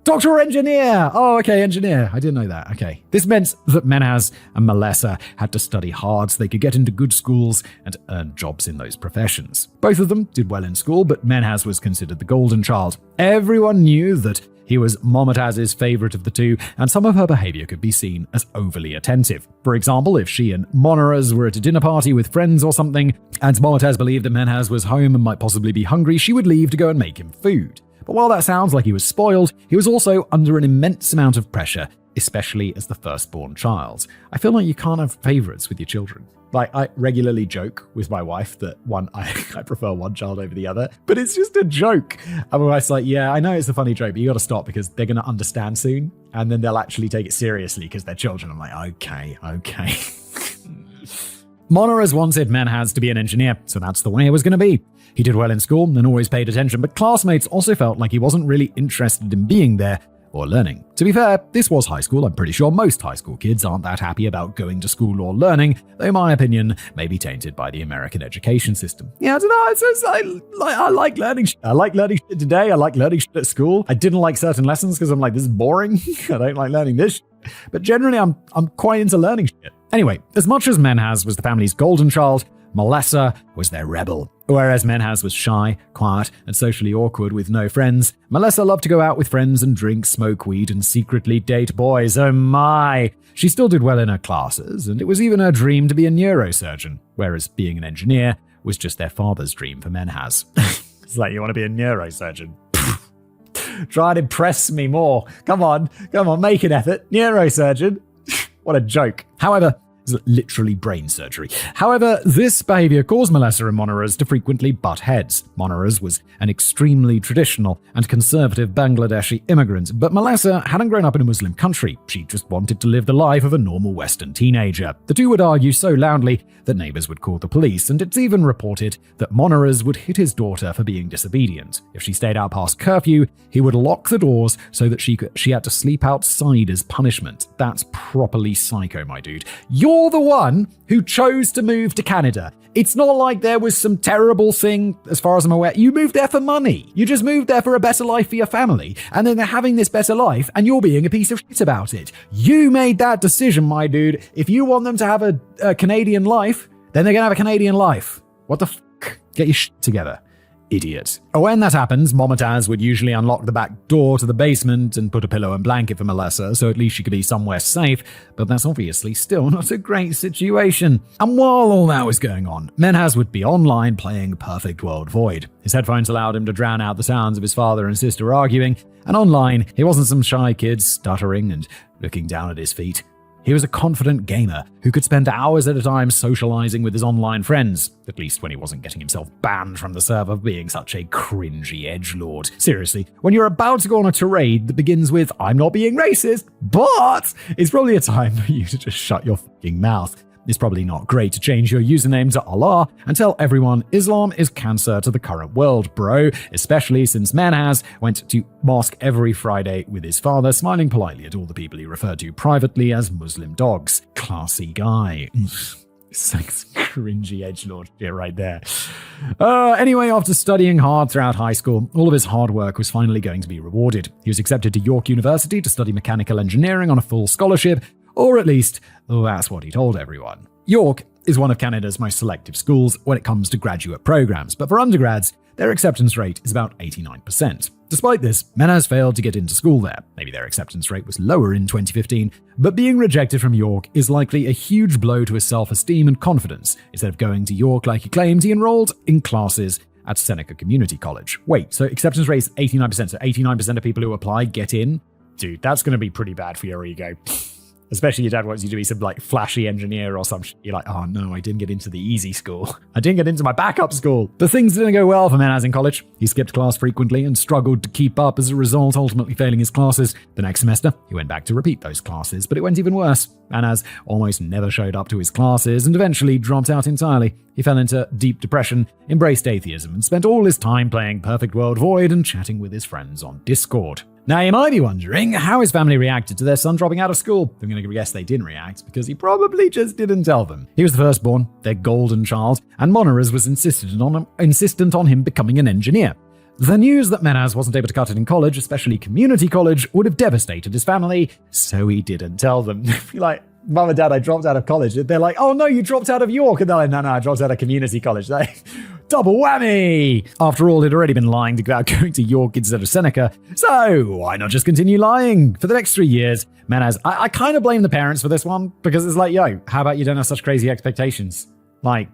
Doctor or engineer! Oh, okay, engineer. I didn't know that. Okay. This meant that Menhaz and Malessa had to study hard so they could get into good schools and earn jobs in those professions. Both of them did well in school, but Menhaz was considered the golden child. Everyone knew that he was Momotaz's favorite of the 2, and some of her behavior could be seen as overly attentive. For example, if she and Monoras were at a dinner party with friends or something, and Momotaz believed that Menhaz was home and might possibly be hungry, she would leave to go and make him food. But while that sounds like he was spoiled, he was also under an immense amount of pressure, especially as the firstborn child. I feel like you can't have favorites with your children. Like, I regularly joke with my wife that I prefer one child over the other, but it's just a joke. And my wife's like, yeah, I know it's a funny joke, but you got to stop because they're going to understand soon, and then they'll actually take it seriously because they're children. I'm like, okay. Monoras wanted Menhaz to be an engineer, so that's the way it was going to be. He did well in school and always paid attention, but classmates also felt like he wasn't really interested in being there or learning. To be fair, this was high school. I'm pretty sure most high school kids aren't that happy about going to school or learning, though my opinion may be tainted by the American education system. Yeah, I don't know. I like learning shit. I like learning shit today. I like learning shit at school. I didn't like certain lessons because I'm like, this is boring. I don't like learning this shit. But generally, I'm quite into learning shit. Anyway, as much as Menhaz was the family's golden child, Malessa was their rebel. Whereas Menhaz was shy, quiet, and socially awkward with no friends, Malessa loved to go out with friends and drink, smoke weed, and secretly date boys. Oh my! She still did well in her classes, and it was even her dream to be a neurosurgeon, whereas being an engineer was just their father's dream for Menhaz. It's like, you want to be a neurosurgeon? Try and impress me more. Come on, make an effort. Neurosurgeon. What a joke. However, it's literally brain surgery. However, this behavior caused Malessa and Monoras to frequently butt heads. Monoras was an extremely traditional and conservative Bangladeshi immigrant, but Malessa hadn't grown up in a Muslim country. She just wanted to live the life of a normal Western teenager. The two would argue so loudly that neighbors would call the police, and it's even reported that Monoras would hit his daughter for being disobedient. If she stayed out past curfew, he would lock the doors so that she had to sleep outside as punishment. That's properly psycho, my dude. You're the one who chose to move to Canada. It's not like there was some terrible thing, as far as I'm aware. You moved there for money. You just moved there for a better life for your family. And then they're having this better life, and you're being a piece of shit about it. You made that decision, my dude. If you want them to have a Canadian life, then they're going to have a Canadian life. What the fuck? Get your shit together. idiot. When that happens, Momotaz would usually unlock the back door to the basement and put a pillow and blanket for Melissa, so at least she could be somewhere safe, but that's obviously still not a great situation. And while all that was going on, Menhaz would be online playing Perfect World Void. His headphones allowed him to drown out the sounds of his father and sister arguing, and online, he wasn't some shy kid stuttering and looking down at his feet. He was a confident gamer who could spend hours at a time socializing with his online friends, at least when he wasn't getting himself banned from the server for being such a cringy edgelord. Seriously, when you're about to go on a tirade that begins with, "I'm not being racist, but," it's probably a time for you to just shut your fucking mouth. It's probably not great to change your username to Allah and tell everyone Islam is cancer to the current world, bro, especially since Menhaz went to mosque every Friday with his father, smiling politely at all the people he referred to privately as Muslim dogs. Classy guy. It's like cringy edgelord shit right there. Anyway, after studying hard throughout high school, all of his hard work was finally going to be rewarded. He was accepted to York University to study mechanical engineering on a full scholarship, or at least, that's what he told everyone. York is one of Canada's most selective schools when it comes to graduate programs, but for undergrads, their acceptance rate is about 89%. Despite this, Menhaz failed to get into school there. Maybe their acceptance rate was lower in 2015, but being rejected from York is likely a huge blow to his self-esteem and confidence. Instead of going to York like he claimed, he enrolled in classes at Seneca Community College. Wait, so acceptance rate is 89%, so 89% of people who apply get in? Dude, that's going to be pretty bad for your ego. Especially your dad wants you to be some flashy engineer or some shit. You're like, oh no, I didn't get into the easy school. I didn't get into my backup school. But things didn't go well for Menhaz in college. He skipped class frequently and struggled to keep up as a result, ultimately failing his classes. The next semester, he went back to repeat those classes, but it went even worse. Menhaz almost never showed up to his classes and eventually dropped out entirely. He fell into deep depression, embraced atheism, and spent all his time playing Perfect World Void and chatting with his friends on Discord. Now, you might be wondering how his family reacted to their son dropping out of school. I'm going to guess they didn't react because he probably just didn't tell them. He was the firstborn, their golden child, and Monaras was insistent on him becoming an engineer. The news that Menhaz wasn't able to cut it in college, especially community college, would have devastated his family, so he didn't tell them. Like, Mum and Dad, I dropped out of college. They're like, oh no, you dropped out of York. And they're like, no, I dropped out of community college. Like, double whammy! After all, he'd already been lying about going to York instead of Seneca, so why not just continue lying? For the next 3 years, Menhaz, I kind of blame the parents for this one, because it's like, yo, how about you don't have such crazy expectations? Like,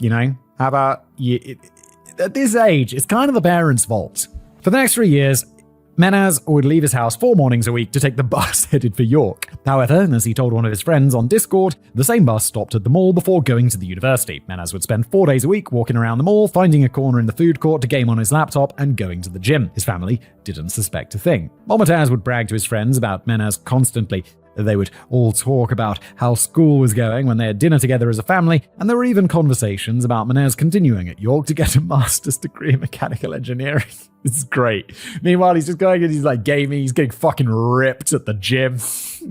how about you... At this age, it's kind of the parents' fault. For the next 3 years, Menhaz would leave his house 4 mornings a week to take the bus headed for York. However, as he told one of his friends on Discord, the same bus stopped at the mall before going to the university. Menhaz would spend 4 days a week walking around the mall, finding a corner in the food court to game on his laptop, and going to the gym. His family didn't suspect a thing. Momotaz would brag to his friends about Menhaz constantly. They would all talk about how school was going when they had dinner together as a family, and there were even conversations about Menhaz continuing at York to get a master's degree in mechanical engineering. This is great. Meanwhile, he's just going and he's gaming, he's getting fucking ripped at the gym,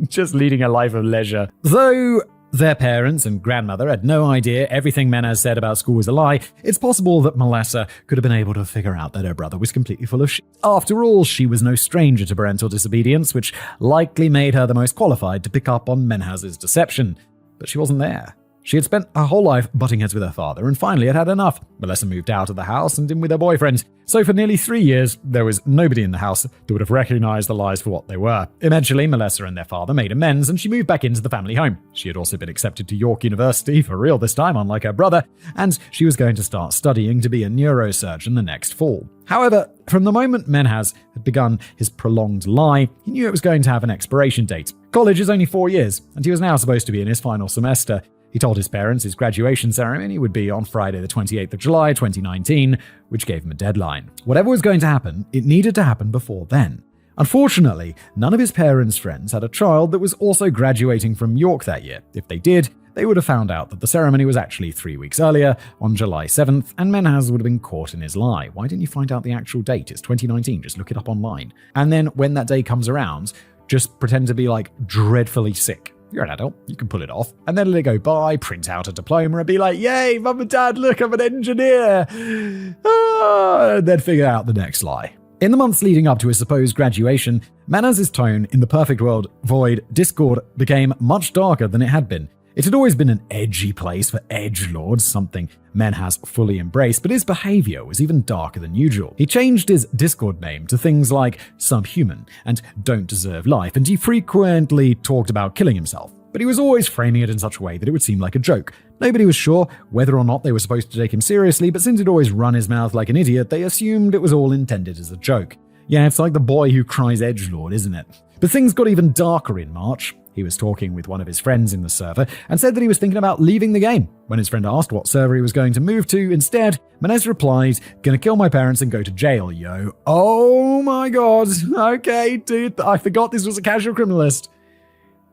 just leading a life of leisure. Though their parents and grandmother had no idea everything Menhaz said about school was a lie, it's possible that Melissa could have been able to figure out that her brother was completely full of shit. After all, she was no stranger to parental disobedience, which likely made her the most qualified to pick up on Menhaz's deception. But she wasn't there. She had spent her whole life butting heads with her father and finally had had enough. Melissa moved out of the house and in with her boyfriend. So for nearly 3 years, there was nobody in the house that would have recognized the lies for what they were. Eventually, Melissa and their father made amends and she moved back into the family home. She had also been accepted to York University, for real this time, unlike her brother, and she was going to start studying to be a neurosurgeon the next fall. However, from the moment Menhaz had begun his prolonged lie, he knew it was going to have an expiration date. College is only 4 years, and he was now supposed to be in his final semester. He told his parents his graduation ceremony would be on Friday the 28th of July, 2019, which gave him a deadline. Whatever was going to happen, it needed to happen before then. Unfortunately, none of his parents' friends had a child that was also graduating from York that year. If they did, they would have found out that the ceremony was actually 3 weeks earlier, on July 7th, and Menhaz would have been caught in his lie. Why didn't you find out the actual date? It's 2019, just look it up online. And then when that day comes around, just pretend to be dreadfully sick. You're an adult, you can pull it off, and then let it go by, print out a diploma and be like, yay, mum and dad, look, I'm an engineer. And then figure out the next lie. In the months leading up to his supposed graduation, Menhaz's tone in the Perfect World Void Discord became much darker than it had been. It had always been an edgy place for edgelords, something Menhaz fully embraced, but his behavior was even darker than usual. He changed his Discord name to things like subhuman and don't deserve life, and he frequently talked about killing himself. But he was always framing it in such a way that it would seem like a joke. Nobody was sure whether or not they were supposed to take him seriously, but since he'd always run his mouth like an idiot, they assumed it was all intended as a joke. Yeah, it's like the boy who cries edgelord, isn't it? But things got even darker in March. He was talking with one of his friends in the server and said that he was thinking about leaving the game. When his friend asked what server he was going to move to, instead, Menez replied, "Gonna kill my parents and go to jail, yo." Oh my god. Okay, dude, I forgot this was a casual criminalist.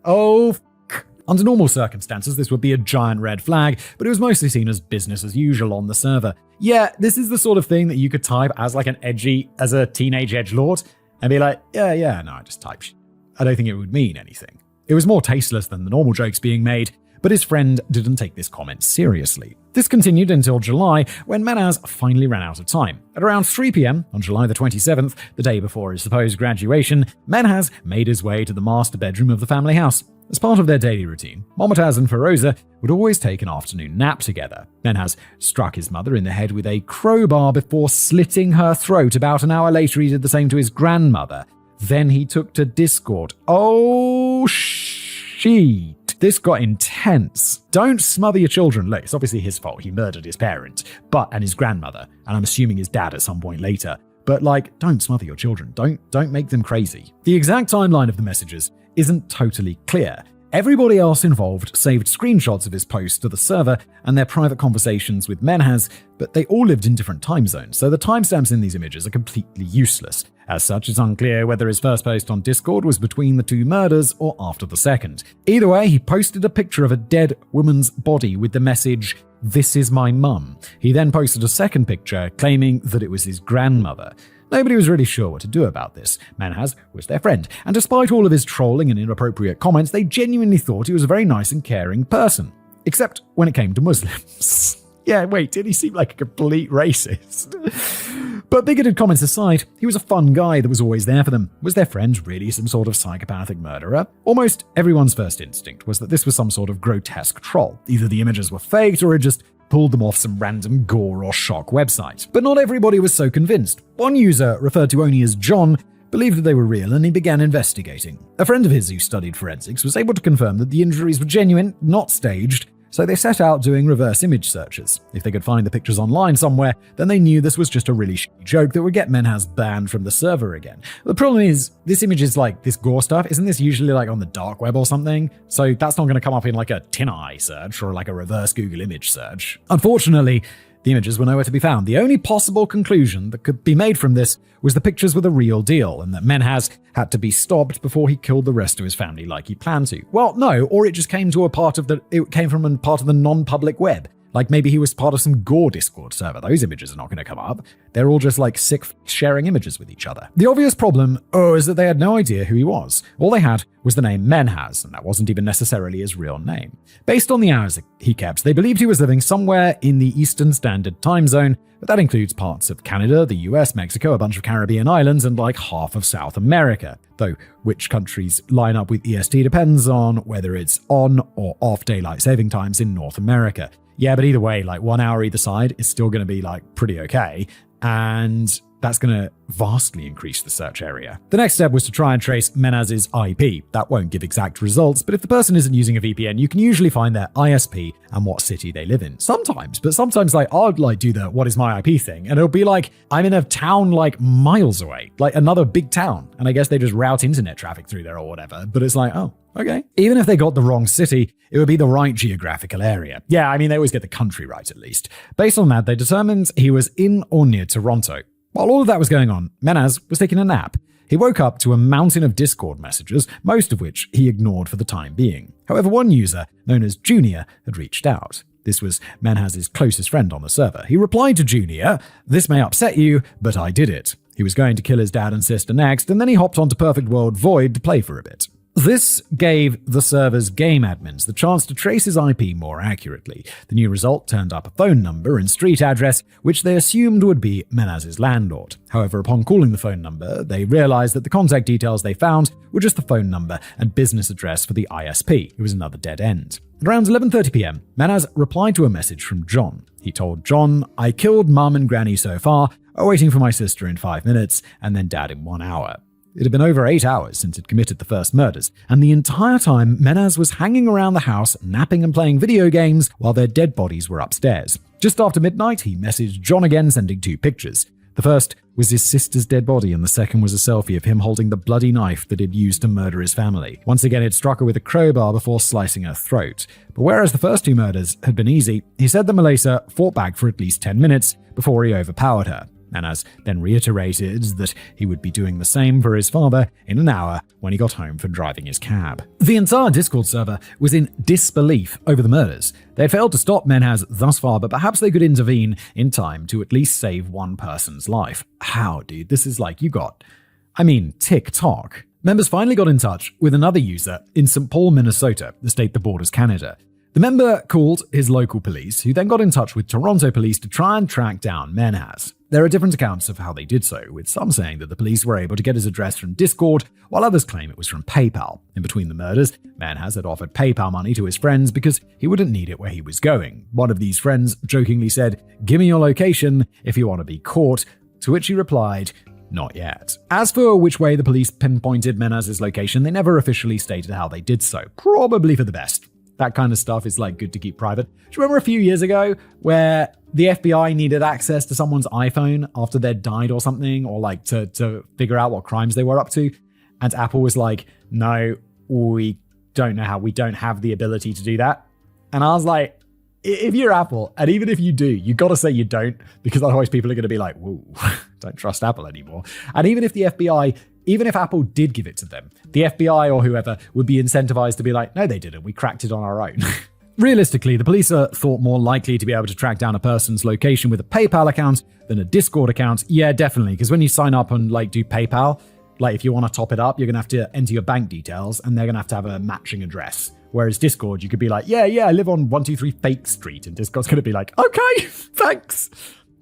Oh, under normal circumstances, this would be a giant red flag, but it was mostly seen as business as usual on the server. Yeah, this is the sort of thing that you could type as like as a teenage edgelord, and be like, no, I just typed. I don't think it would mean anything. It was more tasteless than the normal jokes being made, but his friend didn't take this comment seriously. This continued until July, when Menaz finally ran out of time. At around 3 p.m. on July the 27th, the day before his supposed graduation, Menaz made his way to the master bedroom of the family house. As part of their daily routine, Momotaz and Feroza would always take an afternoon nap together. Menaz struck his mother in the head with a crowbar before slitting her throat. About an hour later, he did the same to his grandmother. Then he took to Discord. Oh, shit. This got intense. Don't smother your children. Look, it's obviously his fault. He murdered his parent, and his grandmother, and I'm assuming his dad at some point later. But don't smother your children. Don't make them crazy. The exact timeline of the messages isn't totally clear. Everybody else involved saved screenshots of his posts to the server and their private conversations with Menhaz, but they all lived in different time zones, so the timestamps in these images are completely useless. As such, it's unclear whether his first post on Discord was between the two murders or after the second. Either way, he posted a picture of a dead woman's body with the message, "This is my mum." He then posted a second picture claiming that it was his grandmother. Nobody was really sure what to do about this. Menhaz was their friend, and despite all of his trolling and inappropriate comments, they genuinely thought he was a very nice and caring person. Except when it came to Muslims. Yeah, wait, did he seem like a complete racist? But bigoted comments aside, he was a fun guy that was always there for them. Was their friend really some sort of psychopathic murderer? Almost everyone's first instinct was that this was some sort of grotesque troll. Either the images were faked or it just pulled them off some random gore or shock website. But not everybody was so convinced. One user, referred to only as John, believed that they were real and he began investigating. A friend of his who studied forensics was able to confirm that the injuries were genuine, not staged, so they set out doing reverse image searches. If they could find the pictures online somewhere, then they knew this was just a really shitty joke that would get Menhaz banned from the server again. The problem is, this image is this gore stuff, isn't this usually on the dark web or something? So that's not going to come up in a TinEye search or a reverse Google image search. Unfortunately, the images were nowhere to be found. The only possible conclusion that could be made from this was the pictures were the real deal, and that Menhaz had to be stopped before he killed the rest of his family like he planned to. Well, no, or it just came from a part of the non-public web. Maybe he was part of some gore Discord server. Those images are not going to come up. They're all just sick sharing images with each other. The obvious problem, is that they had no idea who he was. All they had was the name Menhaz, and that wasn't even necessarily his real name. Based on the hours he kept, they believed he was living somewhere in the Eastern Standard Time Zone, but that includes parts of Canada, the US, Mexico, a bunch of Caribbean islands, and half of South America. Though which countries line up with EST depends on whether it's on or off daylight saving times in North America. Yeah, but either way, 1 hour either side is still going to be pretty okay. And that's going to vastly increase the search area. The next step was to try and trace Menaz's IP. That won't give exact results, but if the person isn't using a VPN, you can usually find their ISP and what city they live in. Sometimes I'd do the what is my IP thing, and it'll be I'm in a town miles away, another big town, and I guess they just route internet traffic through there or whatever, but it's oh, okay. Even if they got the wrong city, it would be the right geographical area. Yeah, they always get the country right at least. Based on that, they determined he was in or near Toronto. While all of that was going on, Menaz was taking a nap. He woke up to a mountain of Discord messages, most of which he ignored for the time being. However, one user, known as Junior, had reached out. This was Menhaz's closest friend on the server. He replied to Junior, "This may upset you, but I did it." He was going to kill his dad and sister next, and then he hopped onto Perfect World Void to play for a bit. This gave the server's game admins the chance to trace his IP more accurately. The new result turned up a phone number and street address, which they assumed would be Menaz's landlord. However, upon calling the phone number, they realized that the contact details they found were just the phone number and business address for the ISP. It was another dead end. At around 11:30 p.m., Menaz replied to a message from John. He told John, "I killed Mum and Granny so far, waiting for my sister in 5 minutes, and then Dad in 1 hour." It had been over 8 hours since he'd committed the first murders, and the entire time Menaz was hanging around the house, napping and playing video games while their dead bodies were upstairs. Just after midnight, he messaged John again, sending 2 pictures. The first was his sister's dead body, and the second was a selfie of him holding the bloody knife that he'd used to murder his family. Once again, he'd struck her with a crowbar before slicing her throat. But whereas the first 2 murders had been easy, he said that Melissa fought back for at least 10 minutes before he overpowered her. Menaz then reiterated that he would be doing the same for his father in an hour when he got home from driving his cab. The entire Discord server was in disbelief over the murders. They had failed to stop Menaz thus far, but perhaps they could intervene in time to at least save one person's life. How, dude? This is like TikTok. Members finally got in touch with another user in St. Paul, Minnesota, the state that borders Canada. The member called his local police, who then got in touch with Toronto police to try and track down Menaz. There are different accounts of how they did so, with some saying that the police were able to get his address from Discord, while others claim it was from PayPal. In between the murders, Menaz had offered PayPal money to his friends because he wouldn't need it where he was going. One of these friends jokingly said, "Give me your location if you want to be caught," to which he replied, "Not yet." As for which way the police pinpointed Menaz's location, they never officially stated how they did so, probably for the best. That kind of stuff is good to keep private. Do you remember a few years ago where the FBI needed access to someone's iPhone after they'd died or something, or to figure out what crimes they were up to? And Apple was like, "No, we don't know how. We don't have the ability to do that." And I was like, if you're Apple, and even if you do, you got to say you don't, because otherwise people are going to be like, "Whoa, don't trust Apple anymore." And even if Apple did give it to them, the FBI or whoever would be incentivized to be like, "No, they didn't. We cracked it on our own." Realistically, the police are thought more likely to be able to track down a person's location with a PayPal account than a Discord account. Yeah, definitely. Because when you sign up and do PayPal, if you want to top it up, you're going to have to enter your bank details and they're going to have a matching address. Whereas Discord, you could be like, yeah, I live on 123 Fake Street. And Discord's going to be like, "Okay, thanks."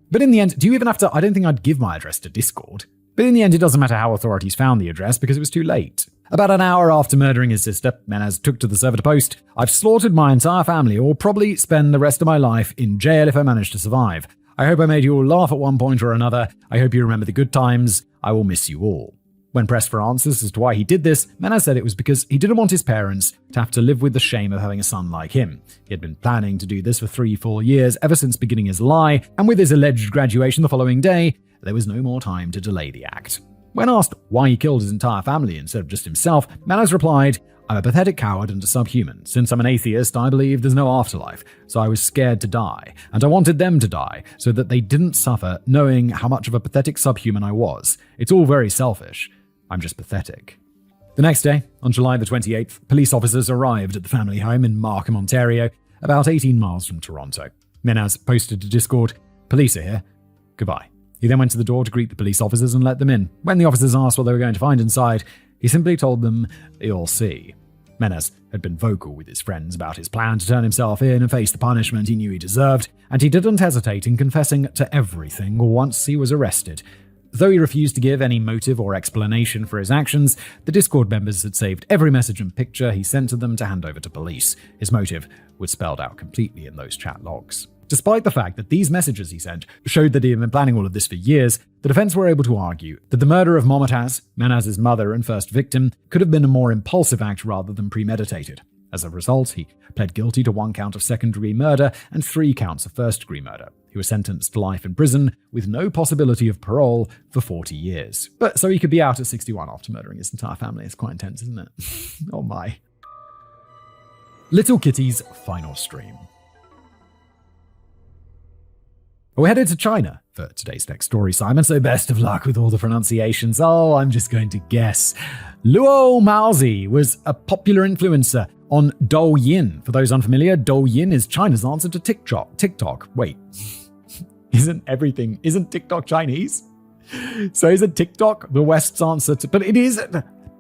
But in the end, do you even have to? I don't think I'd give my address to Discord. But in the end, it doesn't matter how authorities found the address because it was too late. About an hour after murdering his sister, Menaz took to the server to post, "I've slaughtered my entire family or will probably spend the rest of my life in jail if I manage to survive. I hope I made you all laugh at one point or another. I hope you remember the good times. I will miss you all." When pressed for answers as to why he did this, Menaz said it was because he didn't want his parents to have to live with the shame of having a son like him. He had been planning to do this for 3-4 years, ever since beginning his lie, and with his alleged graduation the following day, there was no more time to delay the act. When asked why he killed his entire family instead of just himself, Menaz replied, "I'm a pathetic coward and a subhuman. Since I'm an atheist, I believe there's no afterlife, so I was scared to die, and I wanted them to die so that they didn't suffer knowing how much of a pathetic subhuman I was. It's all very selfish. I'm just pathetic." The next day, on July the 28th, police officers arrived at the family home in Markham, Ontario, about 18 miles from Toronto. Menaz posted to Discord, "Police are here. Goodbye." He then went to the door to greet the police officers and let them in. When the officers asked what they were going to find inside, he simply told them, "You'll see." Menaz had been vocal with his friends about his plan to turn himself in and face the punishment he knew he deserved, and he didn't hesitate in confessing to everything once he was arrested. Though he refused to give any motive or explanation for his actions, the Discord members had saved every message and picture he sent to them to hand over to police. His motive was spelled out completely in those chat logs. Despite the fact that these messages he sent showed that he had been planning all of this for years, the defense were able to argue that the murder of Momotaz, Menaz's mother and first victim, could have been a more impulsive act rather than premeditated. As a result, he pled guilty to 1 count of second-degree murder and 3 counts of first-degree murder. He was sentenced to life in prison with no possibility of parole for 40 years. But so he could be out at 61 after murdering his entire family. It's quite intense, isn't it? Oh my. Little Kitty's final stream. We're headed to China for today's next story, Simon, so best of luck with all the pronunciations. Oh, I'm just going to guess. Luo Maozi was a popular influencer on Douyin. For those unfamiliar, Douyin is China's answer to TikTok. Wait, isn't TikTok Chinese? So isn't TikTok the West's answer to, but it is,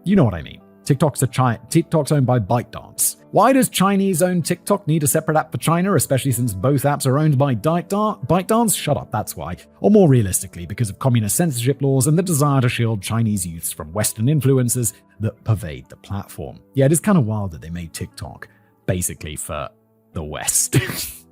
you know what I mean. TikTok's owned by ByteDance. Why does Chinese-owned TikTok need a separate app for China, especially since both apps are owned by ByteDance? Shut up, that's why. Or more realistically, because of communist censorship laws and the desire to shield Chinese youths from Western influences that pervade the platform. Yeah, it is kind of wild that they made TikTok basically for the West.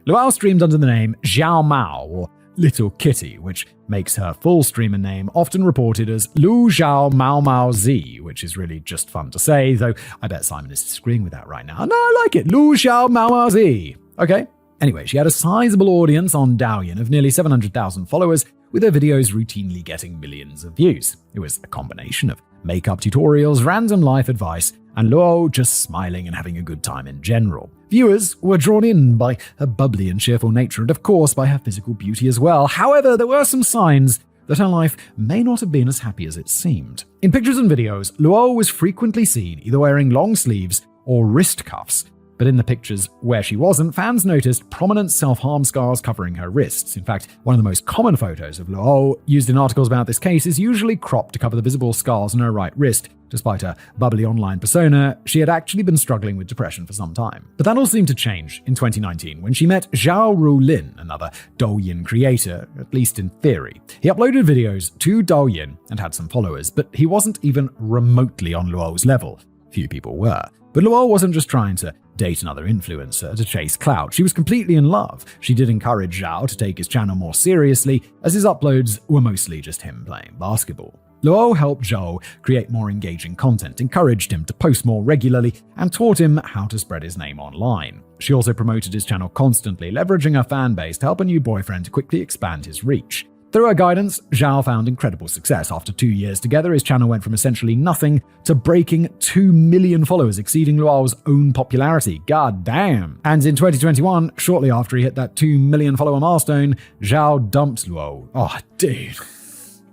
Luau streamed under the name Xiao Mao, or Little Kitty, which makes her full streamer name often reported as Lu Xiao Mao Mao Z, which is really just fun to say, though I bet Simon is disagreeing with that right now. No, I like it. Lu Xiao Mao Mao Z. Okay. Anyway, she had a sizable audience on Douyin of nearly 700,000 followers, with her videos routinely getting millions of views. It was a combination of makeup tutorials, random life advice, and Luo just smiling and having a good time in general. Viewers were drawn in by her bubbly and cheerful nature and, of course, by her physical beauty as well. However, there were some signs that her life may not have been as happy as it seemed. In pictures and videos, Luo was frequently seen either wearing long sleeves or wrist cuffs. But in the pictures where she wasn't, fans noticed prominent self-harm scars covering her wrists. In fact, one of the most common photos of Luo used in articles about this case is usually cropped to cover the visible scars on her right wrist. Despite her bubbly online persona, she had actually been struggling with depression for some time. But that all seemed to change in 2019 when she met Zhao Rulin, another Douyin creator, at least in theory. He uploaded videos to Douyin and had some followers, but he wasn't even remotely on Luo's level. Few people were. But Luo wasn't just trying to date another influencer to chase clout. She was completely in love. She did encourage Zhao to take his channel more seriously, as his uploads were mostly just him playing basketball. Luo helped Zhao create more engaging content, encouraged him to post more regularly, and taught him how to spread his name online. She also promoted his channel constantly, leveraging her fan base to help a new boyfriend quickly expand his reach. Through her guidance, Zhao found incredible success. After 2 years together, his channel went from essentially nothing to breaking 2 million followers, exceeding Luo's own popularity. God damn. And in 2021, shortly after he hit that 2 million follower milestone, Zhao dumped Luo. Oh, dude.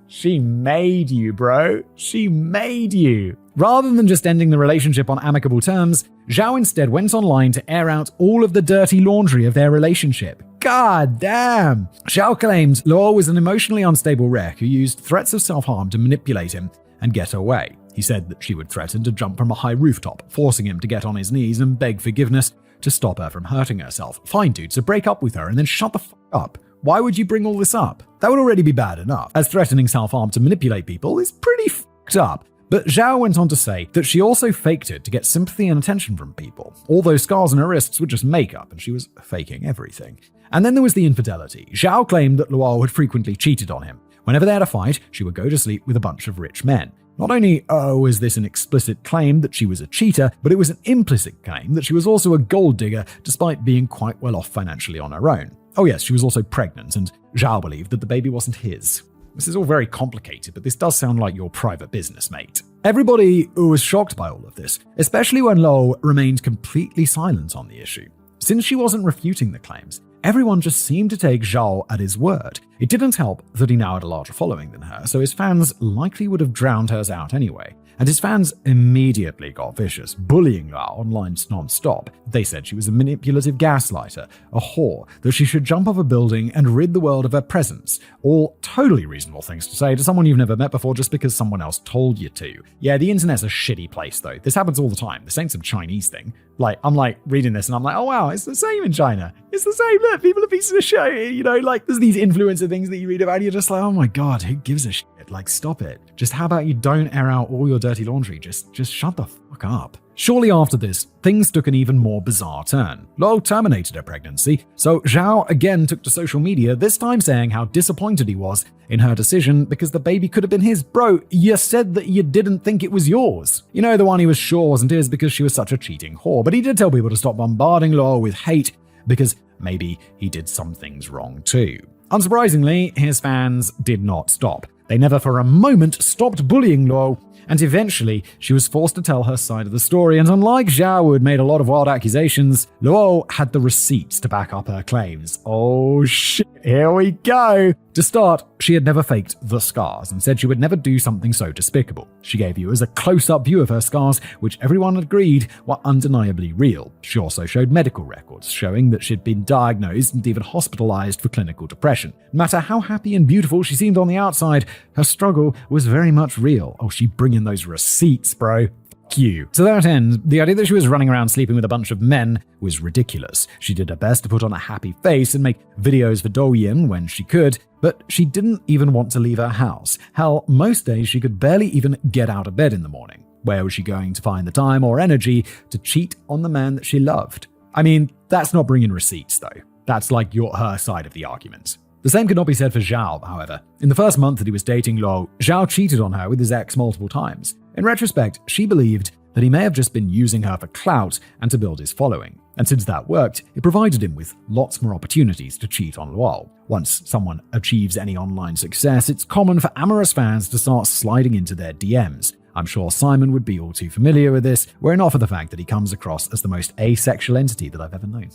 She made you, bro. She made you. Rather than just ending the relationship on amicable terms, Zhao instead went online to air out all of the dirty laundry of their relationship. God damn! Zhao claims Luo was an emotionally unstable wreck who used threats of self-harm to manipulate him and get away. He said that she would threaten to jump from a high rooftop, forcing him to get on his knees and beg forgiveness to stop her from hurting herself. Fine, dude, so break up with her and then shut the fuck up. Why would you bring all this up? That would already be bad enough, as threatening self-harm to manipulate people is pretty fucked up. But Zhao went on to say that she also faked it to get sympathy and attention from people. All those scars on her wrists were just makeup, and she was faking everything. And then there was the infidelity. Zhao claimed that Luo had frequently cheated on him. Whenever they had a fight, she would go to sleep with a bunch of rich men. Not only was this an explicit claim that she was a cheater, but it was an implicit claim that she was also a gold digger, despite being quite well off financially on her own. Oh yes, she was also pregnant, and Zhao believed that the baby wasn't his. This is all very complicated, but this does sound like your private business, mate. Everybody was shocked by all of this, especially when Luo remained completely silent on the issue. Since she wasn't refuting the claims, everyone just seemed to take Zhao at his word. It didn't help that he now had a larger following than her, so his fans likely would have drowned hers out anyway. And his fans immediately got vicious, bullying Luo online non-stop. They said she was a manipulative gaslighter, a whore, that she should jump off a building and rid the world of her presence. All totally reasonable things to say to someone you've never met before just because someone else told you to. Yeah, the internet's a shitty place though. This happens all the time. This ain't some Chinese thing. I'm reading this and I'm like, oh wow, it's the same in China. It's the same. Look, people are pieces of shit. There's these influencer things that you read about and you're just like, oh my God, who gives a shit? Stop it. Just how about you don't air out all your dirty laundry? Just shut the fuck up. Shortly after this, things took an even more bizarre turn. Luo terminated her pregnancy, so Zhao again took to social media, this time saying how disappointed he was in her decision because the baby could have been his. Bro, you said that you didn't think it was yours. The one he was sure wasn't his because she was such a cheating whore. But he did tell people to stop bombarding Luo with hate because maybe he did some things wrong too. Unsurprisingly, his fans did not stop. They never for a moment stopped bullying Luo, and eventually she was forced to tell her side of the story, and unlike Zhao, who had made a lot of wild accusations, Luo had the receipts to back up her claims. Oh shit, here we go! To start, she had never faked the scars and said she would never do something so despicable. She gave viewers a close-up view of her scars, which everyone agreed were undeniably real. She also showed medical records showing that she'd been diagnosed and even hospitalized for clinical depression. No matter how happy and beautiful she seemed on the outside, her struggle was very much real. Oh, she bring in those receipts, bro. you. To that end, the idea that she was running around sleeping with a bunch of men was ridiculous. She did her best to put on a happy face and make videos for Douyin when she could, but she didn't even want to leave her house. Hell, most days she could barely even get out of bed in the morning. Where was she going to find the time or energy to cheat on the man that she loved? I mean, that's not bringing receipts, though. That's like her side of the argument. The same could not be said for Zhao, however. In the first month that he was dating Luo, Zhao cheated on her with his ex multiple times. In retrospect, she believed that he may have just been using her for clout and to build his following. And since that worked, it provided him with lots more opportunities to cheat on Luo. Once someone achieves any online success, it's common for amorous fans to start sliding into their DMs. I'm sure Simon would be all too familiar with this, were it not for the fact that he comes across as the most asexual entity that I've ever known.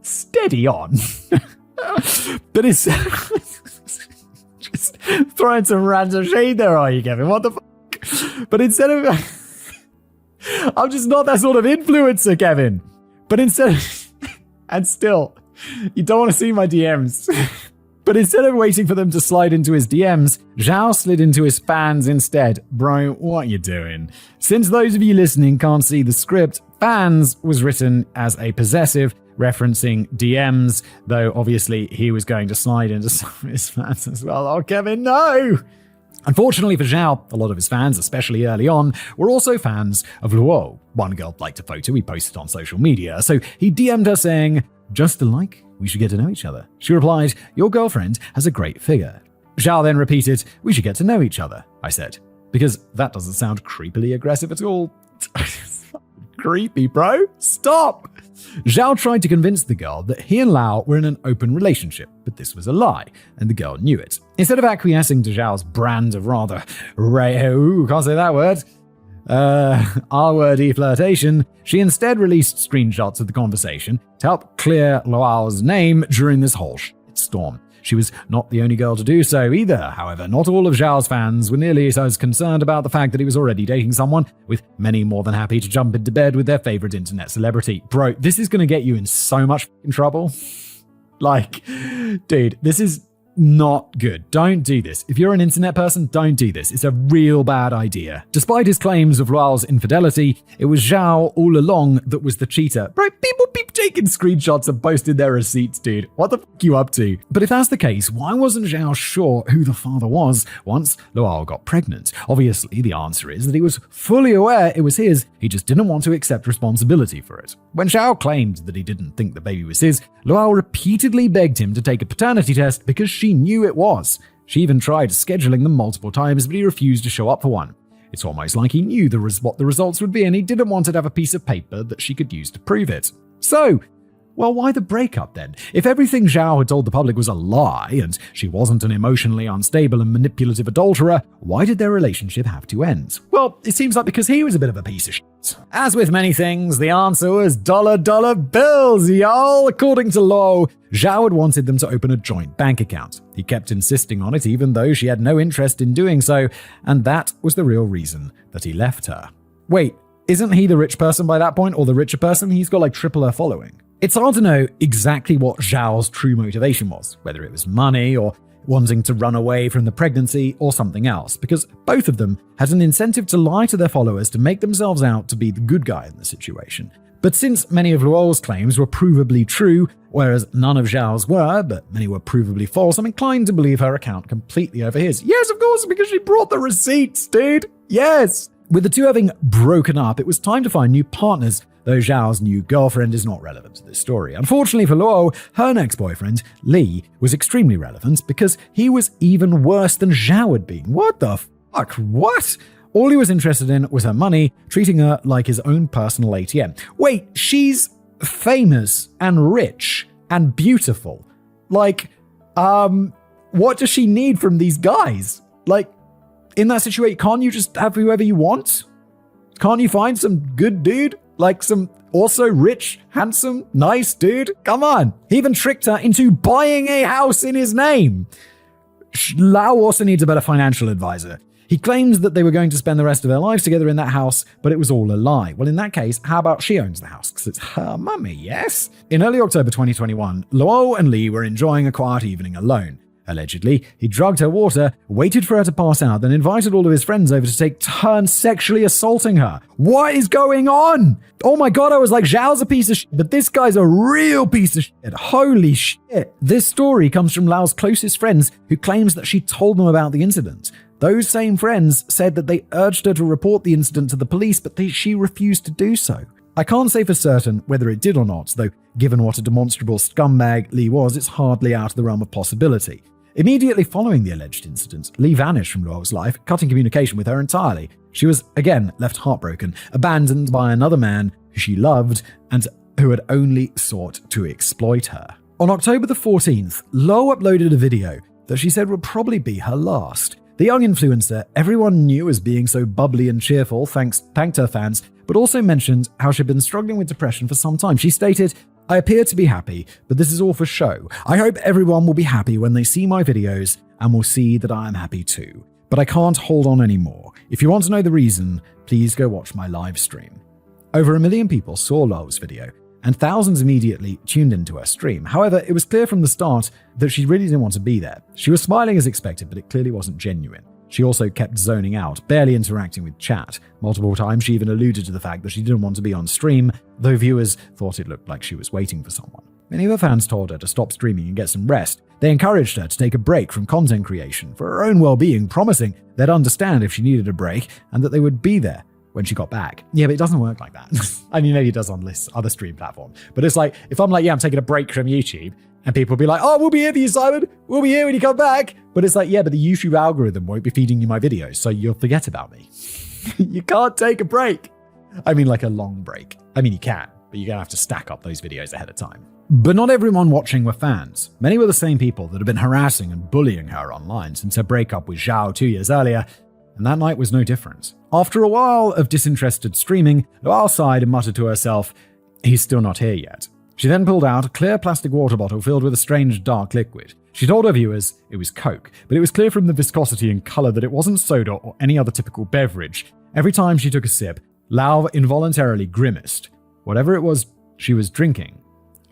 Steady on. But it's just throwing some random shade there, are you, Kevin? What the fuck? But instead of I'm just not that sort of influencer, Kevin. But instead of and still, you don't want to see my DMs. But instead of waiting for them to slide into his DMs, Zhao slid into his fans instead. Bro, what you doing? Since those of you listening can't see the script, fans was written as a possessive, referencing DMs, though obviously he was going to slide into some of his fans as well. Oh, Kevin, no! Unfortunately for Zhao, a lot of his fans, especially early on, were also fans of Luo. One girl liked a photo he posted on social media, so he DM'd her saying, "Just a like? We should get to know each other." She replied, "Your girlfriend has a great figure." Zhao then repeated, "We should get to know each other," I said, because that doesn't sound creepily aggressive at all. Creepy, bro. Stop! Zhao tried to convince the girl that he and Lao were in an open relationship, but this was a lie, and the girl knew it. Instead of acquiescing to Zhao's brand of rather can't say that word, R-wordy flirtation, she instead released screenshots of the conversation to help clear Luo's name during this whole storm. She was not the only girl to do so either. However, not all of Zhao's fans were nearly as concerned about the fact that he was already dating someone, with many more than happy to jump into bed with their favorite internet celebrity. Bro, this is going to get you in so much trouble. Like, dude, this is not good. Don't do this. If you're an internet person, don't do this. It's a real bad idea. Despite his claims of Luo's infidelity, it was Zhao all along that was the cheater. Bro, people taking screenshots and posting their receipts, dude. What the fuck you up to? But if that's the case, why wasn't Zhao sure who the father was once Luo got pregnant? Obviously, the answer is that he was fully aware it was his, he just didn't want to accept responsibility for it. When Zhao claimed that he didn't think the baby was his, Luo repeatedly begged him to take a paternity test because she knew it was. She even tried scheduling them multiple times, but he refused to show up for one. It's almost like he knew what the results would be, and he didn't want to have a piece of paper that she could use to prove it. So, well, why the breakup then? If everything Zhao had told the public was a lie, and she wasn't an emotionally unstable and manipulative adulterer, why did their relationship have to end? Well, it seems like because he was a bit of a piece of shit. As with many things, the answer was dollar bills, y'all. According to Luo, Zhao had wanted them to open a joint bank account. He kept insisting on it even though she had no interest in doing so, and that was the real reason that he left her. Wait, isn't he the rich person by that point, or the richer person? He's got like triple her following. It's hard to know exactly what Zhao's true motivation was, whether it was money or wanting to run away from the pregnancy or something else, because both of them had an incentive to lie to their followers to make themselves out to be the good guy in the situation. But since many of Luo's claims were provably true, whereas none of Zhao's were, but many were provably false, I'm inclined to believe her account completely over his. Yes, of course, because she brought the receipts, dude. Yes. With the two having broken up, it was time to find new partners, though Zhao's new girlfriend is not relevant to this story. Unfortunately for Luo, her next boyfriend, Li, was extremely relevant because he was even worse than Zhao had been. What the fuck? What? All he was interested in was her money, treating her like his own personal ATM. Wait, she's famous and rich and beautiful. Like, what does she need from these guys? Like, in that situation, can't you just have whoever you want? Can't you find some good dude? Like some also rich, handsome, nice dude? Come on. He even tricked her into buying a house in his name. Lao also needs a better financial advisor. He claims that they were going to spend the rest of their lives together in that house, but it was all a lie. Well, in that case, how about she owns the house? Because it's her money, yes? In early October 2021, Luo and Li were enjoying a quiet evening alone. Allegedly, he drugged her water, waited for her to pass out, then invited all of his friends over to take turns sexually assaulting her. What is going on? Oh my god, I was like, Zhao's a piece of shit, but this guy's a real piece of shit. Holy shit. This story comes from Lao's closest friends who claims that she told them about the incident. Those same friends said that they urged her to report the incident to the police, but she refused to do so. I can't say for certain whether it did or not, though given what a demonstrable scumbag Lee was, it's hardly out of the realm of possibility. Immediately following the alleged incident, Lee vanished from Luo's life, cutting communication with her entirely. She was, again, left heartbroken, abandoned by another man who she loved and who had only sought to exploit her. On October the 14th, Luo uploaded a video that she said would probably be her last. The young influencer everyone knew as being so bubbly and cheerful thanked her fans, but also mentioned how she'd been struggling with depression for some time. She stated, "I appear to be happy, but this is all for show. I hope everyone will be happy when they see my videos and will see that I am happy too. But I can't hold on anymore. If you want to know the reason, please go watch my live stream." Over 1 million people saw Luo's video, and thousands immediately tuned into her stream. However, it was clear from the start that she really didn't want to be there. She was smiling as expected, but it clearly wasn't genuine. She also kept zoning out, barely interacting with chat. Multiple times she even alluded to the fact that she didn't want to be on stream, though viewers thought it looked like she was waiting for someone. Many of her fans told her to stop streaming and get some rest. They encouraged her to take a break from content creation for her own well-being, promising they'd understand if she needed a break and that they would be there when she got back. Yeah, but it doesn't work like that. I mean, maybe it does on this other stream platform. But it's like, if I'm like, yeah, I'm taking a break from YouTube, and people will be like, oh, we'll be here for you, Simon. We'll be here when you come back. But it's like, yeah, but the YouTube algorithm won't be feeding you my videos, so you'll forget about me. You can't take a break. I mean, like a long break. I mean, you can, but you're going to have to stack up those videos ahead of time. But not everyone watching were fans. Many were the same people that had been harassing and bullying her online since her breakup with Zhao 2 years earlier, and that night was no different. After a while of disinterested streaming, Luo sighed and muttered to herself, "He's still not here yet." She then pulled out a clear plastic water bottle filled with a strange dark liquid. She told her viewers it was Coke, but it was clear from the viscosity and color that it wasn't soda or any other typical beverage. Every time she took a sip, Luo involuntarily grimaced. Whatever it was she was drinking,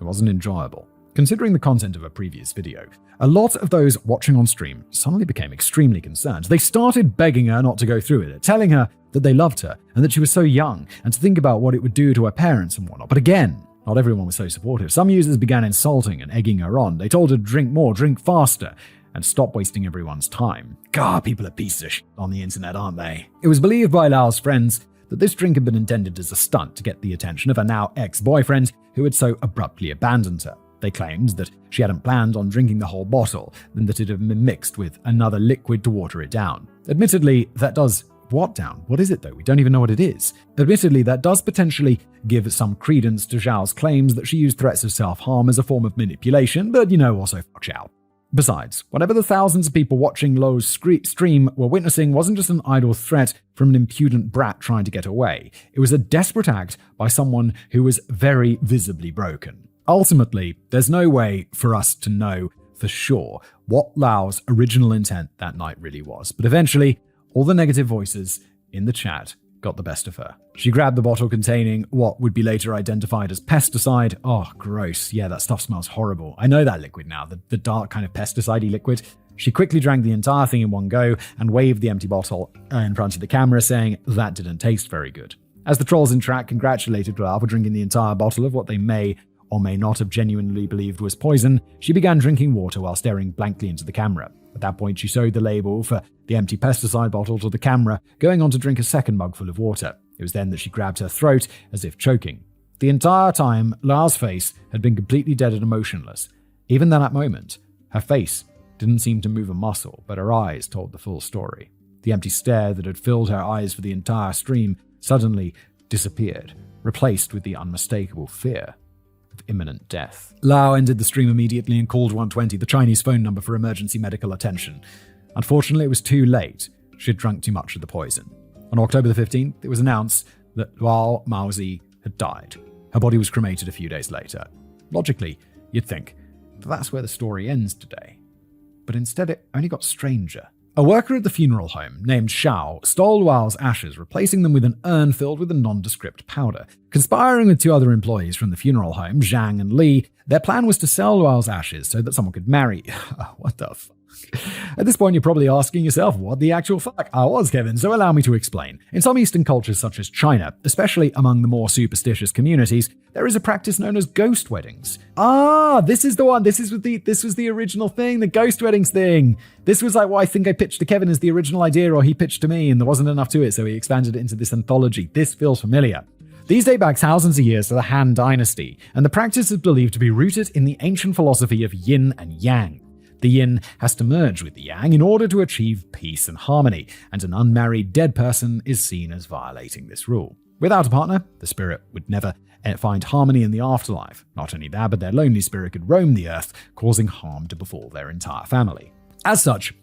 it wasn't enjoyable. Considering the content of her previous video, a lot of those watching on stream suddenly became extremely concerned. They started begging her not to go through with it, telling her that they loved her and that she was so young and to think about what it would do to her parents and whatnot. But again, not everyone was so supportive. Some users began insulting and egging her on. They told her to drink more, drink faster, and stop wasting everyone's time. God, people are pieces of shit on the internet, aren't they? It was believed by Lao's friends that this drink had been intended as a stunt to get the attention of her now ex-boyfriend who had so abruptly abandoned her. They claimed that she hadn't planned on drinking the whole bottle, and that it had been mixed with another liquid to water it down. Admittedly, that does what down? What is it though? We don't even know what it is. Admittedly, that does potentially give some credence to Zhao's claims that she used threats of self-harm as a form of manipulation, but also fuck Zhao. Besides, whatever the thousands of people watching Luo's stream were witnessing wasn't just an idle threat from an impudent brat trying to get away. It was a desperate act by someone who was very visibly broken. Ultimately, there's no way for us to know for sure what Luo's original intent that night really was, but eventually, all the negative voices in the chat got the best of her. She grabbed the bottle containing what would be later identified as pesticide. Oh, gross. Yeah, that stuff smells horrible. I know that liquid now, the dark kind of pesticide-y liquid. She quickly drank the entire thing in one go and waved the empty bottle in front of the camera, saying that didn't taste very good. As the trolls in chat congratulated her for drinking the entire bottle of what they may or may not have genuinely believed was poison, she began drinking water while staring blankly into the camera. At that point, she showed the label for the empty pesticide bottle to the camera, going on to drink a second mug full of water. It was then that she grabbed her throat, as if choking. The entire time, Luo's face had been completely dead and emotionless. Even at that moment, her face didn't seem to move a muscle, but her eyes told the full story. The empty stare that had filled her eyes for the entire stream suddenly disappeared, replaced with the unmistakable fear of imminent death. Luo ended the stream immediately and called 120, the Chinese phone number for emergency medical attention. Unfortunately, it was too late. She had drunk too much of the poison. On October the 15th, it was announced that Luo Maozi had died. Her body was cremated a few days later. Logically, you'd think that that's where the story ends today. But instead, it only got stranger. A worker at the funeral home named Xiao stole Luo's ashes, replacing them with an urn filled with a nondescript powder. Conspiring with two other employees from the funeral home, Zhang and Li, their plan was to sell Luo's ashes so that someone could marry. What the f? At this point, you're probably asking yourself, what the actual fuck? I was, Kevin, so allow me to explain. In some Eastern cultures such as China, especially among the more superstitious communities, there is a practice known as ghost weddings. Ah, this is the one. This was the original thing, the ghost weddings thing. This was like what I think I pitched to Kevin as the original idea, or he pitched to me, and there wasn't enough to it, so he expanded it into this anthology. This feels familiar. These date back thousands of years to the Han Dynasty, and the practice is believed to be rooted in the ancient philosophy of yin and yang. The yin has to merge with the yang in order to achieve peace and harmony, and an unmarried dead person is seen as violating this rule. Without a partner, the spirit would never find harmony in the afterlife. Not only that, but their lonely spirit could roam the earth, causing harm to befall their entire family. As such,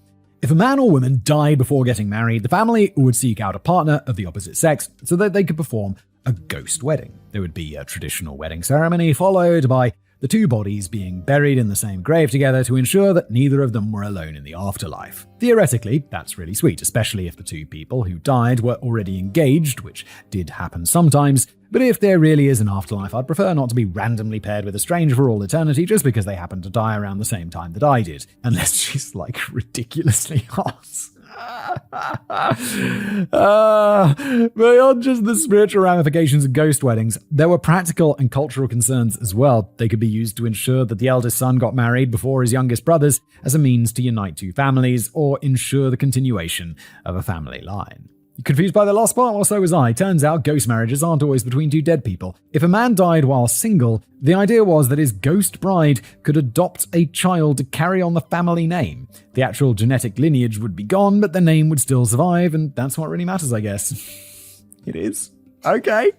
if a man or woman died before getting married, the family would seek out a partner of the opposite sex so that they could perform a ghost wedding. There would be a traditional wedding ceremony followed by the two bodies being buried in the same grave together to ensure that neither of them were alone in the afterlife. Theoretically, that's really sweet, especially if the two people who died were already engaged, which did happen sometimes. But if there really is an afterlife, I'd prefer not to be randomly paired with a stranger for all eternity just because they happen to die around the same time that I did. Unless she's like ridiculously hot. Beyond just the spiritual ramifications of ghost weddings, there were practical and cultural concerns as well. They could be used to ensure that the eldest son got married before his youngest brothers as a means to unite two families or ensure the continuation of a family line. You confused by the last part? Well, so was I. Turns out ghost marriages aren't always between two dead people. If a man died while single, the idea was that his ghost bride could adopt a child to carry on the family name. The actual genetic lineage would be gone, but the name would still survive, and that's what really matters, I guess. It is. Okay.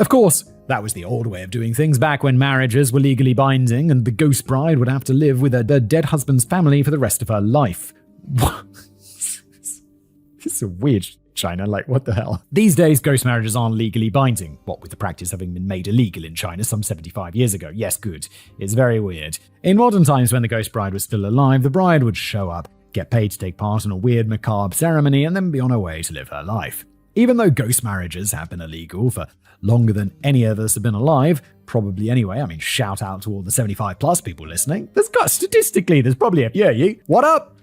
Of course, that was the old way of doing things back when marriages were legally binding and the ghost bride would have to live with her dead husband's family for the rest of her life. This is a weird China, like what the hell? These days, ghost marriages aren't legally binding, what with the practice having been made illegal in China some 75 years ago. Yes, good. It's very weird. In modern times, when the ghost bride was still alive, the bride would show up, get paid to take part in a weird macabre ceremony, and then be on her way to live her life. Even though ghost marriages have been illegal for longer than any of us have been alive, probably anyway, I mean, shout out to all the 75 plus people listening. Statistically, there's probably a few of you. What up?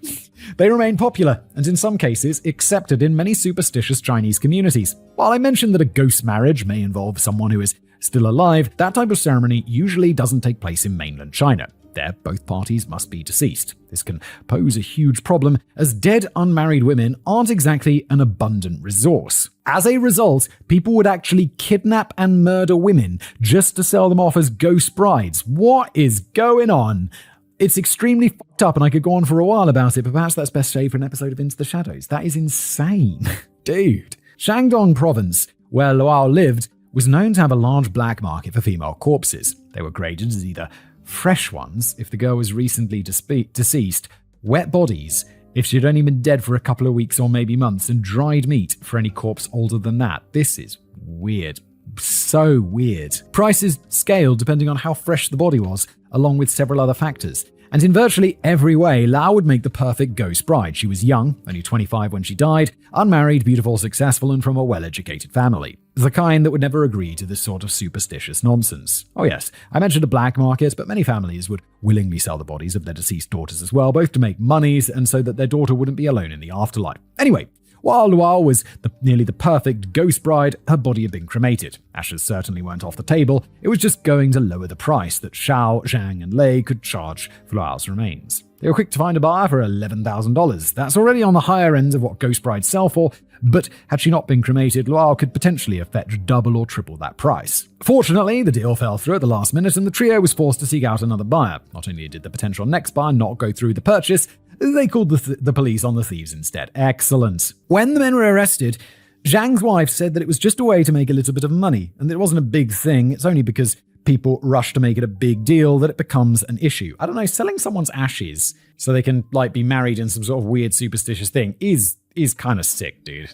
They remain popular, and in some cases, accepted in many superstitious Chinese communities. While I mentioned that a ghost marriage may involve someone who is still alive, that type of ceremony usually doesn't take place in mainland China. There, both parties must be deceased. This can pose a huge problem, as dead unmarried women aren't exactly an abundant resource. As a result, people would actually kidnap and murder women just to sell them off as ghost brides. What is going on? It's extremely fucked up, and I could go on for a while about it, but perhaps that's best saved for an episode of Into the Shadows. That is insane. Dude. Shandong province, where Luo lived, was known to have a large black market for female corpses. They were graded as either fresh ones, if the girl was recently deceased, wet bodies, if she'd only been dead for a couple of weeks or maybe months, and dried meat for any corpse older than that. This is weird. So weird. Prices scaled depending on how fresh the body was, along with several other factors. And in virtually every way, Lao would make the perfect ghost bride. She was young, only 25 when she died, unmarried, beautiful, successful, and from a well-educated family. The kind that would never agree to this sort of superstitious nonsense. Oh yes, I mentioned a black market, but many families would willingly sell the bodies of their deceased daughters as well, both to make monies and so that their daughter wouldn't be alone in the afterlife. Anyway, while Luo was nearly the perfect ghost bride, her body had been cremated. Ashes certainly weren't off the table. It was just going to lower the price that Xiao, Zhang, and Lei could charge for Luo's remains. They were quick to find a buyer for $11,000. That's already on the higher end of what ghost brides sell for, but had she not been cremated, Luo could potentially have fetched double or triple that price. Fortunately, the deal fell through at the last minute, and the trio was forced to seek out another buyer. Not only did the potential next buyer not go through the purchase, they called the police on the thieves instead. Excellent. When the men were arrested, Zhang's wife said that it was just a way to make a little bit of money, and it wasn't a big thing. It's only because people rush to make it a big deal that it becomes an issue. I don't know, selling someone's ashes so they can be married in some sort of weird superstitious thing is kind of sick, dude.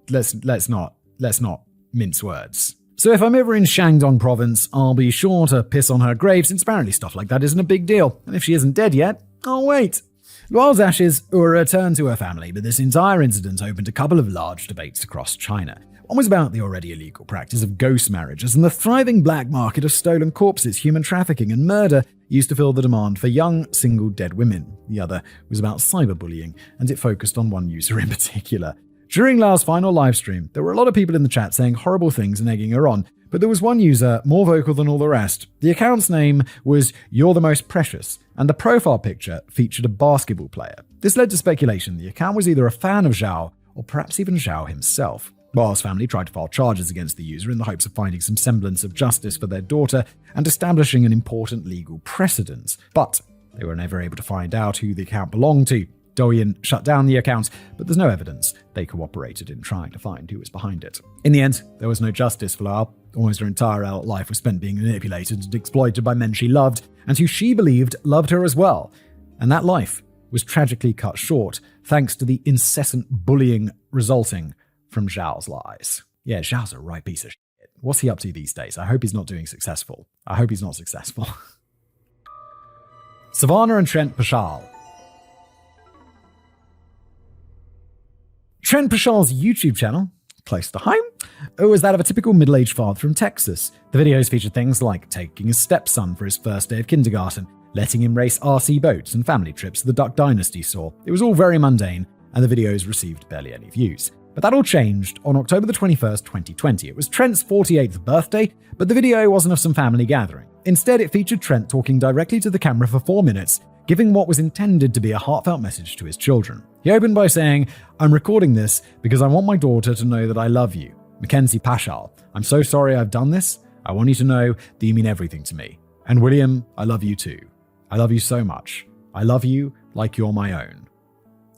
Let's not mince words. So if I'm ever in Shandong province, I'll be sure to piss on her grave, since apparently stuff like that isn't a big deal. And if she isn't dead yet, I'll wait. Luo's ashes were returned to her family, but this entire incident opened a couple of large debates across China. One was about the already illegal practice of ghost marriages and the thriving black market of stolen corpses, human trafficking, and murder used to fill the demand for young, single dead women. The other was about cyberbullying, and it focused on one user in particular. During Lau's final livestream, there were a lot of people in the chat saying horrible things and egging her on, but there was one user more vocal than all the rest. The account's name was You're the Most Precious, and the profile picture featured a basketball player. This led to speculation the account was either a fan of Zhao, or perhaps even Zhao himself. Lau's family tried to file charges against the user in the hopes of finding some semblance of justice for their daughter and establishing an important legal precedent. But they were never able to find out who the account belonged to. Douyin shut down the account, but there's no evidence they cooperated in trying to find who was behind it. In the end, there was no justice for Lau. Almost her entire adult life was spent being manipulated and exploited by men she loved, and who she believed loved her as well. And that life was tragically cut short, thanks to the incessant bullying resulting from Zhao's lies. Yeah, Zhao's a right piece of shit. What's he up to these days? I hope he's not doing successful. I hope he's not successful. Savannah and Trent Pashal. Trent Pashal's YouTube channel, close to home, was that of a typical middle-aged father from Texas. The videos featured things like taking his stepson for his first day of kindergarten, letting him race RC boats, and family trips to the Duck Dynasty store. It was all very mundane, and the videos received barely any views. But that all changed on October the 21st, 2020. It was Trent's 48th birthday, but the video wasn't of some family gathering. Instead, it featured Trent talking directly to the camera for 4 minutes, giving what was intended to be a heartfelt message to his children. He opened by saying, "I'm recording this because I want my daughter to know that I love you. Mackenzie Pashal, I'm so sorry I've done this. I want you to know that you mean everything to me. And William, I love you too. I love you so much. I love you like you're my own."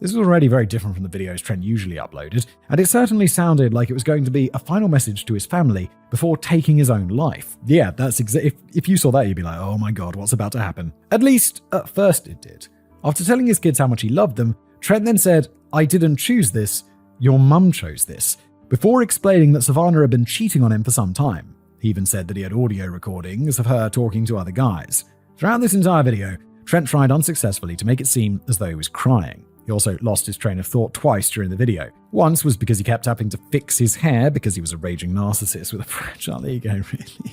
This was already very different from the videos Trent usually uploaded, and it certainly sounded like it was going to be a final message to his family before taking his own life. Yeah, that's if you saw that, you'd be like, oh my god, what's about to happen? At least, at first it did. After telling his kids how much he loved them, Trent then said, "I didn't choose this, your mum chose this," before explaining that Savannah had been cheating on him for some time. He even said that he had audio recordings of her talking to other guys. Throughout this entire video, Trent tried unsuccessfully to make it seem as though he was crying. He also lost his train of thought twice during the video. Once was because he kept having to fix his hair because he was a raging narcissist with a fragile ego, really.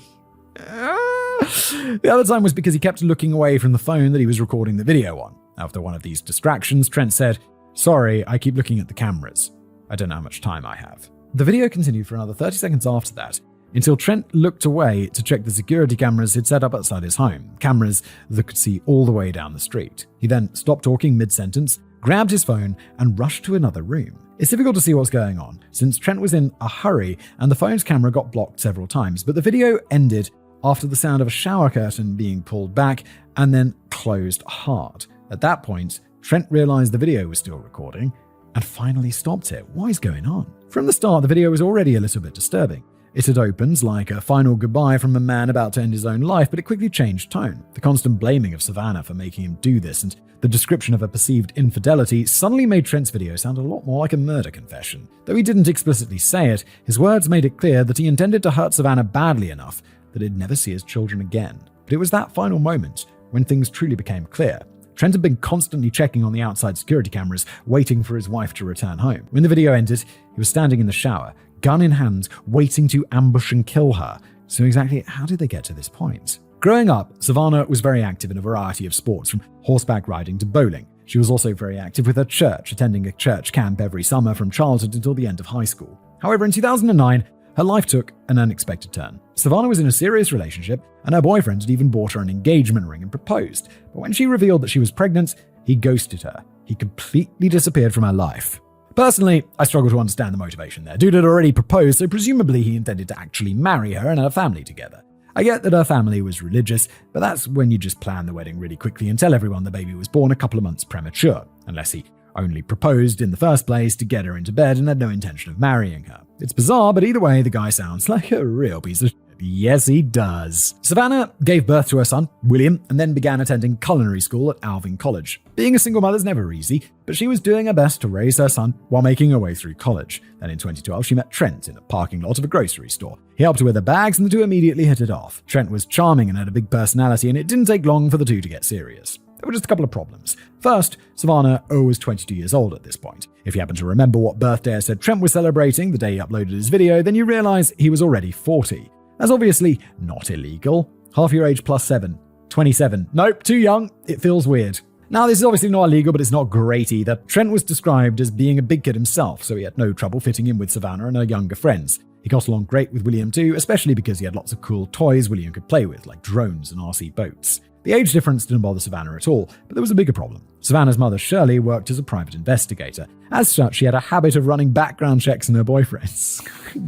The other time was because he kept looking away from the phone that he was recording the video on. After one of these distractions, Trent said, "Sorry, I keep looking at the cameras. I don't know how much time I have." The video continued for another 30 seconds after that, until Trent looked away to check the security cameras he'd set up outside his home, cameras that could see all the way down the street. He then stopped talking mid-sentence, grabbed his phone, and rushed to another room. It's difficult to see what's going on, since Trent was in a hurry and the phone's camera got blocked several times, but the video ended after the sound of a shower curtain being pulled back and then closed hard. At that point, Trent realized the video was still recording and finally stopped it. What is going on? From the start, the video was already a little bit disturbing. It had opened like a final goodbye from a man about to end his own life, but it quickly changed tone. The constant blaming of Savannah for making him do this and the description of a perceived infidelity suddenly made Trent's video sound a lot more like a murder confession. Though he didn't explicitly say it, his words made it clear that he intended to hurt Savannah badly enough that he'd never see his children again. But it was that final moment when things truly became clear. Trent had been constantly checking on the outside security cameras, waiting for his wife to return home. When the video ended, he was standing in the shower, gun in hand, waiting to ambush and kill her. So exactly how did they get to this point? Growing up, Savannah was very active in a variety of sports, from horseback riding to bowling. She was also very active with her church, attending a church camp every summer from childhood until the end of high school. However, in 2009, her life took an unexpected turn. Savannah was in a serious relationship, and her boyfriend had even bought her an engagement ring and proposed. But when she revealed that she was pregnant, he ghosted her. He completely disappeared from her life. Personally, I struggle to understand the motivation there. Dude had already proposed, so presumably he intended to actually marry her and have a family together. I get that her family was religious, but that's when you just plan the wedding really quickly and tell everyone the baby was born a couple of months premature, unless he only proposed in the first place to get her into bed and had no intention of marrying her. It's bizarre, but either way, the guy sounds like a real piece of shit. Yes, he does. Savannah gave birth to her son, William, and then began attending culinary school at Alvin College. Being a single mother's never easy, but she was doing her best to raise her son while making her way through college. Then in 2012, she met Trent in a parking lot of a grocery store. He helped her with her bags, and the two immediately hit it off. Trent was charming and had a big personality, and it didn't take long for the two to get serious. There were just a couple of problems. First, Savannah was 22 years old at this point. If you happen to remember what birthday I said Trent was celebrating the day he uploaded his video, then you realize he was already 40. That's obviously not illegal. Half your age plus 7. 27. Nope, too young. It feels weird. Now, this is obviously not illegal, but it's not great either. Trent was described as being a big kid himself, so he had no trouble fitting in with Savannah and her younger friends. He got along great with William too, especially because he had lots of cool toys William could play with, like drones and RC boats. The age difference didn't bother Savannah at all, but there was a bigger problem. Savannah's mother, Shirley, worked as a private investigator. As such, she had a habit of running background checks on her boyfriends.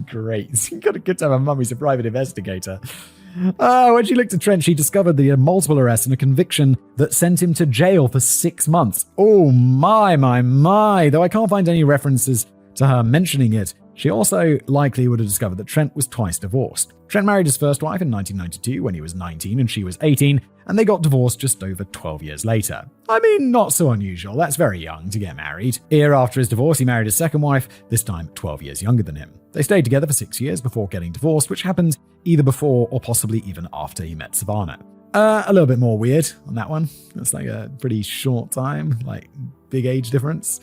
Great. You got a good to have a mum who's a private investigator. When she looked at Trent, she discovered the multiple arrests and a conviction that sent him to jail for 6 months. Oh my. Though I can't find any references to her mentioning it, she also likely would have discovered that Trent was twice divorced. Trent married his first wife in 1992 when he was 19 and she was 18, and they got divorced just over 12 years later. I mean, not so unusual. That's very young to get married. A year after his divorce, he married his second wife, this time 12 years younger than him. They stayed together for 6 years before getting divorced, which happened either before or possibly even after he met Savannah. A little bit more weird on that one. That's like a pretty short time, like big age difference.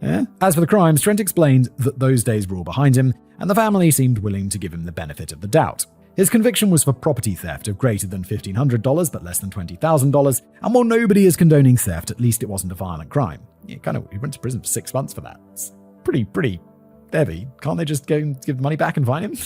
Yeah. As for the crimes, Trent explained that those days were all behind him, and the family seemed willing to give him the benefit of the doubt. His conviction was for property theft of greater than $1,500 but less than $20,000, and while nobody is condoning theft, at least it wasn't a violent crime. He went to prison for 6 months for that. It's pretty heavy. Can't they just go and give the money back and fine him?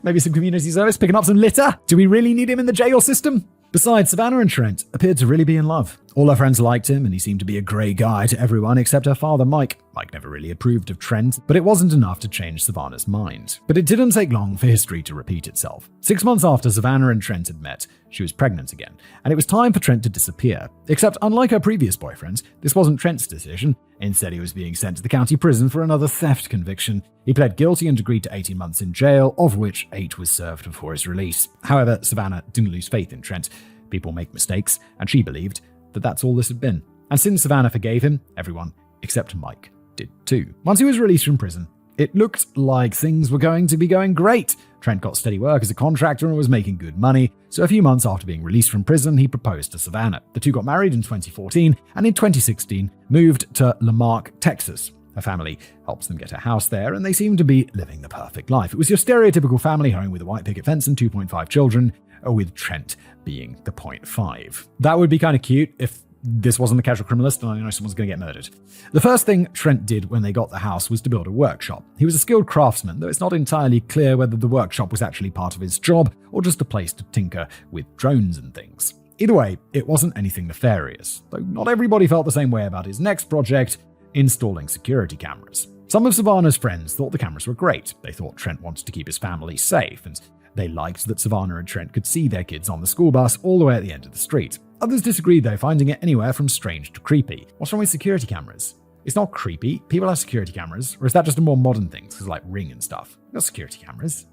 Maybe some community service, picking up some litter? Do we really need him in the jail system? Besides, Savannah and Trent appeared to really be in love. All her friends liked him, and he seemed to be a great guy to everyone except her father, Mike. Mike never really approved of Trent, but it wasn't enough to change Savannah's mind. But it didn't take long for history to repeat itself. 6 months after Savannah and Trent had met, she was pregnant again, and it was time for Trent to disappear. Except, unlike her previous boyfriends, this wasn't Trent's decision. Instead, he was being sent to the county prison for another theft conviction. He pled guilty and agreed to 18 months in jail, of which 8 was served before his release. However, Savannah didn't lose faith in Trent. People make mistakes, and she believed that that's all this had been. And since Savannah forgave him, everyone, except Mike, did too. Once he was released from prison, it looked like things were going to be going great. Trent got steady work as a contractor and was making good money, so a few months after being released from prison, he proposed to Savannah. The two got married in 2014, and in 2016 moved to Lamarck, Texas. Her family helps them get a house there, and they seem to be living the perfect life. It was your stereotypical family home with a white picket fence and 2.5 children, with Trent being the 0.5. That would be kind of cute if this wasn't the casual criminalist and I know someone's going to get murdered. The first thing Trent did when they got the house was to build a workshop. He was a skilled craftsman, though it's not entirely clear whether the workshop was actually part of his job or just a place to tinker with drones and things. Either way, it wasn't anything nefarious, though not everybody felt the same way about his next project, installing security cameras. Some of Savannah's friends thought the cameras were great. They thought Trent wanted to keep his family safe, and they liked that Savannah and Trent could see their kids on the school bus all the way at the end of the street. Others disagreed, though, finding it anywhere from strange to creepy. What's wrong with security cameras? It's not creepy. People have security cameras, or is that just a more modern thing, because like Ring and stuff? Not security cameras.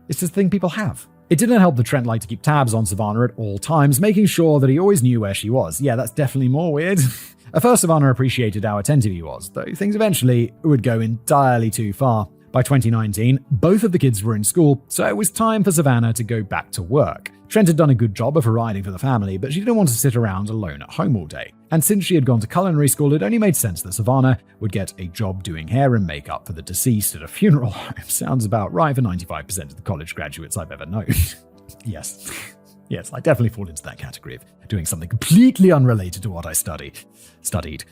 It's just a thing people have. It didn't help that Trent liked to keep tabs on Savannah at all times, making sure that he always knew where she was. Yeah, that's definitely more weird. At first, Savannah appreciated how attentive he was, though things eventually would go entirely too far. By 2019, both of the kids were in school, so it was time for Savannah to go back to work. Trent had done a good job of providing for the family, but she didn't want to sit around alone at home all day. And since she had gone to culinary school, it only made sense that Savannah would get a job doing hair and makeup for the deceased at a funeral home. Sounds about right for 95% of the college graduates I've ever known. Yes, I definitely fall into that category of doing something completely unrelated to what I studied.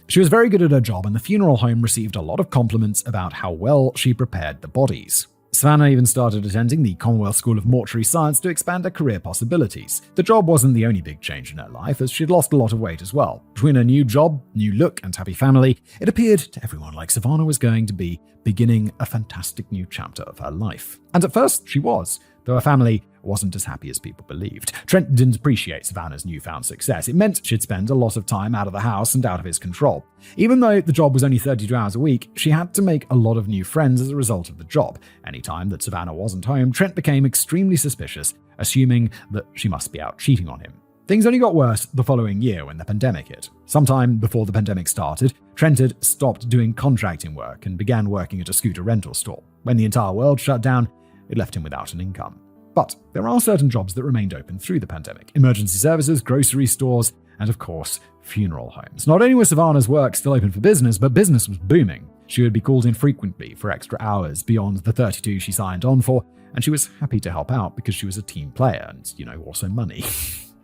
She was very good at her job, and the funeral home received a lot of compliments about how well she prepared the bodies. Savannah even started attending the Commonwealth School of Mortuary Science to expand her career possibilities. The job wasn't the only big change in her life, as she'd lost a lot of weight as well. Between her new job, new look, and happy family, it appeared to everyone like Savannah was going to be beginning a fantastic new chapter of her life. And at first, she was, though her family wasn't as happy as people believed. Trent didn't appreciate Savannah's newfound success. It meant she'd spend a lot of time out of the house and out of his control. Even though the job was only 32 hours a week, she had to make a lot of new friends as a result of the job. Anytime that Savannah wasn't home, Trent became extremely suspicious, assuming that she must be out cheating on him. Things only got worse the following year when the pandemic hit. Sometime before the pandemic started, Trent had stopped doing contracting work and began working at a scooter rental store. When the entire world shut down, it left him without an income. But there are certain jobs that remained open through the pandemic: emergency services, grocery stores, and of course, funeral homes. Not only was Savannah's work still open for business, but business was booming. She would be called in frequently for extra hours beyond the 32 she signed on for, and she was happy to help out because she was a team player and, also money.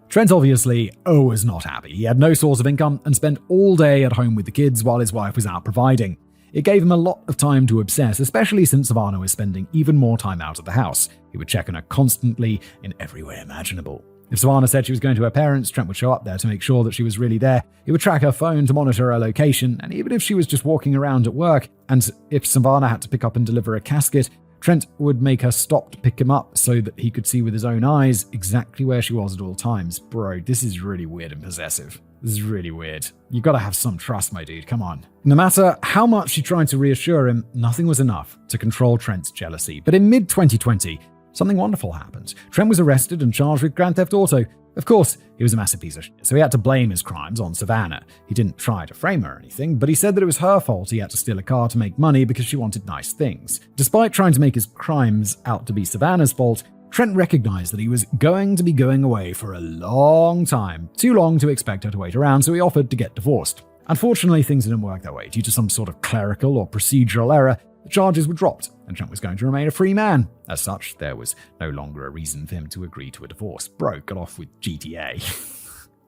Trent obviously was not happy. He had no source of income and spent all day at home with the kids while his wife was out providing. It gave him a lot of time to obsess, especially since Savannah was spending even more time out of the house. He would check on her constantly in every way imaginable. If Savannah said she was going to her parents, Trent would show up there to make sure that she was really there. He would track her phone to monitor her location, and even if she was just walking around at work, and if Savannah had to pick up and deliver a casket, Trent would make her stop to pick him up so that he could see with his own eyes exactly where she was at all times. Bro, this is really weird and possessive. This is really weird. You gotta have some trust, my dude, come on. No matter how much she tried to reassure him, nothing was enough to control Trent's jealousy. But in mid-2020, something wonderful happened. Trent was arrested and charged with Grand Theft Auto. Of course, he was a massive piece of shit, so he had to blame his crimes on Savannah. He didn't try to frame her or anything, but he said that it was her fault he had to steal a car to make money because she wanted nice things. Despite trying to make his crimes out to be Savannah's fault, Trent recognized that he was going to be going away for a long time, too long to expect her to wait around, so he offered to get divorced. Unfortunately, things didn't work that way. Due to some sort of clerical or procedural error, the charges were dropped, and Trent was going to remain a free man. As such, there was no longer a reason for him to agree to a divorce. Bro got off with GTA.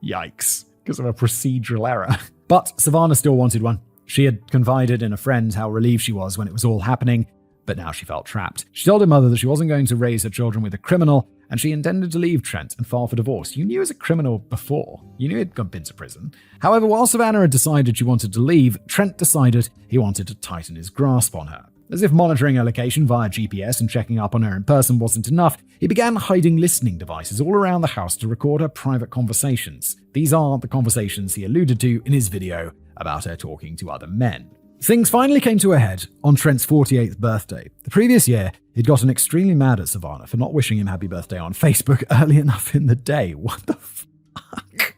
Yikes, because of a procedural error. But Savannah still wanted one. She had confided in a friend how relieved she was when it was all happening, but now she felt trapped. She told her mother that she wasn't going to raise her children with a criminal, and she intended to leave Trent and file for divorce. You knew he was a criminal before. You knew he'd been to prison. However, while Savannah had decided she wanted to leave, Trent decided he wanted to tighten his grasp on her. As if monitoring her location via GPS and checking up on her in person wasn't enough, he began hiding listening devices all around the house to record her private conversations. These are the conversations he alluded to in his video about her talking to other men. Things finally came to a head on Trent's 48th birthday. The previous year, he'd gotten extremely mad at Savannah for not wishing him happy birthday on Facebook early enough in the day. What the fuck?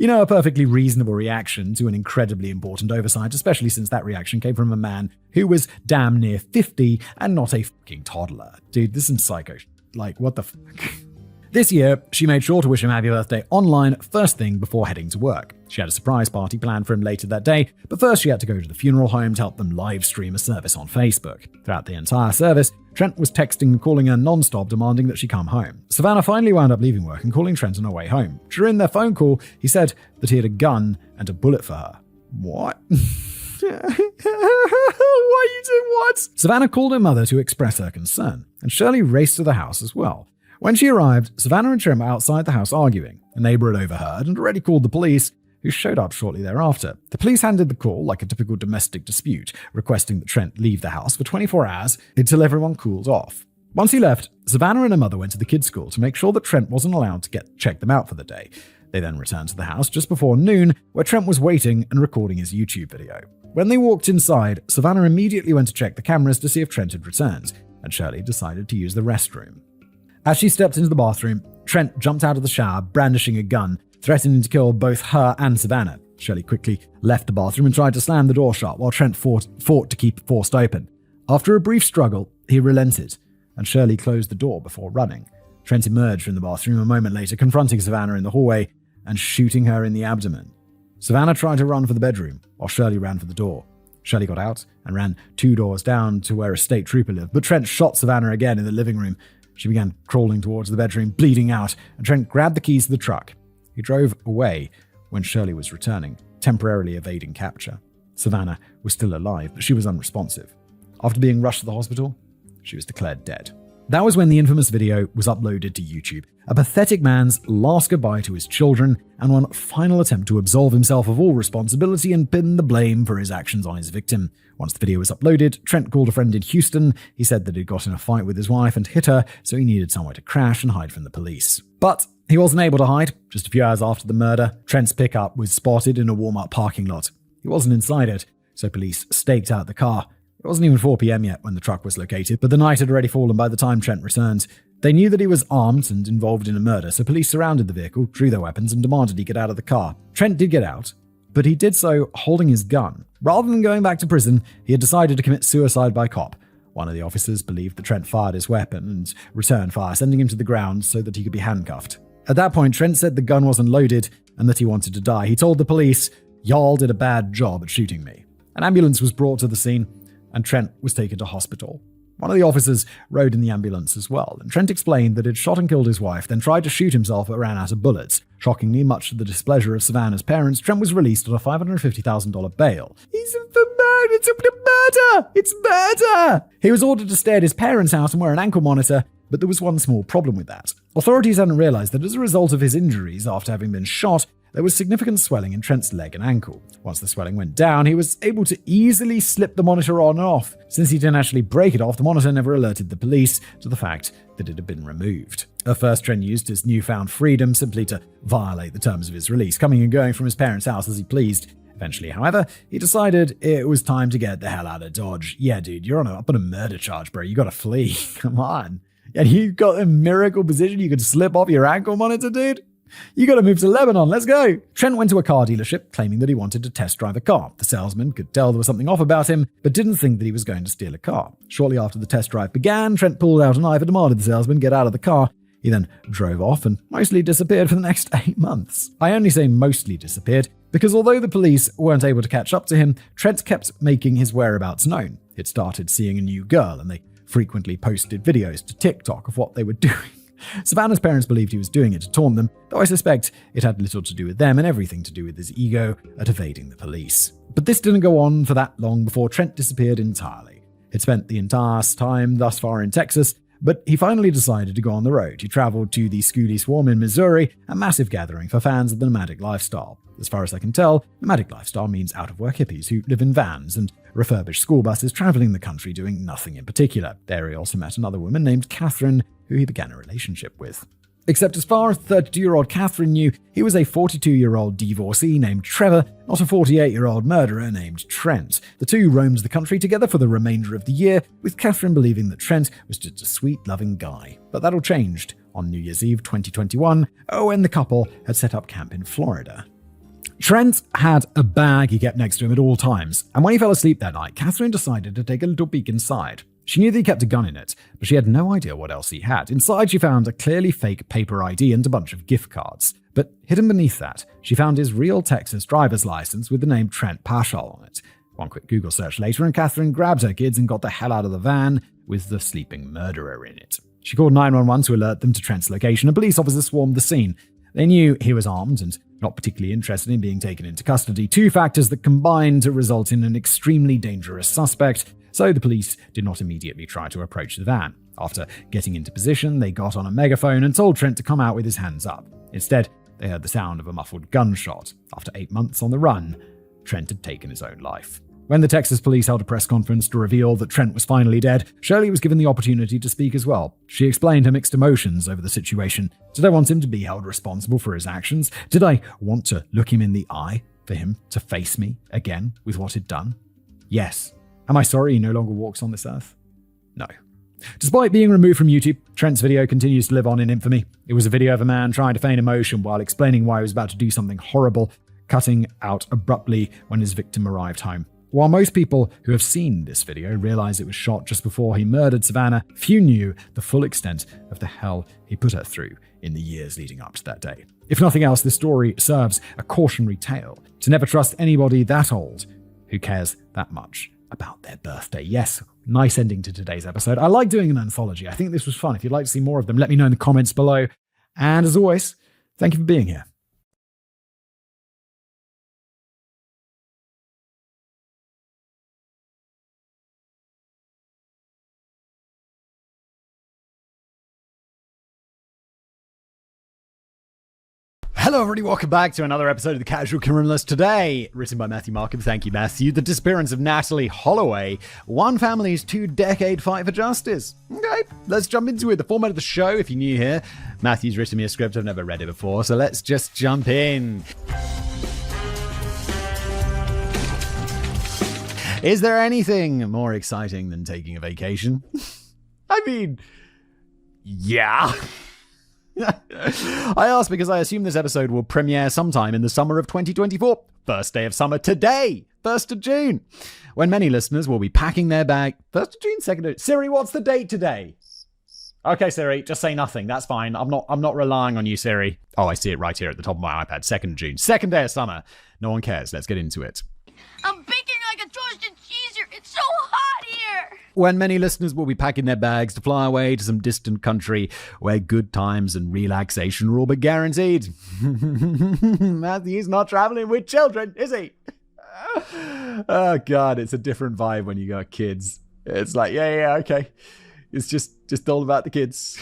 A perfectly reasonable reaction to an incredibly important oversight, especially since that reaction came from a man who was damn near 50 and not a fucking toddler. Dude, this is some psycho shit. Like, what the fuck? This year, she made sure to wish him happy birthday online first thing before heading to work. She had a surprise party planned for him later that day, but first she had to go to the funeral home to help them live stream a service on Facebook. Throughout the entire service, Trent was texting and calling her non-stop, demanding that she come home. Savannah finally wound up leaving work and calling Trent on her way home. During their phone call, he said that he had a gun and a bullet for her. What? Why you doing what? Savannah called her mother to express her concern, and Shirley raced to the house as well. When she arrived, Savannah and Trent were outside the house arguing. A neighbor had overheard and already called the police, who showed up shortly thereafter. The police handled the call like a typical domestic dispute, requesting that Trent leave the house for 24 hours until everyone cooled off. Once he left, Savannah and her mother went to the kids' school to make sure that Trent wasn't allowed to check them out for the day. They then returned to the house just before noon, where Trent was waiting and recording his YouTube video. When they walked inside, Savannah immediately went to check the cameras to see if Trent had returned, and Shirley decided to use the restroom. As she stepped into the bathroom, Trent jumped out of the shower, brandishing a gun, threatening to kill both her and Savannah. Shirley quickly left the bathroom and tried to slam the door shut while Trent fought to keep it forced open. After a brief struggle, he relented, and Shirley closed the door before running. Trent emerged from the bathroom a moment later, confronting Savannah in the hallway and shooting her in the abdomen. Savannah tried to run for the bedroom, while Shirley ran for the door. Shirley got out and ran 2 doors down to where a state trooper lived, but Trent shot Savannah again in the living room. She began crawling towards the bedroom, bleeding out, and Trent grabbed the keys to the truck. He drove away when Shirley was returning, temporarily evading capture. Savannah was still alive, but she was unresponsive. After being rushed to the hospital, she was declared dead. That was when the infamous video was uploaded to YouTube, a pathetic man's last goodbye to his children and one final attempt to absolve himself of all responsibility and pin the blame for his actions on his victim. Once the video was uploaded, Trent called a friend in Houston. He said that he'd got in a fight with his wife and hit her, so he needed somewhere to crash and hide from the police. But he wasn't able to hide. Just a few hours after the murder, Trent's pickup was spotted in a Walmart parking lot. He wasn't inside it, so police staked out the car. It wasn't even 4 p.m. yet when the truck was located, but the night had already fallen by the time Trent returned. They knew that he was armed and involved in a murder, so police surrounded the vehicle, drew their weapons, and demanded he get out of the car. Trent did get out, but he did so holding his gun. Rather than going back to prison, he had decided to commit suicide by cop. One of the officers believed that Trent fired his weapon and returned fire, sending him to the ground so that he could be handcuffed. At that point, Trent said the gun wasn't loaded and that he wanted to die. He told the police, "Y'all did a bad job at shooting me." An ambulance was brought to the scene, and Trent was taken to hospital. One of the officers rode in the ambulance as well, and Trent explained that he'd shot and killed his wife, then tried to shoot himself but ran out of bullets. Shockingly, much to the displeasure of Savannah's parents, Trent was released on a $550,000 bail. It's murder! It's murder! He was ordered to stay at his parents' house and wear an ankle monitor, but there was one small problem with that. Authorities hadn't realized that as a result of his injuries after having been shot, there was significant swelling in Trent's leg and ankle. Once the swelling went down, he was able to easily slip the monitor on and off. Since he didn't actually break it off, the monitor never alerted the police to the fact that it had been removed. At first, Trent used his newfound freedom simply to violate the terms of his release, coming and going from his parents' house as he pleased. Eventually, however, he decided it was time to get the hell out of Dodge. Yeah, dude, you're up on a murder charge, bro. You gotta flee. Come on. And you got a miracle position you could slip off your ankle monitor, dude? You gotta move to Lebanon, let's go! Trent went to a car dealership, claiming that he wanted to test drive a car. The salesman could tell there was something off about him, but didn't think that he was going to steal a car. Shortly after the test drive began, Trent pulled out a knife and demanded the salesman get out of the car. He then drove off and mostly disappeared for the next 8 months. I only say mostly disappeared, because although the police weren't able to catch up to him, Trent kept making his whereabouts known. He'd started seeing a new girl, and they frequently posted videos to TikTok of what they were doing. Savannah's parents believed he was doing it to taunt them, though I suspect it had little to do with them and everything to do with his ego at evading the police. But this didn't go on for that long before Trent disappeared entirely. He'd spent the entire time thus far in Texas, but he finally decided to go on the road. He traveled to the Scoody Swarm in Missouri, a massive gathering for fans of the nomadic lifestyle. As far as I can tell, nomadic lifestyle means out-of-work hippies who live in vans and refurbished school buses traveling the country doing nothing in particular. There he also met another woman named Catherine, who he began a relationship with. Except as far as 32-year-old Catherine knew, he was a 42-year-old divorcee named Trevor, not a 48-year-old murderer named Trent. The two roamed the country together for the remainder of the year, with Catherine believing that Trent was just a sweet, loving guy. But that all changed on New Year's Eve 2021, when the couple had set up camp in Florida. Trent had a bag he kept next to him at all times, and when he fell asleep that night, Catherine decided to take a little peek inside. She knew that he kept a gun in it, but she had no idea what else he had. Inside, she found a clearly fake paper ID and a bunch of gift cards. But hidden beneath that, she found his real Texas driver's license with the name Trent Paschal on it. One quick Google search later, and Catherine grabbed her kids and got the hell out of the van with the sleeping murderer in it. She called 911 to alert them to Trent's location, and police officers swarmed the scene. They knew he was armed and not particularly interested in being taken into custody, two factors that combined to result in an extremely dangerous suspect, so the police did not immediately try to approach the van. After getting into position, they got on a megaphone and told Trent to come out with his hands up. Instead, they heard the sound of a muffled gunshot. After 8 months on the run, Trent had taken his own life. When the Texas police held a press conference to reveal that Trent was finally dead, Shirley was given the opportunity to speak as well. She explained her mixed emotions over the situation. Did I want him to be held responsible for his actions? Did I want to look him in the eye for him to face me again with what he'd done? Yes. Am I sorry he no longer walks on this earth? No. Despite being removed from YouTube, Trent's video continues to live on in infamy. It was a video of a man trying to feign emotion while explaining why he was about to do something horrible, cutting out abruptly when his victim arrived home. While most people who have seen this video realize it was shot just before he murdered Savannah, few knew the full extent of the hell he put her through in the years leading up to that day. If nothing else, this story serves a cautionary tale to never trust anybody that old who cares that much about their birthday. Yes, nice ending to today's episode. I like doing an anthology. I think this was fun. If you'd like to see more of them, let me know in the comments below. And as always, thank you for being here. Hello everybody, welcome back to another episode of The Casual Criminalist. Today, written by Matthew Markham, thank you Matthew, the disappearance of Natalie Holloway, one family's 2-decade fight for justice. Okay, let's jump into it. The format of the show, if you're new here, Matthew's written me a script, I've never read it before, so let's just jump in. Is there anything more exciting than taking a vacation? I mean, yeah. I ask because I assume this episode will premiere sometime in the summer of 2024. First day of summer today, 1st of June, when many listeners will be packing their bag. 1st of June, 2nd of... Siri, what's the date today? Okay, Siri, just say nothing. That's fine. I'm not relying on you, Siri. Oh, I see it right here at the top of my iPad. 2nd June. Second day of summer. No one cares. Let's get into it. I'm baking like a toasted cheese here. It's so hot here. When many listeners will be packing their bags to fly away to some distant country where good times and relaxation are all but guaranteed. Matthew's not traveling with children, is he? Oh, God, it's a different vibe when you got kids. It's like, yeah, okay. It's just all about the kids.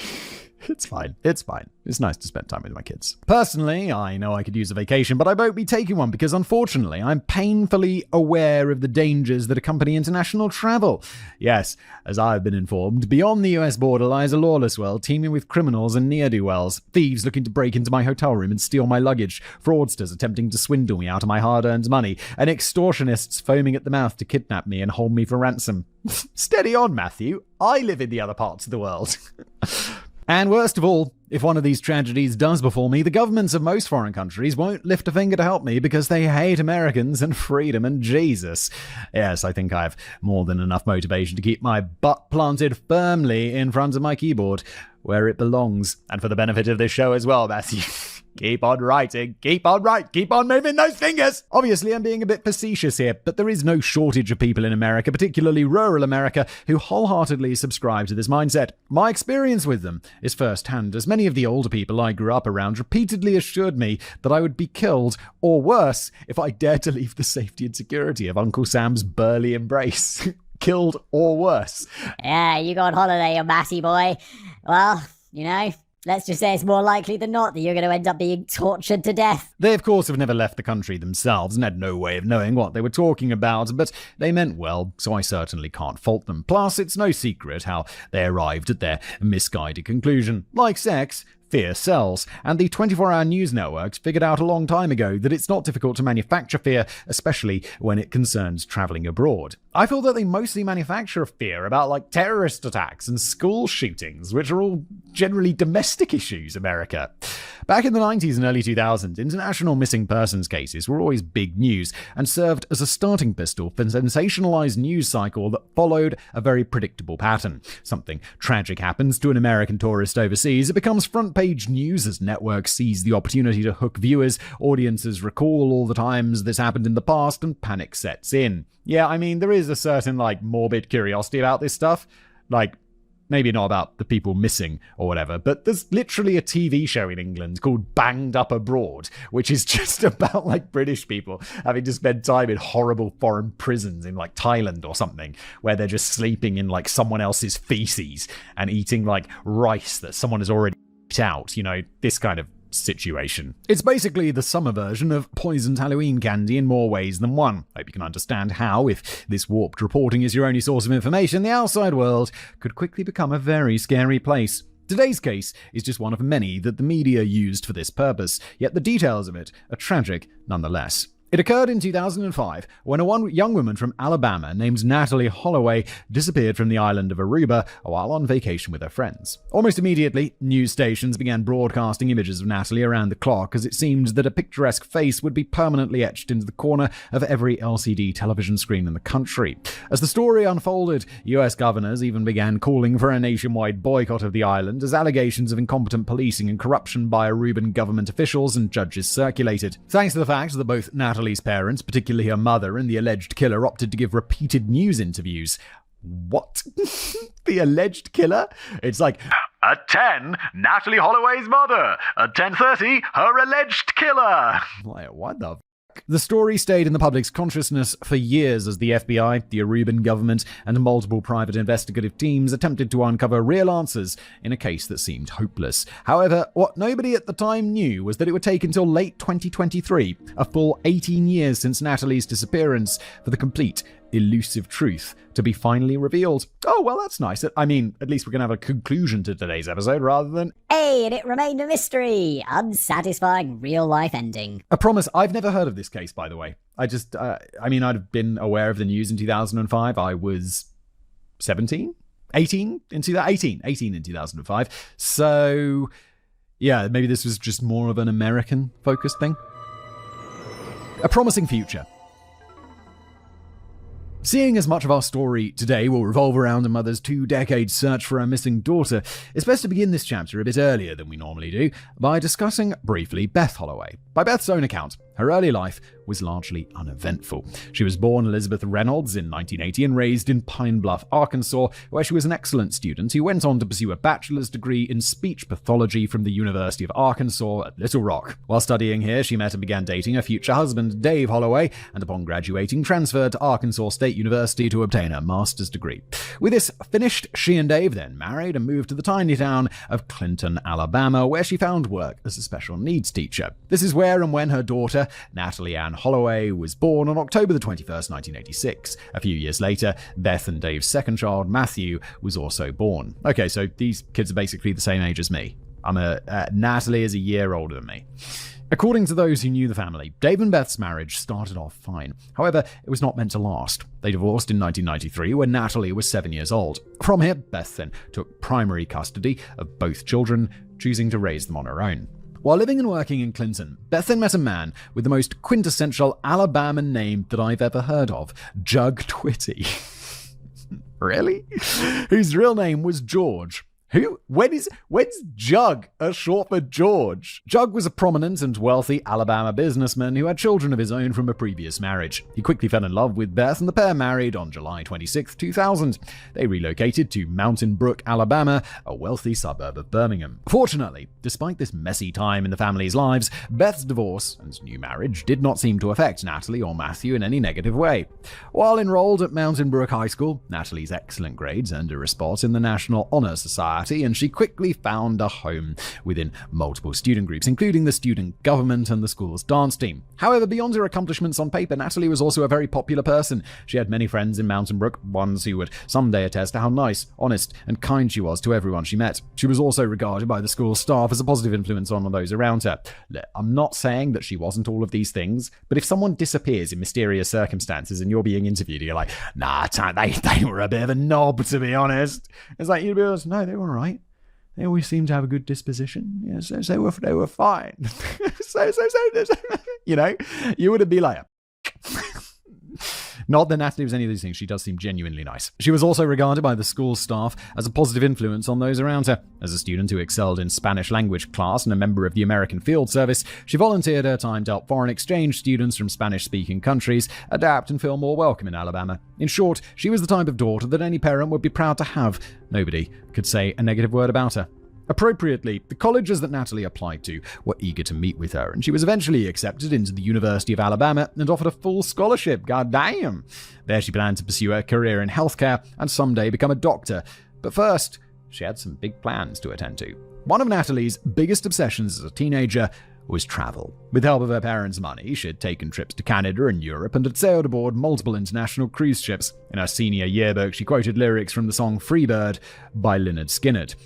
It's fine. It's fine. It's nice to spend time with my kids. Personally, I know I could use a vacation, but I won't be taking one because, unfortunately, I'm painfully aware of the dangers that accompany international travel. Yes, as I've been informed, beyond the US border lies a lawless world teeming with criminals and ne'er-do-wells, thieves looking to break into my hotel room and steal my luggage, fraudsters attempting to swindle me out of my hard-earned money, and extortionists foaming at the mouth to kidnap me and hold me for ransom. Steady on, Matthew. I live in the other parts of the world. And worst of all, if one of these tragedies does befall me, the governments of most foreign countries won't lift a finger to help me because they hate Americans and freedom and Jesus. Yes, I think I have more than enough motivation to keep my butt planted firmly in front of my keyboard, where it belongs. And for the benefit of this show as well, Matthew. Keep on writing, keep on moving those fingers. Obviously, I'm being a bit facetious here, but there is no shortage of people in America, particularly rural America, who wholeheartedly subscribe to this mindset. My experience with them is firsthand, as many of the older people I grew up around repeatedly assured me that I would be killed, or worse, if I dared to leave the safety and security of Uncle Sam's burly embrace. Killed or worse. Yeah, you go on holiday, you massy boy. Well, let's just say it's more likely than not that you're going to end up being tortured to death. They, of course, have never left the country themselves and had no way of knowing what they were talking about, but they meant well, so I certainly can't fault them. Plus, it's no secret how they arrived at their misguided conclusion. Like sex, fear sells, and the 24-hour news networks figured out a long time ago that it's not difficult to manufacture fear, especially when it concerns traveling abroad. I feel that they mostly manufacture fear about terrorist attacks and school shootings, which are all generally domestic issues, America. Back in the 90s and early 2000s, international missing persons cases were always big news and served as a starting pistol for a sensationalized news cycle that followed a very predictable pattern. Something tragic happens to an American tourist overseas, it becomes front-page news as networks seize the opportunity to hook viewers, audiences recall all the times this happened in the past, and panic sets in. Yeah, I mean, there is a certain, morbid curiosity about this stuff. Maybe not about the people missing or whatever, but there's literally a TV show in England called Banged Up Abroad, which is just about British people having to spend time in horrible foreign prisons in Thailand or something, where they're just sleeping in someone else's feces and eating rice that someone has already eat out, this kind of situation. It's basically the summer version of poisoned Halloween candy in more ways than one. Hope you can understand how, if this warped reporting is your only source of information, the outside world could quickly become a very scary place. Today's case is just one of many that the media used for this purpose, yet the details of it are tragic nonetheless. It occurred in 2005 when a young woman from Alabama named Natalie Holloway disappeared from the island of Aruba while on vacation with her friends. Almost immediately, news stations began broadcasting images of Natalie around the clock, as it seemed that a picturesque face would be permanently etched into the corner of every LCD television screen in the country. As the story unfolded, US governors even began calling for a nationwide boycott of the island as allegations of incompetent policing and corruption by Aruban government officials and judges circulated. Thanks to the fact that both Natalie's parents, particularly her mother, and the alleged killer opted to give repeated news interviews. What? The alleged killer? It's at 10, Natalie Holloway's mother. At 10:30, her alleged killer. What the The story stayed in the public's consciousness for years as the FBI, the Aruban government, and multiple private investigative teams attempted to uncover real answers in a case that seemed hopeless. However, what nobody at the time knew was that it would take until late 2023, a full 18 years since Natalie's disappearance, for the complete, elusive truth to be finally revealed. Oh, well, that's nice. I mean, at least we're going to have a conclusion to today's episode rather than... Hey, and it remained a mystery. Unsatisfying real-life ending. I promise, I've never heard of this case, by the way. I'd have been aware of the news in 2005. I was 17? 18 in 2005. So, yeah, maybe this was just more of an American-focused thing. A promising future. Seeing as much of our story today will revolve around a mother's 2-decade search for her missing daughter, it's best to begin this chapter a bit earlier than we normally do by discussing briefly Beth Holloway. By Beth's own account, her early life was largely uneventful. She was born Elizabeth Reynolds in 1980 and raised in Pine Bluff, Arkansas, where she was an excellent student who went on to pursue a bachelor's degree in speech pathology from the University of Arkansas at Little Rock. While studying here, she met and began dating her future husband, Dave Holloway, and upon graduating, transferred to Arkansas State University to obtain her master's degree. With this finished, she and Dave then married and moved to the tiny town of Clinton, Alabama, where she found work as a special needs teacher. This is where and when her daughter, Natalie Ann Holloway, was born on October the 21st, 1986. A few years later, Beth and Dave's second child, Matthew, was also born. Okay, so these kids are basically the same age as me. Natalie is a year older than me. According to those who knew the family, Dave and Beth's marriage started off fine. However, it was not meant to last. They divorced in 1993 when Natalie was 7 years old. From here, Beth then took primary custody of both children, choosing to raise them on her own. While living and working in Clinton, Beth then met a man with the most quintessential Alabama name that I've ever heard of, Jug Twitty. Really? Whose real name was George. Who? When's Jug a short for George? Jug was a prominent and wealthy Alabama businessman who had children of his own from a previous marriage. He quickly fell in love with Beth and the pair married on July 26, 2000. They relocated to Mountain Brook, Alabama, a wealthy suburb of Birmingham. Fortunately, despite this messy time in the family's lives, Beth's divorce and new marriage did not seem to affect Natalie or Matthew in any negative way. While enrolled at Mountain Brook High School, Natalie's excellent grades earned her a spot in the National Honor Society, and she quickly found a home within multiple student groups, including the student government and the school's dance team. However, beyond her accomplishments on paper, Natalie was also a very popular person. She had many friends in Mountain Brook, ones who would someday attest to how nice, honest, and kind she was to everyone she met. She was also regarded by the school staff as a positive influence on those around her. Look, I'm not saying that she wasn't all of these things, but if someone disappears in mysterious circumstances and you're being interviewed, you're like, nah, they were a bit of a knob, to be honest. It's like, you'd be honest, no, they were right. They always seemed to have a good disposition. Yeah, so they were fine. so, you know, you wouldn't be like, not that Natalie was any of these things. She does seem genuinely nice. She was also regarded by the school staff as a positive influence on those around her. As a student who excelled in Spanish language class and a member of the American Field Service, she volunteered her time to help foreign exchange students from Spanish-speaking countries adapt and feel more welcome in Alabama. In short, she was the type of daughter that any parent would be proud to have. Nobody could say a negative word about her. Appropriately, the colleges that Natalie applied to were eager to meet with her, and she was eventually accepted into the University of Alabama and offered a full scholarship. God damn! There she planned to pursue her career in healthcare and someday become a doctor. But first, she had some big plans to attend to. One of Natalie's biggest obsessions as a teenager was travel. With help of her parents' money, she had taken trips to Canada and Europe and had sailed aboard multiple international cruise ships. In her senior yearbook, she quoted lyrics from the song Freebird by Lynyrd Skynyrd.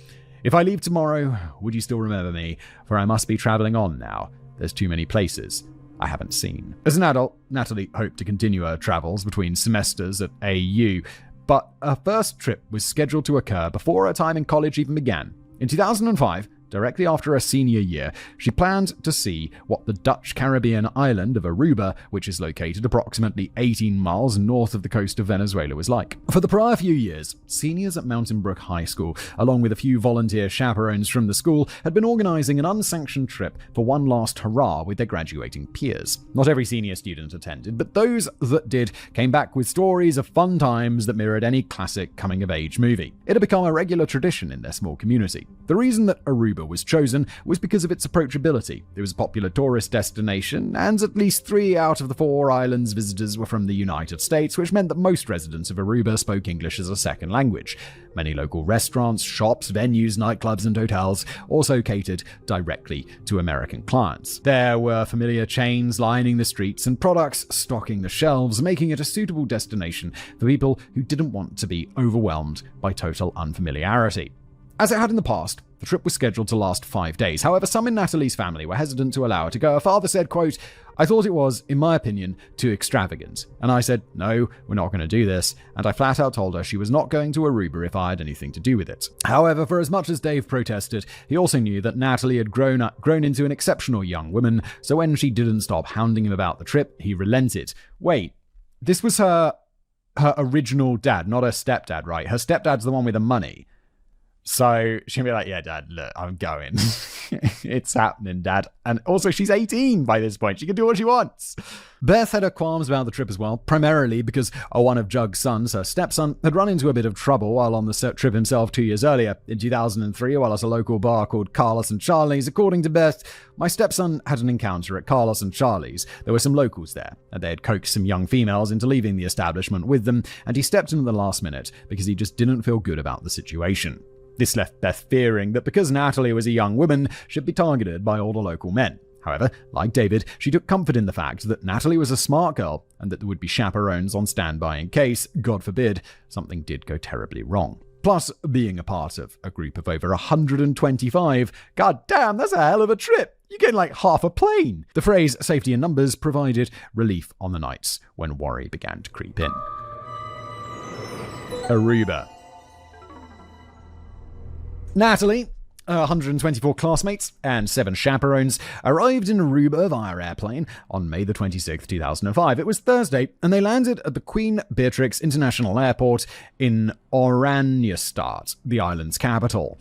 If I leave tomorrow, would you still remember me? For I must be traveling on now. There's too many places I haven't seen. As an adult, Natalie hoped to continue her travels between semesters at AU, but her first trip was scheduled to occur before her time in college even began. In 2005, directly after her senior year, she planned to see what the Dutch Caribbean island of Aruba, which is located approximately 18 miles north of the coast of Venezuela, was like. For the prior few years, seniors at Mountain Brook High School, along with a few volunteer chaperones from the school, had been organizing an unsanctioned trip for one last hurrah with their graduating peers. Not every senior student attended, but those that did came back with stories of fun times that mirrored any classic coming-of-age movie. It had become a regular tradition in their small community. The reason that Aruba was chosen was because of its approachability. It was a popular tourist destination, and at least 3 out of the 4 islands' visitors were from the United States, which meant that most residents of Aruba spoke English as a second language. Many local restaurants, shops, venues, nightclubs, and hotels also catered directly to American clients. There were familiar chains lining the streets and products stocking the shelves, making it a suitable destination for people who didn't want to be overwhelmed by total unfamiliarity. As it had in the past, the trip was scheduled to last 5 days. However, some in Natalie's family were hesitant to allow her to go. Her father said, quote, "I thought it was, in my opinion, too extravagant. And I said, no, we're not going to do this. And I flat out told her she was not going to Aruba if I had anything to do with it." However, for as much as Dave protested, he also knew that Natalie had grown into an exceptional young woman. So when she didn't stop hounding him about the trip, he relented. Wait, this was her her original dad, not her stepdad, right? Her stepdad's the one with the money. So she'll be like, yeah, Dad, look, I'm going. It's happening, Dad. And also, she's 18 by this point. She can do what she wants. Beth had her qualms about the trip as well, primarily because one of Jug's sons, her stepson, had run into a bit of trouble while on the trip himself 2 years earlier. In 2003, while at a local bar called Carlos and Charlie's, according to Beth, my stepson had an encounter at Carlos and Charlie's. There were some locals there, and they had coaxed some young females into leaving the establishment with them, and he stepped in at the last minute because he just didn't feel good about the situation. This left Beth fearing that because Natalie was a young woman, she'd be targeted by all the local men. However, like David, she took comfort in the fact that Natalie was a smart girl and that there would be chaperones on standby in case, God forbid, something did go terribly wrong. Plus, being a part of a group of over 125, god damn, that's a hell of a trip. You're getting like half a plane. The phrase safety in numbers provided relief on the nights when worry began to creep in. Aruba. Natalie, 124 classmates, and 7 chaperones arrived in Aruba via airplane on May the 26th, 2005. It was Thursday, and they landed at the Queen Beatrix International Airport in Oranjestad, the island's capital.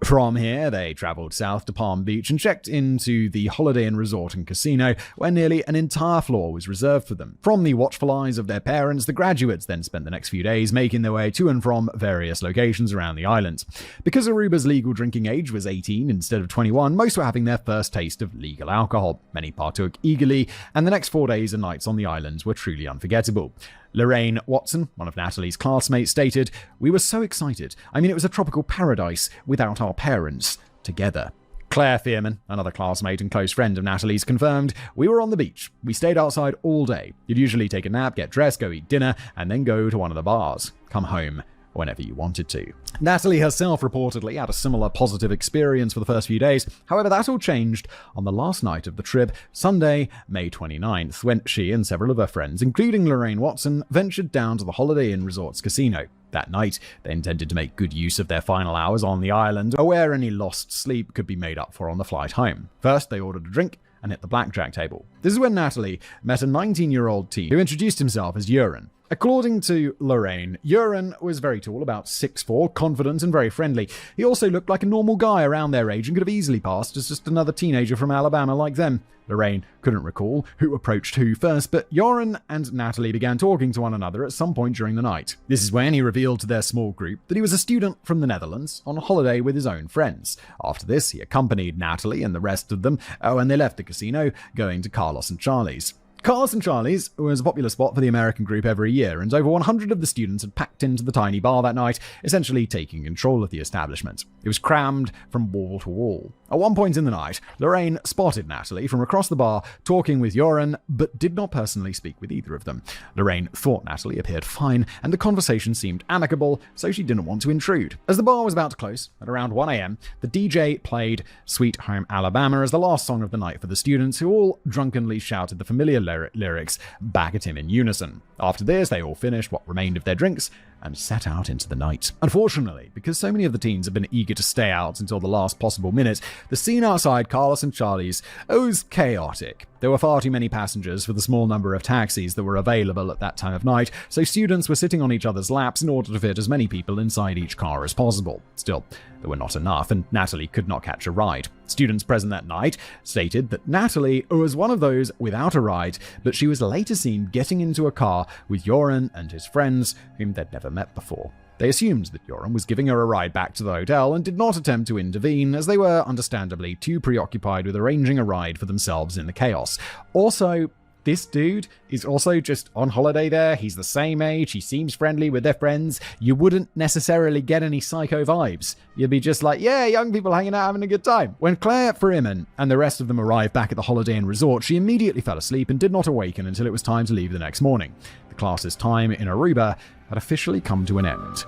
From here, they travelled south to Palm Beach and checked into the Holiday Inn Resort and Casino, where nearly an entire floor was reserved for them. From the watchful eyes of their parents, the graduates then spent the next few days making their way to and from various locations around the island. Because Aruba's legal drinking age was 18 instead of 21, most were having their first taste of legal alcohol. Many partook eagerly, and the next 4 days and nights on the island were truly unforgettable. Lorraine Watson, one of Natalie's classmates, stated, "We were so excited. I mean, it was a tropical paradise without our parents together." Claire Fearman, another classmate and close friend of Natalie's, confirmed, "We were on the beach. We stayed outside all day. You'd usually take a nap, get dressed, go eat dinner, and then go to one of the bars. Come home whenever you wanted to." Natalie herself reportedly had a similar positive experience for the first few days. However, that all changed on the last night of the trip, Sunday, May 29th, when she and several of her friends, including Lorraine Watson, ventured down to the Holiday Inn Resort's casino. That night, they intended to make good use of their final hours on the island, where any lost sleep could be made up for on the flight home. First, they ordered a drink and hit the blackjack table. This is when Natalie met a 19-year-old teen who introduced himself as Uran. According to Lorraine, Uran was very tall, about 6'4", confident and very friendly. He also looked like a normal guy around their age and could have easily passed as just another teenager from Alabama like them. Lorraine couldn't recall who approached who first, but Uran and Natalie began talking to one another at some point during the night. This is when he revealed to their small group that he was a student from the Netherlands on holiday with his own friends. After this, he accompanied Natalie and the rest of them when they left the casino, going to Carlos and Charlie's. Carlos and Charlie's was a popular spot for the American group every year, and over 100 of the students had packed into the tiny bar that night, essentially taking control of the establishment. It was crammed from wall to wall. At one point in the night, Lorraine spotted Natalie from across the bar talking with Uran, but did not personally speak with either of them. Lorraine thought Natalie appeared fine, and the conversation seemed amicable, so she didn't want to intrude. As the bar was about to close, at around 1 a.m., the DJ played Sweet Home Alabama as the last song of the night for the students, who all drunkenly shouted the familiar lyrics back at him in unison. After this, they all finished what remained of their drinks and set out into the night. Unfortunately, because so many of the teens had been eager to stay out until the last possible minute, the scene outside Carlos and Charlie's was chaotic. There were far too many passengers for the small number of taxis that were available at that time of night, so students were sitting on each other's laps in order to fit as many people inside each car as possible. Still, there were not enough, and Natalie could not catch a ride. Students present that night stated that Natalie was one of those without a ride, but she was later seen getting into a car with Uran and his friends, whom they'd never met before. They assumed that Uran was giving her a ride back to the hotel and did not attempt to intervene, as they were understandably too preoccupied with arranging a ride for themselves in the chaos. Also, this dude is also just on holiday there. He's the same age. He seems friendly with their friends. You wouldn't necessarily get any psycho vibes. You'd be just like, yeah, young people hanging out having a good time. When Claire Freeman and the rest of them arrived back at the Holiday Inn Resort, she immediately fell asleep and did not awaken until it was time to leave the next morning. The class's time in Aruba had officially come to an end.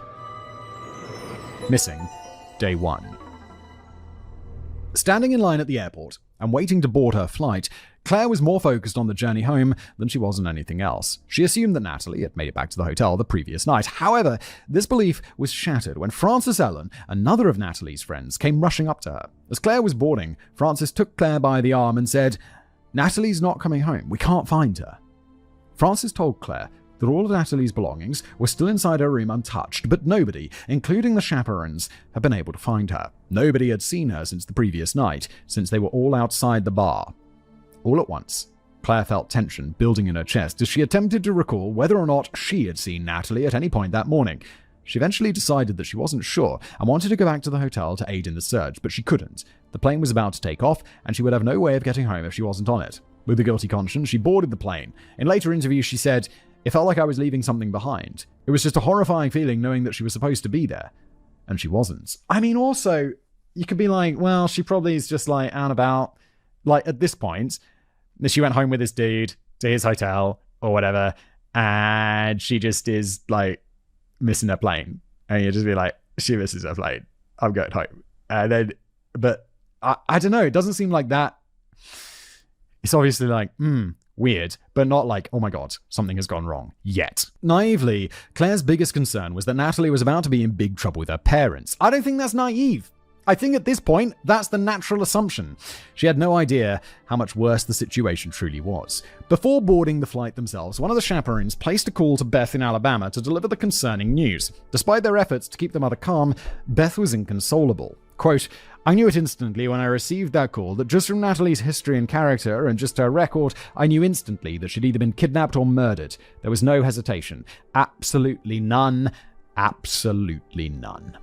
Missing Day 1. Standing in line at the airport and waiting to board her flight, Claire was more focused on the journey home than she was on anything else. She assumed that Natalie had made it back to the hotel the previous night. However, this belief was shattered when Frances Ellen, another of Natalie's friends, came rushing up to her. As Claire was boarding, Frances took Claire by the arm and said, "Natalie's not coming home. We can't find her." Frances told Claire that all of Natalie's belongings were still inside her room untouched, but nobody, including the chaperones, had been able to find her. Nobody had seen her since the previous night, since they were all outside the bar. All at once, Claire felt tension building in her chest as she attempted to recall whether or not she had seen Natalie at any point that morning. She eventually decided that she wasn't sure and wanted to go back to the hotel to aid in the search, but she couldn't. The plane was about to take off, and she would have no way of getting home if she wasn't on it. With a guilty conscience, she boarded the plane. In later interviews, she said, "It felt like I was leaving something behind. It was just a horrifying feeling knowing that she was supposed to be there." And she wasn't. I mean, also, you could be like, well, she probably is just like out and about. Like, at this point, she went home with this dude to his hotel or whatever, and she just is like missing her plane. And you just be like, she misses her plane. I'm going home. And then, but I don't know. It doesn't seem like that. It's obviously like, weird, but not like, oh my god, something has gone wrong yet. Naively, Claire's biggest concern was that Natalie was about to be in big trouble with her parents. I don't think that's naive. I think at this point, that's the natural assumption. She had no idea how much worse the situation truly was. Before boarding the flight themselves, one of the chaperones placed a call to Beth in Alabama to deliver the concerning news. Despite their efforts to keep the mother calm, Beth was inconsolable. Quote, "I knew it instantly when I received that call that just from Natalie's history and character and just her record, I knew instantly that she'd either been kidnapped or murdered. There was no hesitation. Absolutely none. Absolutely none."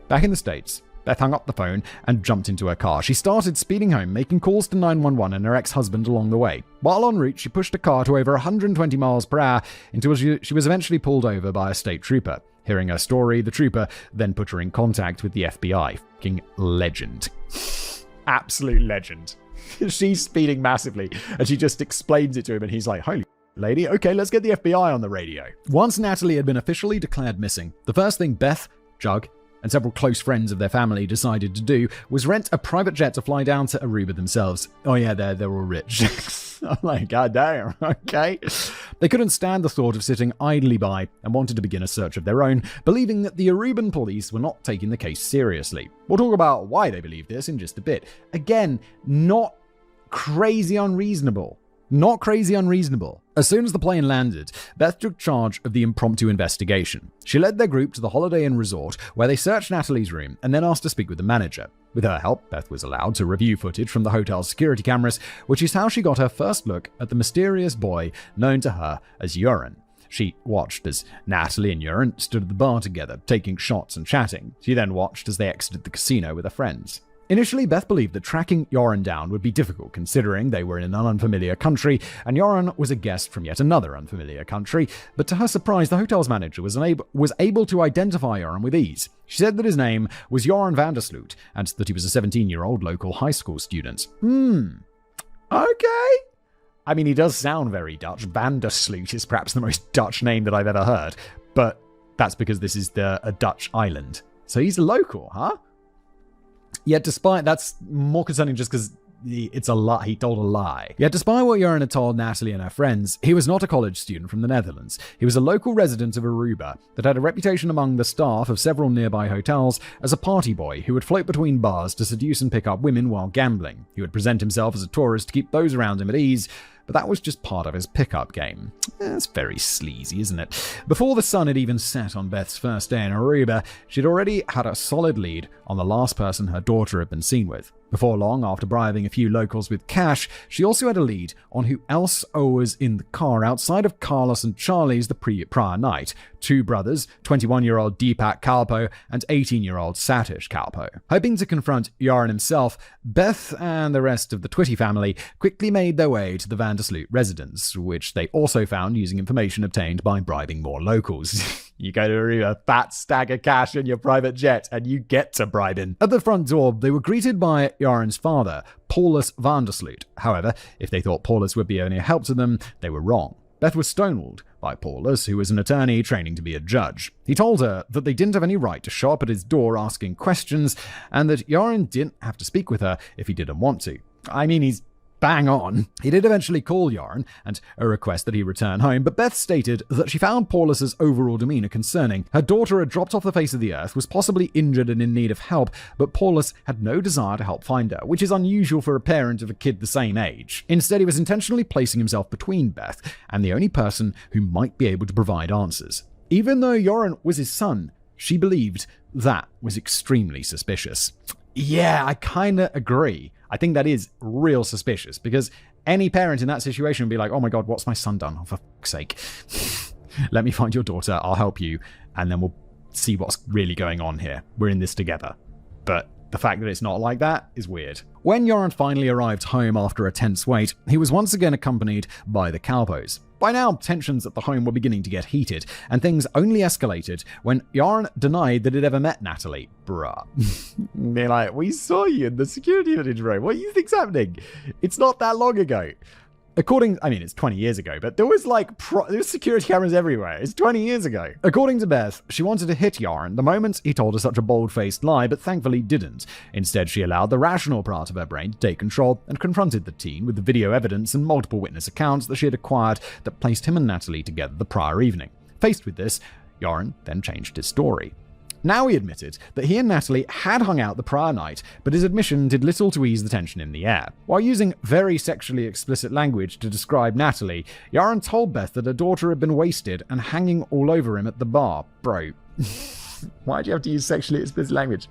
Back in the States, Beth hung up the phone and jumped into her car. She started speeding home, making calls to 911 and her ex-husband along the way. While en route, she pushed a car to over 120 miles per hour until she was eventually pulled over by a state trooper. Hearing her story, the trooper then put her in contact with the FBI. Fucking legend. Absolute legend. She's speeding massively, and she just explains it to him, and he's like, holy lady, okay, let's get the FBI on the radio. Once Natalie had been officially declared missing, the first thing Beth, Jug, and several close friends of their family decided to do was rent a private jet to fly down to Aruba themselves. Oh yeah, they're all rich. I'm like, god damn, okay. They couldn't stand the thought of sitting idly by and wanted to begin a search of their own, believing that the Aruban police were not taking the case seriously. We'll talk about why they believed this in just a bit. Again, not crazy unreasonable. Not crazy unreasonable. As soon as the plane landed, Beth took charge of the impromptu investigation. She led their group to the Holiday Inn resort, where they searched Natalie's room and then asked to speak with the manager. With her help, Beth was allowed to review footage from the hotel's security cameras, which is how she got her first look at the mysterious boy known to her as Urine. She watched as Natalie and Urine stood at the bar together, taking shots and chatting. She then watched as they exited the casino with her friends. Initially, Beth believed that tracking Yoren down would be difficult, considering they were in an unfamiliar country, and Yoren was a guest from yet another unfamiliar country. But to her surprise, the hotel's manager was able to identify Yoren with ease. She said that his name was Joran Vandersloot, and that he was a 17-year-old local high school student. Okay. I mean, he does sound very Dutch. Vandersloot is perhaps the most Dutch name that I've ever heard, but that's because this is a Dutch island. So he's a local, huh? Yet despite, that's more concerning just because it's a lie. He told a lie. Yet despite what Joran had told Natalie and her friends, he was not a college student from the Netherlands. He was a local resident of Aruba that had a reputation among the staff of several nearby hotels as a party boy who would float between bars to seduce and pick up women while gambling. He would present himself as a tourist to keep those around him at ease, but that was just part of his pickup game. That's very sleazy, isn't it? Before the sun had even set on Beth's first day in Aruba, she'd already had a solid lead on the last person her daughter had been seen with. Before long, after bribing a few locals with cash, she also had a lead on who else was in the car outside of Carlos and Charlie's the prior night. Two brothers, 21-year-old Deepak Kalpo and 18-year-old Satish Kalpo. Hoping to confront Yaron himself, Beth and the rest of the Twitty family quickly made their way to the Vandersloot residence, which they also found using information obtained by bribing more locals. You go to a fat stack of cash in your private jet, and you get to bribing. At the front door, they were greeted by Yaron's father, Paulus Vandersloot. However, if they thought Paulus would be any help to them, they were wrong. Beth was stonewalled by Paulus, who was an attorney training to be a judge. He told her that they didn't have any right to show up at his door asking questions, and that Yaron didn't have to speak with her if he didn't want to. I mean, he's bang on. He did eventually call Joran and request that he return home, but Beth stated that she found Paulus's overall demeanor concerning. Her daughter had dropped off the face of the earth, was possibly injured and in need of help, but Paulus had no desire to help find her, which is unusual for a parent of a kid the same age. Instead, he was intentionally placing himself between Beth and the only person who might be able to provide answers. Even though Joran was his son, she believed that was extremely suspicious. Yeah, I kinda agree. I think that is real suspicious, because any parent in that situation would be like, oh my god, what's my son done? Oh, for fuck's sake. Let me find your daughter, I'll help you, and then we'll see what's really going on here. We're in this together. But the fact that it's not like that is weird. When Joran finally arrived home after a tense wait, he was once again accompanied by the Calpos. By now, tensions at the home were beginning to get heated, and things only escalated when Joran denied that he'd ever met Natalie. Bruh. They're like, we saw you in the security footage room. What do you think's happening? It's not that long ago. It's 20 years ago, but there was there was security cameras everywhere. It's 20 years ago. According to Beth, she wanted to hit Joran the moment he told her such a bold-faced lie, but thankfully didn't. Instead, she allowed the rational part of her brain to take control and confronted the teen with the video evidence and multiple witness accounts that she had acquired that placed him and Natalie together the prior evening. Faced with this, Joran then changed his story. Now he admitted that he and Natalie had hung out the prior night, but his admission did little to ease the tension in the air. While using very sexually explicit language to describe Natalie, Joran told Beth that her daughter had been wasted and hanging all over him at the bar. Bro. Why do you have to use sexually explicit language?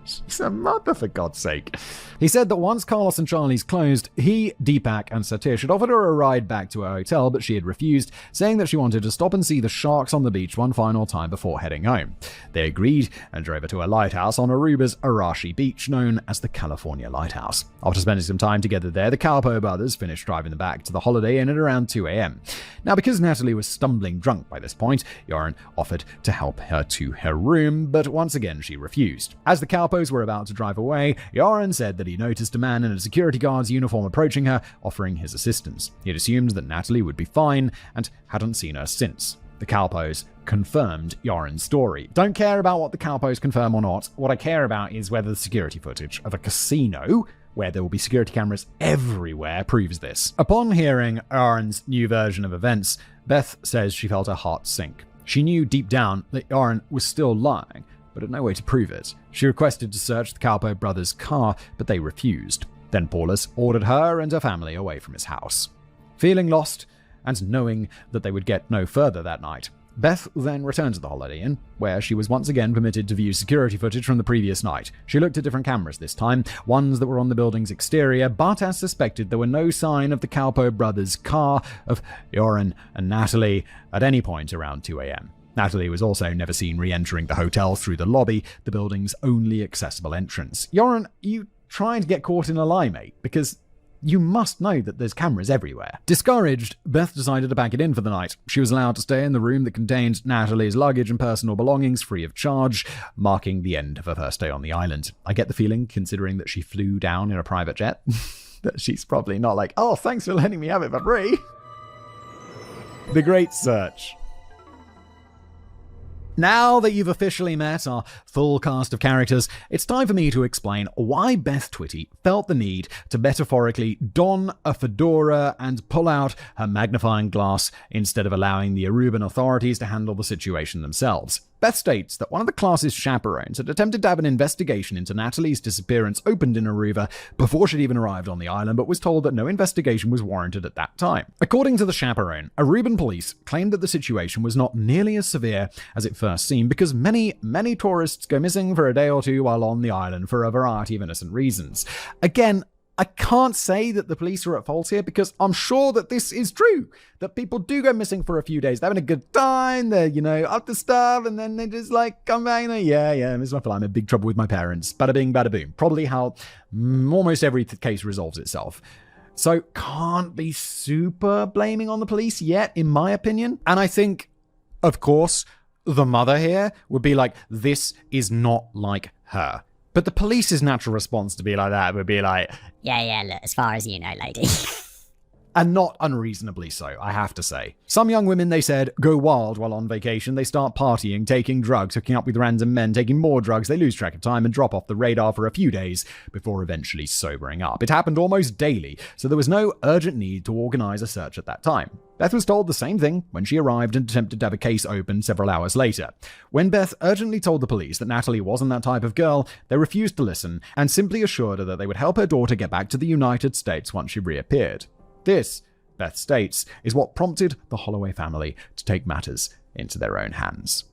She's a mother, for God's sake. He said that once Carlos and Charlie's closed, he, Deepak, and Satish had offered her a ride back to her hotel, but she had refused, saying that she wanted to stop and see the sharks on the beach one final time before heading home. They agreed and drove her to a lighthouse on Aruba's Arashi Beach, known as the California Lighthouse. After spending some time together there, the Calpo brothers finished driving them back to the Holiday Inn at around 2 a.m. Now, because Natalie was stumbling drunk by this point, Joran offered to help her to her room, but once again she refused. As the Calpos were about to drive away, Joran said that he noticed a man in a security guard's uniform approaching her, offering his assistance. He had assumed that Natalie would be fine and hadn't seen her since. The Calpos confirmed Joran's story. Don't care about what the Calpos confirm or not. What I care about is whether the security footage of a casino, where there will be security cameras everywhere, proves this. Upon hearing Joran's new version of events, Beth says she felt her heart sink. She knew deep down that Joran was still lying, but had no way to prove it. She requested to search the Calpo brothers' car, but they refused. Then Paulus ordered her and her family away from his house. Feeling lost, and knowing that they would get no further that night, Beth then returned to the Holiday Inn, where she was once again permitted to view security footage from the previous night. She looked at different cameras this time, ones that were on the building's exterior, but as suspected, there were no sign of the Calpo brothers' car, of Joran and Natalie, at any point around 2 a.m. Natalie was also never seen re-entering the hotel through the lobby, the building's only accessible entrance. Joran, you trying to get caught in a lie, mate? Because you must know that there's cameras everywhere. Discouraged, Beth decided to pack it in for the night. She was allowed to stay in the room that contained Natalie's luggage and personal belongings free of charge, marking the end of her first day on the island. I get the feeling, considering that she flew down in a private jet, that she's probably not like, oh, thanks for letting me have it for free. The Great Search. Now that you've officially met our full cast of characters, it's time for me to explain why Beth Twitty felt the need to metaphorically don a fedora and pull out her magnifying glass instead of allowing the Aruban authorities to handle the situation themselves. Beth states that one of the class's chaperones had attempted to have an investigation into Natalie's disappearance opened in Aruba before she'd even arrived on the island, but was told that no investigation was warranted at that time. According to the chaperone, Aruban police claimed that the situation was not nearly as severe as it first seemed because many tourists go missing for a day or two while on the island for a variety of innocent reasons. Again, I can't say that the police are at fault here because I'm sure that this is true. That people do go missing for a few days. They're having a good time. They're, up to stuff. And then they just come back and yeah, Miss Muffle, I'm in big trouble with my parents. Bada bing, bada boom. Probably how almost every case resolves itself. So can't be super blaming on the police yet, in my opinion. And I think, of course, the mother here would be like, this is not like her. But the police's natural response to be like that would be like, Yeah, look, as far as you know, lady. And not unreasonably so, I have to say. Some young women, they said, go wild while on vacation. They start partying, taking drugs, hooking up with random men, taking more drugs. They lose track of time and drop off the radar for a few days before eventually sobering up. It happened almost daily, so there was no urgent need to organize a search at that time. Beth was told the same thing when she arrived and attempted to have a case opened several hours later. When Beth urgently told the police that Natalie wasn't that type of girl, they refused to listen and simply assured her that they would help her daughter get back to the United States once she reappeared. This, Beth states, is what prompted the Holloway family to take matters into their own hands.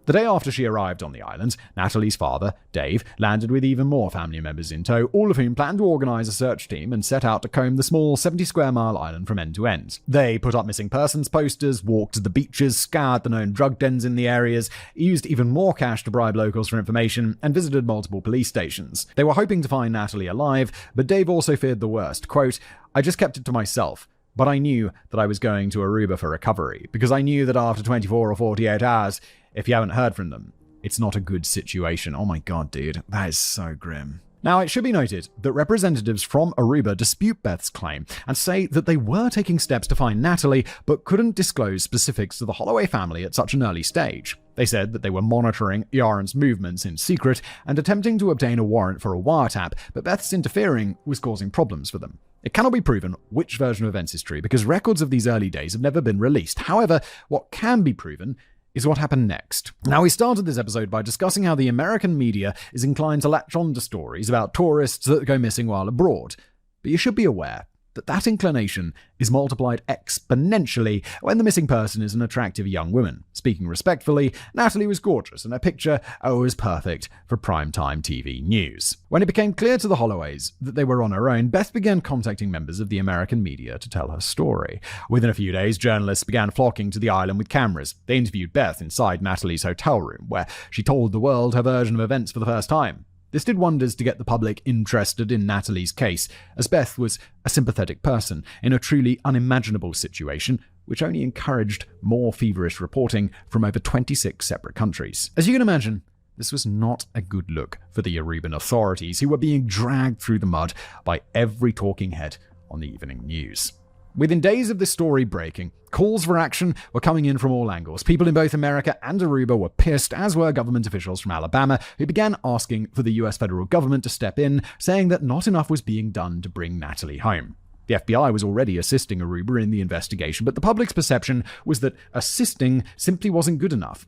The day after she arrived on the island, Natalie's father, Dave, landed with even more family members in tow, all of whom planned to organize a search team and set out to comb the small 70-square-mile island from end to end. They put up missing persons posters, walked to the beaches, scoured the known drug dens in the areas, used even more cash to bribe locals for information, and visited multiple police stations. They were hoping to find Natalie alive, but Dave also feared the worst. Quote, I just kept it to myself. But I knew that I was going to Aruba for recovery, because I knew that after 24 or 48 hours, if you haven't heard from them, it's not a good situation. Oh my god, dude, that is so grim. Now, it should be noted that representatives from Aruba dispute Beth's claim and say that they were taking steps to find Natalie, but couldn't disclose specifics to the Holloway family at such an early stage. They said that they were monitoring Yaren's movements in secret and attempting to obtain a warrant for a wiretap, but Beth's interfering was causing problems for them. It cannot be proven which version of events is true because records of these early days have never been released. However, what can be proven is what happened next. Now, we started this episode by discussing how the American media is inclined to latch on to stories about tourists that go missing while abroad. But you should be aware that inclination is multiplied exponentially when the missing person is an attractive young woman. Speaking respectfully, Natalie was gorgeous, and her picture was perfect for primetime TV news. When it became clear to the Holloways that they were on her own, Beth began contacting members of the American media to tell her story. Within a few days, journalists began flocking to the island with cameras. They interviewed Beth inside Natalie's hotel room, where she told the world her version of events for the first time. This did wonders to get the public interested in Natalie's case, as Beth was a sympathetic person in a truly unimaginable situation, which only encouraged more feverish reporting from over 26 separate countries. As you can imagine, this was not a good look for the Aruban authorities, who were being dragged through the mud by every talking head on the evening news. Within days of this story breaking, calls for action were coming in from all angles. People in both America and Aruba were pissed, as were government officials from Alabama, who began asking for the US federal government to step in, saying that not enough was being done to bring Natalie home. The FBI was already assisting Aruba in the investigation, but the public's perception was that assisting simply wasn't good enough.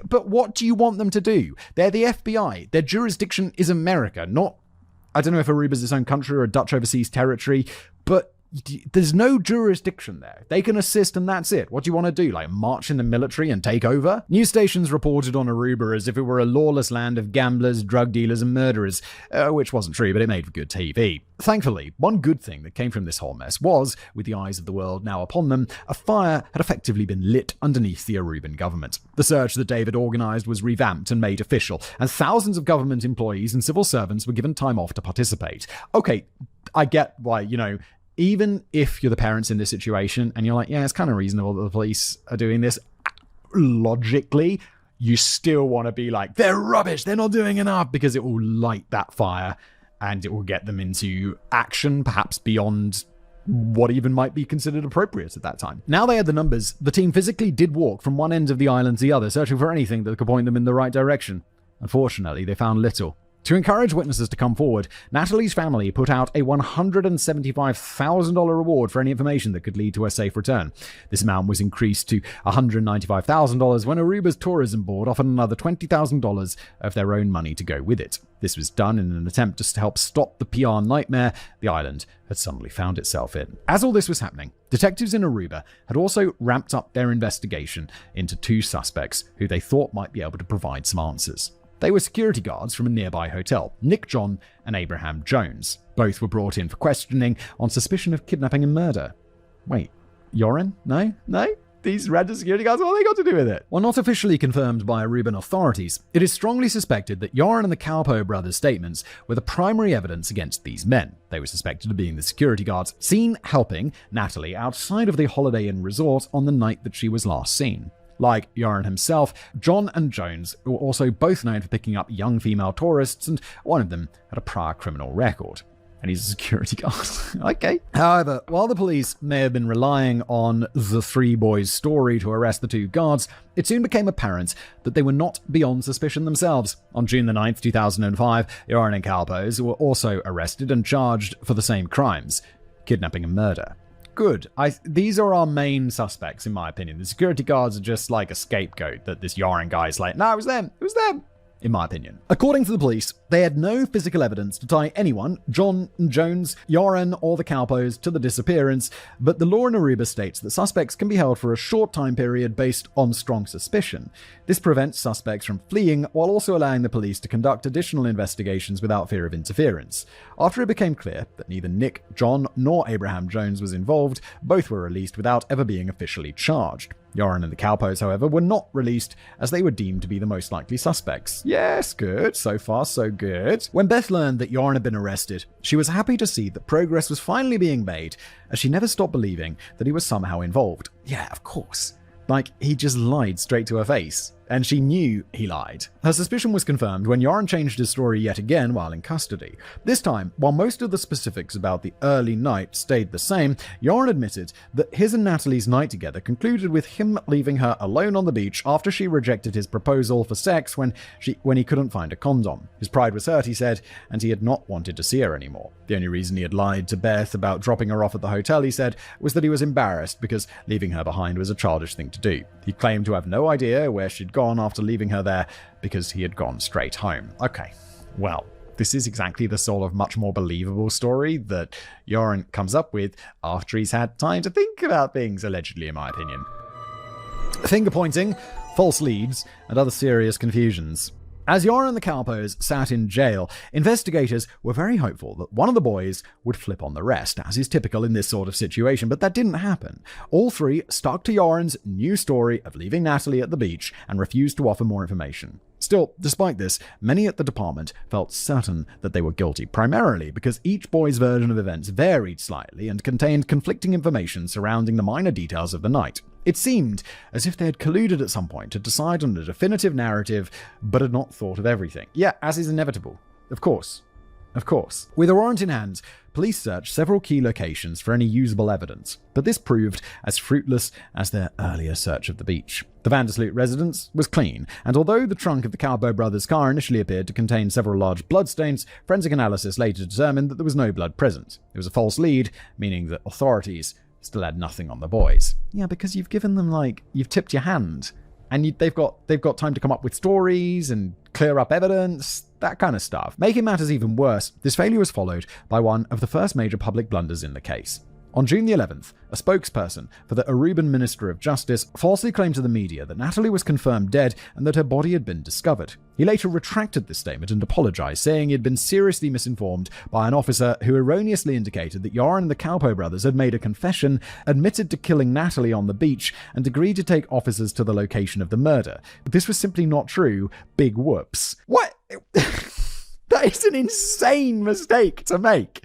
But what do you want them to do? They're the FBI. Their jurisdiction is America, not, I don't know if Aruba's its own country or a Dutch overseas territory, but there's no jurisdiction there. They can assist and that's it. What do you want to do? Like march in the military and take over? News stations reported on Aruba as if it were a lawless land of gamblers, drug dealers, and murderers, which wasn't true, but it made for good TV. Thankfully, one good thing that came from this whole mess was, with the eyes of the world now upon them, a fire had effectively been lit underneath the Aruban government. The search that David organized was revamped and made official, and thousands of government employees and civil servants were given time off to participate. Okay, I get why, even if you're the parents in this situation and you're like, yeah, it's kind of reasonable that the police are doing this, logically, you still want to be like, they're rubbish, they're not doing enough, because it will light that fire and it will get them into action, perhaps beyond what even might be considered appropriate at that time. Now they had the numbers, the team physically did walk from one end of the island to the other, searching for anything that could point them in the right direction. Unfortunately, they found little. To encourage witnesses to come forward, Natalie's family put out a $175,000 reward for any information that could lead to a safe return. This amount was increased to $195,000 when Aruba's tourism board offered another $20,000 of their own money to go with it. This was done in an attempt to help stop the PR nightmare the island had suddenly found itself in. As all this was happening, detectives in Aruba had also ramped up their investigation into two suspects who they thought might be able to provide some answers. They were security guards from a nearby hotel, Nick John and Abraham Jones. Both were brought in for questioning on suspicion of kidnapping and murder. Wait, Yoren? No? These random security guards, what have they got to do with it? While not officially confirmed by Aruban authorities, it is strongly suspected that Yoren and the Calpo brothers' statements were the primary evidence against these men. They were suspected of being the security guards seen helping Natalie outside of the Holiday Inn resort on the night that she was last seen. Like Yoren himself, John and Jones were also both known for picking up young female tourists, and one of them had a prior criminal record. and he's a security guard. Okay. However, while the police may have been relying on the three boys' story to arrest the two guards, it soon became apparent that they were not beyond suspicion themselves. On June the 9th, 2005, Joran and Kalpos were also arrested and charged for the same crimes, kidnapping and murder. Good. These are our main suspects, in my opinion. The security guards are just like a scapegoat that this Joran guy's like, no, it was them, in my opinion. According to the police, they had no physical evidence to tie anyone, John, Jones, Joran, or the Kalpos, to the disappearance, but the law in Aruba states that suspects can be held for a short time period based on strong suspicion. This prevents suspects from fleeing while also allowing the police to conduct additional investigations without fear of interference. After it became clear that neither Nick, John, nor Abraham Jones was involved, both were released without ever being officially charged. Joran and the Kalpos, however, were not released as they were deemed to be the most likely suspects. Yes, good. So far, so good. When Beth learned that Joran had been arrested, she was happy to see that progress was finally being made, as she never stopped believing that he was somehow involved. Yeah, of course. Like, he just lied straight to her face, and she knew he lied. Her suspicion was confirmed when Joran changed his story yet again while in custody. This time, while most of the specifics about the early night stayed the same, Joran admitted that his and Natalie's night together concluded with him leaving her alone on the beach after she rejected his proposal for sex when he couldn't find a condom. His pride was hurt, he said, and he had not wanted to see her anymore. The only reason he had lied to Beth about dropping her off at the hotel, he said, was that he was embarrassed because leaving her behind was a childish thing to do. He claimed to have no idea where she'd gone after leaving her there because he had gone straight home. Okay, well, this is exactly the sort of much more believable story that Joran comes up with after he's had time to think about things, allegedly, in my opinion. Finger pointing, false leads, and other serious confusions. As Joran and the Kalpos sat in jail, investigators were very hopeful that one of the boys would flip on the rest, as is typical in this sort of situation, but that didn't happen. All three stuck to Joran's new story of leaving Natalie at the beach and refused to offer more information. Still, despite this, many at the department felt certain that they were guilty, primarily because each boy's version of events varied slightly and contained conflicting information surrounding the minor details of the night. It seemed as if they had colluded at some point to decide on a definitive narrative, but had not thought of everything. Yeah, as is inevitable. Of course. With a warrant in hand, police searched several key locations for any usable evidence, but this proved as fruitless as their earlier search of the beach. The Vandersloot residence was clean, and although the trunk of the Kalpo brothers' car initially appeared to contain several large bloodstains, forensic analysis later determined that there was no blood present. It was a false lead, meaning that authorities still had nothing on the boys. Yeah, because you've given them, you've tipped your hand, and they've got time to come up with stories and clear up evidence, that kind of stuff. Making matters even worse, this failure was followed by one of the first major public blunders in the case. On June the 11th, a spokesperson for the Aruban Minister of Justice falsely claimed to the media that Natalie was confirmed dead and that her body had been discovered. He later retracted this statement and apologized, saying he had been seriously misinformed by an officer who erroneously indicated that Joran and the Kalpo brothers had made a confession, admitted to killing Natalie on the beach, and agreed to take officers to the location of the murder. But this was simply not true. Big whoops. What? That is an insane mistake to make.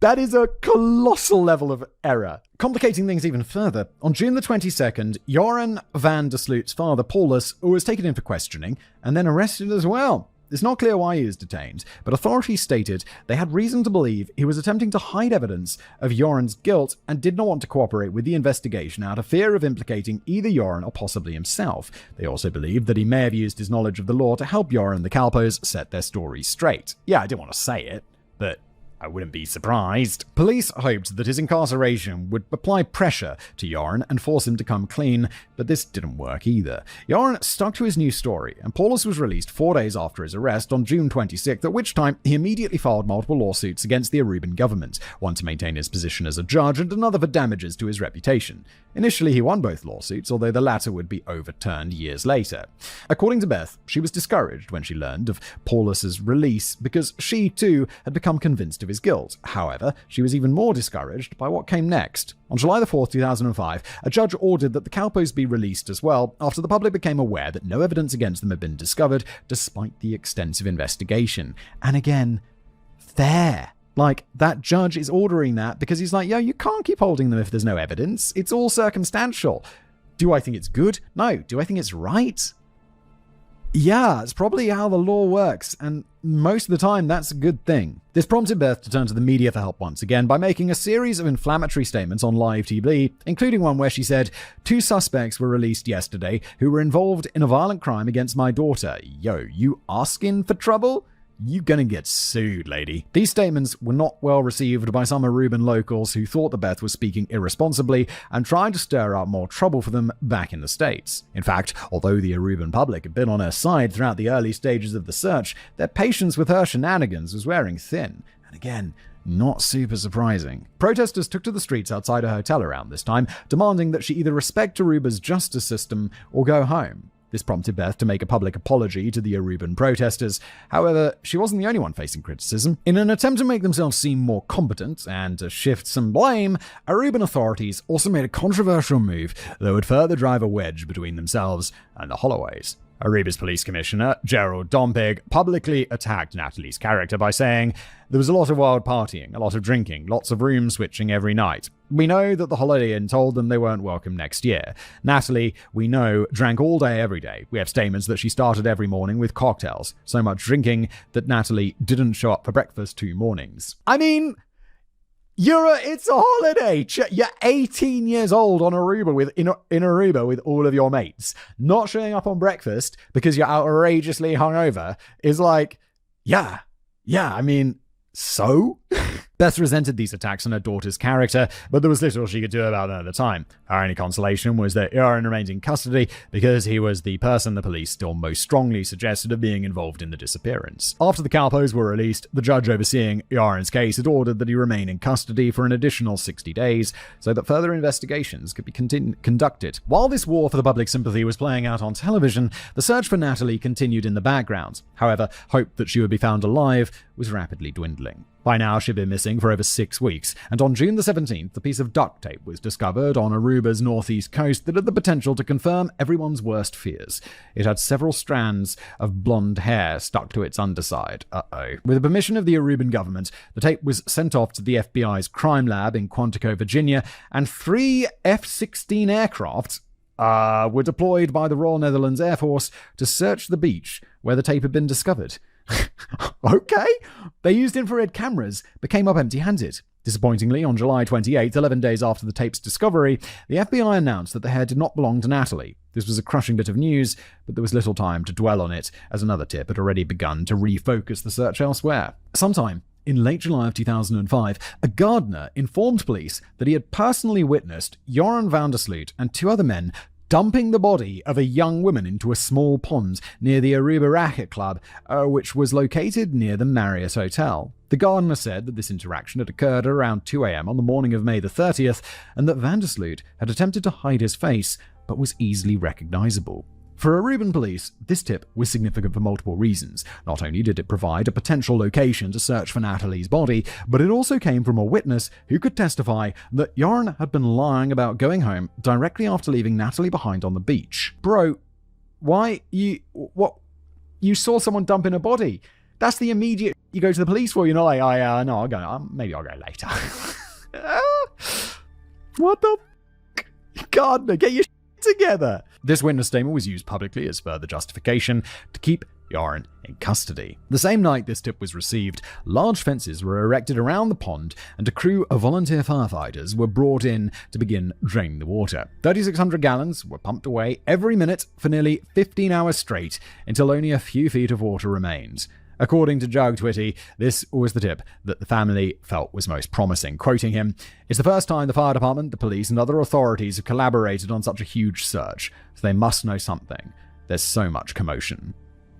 That is a colossal level of error. Complicating things even further, on June the 22nd, Joran Vandersloot's father, Paulus, was taken in for questioning and then arrested as well. It's not clear why he was detained, but authorities stated they had reason to believe he was attempting to hide evidence of Joran's guilt and did not want to cooperate with the investigation out of fear of implicating either Joran or possibly himself. They also believed that he may have used his knowledge of the law to help Joran and the Kalpos set their stories straight. Yeah, I didn't want to say it, but I wouldn't be surprised. Police hoped that his incarceration would apply pressure to Joran and force him to come clean, but this didn't work either. Joran stuck to his new story, and Paulus was released 4 days after his arrest on June 26th, at which time he immediately filed multiple lawsuits against the Aruban government, one to maintain his position as a judge and another for damages to his reputation. Initially, he won both lawsuits, although the latter would be overturned years later. According to Beth, she was discouraged when she learned of Paulus's release because she, too, had become convinced of his guilt. However, she was even more discouraged by what came next. On July 4, 2005, a judge ordered that the Kalpos be released as well after the public became aware that no evidence against them had been discovered despite the extensive investigation. And again, fair. That judge is ordering that because he's like, yo, you can't keep holding them if there's no evidence. It's all circumstantial. Do I think it's good? No. Do I think it's right? Yeah, it's probably how the law works, and most of the time that's a good thing. This prompted Beth to turn to the media for help once again by making a series of inflammatory statements on live TV, including one where she said, 2 suspects were released yesterday who were involved in a violent crime against my daughter. Yo, you asking for trouble? You gonna get sued, lady. These statements were not well received by some Aruban locals who thought that Beth was speaking irresponsibly and tried to stir up more trouble for them back in the States. In fact, although the Aruban public had been on her side throughout the early stages of the search, their patience with her shenanigans was wearing thin. And again, not super surprising. Protesters took to the streets outside a hotel around this time, demanding that she either respect Aruba's justice system or go home. This prompted Beth to make a public apology to the Aruban protesters. However, she wasn't the only one facing criticism. In an attempt to make themselves seem more competent and to shift some blame, Aruban authorities also made a controversial move that would further drive a wedge between themselves and the Holloways. Aruba's police commissioner, Gerald Dompig, publicly attacked Natalie's character by saying, "There was a lot of wild partying, a lot of drinking, lots of room switching every night. We know that the Holiday Inn told them they weren't welcome next year. Natalie, we know, drank all day every day. We have statements that she started every morning with cocktails. So much drinking that Natalie didn't show up for breakfast 2 mornings." I mean, it's a holiday. You're 18 years old on Aruba in Aruba with all of your mates. Not showing up on breakfast because you're outrageously hungover is like, yeah, I mean, so? Beth resented these attacks on her daughter's character, but there was little she could do about it at the time. Her only consolation was that Joran remained in custody because he was the person the police still most strongly suggested of being involved in the disappearance. After the Calpos were released, the judge overseeing Joran's case had ordered that he remain in custody for an additional 60 days so that further investigations could be conducted. While this war for the public sympathy was playing out on television, the search for Natalie continued in the background. However, hope that she would be found alive was rapidly dwindling. By now, she'd been missing for over 6 weeks, and on June the 17th, a piece of duct tape was discovered on Aruba's northeast coast that had the potential to confirm everyone's worst fears. It had several strands of blonde hair stuck to its underside. With the permission of the Aruban government, the tape was sent off to the FBI's crime lab in Quantico, Virginia, and 3 F-16 aircraft were deployed by the Royal Netherlands Air Force to search the beach where the tape had been discovered. Okay. They used infrared cameras, but came up empty-handed. Disappointingly, on July 28th, 11 days after the tape's discovery, the FBI announced that the hair did not belong to Natalie. This was a crushing bit of news, but there was little time to dwell on it, as another tip had already begun to refocus the search elsewhere. Sometime in late July of 2005, a gardener informed police that he had personally witnessed Joran van der Sloot and 2 other men dumping the body of a young woman into a small pond near the Aruba Racket Club, which was located near the Marriott Hotel. The gardener said that this interaction had occurred around 2 a.m. on the morning of May the 30th, and that van der Sloot had attempted to hide his face, but was easily recognizable. For Aruban police, this tip was significant for multiple reasons. Not only did it provide a potential location to search for Natalie's body, but it also came from a witness who could testify that Joran had been lying about going home directly after leaving Natalie behind on the beach. Bro, why you saw someone dumping a body? That's the immediate you go to the police for. You're not like, no, I'll go. Maybe I'll go later. What the Gardener, get your together. This witness statement was used publicly as further justification to keep Joran in custody. The same night this tip was received, large fences were erected around the pond and a crew of volunteer firefighters were brought in to begin draining the water. 3,600 gallons were pumped away every minute for nearly 15 hours straight until only a few feet of water remained. According to Jug Twitty, this was the tip that the family felt was most promising. Quoting him, "It's the first time the fire department, the police, and other authorities have collaborated on such a huge search, so they must know something. There's so much commotion."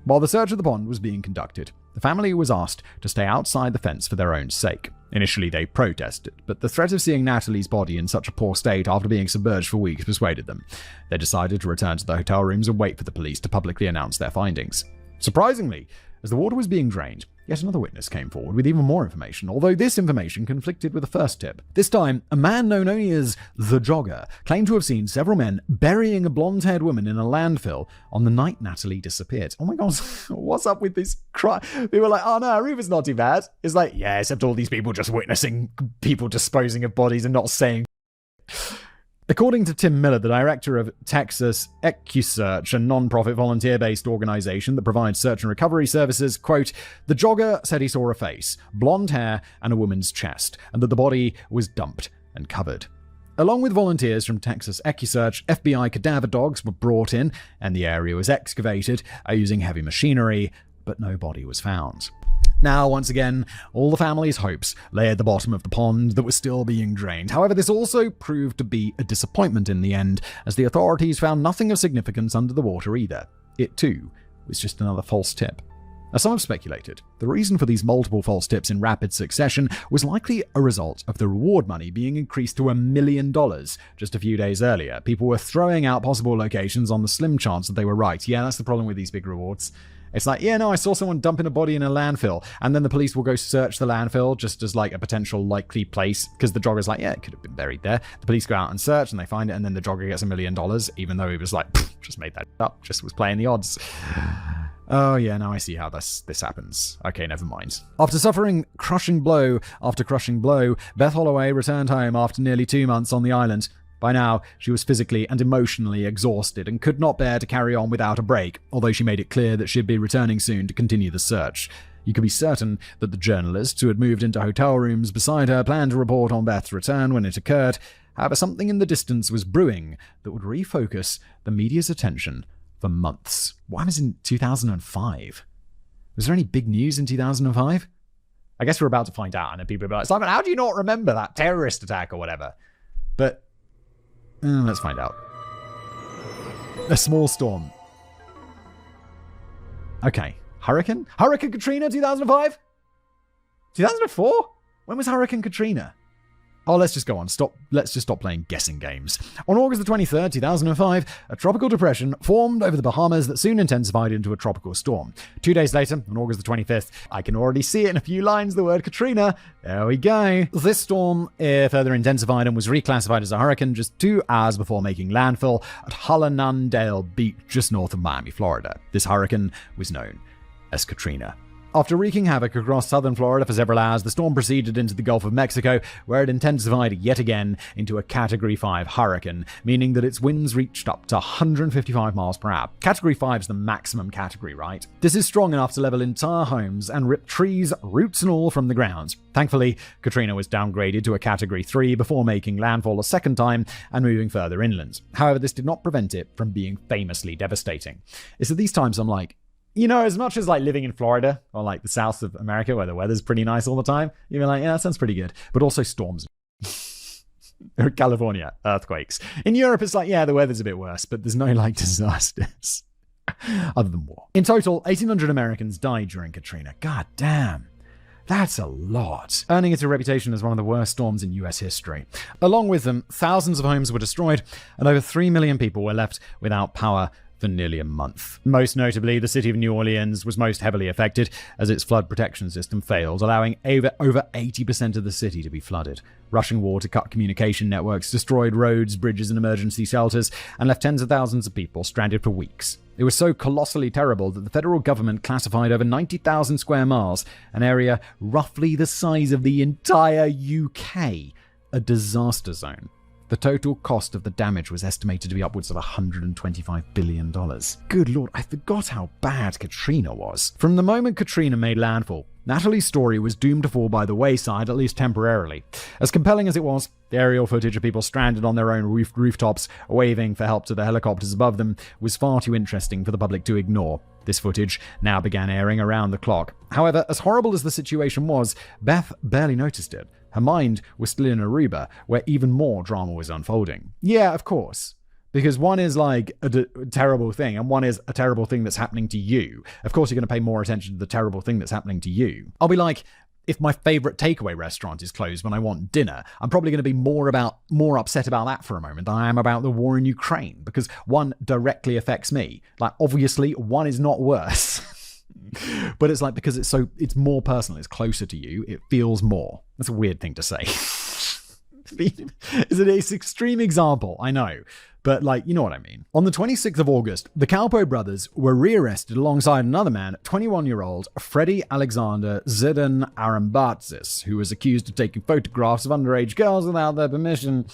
While the search of the pond was being conducted, the family was asked to stay outside the fence for their own sake. Initially, they protested, but the threat of seeing Natalie's body in such a poor state after being submerged for weeks persuaded them. They decided to return to the hotel rooms and wait for the police to publicly announce their findings. Surprisingly, as the water was being drained, yet another witness came forward with even more information, although this information conflicted with the first tip. This time, a man known only as the Jogger claimed to have seen several men burying a blonde-haired woman in a landfill on the night Natalie disappeared. Oh my god, what's up with this crime? They were like, oh no, Aruba's not too bad. It's like, yeah, except all these people just witnessing people disposing of bodies and not saying. According to Tim Miller, the director of Texas EcuSearch, a non-profit volunteer-based organization that provides search and recovery services, quote, "The jogger said he saw a face, blonde hair, and a woman's chest, and that the body was dumped and covered." Along with volunteers from Texas EcuSearch, FBI cadaver dogs were brought in, and the area was excavated using heavy machinery, but no body was found. Now, once again, all the family's hopes lay at the bottom of the pond that was still being drained. However, this also proved to be a disappointment in the end, as the authorities found nothing of significance under the water either. It, too, was just another false tip. As some have speculated, the reason for these multiple false tips in rapid succession was likely a result of the reward money being increased to $1 million just a few days earlier. People were throwing out possible locations on the slim chance that they were right. Yeah, that's the problem with these big rewards. It's like, yeah, no, I saw someone dumping a body in a landfill, and then the police will go search the landfill just as like a potential likely place, because the jogger's like, yeah, it could have been buried there. The police go out and search, and they find it, and then the jogger gets $1 million, even though he was like, just made that up, just was playing the odds. Oh yeah, now I see how this happens. Okay, never mind. After suffering crushing blow after crushing blow, Beth Holloway returned home after nearly 2 months on the island. By now, she was physically and emotionally exhausted and could not bear to carry on without a break, although she made it clear that she'd be returning soon to continue the search. You could be certain that the journalists who had moved into hotel rooms beside her planned to report on Beth's return when it occurred. However, something in the distance was brewing that would refocus the media's attention for months. What was in 2005? Was there any big news in 2005? I guess we're about to find out, and then people will be like, Simon, how do you not remember that terrorist attack or whatever? But let's find out. A small storm. Okay. Hurricane Katrina 2005? 2004? When was Hurricane Katrina? Oh, let's just go on. Let's just stop playing guessing games. On August the 23rd, 2005, a tropical depression formed over the Bahamas that soon intensified into a tropical storm. 2 days later, on August the 25th, I can already see it in a few lines, the word Katrina. There we go. This storm further intensified and was reclassified as a hurricane just 2 hours before making landfall at Hallandale Beach, just north of Miami, Florida. This hurricane was known as Katrina. After wreaking havoc across southern Florida for several hours, the storm proceeded into the Gulf of Mexico, where it intensified yet again into a Category 5 hurricane, meaning that its winds reached up to 155 miles per hour. Category 5 is the maximum category, right? This is strong enough to level entire homes and rip trees, roots and all, from the ground. Thankfully, Katrina was downgraded to a Category 3 before making landfall a second time and moving further inland. However, this did not prevent it from being famously devastating. It's at these times I'm like, you know, as much as like living in Florida or like the south of America where the weather's pretty nice all the time, you're like, yeah, that sounds pretty good. But also storms. California, earthquakes. In Europe, it's like, yeah, the weather's a bit worse, but there's no like disasters other than war. In total, 1,800 Americans died during Katrina. God damn. That's a lot, earning it a reputation as one of the worst storms in US history. Along with them, thousands of homes were destroyed and over 3 million people were left without power for nearly a month. Most notably, the city of New Orleans was most heavily affected as its flood protection system failed, allowing over 80% of the city to be flooded. Rushing water cut communication networks, destroyed roads, bridges, and emergency shelters, and left tens of thousands of people stranded for weeks. It was so colossally terrible that the federal government classified over 90,000 square miles, an area roughly the size of the entire UK, a disaster zone. The total cost of the damage was estimated to be upwards of $125 billion. Good lord, I forgot how bad Katrina was. From the moment Katrina made landfall, Natalie's story was doomed to fall by the wayside, at least temporarily. As compelling as it was, the aerial footage of people stranded on their own rooftops, waving for help to the helicopters above them, was far too interesting for the public to ignore. This footage now began airing around the clock. However, as horrible as the situation was, Beth barely noticed it. Her mind was still in Aruba, where even more drama was unfolding. Yeah, of course. Because one is like a terrible thing, and one is a terrible thing that's happening to you. Of course, you're going to pay more attention to the terrible thing that's happening to you. I'll be like, if my favorite takeaway restaurant is closed when I want dinner, I'm probably going to be more upset about that for a moment than I am about the war in Ukraine, because one directly affects me. Like, obviously, one is not worse. But it's like, because it's more personal, it's closer to you, it feels more. That's a weird thing to say. It's an extreme example, I know. But, like, you know what I mean. On the 26th of August, the Calpo brothers were rearrested alongside another man, 21-year-old Freddie Alexander Zidane Arambatzis, who was accused of taking photographs of underage girls without their permission.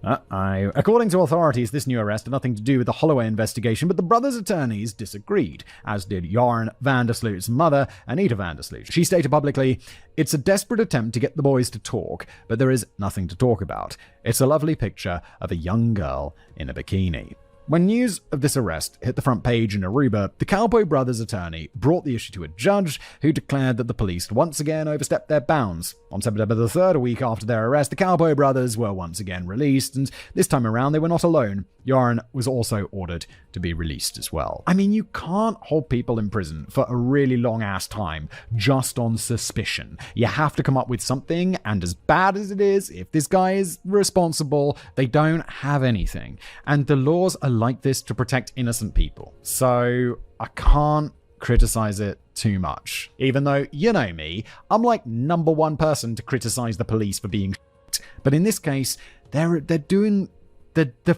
According to authorities, this new arrest had nothing to do with the Holloway investigation, but the brothers' attorneys disagreed, as did Joran van der Sloot's mother, Anita van der Sloot. She stated publicly, "It's a desperate attempt to get the boys to talk, but there is nothing to talk about. It's a lovely picture of a young girl in a bikini." When news of this arrest hit the front page in Aruba, the Cowboy brothers' attorney brought the issue to a judge who declared that the police once again overstepped their bounds. On September the 3rd, a week after their arrest, the Cowboy brothers were once again released, and this time around they were not alone. Joran was also ordered to be released as well. I mean, you can't hold people in prison for a really long-ass time just on suspicion. You have to come up with something, and as bad as it is, if this guy is responsible, they don't have anything. And the laws are like this to protect innocent people. So I can't criticize it too much. Even though, you know me, I'm like number one person to criticize the police for being shit. But in this case, they're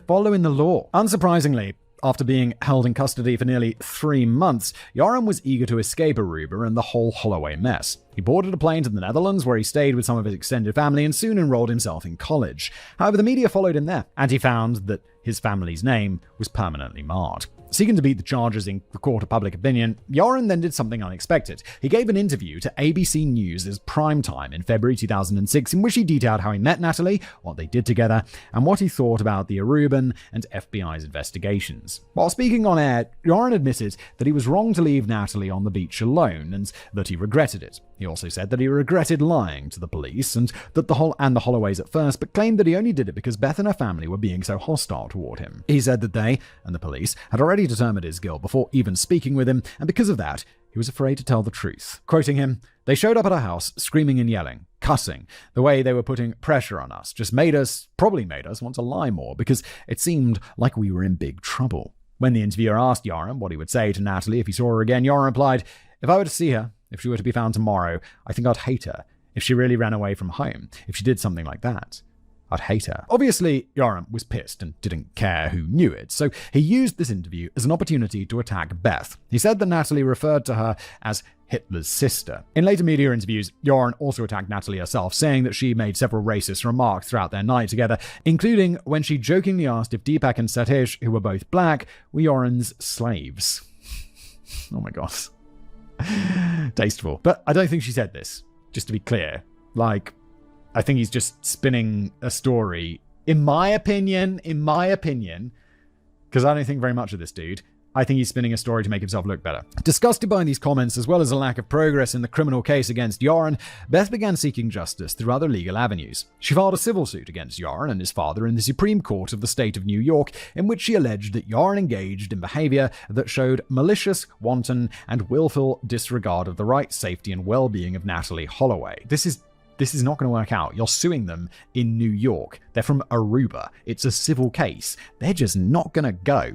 following the law. Unsurprisingly, after being held in custody for nearly 3 months, Joran was eager to escape Aruba and the whole Holloway mess. He boarded a plane to the Netherlands, where he stayed with some of his extended family and soon enrolled himself in college. However, the media followed him there, and he found that his family's name was permanently marred. Seeking to beat the charges in the court of public opinion, Joran then did something unexpected. He gave an interview to ABC News' Primetime in February 2006, in which he detailed how he met Natalie, what they did together, and what he thought about the Aruban and FBI's investigations. While speaking on air, Joran admitted that he was wrong to leave Natalie on the beach alone, and that he regretted it. He also said that he regretted lying to the police and the Holloways at first, but claimed that he only did it because Beth and her family were being so hostile toward him. He said that they, and the police, had already determined his guilt before even speaking with him, and because of that, he was afraid to tell the truth. Quoting him, "They showed up at our house, screaming and yelling, cussing. The way they were putting pressure on us just probably made us want to lie more, because it seemed like we were in big trouble." When the interviewer asked Joran what he would say to Natalie if he saw her again, Joran replied, "If I were to see her, if she were to be found tomorrow, I think I'd hate her. If she really ran away from home, if she did something like that, I'd hate her." Obviously, Joran was pissed and didn't care who knew it, so he used this interview as an opportunity to attack Beth. He said that Natalie referred to her as Hitler's sister. In later media interviews, Joran also attacked Natalie herself, saying that she made several racist remarks throughout their night together, including when she jokingly asked if Deepak and Satish, who were both black, were Joran's slaves. Oh my god. Tasteful. But I don't think she said this, just to be clear. I think he's just spinning a story. In my opinion, because I don't think very much of this dude, I think he's spinning a story to make himself look better. Disgusted by these comments, as well as a lack of progress in the criminal case against Joran, Beth began seeking justice through other legal avenues. She filed a civil suit against Joran and his father in the Supreme Court of the state of New York, in which she alleged that Joran engaged in behavior that showed malicious, wanton, and willful disregard of the rights, safety, and well-being of Natalie Holloway. This is not going to work out. You're suing them in New York. They're from Aruba. It's a civil case. They're just not going to go.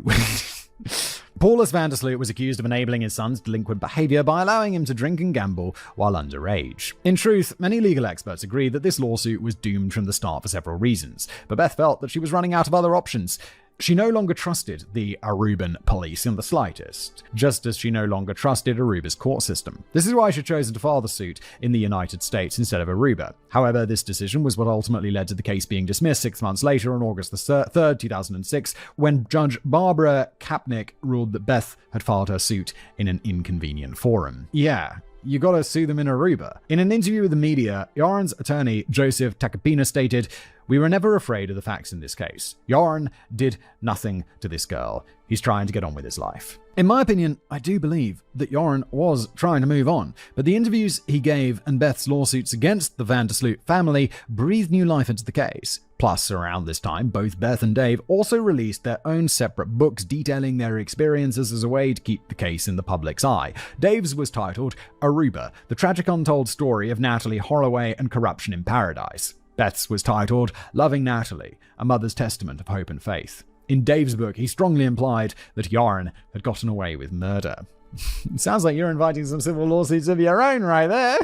Paulus van der Sloot was accused of enabling his son's delinquent behavior by allowing him to drink and gamble while underage. In truth, many legal experts agree that this lawsuit was doomed from the start for several reasons, but Beth felt that she was running out of other options. She no longer trusted the Aruban police in the slightest, just as she no longer trusted Aruba's court system. This is why she chose to file the suit in the United States instead of Aruba. However, this decision was what ultimately led to the case being dismissed 6 months later on August 3rd, 2006, when Judge Barbara Kapnick ruled that Beth had filed her suit in an inconvenient forum. Yeah, you gotta sue them in Aruba. In an interview with the media, Joran's attorney, Joseph Takapina, stated, "We were never afraid of the facts in this case. Joran did nothing to this girl. He's trying to get on with his life." In my opinion, I do believe that Joran was trying to move on, but the interviews he gave and Beth's lawsuits against the Van der Sloot family breathed new life into the case. Plus, around this time, both Beth and Dave also released their own separate books detailing their experiences as a way to keep the case in the public's eye. Dave's was titled Aruba, the tragic untold story of Natalie Holloway and corruption in paradise. Beth's was titled Loving Natalie, a mother's testament of hope and faith. In Dave's book, he strongly implied that Joran had gotten away with murder. Sounds like you're inviting some civil lawsuits of your own right there.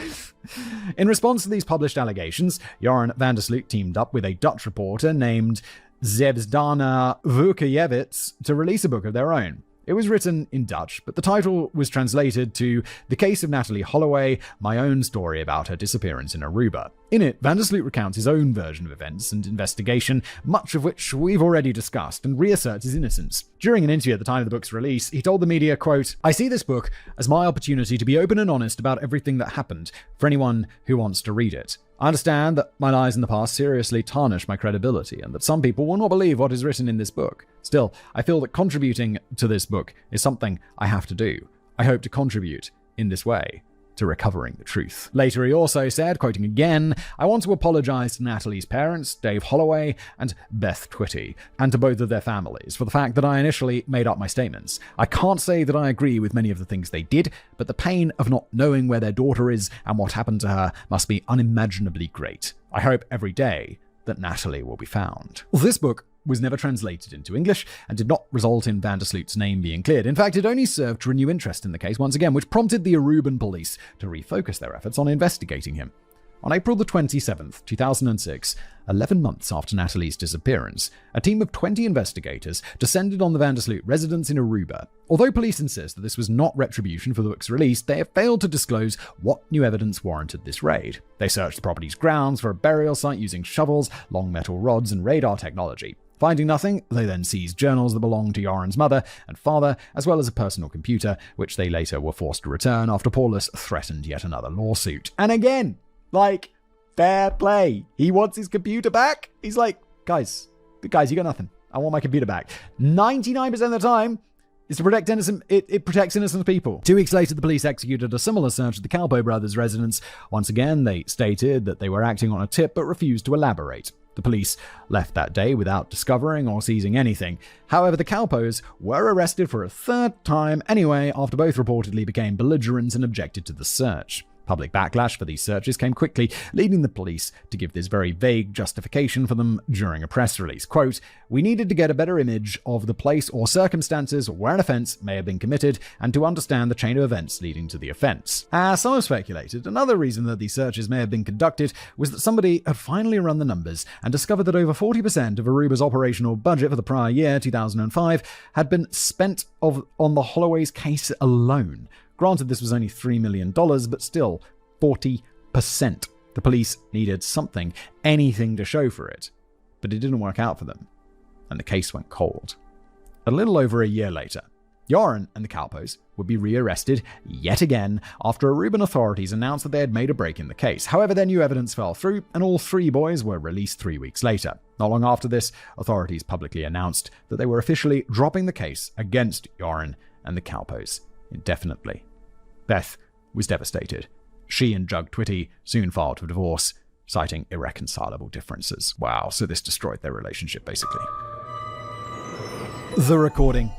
In response to these published allegations, Joran van der Sloot teamed up with a Dutch reporter named Zevzdana Vukajewicz to release a book of their own. It was written in Dutch, but the title was translated to The Case of Natalie Holloway, My Own Story About Her Disappearance in Aruba. In it, Van der Sloot recounts his own version of events and investigation, much of which we've already discussed, and reasserts his innocence. During an interview at the time of the book's release, he told the media, quote, "I see this book as my opportunity to be open and honest about everything that happened for anyone who wants to read it. I understand that my lies in the past seriously tarnish my credibility and that some people will not believe what is written in this book. Still, I feel that contributing to this book is something I have to do. I hope to contribute in this way to recovering the truth." Later he also said, quoting again, "I want to apologize to Natalie's parents, Dave Holloway and Beth Twitty, and to both of their families for the fact that I initially made up my statements. I can't say that I agree with many of the things they did, but the pain of not knowing where their daughter is and what happened to her must be unimaginably great. I hope every day that Natalie will be found." Well, this book was never translated into English and did not result in Van der Sloot's name being cleared. In fact, it only served to renew interest in the case once again, which prompted the Aruban police to refocus their efforts on investigating him. On April the 27th, 2006, 11 months after Natalie's disappearance, a team of 20 investigators descended on the Van der Sloot residence in Aruba. Although police insist that this was not retribution for the book's release, they have failed to disclose what new evidence warranted this raid. They searched the property's grounds for a burial site using shovels, long metal rods, and radar technology. Finding nothing, they then seized journals that belonged to Joran's mother and father, as well as a personal computer, which they later were forced to return after Paulus threatened yet another lawsuit. And again, fair play. He wants his computer back. He's like, guys, you got nothing. I want my computer back. 99% of the time, is to protect innocent. It protects innocent people. 2 weeks later, the police executed a similar search of the Calpo brothers' residence. Once again, they stated that they were acting on a tip, but refused to elaborate. The police left that day without discovering or seizing anything. However, the Calpos were arrested for a 3rd time anyway, after both reportedly became belligerent and objected to the search. Public backlash for these searches came quickly, leading the police to give this very vague justification for them during a press release. Quote, "We needed to get a better image of the place or circumstances where an offence may have been committed and to understand the chain of events leading to the offence." As some have speculated, another reason that these searches may have been conducted was that somebody had finally run the numbers and discovered that over 40% of Aruba's operational budget for the prior year, 2005, had been spent on the Holloway's case alone. Granted, this was only $3 million, but still, 40%. The police needed something, anything to show for it. But it didn't work out for them, and the case went cold. A little over a year later, Joran and the Calpos would be rearrested yet again after Aruban authorities announced that they had made a break in the case. However, their new evidence fell through, and all 3 boys were released 3 weeks later. Not long after this, authorities publicly announced that they were officially dropping the case against Joran and the Calpos indefinitely. Beth was devastated. She and Jug Twitty soon filed for divorce, citing irreconcilable differences. Wow, so this destroyed their relationship, basically. The recording.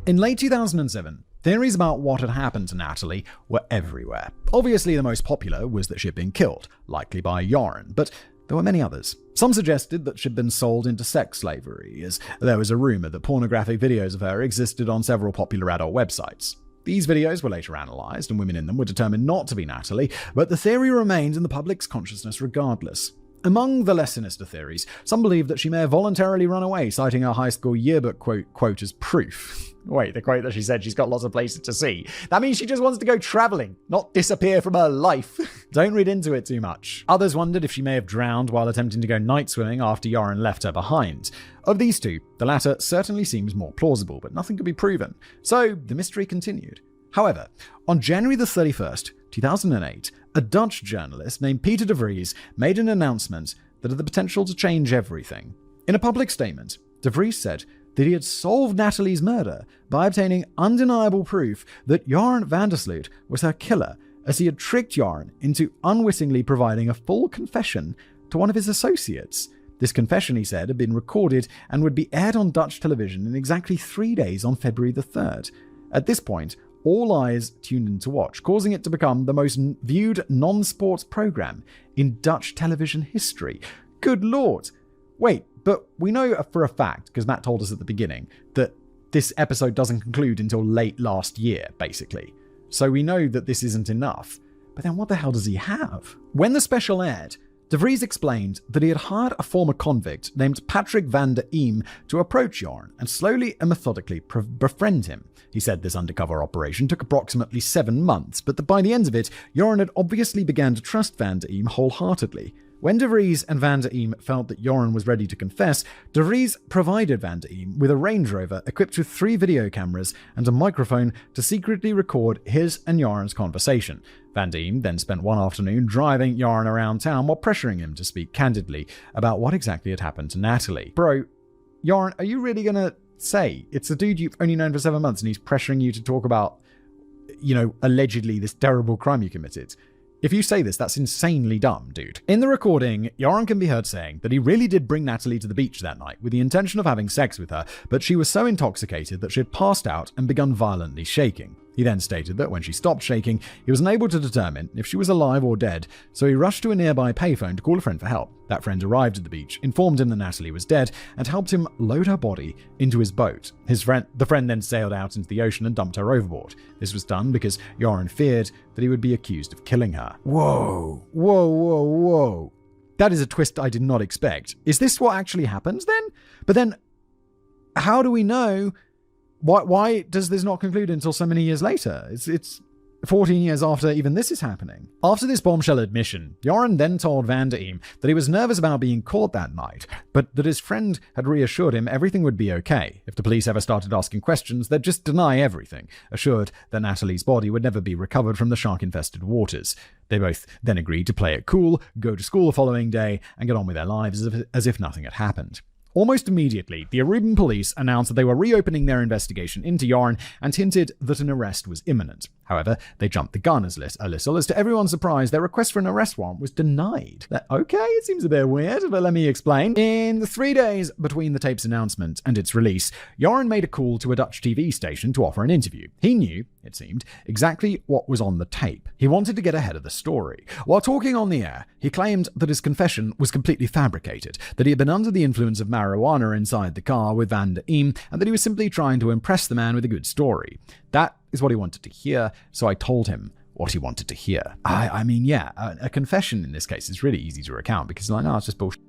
In late 2007, theories about what had happened to Natalie were everywhere. Obviously, the most popular was that she had been killed, likely by Joran, but there were many others. Some suggested that she'd been sold into sex slavery, as there was a rumor that pornographic videos of her existed on several popular adult websites. These videos were later analyzed, and women in them were determined not to be Natalie, but the theory remained in the public's consciousness regardless. Among the less sinister theories, some believed that she may have voluntarily run away, citing her high school yearbook quote as proof. Wait, the quote that she said she's got lots of places to see. That means she just wants to go traveling, not disappear from her life. Don't read into it too much. Others wondered if she may have drowned while attempting to go night swimming after Joran left her behind. Of these two, the latter certainly seems more plausible, but nothing could be proven. So the mystery continued. However, on January the 31st, 2008, a Dutch journalist named Peter de Vries made an announcement that had the potential to change everything. In a public statement, de Vries said that he had solved Natalie's murder by obtaining undeniable proof that Joran van der Sloot was her killer, as he had tricked Joran into unwittingly providing a full confession to one of his associates. This confession, he said, had been recorded and would be aired on Dutch television in exactly 3 days on February the 3rd. At this point, all eyes tuned in to watch, causing it to become the most viewed non-sports program in Dutch television history. Good Lord. Wait, but we know for a fact, because Matt told us at the beginning, that this episode doesn't conclude until late last year, basically. So we know that this isn't enough. But then what the hell does he have? When the special aired, De Vries explained that he had hired a former convict named Patrick van der Eem to approach Joran and slowly and methodically befriend him. He said this undercover operation took approximately 7 months, but that by the end of it, Joran had obviously begun to trust van der Eem wholeheartedly. When De Vries and van der Eem felt that Joran was ready to confess, De Vries provided van der Eem with a Range Rover equipped with 3 video cameras and a microphone to secretly record his and Joran's conversation. Van der Eem then spent one afternoon driving Joran around town while pressuring him to speak candidly about what exactly had happened to Natalie. Bro, Joran, are you really gonna say it's a dude you've only known for 7 months and he's pressuring you to talk about, allegedly this terrible crime you committed? If you say this, that's insanely dumb, dude. In the recording, Joran can be heard saying that he really did bring Natalie to the beach that night with the intention of having sex with her, but she was so intoxicated that she had passed out and begun violently shaking. He then stated that when she stopped shaking, he was unable to determine if she was alive or dead, so he rushed to a nearby payphone to call a friend for help. That friend arrived at the beach, informed him that Natalie was dead, and helped him load her body into his boat. The friend then sailed out into the ocean and dumped her overboard. This was done because Joran feared that he would be accused of killing her. Whoa. That is a twist I did not expect. Is this what actually happens then? But then, how do we know? Why does this not conclude until so many years later? It's 14 years after even this is happening. After this bombshell admission, Joran then told van der Eem that he was nervous about being caught that night, but that his friend had reassured him everything would be okay. If the police ever started asking questions, they'd just deny everything, assured that Natalie's body would never be recovered from the shark-infested waters. They both then agreed to play it cool, go to school the following day, and get on with their lives as if nothing had happened. Almost immediately, the Aruban police announced that they were reopening their investigation into Joran and hinted that an arrest was imminent. However, they jumped the gun a little, as to everyone's surprise, their request for an arrest warrant was denied. Okay, it seems a bit weird, but let me explain. In the 3 days between the tape's announcement and its release, Joran made a call to a Dutch TV station to offer an interview. He knew, it seemed, exactly what was on the tape. He wanted to get ahead of the story. While talking on the air, he claimed that his confession was completely fabricated, that he had been under the influence of marijuana inside the car with van der Eem, and that he was simply trying to impress the man with a good story. That is what he wanted to hear, so I told him what he wanted to hear. I mean, a confession in this case is really easy to recount because it's just bullshit.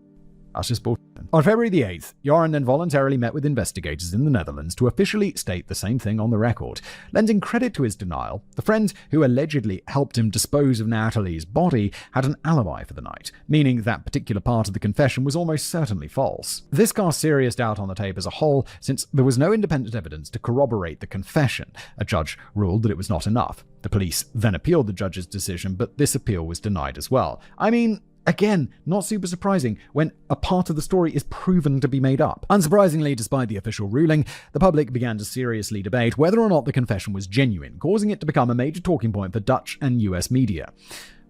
That's just bullshit. On February the 8th, Joran then voluntarily met with investigators in the Netherlands to officially state the same thing on the record. Lending credit to his denial, the friend who allegedly helped him dispose of Natalie's body had an alibi for the night, meaning that particular part of the confession was almost certainly false. This cast serious doubt on the tape as a whole, since there was no independent evidence to corroborate the confession. A judge ruled that it was not enough. The police then appealed the judge's decision, but this appeal was denied as well. I mean, again, not super surprising when a part of the story is proven to be made up. Unsurprisingly, despite the official ruling, the public began to seriously debate whether or not the confession was genuine, causing it to become a major talking point for Dutch and US media.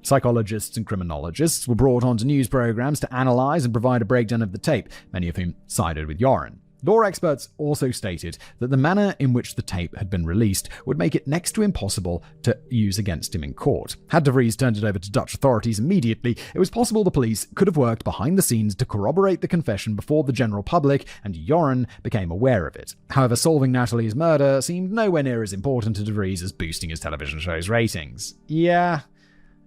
Psychologists and criminologists were brought onto news programs to analyze and provide a breakdown of the tape, many of whom sided with Joran. Law experts also stated that the manner in which the tape had been released would make it next to impossible to use against him in court. Had De Vries turned it over to Dutch authorities immediately, it was possible the police could have worked behind the scenes to corroborate the confession before the general public and Joran became aware of it. However, solving Natalie's murder seemed nowhere near as important to De Vries as boosting his television show's ratings. Yeah,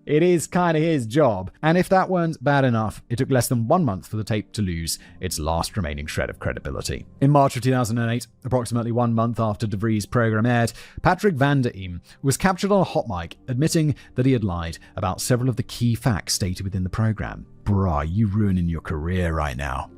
it is kind of his job. And if that weren't bad enough, it took less than 1 month for the tape to lose its last remaining shred of credibility. In March of 2008, approximately 1 month after De Vries' program aired, Patrick van der Eem was captured on a hot mic admitting that he had lied about several of the key facts stated within the program. Bruh, you ruining your career right now.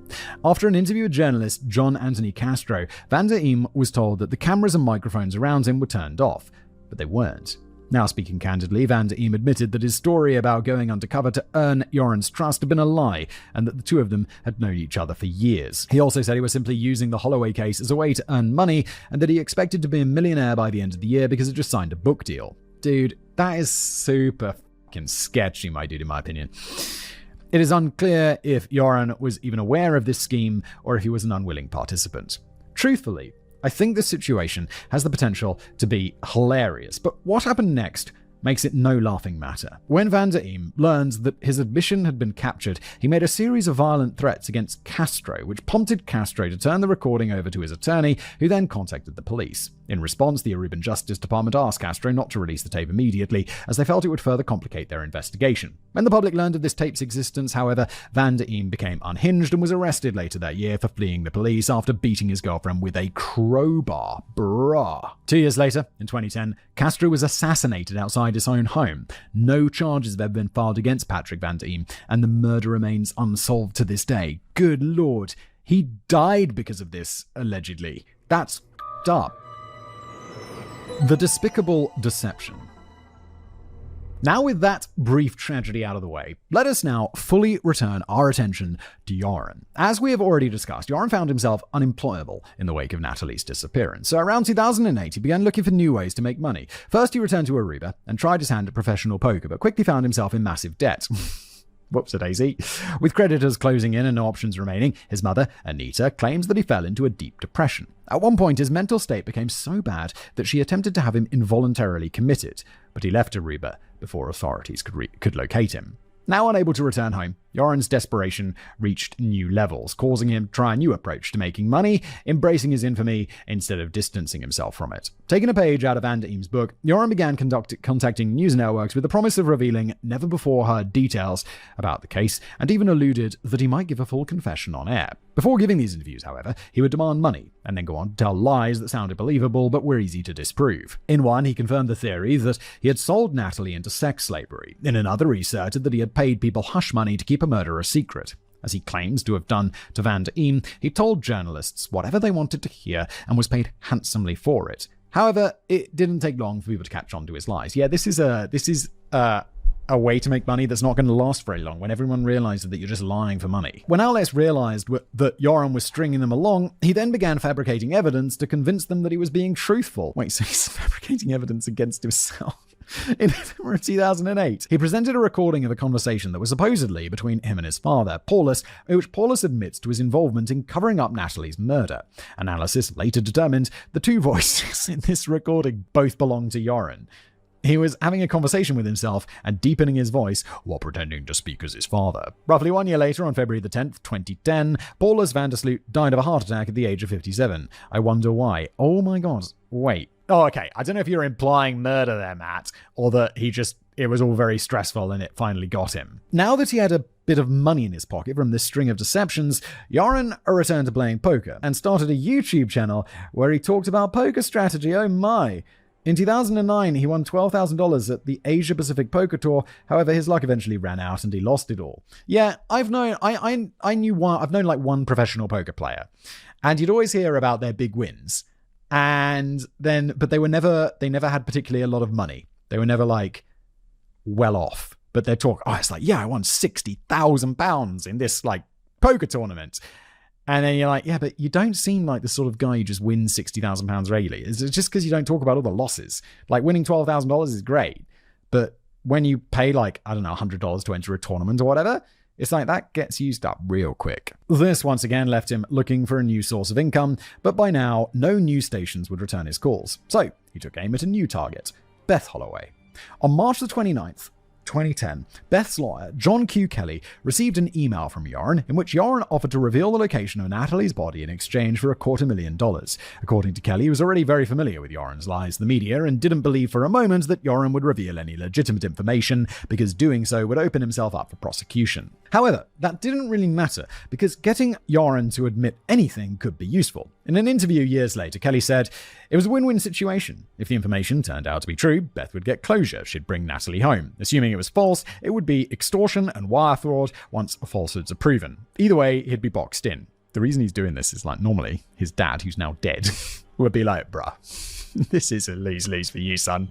After an interview with journalist John Anthony Castro, van der Eem was told that the cameras and microphones around him were turned off, but they weren't. Now speaking candidly, van der Eem admitted that his story about going undercover to earn Joran's trust had been a lie, and that the two of them had known each other for years. He also said he was simply using the Holloway case as a way to earn money, and that he expected to be a millionaire by the end of the year because he just signed a book deal. Dude, that is super fucking sketchy, my dude, in my opinion. It is unclear if Joran was even aware of this scheme, or if he was an unwilling participant. Truthfully, I think this situation has the potential to be hilarious, but what happened next makes it no laughing matter. When van der Eem learned that his admission had been captured, he made a series of violent threats against Castro, which prompted Castro to turn the recording over to his attorney, who then contacted the police. In response, the Aruban Justice Department asked Castro not to release the tape immediately, as they felt it would further complicate their investigation. When the public learned of this tape's existence, however, Van der Eem became unhinged and was arrested later that year for fleeing the police after beating his girlfriend with a crowbar. Bruh. 2 years later, in 2010, Castro was assassinated outside his own home. No charges have ever been filed against Patrick Van der Eem, and the murder remains unsolved to this day. Good lord. He died because of this, allegedly. That's f***ed up. The despicable deception. Now with that brief tragedy out of the way, let us now fully return our attention to Joran. As we have already discussed, Joran found himself unemployable in the wake of Natalie's disappearance. So around 2008, he began looking for new ways to make money. First, he returned to Aruba and tried his hand at professional poker, but quickly found himself in massive debt. Whoops-a-daisy. With creditors closing in and no options remaining, his mother, Anita, claims that he fell into a deep depression. At one point, his mental state became so bad that she attempted to have him involuntarily committed, but he left Aruba before authorities could locate him. Now unable to return home, Joran's desperation reached new levels, causing him to try a new approach to making money, embracing his infamy instead of distancing himself from it. Taking a page out of Van der Eem's book, Joran began contacting news networks with the promise of revealing never-before-heard details about the case, and even alluded that he might give a full confession on air. Before giving these interviews, however, he would demand money, and then go on to tell lies that sounded believable but were easy to disprove. In one, he confirmed the theory that he had sold Natalie into sex slavery. In another, he asserted that he had paid people hush money to keep a murder a secret. As he claims to have done to Van der Eem, he told journalists whatever they wanted to hear and was paid handsomely for it. However, it didn't take long for people to catch on to his lies. Yeah, this is a way to make money that's not going to last very long when everyone realizes that you're just lying for money. When outlets realized that Joran was stringing them along, he then began fabricating evidence to convince them that he was being truthful. Wait, so he's fabricating evidence against himself? In November 2008, he presented a recording of a conversation that was supposedly between him and his father, Paulus, in which Paulus admits to his involvement in covering up Natalie's murder. Analysis later determined the two voices in this recording both belonged to Joran. He was having a conversation with himself and deepening his voice while pretending to speak as his father. Roughly 1 year later, on February the 10th, 2010, Paulus van der Sloot died of a heart attack at the age of 57. I wonder why. Oh my god, wait. Oh, okay. I don't know if you're implying murder there, Matt, or that it was all very stressful and it finally got him. Now that he had a bit of money in his pocket from this string of deceptions, Joran returned to playing poker and started a YouTube channel where he talked about poker strategy. Oh my. In 2009, he won $12,000 at the Asia Pacific Poker Tour. However, his luck eventually ran out and he lost it all. Yeah, I've known like one professional poker player, and you'd always hear about their big wins. But they never had particularly a lot of money. They were never like well off. But they'd talk, it's like, yeah, I won £60,000 in this like poker tournament. And then you're like, yeah, but you don't seem like the sort of guy who just wins £60,000 regularly. It's just because you don't talk about all the losses. Like winning $12,000 is great. But when you pay like, I don't know, $100 to enter a tournament or whatever, it's like that gets used up real quick. This once again left him looking for a new source of income, but by now, no news stations would return his calls. So he took aim at a new target, Beth Holloway. On March the 29th, 2010, Beth's lawyer, John Q. Kelly, received an email from Joran in which Joran offered to reveal the location of Natalie's body in exchange for $250,000. According to Kelly, he was already very familiar with Joran's lies to the media and didn't believe for a moment that Joran would reveal any legitimate information because doing so would open himself up for prosecution. However, that didn't really matter because getting Joran to admit anything could be useful. In an interview years later, Kelly said, "It was a win-win situation. If the information turned out to be true, Beth would get closure. She'd bring Natalie home. Assuming it was false, it would be extortion and wire fraud once falsehoods are proven. Either way, he'd be boxed in." The reason he's doing this is like normally his dad, who's now dead, would be like, bruh, this is a lose-lose for you, son.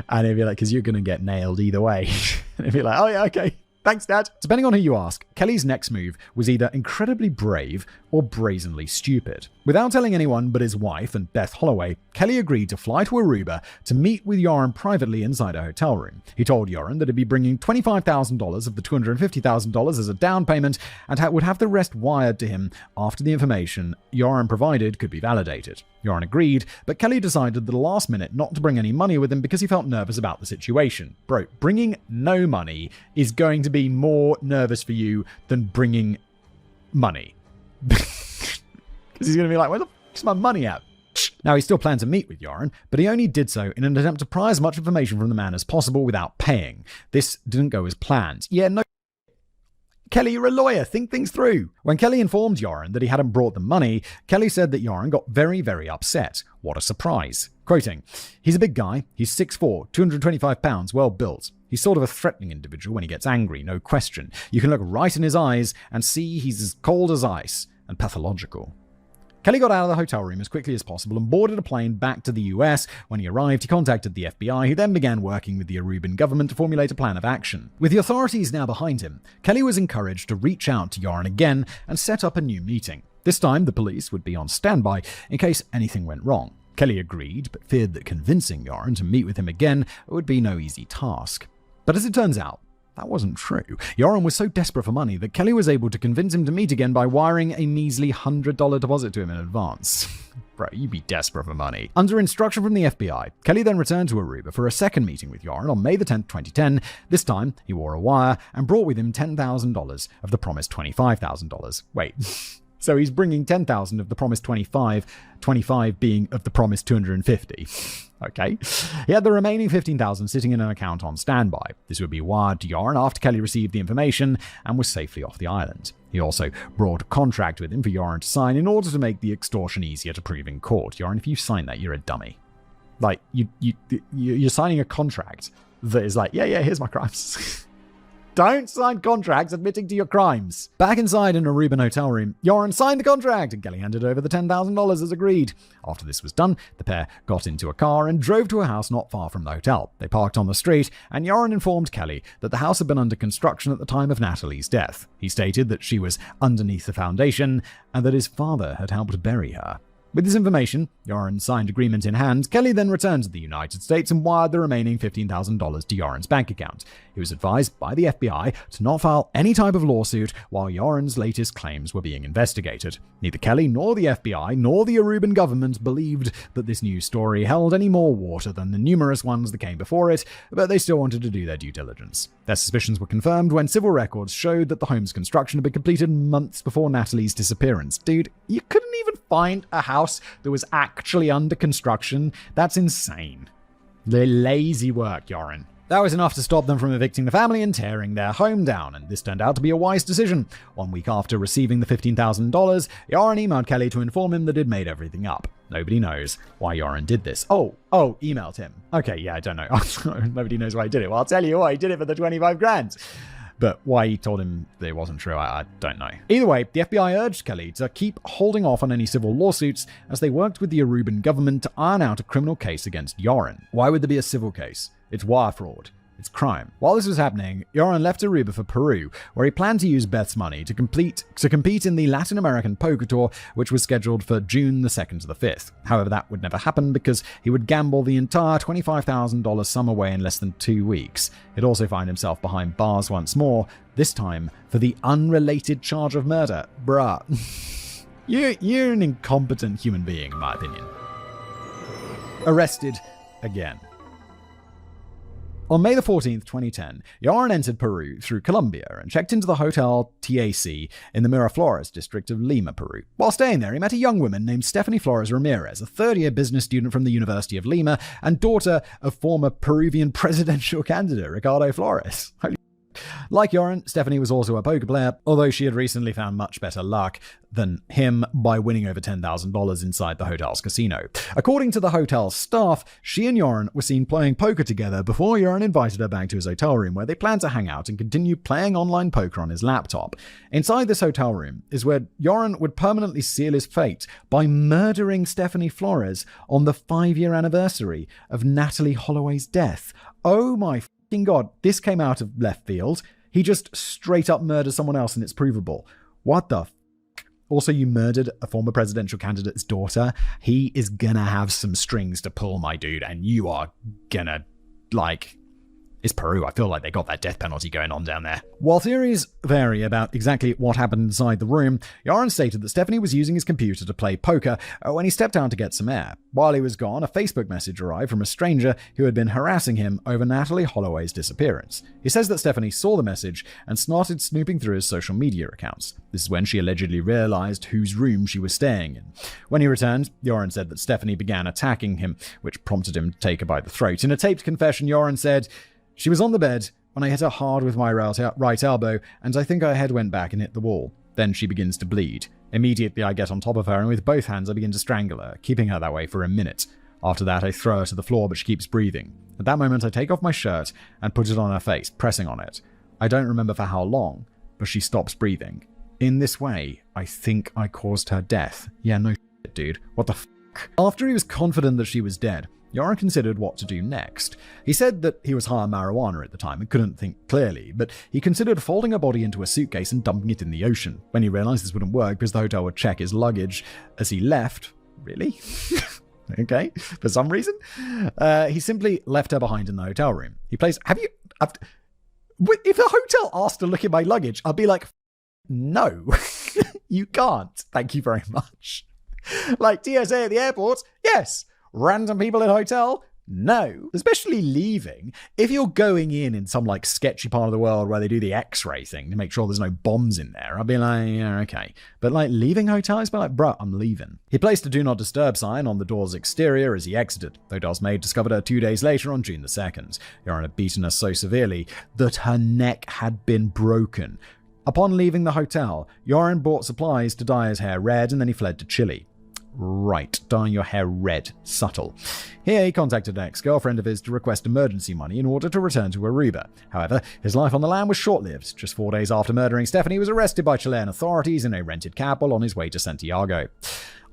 And he'd be like, because you're going to get nailed either way. And he'd be like, oh yeah, okay. Thanks, Dad. Depending on who you ask, Kelly's next move was either incredibly brave or brazenly stupid. Without telling anyone but his wife and Beth Holloway, Kelly agreed to fly to Aruba to meet with Joran privately inside a hotel room. He told Joran that he'd be bringing $25,000 of the $250,000 as a down payment and would have the rest wired to him after the information Joran provided could be validated. Joran agreed, but Kelly decided at the last minute not to bring any money with him because he felt nervous about the situation. Bro, bringing no money is going to be more nervous for you than bringing money. Because he's going to be like, where the fuck's my money at? Now, he still planned to meet with Joran, but he only did so in an attempt to pry as much information from the man as possible without paying. This didn't go as planned. Yeah, no. Kelly, you're a lawyer. Think things through. When Kelly informed Joran that he hadn't brought them money, Kelly said that Joran got very, very upset. What a surprise. Quoting, "He's a big guy. He's 6'4", 225 pounds, well built. He's sort of a threatening individual when he gets angry, no question. You can look right in his eyes and see he's as cold as ice and pathological." Kelly got out of the hotel room as quickly as possible and boarded a plane back to the US. When he arrived, he contacted the FBI, who then began working with the Aruban government to formulate a plan of action. With the authorities now behind him, Kelly was encouraged to reach out to Joran again and set up a new meeting. This time, the police would be on standby in case anything went wrong. Kelly agreed, but feared that convincing Joran to meet with him again would be no easy task. But as it turns out, that wasn't true. Joran was so desperate for money that Kelly was able to convince him to meet again by wiring a measly $100 deposit to him in advance. Bro, you'd be desperate for money. Under instruction from the FBI, Kelly then returned to Aruba for a second meeting with Joran on May the 10th, 2010. This time, he wore a wire and brought with him $10,000 of the promised $25,000. Wait, so he's bringing $10,000 of the promised $25 being of the promised $250. Okay. He had the remaining $15,000 sitting in an account on standby. This would be wired to Joran after Kelly received the information and was safely off the island. He also brought a contract with him for Joran to sign in order to make the extortion easier to prove in court. Joran, if you sign that, you're a dummy. Like, you're signing a contract that is like, yeah, here's my crimes. Don't sign contracts admitting to your crimes. Back inside an Aruban hotel room, Joran signed the contract and Kelly handed over the $10,000 as agreed. After this was done, the pair got into a car and drove to a house not far from the hotel. They parked on the street, and Joran informed Kelly that the house had been under construction at the time of Natalie's death. He stated that she was underneath the foundation and that his father had helped bury her. With this information, Joran signed agreement in hand. Kelly then returned to the United States and wired the remaining $15,000 to Joran's bank account. He was advised by the FBI to not file any type of lawsuit while Joran's latest claims were being investigated. Neither Kelly nor the FBI nor the Aruban government believed that this news story held any more water than the numerous ones that came before it, but they still wanted to do their due diligence. Their suspicions were confirmed when civil records showed that the home's construction had been completed months before Natalie's disappearance. Dude, you couldn't even find a house that was actually under construction? That's insane. The lazy work, Joran. That was enough to stop them from evicting the family and tearing their home down, and this turned out to be a wise decision. 1 week after receiving the $15,000, Joran emailed Kelly to inform him that he'd made everything up. Nobody knows why Joran did this. Oh, emailed him. Okay, yeah, I don't know. Nobody knows why he did it. Well, I'll tell you why he did it for the 25 grand. But why he told him that it wasn't true, I don't know. Either way, the FBI urged Kelly to keep holding off on any civil lawsuits as they worked with the Aruban government to iron out a criminal case against Joran. Why would there be a civil case? It's wire fraud. It's crime. While this was happening, Joran left Aruba for Peru, where he planned to use Beth's money to compete in the Latin American poker tour, which was scheduled for June the 2nd to the 5th. However, that would never happen because he would gamble the entire $25,000 sum away in less than 2 weeks. He'd also find himself behind bars once more, this time for the unrelated charge of murder. Bruh. You're an incompetent human being, in my opinion. Arrested again. On May the 14th, 2010, Joran entered Peru through Colombia and checked into the Hotel TAC in the Miraflores district of Lima, Peru. While staying there, he met a young woman named Stephanie Flores Ramirez, a third-year business student from the University of Lima and daughter of former Peruvian presidential candidate Ricardo Flores. Like Joran, Stephanie was also a poker player, although she had recently found much better luck than him by winning over $10,000 inside the hotel's casino. According to the hotel's staff, she and Joran were seen playing poker together before Joran invited her back to his hotel room, where they planned to hang out and continue playing online poker on his laptop. Inside this hotel room is where Joran would permanently seal his fate by murdering Stephanie Flores on the 5-year anniversary of Natalie Holloway's death. Oh my God, this came out of left field. He just straight up murdered someone else and it's provable. What the f***? Also, you murdered a former presidential candidate's daughter. He is gonna have some strings to pull, my dude, and you are gonna, It's Peru. I feel like they got that death penalty going on down there. While theories vary about exactly what happened inside the room, Yaron stated that Stephanie was using his computer to play poker when he stepped down to get some air. While he was gone, a Facebook message arrived from a stranger who had been harassing him over Natalie Holloway's disappearance. He says that Stephanie saw the message and started snooping through his social media accounts. This is when she allegedly realized whose room she was staying in. When he returned, Yaron said that Stephanie began attacking him, which prompted him to take her by the throat. In a taped confession, Yaron said, "She was on the bed when I hit her hard with my right elbow, and I think her head went back and hit the wall. Then she begins to bleed. Immediately I get on top of her, and with both hands I begin to strangle her, keeping her that way for a minute. After that I throw her to the floor, but she keeps breathing. At that moment I take off my shirt and put it on her face, pressing on it. I don't remember for how long, but she stops breathing. In this way, I think I caused her death." Yeah, no shit, dude. What the fuck? After he was confident that she was dead, Yaron considered what to do next. He said that he was high on marijuana at the time and couldn't think clearly, but he considered folding her body into a suitcase and dumping it in the ocean. When he realized this wouldn't work because the hotel would check his luggage as he left. Really? Okay, for some reason. He simply left her behind in the hotel room. If the hotel asked to look at my luggage, I'd be like, no, you can't. Thank you very much. Like TSA at the airport, yes. Random people in a hotel? No. Especially leaving. If you're going in some like sketchy part of the world where they do the x-ray thing to make sure there's no bombs in there, I'd be like, yeah, okay. But like leaving hotels, be like, bruh, I'm leaving. He placed a do not disturb sign on the door's exterior as he exited. The hotel's maid discovered her 2 days later on June the 2nd. Yaron had beaten her so severely that her neck had been broken. Upon leaving the hotel, Yaron bought supplies to dye his hair red and then he fled to Chile. Right, dyeing your hair red. Subtle. Here he contacted an ex-girlfriend of his to request emergency money in order to return to Aruba. However, his life on the lam was short-lived. Just 4 days after murdering Stephanie, he was arrested by Chilean authorities in a rented cab while on his way to Santiago.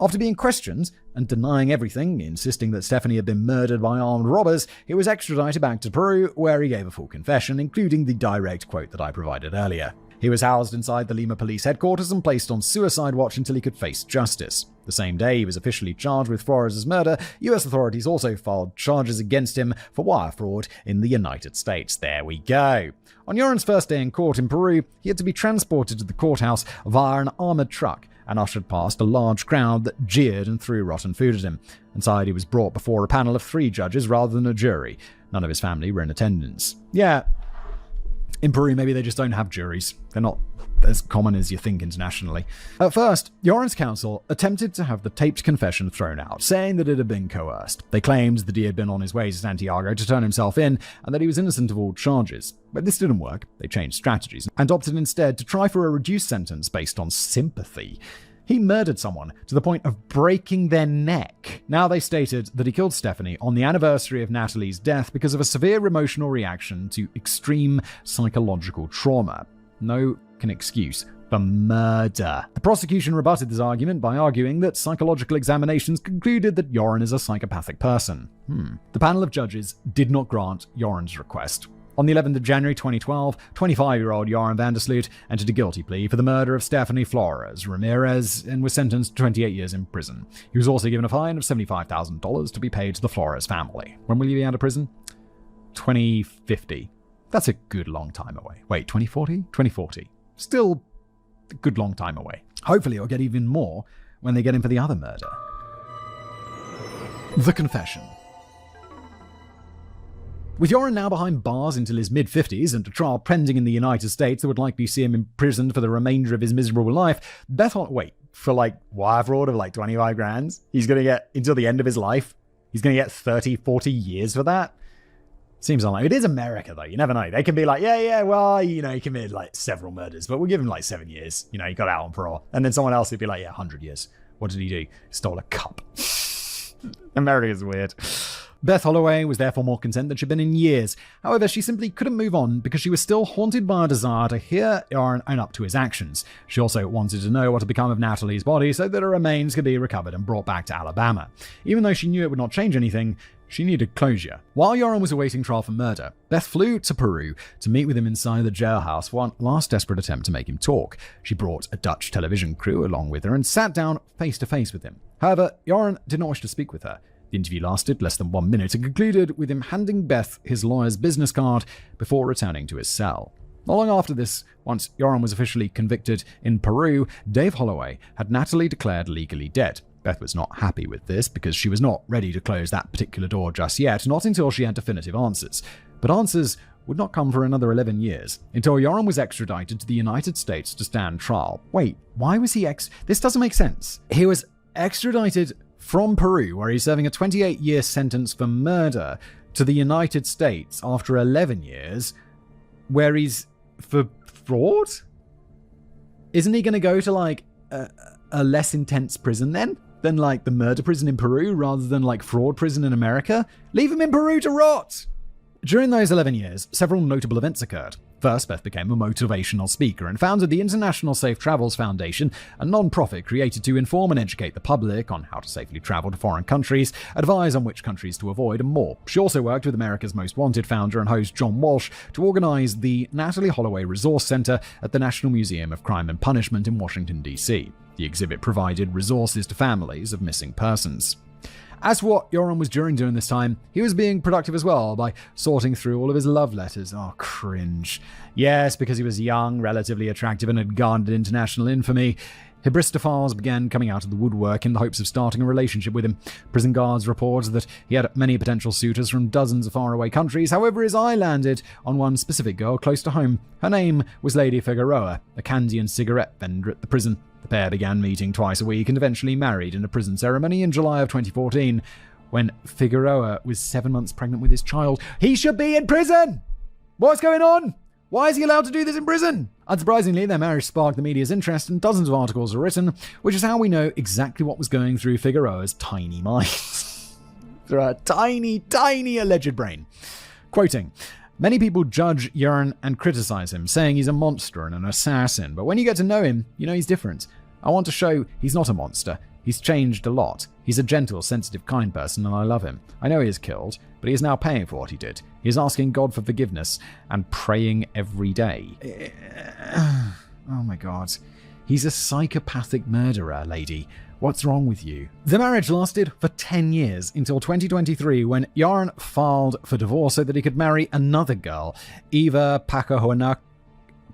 After being questioned and denying everything, insisting that Stephanie had been murdered by armed robbers, he was extradited back to Peru, where he gave a full confession, including the direct quote that I provided earlier. He was housed inside the Lima police headquarters and placed on suicide watch until he could face justice. The same day he was officially charged with Flores' murder, US authorities also filed charges against him for wire fraud in the United States. There we go. On Yaron's first day in court in Peru, he had to be transported to the courthouse via an armored truck and ushered past a large crowd that jeered and threw rotten food at him. Inside, he was brought before a panel of 3 judges rather than a jury. None of his family were in attendance. Yeah, in Peru, maybe they just don't have juries. They're not as common as you think internationally. At first, Yaron's counsel attempted to have the taped confession thrown out, saying that it had been coerced. They claimed that he had been on his way to Santiago to turn himself in and that he was innocent of all charges. But this didn't work. They changed strategies and opted instead to try for a reduced sentence based on sympathy. He murdered someone to the point of breaking their neck. Now they stated that he killed Stephanie on the anniversary of Natalie's death because of a severe emotional reaction to extreme psychological trauma. No excuse for murder. The prosecution rebutted this argument by arguing that psychological examinations concluded that Yaron is a psychopathic person. The panel of judges did not grant Yaron's request. On the 11th of January 2012, 25-year-old Yaron Vandersloot entered a guilty plea for the murder of Stephanie Flores Ramirez and was sentenced to 28 years in prison. He was also given a fine of $75,000 to be paid to the Flores family. When will he be out of prison? 2050. That's a good long time away. Wait, 2040? 2040. Still a good long time away. Hopefully he'll get even more when they get him for the other murder. The confession. With Yaron now behind bars until his mid-50s and a trial pending in the United States that would likely see him imprisoned for the remainder of his miserable life, for wire fraud of 25 grand? He's going to get, until the end of his life, he's going to get 30, 40 years for that? Seems unlikely. It is America, though. You never know. They can be like, he committed several murders, but we'll give him 7 years. He got out on parole. And then someone else would be like, 100 years. What did he do? He stole a cup. America's weird. Beth Holloway was therefore more content than she'd been in years. However, she simply couldn't move on because she was still haunted by a desire to hear Yaron own up to his actions. She also wanted to know what had become of Natalie's body so that her remains could be recovered and brought back to Alabama. Even though she knew it would not change anything, she needed closure. While Yaron was awaiting trial for murder, Beth flew to Peru to meet with him inside the jailhouse for one last desperate attempt to make him talk. She brought a Dutch television crew along with her and sat down face to face with him. However, Yaron did not wish to speak with her. The interview lasted less than 1 minute and concluded with him handing Beth his lawyer's business card before returning to his cell. Not long after this, once Yoram was officially convicted in Peru, Dave Holloway had Natalie declared legally dead. Beth was not happy with this because she was not ready to close that particular door just yet, not until she had definitive answers. But answers would not come for another 11 years, until Yoram was extradited to the United States to stand trial. Wait, why was he This doesn't make sense. He was extradited from Peru, where he's serving a 28-year sentence for murder, to the United States after 11 years, where he's for fraud? Isn't he going to go to, like, a less intense prison then? Than, like, the murder prison in Peru, rather than, like, fraud prison in America? Leave him in Peru to rot! During those 11 years, several notable events occurred. First, Beth became a motivational speaker and founded the International Safe Travels Foundation, a non-profit created to inform and educate the public on how to safely travel to foreign countries, advise on which countries to avoid, and more. She also worked with America's Most Wanted founder and host John Walsh to organize the Natalie Holloway Resource Center at the National Museum of Crime and Punishment in Washington, D.C. The exhibit provided resources to families of missing persons. As for what Yoram was doing during this time, he was being productive as well by sorting through all of his love letters. Oh, cringe. Yes, because he was young, relatively attractive, and had garnered international infamy, Hebristophiles began coming out of the woodwork in the hopes of starting a relationship with him. Prison guards report that he had many potential suitors from dozens of faraway countries. However, his eye landed on one specific girl close to home. Her name was Lady Figueroa, a candy and cigarette vendor at the prison. The pair began meeting twice a week and eventually married in a prison ceremony in July of 2014. When Figueroa was 7 months pregnant with his child, he should be in prison! What's going on? Why is he allowed to do this in prison? Unsurprisingly, their marriage sparked the media's interest and dozens of articles were written, which is how we know exactly what was going through Figueroa's tiny mind. Through a tiny, tiny alleged brain. Quoting, "Many people judge Yoram and criticize him, saying he's a monster and an assassin, but when you get to know him, you know he's different. I want to show he's not a monster. He's changed a lot. He's a gentle, sensitive, kind person, and I love him. I know he is killed, but he is now paying for what he did. He is asking God for forgiveness and praying every day." Oh my god. He's a psychopathic murderer, lady. What's wrong with you? The marriage lasted for 10 years until 2023 when Yoram filed for divorce so that he could marry another girl, Eva Paco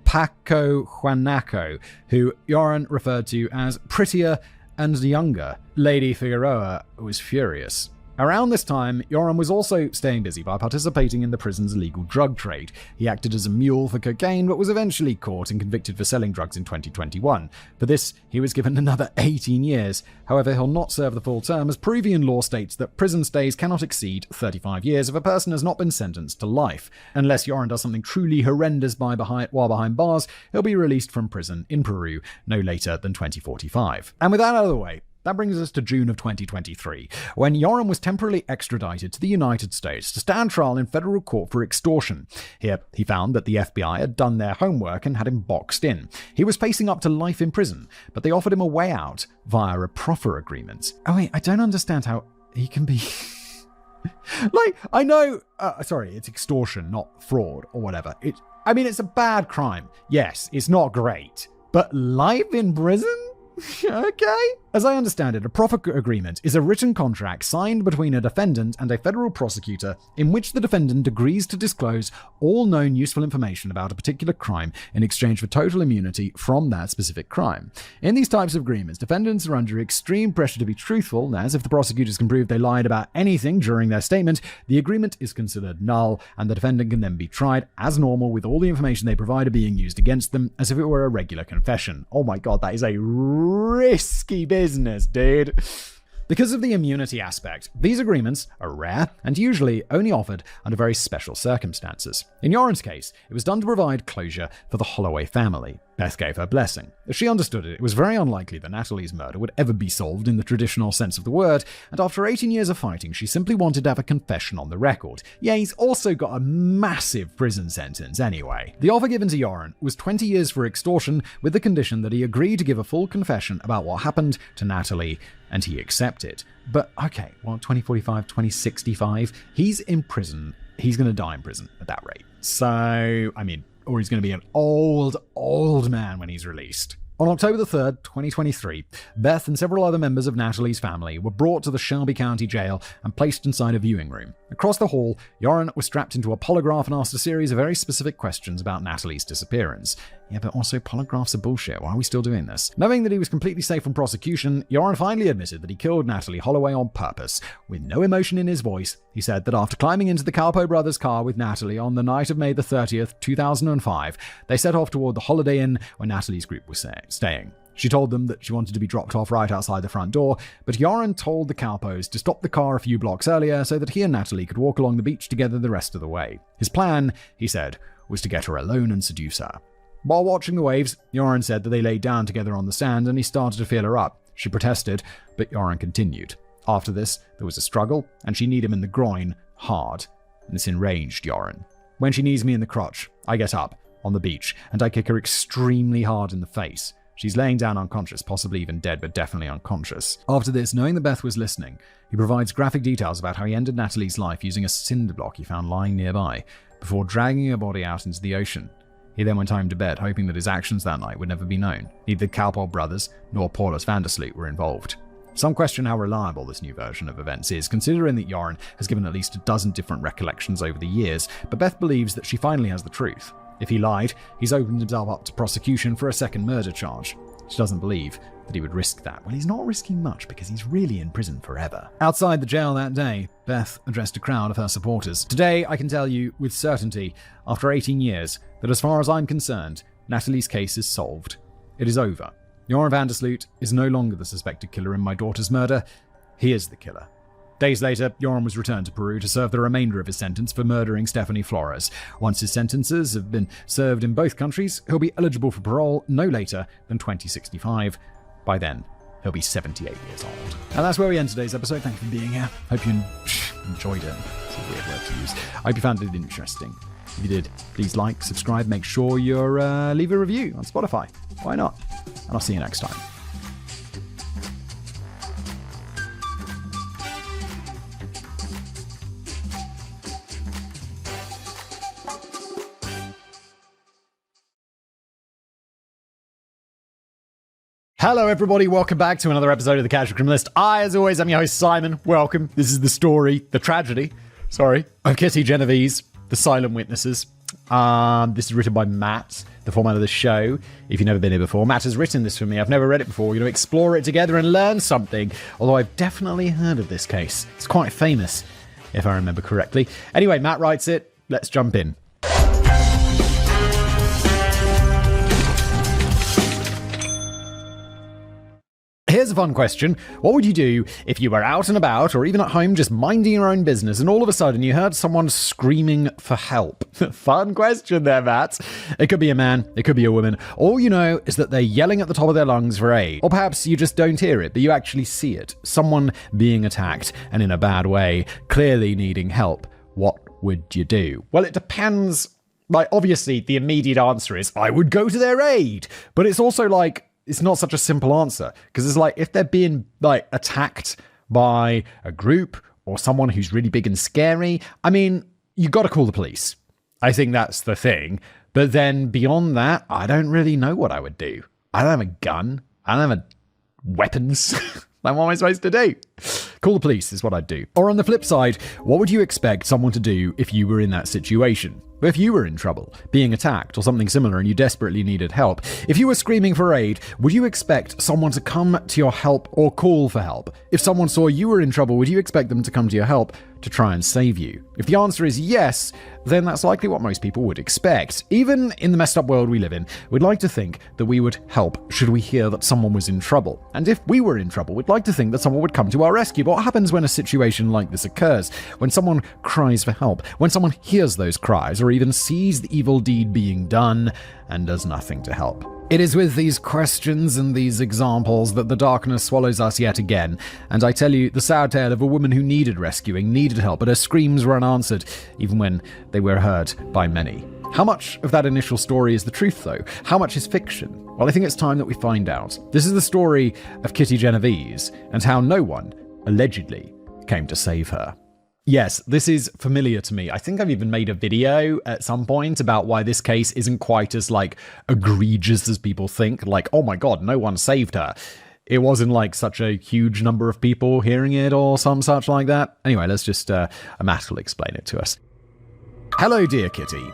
Juanaco, who Yoram referred to as prettier and younger. Lady Figueroa was furious. Around this time, Yoram was also staying busy by participating in the prison's illegal drug trade. He acted as a mule for cocaine, but was eventually caught and convicted for selling drugs in 2021. For this, he was given another 18 years. However, he'll not serve the full term, as Peruvian law states that prison stays cannot exceed 35 years if a person has not been sentenced to life. Unless Yoram does something truly horrendous while behind bars, he'll be released from prison in Peru no later than 2045. And with that out of the way, that brings us to June of 2023, when Yoram was temporarily extradited to the United States to stand trial in federal court for extortion. Here, he found that the FBI had done their homework and had him boxed in. He was facing up to life in prison, but they offered him a way out via a proffer agreement. Oh wait, I don't understand how he can be... like, I know... sorry, it's extortion, not fraud or whatever. It's a bad crime. Yes, it's not great. But life in prison? Okay. As I understand it, a proffer agreement is a written contract signed between a defendant and a federal prosecutor in which the defendant agrees to disclose all known useful information about a particular crime in exchange for total immunity from that specific crime. In these types of agreements, defendants are under extreme pressure to be truthful, as if the prosecutors can prove they lied about anything during their statement, the agreement is considered null, and the defendant can then be tried as normal with all the information they provided being used against them as if it were a regular confession. Oh my god, that is a risky business, dude. Because of the immunity aspect, these agreements are rare and usually only offered under very special circumstances. In Yoram's case, it was done to provide closure for the Holloway family. Beth gave her blessing. As she understood it, it was very unlikely that Natalie's murder would ever be solved in the traditional sense of the word, and after 18 years of fighting, she simply wanted to have a confession on the record. Yeah, he's also got a massive prison sentence anyway. The offer given to Yoram was 20 years for extortion, with the condition that he agreed to give a full confession about what happened to Natalie, and he accepted. But okay, 2045, 2065, he's in prison. He's going to die in prison at that rate. So, or he's going to be an old man when he's released. On October the 3rd, 2023, Beth and several other members of Natalie's family were brought to the Shelby County Jail and placed inside a viewing room. Across the hall, Joran was strapped into a polygraph and asked a series of very specific questions about Natalie's disappearance. Yeah, but also polygraphs are bullshit. Why are we still doing this? Knowing that he was completely safe from prosecution, Joran finally admitted that he killed Natalie Holloway on purpose. With no emotion in his voice, he said that after climbing into the Calpo brothers' car with Natalie on the night of May the 30th, 2005, they set off toward the Holiday Inn where Natalie's group was staying. She told them that she wanted to be dropped off right outside the front door, but Joran told the Calpos to stop the car a few blocks earlier so that he and Natalie could walk along the beach together the rest of the way. His plan, he said, was to get her alone and seduce her. While watching the waves, Joran said that they laid down together on the sand and he started to feel her up. She protested, but Joran continued. After this, there was a struggle, and she kneed him in the groin, hard, and this enraged Joran. When she knees me in the crotch, I get up, on the beach, and I kick her extremely hard in the face. She's laying down unconscious, possibly even dead, but definitely unconscious. After this, knowing that Beth was listening, he provides graphic details about how he ended Natalie's life using a cinder block he found lying nearby, before dragging her body out into the ocean. He then went home to bed, hoping that his actions that night would never be known. Neither the Calpo brothers nor Paulus van der Sloot were involved. Some question how reliable this new version of events is, considering that Joran has given at least a dozen different recollections over the years, but Beth believes that she finally has the truth. If he lied, he's opened himself up to prosecution for a second murder charge. She doesn't believe that he would risk that. Well, he's not risking much because he's really in prison forever. Outside the jail that day, Beth addressed a crowd of her supporters. Today, I can tell you with certainty, after 18 years, that as far as I'm concerned, Natalie's case is solved. It is over. Joran van der Sloot is no longer the suspected killer in my daughter's murder. He is the killer. Days later, Joran was returned to Peru to serve the remainder of his sentence for murdering Stephanie Flores. Once his sentences have been served in both countries, he'll be eligible for parole no later than 2065. By then, he'll be 78 years old. And that's where we end today's episode. Thank you for being here. Hope you enjoyed it. It's a weird word to use. I hope you found it interesting. If you did, please like, subscribe, make sure you leave a review on Spotify. Why not? And I'll see you next time. Hello, everybody. Welcome back to another episode of The Casual Criminalist. As always, I'm your host, Simon. Welcome. This is the story, the tragedy, of Kitty Genovese, The Silent Witnesses. This is written by Matt, the format of the show. If you've never been here before, Matt has written this for me. I've never read it before. We're going to explore it together and learn something, although I've definitely heard of this case. It's quite famous, if I remember correctly. Anyway, Matt writes it. Let's jump in. Here's a fun question. What would you do if you were out and about or even at home just minding your own business and all of a sudden you heard someone screaming for help? Fun question there, Matt. It could be a man, it could be a woman. All you know is that they're yelling at the top of their lungs for aid. Or perhaps you just don't hear it, but you actually see it. Someone being attacked and in a bad way, clearly needing help. What would you do? Well, it depends. Obviously, the immediate answer is, I would go to their aid. But it's also it's not such a simple answer, because it's if they're being attacked by a group or someone who's really big and scary, I mean, you got to call the police. I think that's the thing. But then beyond that, I don't really know what I would do. I don't have a gun. I don't have weapons. What am I supposed to do? Call the police is what I'd do. Or on the flip side, what would you expect someone to do if you were in that situation? If you were in trouble, being attacked or something similar and you desperately needed help, if you were screaming for aid, would you expect someone to come to your help or call for help? If someone saw you were in trouble, would you expect them to come to your help to try and save you? If the answer is yes, then that's likely what most people would expect. Even in the messed up world we live in, we'd like to think that we would help should we hear that someone was in trouble. And if we were in trouble, we'd like to think that someone would come to our rescue. But what happens when a situation like this occurs? When someone cries for help? When someone hears those cries or even sees the evil deed being done and does nothing to help? It is with these questions and these examples that the darkness swallows us yet again, and I tell you the sad tale of a woman who needed rescuing, needed help, but her screams were unanswered, even when they were heard by many. How much of that initial story is the truth, though? How much is fiction? Well, I think it's time that we find out. This is the story of Kitty Genovese, and how no one, allegedly, came to save her. Yes, this is familiar to me. I think I've even made a video at some point about why this case isn't quite as, like, egregious as people think. Like, oh my god, no one saved her. It wasn't, like, such a huge number of people hearing it or some such like that. Anyway, let's just, Matt will explain it to us. Hello, dear Kitty.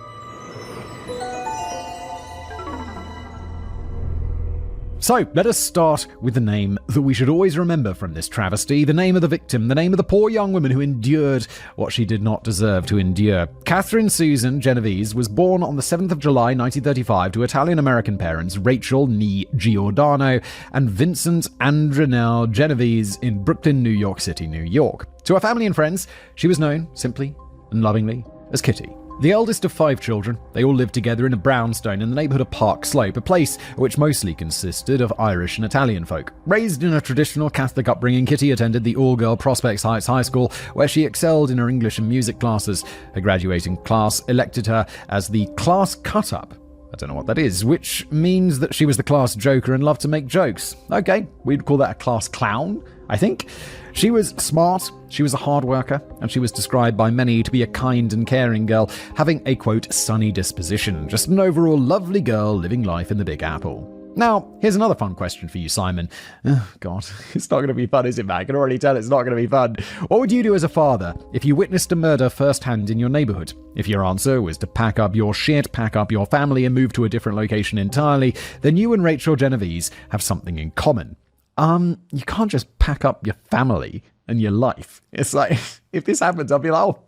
So, let us start with the name that we should always remember from this travesty, the name of the victim, the name of the poor young woman who endured what she did not deserve to endure. Catherine Susan Genovese was born on the 7th of July 1935 to Italian-American parents Rachel Nee Giordano and Vincent Andrinel Genovese in Brooklyn, New York City, New York. To her family and friends, she was known, simply and lovingly, as Kitty. The eldest of 5 children, they all lived together in a brownstone in the neighborhood of Park Slope, a place which mostly consisted of Irish and Italian folk. Raised in a traditional Catholic upbringing, Kitty attended the all-girl Prospect Heights High School, where she excelled in her English and music classes. Her graduating class elected her as the class cut-up. I don't know what that is, which means that she was the class joker and loved to make jokes. Okay, we'd call that a class clown, I think. She was smart, she was a hard worker, and she was described by many to be a kind and caring girl, having a, quote, sunny disposition. Just an overall lovely girl living life in the Big Apple. Now, here's another fun question for you, Simon. Oh, God, it's not going to be fun, is it, Matt? I can already tell it's not going to be fun. What would you do as a father if you witnessed a murder firsthand in your neighborhood? If your answer was to pack up your shit, pack up your family, and move to a different location entirely, then you and Rachel Genovese have something in common. You can't just pack up your family and your life. It's like, if this happens, I'll be like, oh,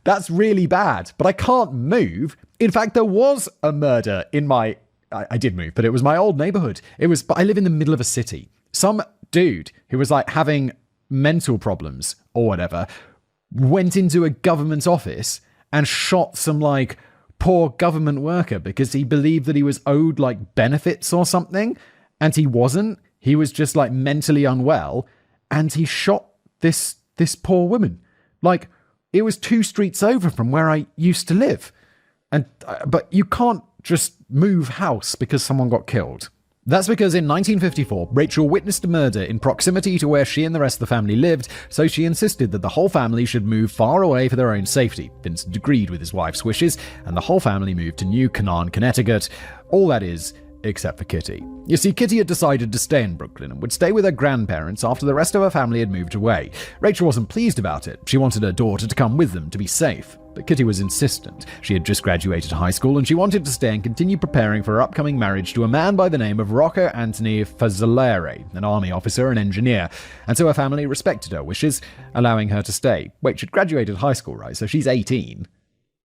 that's really bad. But I can't move. In fact, there was a murder in my... I did move, but it was my old neighborhood. But I live in the middle of a city. Some dude who was like having mental problems or whatever went into a government office and shot some like poor government worker because he believed that he was owed like benefits or something. And he wasn't. He was just like mentally unwell, and he shot this poor woman. Like, it was 2 streets over from where I used to live. But you can't just move house because someone got killed. That's because in 1954, Rachel witnessed a murder in proximity to where she and the rest of the family lived, so she insisted that the whole family should move far away for their own safety. Vincent agreed with his wife's wishes, and the whole family moved to New Canaan, Connecticut. All that is, except for Kitty. You see, Kitty had decided to stay in Brooklyn and would stay with her grandparents after the rest of her family had moved away. Rachel wasn't pleased about it. She wanted her daughter to come with them to be safe. But Kitty was insistent. She had just graduated high school and she wanted to stay and continue preparing for her upcoming marriage to a man by the name of Rocco Anthony Fazzolari, an army officer and engineer. And so her family respected her wishes, allowing her to stay. Wait, she'd graduated high school, right? So she's 18.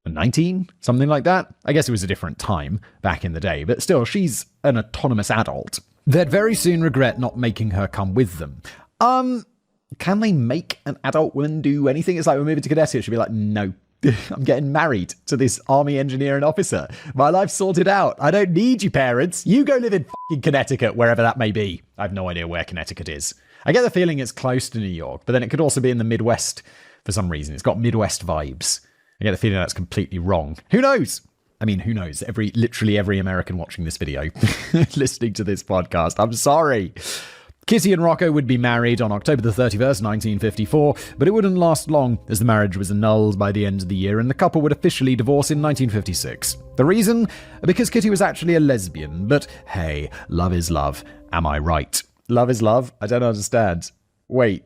19? Something like that? I guess it was a different time back in the day, but still, she's an autonomous adult. They'd very soon regret not making her come with them. Can they make an adult woman do anything? It's like we're moving to Connecticut. She'd be like, no, I'm getting married to this army engineer and officer. My life's sorted out. I don't need you, parents. You go live in fucking Connecticut, wherever that may be. I have no idea where Connecticut is. I get the feeling it's close to New York, but then it could also be in the Midwest for some reason. It's got Midwest vibes. I get the feeling that's completely wrong. Who knows? I mean, who knows? Literally every American watching this video, listening to this podcast. I'm sorry. Kitty and Rocco would be married on October the 31st, 1954, but it wouldn't last long as the marriage was annulled by the end of the year and the couple would officially divorce in 1956. The reason? Because Kitty was actually a lesbian, but hey, love is love. Am I right? Love is love? I don't understand. Wait.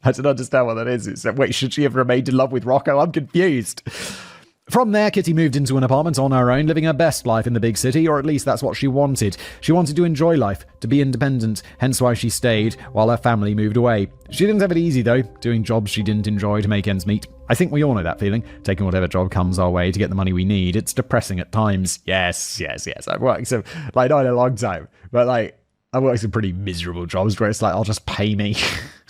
I don't understand what that is. Wait, should she have remained in love with Rocco? I'm confused. From there, Kitty moved into an apartment on her own, living her best life in the big city, or at least that's what she wanted. She wanted to enjoy life, to be independent, hence why she stayed while her family moved away. She didn't have it easy, though, doing jobs she didn't enjoy to make ends meet. I think we all know that feeling, taking whatever job comes our way to get the money we need. It's depressing at times. Yes. I've worked some, not in a long time, but I've worked some pretty miserable jobs where it's like, I'll just pay me.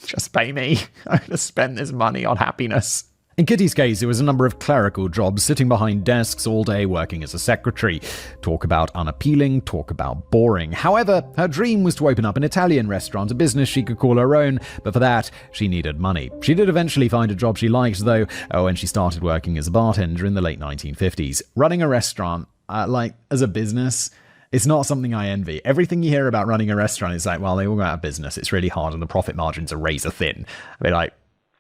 Just pay me. I'm going to spend this money on happiness. In Kitty's case, it was a number of clerical jobs, sitting behind desks all day working as a secretary. Talk about unappealing, talk about boring. However, her dream was to open up an Italian restaurant, a business she could call her own, but for that, she needed money. She did eventually find a job she liked, though, when she started working as a bartender in the late 1950s. Running a restaurant, as a business, it's not something I envy. Everything you hear about running a restaurant is like, well, they all go out of business. It's really hard and the profit margins are razor thin. I mean,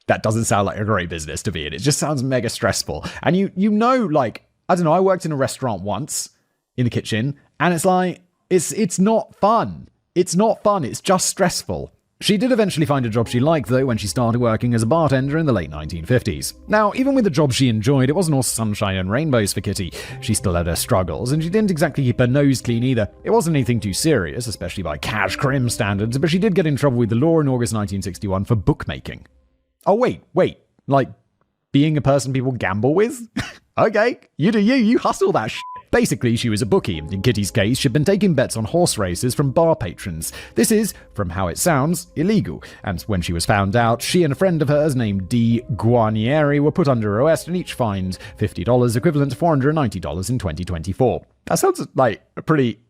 that doesn't sound like a great business to be in. It just sounds mega stressful. And you know, like, I don't know, I worked in a restaurant once in the kitchen, and it's like, it's not fun. It's not fun. It's just stressful. She did eventually find a job she liked, though, when she started working as a bartender in the late 1950s. Now, even with the job she enjoyed, it wasn't all sunshine and rainbows for Kitty. She still had her struggles, and she didn't exactly keep her nose clean either. It wasn't anything too serious, especially by cash crim standards, but she did get in trouble with the law in August 1961 for bookmaking. Oh, wait. Like, being a person people gamble with? Okay, you do you hustle that shit. Basically, she was a bookie. In Kitty's case, she'd been taking bets on horse races from bar patrons. This is, from how it sounds, illegal. And when she was found out, she and a friend of hers named Di Guarnieri were put under arrest and each fined $50, equivalent to $490 in 2024. That sounds like a pretty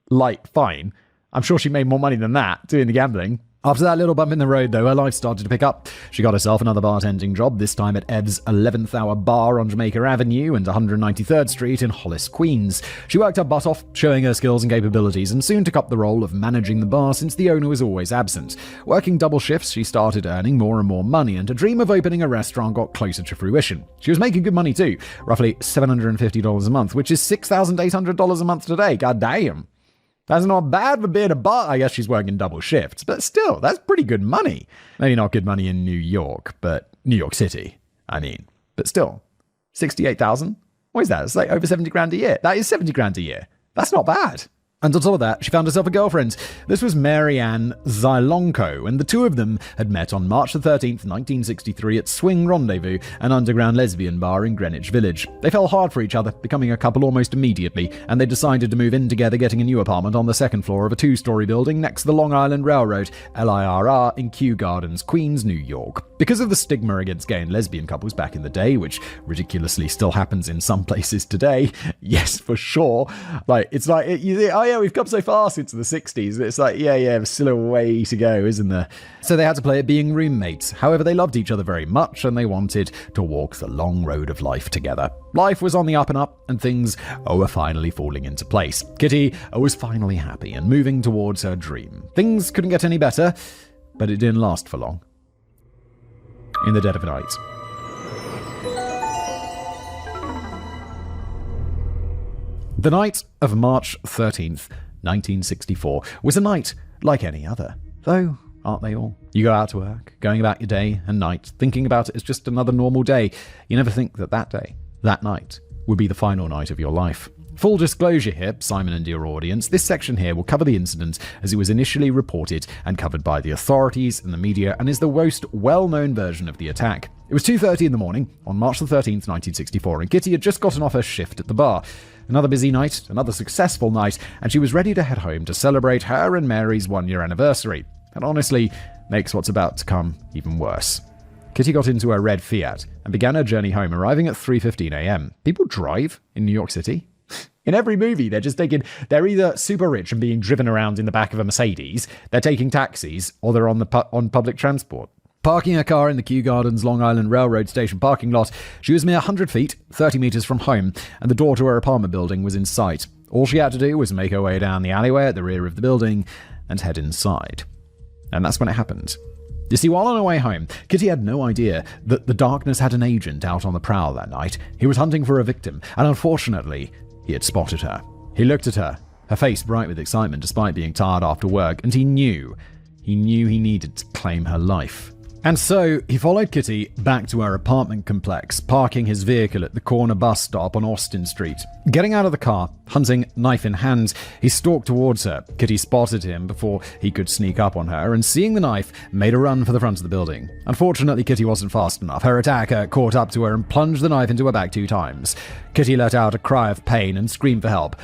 light fine. I'm sure she made more money than that doing the gambling. After that little bump in the road, though, her life started to pick up. She got herself another bartending job, this time at Ev's 11th Hour Bar on Jamaica Avenue and 193rd Street in Hollis, Queens. She worked her butt off, showing her skills and capabilities, and soon took up the role of managing the bar since the owner was always absent. Working double shifts, she started earning more and more money, and her dream of opening a restaurant got closer to fruition. She was making good money too, roughly $750 a month, which is $6,800 a month today. God damn. That's not bad for being a bar. I guess she's working double shifts, but still, that's pretty good money. Maybe not good money in New York, but New York City, I mean. But still, 68,000? What is that? It's like over 70 grand a year. That is 70 grand a year. That's not bad. And on top of that, she found herself a girlfriend. This was Mary Ann Zylonko, and the two of them had met on March 13th, 1963 at Swing Rendezvous, an underground lesbian bar in Greenwich Village. They fell hard for each other, becoming a couple almost immediately, and they decided to move in together, getting a new apartment on the second floor of a 2-story building next to the Long Island Railroad, LIRR, in Kew Gardens, Queens, New York. Because of the stigma against gay and lesbian couples back in the day, which ridiculously still happens in some places today, yes, for sure, we've come so far since the 60s. It's like, there's still a way to go, isn't there? So they had to play it being roommates. However, they loved each other very much and they wanted to walk the long road of life together. Life was on the up and up and things were finally falling into place. Kitty was finally happy and moving towards her dream. Things couldn't get any better, but it didn't last for long. In the dead of night. The night of March 13th, 1964, was a night like any other. Though, aren't they all? You go out to work, going about your day and night, thinking about it as just another normal day. You never think that day, that night, would be the final night of your life. Full disclosure here, Simon and dear audience, this section here will cover the incident as it was initially reported and covered by the authorities and the media and is the most well-known version of the attack. It was 2:30 in the morning on March 13th, 1964, and Kitty had just gotten off her shift at the bar. Another busy night, another successful night, and she was ready to head home to celebrate her and Mary's 1-year anniversary. That honestly makes what's about to come even worse. Kitty got into her red Fiat and began her journey home, arriving at 3:15 a.m. People drive in New York City? In every movie, they're either super rich and being driven around in the back of a Mercedes, they're taking taxis, or they're on public transport. Parking her car in the Kew Gardens Long Island Railroad Station parking lot, she was mere 100 feet, 30 meters from home, and the door to her apartment building was in sight. All she had to do was make her way down the alleyway at the rear of the building and head inside. And that's when it happened. You see, while on her way home, Kitty had no idea that the darkness had an agent out on the prowl that night. He was hunting for a victim, and unfortunately, he had spotted her. He looked at her face bright with excitement despite being tired after work, and he knew he needed to claim her life. And so, he followed Kitty back to her apartment complex, parking his vehicle at the corner bus stop on Austin Street. Getting out of the car, hunting knife in hand, he stalked towards her. Kitty spotted him before he could sneak up on her, and seeing the knife, made a run for the front of the building. Unfortunately, Kitty wasn't fast enough. Her attacker caught up to her and plunged the knife into her back 2 times. Kitty let out a cry of pain and screamed for help.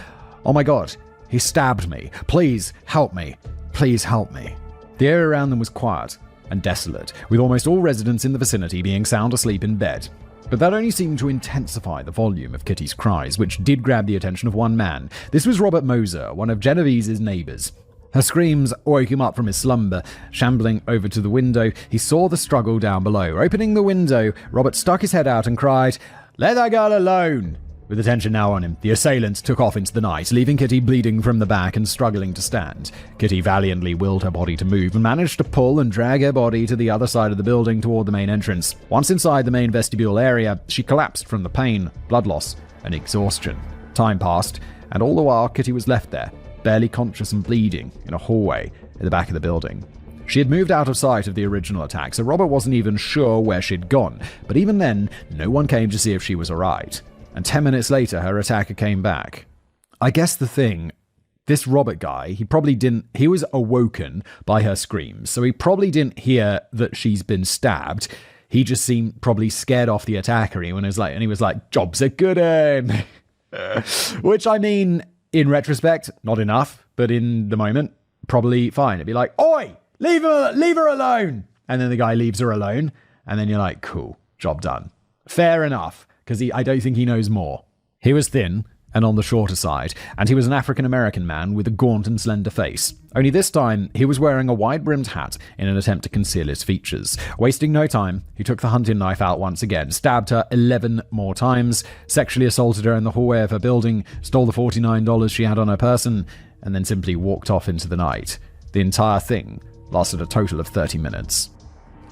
"Oh my God, he stabbed me. Please help me. Please help me." The area around them was quiet and desolate, with almost all residents in the vicinity being sound asleep in bed. But that only seemed to intensify the volume of Kitty's cries, which did grab the attention of one man. This was Robert Moser, one of Geneviese's neighbors. Her screams woke him up from his slumber. Shambling over to the window, he saw the struggle down below. Opening the window, Robert stuck his head out and cried, "Let that girl alone!" With the tension now on him, the assailant took off into the night, leaving Kitty bleeding from the back and struggling to stand. Kitty valiantly willed her body to move and managed to pull and drag her body to the other side of the building toward the main entrance. Once inside the main vestibule area, she collapsed from the pain, blood loss, and exhaustion. Time passed, and all the while Kitty was left there, barely conscious and bleeding, in a hallway at the back of the building. She had moved out of sight of the original attack, so Robert wasn't even sure where she'd gone, but even then, no one came to see if she was alright. And 10 minutes later, her attacker came back. I guess the thing, this Robert guy, he was awoken by her screams, so he probably didn't hear that she's been stabbed. He just seemed probably scared off the attacker, and he was like, job's a good one. Which, I mean, in retrospect, not enough, but in the moment, probably fine. It'd be like, oi, leave her alone. And then the guy leaves her alone, and then you're like, cool, job done. Fair enough. Because I don't think he knows more. He was thin and on the shorter side, and he was an African-American man with a gaunt and slender face. Only this time, he was wearing a wide-brimmed hat in an attempt to conceal his features. Wasting no time, he took the hunting knife out once again, stabbed her 11 more times, sexually assaulted her in the hallway of her building, stole the $49 she had on her person, and then simply walked off into the night. The entire thing lasted a total of 30 minutes.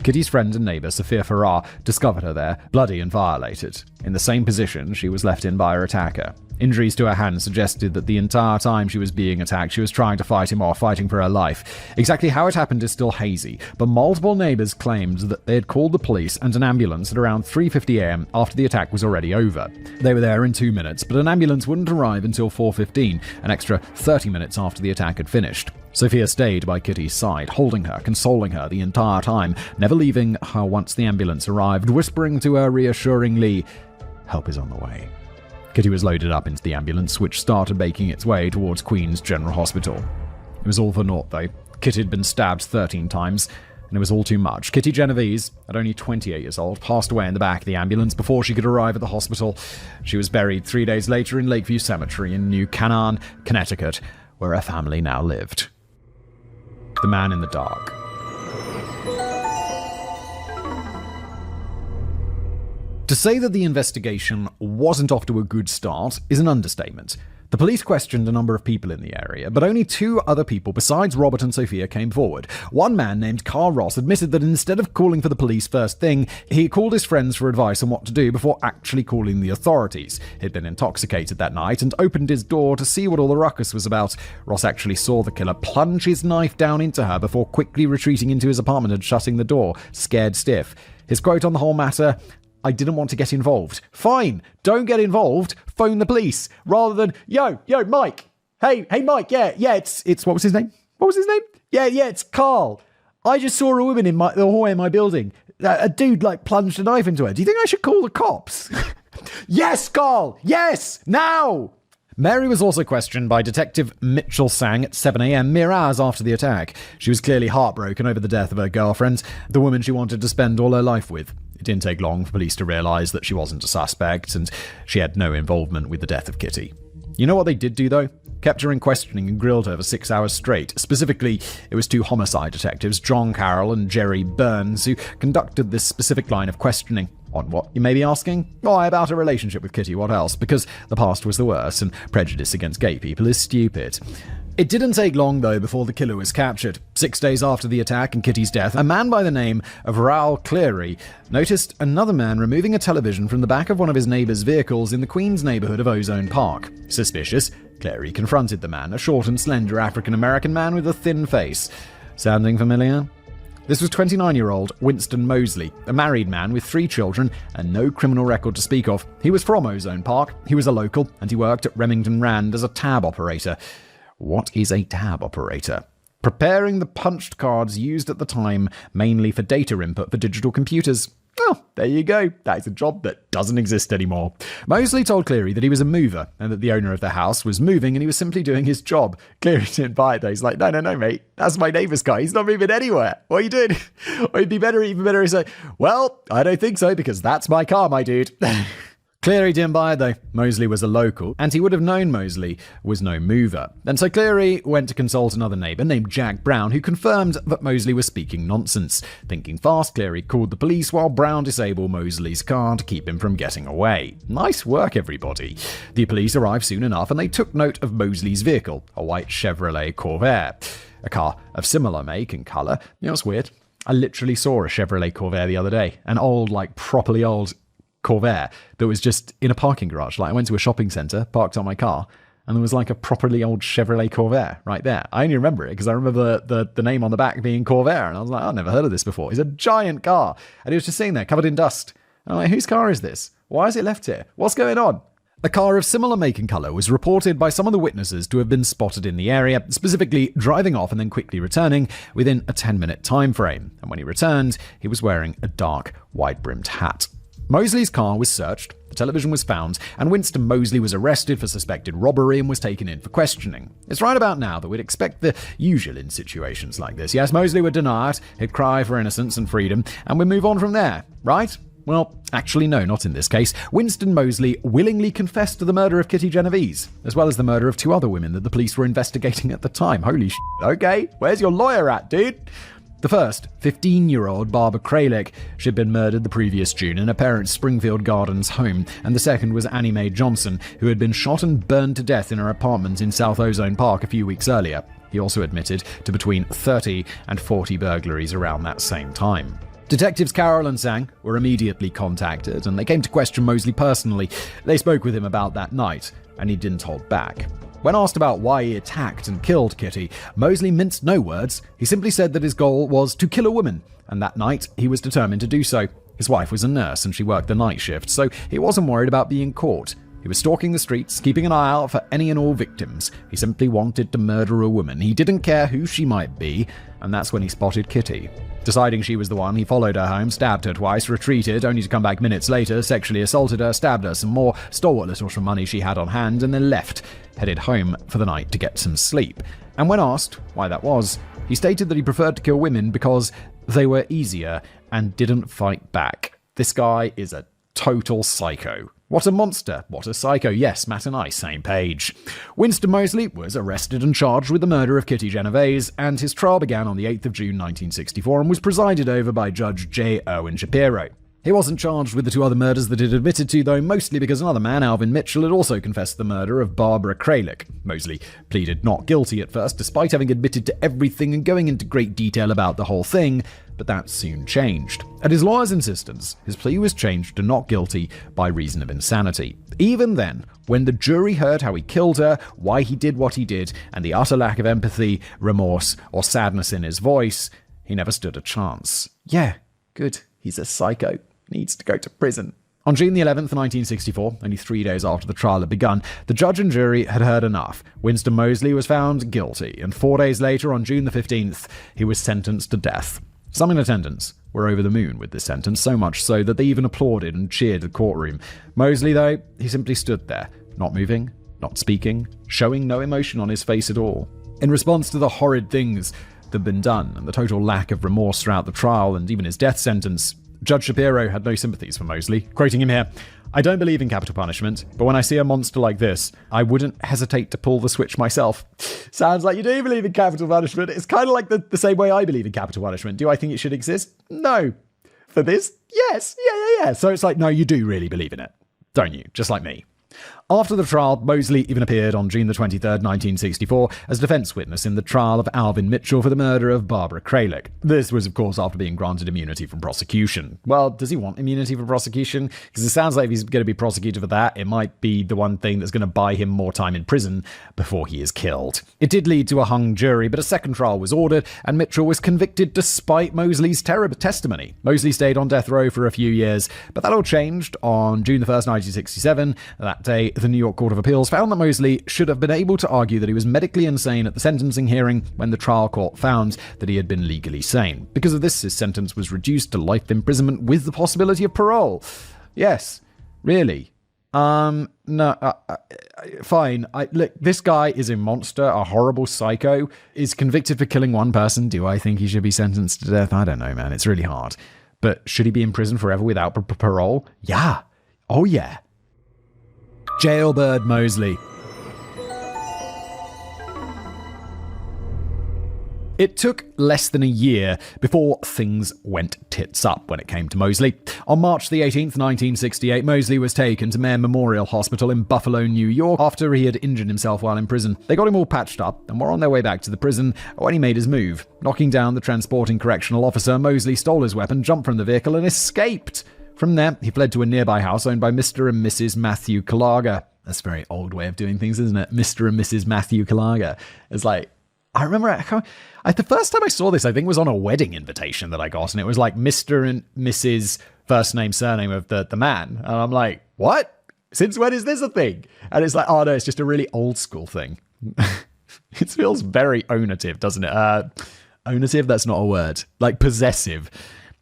Kitty's friend and neighbour, Sophia Farrar, discovered her there, bloody and violated, in the same position she was left in by her attacker. Injuries to her hand suggested that the entire time she was being attacked, she was trying to fight him off, fighting for her life. Exactly how it happened is still hazy, but multiple neighbours claimed that they had called the police and an ambulance at around 3:50 a.m. after the attack was already over. They were there in 2 minutes, but an ambulance wouldn't arrive until 4:15, an extra 30 minutes after the attack had finished. Sophia stayed by Kitty's side, holding her, consoling her the entire time, never leaving her once the ambulance arrived, whispering to her reassuringly, "Help is on the way." Kitty was loaded up into the ambulance, which started making its way towards Queen's General Hospital. It was all for naught, though. Kitty had been stabbed 13 times, and it was all too much. Kitty Genovese, at only 28 years old, passed away in the back of the ambulance before she could arrive at the hospital. She was buried 3 days later in Lakeview Cemetery in New Canaan, Connecticut, where her family now lived. The Man in the Dark. To say that the investigation wasn't off to a good start is an understatement. The police questioned a number of people in the area, but only 2 other people besides Robert and Sophia came forward. One man named Carl Ross admitted that instead of calling for the police first thing, he called his friends for advice on what to do before actually calling the authorities. He'd been intoxicated that night and opened his door to see what all the ruckus was about. Ross actually saw the killer plunge his knife down into her before quickly retreating into his apartment and shutting the door, scared stiff. His quote on the whole matter: "I didn't want to get involved." Fine, don't get involved, phone the police, rather than, yo, Mike. Hey, Mike, yeah, it's, what was his name? Yeah, it's Carl. I just saw a woman in the hallway in my building. A dude, plunged a knife into her. Do you think I should call the cops? Yes, Carl, yes, now! Mary was also questioned by Detective Mitchell Sang at 7 a.m, mere hours after the attack. She was clearly heartbroken over the death of her girlfriend, the woman she wanted to spend all her life with. It didn't take long for police to realise that she wasn't a suspect, and she had no involvement with the death of Kitty. You know what they did do, though? Kept her in questioning and grilled her for 6 hours straight. Specifically, it was 2 homicide detectives, John Carroll and Jerry Burns, who conducted this specific line of questioning. On what, you may be asking? Why, about a relationship with Kitty, what else? Because the past was the worst, and prejudice against gay people is stupid. It didn't take long, though, before the killer was captured. 6 days after the attack and Kitty's death, a man by the name of Raoul Cleary noticed another man removing a television from the back of one of his neighbour's vehicles in the Queens neighbourhood of Ozone Park. Suspicious, Cleary confronted the man, a short and slender African-American man with a thin face. Sounding familiar? This was 29-year-old Winston Mosley, a married man with 3 children and no criminal record to speak of. He was from Ozone Park, he was a local, and he worked at Remington Rand as a tab operator. What is a tab operator? Preparing the punched cards used at the time, mainly for data input for digital computers. Oh, there you go. That is a job that doesn't exist anymore. Mosley told Cleary that he was a mover and that the owner of the house was moving and he was simply doing his job. Cleary didn't buy it though. He's like, no, mate. That's my neighbour's car. He's not moving anywhere. What are you doing? Or it'd be even better to say, well, I don't think so because that's my car, my dude. Cleary didn't buy it though. Mosley was a local, and he would have known Mosley was no mover. And so Cleary went to consult another neighbour named Jack Brown, who confirmed that Mosley was speaking nonsense. Thinking fast, Cleary called the police while Brown disabled Mosley's car to keep him from getting away. Nice work, everybody. The police arrived soon enough, and they took note of Mosley's vehicle, a white Chevrolet Corvair, a car of similar make and colour. You know what's weird? I literally saw a Chevrolet Corvair the other day, an old, properly old Corvair that was just in a parking garage. I went to a shopping centre, parked on my car, and there was a properly old Chevrolet Corvair right there. I only remember it because I remember the name on the back being Corvair, and I was like, I've never heard of this before. It's a giant car, and it was just sitting there covered in dust. And I'm like, whose car is this? Why is it left here? What's going on? A car of similar make and colour was reported by some of the witnesses to have been spotted in the area, specifically driving off and then quickly returning within a 10-minute time frame. And when he returned, he was wearing a dark, wide-brimmed hat. Mosley's car was searched, the television was found, and Winston Mosley was arrested for suspected robbery and was taken in for questioning. It's right about now that we'd expect the usual in situations like this. Yes, Mosley would deny it, he'd cry for innocence and freedom, and we'd move on from there, right? Well, actually no, not in this case. Winston Mosley willingly confessed to the murder of Kitty Genovese, as well as the murder of 2 other women that the police were investigating at the time. Holy shit, okay, where's your lawyer at, dude? The first, 15-year-old Barbara Kralik, she'd been murdered the previous June in her parents' Springfield Gardens home, and the second was Annie Mae Johnson, who had been shot and burned to death in her apartment in South Ozone Park a few weeks earlier. He also admitted to between 30 and 40 burglaries around that same time. Detectives Carroll and Sang were immediately contacted, and they came to question Mosley personally. They spoke with him about that night, and he didn't hold back. When asked about why he attacked and killed Kitty, Mosley minced no words. He simply said that his goal was to kill a woman, and that night he was determined to do so. His wife was a nurse and she worked the night shift, so he wasn't worried about being caught. He was stalking the streets, keeping an eye out for any and all victims. He simply wanted to murder a woman. He didn't care who she might be, and that's when he spotted Kitty. Deciding she was the one, he followed her home, stabbed her twice, retreated, only to come back minutes later, sexually assaulted her, stabbed her some more, stole what little money she had on hand, and then left, headed home for the night to get some sleep. And when asked why that was, he stated that he preferred to kill women because they were easier and didn't fight back. This guy is a total psycho. What a monster. What a psycho. Yes, Matt and I, same page. Winston Mosley was arrested and charged with the murder of Kitty Genovese, and his trial began on the 8th of June 1964 and was presided over by Judge J. Owen Shapiro. He wasn't charged with the 2 other murders that he'd admitted to, though, mostly because another man, Alvin Mitchell, had also confessed the murder of Barbara Kralik. Mosley pleaded not guilty at first, despite having admitted to everything and going into great detail about the whole thing, but that soon changed. At his lawyer's insistence, his plea was changed to not guilty by reason of insanity. Even then, when the jury heard how he killed her, why he did what he did, and the utter lack of empathy, remorse, or sadness in his voice, he never stood a chance. Yeah, good. He's a psycho. Needs to go to prison. On June the 11th, 1964, only 3 days after the trial had begun, the judge and jury had heard enough. Winston Mosley was found guilty, and 4 days later, on June the 15th, he was sentenced to death. Some in attendance were over the moon with this sentence, so much so that they even applauded and cheered the courtroom. Mosley, though, he simply stood there, not moving, not speaking, showing no emotion on his face at all. In response to the horrid things that had been done, and the total lack of remorse throughout the trial and even his death sentence, Judge Shapiro had no sympathies for Mosley, quoting him here, "I don't believe in capital punishment, but when I see a monster like this, I wouldn't hesitate to pull the switch myself." Sounds like you do believe in capital punishment. It's kind of like the same way I believe in capital punishment. Do I think it should exist? No. For this? Yes. Yeah. So it's like, no, you do really believe in it, don't you? Just like me. After the trial, Mosley even appeared on June the 23rd, 1964, as defense witness in the trial of Alvin Mitchell for the murder of Barbara Kralik. This was, of course, after being granted immunity from prosecution. Well, does he want immunity from prosecution? Because it sounds like if he's going to be prosecuted for that, it might be the one thing that's going to buy him more time in prison before he is killed. It did lead to a hung jury, but a second trial was ordered, and Mitchell was convicted despite Mosley's terrible testimony. Mosley stayed on death row for a few years, but that all changed on June the 1st, 1967. That day, the New York Court of Appeals found that Mosley should have been able to argue that he was medically insane at the sentencing hearing when the trial court found that he had been legally sane. Because of this, his sentence was reduced to life imprisonment with the possibility of parole. Yes, really. Fine. Look, this guy is a monster, a horrible psycho, is convicted for killing one person. Do I think he should be sentenced to death? I don't know, man. It's really hard. But should he be in prison forever without parole? Yeah. Oh, yeah. Jailbird Moseley. It took less than a year before things went tits up when it came to Moseley. On March the 18th, 1968, Moseley was taken to Mayor Memorial Hospital in Buffalo, New York, after he had injured himself while in prison. They got him all patched up and were on their way back to the prison when he made his move. Knocking down the transporting correctional officer, Moseley stole his weapon, jumped from the vehicle, and escaped. From there, he fled to a nearby house owned by Mr. and Mrs. Matthew Calaga. That's a very old way of doing things, isn't it? Mr. and Mrs. Matthew Calaga. It's like, I remember the first time I saw this, I think, was on a wedding invitation that I got, and it was like Mr. and Mrs. first name, surname of the man. And I'm like, what? Since when is this a thing? And it's like, oh no, it's just a really old school thing. It feels very onative, doesn't it? Onative? That's not a word. Like possessive.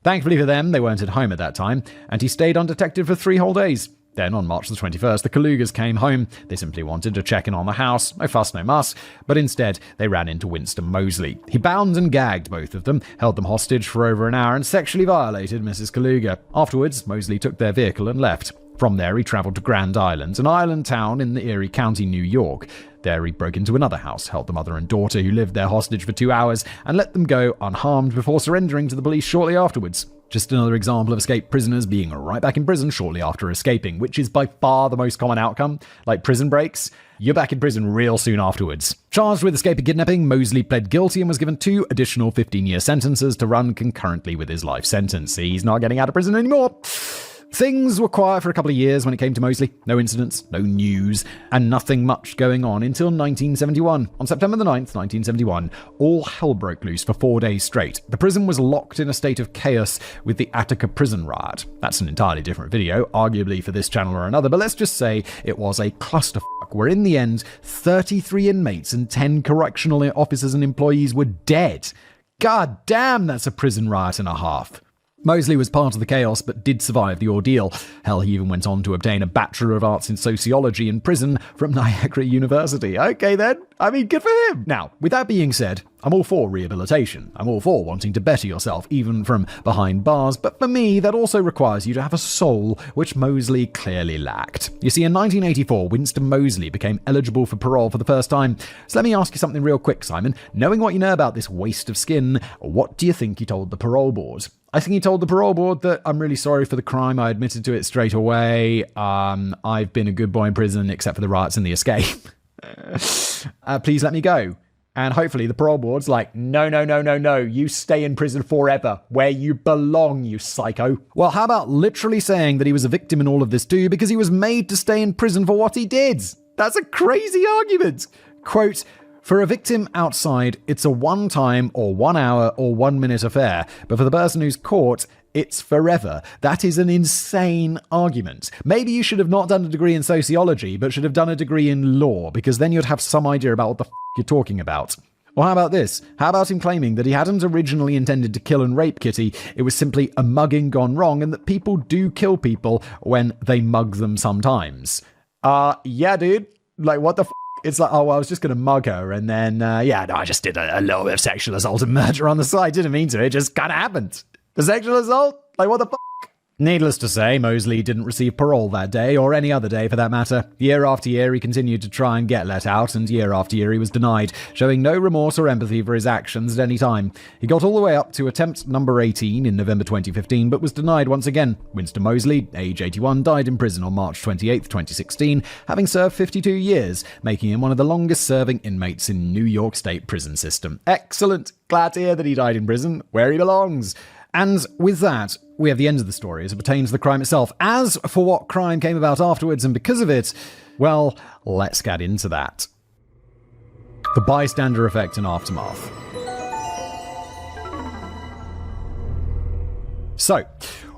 Thankfully for them, they weren't at home at that time, and he stayed undetected for 3 whole days. Then, on March the 21st, the Calagas came home. They simply wanted to check in on the house. No fuss, no muss. But instead, they ran into Winston Moseley. He bound and gagged both of them, held them hostage for over an hour, and sexually violated Mrs. Calaga. Afterwards, Moseley took their vehicle and left. From there, he travelled to Grand Island, an island town in the Erie County, New York. There, he broke into another house, held the mother and daughter who lived there hostage for 2 hours, and let them go unharmed before surrendering to the police shortly afterwards. Just another example of escaped prisoners being right back in prison shortly after escaping, which is by far the most common outcome. Like prison breaks, you're back in prison real soon afterwards. Charged with escaping kidnapping, Moseley pled guilty and was given 2 additional 15-year sentences to run concurrently with his life sentence. He's not getting out of prison anymore. Things were quiet for a couple of years when it came to Moseley. No incidents, no news, and nothing much going on until 1971. On September the 9th, 1971, all hell broke loose for 4 days straight. The prison was locked in a state of chaos with the Attica prison riot. That's an entirely different video, arguably for this channel or another, but let's just say it was a clusterfuck where in the end, 33 inmates and 10 correctional officers and employees were dead. God damn, that's a prison riot and a half. Moseley was part of the chaos, but did survive the ordeal. Hell, he even went on to obtain a Bachelor of Arts in Sociology in prison from Niagara University. Okay then, I mean, good for him. Now, with that being said, I'm all for rehabilitation. I'm all for wanting to better yourself, even from behind bars, but for me, that also requires you to have a soul, which Moseley clearly lacked. You see, in 1984, Winston Moseley became eligible for parole for the first time. So let me ask you something real quick, Simon. Knowing what you know about this waste of skin, what do you think he told the parole board? I think he told the parole board that I'm really sorry for the crime. I admitted to it straight away. I've been a good boy in prison, except for the riots and the escape. Please let me go. And hopefully the parole board's like, no. You stay in prison forever, where you belong, you psycho. Well, how about literally saying that he was a victim in all of this too, because he was made to stay in prison for what he did? That's a crazy argument. Quote, for a victim outside, it's a one-time or 1 hour or 1 minute affair. But for the person who's caught, it's forever. That is an insane argument. Maybe you should have not done a degree in sociology, but should have done a degree in law, because then you'd have some idea about what the you're talking about. Or how about this? How about him claiming that he hadn't originally intended to kill and rape Kitty, it was simply a mugging gone wrong, and that people do kill people when they mug them sometimes? Yeah, dude. Like, what the It's like, oh, well, I was just going to mug her, and then, I just did a little bit of sexual assault and murder on the side. Didn't mean to. It just kind of happened. The sexual assault? Like, what the Needless to say, Moseley didn't receive parole that day, or any other day for that matter. Year after year, he continued to try and get let out, and year after year he was denied, showing no remorse or empathy for his actions at any time. He got all the way up to attempt number 18 in November 2015, but was denied once again. Winston Moseley, age 81, died in prison on March 28, 2016, having served 52 years, making him one of the longest-serving inmates in New York State prison system. Excellent! Glad to hear that he died in prison, where he belongs. And with that, we have the end of the story as it pertains to the crime itself. As for what crime came about afterwards and because of it, well, let's get into that. The bystander effect and aftermath. So,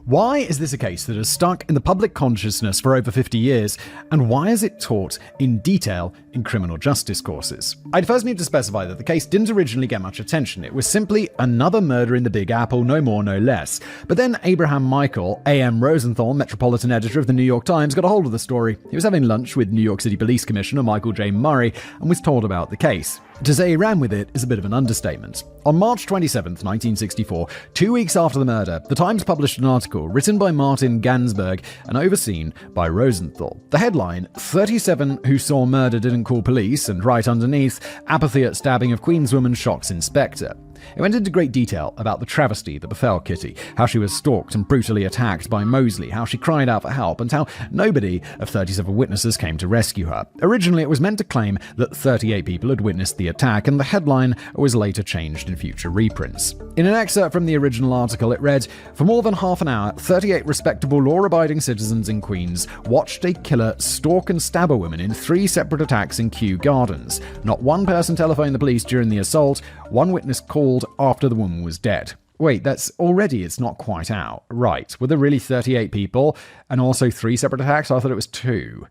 why is this a case that has stuck in the public consciousness for over 50 years, and why is it taught in detail in criminal justice courses? I'd first need to specify that the case didn't originally get much attention. It was simply another murder in the Big Apple, no more, no less. But then Abraham Michael, A.M. Rosenthal, metropolitan editor of the New York Times, got a hold of the story. He was having lunch with New York City Police Commissioner Michael J. Murray and was told about the case. To say he ran with it is a bit of an understatement. On March 27, 1964, 2 weeks after the murder, The Times published an article written by Martin Gansberg and overseen by Rosenthal. The headline, 37 who saw murder didn't call police, and right underneath, apathy at stabbing of Queenswoman shocks inspector. It went into great detail about the travesty that befell Kitty, how she was stalked and brutally attacked by Moseley, how she cried out for help, and how nobody of 37 witnesses came to rescue her. Originally, it was meant to claim that 38 people had witnessed the attack, and the headline was later changed in future reprints. In an excerpt from the original article, it read, "For more than half an hour, 38 respectable law-abiding citizens in Queens watched a killer stalk and stab a woman in 3 separate attacks in Kew Gardens. Not one person telephoned the police during the assault. One witness called after the woman was dead." Wait, it's not quite out. Right, were there really 38 people and also 3 separate attacks? I thought it was 2.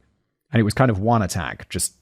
And it was kind of one attack, just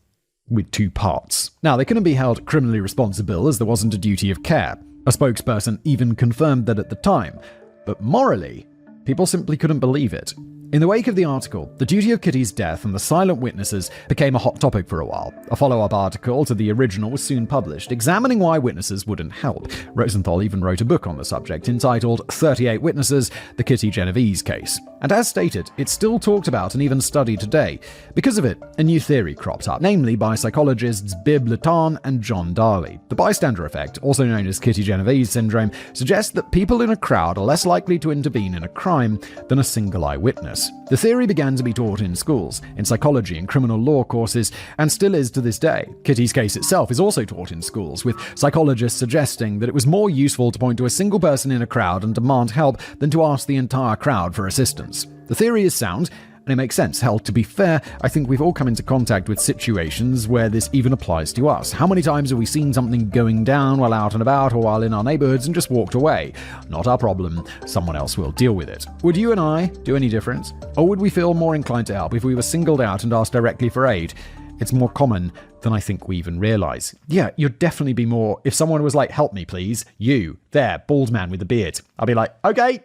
with 2 parts. Now, they couldn't be held criminally responsible as there wasn't a duty of care. A spokesperson even confirmed that at the time. But morally, people simply couldn't believe it. In the wake of the article, the duty of Kitty's death and the silent witnesses became a hot topic for a while. A follow-up article to the original was soon published, examining why witnesses wouldn't help. Rosenthal even wrote a book on the subject entitled 38 Witnesses, the Kitty Genovese Case. And as stated, it's still talked about and even studied today. Because of it, a new theory cropped up, namely by psychologists Bibb Latan and John Darley. The bystander effect, also known as Kitty Genovese syndrome, suggests that people in a crowd are less likely to intervene in a crime than a single eyewitness. The theory began to be taught in schools, in psychology and criminal law courses, and still is to this day. Kitty's case itself is also taught in schools, with psychologists suggesting that it was more useful to point to a single person in a crowd and demand help than to ask the entire crowd for assistance. The theory is sound, and it makes sense. Hell, to be fair, I think we've all come into contact with situations where this even applies to us. How many times have we seen something going down while out and about or while in our neighborhoods and just walked away? Not our problem. Someone else will deal with it. Would you and I do any different? Or would we feel more inclined to help if we were singled out and asked directly for aid? It's more common than I think we even realize. Yeah, you'd definitely be more if someone was like, "Help me, please. You, there, bald man with the beard." I'd be like, "Okay,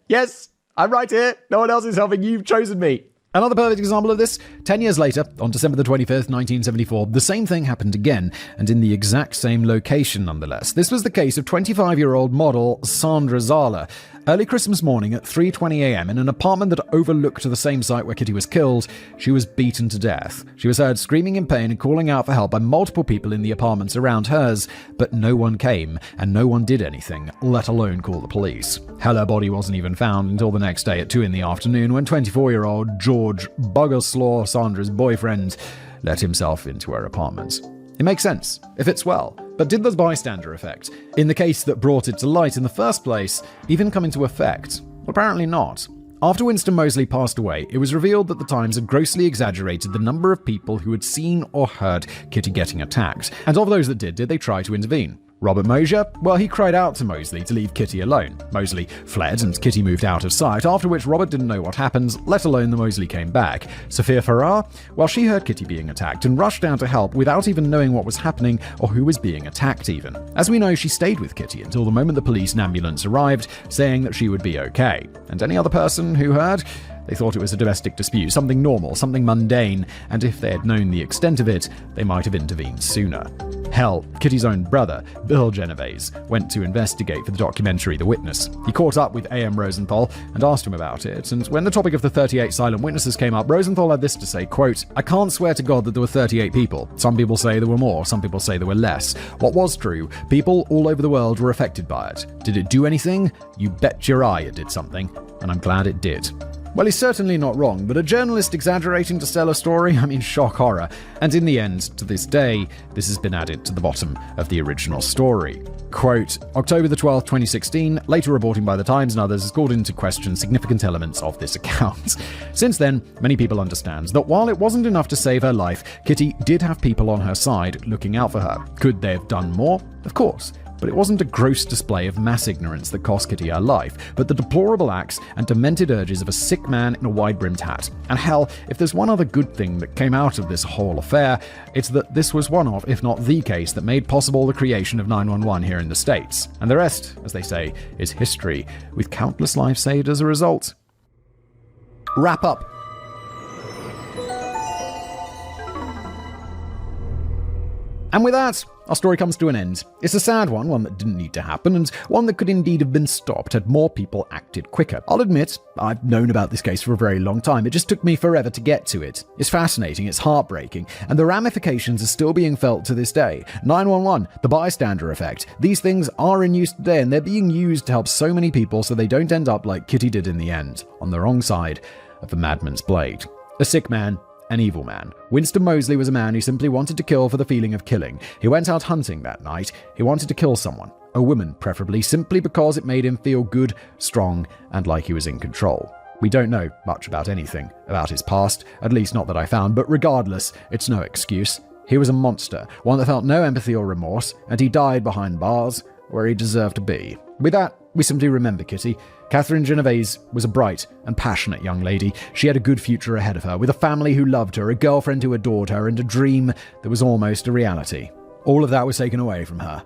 yes. I'm right here. No one else is helping. You've chosen me." Another perfect example of this, 10 years later, on December the 25th, 1974, the same thing happened again, and in the exact same location nonetheless. This was the case of 25-year-old model Sandra Zala. Early Christmas morning at 3:20 a.m. in an apartment that overlooked the same site where Kitty was killed, she was beaten to death. She was heard screaming in pain and calling out for help by multiple people in the apartments around hers, but no one came and no one did anything, let alone call the police. Hell, her body wasn't even found until the next day at 2 in the afternoon when 24-year-old George Buggerslaw, Sandra's boyfriend, let himself into her apartment. It makes sense. It fits well. But did the bystander effect, in the case that brought it to light in the first place, even come into effect? Well, apparently not. After Winston Moseley passed away, it was revealed that the Times had grossly exaggerated the number of people who had seen or heard Kitty getting attacked. And of those that did they try to intervene? Robert Mosier? Well, he cried out to Moseley to leave Kitty alone. Moseley fled and Kitty moved out of sight, after which Robert didn't know what happened, let alone that Moseley came back. Sophia Farrar? Well, she heard Kitty being attacked and rushed down to help without even knowing what was happening or who was being attacked even. As we know, she stayed with Kitty until the moment the police and ambulance arrived, saying that she would be okay. And any other person who heard? They thought it was a domestic dispute, something normal, something mundane, and if they had known the extent of it, they might have intervened sooner. Hell, Kitty's own brother, Bill Genovese, went to investigate for the documentary The Witness. He caught up with A.M. Rosenthal and asked him about it, and when the topic of the 38 silent witnesses came up, Rosenthal had this to say, quote, "I can't swear to God that there were 38 people. Some people say there were more, some people say there were less. What was true, people all over the world were affected by it. Did it do anything? You bet your eye it did something, and I'm glad it did." Well, he's certainly not wrong, but a journalist exaggerating to sell a story? I mean, shock horror. And in the end, to this day, this has been added to the bottom of the original story. Quote, October the 12th, 2016, later reporting by The Times and others has called into question significant elements of this account. Since then, many people understand that while it wasn't enough to save her life, Kitty did have people on her side looking out for her. Could they have done more? Of course. But it wasn't a gross display of mass ignorance that cost Kitty her life, but the deplorable acts and demented urges of a sick man in a wide-brimmed hat. And hell, if there's one other good thing that came out of this whole affair, it's that this was one of, if not the case, that made possible the creation of 911 here in the States. And the rest, as they say, is history, with countless lives saved as a result. Wrap up. And with that, our story comes to an end. It's a sad one that didn't need to happen, and one that could indeed have been stopped had more people acted quicker. I'll admit, I've known about this case for a very long time. It just took me forever to get to it. It's fascinating, it's heartbreaking, and the ramifications are still being felt to this day. 911, the bystander effect. These things are in use today, and they're being used to help so many people so they don't end up like Kitty did in the end, on the wrong side of the madman's blade. A sick man, an evil man. Winston Moseley was a man who simply wanted to kill for the feeling of killing. He went out hunting that night. He wanted to kill someone, a woman preferably, simply because it made him feel good, strong, and like he was in control. We don't know much about anything about his past, at least not that I found, but regardless, it's no excuse. He was a monster, one that felt no empathy or remorse, and he died behind bars where he deserved to be. With that, we simply remember Kitty. Catherine Genovese was a bright and passionate young lady. She had a good future ahead of her, with a family who loved her, a girlfriend who adored her, and a dream that was almost a reality. All of that was taken away from her.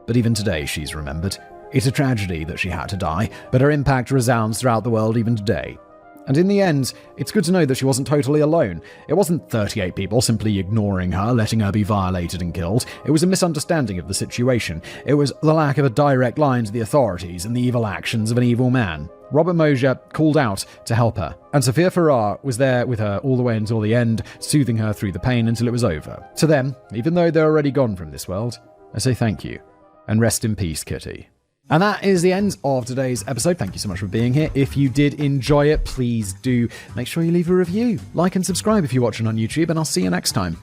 But even today, she's remembered. It's a tragedy that she had to die, but her impact resounds throughout the world even today. And in the end, it's good to know that she wasn't totally alone. It wasn't 38 people simply ignoring her, letting her be violated and killed. It was a misunderstanding of the situation. It was the lack of a direct line to the authorities and the evil actions of an evil man. Robert Mosier called out to help her, and Sophia Farrar was there with her all the way until the end, soothing her through the pain until it was over. To them, even though they're already gone from this world, I say thank you, and rest in peace, Kitty. And that is the end of today's episode. Thank you so much for being here. If you did enjoy it, please do make sure you leave a review, like and subscribe if you're watching on YouTube, and I'll see you next time.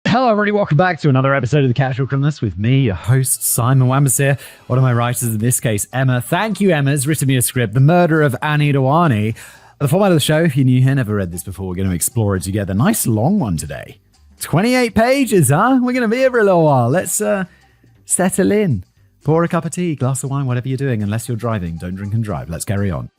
Hello, everybody. Welcome back to another episode of The Casual Criminalist with me, your host, Simon Wambus here. One of my writers in this case, Emma. Thank you, Emma, has written me a script, The Murder of Annie Dewani. The format of the show, if you're new here, never read this before, we're going to explore it together. Nice long one today. 28 pages, huh? We're going to be here for a little while. Let's settle in. Pour a cup of tea, glass of wine, whatever you're doing. Unless you're driving, don't drink and drive. Let's carry on.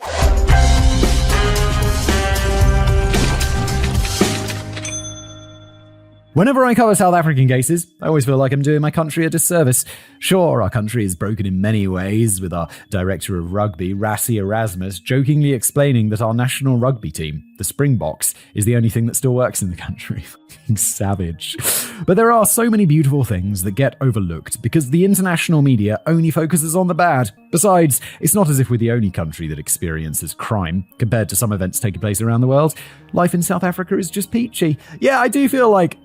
Whenever I cover South African cases, I always feel like I'm doing my country a disservice. Sure, our country is broken in many ways, with our director of rugby, Rassie Erasmus, jokingly explaining that our national rugby team, the Springboks, is the only thing that still works in the country. Fucking savage. But there are so many beautiful things that get overlooked because the international media only focuses on the bad. Besides, it's not as if we're the only country that experiences crime. Compared to some events taking place around the world, life in South Africa is just peachy. Yeah, I do feel like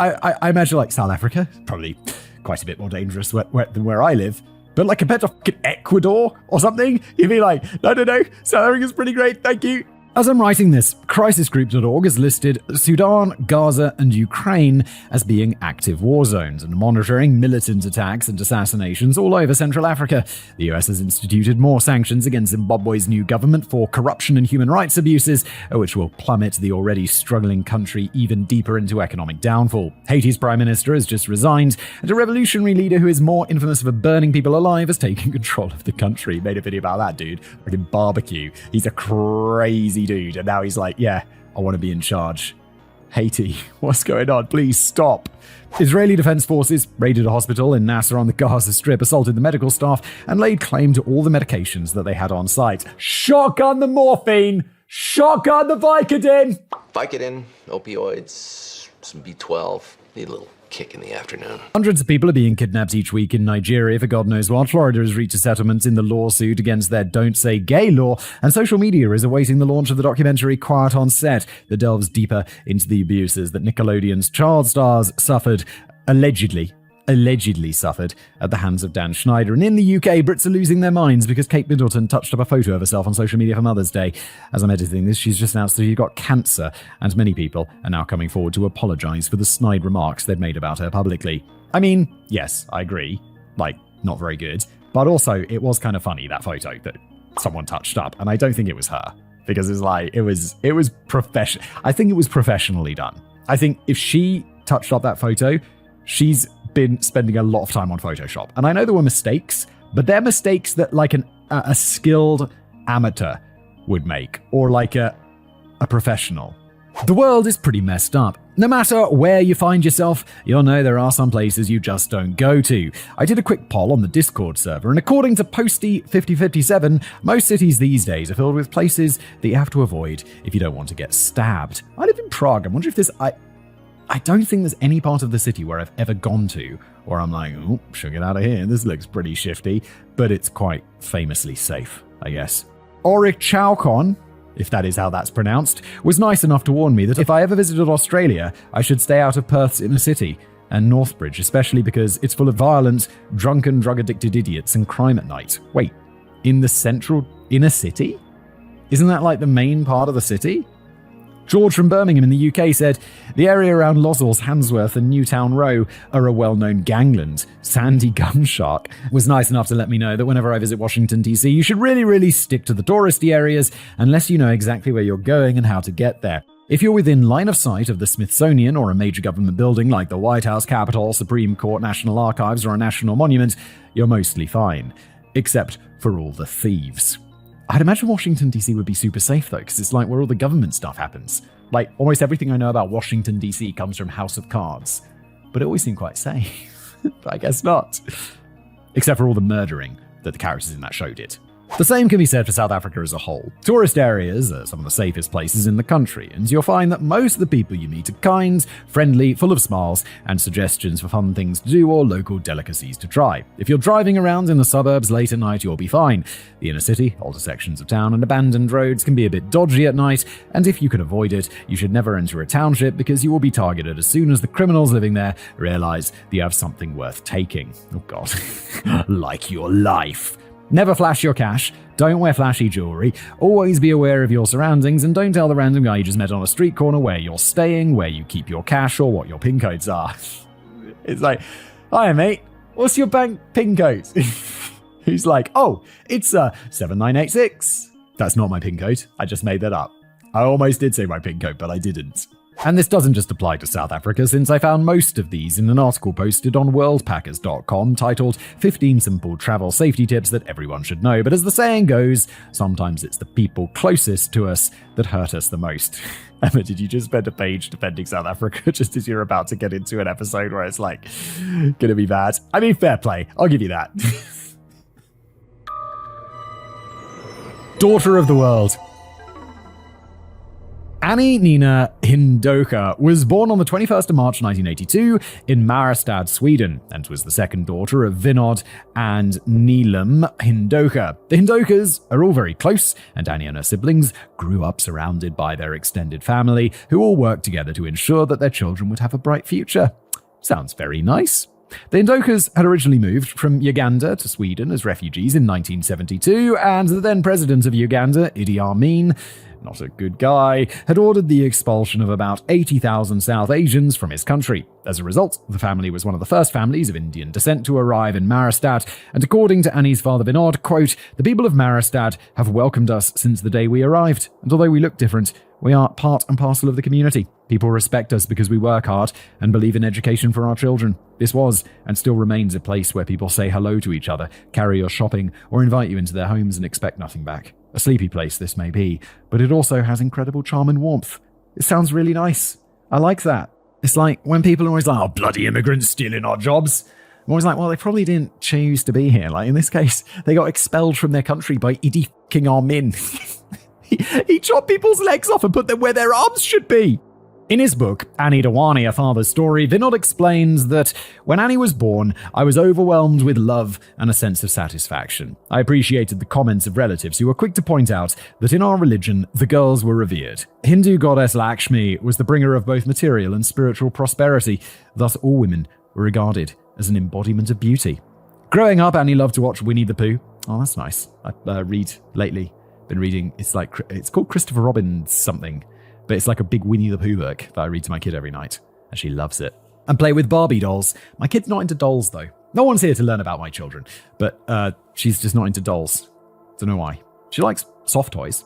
I imagine like South Africa, probably quite a bit more dangerous than where I live. But like compared to fucking Ecuador or something, you'd be like, no, South Africa's pretty great, thank you. As I'm writing this, crisisgroup.org has listed Sudan, Gaza, and Ukraine as being active war zones and monitoring militant attacks and assassinations all over Central Africa. The US has instituted more sanctions against Zimbabwe's new government for corruption and human rights abuses, which will plummet the already struggling country even deeper into economic downfall. Haiti's prime minister has just resigned, and a revolutionary leader who is more infamous for burning people alive has taken control of the country. Made a video about that dude. Freaking barbecue. He's a crazy dude, and now he's like, yeah, I want to be in charge. Haiti, what's going on? Please stop. Israeli Defense Forces raided a hospital in Nasser on the Gaza Strip, assaulted the medical staff, and laid claim to all the medications that they had on site. Shotgun the morphine! Shotgun the Vicodin! Vicodin, opioids, some B12. Need a little kick in the afternoon. Hundreds of people are being kidnapped each week in Nigeria for God knows what. Florida has reached a settlement in the lawsuit against their Don't Say Gay law, and social media is awaiting the launch of the documentary Quiet on Set that delves deeper into the abuses that Nickelodeon's child stars suffered, allegedly suffered at the hands of Dan Schneider. And in the UK, Brits are losing their minds because Kate Middleton touched up a photo of herself on social media for Mother's Day. As I'm editing this, she's just announced that she got cancer, and many people are now coming forward to apologise for the snide remarks they'd made about her publicly. I mean, yes, I agree. Like, not very good. But also, it was kind of funny, that photo that someone touched up, and I don't think it was her. Because it's like, it was professional. I think it was professionally done. I think if she touched up that photo, she's been spending a lot of time on Photoshop. And I know there were mistakes, but they're mistakes that like a skilled amateur would make, or like a professional. The world is pretty messed up. No matter where you find yourself, you'll know there are some places you just don't go to. I did a quick poll on the Discord server, and according to Posty5057, most cities these days are filled with places that you have to avoid if you don't want to get stabbed. I live in Prague. I wonder if there's... I don't think there's any part of the city where I've ever gone to where I'm like, oh, should get out of here. This looks pretty shifty, but it's quite famously safe, I guess. Auric Chowcon, if that is how that's pronounced, was nice enough to warn me that if I ever visited Australia, I should stay out of Perth's inner city and Northbridge, especially because it's full of violent, drunken, drug-addicted idiots and crime at night. Wait, in the central inner city? Isn't that like the main part of the city? George from Birmingham in the UK said, the area around Lozells, Handsworth and Newtown Row are a well-known gangland. Sandy Gunshark was nice enough to let me know that whenever I visit Washington, D.C., you should really stick to the touristy areas unless you know exactly where you're going and how to get there. If you're within line of sight of the Smithsonian or a major government building like the White House, Capitol, Supreme Court, National Archives, or a national monument, you're mostly fine. Except for all the thieves. I'd imagine Washington, D.C. would be super safe, though, because it's like where all the government stuff happens. Like, almost everything I know about Washington, D.C. comes from House of Cards. But it always seemed quite safe. But I guess not. Except for all the murdering that the characters in that show did. The same can be said for South Africa as a whole. Tourist areas are some of the safest places in the country, and you'll find that most of the people you meet are kind, friendly, full of smiles, and suggestions for fun things to do or local delicacies to try. If you're driving around in the suburbs late at night, you'll be fine. The inner city, older sections of town, and abandoned roads can be a bit dodgy at night, and if you can avoid it, you should never enter a township because you will be targeted as soon as the criminals living there realize that you have something worth taking. Oh god. Like your life. Never flash your cash, don't wear flashy jewelry, always be aware of your surroundings, and don't tell the random guy you just met on a street corner where you're staying, where you keep your cash, or what your PIN codes are. It's like, hi mate, what's your bank PIN code? He's like, oh, it's 7986. That's not my PIN code, I just made that up. I almost did say my PIN code, but I didn't. And this doesn't just apply to South Africa, since I found most of these in an article posted on worldpackers.com titled 15 Simple Travel Safety Tips That Everyone Should Know. But as the saying goes, sometimes it's the people closest to us that hurt us the most. Emma, did you just spend a page defending South Africa just as you're about to get into an episode where it's like, gonna be bad? I mean, fair play. I'll give you that. Daughter of the World. Annie Nina Hindoka was born on the 21st of March 1982 in Maristad, Sweden, and was the second daughter of Vinod and Neelam Hindoka. The Hindokas are all very close, and Annie and her siblings grew up surrounded by their extended family, who all worked together to ensure that their children would have a bright future. Sounds very nice. The Hindokas had originally moved from Uganda to Sweden as refugees in 1972, and the then president of Uganda, Idi Amin, not a good guy, had ordered the expulsion of about 80,000 South Asians from his country. As a result, the family was one of the first families of Indian descent to arrive in Maristad, and according to Annie's father Vinod, quote, the people of Maristad have welcomed us since the day we arrived, and although we look different, we are part and parcel of the community. People respect us because we work hard and believe in education for our children. This was, and still remains, a place where people say hello to each other, carry your shopping, or invite you into their homes and expect nothing back. A sleepy place this may be, but it also has incredible charm and warmth. It sounds really nice. I like that. It's like when people are always like, oh, bloody immigrants stealing our jobs. I'm always like, well, they probably didn't choose to be here. Like in this case, they got expelled from their country by Idi Amin. He chopped people's legs off and put them where their arms should be. In his book, Annie Dewani, A Father's Story, Vinod explains that when Annie was born, I was overwhelmed with love and a sense of satisfaction. I appreciated the comments of relatives who were quick to point out that in our religion, the girls were revered. Hindu goddess Lakshmi was the bringer of both material and spiritual prosperity. Thus, all women were regarded as an embodiment of beauty. Growing up, Annie loved to watch Winnie the Pooh. Oh, that's nice. I read lately. Been reading, it's called Christopher Robin's something. But it's like a big Winnie the Pooh book that I read to my kid every night, and she loves it. And play with Barbie dolls. My kid's not into dolls, though. No one's here to learn about my children, but she's just not into dolls. Don't know why. She likes soft toys.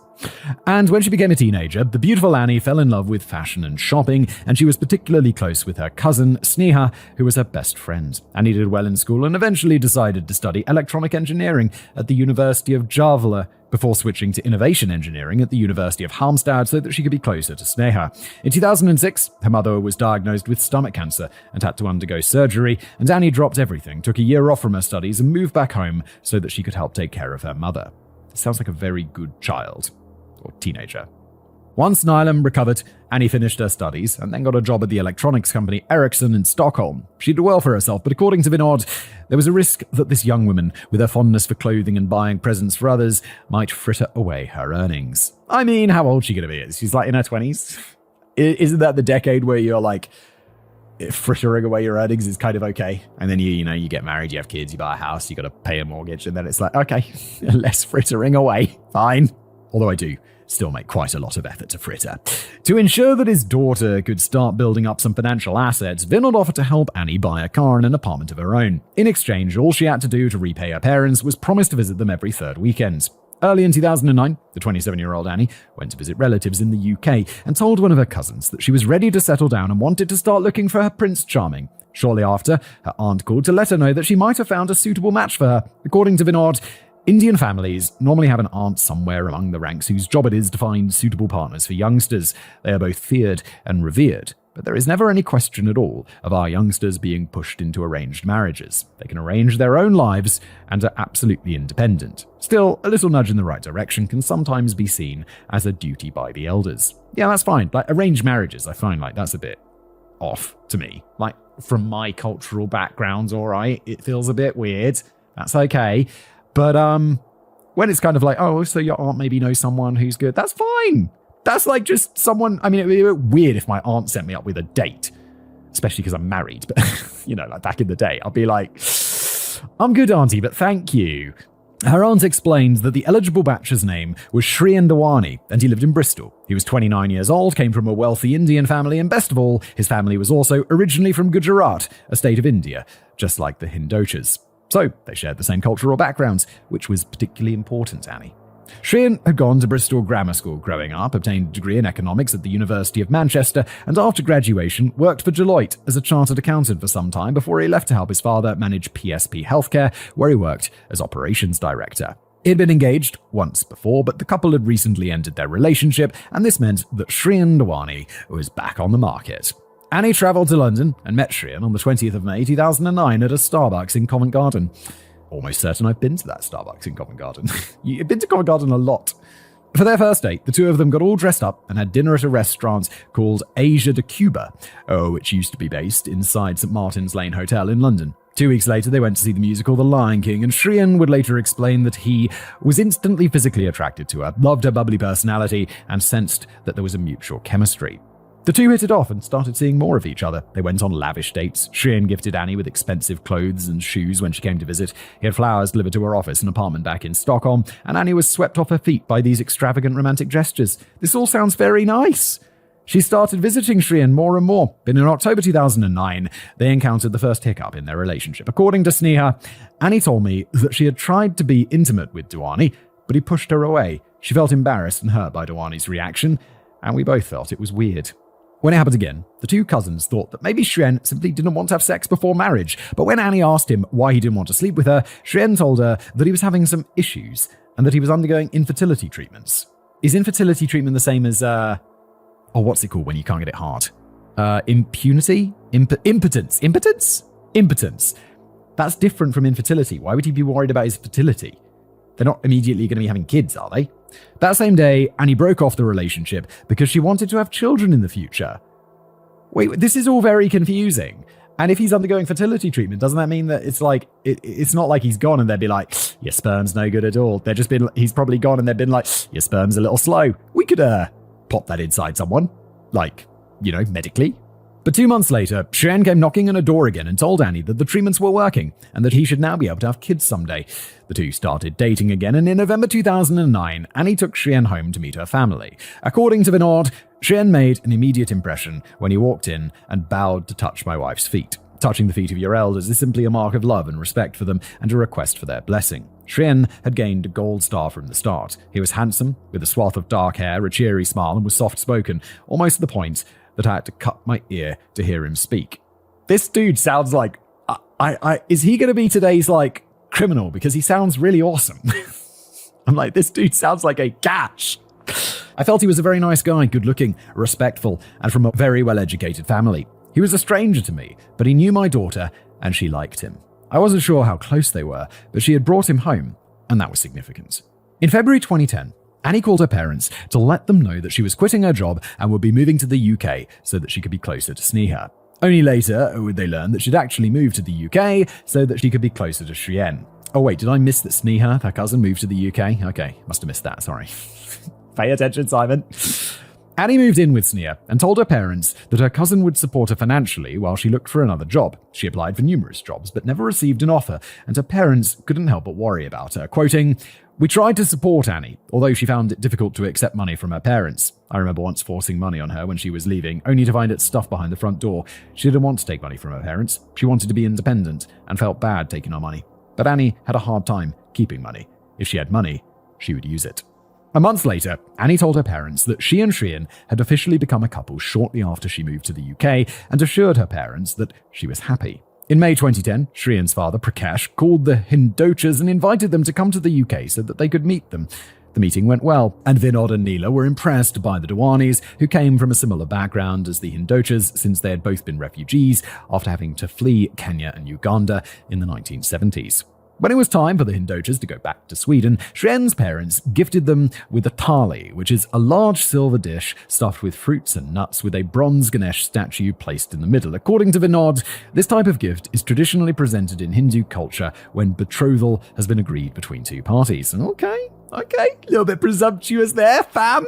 And when she became a teenager, the beautiful Annie fell in love with fashion and shopping, and she was particularly close with her cousin, Sneha, who was her best friend. Annie did well in school and eventually decided to study electronic engineering at the University of Gävle before switching to innovation engineering at the University of Halmstad so that she could be closer to Sneha. In 2006, her mother was diagnosed with stomach cancer and had to undergo surgery, and Annie dropped everything, took a year off from her studies, and moved back home so that she could help take care of her mother. It sounds like a very good child. Or teenager. Once Nylam recovered, Annie finished her studies and then got a job at the electronics company Ericsson in Stockholm. She did well for herself, but according to Vinod, there was a risk that this young woman, with her fondness for clothing and buying presents for others, might fritter away her earnings. I mean, how old is she going to be? She's like in her 20s? Isn't that the decade where you're like, frittering away your earnings is kind of okay? And then you get married, you have kids, you buy a house, you got to pay a mortgage, and then it's like, okay, less frittering away, fine. Although I do still make quite a lot of effort to fritter. To ensure that his daughter could start building up some financial assets, Vinod offered to help Annie buy a car and an apartment of her own. In exchange, all she had to do to repay her parents was promise to visit them every third weekend. Early in 2009, the 27-year-old Annie went to visit relatives in the UK and told one of her cousins that she was ready to settle down and wanted to start looking for her Prince Charming. Shortly after, her aunt called to let her know that she might have found a suitable match for her. According to Vinod, Indian families normally have an aunt somewhere among the ranks whose job it is to find suitable partners for youngsters. They are both feared and revered, but there is never any question at all of our youngsters being pushed into arranged marriages. They can arrange their own lives and are absolutely independent. Still, a little nudge in the right direction can sometimes be seen as a duty by the elders. Yeah, that's fine. Like, arranged marriages, I find like that's a bit off to me. Like, from my cultural background, all right, it feels a bit weird. That's okay. But when it's kind of like, oh, so your aunt maybe knows someone who's good, that's fine. That's like just someone, I mean, it'd be a bit weird if my aunt sent me up with a date, especially because I'm married. But, like back in the day, I'll be like, I'm good, auntie, but thank you. Her aunt explained that the eligible bachelor's name was Shriyan Dawani, and he lived in Bristol. He was 29 years old, came from a wealthy Indian family, and best of all, his family was also originally from Gujarat, a state of India, just like the Hindochas. So they shared the same cultural backgrounds, which was particularly important to Annie. Shriyan had gone to Bristol Grammar School growing up, obtained a degree in economics at the University of Manchester, and after graduation worked for Deloitte as a chartered accountant for some time before he left to help his father manage PSP Healthcare, where he worked as operations director. He had been engaged once before, but the couple had recently ended their relationship, and this meant that Shriyan Dawani was back on the market. Annie travelled to London and met Shriyan on the 20th of May 2009 at a Starbucks in Covent Garden. Almost certain I've been to that Starbucks in Covent Garden. You've been to Covent Garden a lot. For their first date, the two of them got all dressed up and had dinner at a restaurant called Asia de Cuba, which used to be based inside St Martin's Lane Hotel in London. 2 weeks later, they went to see the musical The Lion King, and Shriyan would later explain that he was instantly physically attracted to her, loved her bubbly personality, and sensed that there was a mutual chemistry. The two hit it off and started seeing more of each other. They went on lavish dates. Shriyan gifted Annie with expensive clothes and shoes when she came to visit. He had flowers delivered to her office and apartment back in Stockholm, and Annie was swept off her feet by these extravagant romantic gestures. This all sounds very nice. She started visiting Shriyan more and more, but in October 2009, they encountered the first hiccup in their relationship. According to Sneha, Annie told me that she had tried to be intimate with Dawani, but he pushed her away. She felt embarrassed and hurt by Dawani's reaction, and we both felt it was weird. When it happened again, the two cousins thought that maybe Shriyan simply didn't want to have sex before marriage, but when Annie asked him why he didn't want to sleep with her, Shriyan told her that he was having some issues and that he was undergoing infertility treatments. Is infertility treatment the same as, what's it called when you can't get it hard? Impunity? Impotence. Impotence? Impotence. That's different from infertility. Why would he be worried about his fertility? They're not immediately going to be having kids, are they? That same day, Annie broke off the relationship because she wanted to have children in the future. Wait, this is all very confusing. And if he's undergoing fertility treatment, doesn't that mean that it's like, it's not like he's gone and they'd be like, your sperm's no good at all. He's probably gone and they've been like, your sperm's a little slow. We could, pop that inside someone. Like, medically. But 2 months later, Shriyan came knocking on a door again and told Annie that the treatments were working and that he should now be able to have kids someday. The two started dating again, and in November 2009, Annie took Shriyan home to meet her family. According to Vinod, Shriyan made an immediate impression when he walked in and bowed to touch my wife's feet. Touching the feet of your elders is simply a mark of love and respect for them and a request for their blessing. Shriyan had gained a gold star from the start. He was handsome, with a swath of dark hair, a cheery smile, and was soft-spoken, almost to the point that I had to cut my ear to hear him speak. This dude sounds like... is he going to be today's, criminal? Because he sounds really awesome. I'm like, this dude sounds like a catch. I felt he was a very nice guy, good looking, respectful, and from a very well-educated family. He was a stranger to me, but he knew my daughter and she liked him. I wasn't sure how close they were, but she had brought him home, and that was significant. In February 2010, Annie called her parents to let them know that she was quitting her job and would be moving to the UK so that she could be closer to Sneha. Only later would they learn that she'd actually moved to the UK so that she could be closer to Shrien. Oh wait, did I miss that Sneha, her cousin, moved to the UK? Okay, must have missed that, sorry. Pay attention, Simon. Annie moved in with Sneha and told her parents that her cousin would support her financially while she looked for another job. She applied for numerous jobs but never received an offer, and her parents couldn't help but worry about her, quoting, "We tried to support Annie, although she found it difficult to accept money from her parents. I remember once forcing money on her when she was leaving, only to find it stuffed behind the front door. She didn't want to take money from her parents. She wanted to be independent and felt bad taking our money. But Annie had a hard time keeping money. If she had money, she would use it." A month later, Annie told her parents that she and Shrien had officially become a couple shortly after she moved to the UK and assured her parents that she was happy. In May 2010, Shrien's father, Prakash, called the Hindochas and invited them to come to the UK so that they could meet them. The meeting went well, and Vinod and Neela were impressed by the Dewanis, who came from a similar background as the Hindochas since they had both been refugees after having to flee Kenya and Uganda in the 1970s. When it was time for the Hindochas to go back to Sweden, Shrien's parents gifted them with a thali, which is a large silver dish stuffed with fruits and nuts with a bronze Ganesh statue placed in the middle. According to Vinod, this type of gift is traditionally presented in Hindu culture when betrothal has been agreed between two parties. Okay, a little bit presumptuous there, fam.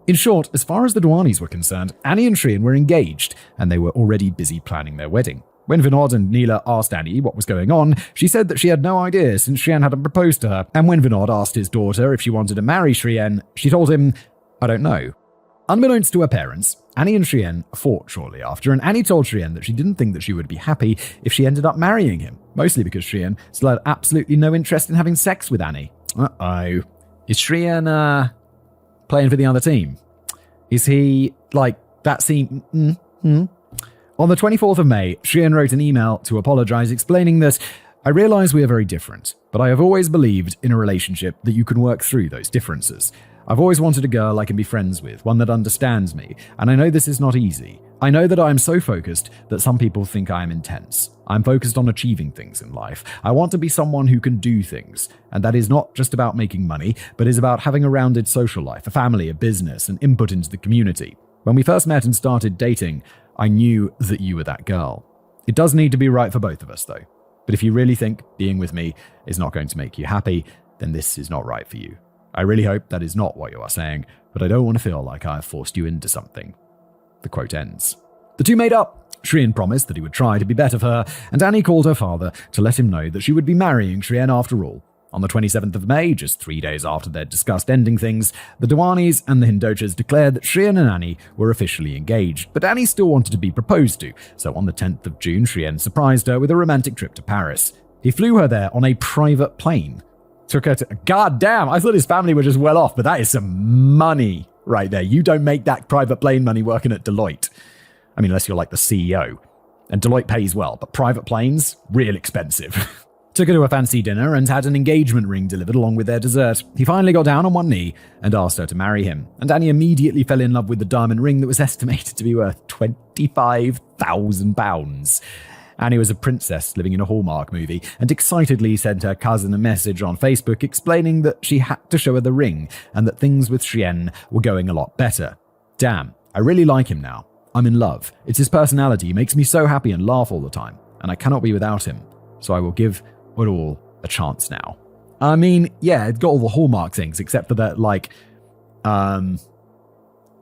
In short, as far as the Dewanis were concerned, Annie and Shrien were engaged, and they were already busy planning their wedding. When Vinod and Neela asked Annie what was going on, she said that she had no idea since Shrien hadn't proposed to her. And when Vinod asked his daughter if she wanted to marry Shrien, she told him, "I don't know." Unbeknownst to her parents, Annie and Shrien fought shortly after, and Annie told Shrien that she didn't think that she would be happy if she ended up marrying him, mostly because Shrien still had absolutely no interest in having sex with Annie. Uh-oh. Is Shrien, playing for the other team? Is he, like, that scene? On the 24th of May, Shrien wrote an email to apologize, explaining that, "I realize we are very different, but I have always believed in a relationship that you can work through those differences. I've always wanted a girl I can be friends with, one that understands me, and I know this is not easy. I know that I am so focused that some people think I am intense. I'm focused on achieving things in life. I want to be someone who can do things, and that is not just about making money, but is about having a rounded social life, a family, a business, and input into the community. When we first met and started dating, I knew that you were that girl. It does need to be right for both of us, though. But if you really think being with me is not going to make you happy, then this is not right for you. I really hope that is not what you are saying, but I don't want to feel like I have forced you into something." The quote ends. The two made up. Shrien promised that he would try to be better for her, and Annie called her father to let him know that she would be marrying Shrien after all. On the 27th of May, just 3 days after they'd discussed ending things, the Dewanis and the Hindochas declared that Shrien and Annie were officially engaged, but Annie still wanted to be proposed to, so on the 10th of June, Shrien surprised her with a romantic trip to Paris. He flew her there on a private plane. Took her to... God damn, I thought his family were just well off, but that is some money right there. You don't make that private plane money working at Deloitte. I mean, unless you're like the CEO. And Deloitte pays well, but private planes, real expensive. Took her to a fancy dinner and had an engagement ring delivered along with their dessert. He finally got down on one knee and asked her to marry him, and Annie immediately fell in love with the diamond ring that was estimated to be worth £25,000. Annie was a princess living in a Hallmark movie and excitedly sent her cousin a message on Facebook explaining that she had to show her the ring and that things with Shrien were going a lot better. "Damn, I really like him now. I'm in love. It's his personality. He makes me so happy and laugh all the time, and I cannot be without him. So I will give it all a chance now." I mean, yeah, it got all the Hallmark things except for that, like,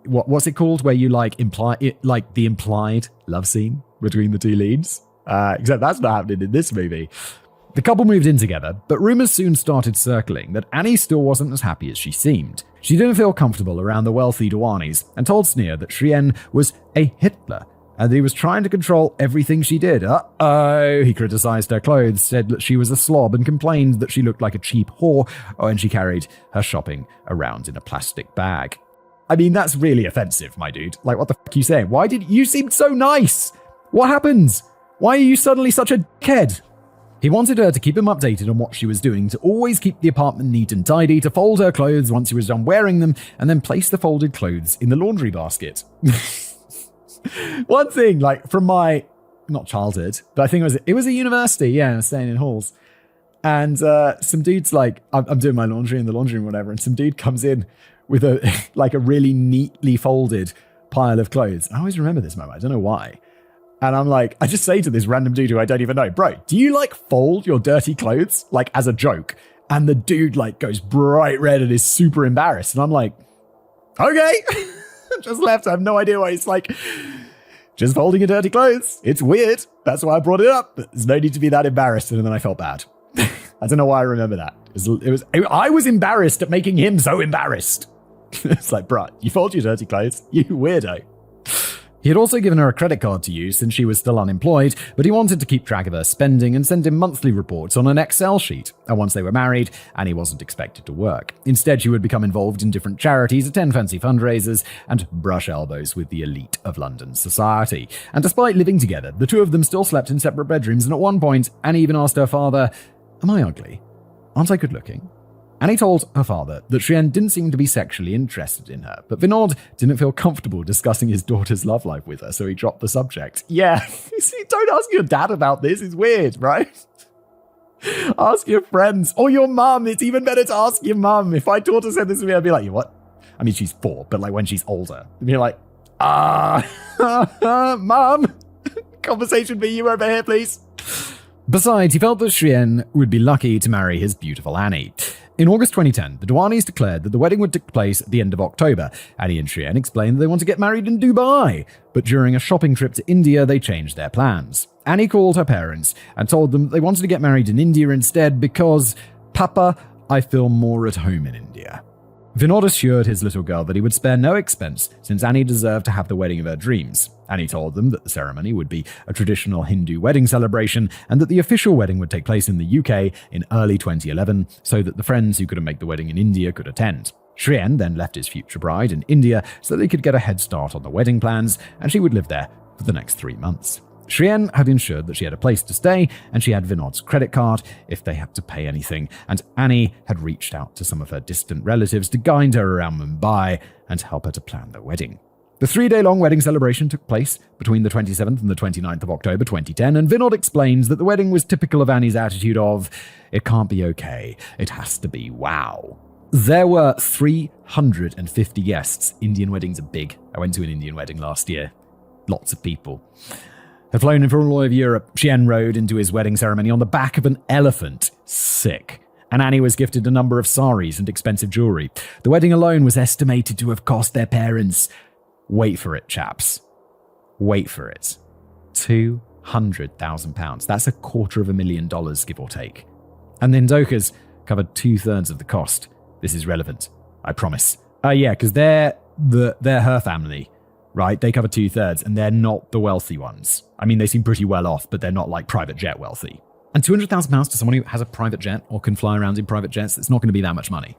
what's it called? Where you imply it, like the implied love scene between the two leads. Except that's not happening in this movie. The couple moved in together, but rumors soon started circling that Annie still wasn't as happy as she seemed. She didn't feel comfortable around the wealthy Dewanis and told Sneha that Shrien was a Hitler and that he was trying to control everything she did. Uh-oh, he criticized her clothes, said that she was a slob, and complained that she looked like a cheap whore and she carried her shopping around in a plastic bag. I mean, that's really offensive, my dude. Like, what the fuck are you saying? Why did you seem so nice? What happened? Why are you suddenly such a dickhead? He wanted her to keep him updated on what she was doing, to always keep the apartment neat and tidy, to fold her clothes once he was done wearing them, and then place the folded clothes in the laundry basket. One thing, like, from my, not childhood, but I think it was a university, yeah, I was staying in halls. And some dude's like, I'm doing my laundry in the laundry room, whatever, and some dude comes in with a really neatly folded pile of clothes. I always remember this moment, I don't know why. And I'm like, I just say to this random dude who I don't even know, bro, do you like fold your dirty clothes? Like as a joke. And the dude like goes bright red and is super embarrassed. And I'm like, okay. Just left. I have no idea why he's like, just folding your dirty clothes. It's weird. That's why I brought it up. But there's no need to be that embarrassed. And then I felt bad. I don't know why I remember that. I was embarrassed at making him so embarrassed. It's like, bro, you fold your dirty clothes. You weirdo. He had also given her a credit card to use since she was still unemployed, but he wanted to keep track of her spending and send him monthly reports on an Excel sheet. And once they were married, Annie wasn't expected to work. Instead, she would become involved in different charities, attend fancy fundraisers, and brush elbows with the elite of London society. And despite living together, the two of them still slept in separate bedrooms, and at one point, Annie even asked her father, "Am I ugly? Aren't I good looking?" Annie told her father that Cheyenne didn't seem to be sexually interested in her, but Vinod didn't feel comfortable discussing his daughter's love life with her, so he dropped the subject. Yeah, see, don't ask your dad about this, it's weird, right? Ask your friends, or your mum, it's even better to ask your mum. If my daughter said this to me, I'd be like, you what? I mean, she's 4, but like when she's older, I'd be like, mum, conversation for you over here, please. Besides, he felt that Cheyenne would be lucky to marry his beautiful Annie. In August 2010, the Dwanis declared that the wedding would take place at the end of October. Annie and Cheyenne explained that they want to get married in Dubai, but during a shopping trip to India, they changed their plans. Annie called her parents and told them they wanted to get married in India instead because, "Papa, I feel more at home in India." Vinod assured his little girl that he would spare no expense since Annie deserved to have the wedding of her dreams. Annie told them that the ceremony would be a traditional Hindu wedding celebration and that the official wedding would take place in the UK in early 2011 so that the friends who couldn't make the wedding in India could attend. Cheyenne then left his future bride in India so they could get a head start on the wedding plans, and she would live there for the next 3 months. Cheyenne had ensured that she had a place to stay, and she had Vinod's credit card if they had to pay anything, and Annie had reached out to some of her distant relatives to guide her around Mumbai and help her to plan the wedding. The 3-day-long wedding celebration took place between the 27th and the 29th of October 2010, and Vinod explains that the wedding was typical of Annie's attitude of, "It can't be okay, it has to be wow." There were 350 guests. Indian weddings are big. I went to an Indian wedding last year. Lots of people. Had flown in from all over Europe. Cheyenne rode into his wedding ceremony on the back of an elephant. Sick. And Annie was gifted a number of saris and expensive jewelry. The wedding alone was estimated to have cost their parents, wait for it, chaps, wait for it, £200,000. That's $250,000, give or take. And the Ndokas covered 2/3 of the cost. This is relevant, I promise. Yeah, because they're her family. Right, they cover 2/3, and they're not the wealthy ones. I mean, they seem pretty well off, but they're not like private jet wealthy. And £200,000 to someone who has a private jet or can fly around in private jets, it's not going to be that much money.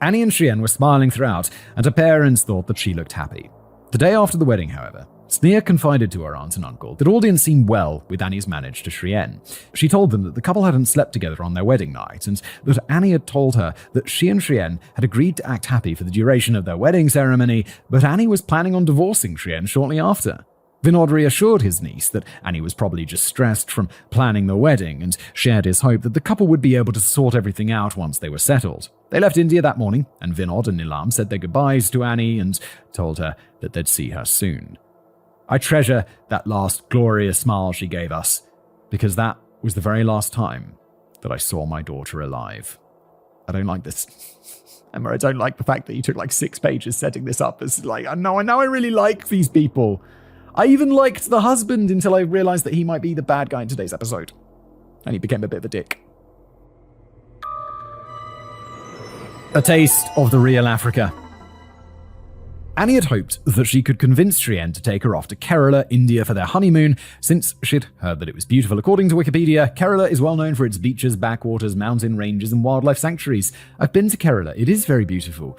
Annie and Cheyenne were smiling throughout, and her parents thought that she looked happy. The day after the wedding, however, Sneer confided to her aunt and uncle that all didn't seem well with Annie's marriage to Cheyenne. She told them that the couple hadn't slept together on their wedding night, and that Annie had told her that she and Cheyenne had agreed to act happy for the duration of their wedding ceremony, but Annie was planning on divorcing Cheyenne shortly after. Vinod reassured his niece that Annie was probably just stressed from planning the wedding and shared his hope that the couple would be able to sort everything out once they were settled. They left India that morning, and Vinod and Nilam said their goodbyes to Annie and told her that they'd see her soon. I treasure that last glorious smile she gave us, because that was the very last time that I saw my daughter alive. I don't like this. Emma, I don't like the fact that you took like 6 pages setting this up. It's like, I know I really like these people. I even liked the husband until I realized that he might be the bad guy in today's episode. And he became a bit of a dick. A taste of the real Africa. Annie had hoped that she could convince Cheyenne to take her off to Kerala, India for their honeymoon, since she'd heard that it was beautiful. According to Wikipedia, Kerala is well known for its beaches, backwaters, mountain ranges, and wildlife sanctuaries. I've been to Kerala. It is very beautiful.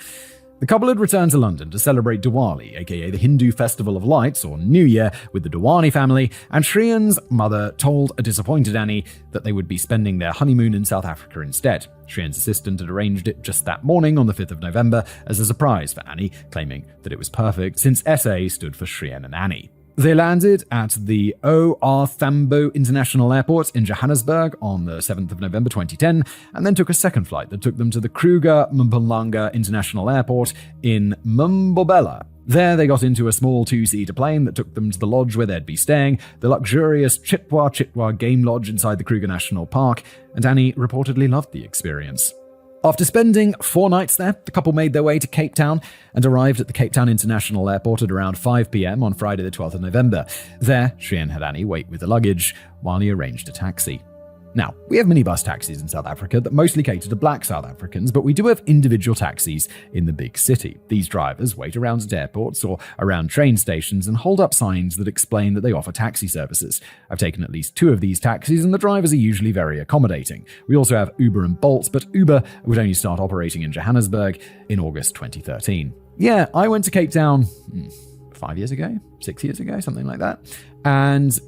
The couple had returned to London to celebrate Diwali, aka the Hindu Festival of Lights, or New Year, with the Dewani family, and Shrian's mother told a disappointed Annie that they would be spending their honeymoon in South Africa instead. Shrian's assistant had arranged it just that morning on the 5th of November as a surprise for Annie, claiming that it was perfect since SA stood for Shrian and Annie. They landed at the O.R. Tambo International Airport in Johannesburg on the 7th of November 2010, and then took a second flight that took them to the Kruger Mpumalanga International Airport in Mbombela. There, they got into a small two-seater plane that took them to the lodge where they'd be staying, the luxurious Chitwa Game Lodge inside the Kruger National Park, and Annie reportedly loved the experience. After spending 4 nights there, the couple made their way to Cape Town and arrived at the Cape Town International Airport at around 5 p.m. on Friday the 12th of November. There, Shrian had Annie wait with the luggage while he arranged a taxi. Now, we have minibus taxis in South Africa that mostly cater to black South Africans, but we do have individual taxis in the big city. These drivers wait around at airports or around train stations and hold up signs that explain that they offer taxi services. I've taken at least 2 of these taxis, and the drivers are usually very accommodating. We also have Uber and Bolt, but Uber would only start operating in Johannesburg in August 2013. Yeah, I went to Cape Town 5 years ago, 6 years ago, something like that, and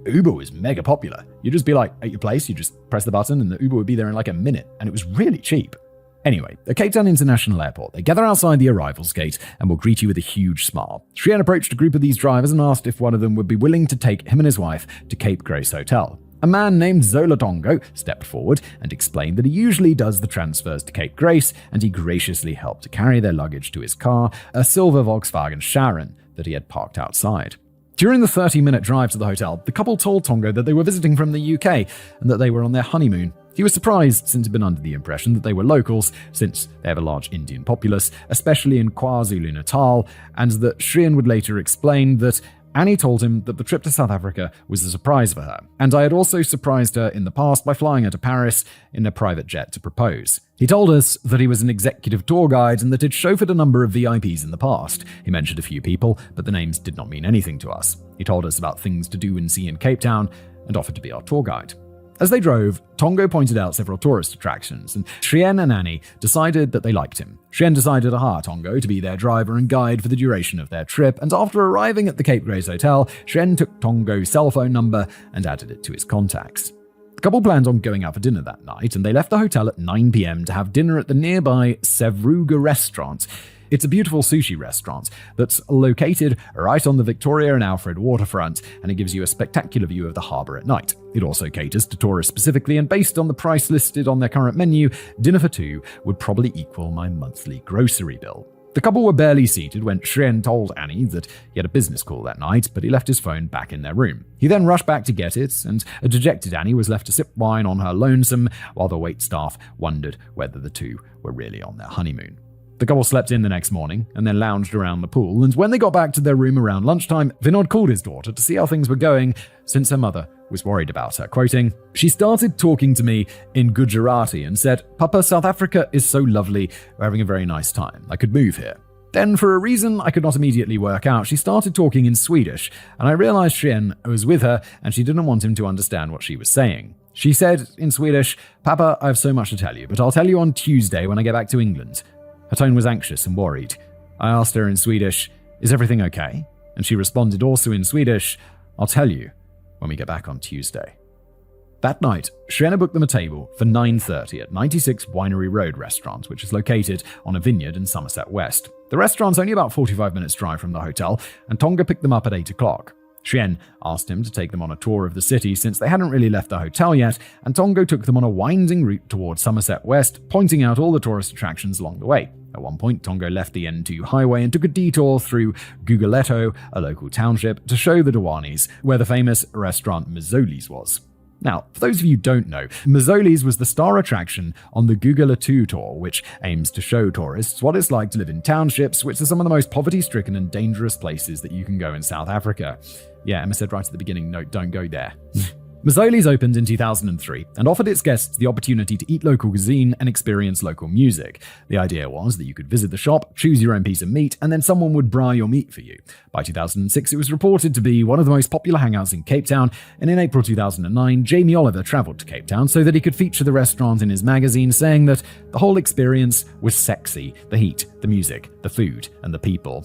Uber was mega popular. You'd just be like at your place, you just press the button and the Uber would be there in like a minute, and it was really cheap. Anyway, at Cape Town International Airport, they gather outside the arrivals gate and will greet you with a huge smile. Shrian approached a group of these drivers and asked if one of them would be willing to take him and his wife to Cape Grace Hotel. A man named Zola Tongo stepped forward and explained that he usually does the transfers to Cape Grace, and he graciously helped to carry their luggage to his car, a silver Volkswagen Sharon that he had parked outside. During the 30-minute drive to the hotel, the couple told Tongo that they were visiting from the UK and that they were on their honeymoon. He was surprised, since he'd been under the impression that they were locals, since they have a large Indian populace, especially in KwaZulu-Natal, and that Shrian would later explain that Annie told him that the trip to South Africa was a surprise for her, and I had also surprised her in the past by flying her to Paris in a private jet to propose. He told us that he was an executive tour guide and that he'd chauffeured a number of VIPs in the past. He mentioned a few people, but the names did not mean anything to us. He told us about things to do and see in Cape Town and offered to be our tour guide. As they drove, Tongo pointed out several tourist attractions, and Shrian and Annie decided that they liked him. Shrian decided to hire Tongo to be their driver and guide for the duration of their trip, and after arriving at the Cape Grace Hotel, Shrian took Tongo's cell phone number and added it to his contacts. The couple planned on going out for dinner that night, and they left the hotel at 9 p.m. to have dinner at the nearby Sevruga restaurant. It's a beautiful sushi restaurant that's located right on the Victoria and Alfred waterfront, and it gives you a spectacular view of the harbour at night. It also caters to tourists specifically, and based on the price listed on their current menu, dinner for 2 would probably equal my monthly grocery bill. The couple were barely seated when Shrian told Annie that he had a business call that night, but he left his phone back in their room. He then rushed back to get it, and a dejected Annie was left to sip wine on her lonesome, while the waitstaff wondered whether the two were really on their honeymoon. The couple slept in the next morning and then lounged around the pool, and when they got back to their room around lunchtime, Vinod called his daughter to see how things were going, since her mother was worried about her, quoting, "She started talking to me in Gujarati and said, 'Papa, South Africa is so lovely, we're having a very nice time, I could move here.' Then, for a reason I could not immediately work out, she started talking in Swedish, and I realized Shrian was with her and she didn't want him to understand what she was saying. She said in Swedish, 'Papa, I have so much to tell you, but I'll tell you on Tuesday when I get back to England.' Her tone was anxious and worried. I asked her in Swedish, 'Is everything okay?' And she responded also in Swedish, 'I'll tell you when we get back on Tuesday.'" That night, Shrian booked them a table for 9:30 at 96 Winery Road restaurant, which is located on a vineyard in Somerset West. The restaurant's only about 45 minutes drive from the hotel, and Tonga picked them up at 8 o'clock. Shrian asked him to take them on a tour of the city since they hadn't really left the hotel yet, and Tongo took them on a winding route towards Somerset West, pointing out all the tourist attractions along the way. At one point, Tongo left the N2 highway and took a detour through Guguletto, a local township, to show the Dewanis where the famous restaurant Mazzoli's was. Now, for those of you who don't know, Mazzoli's was the star attraction on the Guguletto tour, which aims to show tourists what it's like to live in townships, which are some of the most poverty-stricken and dangerous places that you can go in South Africa. Yeah, Emma said right at the beginning, no, don't go there. Mazzoli's opened in 2003 and offered its guests the opportunity to eat local cuisine and experience local music. The idea was that you could visit the shop, choose your own piece of meat, and then someone would braai your meat for you. By 2006, it was reported to be one of the most popular hangouts in Cape Town, and in April 2009, Jamie Oliver travelled to Cape Town so that he could feature the restaurant in his magazine, saying that the whole experience was sexy. The heat, the music, the food, and the people.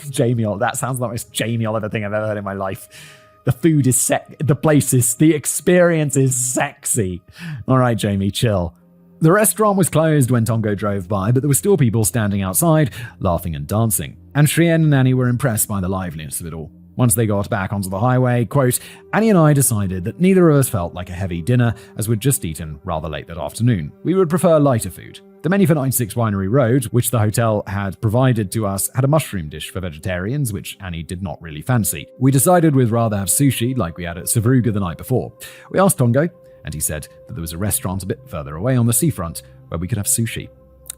Jamie Oliver, that sounds like the most Jamie Oliver thing I've ever heard in my life. The food is the place is, the experience is sexy. All right, Jamie, chill. The restaurant was closed when Tongo drove by, but there were still people standing outside, laughing and dancing. And Shrien and Annie were impressed by the liveliness of it all. Once they got back onto the highway, quote, Annie and I decided that neither of us felt like a heavy dinner, as we'd just eaten rather late that afternoon. We would prefer lighter food. The menu for 96 Winery Road, which the hotel had provided to us, had a mushroom dish for vegetarians, which Annie did not really fancy. We decided we'd rather have sushi like we had at Savruga the night before. We asked Tongo, and he said that there was a restaurant a bit further away on the seafront where we could have sushi.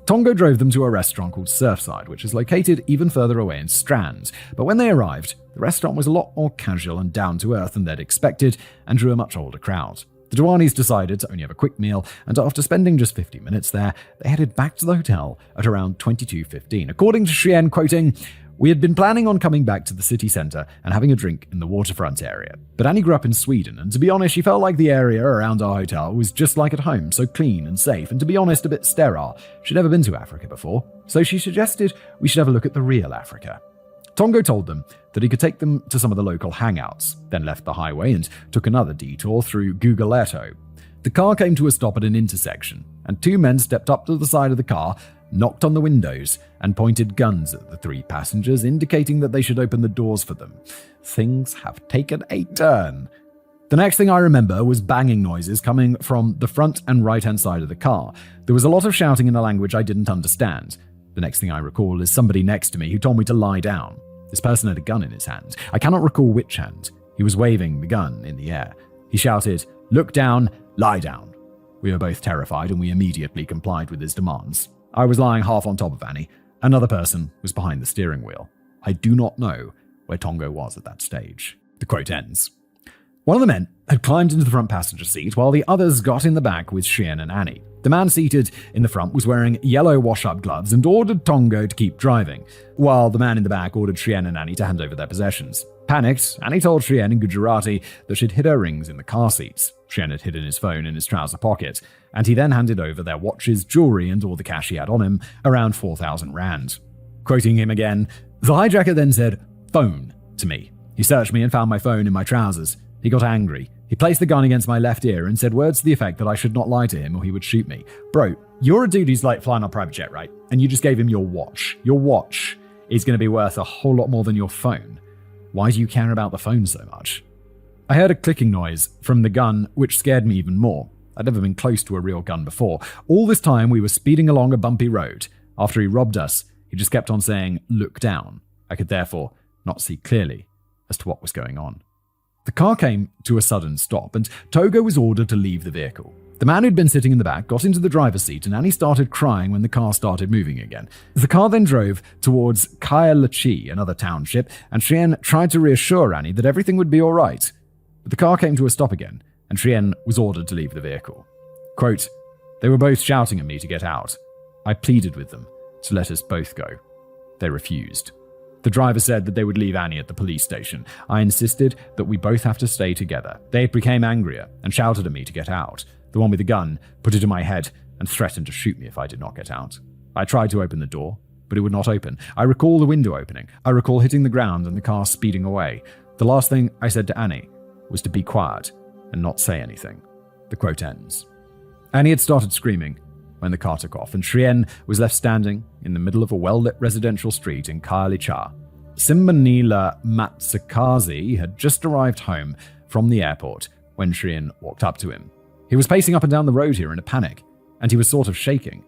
Tongo drove them to a restaurant called Surfside, which is located even further away in Strand. But when they arrived, the restaurant was a lot more casual and down-to-earth than they'd expected and drew a much older crowd. The Duanis decided to only have a quick meal, and after spending just 50 minutes there, they headed back to the hotel at around 22:15. According to Shrien, quoting, we had been planning on coming back to the city centre and having a drink in the waterfront area. But Annie grew up in Sweden, and to be honest, she felt like the area around our hotel was just like at home, so clean and safe, and to be honest, a bit sterile. She'd never been to Africa before, so she suggested we should have a look at the real Africa. Tongo told them that he could take them to some of the local hangouts, then left the highway and took another detour through Guguletto. The car came to a stop at an intersection, and two men stepped up to the side of the car, knocked on the windows, and pointed guns at the three passengers, indicating that they should open the doors for them. Things have taken a turn. The next thing I remember was banging noises coming from the front and right-hand side of the car. There was a lot of shouting in a language I didn't understand. The next thing I recall is somebody next to me who told me to lie down. This person had a gun in his hand. I cannot recall which hand. He was waving the gun in the air. He shouted, "Look down, lie down." We were both terrified and we immediately complied with his demands. I was lying half on top of Annie. Another person was behind the steering wheel. I do not know where Tongo was at that stage. The quote ends. One of the men had climbed into the front passenger seat while the others got in the back with Shrien and Annie. The man seated in the front was wearing yellow wash-up gloves and ordered Tongo to keep driving, while the man in the back ordered Shrien and Annie to hand over their possessions. Panicked, Annie told Shrien in Gujarati that she'd hid her rings in the car seats. Shrien had hidden his phone in his trouser pocket, and he then handed over their watches, jewelry, and all the cash he had on him, around 4,000 rand. Quoting him again, the hijacker then said, "Phone," to me. He searched me and found my phone in my trousers. He got angry. He placed the gun against my left ear and said words to the effect that I should not lie to him or he would shoot me. Bro, you're a dude who's like flying on a private jet, right? And you just gave him your watch. Your watch is going to be worth a whole lot more than your phone. Why do you care about the phone so much? I heard a clicking noise from the gun, which scared me even more. I'd never been close to a real gun before. All this time, we were speeding along a bumpy road. After he robbed us, he just kept on saying, "Look down." I could therefore not see clearly as to what was going on. The car came to a sudden stop, and Togo was ordered to leave the vehicle. The man who'd been sitting in the back got into the driver's seat, and Annie started crying when the car started moving again. The car then drove towards Kyalachi, another township, and Shrien tried to reassure Annie that everything would be all right. But the car came to a stop again, and Shrien was ordered to leave the vehicle. Quote, they were both shouting at me to get out. I pleaded with them to let us both go. They refused. The driver said that they would leave Annie at the police station. I insisted that we both have to stay together. They became angrier and shouted at me to get out. The one with the gun put it in my head and threatened to shoot me if I did not get out. I tried to open the door, but it would not open. I recall the window opening. I recall hitting the ground and the car speeding away. The last thing I said to Annie was to be quiet and not say anything. The quote ends. Annie had started screaming when the car took off, and Shrien was left standing in the middle of a well-lit residential street in Kyalicha. Simbanila Matsakazi had just arrived home from the airport when Shrien walked up to him. He was pacing up and down the road here in a panic, and he was sort of shaking.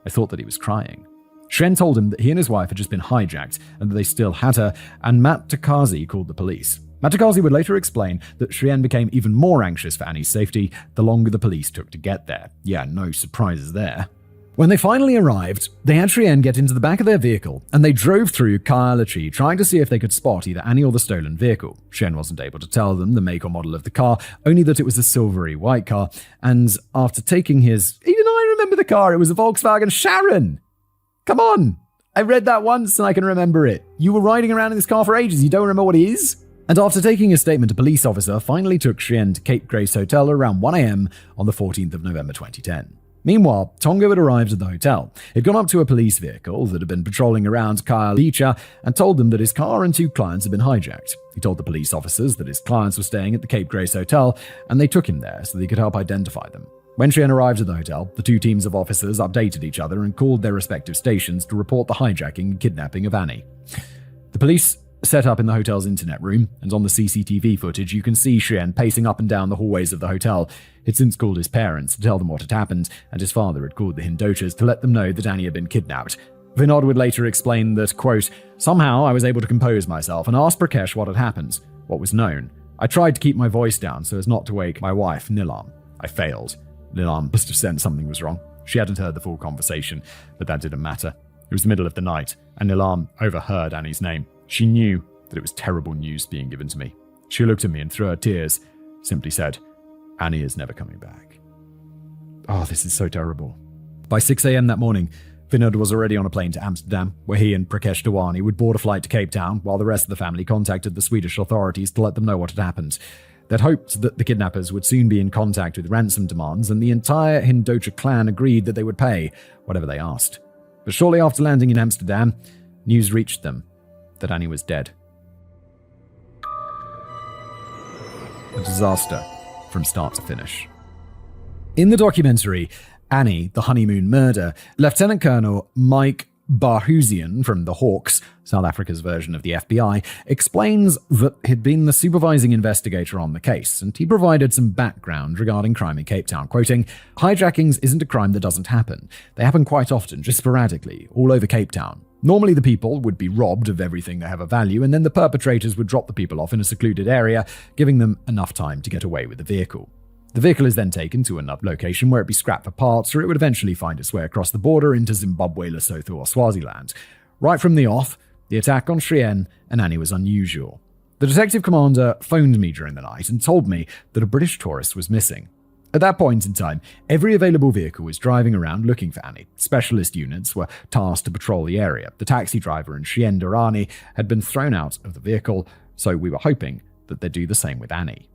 I thought that he was crying. Shrien told him that he and his wife had just been hijacked and that they still had her, and Matakazi called the police. Matakazi would later explain that Shrien became even more anxious for Annie's safety the longer the police took to get there. Yeah, no surprises there. When they finally arrived, they had Shrien get into the back of their vehicle and they drove through Kailachi trying to see if they could spot either Annie or the stolen vehicle. Shrien wasn't able to tell them the make or model of the car, only that it was a silvery white car, and after taking his... Even I remember the car, it was a Volkswagen Sharon! Come on! I read that once and I can remember it. You were riding around in this car for ages, you don't remember what it is? And after taking a statement, a police officer finally took Shrien to Cape Grace Hotel around 1 a.m. on the 14th of November 2010. Meanwhile, Tongo had arrived at the hotel. He'd gone up to a police vehicle that had been patrolling around Kailachi and told them that his car and 2 clients had been hijacked. He told the police officers that his clients were staying at the Cape Grace Hotel, and they took him there so they could help identify them. When Shrien arrived at the hotel, the 2 teams of officers updated each other and called their respective stations to report the hijacking and kidnapping of Annie. The police set up in the hotel's internet room, and on the CCTV footage you can see Shrien pacing up and down the hallways of the hotel. He'd since called his parents to tell them what had happened, and his father had called the Hindochas to let them know that Annie had been kidnapped. Vinod would later explain that, quote, "Somehow I was able to compose myself and ask Prakash what had happened, what was known. I tried to keep my voice down so as not to wake my wife, Nilam. I failed. Nilam must have sensed something was wrong. She hadn't heard the full conversation, but that didn't matter. It was the middle of the night, and Nilam overheard Annie's name. She knew that it was terrible news being given to me. She looked at me and through her tears, simply said, 'Annie is never coming back.'" Oh, this is so terrible. By 6 a.m. that morning, Vinod was already on a plane to Amsterdam, where he and Prakash Dawani would board a flight to Cape Town, while the rest of the family contacted the Swedish authorities to let them know what had happened. They'd hoped that the kidnappers would soon be in contact with ransom demands, and the entire Hindocha clan agreed that they would pay whatever they asked. But shortly after landing in Amsterdam, news reached them that Annie was dead. A disaster from start to finish. In the documentary, Annie, the Honeymoon Murder, Lieutenant Colonel Mike Barhusian from the Hawks, South Africa's version of the FBI, explains that he'd been the supervising investigator on the case, and he provided some background regarding crime in Cape Town, quoting, "Hijackings isn't a crime that doesn't happen. They happen quite often, just sporadically, all over Cape Town. Normally the people would be robbed of everything they have of value, and then the perpetrators would drop the people off in a secluded area, giving them enough time to get away with the vehicle. The vehicle is then taken to another location where it be scrapped for parts, or it would eventually find its way across the border into Zimbabwe, Lesotho, or Swaziland. Right from the off, the attack on Shrien and Annie was unusual. The detective commander phoned me during the night and told me that a British tourist was missing. At that point in time, every available vehicle was driving around looking for Annie. Specialist units were tasked to patrol the area. The taxi driver and Shrien Durrani had been thrown out of the vehicle, so we were hoping that they'd do the same with Annie.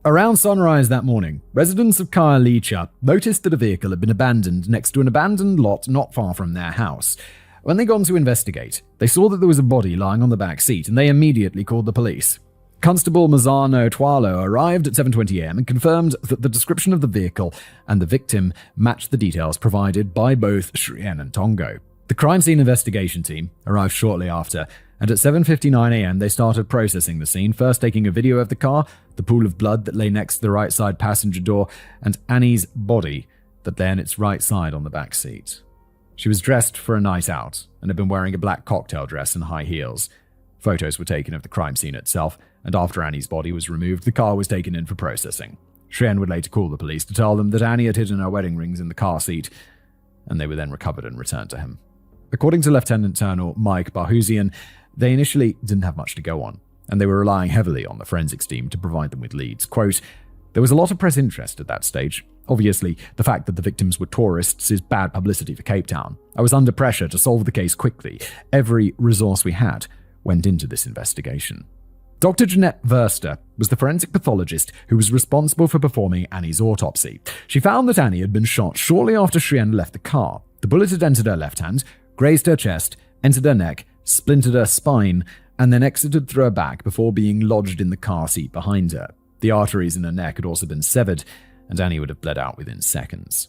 Around sunrise that morning, residents of Kailachi noticed that a vehicle had been abandoned next to an abandoned lot not far from their house. When they got to investigate, they saw that there was a body lying on the back seat, and they immediately called the police. Constable Mazzano Twalo arrived at 7:20 a.m. and confirmed that the description of the vehicle and the victim matched the details provided by both Shrien and Tongo. The crime scene investigation team arrived shortly after, and at 7:59 a.m. they started processing the scene, first taking a video of the car, the pool of blood that lay next to the right side passenger door, and Annie's body that lay on its right side on the back seat. She was dressed for a night out and had been wearing a black cocktail dress and high heels. Photos were taken of the crime scene itself, and after Annie's body was removed, the car was taken in for processing. Shrien would later call the police to tell them that Annie had hidden her wedding rings in the car seat, and they were then recovered and returned to him. According to Lieutenant Colonel Mike Barhusian, they initially didn't have much to go on, and they were relying heavily on the forensics team to provide them with leads. Quote, "There was a lot of press interest at that stage. Obviously, the fact that the victims were tourists is bad publicity for Cape Town. I was under pressure to solve the case quickly. Every resource we had went into this investigation." Dr. Jeanette Verster was the forensic pathologist who was responsible for performing Annie's autopsy. She found that Annie had been shot shortly after Shrien left the car. The bullet had entered her left hand, grazed her chest, entered her neck, splintered her spine, and then exited through her back before being lodged in the car seat behind her. The arteries in her neck had also been severed, and Annie would have bled out within seconds.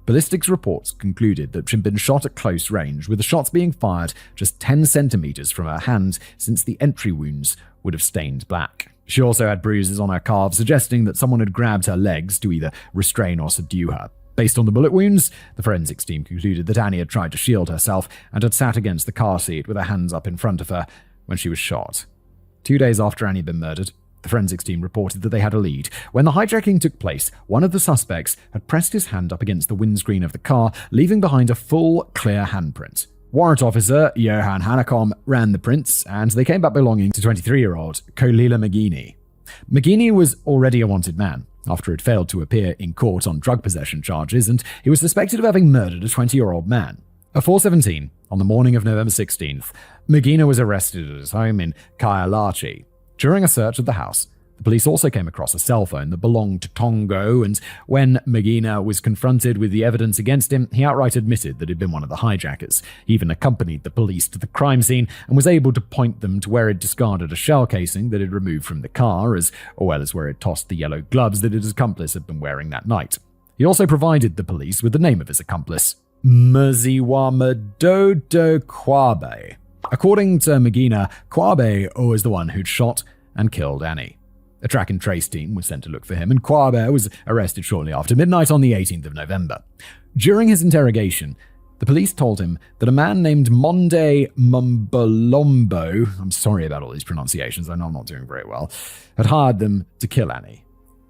Ballistics reports concluded that she'd been shot at close range, with the shots being fired just 10 centimeters from her hand, since the entry wounds would have stained black. She also had bruises on her calves, suggesting that someone had grabbed her legs to either restrain or subdue her. Based on the bullet wounds, the forensics team concluded that Annie had tried to shield herself and had sat against the car seat with her hands up in front of her when she was shot. 2 days after Annie had been murdered, The forensics team reported that they had a lead. When the hijacking took place, one of the suspects had pressed his hand up against the windscreen of the car, leaving behind a full, clear handprint. Warrant officer Johan Hanekom ran the prints, and they came back belonging to 23-year-old Kolila McGuiney. McGuiney was already a wanted man, after he'd failed to appear in court on drug possession charges, and he was suspected of having murdered a 20-year-old man. At 4:17, on the morning of November 16th, McGuiney was arrested at his home in Kyalachi. During a search of the house, the police also came across a cell phone that belonged to Tongo, and when McGuiney was confronted with the evidence against him, he outright admitted that he'd been one of the hijackers. He even accompanied the police to the crime scene and was able to point them to where he'd discarded a shell casing that he'd removed from the car, as well as where he'd tossed the yellow gloves that his accomplice had been wearing that night. He also provided the police with the name of his accomplice, Mziwamadodo Kwabe. According to McGuiney, Kwabe was the one who'd shot and killed Annie. A track and trace team was sent to look for him, and Kwabe was arrested shortly after midnight on the 18th of November. During his interrogation, the police told him that a man named Monde Mumbalombo, I'm sorry about all these pronunciations, I know I'm not doing very well, had hired them to kill Annie.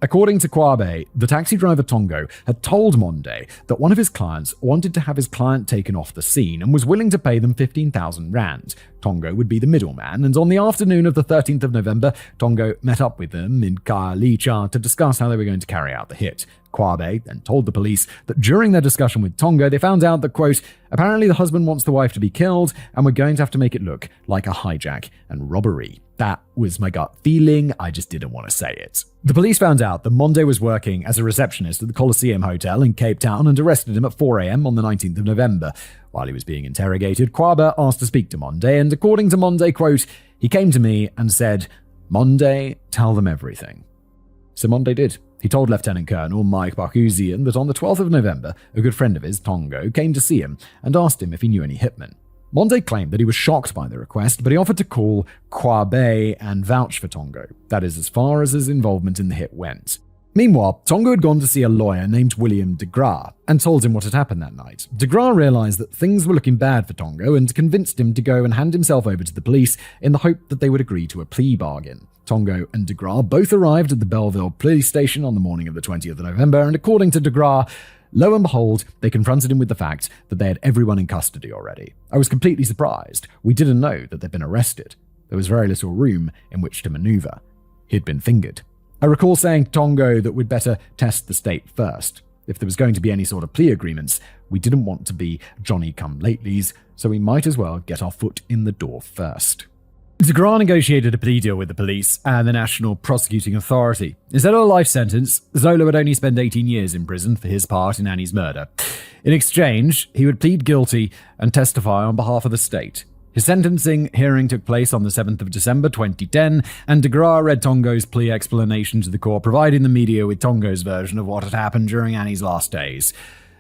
According to Kwabe, the taxi driver Tongo had told Monde that one of his clients wanted to have his client taken off the scene and was willing to pay them 15,000 rand. Tongo would be the middleman, and on the afternoon of the 13th of November, Tongo met up with them in Kyalicha to discuss how they were going to carry out the hit. Kwabe then told the police that during their discussion with Tongo, they found out that, quote, apparently the husband wants the wife to be killed, and we're going to have to make it look like a hijack and robbery. That was my gut feeling, I just didn't want to say it. The police found out that Monde was working as a receptionist at the Coliseum Hotel in Cape Town and arrested him at 4 a.m. on the 19th of November. While he was being interrogated, Kwabe asked to speak to Monde, and according to Monde, quote, he came to me and said, Monde, tell them everything. So Monde did. He told Lieutenant Colonel Mike Barkuzian that on the 12th of November, a good friend of his, Tongo, came to see him and asked him if he knew any hitmen. Monde claimed that he was shocked by the request, but he offered to call Kwabe and vouch for Tongo. That is as far as his involvement in the hit went. Meanwhile, Tongo had gone to see a lawyer named William de Graaf and told him what had happened that night. De Graaf realized that things were looking bad for Tongo and convinced him to go and hand himself over to the police in the hope that they would agree to a plea bargain. Tongo and de Graaf both arrived at the Belleville police station on the morning of the 20th of November, and according to de Graaf, lo and behold, they confronted him with the fact that they had everyone in custody already. I was completely surprised. We didn't know that they'd been arrested. There was very little room in which to maneuver. He'd been fingered. I recall saying to Tongo that we'd better test the state first. If there was going to be any sort of plea agreements, we didn't want to be Johnny-come-latelys, so we might as well get our foot in the door first. De Graaf negotiated a plea deal with the police and the National Prosecuting Authority. Instead of a life sentence, Zola would only spend 18 years in prison for his part in Annie's murder. In exchange, he would plead guilty and testify on behalf of the state. His sentencing hearing took place on the 7th of December 2010, and de Graaf read Tongo's plea explanation to the court, providing the media with Tongo's version of what had happened during Annie's last days.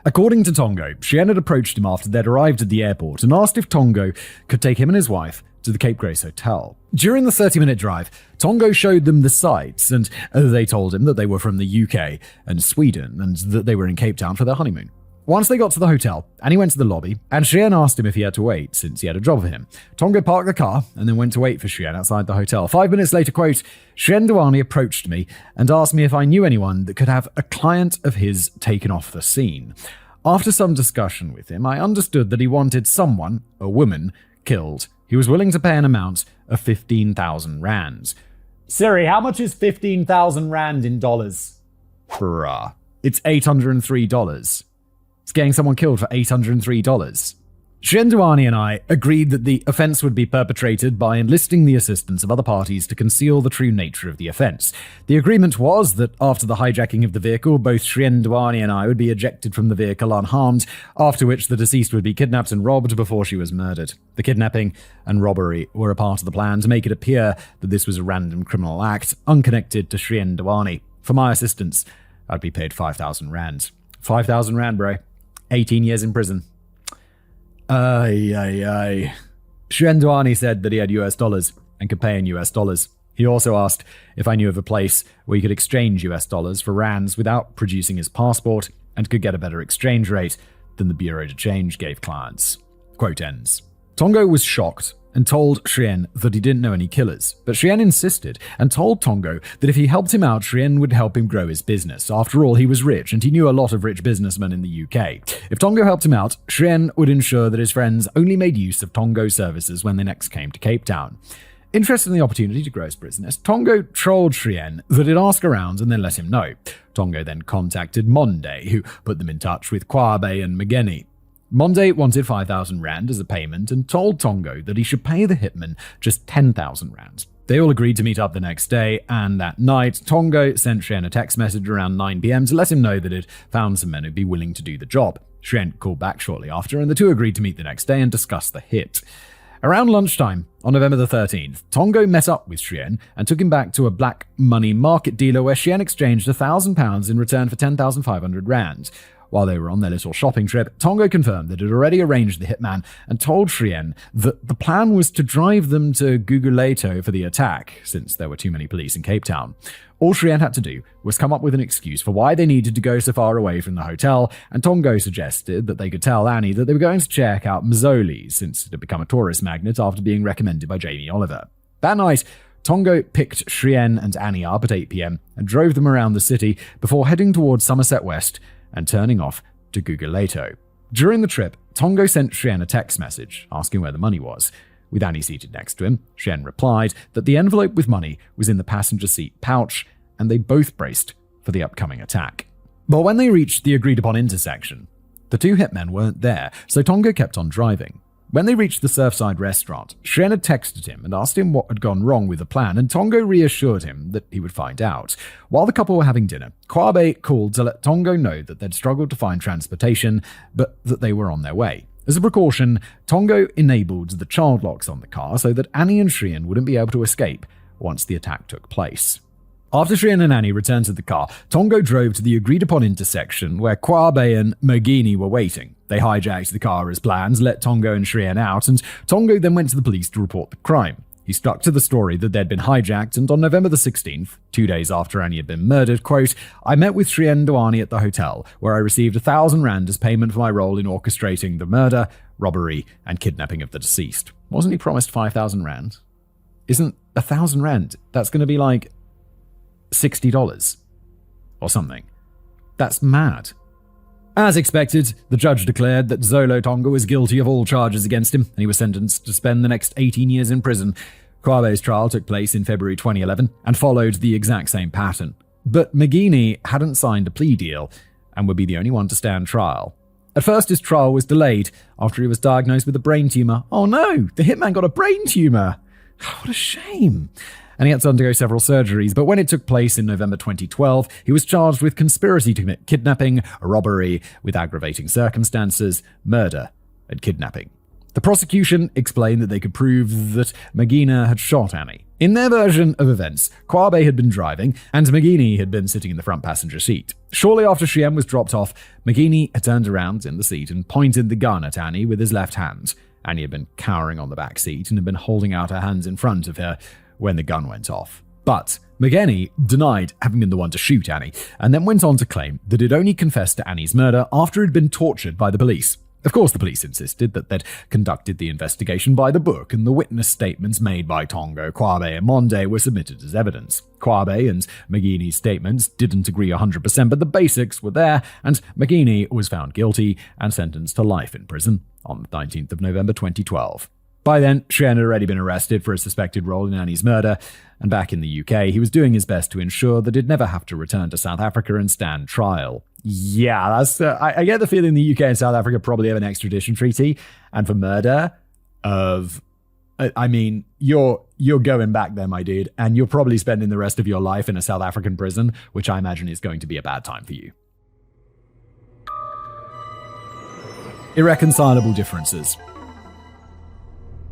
According to Tongo, Chien had approached him after they'd arrived at the airport and asked if Tongo could take him and his wife to the Cape Grace Hotel. During the 30-minute drive, Tongo showed them the sights, and they told him that they were from the UK and Sweden and that they were in Cape Town for their honeymoon. Once they got to the hotel, Annie went to the lobby, and Chien asked him if he had to wait, since he had a job for him. Tongo parked the car and then went to wait for Chien outside the hotel. 5 minutes later, quote, Chien Duani approached me and asked me if I knew anyone that could have a client of his taken off the scene. After some discussion with him, I understood that he wanted someone, a woman, killed. He was willing to pay an amount of 15,000 rands. Siri, how much is 15,000 rand in dollars? Bruh. It's $803. It's getting someone killed for $803. Chien Duani and I agreed that the offense would be perpetrated by enlisting the assistance of other parties to conceal the true nature of the offense. The agreement was that after the hijacking of the vehicle, both Chien Duani and I would be ejected from the vehicle unharmed, after which the deceased would be kidnapped and robbed before she was murdered. The kidnapping and robbery were a part of the plan to make it appear that this was a random criminal act, unconnected to Chien Duani. For my assistance, I'd be paid 5,000 rand. 5,000 rand, bro. 18 years in prison. Chien Duani said that he had US dollars and could pay in US dollars. He also asked if I knew of a place where he could exchange US dollars for rands without producing his passport and could get a better exchange rate than the Bureau de Change gave clients. Quote ends. Tongo was shocked and told Shrien that he didn't know any killers, but Shrien insisted and told Tongo that if he helped him out, Shrien would help him grow his business. After all, he was rich and he knew a lot of rich businessmen in the UK. If Tongo helped him out, Shrien would ensure that his friends only made use of Tongo's services when they next came to Cape Town. Interested in the opportunity to grow his business, Tongo trolled Shrien that he'd ask around and then let him know. Tongo then contacted Monde, who put them in touch with Kwabe and Guinea. Monde wanted 5,000 rand as a payment and told Tongo that he should pay the hitman just 10,000 rand. They all agreed to meet up the next day, and that night, Tongo sent Shrien a text message around 9 p.m. to let him know that he'd found some men who'd be willing to do the job. Shrien called back shortly after, and the two agreed to meet the next day and discuss the hit. Around lunchtime, on November the 13th, Tongo met up with Shrien and took him back to a black money market dealer where Shrien exchanged £1,000 in return for 10,500 rand. While they were on their little shopping trip, Tongo confirmed that it had already arranged the hitman and told Shrien that the plan was to drive them to Guguleto for the attack, since there were too many police in Cape Town. All Shrien had to do was come up with an excuse for why they needed to go so far away from the hotel, and Tongo suggested that they could tell Annie that they were going to check out Mazzoli's, since it had become a tourist magnet after being recommended by Jamie Oliver. That night, Tongo picked Shrien and Annie up at 8 p.m. and drove them around the city before heading towards Somerset West and turning off to Guguleto. During the trip, Tongo sent Shrien a text message asking where the money was. With Annie seated next to him, Shrien replied that the envelope with money was in the passenger seat pouch, and they both braced for the upcoming attack. But when they reached the agreed-upon intersection, the two hitmen weren't there, so Tongo kept on driving. When they reached the Surfside restaurant, Shrien had texted him and asked him what had gone wrong with the plan, and Tongo reassured him that he would find out. While the couple were having dinner, Kwabe called to let Tongo know that they'd struggled to find transportation, but that they were on their way. As a precaution, Tongo enabled the child locks on the car so that Annie and Shrien wouldn't be able to escape once the attack took place. After Shrien and Annie returned to the car, Tongo drove to the agreed-upon intersection where Kwabe and Mogini were waiting. They hijacked the car as planned, let Tongo and Shrien out, and Tongo then went to the police to report the crime. He stuck to the story that they'd been hijacked, and on November the 16th, 2 days after Annie had been murdered, quote, "I met with Shrien Douani at the hotel, where I received 1,000 rand as payment for my role in orchestrating the murder, robbery, and kidnapping of the deceased." Wasn't he promised 5,000 rand? Isn't 1,000 rand? That's going to be like $60 or something. That's mad. As expected, the judge declared that Zolo Tongo was guilty of all charges against him, and he was sentenced to spend the next 18 years in prison. Kwabe's trial took place in February 2011 and followed the exact same pattern. But Mogini hadn't signed a plea deal and would be the only one to stand trial. At first, his trial was delayed after he was diagnosed with a brain tumor. Oh no, the hitman got a brain tumor. What a shame. And he had to undergo several surgeries, but when it took place in November 2012, he was charged with conspiracy to commit kidnapping, robbery with aggravating circumstances, murder, and kidnapping. The prosecution explained that they could prove that Mogini had shot Annie. In their version of events, Kwabe had been driving, and Mogini had been sitting in the front passenger seat. Shortly after Shrien was dropped off, Mogini had turned around in the seat and pointed the gun at Annie with his left hand. Annie had been cowering on the back seat and had been holding out her hands in front of her when the gun went off. But Mogini denied having been the one to shoot Annie, and then went on to claim that he'd only confessed to Annie's murder after he'd been tortured by the police. Of course, the police insisted that they'd conducted the investigation by the book, and the witness statements made by Tongo, Kwabe, and Monde were submitted as evidence. Kwabe and Mogini's statements didn't agree 100%, but the basics were there, and Mogini was found guilty and sentenced to life in prison on the 19th of November 2012. By then, Shrien had already been arrested for a suspected role in Annie's murder, and back in the UK, he was doing his best to ensure that he'd never have to return to South Africa and stand trial. Yeah, that's. I get the feeling the UK and South Africa probably have an extradition treaty, and for murder of, I mean, you're going back there, my dude, and you're probably spending the rest of your life in a South African prison, which I imagine is going to be a bad time for you. Irreconcilable differences.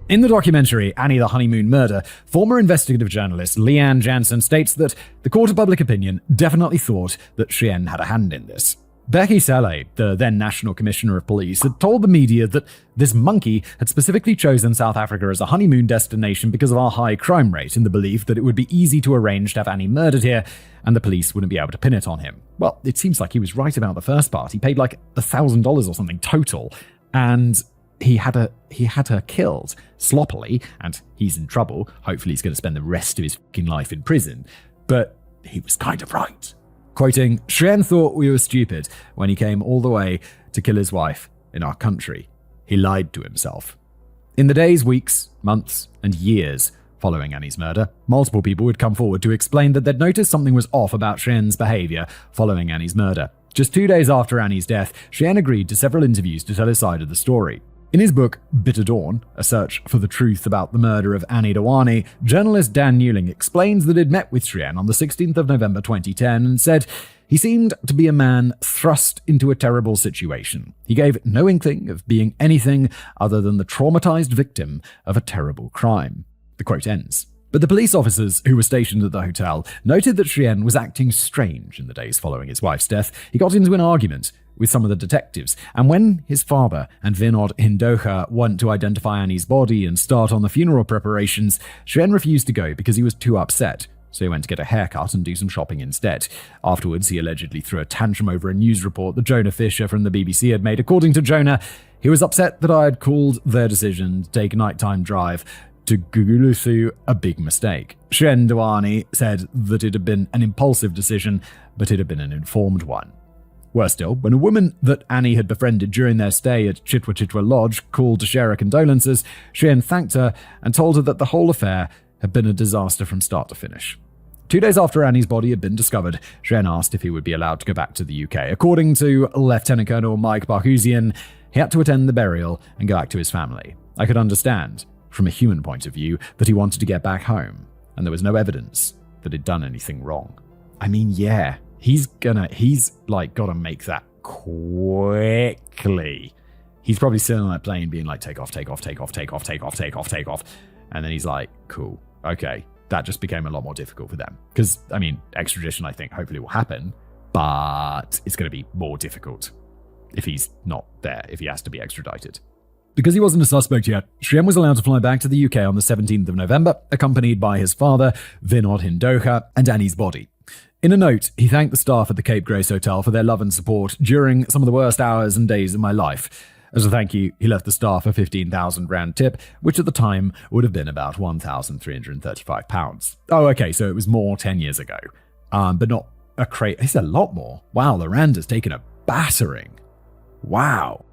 In the documentary Annie the Honeymoon Murder, former investigative journalist Leanne Jansen states that the court of public opinion definitely thought that Shrien had a hand in this. Becky Saleh, the then National Commissioner of Police, had told the media that this monkey had specifically chosen South Africa as a honeymoon destination because of our high crime rate, in the belief that it would be easy to arrange to have Annie murdered here and the police wouldn't be able to pin it on him. Well, it seems like he was right about the first part. He paid like $1,000 or something total, and he had her killed sloppily, and he's in trouble. Hopefully he's going to spend the rest of his fucking life in prison. But he was kind of right. Quoting, Shrien thought we were stupid when he came all the way to kill his wife in our country. He lied to himself. In the days, weeks, months, and years following Annie's murder, multiple people would come forward to explain that they'd noticed something was off about Shrien's behavior following Annie's murder. Just 2 days after Annie's death, Shrien agreed to several interviews to tell his side of the story. In his book, Bitter Dawn, a search for the truth about the murder of Annie Dewani, journalist Dan Newling explains that he'd met with Shrien on the 16th of November 2010 and said he seemed to be a man thrust into a terrible situation. He gave no inkling of being anything other than the traumatized victim of a terrible crime. The quote ends. But the police officers who were stationed at the hotel noted that Shrien was acting strange in the days following his wife's death. He got into an argument with some of the detectives, and when his father and Vinod Hindocha went to identify Annie's body and start on the funeral preparations, Shrien refused to go because he was too upset, so he went to get a haircut and do some shopping instead. Afterwards, he allegedly threw a tantrum over a news report that Jonah Fisher from the BBC had made. According to Jonah, he was upset that I had called their decision to take a nighttime drive to Gugulusu a big mistake. Shrien Dewani said that it had been an impulsive decision, but it had been an informed one. Worse still, when a woman that Annie had befriended during their stay at Chitwa Chitwa Lodge called to share her condolences, Shrien thanked her and told her that the whole affair had been a disaster from start to finish. 2 days after Annie's body had been discovered, Shrien asked if he would be allowed to go back to the UK. According to Lieutenant Colonel Mike Barhusian, he had to attend the burial and go back to his family. I could understand, from a human point of view, that he wanted to get back home, and there was no evidence that he'd done anything wrong. I mean, yeah, he's gotta make that quickly. He's probably sitting on that plane being like, take off. And then he's like, cool, okay. That just became a lot more difficult for them. Because, I mean, extradition, I think, hopefully will happen, but it's going to be more difficult if he's not there, if he has to be extradited. Because he wasn't a suspect yet, Shrien was allowed to fly back to the UK on the 17th of November, accompanied by his father, Vinod Hindocha, and Annie's body. In a note, he thanked the staff at the Cape Grace Hotel for their love and support during some of the worst hours and days of my life. As a thank you, he left the staff a 15,000 rand tip, which at the time would have been about £1,335. Oh, okay, so it was more 10 years ago. But not a it's a lot more. Wow, the rand has taken a battering. Wow.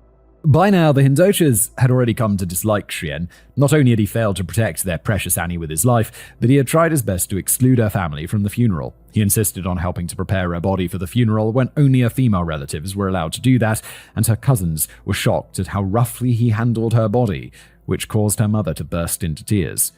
By now, the Hindochas had already come to dislike Shrien. Not only had he failed to protect their precious Annie with his life, but he had tried his best to exclude her family from the funeral. He insisted on helping to prepare her body for the funeral when only her female relatives were allowed to do that, and her cousins were shocked at how roughly he handled her body, which caused her mother to burst into tears.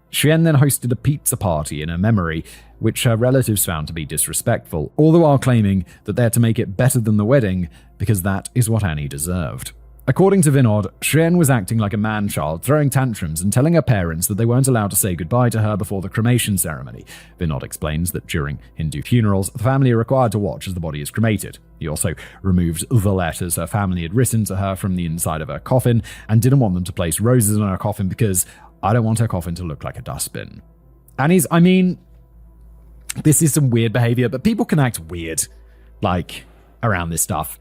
Shrien then hosted a pizza party in her memory, which her relatives found to be disrespectful, all the while claiming that they had to make it better than the wedding because that is what Annie deserved. According to Vinod, Shrien was acting like a man-child, throwing tantrums and telling her parents that they weren't allowed to say goodbye to her before the cremation ceremony. Vinod explains that during Hindu funerals, the family are required to watch as the body is cremated. He also removed the letters her family had written to her from the inside of her coffin and didn't want them to place roses on her coffin because I don't want her coffin to look like a dustbin. This is some weird behavior, but people can act weird, around this stuff.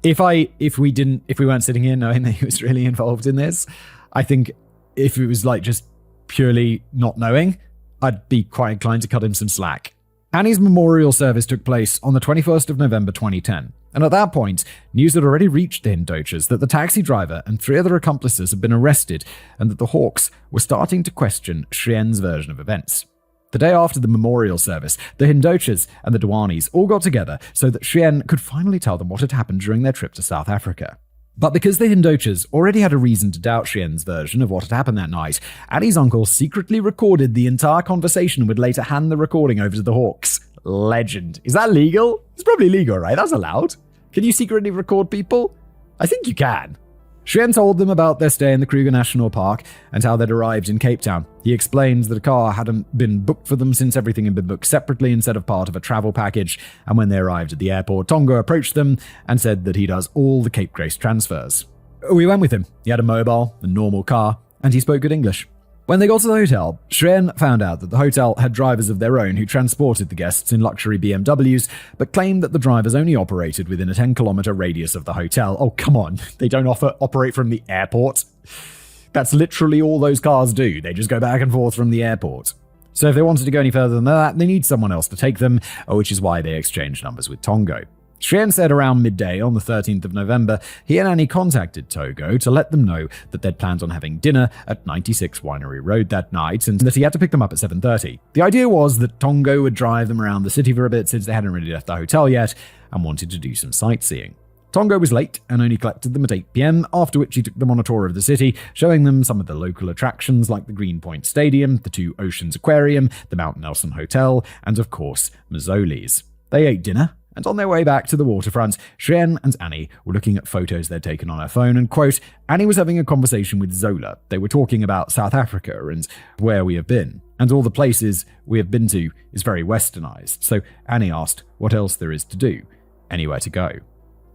If we weren't sitting here knowing that he was really involved in this, I think if it was just purely not knowing, I'd be quite inclined to cut him some slack. Annie's memorial service took place on the 21st of November 2010. And at that point, news had already reached the Hindochas that the taxi driver and 3 other accomplices had been arrested and that the Hawks were starting to question Shrien's version of events. The day after the memorial service, the Hindochas and the Dewanis all got together so that Shrien could finally tell them what had happened during their trip to South Africa. But because the Hindochas already had a reason to doubt Shrien's version of what had happened that night, Annie's uncle secretly recorded the entire conversation and would later hand the recording over to the Hawks. Legend. Is that legal? It's probably legal, right? That's allowed. Can you secretly record people? I think you can. Shrien told them about their stay in the Kruger National Park and how they'd arrived in Cape Town. He explains that a car hadn't been booked for them since everything had been booked separately instead of part of a travel package, and when they arrived at the airport, Tonga approached them and said that he does all the Cape Grace transfers. We went with him. He had a mobile, a normal car, and he spoke good English. When they got to the hotel, Shrien found out that the hotel had drivers of their own who transported the guests in luxury BMWs, but claimed that the drivers only operated within a 10-kilometer radius of the hotel. Oh, come on. They don't operate from the airport. That's literally all those cars do. They just go back and forth from the airport. So if they wanted to go any further than that, they need someone else to take them, which is why they exchanged numbers with Tongo. Shrien said around midday on the 13th of November, he and Annie contacted Togo to let them know that they'd planned on having dinner at 96 Winery Road that night and that he had to pick them up at 7:30. The idea was that Tongo would drive them around the city for a bit since they hadn't really left the hotel yet and wanted to do some sightseeing. Tongo was late and only collected them at 8 p.m, after which he took them on a tour of the city, showing them some of the local attractions like the Greenpoint Stadium, the Two Oceans Aquarium, the Mount Nelson Hotel, and of course, Mazzoli's. They ate dinner, and on their way back to the waterfront, Shrien and Annie were looking at photos they'd taken on her phone, and quote, Annie was having a conversation with Zola. They were talking about South Africa and where we have been, and all the places we have been to is very westernized, so Annie asked what else there is to do, anywhere to go.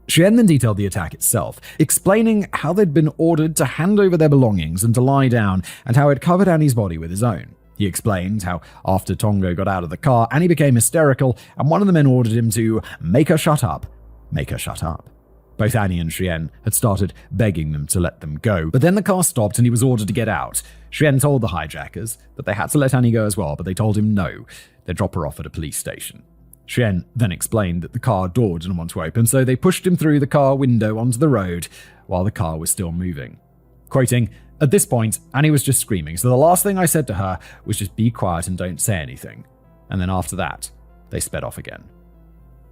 Shrien then detailed the attack itself, explaining how they'd been ordered to hand over their belongings and to lie down, and how it covered Annie's body with his own. He explained how after Tongo got out of the car, Annie became hysterical, and one of the men ordered him to make her shut up. Make her shut up. Both Annie and Shrien had started begging them to let them go, but then the car stopped and he was ordered to get out. Shrien told the hijackers that they had to let Annie go as well, but they told him no, they'd drop her off at a police station. Shrien then explained that the car door didn't want to open, so they pushed him through the car window onto the road while the car was still moving. Quoting, at this point, Annie was just screaming, so the last thing I said to her was just be quiet and don't say anything. And then after that, they sped off again.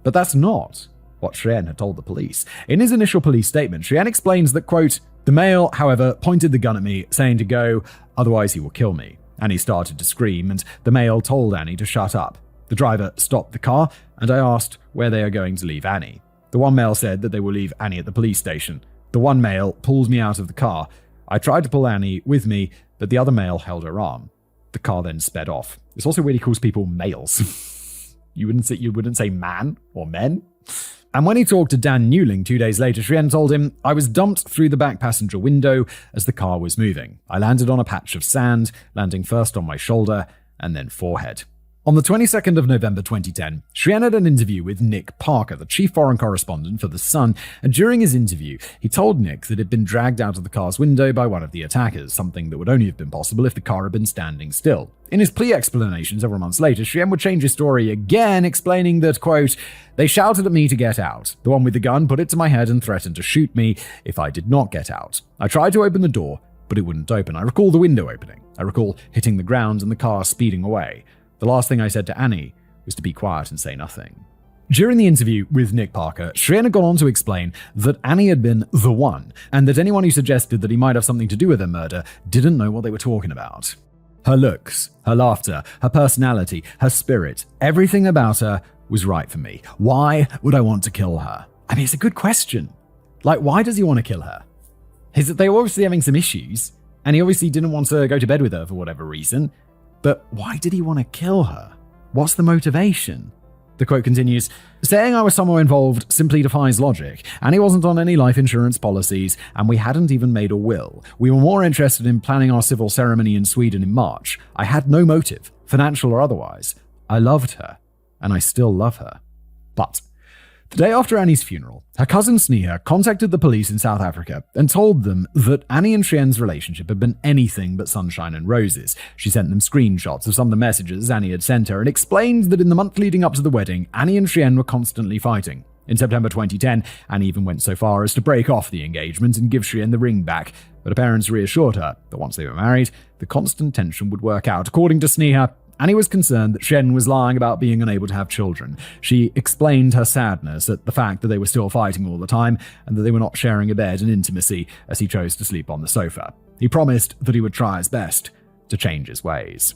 But that's not what Shrien had told the police. In his initial police statement, Shrien explains that, quote, the male, however, pointed the gun at me, saying to go, otherwise he will kill me. Annie started to scream, and the male told Annie to shut up. The driver stopped the car, and I asked where they are going to leave Annie. The one male said that they will leave Annie at the police station. The one male pulled me out of the car. I tried to pull Annie with me, but the other male held her arm. The car then sped off. It's also weird he calls people males. You wouldn't say man or men? And when he talked to Dan Newling 2 days later, Shrien told him, I was dumped through the back passenger window as the car was moving. I landed on a patch of sand, landing first on my shoulder and then forehead. On the 22nd of November 2010, Shrien had an interview with Nick Parker, the chief foreign correspondent for The Sun, and during his interview, he told Nick that it had been dragged out of the car's window by one of the attackers, something that would only have been possible if the car had been standing still. In his plea explanation several months later, Shrien would change his story again, explaining that, quote, they shouted at me to get out. The one with the gun put it to my head and threatened to shoot me if I did not get out. I tried to open the door, but it wouldn't open. I recall the window opening. I recall hitting the ground and the car speeding away. The last thing I said to Annie was to be quiet and say nothing. During the interview with Nick Parker, Shrien had gone on to explain that Annie had been the one, and that anyone who suggested that he might have something to do with her murder didn't know what they were talking about. Her looks, her laughter, her personality, her spirit, everything about her was right for me. Why would I want to kill her? I mean, it's a good question. Like, why does he want to kill her? They were obviously having some issues, and he obviously didn't want to go to bed with her for whatever reason. But why did he want to kill her? What's the motivation? The quote continues, saying I was somehow involved simply defies logic. Annie wasn't on any life insurance policies, and we hadn't even made a will. We were more interested in planning our civil ceremony in Sweden in March. I had no motive, financial or otherwise. I loved her, and I still love her. But the day after Annie's funeral, her cousin Sneha contacted the police in South Africa and told them that Annie and Shrien's relationship had been anything but sunshine and roses. She sent them screenshots of some of the messages Annie had sent her and explained that in the month leading up to the wedding, Annie and Shrien were constantly fighting. In September 2010, Annie even went so far as to break off the engagement and give Shrien the ring back, but her parents reassured her that once they were married, the constant tension would work out. According to Sneha, Annie was concerned that Shrien was lying about being unable to have children. She explained her sadness at the fact that they were still fighting all the time and that they were not sharing a bed and intimacy as he chose to sleep on the sofa. He promised that he would try his best to change his ways.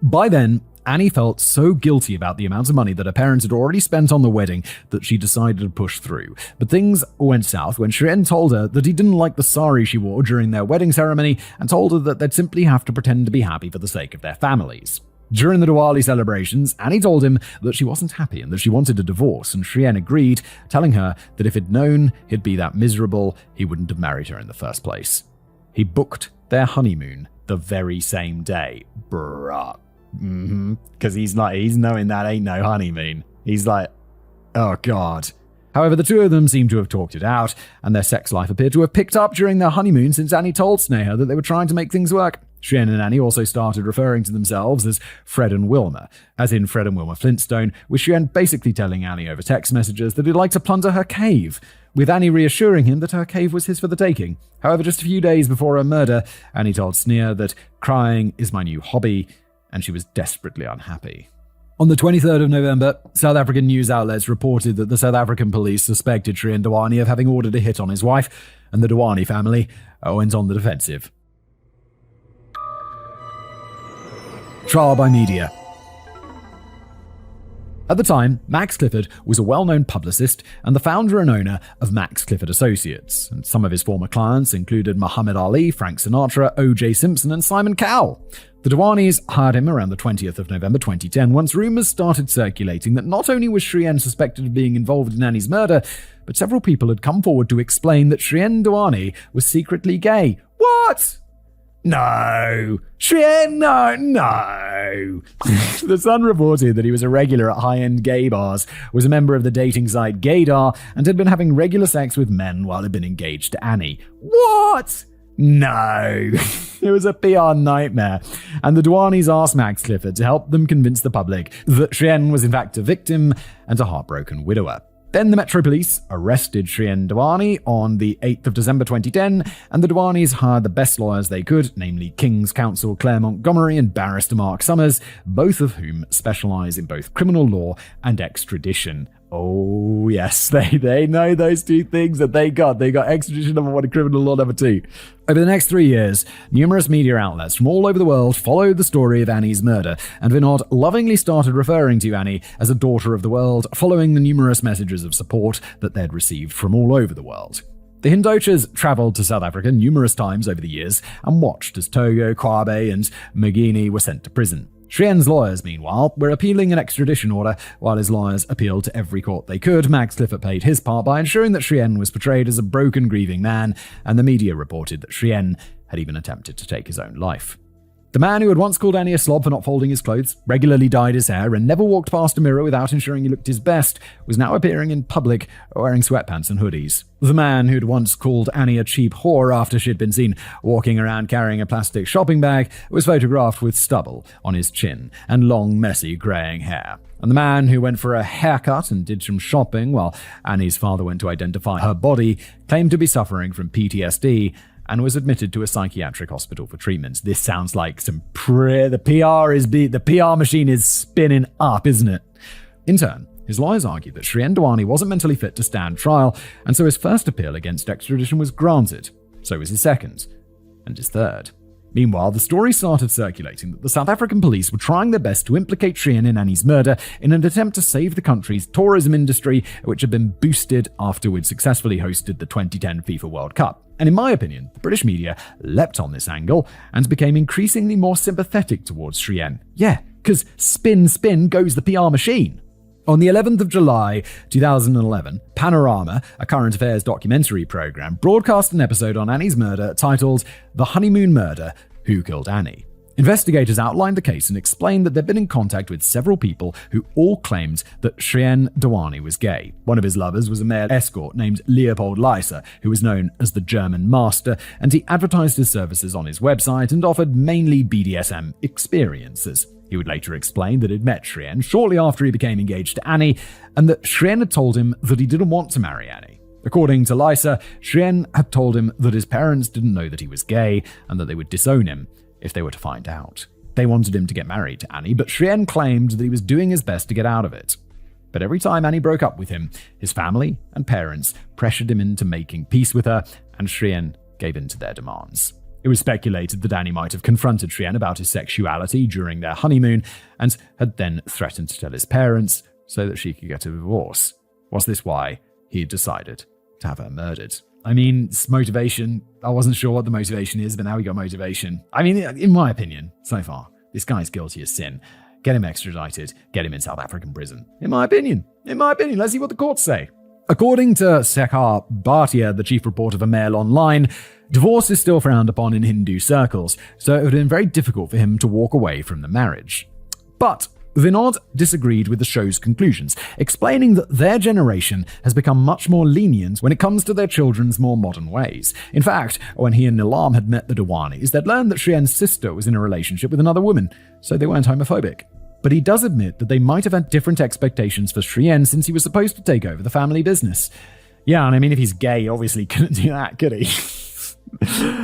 By then, Annie felt so guilty about the amount of money that her parents had already spent on the wedding that she decided to push through. But things went south when Shrien told her that he didn't like the sari she wore during their wedding ceremony and told her that they'd simply have to pretend to be happy for the sake of their families. During the Diwali celebrations, Annie told him that she wasn't happy and that she wanted a divorce, and Shrien agreed, telling her that if he'd known he'd be that miserable, he wouldn't have married her in the first place. He booked their honeymoon the very same day. Bruh. Because he's knowing that ain't no honeymoon. He's like, oh God. However, the two of them seem to have talked it out, and their sex life appeared to have picked up during their honeymoon since Annie told Sneha that they were trying to make things work. Shrien and Annie also started referring to themselves as Fred and Wilma, as in Fred and Wilma Flintstone, with Shrien basically telling Annie over text messages that he'd like to plunder her cave, with Annie reassuring him that her cave was his for the taking. However, just a few days before her murder, Annie told Sneha that crying is my new hobby, and she was desperately unhappy. On the 23rd of November, South African news outlets reported that the South African police suspected Shrien Dewani of having ordered a hit on his wife, and the Dewani family went on the defensive. Trial by media. At the time, Max Clifford was a well-known publicist and the founder and owner of Max Clifford Associates, and some of his former clients included Muhammad Ali, Frank Sinatra, O.J. Simpson, and Simon Cowell. The Dewanis hired him around the 20th of November 2010 once rumours started circulating that not only was Shrien suspected of being involved in Annie's murder, but several people had come forward to explain that Shrien Dewani was secretly gay. What? No. Shrien, no. The Sun reported that he was a regular at high-end gay bars, was a member of the dating site Gaydar, and had been having regular sex with men while he'd been engaged to Annie. What? No. It was a PR nightmare. And the Dewanis asked Max Clifford to help them convince the public that Shrien was in fact a victim and a heartbroken widower. Then the Metro Police arrested Shrien Dewani on the 8th of December 2010, and the Dewanis hired the best lawyers they could, namely King's Counsel Claire Montgomery and barrister Mark Summers, both of whom specialise in both criminal law and extradition. Oh, yes, they know those two things that they got. They got extradition number 1 and criminal law number 2. Over the next 3 years, numerous media outlets from all over the world followed the story of Annie's murder, and Vinod lovingly started referring to Annie as a daughter of the world, following the numerous messages of support that they'd received from all over the world. The Hindochas travelled to South Africa numerous times over the years and watched as Togo, Kwabe, and Guinea were sent to prison. Shrien's lawyers, meanwhile, were appealing an extradition order. While his lawyers appealed to every court they could, Max Clifford played his part by ensuring that Shrien was portrayed as a broken, grieving man, and the media reported that Shrien had even attempted to take his own life. The man who had once called Annie a slob for not folding his clothes, regularly dyed his hair, and never walked past a mirror without ensuring he looked his best, was now appearing in public wearing sweatpants and hoodies. The man who'd once called Annie a cheap whore after she'd been seen walking around carrying a plastic shopping bag was photographed with stubble on his chin and long, messy, greying hair. And the man who went for a haircut and did some shopping while Annie's father went to identify her body claimed to be suffering from PTSD and was admitted to a psychiatric hospital for treatment. This sounds like some the PR machine is spinning up, isn't it? In turn, his lawyers argued that Shrien Dewani wasn't mentally fit to stand trial, and so his first appeal against extradition was granted. So was his second, and his third. Meanwhile, the story started circulating that the South African police were trying their best to implicate Shrien in Annie's murder in an attempt to save the country's tourism industry, which had been boosted after we'd successfully hosted the 2010 FIFA World Cup. And in my opinion, the British media leapt on this angle and became increasingly more sympathetic towards Shrien. Yeah, because spin goes the PR machine. On the 11th of July 2011, Panorama, a current affairs documentary program, broadcast an episode on Annie's murder titled The Honeymoon Murder, Who Killed Annie? Investigators outlined the case and explained that they'd been in contact with several people who all claimed that Shrien Dewani was gay. One of his lovers was a male escort named Leopold Leiser, who was known as the German Master, and he advertised his services on his website and offered mainly BDSM experiences. He would later explain that he'd met Shrien shortly after he became engaged to Annie, and that Shrien had told him that he didn't want to marry Annie. According to Leiser, Shrien had told him that his parents didn't know that he was gay and that they would disown him if they were to find out. They wanted him to get married to Annie, but Shrien claimed that he was doing his best to get out of it. But every time Annie broke up with him, his family and parents pressured him into making peace with her, and Shrien gave in to their demands. It was speculated that Annie might have confronted Shrien about his sexuality during their honeymoon and had then threatened to tell his parents so that she could get a divorce. Was this why he had decided to have her murdered? I mean, it's motivation. I wasn't sure what the motivation is, but now we got motivation. I mean, in my opinion, so far, this guy's guilty as sin. Get him extradited, get him in South African prison. In my opinion. Let's see what the courts say. According to Sekhar Bhatia, the chief reporter for Mail Online, divorce is still frowned upon in Hindu circles, so it would have been very difficult for him to walk away from the marriage. But Vinod disagreed with the show's conclusions, explaining that their generation has become much more lenient when it comes to their children's more modern ways. In fact, when he and Nilam had met the Dewanis, they'd learned that Shrien's sister was in a relationship with another woman, so they weren't homophobic. But he does admit that they might have had different expectations for Shrien since he was supposed to take over the family business. Yeah, and I mean, if he's gay, he obviously couldn't do that, could he?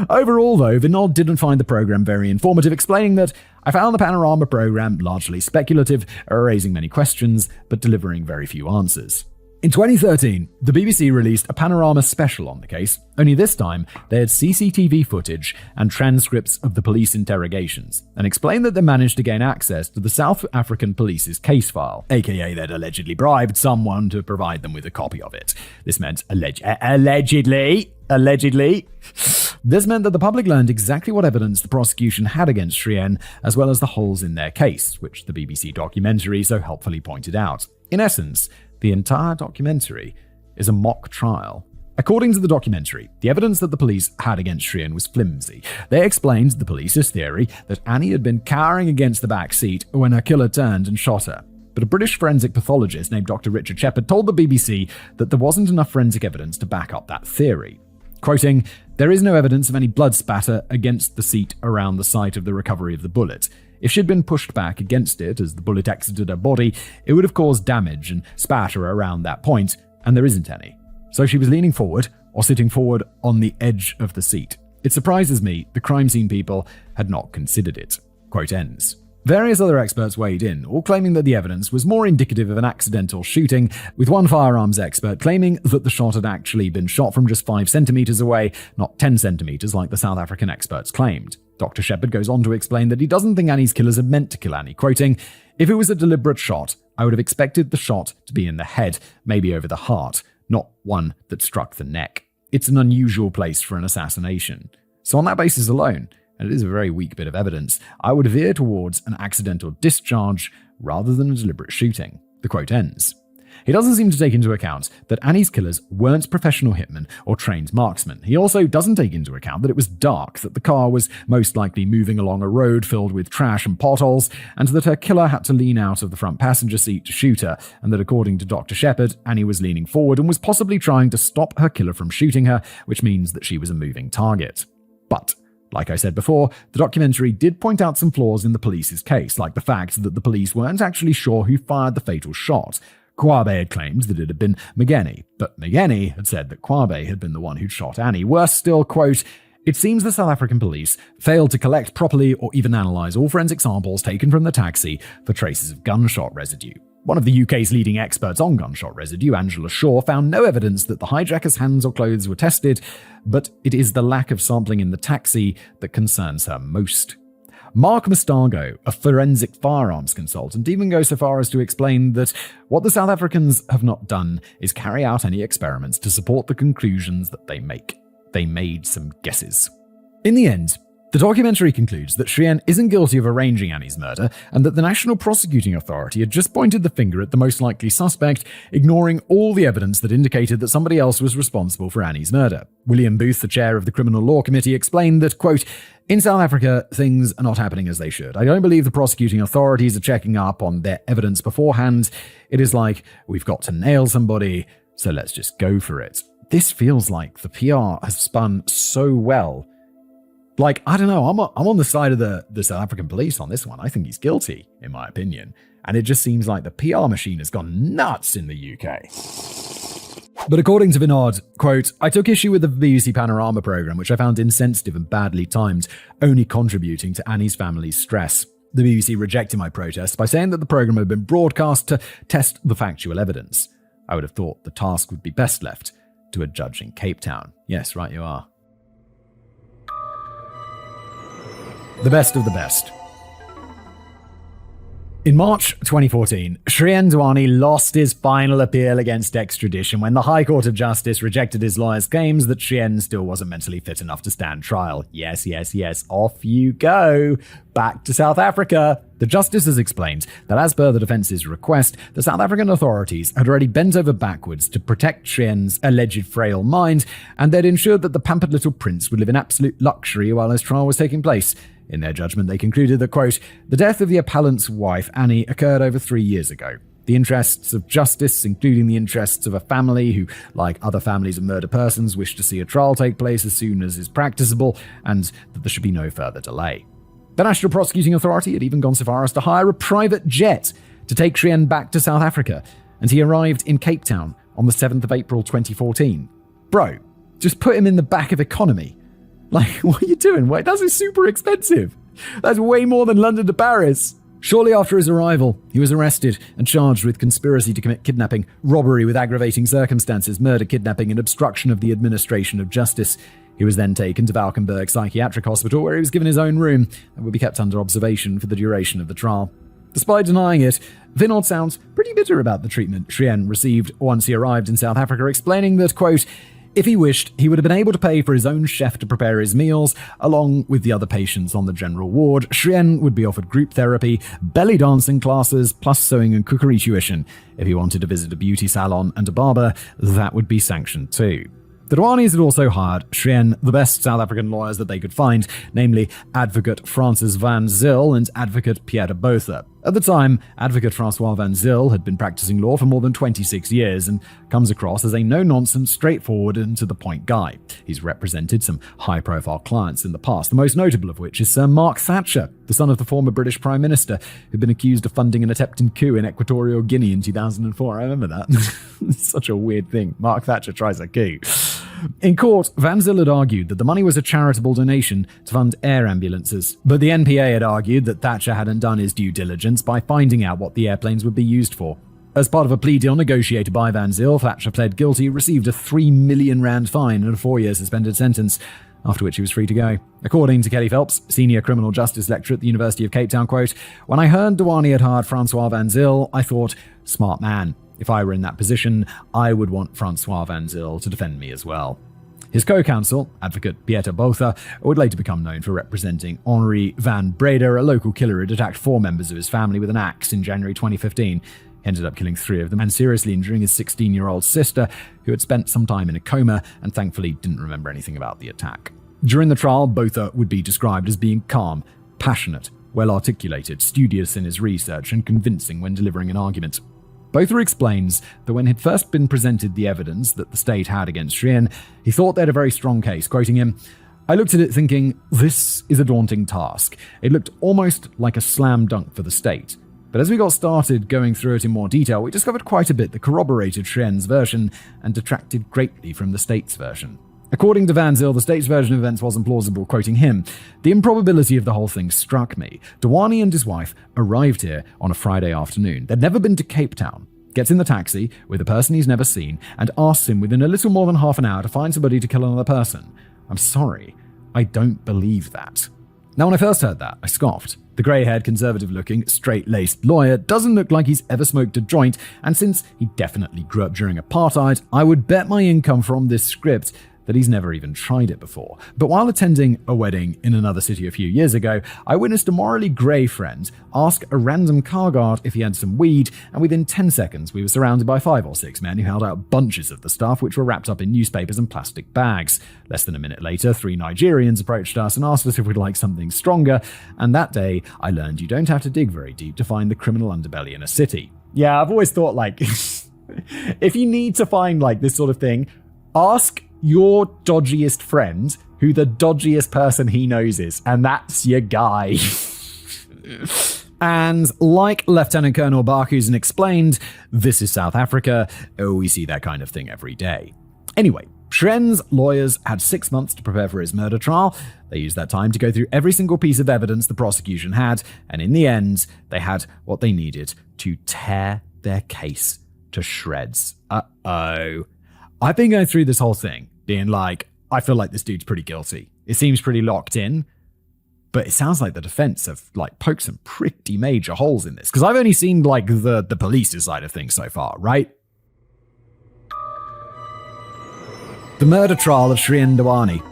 Overall, though, Vinod didn't find the program very informative, explaining that I found the Panorama program largely speculative, raising many questions, but delivering very few answers. In 2013, the BBC released a Panorama special on the case, only this time they had CCTV footage and transcripts of the police interrogations, and explained that they managed to gain access to the South African police's case file, aka they'd allegedly bribed someone to provide them with a copy of it. This meant allegedly. This meant that the public learned exactly what evidence the prosecution had against Shrien, as well as the holes in their case, which the BBC documentary so helpfully pointed out. In essence, the entire documentary is a mock trial. According to the documentary, the evidence that the police had against Shrien was flimsy. They explained the police's theory that Annie had been cowering against the back seat when her killer turned and shot her. But a British forensic pathologist named Dr. Richard Shepherd told the BBC that there wasn't enough forensic evidence to back up that theory. Quoting, "There is no evidence of any blood spatter against the seat around the site of the recovery of the bullet. If she'd been pushed back against it as the bullet exited her body, it would have caused damage and spatter around that point, and there isn't any. So she was leaning forward or sitting forward on the edge of the seat. It surprises me the crime scene people had not considered it." Quote ends. Various other experts weighed in, all claiming that the evidence was more indicative of an accidental shooting, with one firearms expert claiming that the shot had actually been shot from just 5 centimeters away, not 10 centimeters like the South African experts claimed. Dr. Shepherd goes on to explain that he doesn't think Annie's killers had meant to kill Annie, quoting, "If it was a deliberate shot, I would have expected the shot to be in the head, maybe over the heart, not one that struck the neck. It's an unusual place for an assassination. So on that basis alone, and it is a very weak bit of evidence, I would veer towards an accidental discharge rather than a deliberate shooting." The quote ends. He doesn't seem to take into account that Annie's killers weren't professional hitmen or trained marksmen. He also doesn't take into account that it was dark, that the car was most likely moving along a road filled with trash and potholes, and that her killer had to lean out of the front passenger seat to shoot her, and that according to Dr. Shepherd, Annie was leaning forward and was possibly trying to stop her killer from shooting her, which means that she was a moving target. But like I said before, the documentary did point out some flaws in the police's case, like the fact that the police weren't actually sure who fired the fatal shot. Kwabe had claimed that it had been Mageni, but Mageni had said that Kwabe had been the one who'd shot Annie. Worse still, quote, "It seems the South African police failed to collect properly or even analyze all forensic samples taken from the taxi for traces of gunshot residue." One of the UK's leading experts on gunshot residue, Angela Shaw, found no evidence that the hijacker's hands or clothes were tested, but it is the lack of sampling in the taxi that concerns her most. Mark Mustago, a forensic firearms consultant, even goes so far as to explain that what the South Africans have not done is carry out any experiments to support the conclusions that they make. They made some guesses. In the end, the documentary concludes that Shrien isn't guilty of arranging Annie's murder, and that the National Prosecuting Authority had just pointed the finger at the most likely suspect, ignoring all the evidence that indicated that somebody else was responsible for Annie's murder. William Booth, the chair of the Criminal Law Committee, explained that, quote, "In South Africa, things are not happening as they should. I don't believe the prosecuting authorities are checking up on their evidence beforehand. It is like, we've got to nail somebody, so let's just go for it." This feels like the PR has spun so well. Like, I don't know, I'm on the side of the South African police on this one. I think he's guilty, in my opinion. And it just seems like the PR machine has gone nuts in the UK. But according to Vinod, quote, "I took issue with the BBC Panorama programme, which I found insensitive and badly timed, only contributing to Annie's family's stress. The BBC rejected my protest by saying that the programme had been broadcast to test the factual evidence. I would have thought the task would be best left to a judge in Cape Town." Yes, right you are. The best of the best. In March 2014, Shrien Dewani lost his final appeal against extradition when the High Court of Justice rejected his lawyer's claims that Shrien still wasn't mentally fit enough to stand trial. Yes, off you go. Back to South Africa. The The justices explained that as per the defence's request, the South African authorities had already bent over backwards to protect Srien's alleged frail mind, and they'd ensured that the pampered little prince would live in absolute luxury while his trial was taking place. In their judgment, they concluded that, quote, the death of the appellant's wife, Annie, occurred over 3 years ago. The interests of justice, including the interests of a family who, like other families of murdered persons, wish to see a trial take place as soon as is practicable, and that there should be no further delay. The National Prosecuting Authority had even gone so far as to hire a private jet to take Srien back to South Africa, and he arrived in Cape Town on the 7th of April 2014. Bro, just put him in the back of economy. Like, what are you doing? Wait, that's super expensive. That's way more than London to Paris. Shortly after his arrival, he was arrested and charged with conspiracy to commit kidnapping, robbery with aggravating circumstances, murder, kidnapping, and obstruction of the administration of justice. He was then taken to Valkenburg Psychiatric Hospital, where he was given his own room and would be kept under observation for the duration of the trial. Despite denying it, Vinod sounds pretty bitter about the treatment Srien received once he arrived in South Africa, explaining that, quote, if he wished, he would have been able to pay for his own chef to prepare his meals, along with the other patients on the general ward. Srien would be offered group therapy, belly dancing classes, plus sewing and cookery tuition. If he wanted to visit a beauty salon and a barber, that would be sanctioned too. The Dwanis had also hired Srien the best South African lawyers that they could find, namely Advocate Francis van Zyl and Advocate Pieter Botha. At the time, Advocate Francois van Zyl had been practicing law for more than 26 years and comes across as a no-nonsense, straightforward and to-the-point guy. He's represented some high-profile clients in the past, the most notable of which is Sir Mark Thatcher, the son of the former British Prime Minister, who'd been accused of funding an attempted coup in Equatorial Guinea in 2004. I remember that. It's such a weird thing. Mark Thatcher tries a coup. In court, Van Zyl had argued that the money was a charitable donation to fund air ambulances, but the NPA had argued that Thatcher hadn't done his due diligence by finding out what the airplanes would be used for. As part of a plea deal negotiated by Van Zyl, Thatcher pled guilty, received a R3 million fine and a 4-year suspended sentence, after which he was free to go. According to Kelly Phelps, senior criminal justice lecturer at the University of Cape Town, quote, when I heard Dewani had hired Francois Van Zyl, I thought, smart man. If I were in that position, I would want Francois Van Zyl to defend me as well. His co-counsel, Advocate Pieter Botha, would later become known for representing Henri van Breda, a local killer who had attacked 4 members of his family with an axe in January 2015. He ended up killing 3 of them and seriously injuring his 16-year-old sister, who had spent some time in a coma and thankfully didn't remember anything about the attack. During the trial, Botha would be described as being calm, passionate, well-articulated, studious in his research, and convincing when delivering an argument. Botha explains that when he'd first been presented the evidence that the state had against Srien, he thought they had a very strong case, quoting him, I looked at it thinking, this is a daunting task. It looked almost like a slam dunk for the state. But as we got started going through it in more detail, we discovered quite a bit that corroborated Srien's version and detracted greatly from the state's version. According to Van Zyl, the state's version of events wasn't plausible, quoting him, the improbability of the whole thing struck me. Dewani and his wife arrived here on a Friday afternoon. They'd never been to Cape Town. Gets in the taxi with a person he's never seen and asks him within a little more than half an hour to find somebody to kill another person. I'm sorry, I don't believe that. Now, when I first heard that, I scoffed. The grey-haired, conservative-looking, straight-laced lawyer doesn't look like he's ever smoked a joint, and since he definitely grew up during apartheid, I would bet my income from this script that he's never even tried it before. But while attending a wedding in another city a few years ago, I witnessed a morally grey friend ask a random car guard if he had some weed, and within 10 seconds we were surrounded by 5 or 6 men who held out bunches of the stuff, which were wrapped up in newspapers and plastic bags. Less than a minute later, 3 Nigerians approached us and asked us if we'd like something stronger, and that day I learned you don't have to dig very deep to find the criminal underbelly in a city. Yeah, I've always thought, like, if you need to find, like, this sort of thing, ask your dodgiest friend who the dodgiest person he knows is, and that's your guy. And like Lieutenant Colonel Barkhusen explained, this is South Africa. We see that kind of thing every day. Anyway, Srien's lawyers had 6 months to prepare for his murder trial. They used that time to go through every single piece of evidence the prosecution had, and in the end, they had what they needed to tear their case to shreds. I've been going through this whole thing, being like, I feel like this dude's pretty guilty. It seems pretty locked in, but it sounds like the defense have, like, poked some pretty major holes in this. Because I've only seen, like, the police's side of things so far, right? The murder trial of Srien Dewani.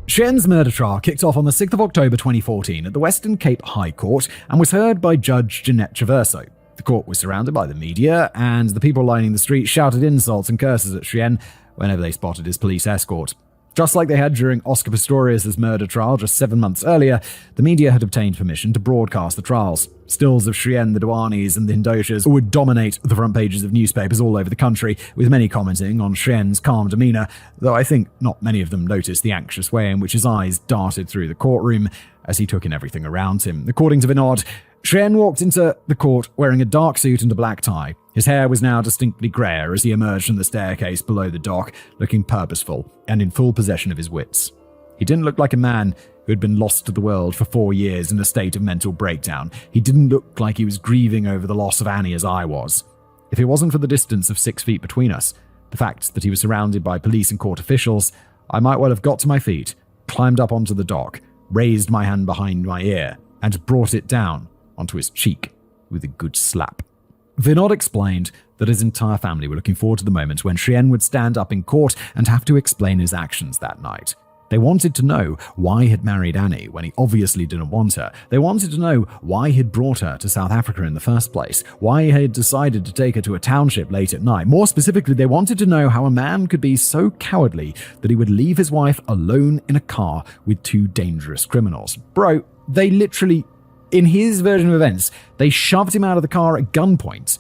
Shien's murder trial kicked off on the 6th of October 2014 at the Western Cape High Court and was heard by Judge Jeanette Traverso. The court was surrounded by the media, and the people lining the street shouted insults and curses at Chien whenever they spotted his police escort. Just like they had during Oscar Pistorius' murder trial just 7 months earlier, the media had obtained permission to broadcast the trials. Stills of Chien, the Duanis, and the Hindoshas would dominate the front pages of newspapers all over the country, with many commenting on Chien's calm demeanor, though I think not many of them noticed the anxious way in which his eyes darted through the courtroom as he took in everything around him. According to Vinod, Chien walked into the court wearing a dark suit and a black tie. His hair was now distinctly grayer as he emerged from the staircase below the dock, looking purposeful and in full possession of his wits. He didn't look like a man who had been lost to the world for 4 years in a state of mental breakdown. He didn't look like he was grieving over the loss of Annie as I was. If it wasn't for the distance of 6 feet between us, the fact that he was surrounded by police and court officials, I might well have got to my feet, climbed up onto the dock, raised my hand behind my ear, and brought it down onto his cheek with a good slap. Vinod explained that his entire family were looking forward to the moment when Chien would stand up in court and have to explain his actions that night. They wanted to know why he had married Annie when he obviously didn't want her. They wanted to know why he'd brought her to South Africa in the first place, why he had decided to take her to a township late at night. More specifically, they wanted to know how a man could be so cowardly that he would leave his wife alone in a car with 2 dangerous criminals. Bro, they literally, in his version of events, they shoved him out of the car at gunpoint.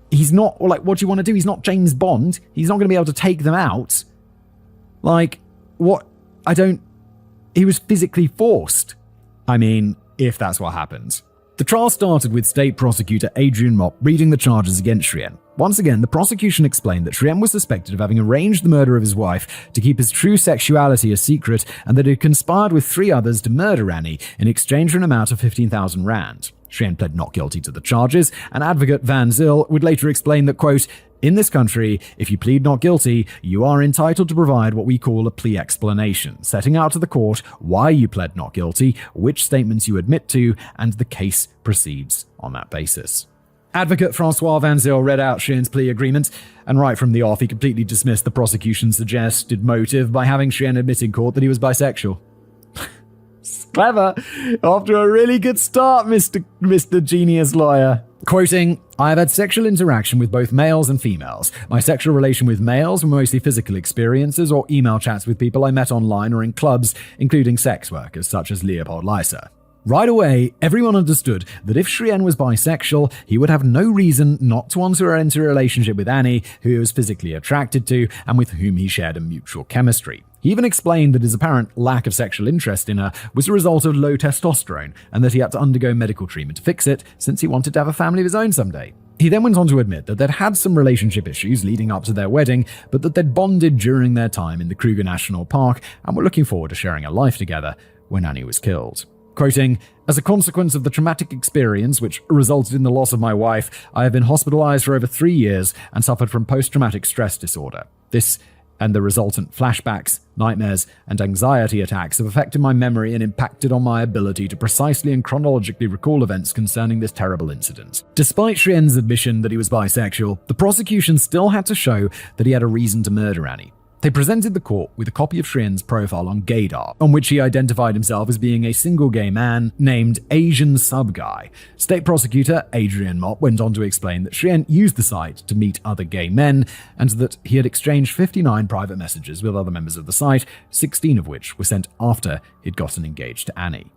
He's not, like, what do you want to do? He's not James Bond. He's not going to be able to take them out. Like, what? He was physically forced. I mean, if that's what happens. The trial started with State Prosecutor Adrian Mop reading the charges against Chien. Once again, the prosecution explained that Chien was suspected of having arranged the murder of his wife to keep his true sexuality a secret, and that he had conspired with 3 others to murder Annie in exchange for an amount of 15,000 rand. Chien pled not guilty to the charges, and advocate Van Zyl would later explain that, quote, "In this country, if you plead not guilty, you are entitled to provide what we call a plea explanation, setting out to the court why you pled not guilty, which statements you admit to, and the case proceeds on that basis." Advocate Francois Van Zyl read out Chien's plea agreement, and right from the off, he completely dismissed the prosecution's suggested motive by having Chien admit in court that he was bisexual. Clever. Off to a really good start, Mr. Genius Lawyer. Quoting, "I have had sexual interaction with both males and females. My sexual relation with males were mostly physical experiences or email chats with people I met online or in clubs, including sex workers such as Leopold Leiser." Right away, everyone understood that if Chien was bisexual, he would have no reason not to want to enter a relationship with Annie, who he was physically attracted to and with whom he shared a mutual chemistry. He even explained that his apparent lack of sexual interest in her was a result of low testosterone, and that he had to undergo medical treatment to fix it since he wanted to have a family of his own someday. He then went on to admit that they'd had some relationship issues leading up to their wedding, but that they'd bonded during their time in the Kruger National Park and were looking forward to sharing a life together when Annie was killed. Quoting, "As a consequence of the traumatic experience which resulted in the loss of my wife, I have been hospitalized for over 3 years and suffered from post-traumatic stress disorder. This and the resultant flashbacks, nightmares, and anxiety attacks have affected my memory and impacted on my ability to precisely and chronologically recall events concerning this terrible incident." Despite Chien's admission that he was bisexual, the prosecution still had to show that he had a reason to murder Annie. They presented the court with a copy of Chien's profile on Gaydar, on which he identified himself as being a single gay man named Asian Sub-Guy. State prosecutor Adrian Mop went on to explain that Chien used the site to meet other gay men, and that he had exchanged 59 private messages with other members of the site, 16 of which were sent after he'd gotten engaged to Annie.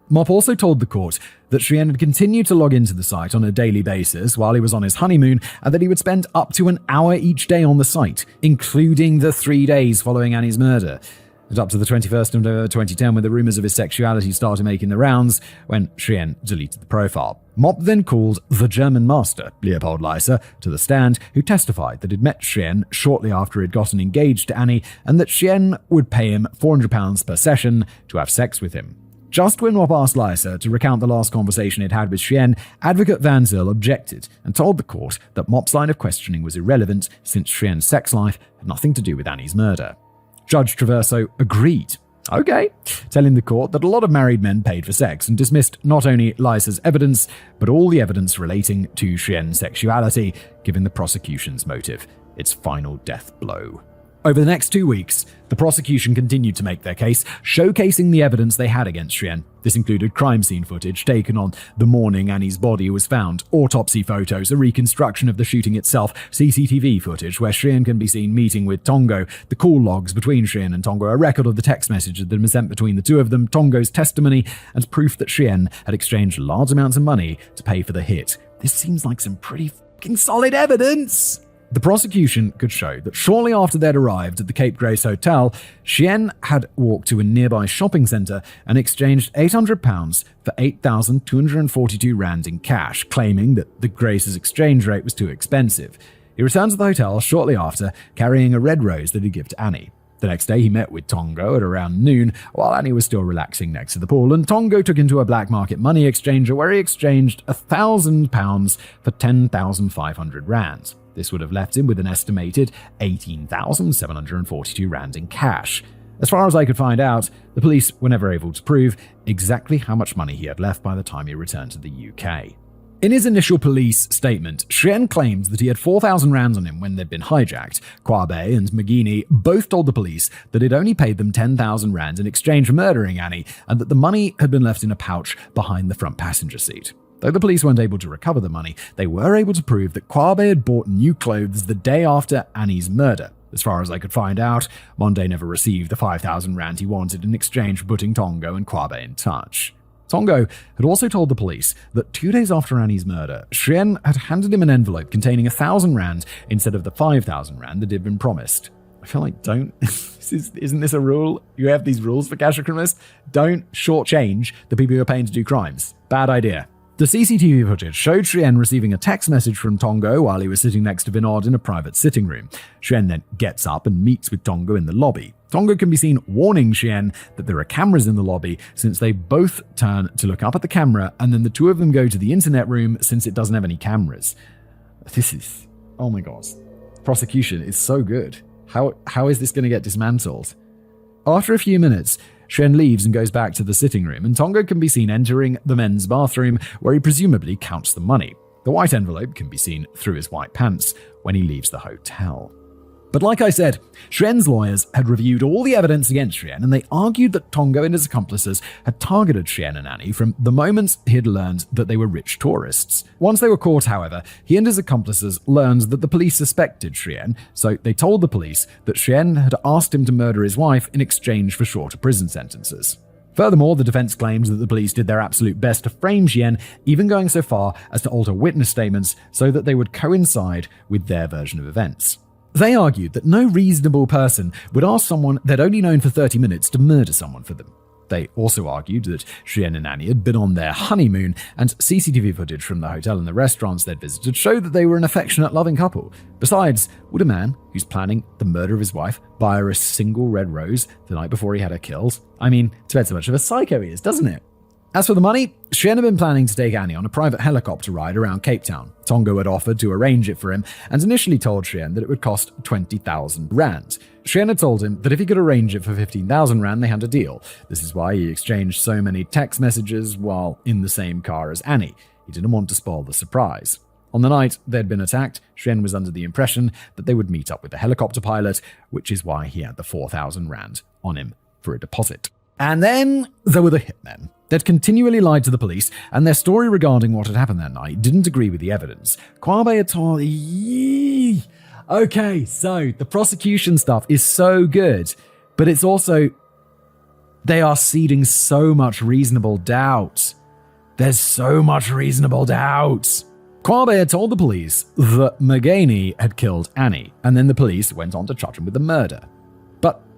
Mop also told the court that Chien had continued to log into the site on a daily basis while he was on his honeymoon, and that he would spend up to an hour each day on the site, including the 3 days following Annie's murder. And up to the 21st of November 2010, when the rumors of his sexuality started making the rounds, when Chien deleted the profile. Mop then called the German master, Leopold Leiser, to the stand, who testified that he'd met Chien shortly after he'd gotten engaged to Annie, and that Chien would pay him £400 per session to have sex with him. Just when Mop asked Leiser to recount the last conversation he'd had with Chien, advocate Van Zyl objected and told the court that Mop's line of questioning was irrelevant since Chien's sex life had nothing to do with Annie's murder. Judge Traverso agreed. Okay, telling the court that a lot of married men paid for sex, and dismissed not only Leiser's evidence, but all the evidence relating to Chien's sexuality, giving the prosecution's motive its final death blow. Over the next 2 weeks, the prosecution continued to make their case, showcasing the evidence they had against Chien. This included crime scene footage taken on the morning Annie's body was found, autopsy photos, a reconstruction of the shooting itself, CCTV footage where Chien can be seen meeting with Tongo, the call logs between Chien and Tongo, a record of the text messages that had been sent between the two of them, Tongo's testimony, and proof that Chien had exchanged large amounts of money to pay for the hit. This seems like some pretty fucking solid evidence. The prosecution could show that shortly after they'd arrived at the Cape Grace Hotel, Chien had walked to a nearby shopping centre and exchanged £800 for 8,242 rand in cash, claiming that the Grace's exchange rate was too expensive. He returned to the hotel shortly after, carrying a red rose that he'd give to Annie. The next day, he met with Tongo at around noon, while Annie was still relaxing next to the pool, and Tongo took him to a black market money exchanger where he exchanged £1,000 for 10,500 rands. This would have left him with an estimated 18,742 rand in cash. As far as I could find out, the police were never able to prove exactly how much money he had left by the time he returned to the UK. In his initial police statement, Chien claimed that he had 4,000 rands on him when they'd been hijacked. Quabe and Guinea both told the police that he'd only paid them 10,000 rand in exchange for murdering Annie, and that the money had been left in a pouch behind the front passenger seat. Though the police weren't able to recover the money, they were able to prove that Quabe had bought new clothes the day after Annie's murder. As far as I could find out, Monde never received the 5,000 rand he wanted in exchange for putting Tongo and Quabe in touch. Tongo had also told the police that 2 days after Annie's murder, Chien had handed him an envelope containing 1,000 rand instead of the 5,000 rand that had been promised. I feel like isn't this a rule? You have these rules for cash criminalists? Don't shortchange the people you're paying to do crimes. Bad idea. The CCTV footage showed Chien receiving a text message from Tongo while he was sitting next to Vinod in a private sitting room. Chien then gets up and meets with Tongo in the lobby. Tongo can be seen warning Chien that there are cameras in the lobby, since they both turn to look up at the camera, and then the two of them go to the internet room since it doesn't have any cameras. Oh my god. Prosecution is so good. How is this going to get dismantled? After a few minutes, Chien leaves and goes back to the sitting room, and Tongo can be seen entering the men's bathroom where he presumably counts the money. The white envelope can be seen through his white pants when he leaves the hotel. But like I said, Chien's lawyers had reviewed all the evidence against Chien, and they argued that Tongo and his accomplices had targeted Chien and Annie from the moment he had learned that they were rich tourists. Once they were caught, however, he and his accomplices learned that the police suspected Chien, so they told the police that Chien had asked him to murder his wife in exchange for shorter prison sentences. Furthermore, the defense claims that the police did their absolute best to frame Chien, even going so far as to alter witness statements so that they would coincide with their version of events. They argued that no reasonable person would ask someone they'd only known for 30 minutes to murder someone for them. They also argued that Chien and Annie had been on their honeymoon, and CCTV footage from the hotel and the restaurants they'd visited showed that they were an affectionate, loving couple. Besides, would a man who's planning the murder of his wife buy her a single red rose the night before he had her killed? I mean, depends how much of a psycho he is, doesn't it? As for the money, Chien had been planning to take Annie on a private helicopter ride around Cape Town. Tongo had offered to arrange it for him and initially told Chien that it would cost 20,000 rand. Chien had told him that if he could arrange it for 15,000 rand, they had a deal. This is why he exchanged so many text messages while in the same car as Annie. He didn't want to spoil the surprise. On the night they'd been attacked, Chien was under the impression that they would meet up with the helicopter pilot, which is why he had the 4,000 rand on him for a deposit. And then there were the hitmen. They'd continually lied to the police, and their story regarding what had happened that night didn't agree with the evidence. Quabe had told... Okay, so the prosecution stuff is so good, but it's also... They are seeding so much reasonable doubt. There's so much reasonable doubt. Quabe had told the police that Guinea had killed Annie, and then the police went on to charge him with the murder.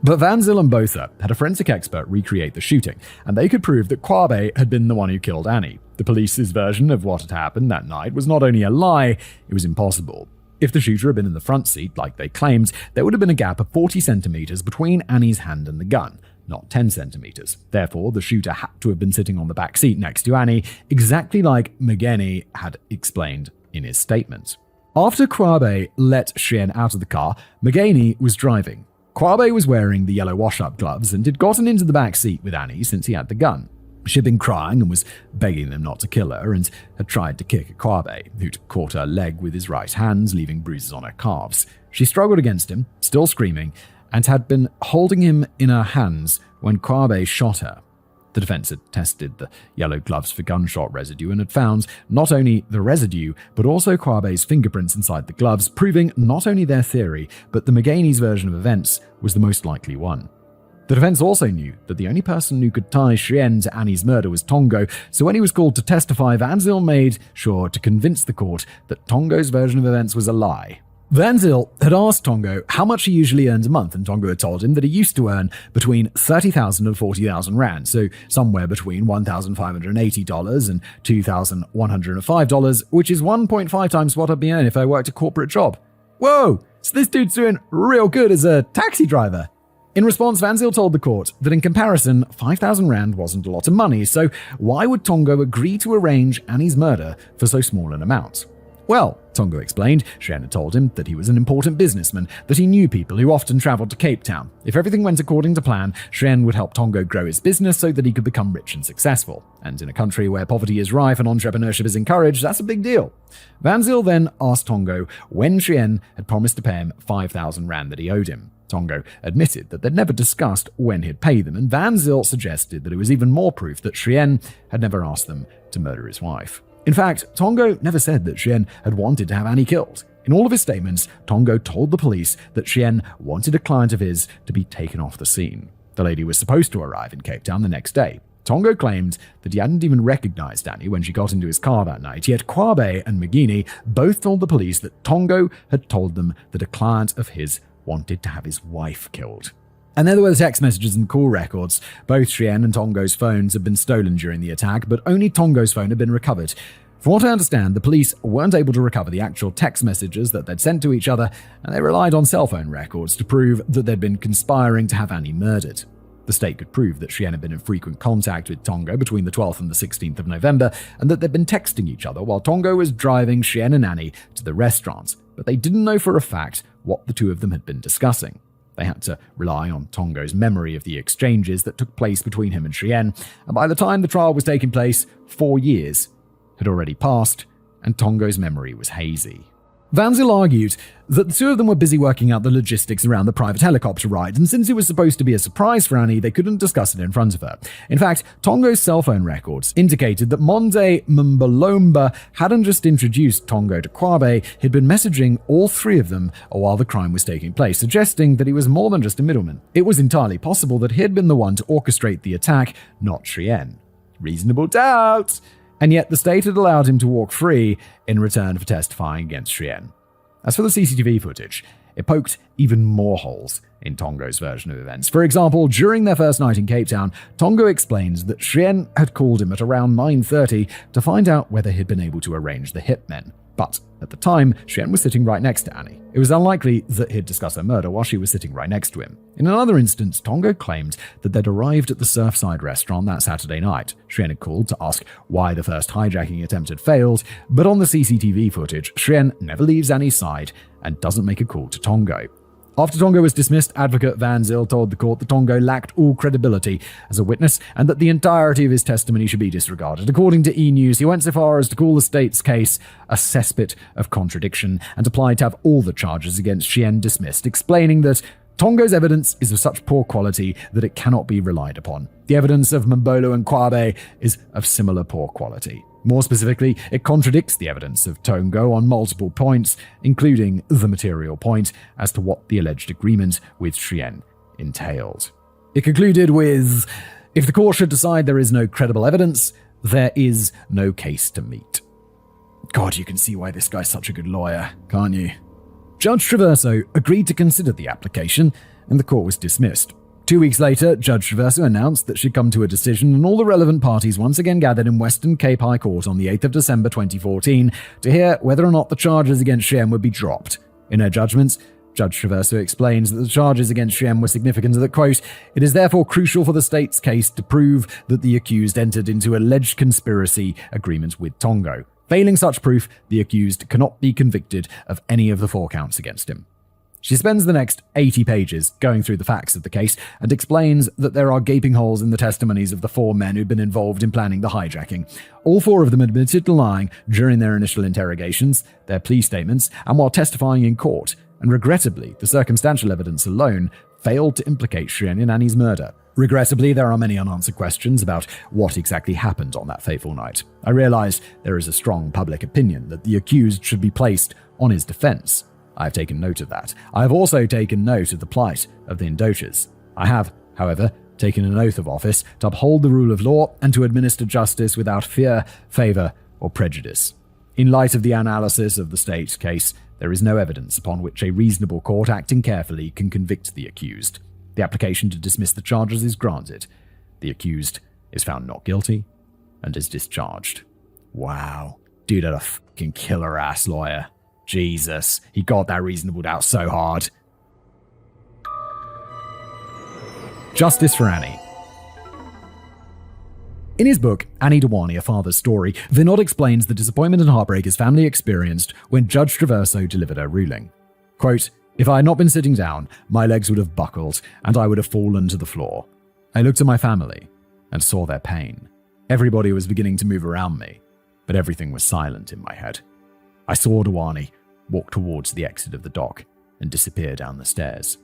But Van Zyl and Botha had a forensic expert recreate the shooting, and they could prove that Quabe had been the one who killed Annie. The police's version of what had happened that night was not only a lie, it was impossible. If the shooter had been in the front seat, like they claimed, there would have been a gap of 40 centimeters between Annie's hand and the gun, not 10 centimeters. Therefore, the shooter had to have been sitting on the back seat next to Annie, exactly like Guinea had explained in his statement. After Quabe let Chien out of the car, Guinea was driving. Quabe was wearing the yellow wash-up gloves and had gotten into the back seat with Annie since he had the gun. She'd been crying and was begging them not to kill her, and had tried to kick at Quabe, who'd caught her leg with his right hand, leaving bruises on her calves. She struggled against him, still screaming, and had been holding him in her hands when Kwabe shot her. The defense had tested the yellow gloves for gunshot residue and had found not only the residue, but also Kwabe's fingerprints inside the gloves, proving not only their theory, but the McGaney's version of events was the most likely one. The defense also knew that the only person who could tie Chien to Annie's murder was Tongo, so when he was called to testify, Van Zyl made sure to convince the court that Tongo's version of events was a lie. Van Zyl had asked Tongo how much he usually earned a month, and Tongo had told him that he used to earn between 30,000 and 40,000 rand, so somewhere between $1,580 and $2,105, which is 1.5 times what I'd be earning if I worked a corporate job. Whoa! So this dude's doing real good as a taxi driver. In response, Van Zyl told the court that in comparison, 5,000 rand wasn't a lot of money, so why would Tongo agree to arrange Annie's murder for so small an amount? Well, Tongo explained, Chien had told him that he was an important businessman, that he knew people who often travelled to Cape Town. If everything went according to plan, Chien would help Tongo grow his business so that he could become rich and successful. And in a country where poverty is rife and entrepreneurship is encouraged, that's a big deal. Van Zyl then asked Tongo when Chien had promised to pay him 5,000 rand that he owed him. Tongo admitted that they'd never discussed when he'd pay them, and Van Zyl suggested that it was even more proof that Chien had never asked them to murder his wife. In fact, Tongo never said that Chien had wanted to have Annie killed. In all of his statements, Tongo told the police that Chien wanted a client of his to be taken off the scene. The lady was supposed to arrive in Cape Town the next day. Tongo claimed that he hadn't even recognized Annie when she got into his car that night, yet Kwabe and McGiney both told the police that Tongo had told them that a client of his wanted to have his wife killed. And there were the text messages and call records. Both Chien and Tongo's phones had been stolen during the attack, but only Tongo's phone had been recovered. From what I understand, the police weren't able to recover the actual text messages that they'd sent to each other, and they relied on cell phone records to prove that they'd been conspiring to have Annie murdered. The state could prove that Chien had been in frequent contact with Tongo between the 12th and the 16th of November, and that they'd been texting each other while Tongo was driving Chien and Annie to the restaurant, but they didn't know for a fact what the two of them had been discussing. They had to rely on Tongo's memory of the exchanges that took place between him and Chien, and by the time the trial was taking place, 4 years had already passed, and Tongo's memory was hazy. Van Zyl argued that the two of them were busy working out the logistics around the private helicopter ride, and since it was supposed to be a surprise for Annie, they couldn't discuss it in front of her. In fact, Tongo's cell phone records indicated that Monde Mbalomba hadn't just introduced Tongo to Kwabe, he'd been messaging all three of them while the crime was taking place, suggesting that he was more than just a middleman. It was entirely possible that he'd been the one to orchestrate the attack, not Chien. Reasonable doubt! And yet the state had allowed him to walk free in return for testifying against Chien. As for the CCTV footage, it poked even more holes in Tongo's version of events. For example, during their first night in Cape Town, Tongo explains that Chien had called him at around 9:30 to find out whether he'd been able to arrange the hitmen. But at the time, Chien was sitting right next to Annie. It was unlikely that he'd discuss her murder while she was sitting right next to him. In another instance, Tongo claimed that they'd arrived at the Surfside restaurant that Saturday night. Chien had called to ask why the first hijacking attempt had failed, but on the CCTV footage, Chien never leaves Annie's side and doesn't make a call to Tongo. After Tongo was dismissed, Advocate Van Zyl told the court that Tongo lacked all credibility as a witness and that the entirety of his testimony should be disregarded. According to E! News, he went so far as to call the state's case a cesspit of contradiction and applied to have all the charges against Chien dismissed, explaining that Tongo's evidence is of such poor quality that it cannot be relied upon. The evidence of Mbolo and Kwabe is of similar poor quality. More specifically, it contradicts the evidence of Tongo on multiple points, including the material point as to what the alleged agreement with Chien entailed. It concluded with, if the court should decide there is no credible evidence, there is no case to meet. God, you can see why this guy's such a good lawyer, can't you? Judge Traverso agreed to consider the application, and the court was dismissed. 2 weeks later, Judge Traverso announced that she'd come to a decision, and all the relevant parties once again gathered in Western Cape High Court on the 8th of December 2014 to hear whether or not the charges against Chien would be dropped. In her judgments, Judge Traverso explains that the charges against Chien were significant and that, quote, it is therefore crucial for the state's case to prove that the accused entered into alleged conspiracy agreement with Tongo. Failing such proof, the accused cannot be convicted of any of the 4 counts against him. She spends the next 80 pages going through the facts of the case and explains that there are gaping holes in the testimonies of the 4 men who'd been involved in planning the hijacking. All 4 of them admitted to lying during their initial interrogations, their plea statements, and while testifying in court. and regrettably, the circumstantial evidence alone failed to implicate Chien in Annie's murder. Regrettably, there are many unanswered questions about what exactly happened on that fateful night. I realize there is a strong public opinion that the accused should be placed on his defense. I have taken note of that. I have also taken note of the plight of the Indochas. I have, however, taken an oath of office to uphold the rule of law and to administer justice without fear, favor, or prejudice. In light of the analysis of the state's case, there is no evidence upon which a reasonable court acting carefully can convict the accused. The application to dismiss the charges is granted. The accused is found not guilty and is discharged. Wow. Dude had a fucking killer-ass lawyer. Jesus. He got that reasonable doubt so hard. Justice for Annie. In his book, Annie Dewani, A Father's Story, Vinod explains the disappointment and heartbreak his family experienced when Judge Traverso delivered her ruling. Quote, "If I had not been sitting down, my legs would have buckled and I would have fallen to the floor. I looked at my family and saw their pain. Everybody was beginning to move around me, but everything was silent in my head. I saw Dewani walk towards the exit of the dock and disappear down the stairs,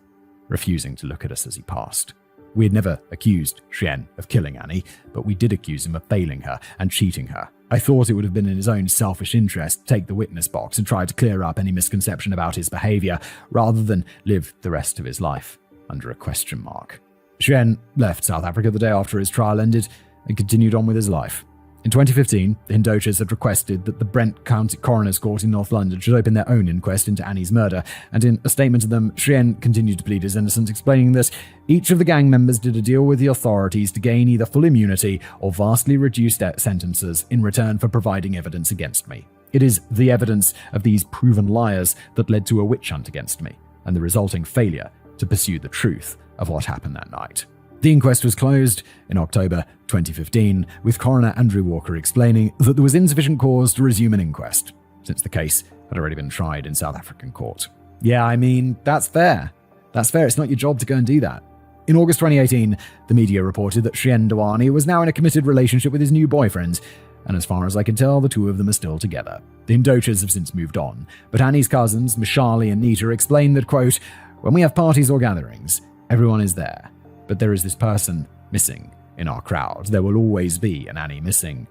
refusing to look at us as he passed. We had never accused Chien of killing Annie, but we did accuse him of failing her and cheating her. I thought it would have been in his own selfish interest to take the witness box and try to clear up any misconception about his behavior, rather than live the rest of his life under a question mark." Chien left South Africa the day after his trial ended and continued on with his life. In 2015, the Indochas had requested that the Brent County Coroner's Court in North London should open their own inquest into Annie's murder, and in a statement to them, Chien continued to plead his innocence, explaining that each of the gang members did a deal with the authorities to gain either full immunity or vastly reduced sentences in return for providing evidence against me. It is the evidence of these proven liars that led to a witch hunt against me, and the resulting failure to pursue the truth of what happened that night. The inquest was closed in October 2015, with Coroner Andrew Walker explaining that there was insufficient cause to resume an inquest, since the case had already been tried in South African court. Yeah, I mean, that's fair. That's fair. It's not your job to go and do that. In August 2018, the media reported that Chien Dewani was now in a committed relationship with his new boyfriend, and as far as I can tell, the two of them are still together. The Indochas have since moved on, but Annie's cousins, Mishali and Nita, explained that, quote, "When we have parties or gatherings, everyone is there. But there is this person missing in our crowd. There will always be an Annie missing.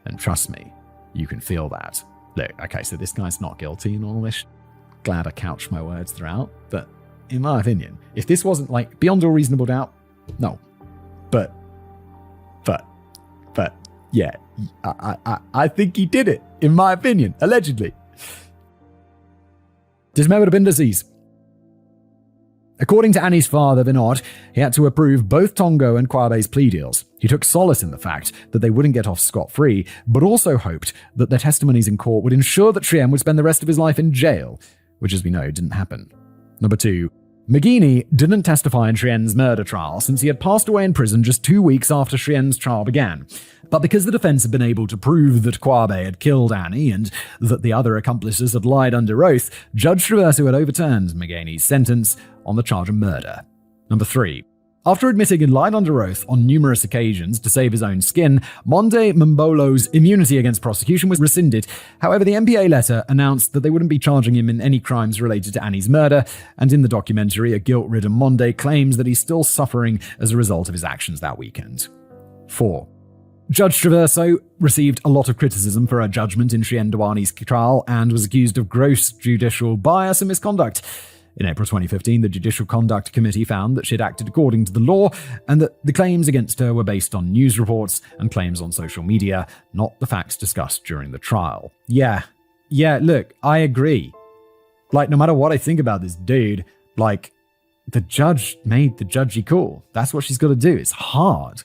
And trust me, you can feel that." Look, okay, so this guy's not guilty and all this. Glad I couched my words throughout. But in my opinion, if this wasn't like beyond all reasonable doubt, no. But, yeah, I think he did it, in my opinion, allegedly. Dismembered appendices. According to Annie's father, Vinod, he had to approve both Tongo and Kwabe's plea deals. He took solace in the fact that they wouldn't get off scot-free, but also hoped that their testimonies in court would ensure that Chien would spend the rest of his life in jail, which, as we know, didn't happen. Number 2. Guinea didn't testify in Chien's murder trial since he had passed away in prison just 2 weeks after Chien's trial began. But because the defense had been able to prove that Kwabe had killed Annie and that the other accomplices had lied under oath, Judge Traverso had overturned Guinea's sentence on the charge of murder. Number 3. After admitting he lied under oath on numerous occasions to save his own skin, Monde Mbolo's immunity against prosecution was rescinded. However, the MPA letter announced that they wouldn't be charging him in any crimes related to Annie's murder, and in the documentary, a guilt-ridden Monde claims that he's still suffering as a result of his actions that weekend. 4. Judge Traverso received a lot of criticism for her judgment in Chien Dewani's trial and was accused of gross judicial bias and misconduct. In April 2015, the Judicial Conduct Committee found that she had acted according to the law and that the claims against her were based on news reports and claims on social media, not the facts discussed during the trial. Yeah, look, I agree. Like, no matter what I think about this dude, like, the judge made the judgy call. That's what she's got to do. It's hard.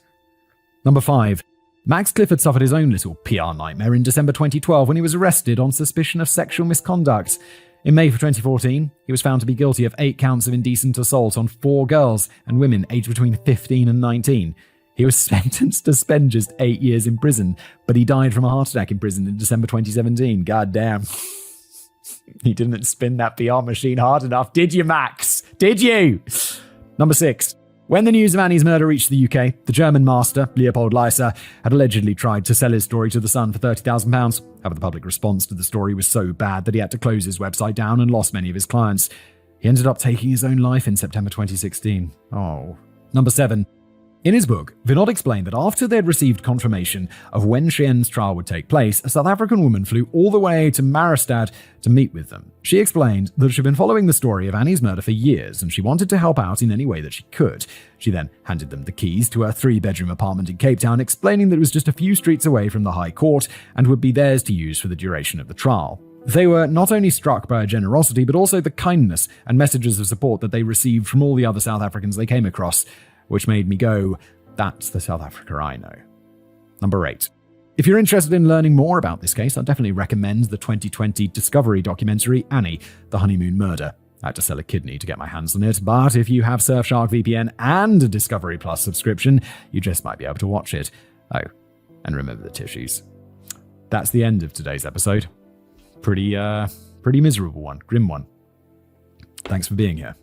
Number 5. Max Clifford suffered his own little PR nightmare in December 2012 when he was arrested on suspicion of sexual misconduct. In May 2014, he was found to be guilty of 8 counts of indecent assault on 4 girls and women aged between 15 and 19. He was sentenced to spend just 8 years in prison, but he died from a heart attack in prison in December 2017. God damn. He didn't spin that PR machine hard enough, did you, Max? Did you? Number 6. When the news of Annie's murder reached the UK, the German master, Leopold Leiser, had allegedly tried to sell his story to The Sun for £30,000. However, the public response to the story was so bad that he had to close his website down and lost many of his clients. He ended up taking his own life in September 2016. Oh. Number 7. In his book, Vinod explained that after they'd received confirmation of when Shien's trial would take place, a South African woman flew all the way to Maristad to meet with them. She explained that she'd been following the story of Annie's murder for years and she wanted to help out in any way that she could. She then handed them the keys to her 3-bedroom apartment in Cape Town, explaining that it was just a few streets away from the High Court and would be theirs to use for the duration of the trial. They were not only struck by her generosity, but also the kindness and messages of support that they received from all the other South Africans they came across, which made me go, that's the South Africa I know. Number 8. If you're interested in learning more about this case, I'd definitely recommend the 2020 Discovery documentary, Annie, The Honeymoon Murder. I had to sell a kidney to get my hands on it, but if you have Surfshark VPN and a Discovery Plus subscription, you just might be able to watch it. Oh, and remember the tissues. That's the end of today's episode. Pretty miserable one, grim one. Thanks for being here.